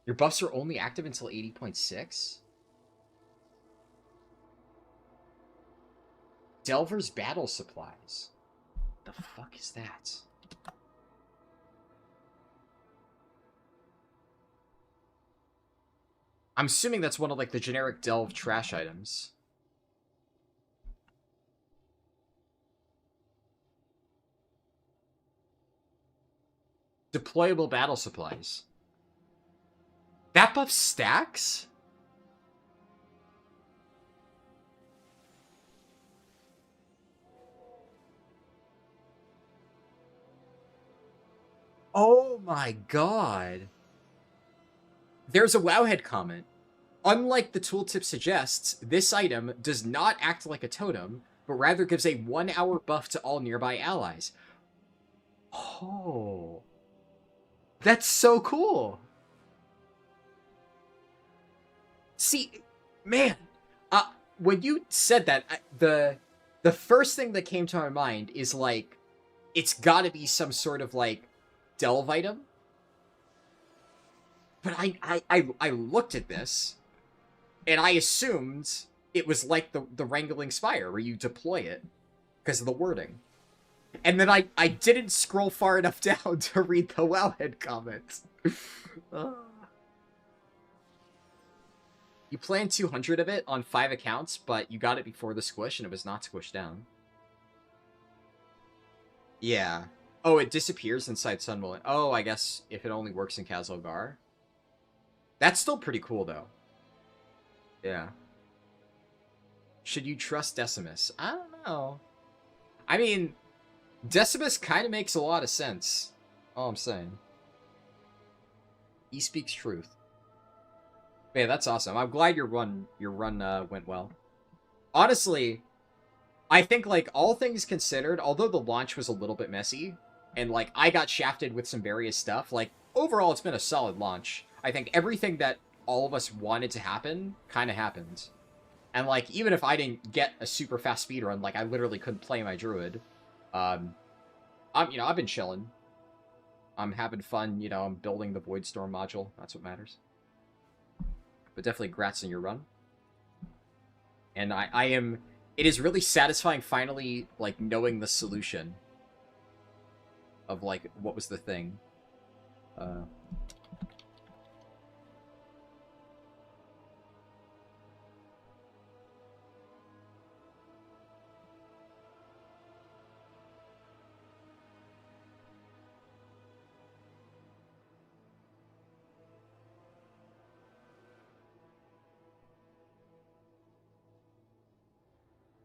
Speaker 1: Your buffs are only active until 80.6? Delver's Battle Supplies. The fuck is that? I'm assuming that's one of, like, the generic Delve trash items. Deployable battle supplies. That buff stacks? Oh my god. There's a Wowhead comment. Unlike the tooltip suggests, this item does not act like a totem, but rather gives a 1-hour buff to all nearby allies. Oh. That's so cool. See, man, when you said that, the first thing that came to my mind is, like, it's gotta be some sort of, like, delve item. But I looked at this, and I assumed it was like the Wrangling Spire, where you deploy it, because of the wording. And then I didn't scroll far enough down to read the Wowhead comment. You planned 200 of it on 5 accounts, but you got it before the squish, and it was not squished down. Yeah. Oh, it disappears inside Sunwell. Oh, I guess if it only works in Kazalgar. That's still pretty cool, though. Yeah. Should you trust Decimus? I don't know. I mean, Decimus kind of makes a lot of sense. All I'm saying. He speaks truth. Yeah, that's awesome. I'm glad your run went well. Honestly, I think, like, all things considered, although the launch was a little bit messy, and, like, I got shafted with some various stuff, like, overall it's been a solid launch. I think everything that all of us wanted to happen kind of happened. And, like, even if I didn't get a super fast speedrun, like, I literally couldn't play my druid, I've been chilling. I'm having fun, I'm building the Voidstorm module. That's what matters. But definitely grats on your run. And it is really satisfying finally, like, knowing the solution of, like, what was the thing.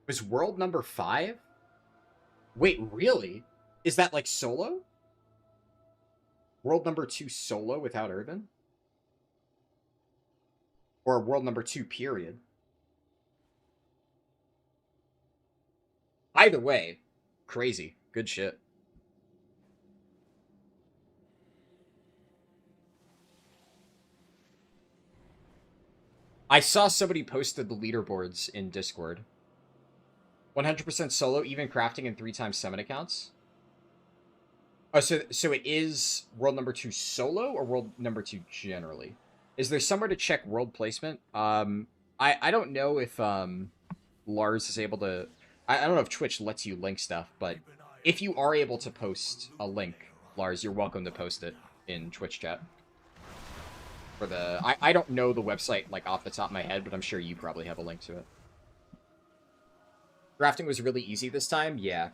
Speaker 1: Was world number 5? Wait, really? Is that, like, solo? World number 2 solo without Urban? Or world number 2 period? Either way, crazy. Good shit. I saw somebody posted the leaderboards in Discord. 100% solo, even crafting in 3x summon accounts. Oh, so it is world number 2 solo or world number 2 generally? Is there somewhere to check world placement? I don't know if Lars is able to. I don't know if Twitch lets you link stuff, but if you are able to post a link, Lars, you're welcome to post it in Twitch chat. For the I don't know the website like off the top of my head, but I'm sure you probably have a link to it. Drafting was really easy this time, yeah.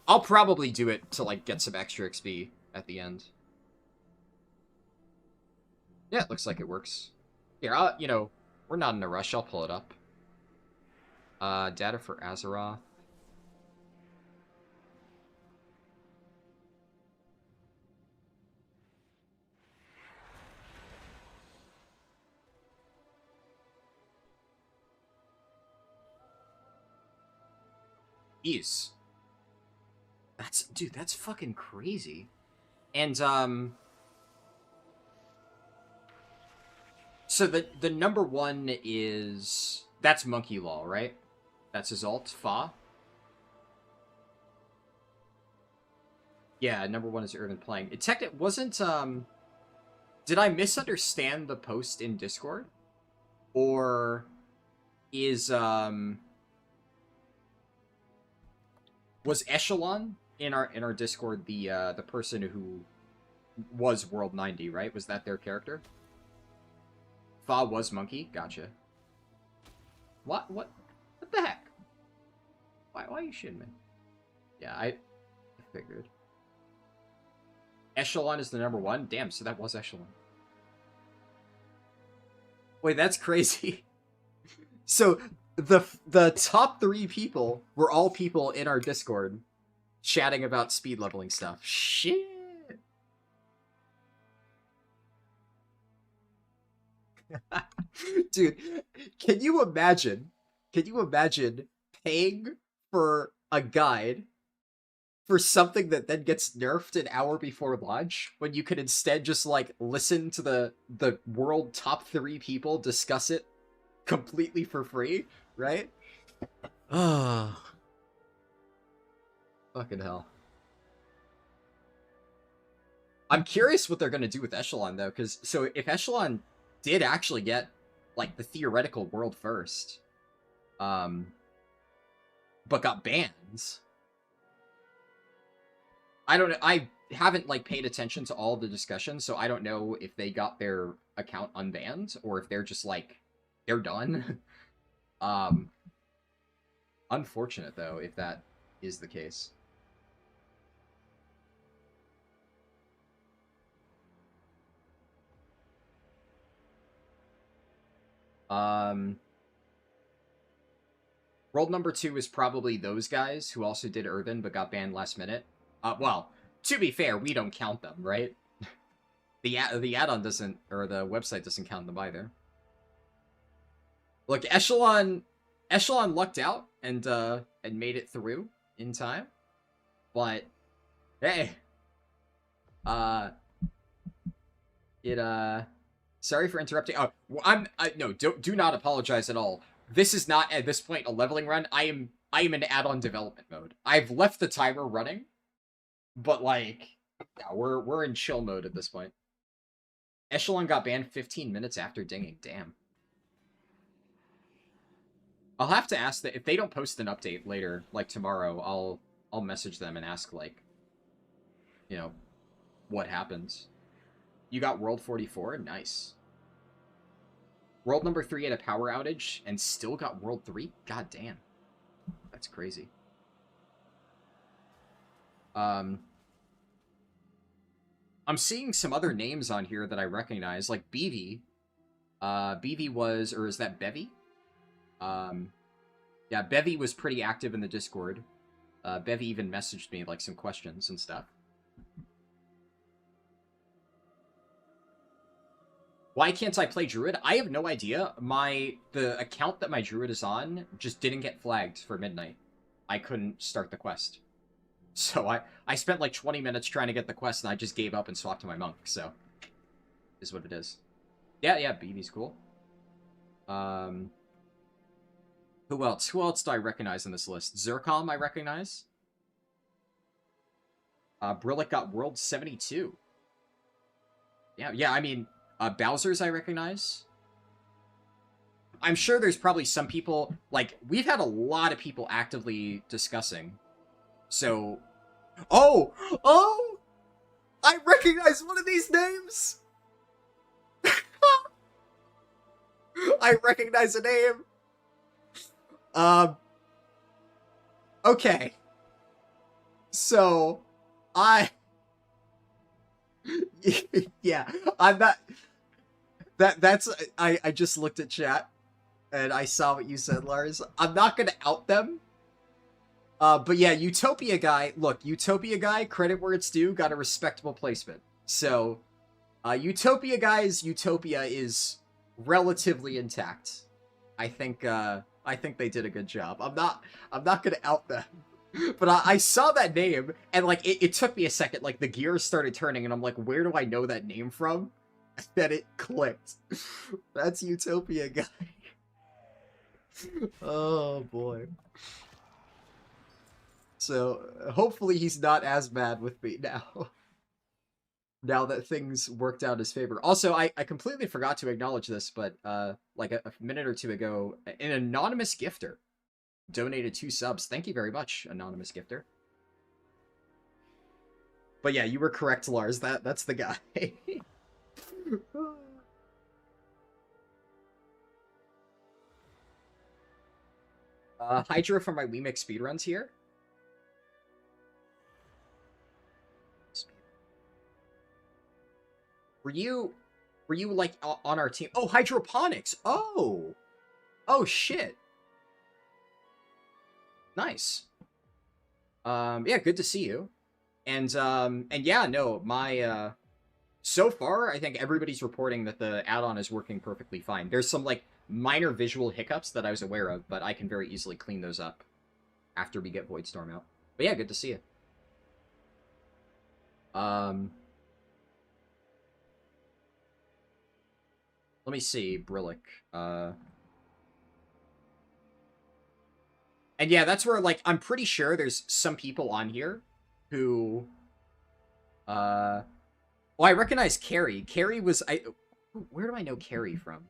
Speaker 1: I'll probably do it to like get some extra XP at the end. Yeah, it looks like it works. Here, you know, we're not in a rush. I'll pull it up. Data for Azeroth. Jeez. Dude, that's fucking crazy. And, so the number 1 is... That's Monkey Law, right? That's his alt, Fa? Yeah, number 1 is Irvin playing. It wasn't, Did I misunderstand the post in Discord? Or is, was Echelon in our Discord the person who was World 90, right? Was that their character? Fa was Monkey? Gotcha. What the heck? Why are you shitting me? Yeah, I figured. Echelon is the number 1? Damn, so that was Echelon. Wait, that's crazy. So, the top 3 people were all people in our Discord chatting about speed leveling stuff. Shit. Dude, can you imagine paying for a guide for something that then gets nerfed an hour before launch when you could instead just like listen to the world top 3 people discuss it completely for free, right? Ah. Fucking hell. I'm curious what they're going to do with Echelon, though, because, so if Echelon did actually get, like, the theoretical world first, but got bans, I don't know, I haven't, like, paid attention to all the discussions, so I don't know if they got their account unbanned, or if they're just, like, they're done. Unfortunate, though, if that is the case. World number 2 is probably those guys who also did Earthen but got banned last minute. Well, to be fair, we don't count them, right? The add-on doesn't, or the website doesn't count them either. Look, Echelon lucked out and made it through in time. But hey. Sorry for interrupting. Oh, no, do not apologize at all. This is not at this point a leveling run. I am in add-on development mode. I've left the timer running, but like, yeah, we're in chill mode at this point. Echelon got banned 15 minutes after dinging. Damn. I'll have to ask that if they don't post an update later, like tomorrow. I'll message them and ask, like, you know, what happens. You got World 44? Nice. World number 3 had a power outage and still got World 3? God damn. That's crazy. I'm seeing some other names on here that I recognize, like BV. BV was, or is that Bevy? Yeah, Bevy was pretty active in the Discord. Bevy even messaged me, like, some questions and stuff. Why can't I play Druid? I have no idea. The account that my Druid is on just didn't get flagged for midnight. I couldn't start the quest. So I spent like 20 minutes trying to get the quest and I just gave up and swapped to my monk, so is what it is. Yeah, BB's cool. Who else? Who else do I recognize in this list? Zircom I recognize. Brillick got World 72. Yeah, I mean, Bowser's I recognize. I'm sure there's probably some people, like, we've had a lot of people actively discussing. So, oh! I recognize one of these names! I recognize a name! Okay. So, yeah, I'm not... That's... I just looked at chat, and I saw what you said, Lars. I'm not gonna out them. But yeah, Utopia Guy... Look, Utopia Guy, credit where it's due, got a respectable placement. So, Utopia Guy's Utopia is relatively intact. I think they did a good job. I'm not gonna out them. But I saw that name, and, like, it took me a second. Like, the gears started turning, and I'm like, where do I know that name from? And then it clicked. That's Utopia Guy. Oh, boy. So, hopefully he's not as mad with me now. Now that things worked out in his favor. Also, I completely forgot to acknowledge this, but, like, a minute or two ago, an anonymous gifter donated 2 subs. Thank you very much, anonymous gifter. But yeah, you were correct, Lars. That's the guy. Hydra from my WeMix speedruns here. Were you like on our team? Oh, hydroponics. Oh shit. Nice. Yeah, good to see you. And yeah, no, my so far I think everybody's reporting that the add-on is working perfectly fine. There's some like minor visual hiccups that I was aware of, but I can very easily clean those up after we get Voidstorm out. But yeah, good to see you. Let me see, Brillick. And yeah, that's where, like, I'm pretty sure there's some people on here who, well, I recognize Carrie. Carrie was, where do I know Carrie from?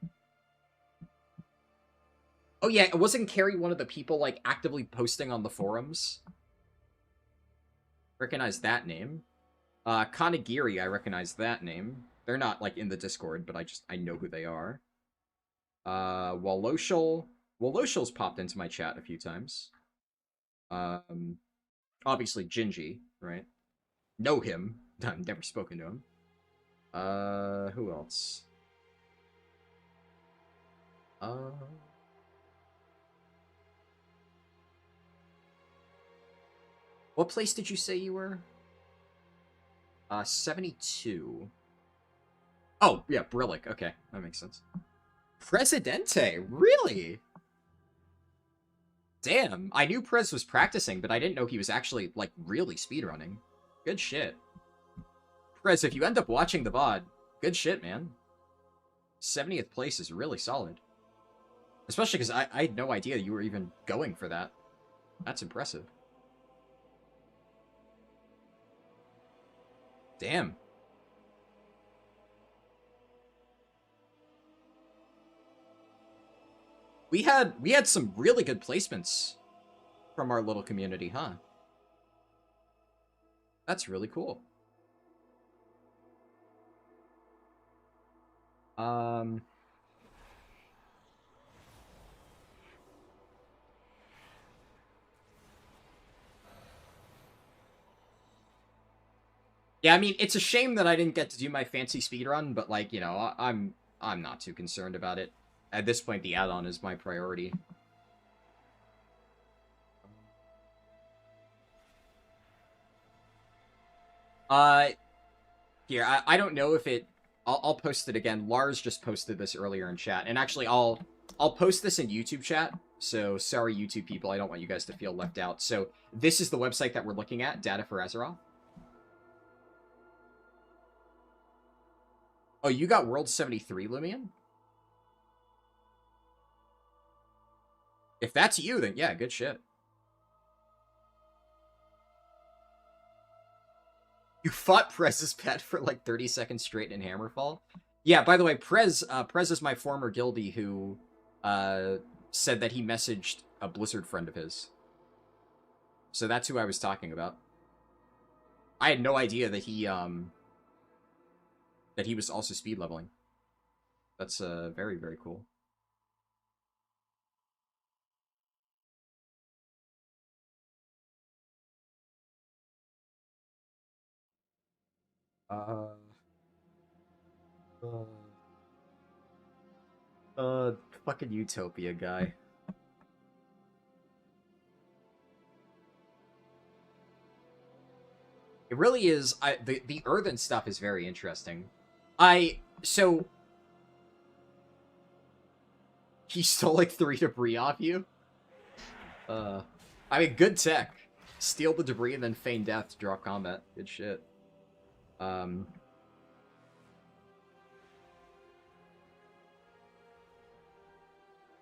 Speaker 1: Oh yeah, wasn't Carrie one of the people, like, actively posting on the forums? Recognize that name. Kanagiri, I recognize that name. They're not, like, in the Discord, but I know who they are. Waloshal's popped into my chat a few times. Obviously Gingy, right? Know him. I've never spoken to him. Who else? What place did you say you were? 72. Oh, yeah, Brillick. Okay, that makes sense. Presidente? Really? Damn, I knew Prez was practicing, but I didn't know he was actually, like, really speedrunning. Good shit. Prez, if you end up watching the VOD, good shit, man. 70th place is really solid. Especially because I had no idea you were even going for that. That's impressive. Damn. We had some really good placements from our little community, huh? That's really cool. Yeah, I mean, it's a shame that I didn't get to do my fancy speedrun, but, like, you know, I'm not too concerned about it. At this point, the add-on is my priority. Here, I don't know if it... I'll post it again. Lars just posted this earlier in chat. And actually, I'll post this in YouTube chat. So, sorry, YouTube people. I don't want you guys to feel left out. So, this is the website that we're looking at, Data for Azeroth. Oh, you got World 73, Lumion? If that's you, then yeah, good shit. You fought Prez's pet for like 30 seconds straight in Hammerfall? Yeah, by the way, Prez is my former guildie who said that he messaged a Blizzard friend of his. So that's who I was talking about. I had no idea that he was also speed leveling. That's very, very cool. Fucking Utopia guy. It really is. The earthen stuff is very interesting. So he stole like 3 debris off you. I mean, good tech. Steal the debris and then feign death to drop combat. Good shit.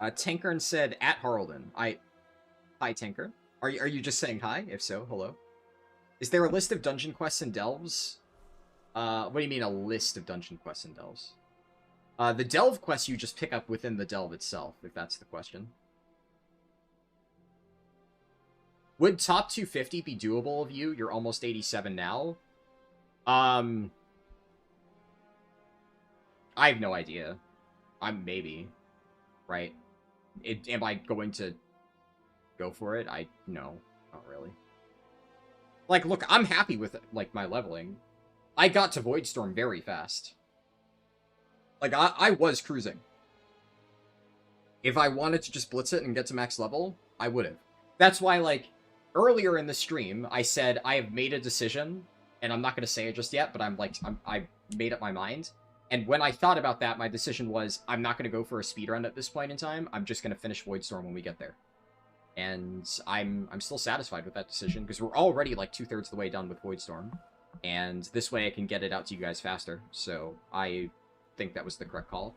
Speaker 1: Tankern said at Harldan. Hi, Tanker. Are you just saying hi? If so, hello. Is there a list of dungeon quests and delves? What do you mean a list of dungeon quests and delves? The delve quests you just pick up within the delve itself, if that's the question. Would top 250 be doable of you? You're almost 87 now. I have no idea. Maybe. Right? Am I going to go for it? No, not really. Like, look, I'm happy with, like, my leveling. I got to Voidstorm very fast. Like, I was cruising. If I wanted to just blitz it and get to max level, I would have. That's why, like, earlier in the stream, I said I have made a decision, and I'm not going to say it just yet, but I made up my mind. And when I thought about that, my decision was, I'm not going to go for a speedrun at this point in time. I'm just going to finish Voidstorm when we get there. And I'm still satisfied with that decision, because we're already, like, 2/3 of the way done with Voidstorm. And this way I can get it out to you guys faster. So I think that was the correct call.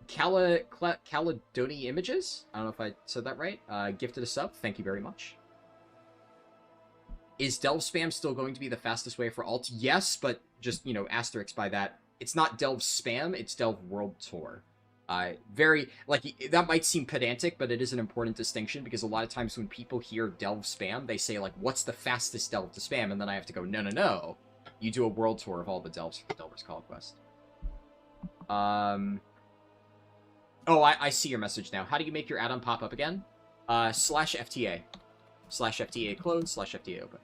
Speaker 1: Caledoni Images? I don't know if I said that right. Gifted a sub. Thank you very much. Is delve spam still going to be the fastest way for alt? Yes, but just, you know, asterisk by that. It's not delve spam, it's delve world tour. That might seem pedantic, but it is an important distinction, because a lot of times when people hear delve spam, they say, like, what's the fastest delve to spam? And then I have to go, no. You do a world tour of all the delves for Delver's Call Quest. Oh, I see your message now. How do you make your add-on pop up again? /FTA. /FTA close, /FTA open.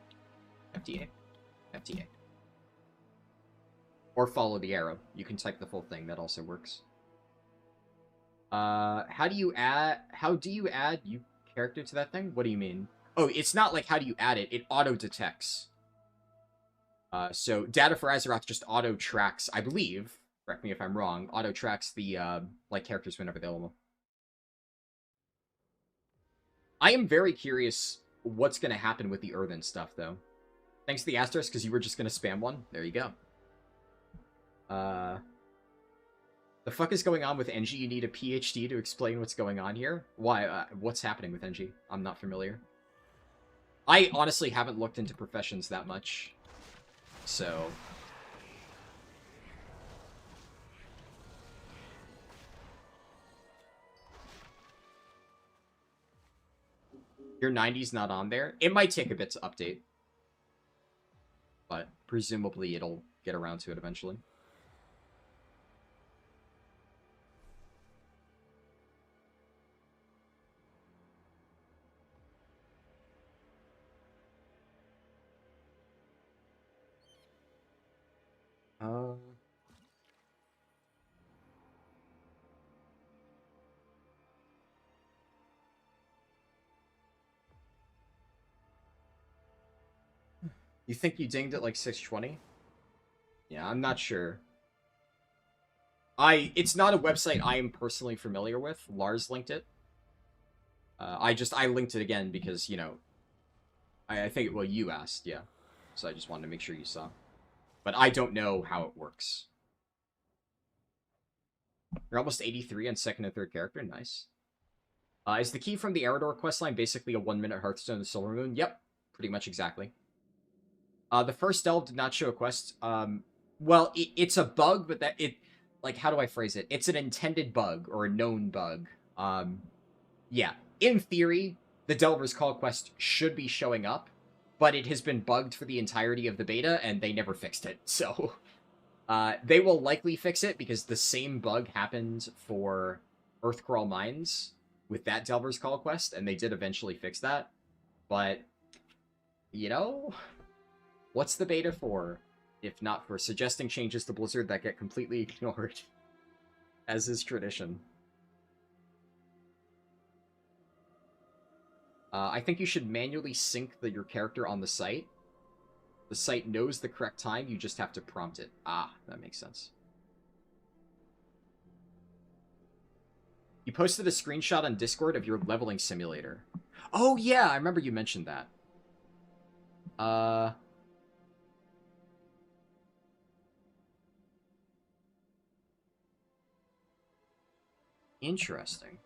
Speaker 1: FTA. Or follow the arrow. You can type the full thing. That also works. How do you add you character to that thing? What do you mean? Oh, it's not like how do you add it. It auto-detects. So data for Azeroth just auto-tracks, I believe, correct me if I'm wrong, auto-tracks the, like, characters whenever available. I am very curious what's going to happen with the earthen stuff, though. Thanks to the asterisk, because you were just going to spam one. There you go. The fuck is going on with NG? You need a PhD to explain what's going on here? Why? What's happening with NG? I'm not familiar. I honestly haven't looked into professions that much. So... Your 90's not on there? It might take a bit to update. But presumably it'll get around to it eventually. You think you dinged at like 620? Yeah, I'm not sure. It's not a website I am personally familiar with. Lars linked it. I linked it again because, you know, I think, well, you asked, yeah. So I just wanted to make sure you saw. But I don't know how it works. You're almost 83 on second and third character. Nice. Is the key from the Eridor questline basically a 1-minute Hearthstone of Silver Moon? Yep, pretty much exactly. The first delve did not show a quest. Well, it's a bug, but like, how do I phrase it? It's an intended bug, or a known bug. Yeah, in theory, the Delver's Call quest should be showing up, but it has been bugged for the entirety of the beta, and they never fixed it, so... they will likely fix it, because the same bug happened for Earthcrawl Mines with that Delver's Call quest, and they did eventually fix that. But, you know, what's the beta for, if not for suggesting changes to Blizzard that get completely ignored, as is tradition? I think you should manually sync your character on the site. The site knows the correct time, you just have to prompt it. Ah, that makes sense. You posted a screenshot on Discord of your leveling simulator. Oh yeah, I remember you mentioned that. Interesting.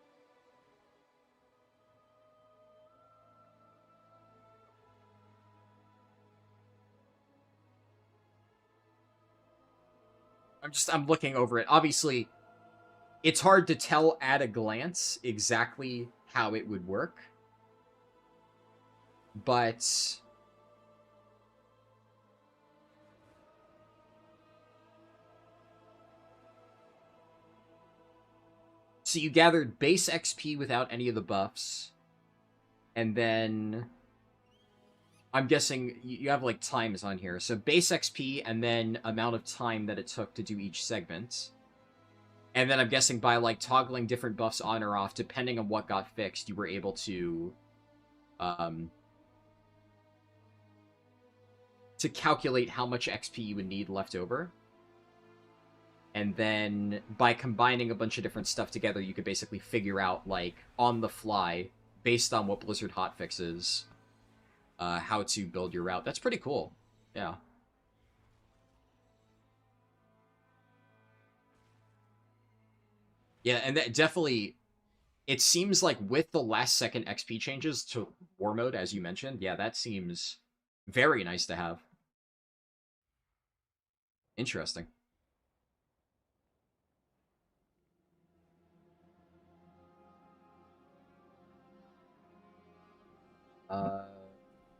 Speaker 1: I'm looking over it. Obviously, it's hard to tell at a glance exactly how it would work. But... so you gathered base XP without any of the buffs. And then... I'm guessing you have, like, times on here. So base XP and then amount of time that it took to do each segment. And then I'm guessing by, like, toggling different buffs on or off, depending on what got fixed, you were able to calculate how much XP you would need left over. And then by combining a bunch of different stuff together, you could basically figure out, like, on the fly, based on what Blizzard hotfixes, how to build your route. That's pretty cool. Yeah. Yeah, and that definitely... it seems like with the last second XP changes to War Mode, as you mentioned, yeah, that seems very nice to have. Interesting.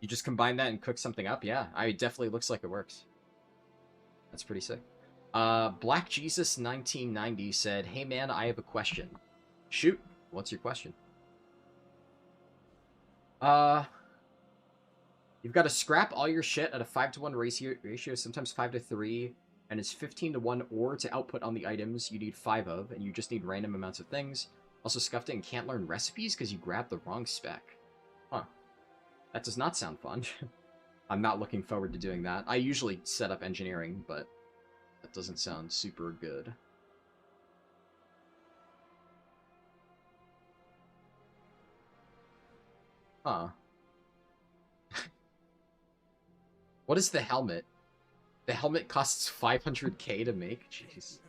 Speaker 1: You just combine that and cook something up? Yeah, it definitely looks like it works. That's pretty sick. Black Jesus 1990 said, "Hey man, I have a question." Shoot, what's your question? You've got to scrap all your shit at a 5-to-1 ratio, sometimes 5-to-3, and it's 15-to-1 ore to output on the items you need 5 of, and you just need random amounts of things. Also, scuffed it and can't learn recipes because you grabbed the wrong spec. Huh. That does not sound fun. I'm not looking forward to doing that. I usually set up engineering, but that doesn't sound super good. Huh. What is the helmet? The helmet costs 500k to make? Jeez.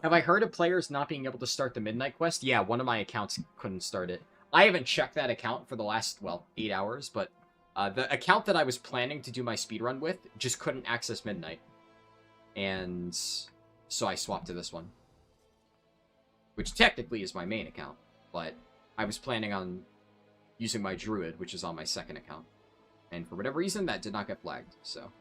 Speaker 1: Have I heard of players not being able to start the Midnight Quest? Yeah, one of my accounts couldn't start it. I haven't checked that account for the last, well, 8 hours, but the account that I was planning to do my speedrun with just couldn't access Midnight. And so I swapped to this one. Which technically is my main account, but I was planning on using my Druid, which is on my second account. And for whatever reason, that did not get flagged, so...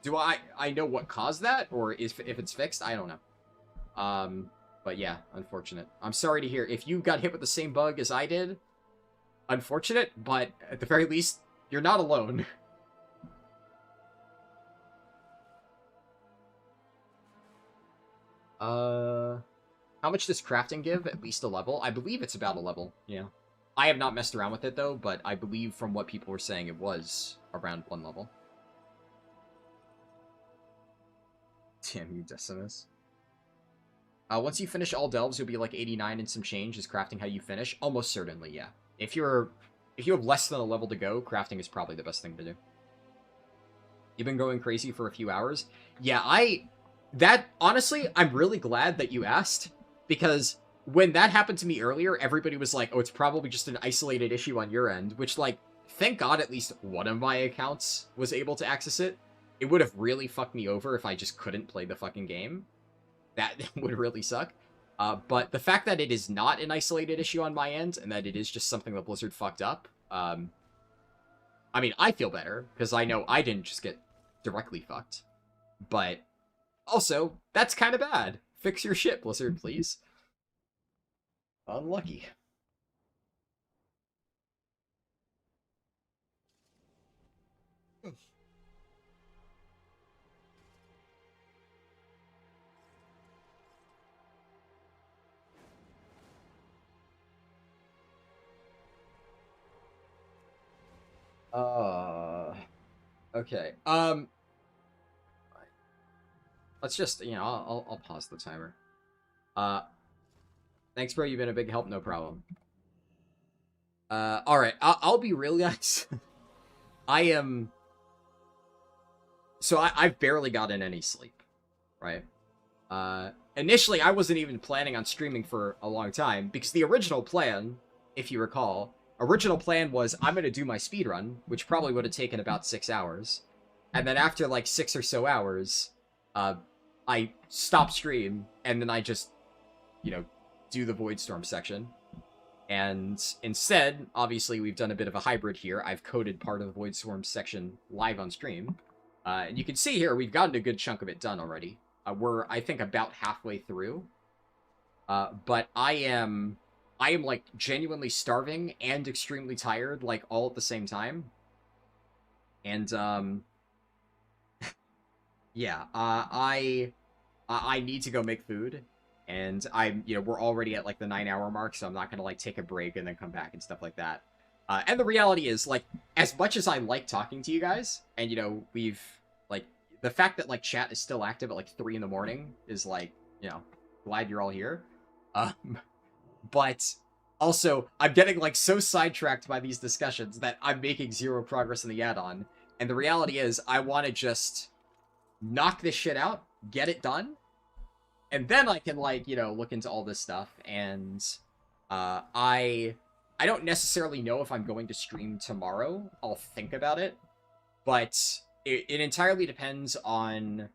Speaker 1: do I know what caused that? Or if it's fixed? I don't know. But yeah, unfortunate. I'm sorry to hear. If you got hit with the same bug as I did, unfortunate, but at the very least, you're not alone. How much does crafting give? At least a level? I believe it's about a level, yeah. I have not messed around with it, though, but I believe from what people were saying, it was around 1 level. Damn you, Decimus. Once you finish all delves, you'll be like 89 and some change. Is crafting how you finish? Almost certainly, yeah. If you have less than a level to go, crafting is probably the best thing to do. You've been going crazy for a few hours? Yeah, honestly, I'm really glad that you asked, because when that happened to me earlier, everybody was like, oh, it's probably just an isolated issue on your end, which, like, thank God at least one of my accounts was able to access it. It would have really fucked me over if I just couldn't play the fucking game. That would really suck. But the fact that it is not an isolated issue on my end, and that it is just something that Blizzard fucked up, I mean, I feel better, because I know I didn't just get directly fucked. But, also, that's kind of bad. Fix your shit, Blizzard, please. Unlucky. Okay. Let's just, you know, I'll pause the timer. Thanks, bro. You've been a big help. No problem. All right. I'll be real, guys. So I've barely gotten any sleep, right? Initially, I wasn't even planning on streaming for a long time, because the original plan, if you recall, was I'm going to do my speedrun, which probably would have taken about 6 hours. And then after, like, 6 or so hours, I stop stream, and then I just, you know, do the Voidstorm section. And instead, obviously, we've done a bit of a hybrid here. I've coded part of the Voidstorm section live on stream. And you can see here, we've gotten a good chunk of it done already. We're, I think, about halfway through. But I am, like, genuinely starving and extremely tired, like, all at the same time. And, yeah, I need to go make food. And we're already at, like, the 9-hour mark, so I'm not gonna, like, take a break and then come back and stuff like that. And the reality is, like, as much as I like talking to you guys, and, you know, we've, like, the fact that, like, chat is still active at, like, 3 in the morning is, like, you know, glad you're all here. But also, I'm getting, like, so sidetracked by these discussions that I'm making zero progress in the add-on. And the reality is, I want to just knock this shit out, get it done, and then I can, like, you know, look into all this stuff. And I don't necessarily know if I'm going to stream tomorrow. I'll think about it. But it entirely depends on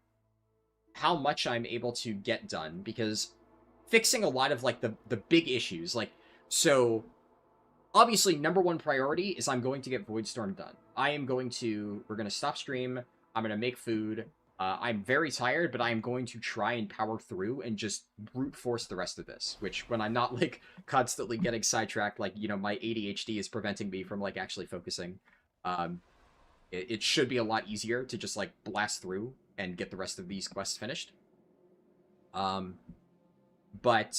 Speaker 1: how much I'm able to get done. Because fixing a lot of, like, the big issues, like, so obviously number one priority is I'm going to get Voidstorm done. We're going to stop stream. I'm going to make food. I'm very tired, but I'm going to try and power through and just brute force the rest of this, which when I'm not, like, constantly getting sidetracked, like, you know, my ADHD is preventing me from, like, actually focusing. It should be a lot easier to just, like, blast through and get the rest of these quests finished. But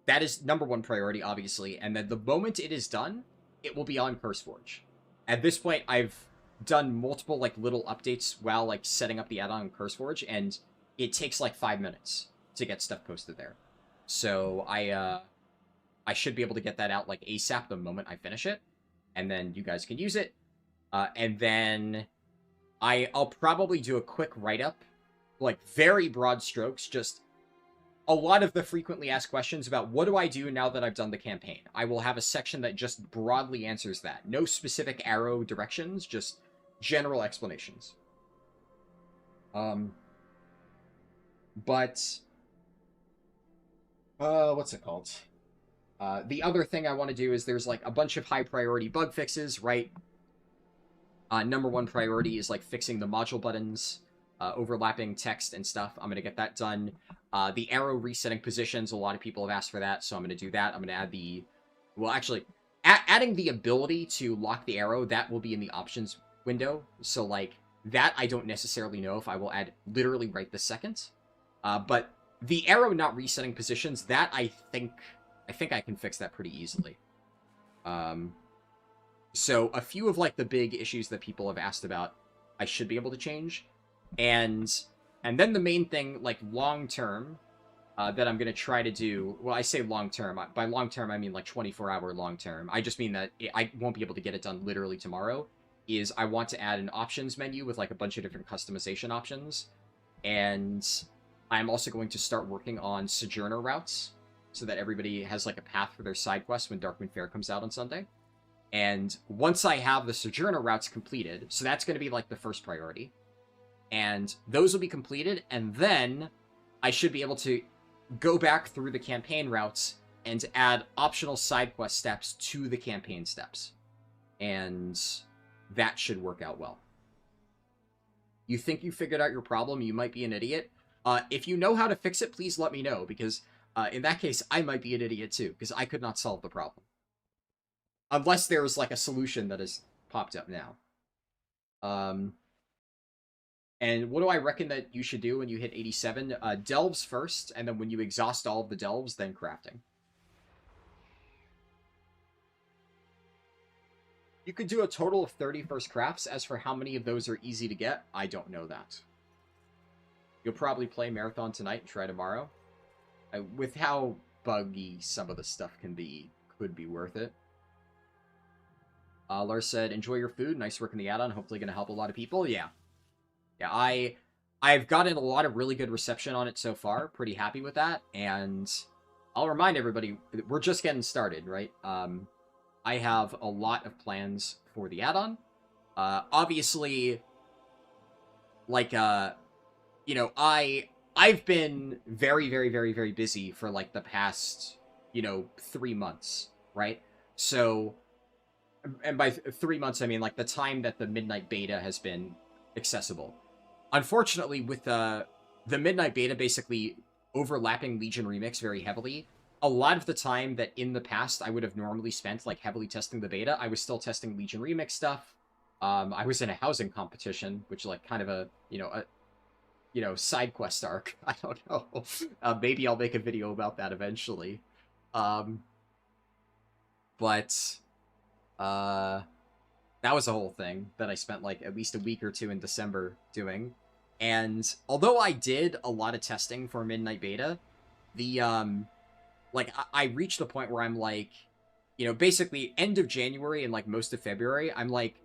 Speaker 1: that is number one priority, obviously, and then the moment it is done, it will be on CurseForge. At this point, I've done multiple, like, little updates while, like, setting up the add-on on CurseForge, and it takes, like, 5 minutes to get stuff posted there. So I should be able to get that out, like, ASAP the moment I finish it, and then you guys can use it. And then I'll probably do a quick write-up, like, very broad strokes, just a lot of the frequently asked questions about what do I do now that I've done the campaign. I will have a section that just broadly answers that. No specific arrow directions, just general explanations. But what's it called? The other thing I want to do is there's, like, a bunch of high priority bug fixes, right? Number one priority is, like, fixing the module buttons, overlapping text and stuff. I'm going to get that done. The arrow resetting positions, a lot of people have asked for that, so I'm going to do that. I'm going to add the... Well, actually, adding the ability to lock the arrow, that will be in the options window. So, like, that I don't necessarily know if I will add literally right this second. But the arrow not resetting positions, that I think I can fix that pretty easily. So a few of, like, the big issues that people have asked about, I should be able to change. And then the main thing, like, long-term, that I'm going to try to do... Well, I say long-term. By long-term, I mean, like, 24-hour long-term. I just mean that I won't be able to get it done literally tomorrow, is I want to add an options menu with, like, a bunch of different customization options. And I'm also going to start working on Sojourner routes, so that everybody has like a path for their side quest when Darkwind Fair comes out on Sunday. And once I have the Sojourner routes completed, so that's going to be like the first priority, and those will be completed, and then I should be able to go back through the campaign routes and add optional side quest steps to the campaign steps. And that should work out well. You think you figured out your problem, you might be an idiot. If you know how to fix it, please let me know, because in that case, I might be an idiot too, because I could not solve the problem. Unless there's like a solution that has popped up now. And what do I reckon that you should do when you hit 87? Delves first, and then when you exhaust all of the delves, then crafting. You could do a total of 30 first crafts. As for how many of those are easy to get, I don't know that. You'll probably play Marathon tonight and try tomorrow. With how buggy some of the stuff can be, could be worth it. Lars said, enjoy your food. Nice work in the add-on. Hopefully going to help a lot of people. Yeah. Yeah, I've gotten a lot of really good reception on it so far. Pretty happy with that. And I'll remind everybody, we're just getting started, right? I have a lot of plans for the add-on. Obviously, like, you know, I've been very, very, very, very busy for, like, the past, you know, 3 months, right? So, and by 3 months, I mean, like, the time that the Midnight Beta has been accessible. Unfortunately, with the Midnight Beta basically overlapping Legion Remix very heavily, a lot of the time that in the past I would have normally spent, like, heavily testing the beta, I was still testing Legion Remix stuff. I was in a housing competition, which, like, kind of a, side quest arc. I don't know. Maybe I'll make a video about that eventually. But that was a whole thing that I spent, like, at least a week or two in December doing. And although I did a lot of testing for Midnight Beta, the, I reached the point where I'm like, you know, basically end of January and, like, most of February, I'm like,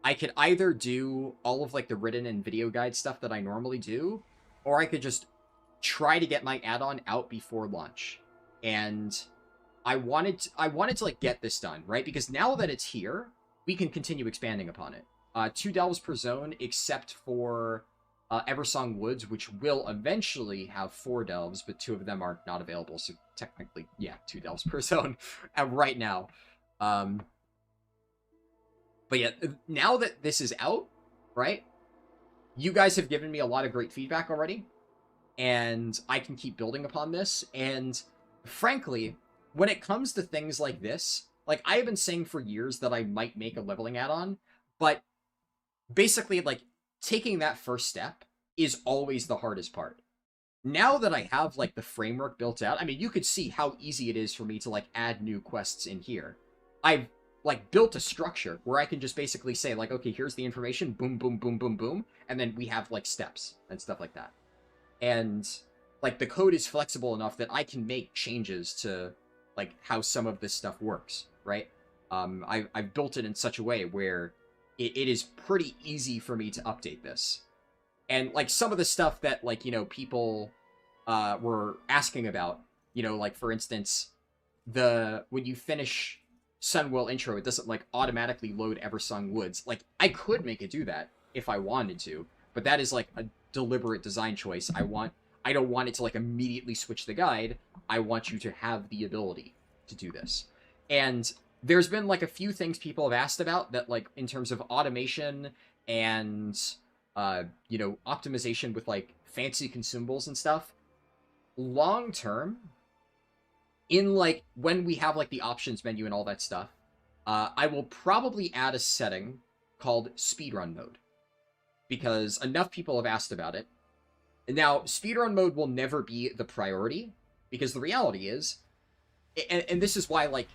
Speaker 1: I could either do all of, like, the written and video guide stuff that I normally do, or I could just try to get my add-on out before launch. And I wanted to, like, get this done, right? Because now that it's here, we can continue expanding upon it. 2 delves per zone, except for Eversong Woods, which will eventually have 4 delves, but 2 of them are not available, so technically, yeah, 2 delves per zone right now. But yeah, now that this is out, right, you guys have given me a lot of great feedback already, and I can keep building upon this, and frankly, when it comes to things like this, like, I have been saying for years that I might make a leveling add-on, but basically, like, taking that first step is always the hardest part. Now that I have, like, the framework built out, I mean, you could see how easy it is for me to, like, add new quests in here. I've, like, built a structure where I can just basically say, like, okay, here's the information, boom, boom, boom, boom, boom, and then we have, like, steps and stuff like that. And, like, the code is flexible enough that I can make changes to, like, how some of this stuff works, right? I've built it in such a way where it is pretty easy for me to update this. And, like, some of the stuff that, like, you know, people were asking about, you know, like, for instance, when you finish Sunwell Intro, it doesn't, like, automatically load Eversong Woods. Like, I could make it do that if I wanted to, but that is, like, a deliberate design choice. I don't want it to, like, immediately switch the guide. I want you to have the ability to do this. And there's been, like, a few things people have asked about that, like, in terms of automation and, you know, optimization with, like, fancy consumables and stuff. Long term, in, like, when we have, like, the options menu and all that stuff, I will probably add a setting called speedrun mode, because enough people have asked about it. Now, speedrun mode will never be the priority, because the reality is, and this is why, like,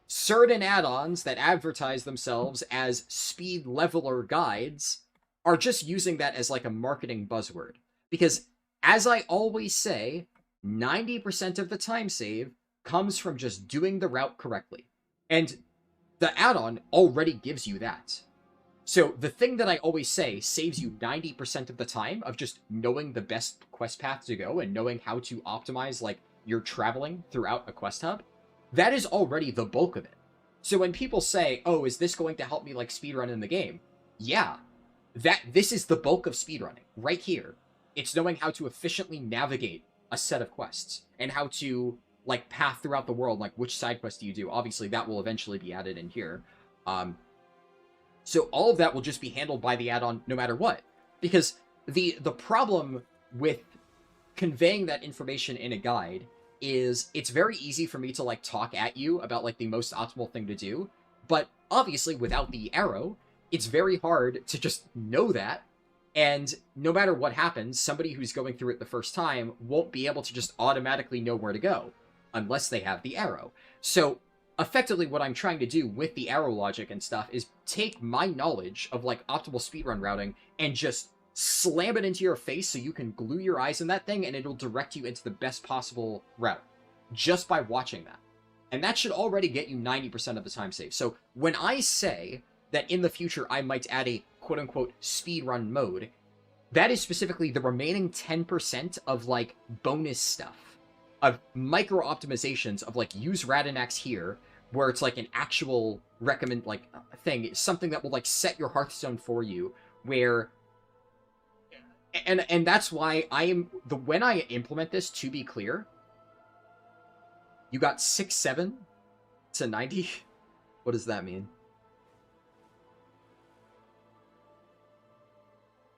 Speaker 1: certain add-ons that advertise themselves as speed leveler guides are just using that as, like, a marketing buzzword. Because, as I always say, 90% of the time save comes from just doing the route correctly. And the add-on already gives you that. So the thing that I always say saves you 90% of the time of just knowing the best quest path to go and knowing how to optimize, like, you're traveling throughout a quest hub, that is already the bulk of it. So when people say, oh, is this going to help me like speedrun in the game? Yeah, this is the bulk of speedrunning right here. It's knowing how to efficiently navigate a set of quests and how to like path throughout the world, like which side quest do you do. Obviously that will eventually be added in here. So all of that will just be handled by the add-on no matter what. Because the problem with conveying that information in a guide is it's very easy for me to like talk at you about like the most optimal thing to do, but obviously without the arrow, it's very hard to just know that, and no matter what happens, somebody who's going through it the first time won't be able to just automatically know where to go unless they have the arrow. So effectively what I'm trying to do with the arrow logic and stuff is take my knowledge of like optimal speedrun routing and just slam it into your face so you can glue your eyes in that thing and it'll direct you into the best possible route just by watching that. And that should already get you 90% of the time saved. So when I say that in the future I might add a quote-unquote speedrun mode, that is specifically the remaining 10% of like bonus stuff, of micro optimizations of like use Radinax here, where it's like an actual recommend like thing, something that will like set your Hearthstone for you, where and that's why when I implement this, to be clear, you got 6-7 to 90. What does that mean?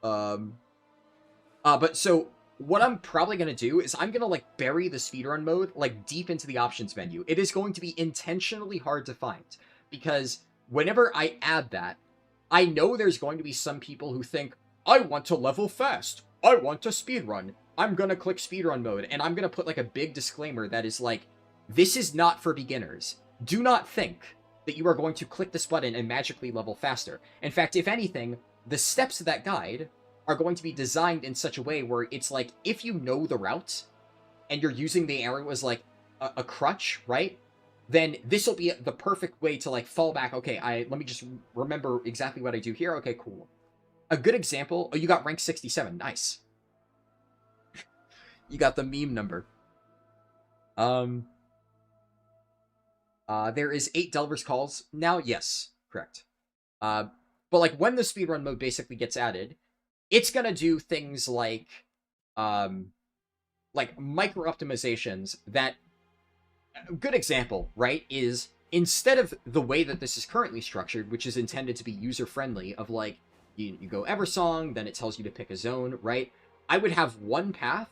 Speaker 1: But so what I'm probably going to do is I'm going to like bury the speedrun mode like deep into the options menu. It is going to be intentionally hard to find because whenever I add that, I know there's going to be some people who think, I want to level fast. I want to speedrun. I'm going to click speedrun mode, and I'm going to put like a big disclaimer that is like, this is not for beginners. Do not think that you are going to click this button and magically level faster. In fact, if anything, the steps of that guide are going to be designed in such a way where it's like, if you know the route and you're using the arrow as like a crutch, right? Then this will be the perfect way to like fall back. Okay, let me just remember exactly what I do here. Okay, cool. A good example. Oh, you got rank 67. Nice. You got the meme number. There is 8 Delver's Calls now. Yes, correct. But like when the speedrun mode basically gets added, it's gonna do things like micro optimizations that. A good example, right, is instead of the way that this is currently structured, which is intended to be user-friendly, of like, you go Eversong, then it tells you to pick a zone, right? I would have one path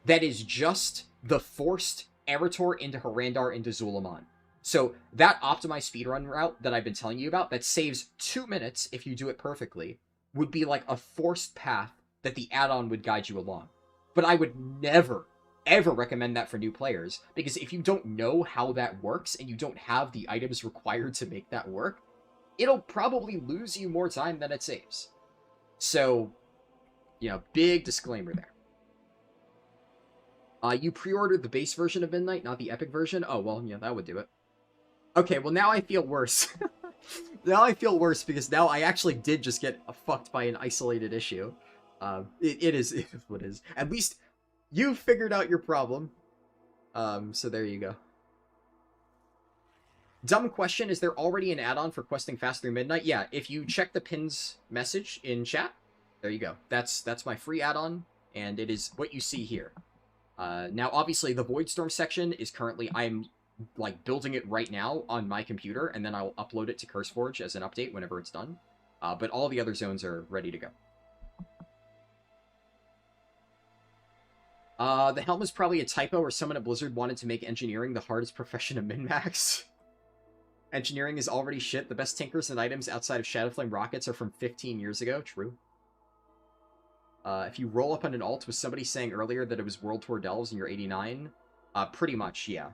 Speaker 1: that is just the forced Eritor into Harrandar into Zul'jin. So that optimized speedrun route that I've been telling you about, that saves 2 minutes if you do it perfectly, would be like a forced path that the add-on would guide you along. But I would never ever recommend that for new players, because if you don't know how that works and you don't have the items required to make that work, it'll probably lose you more time than it saves. So, you know, big disclaimer there. You pre-ordered the base version of Midnight, not the epic version? Oh, well, yeah, that would do it. Okay, well, now I feel worse. Now I feel worse, because now I actually did just get fucked by an isolated issue. It is what it is. At least you figured out your problem. So there you go. Dumb question, is there already an add-on for questing fast through midnight? Yeah, if you check the pin's message in chat, there you go. That's my free add-on, and it is what you see here. Now, obviously, the Voidstorm section is currently, I'm like building it right now on my computer, and then I'll upload it to CurseForge as an update whenever it's done. But all the other zones are ready to go. The helm is probably a typo, or someone at Blizzard wanted to make engineering the hardest profession of min-max. Engineering is already shit. The best tinkers and items outside of Shadowflame rockets are from 15 years ago. True. If you roll up on an alt with somebody saying earlier that it was World Tour Delves and you're 89, pretty much, yeah.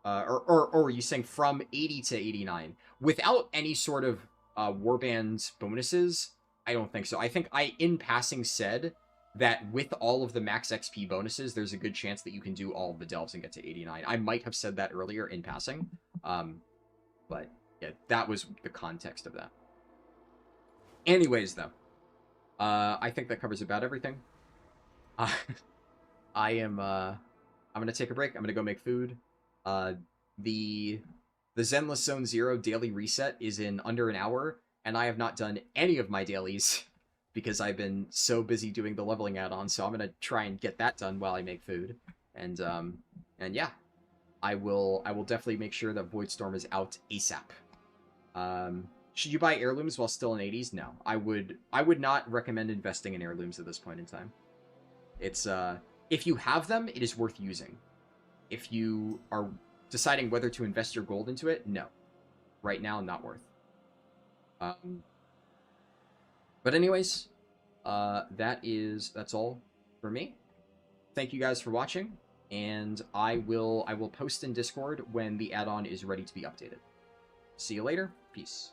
Speaker 1: Or are you saying from 80 to 89? Without any sort of warband bonuses, I don't think so. I think I, in passing, said that with all of the max XP bonuses, there's a good chance that you can do all of the delves and get to 89. I might have said that earlier in passing. But yeah, that was the context of that. Anyways, though, I think that covers about everything. I am I'm gonna take a break. I'm gonna go make food. The Zenless Zone 0 daily reset is in under an hour, and I have not done any of my dailies because I've been so busy doing the leveling add-on, so I'm gonna try and get that done while I make food. And yeah. I will definitely make sure that Voidstorm is out ASAP. Should you buy heirlooms while still in 80s? No. I would not recommend investing in heirlooms at this point in time. It's if you have them, it is worth using. If you are deciding whether to invest your gold into it, no. Right now, not worth. But anyways, that's all for me. Thank you guys for watching, and I will post in Discord when the add-on is ready to be updated. See you later. Peace.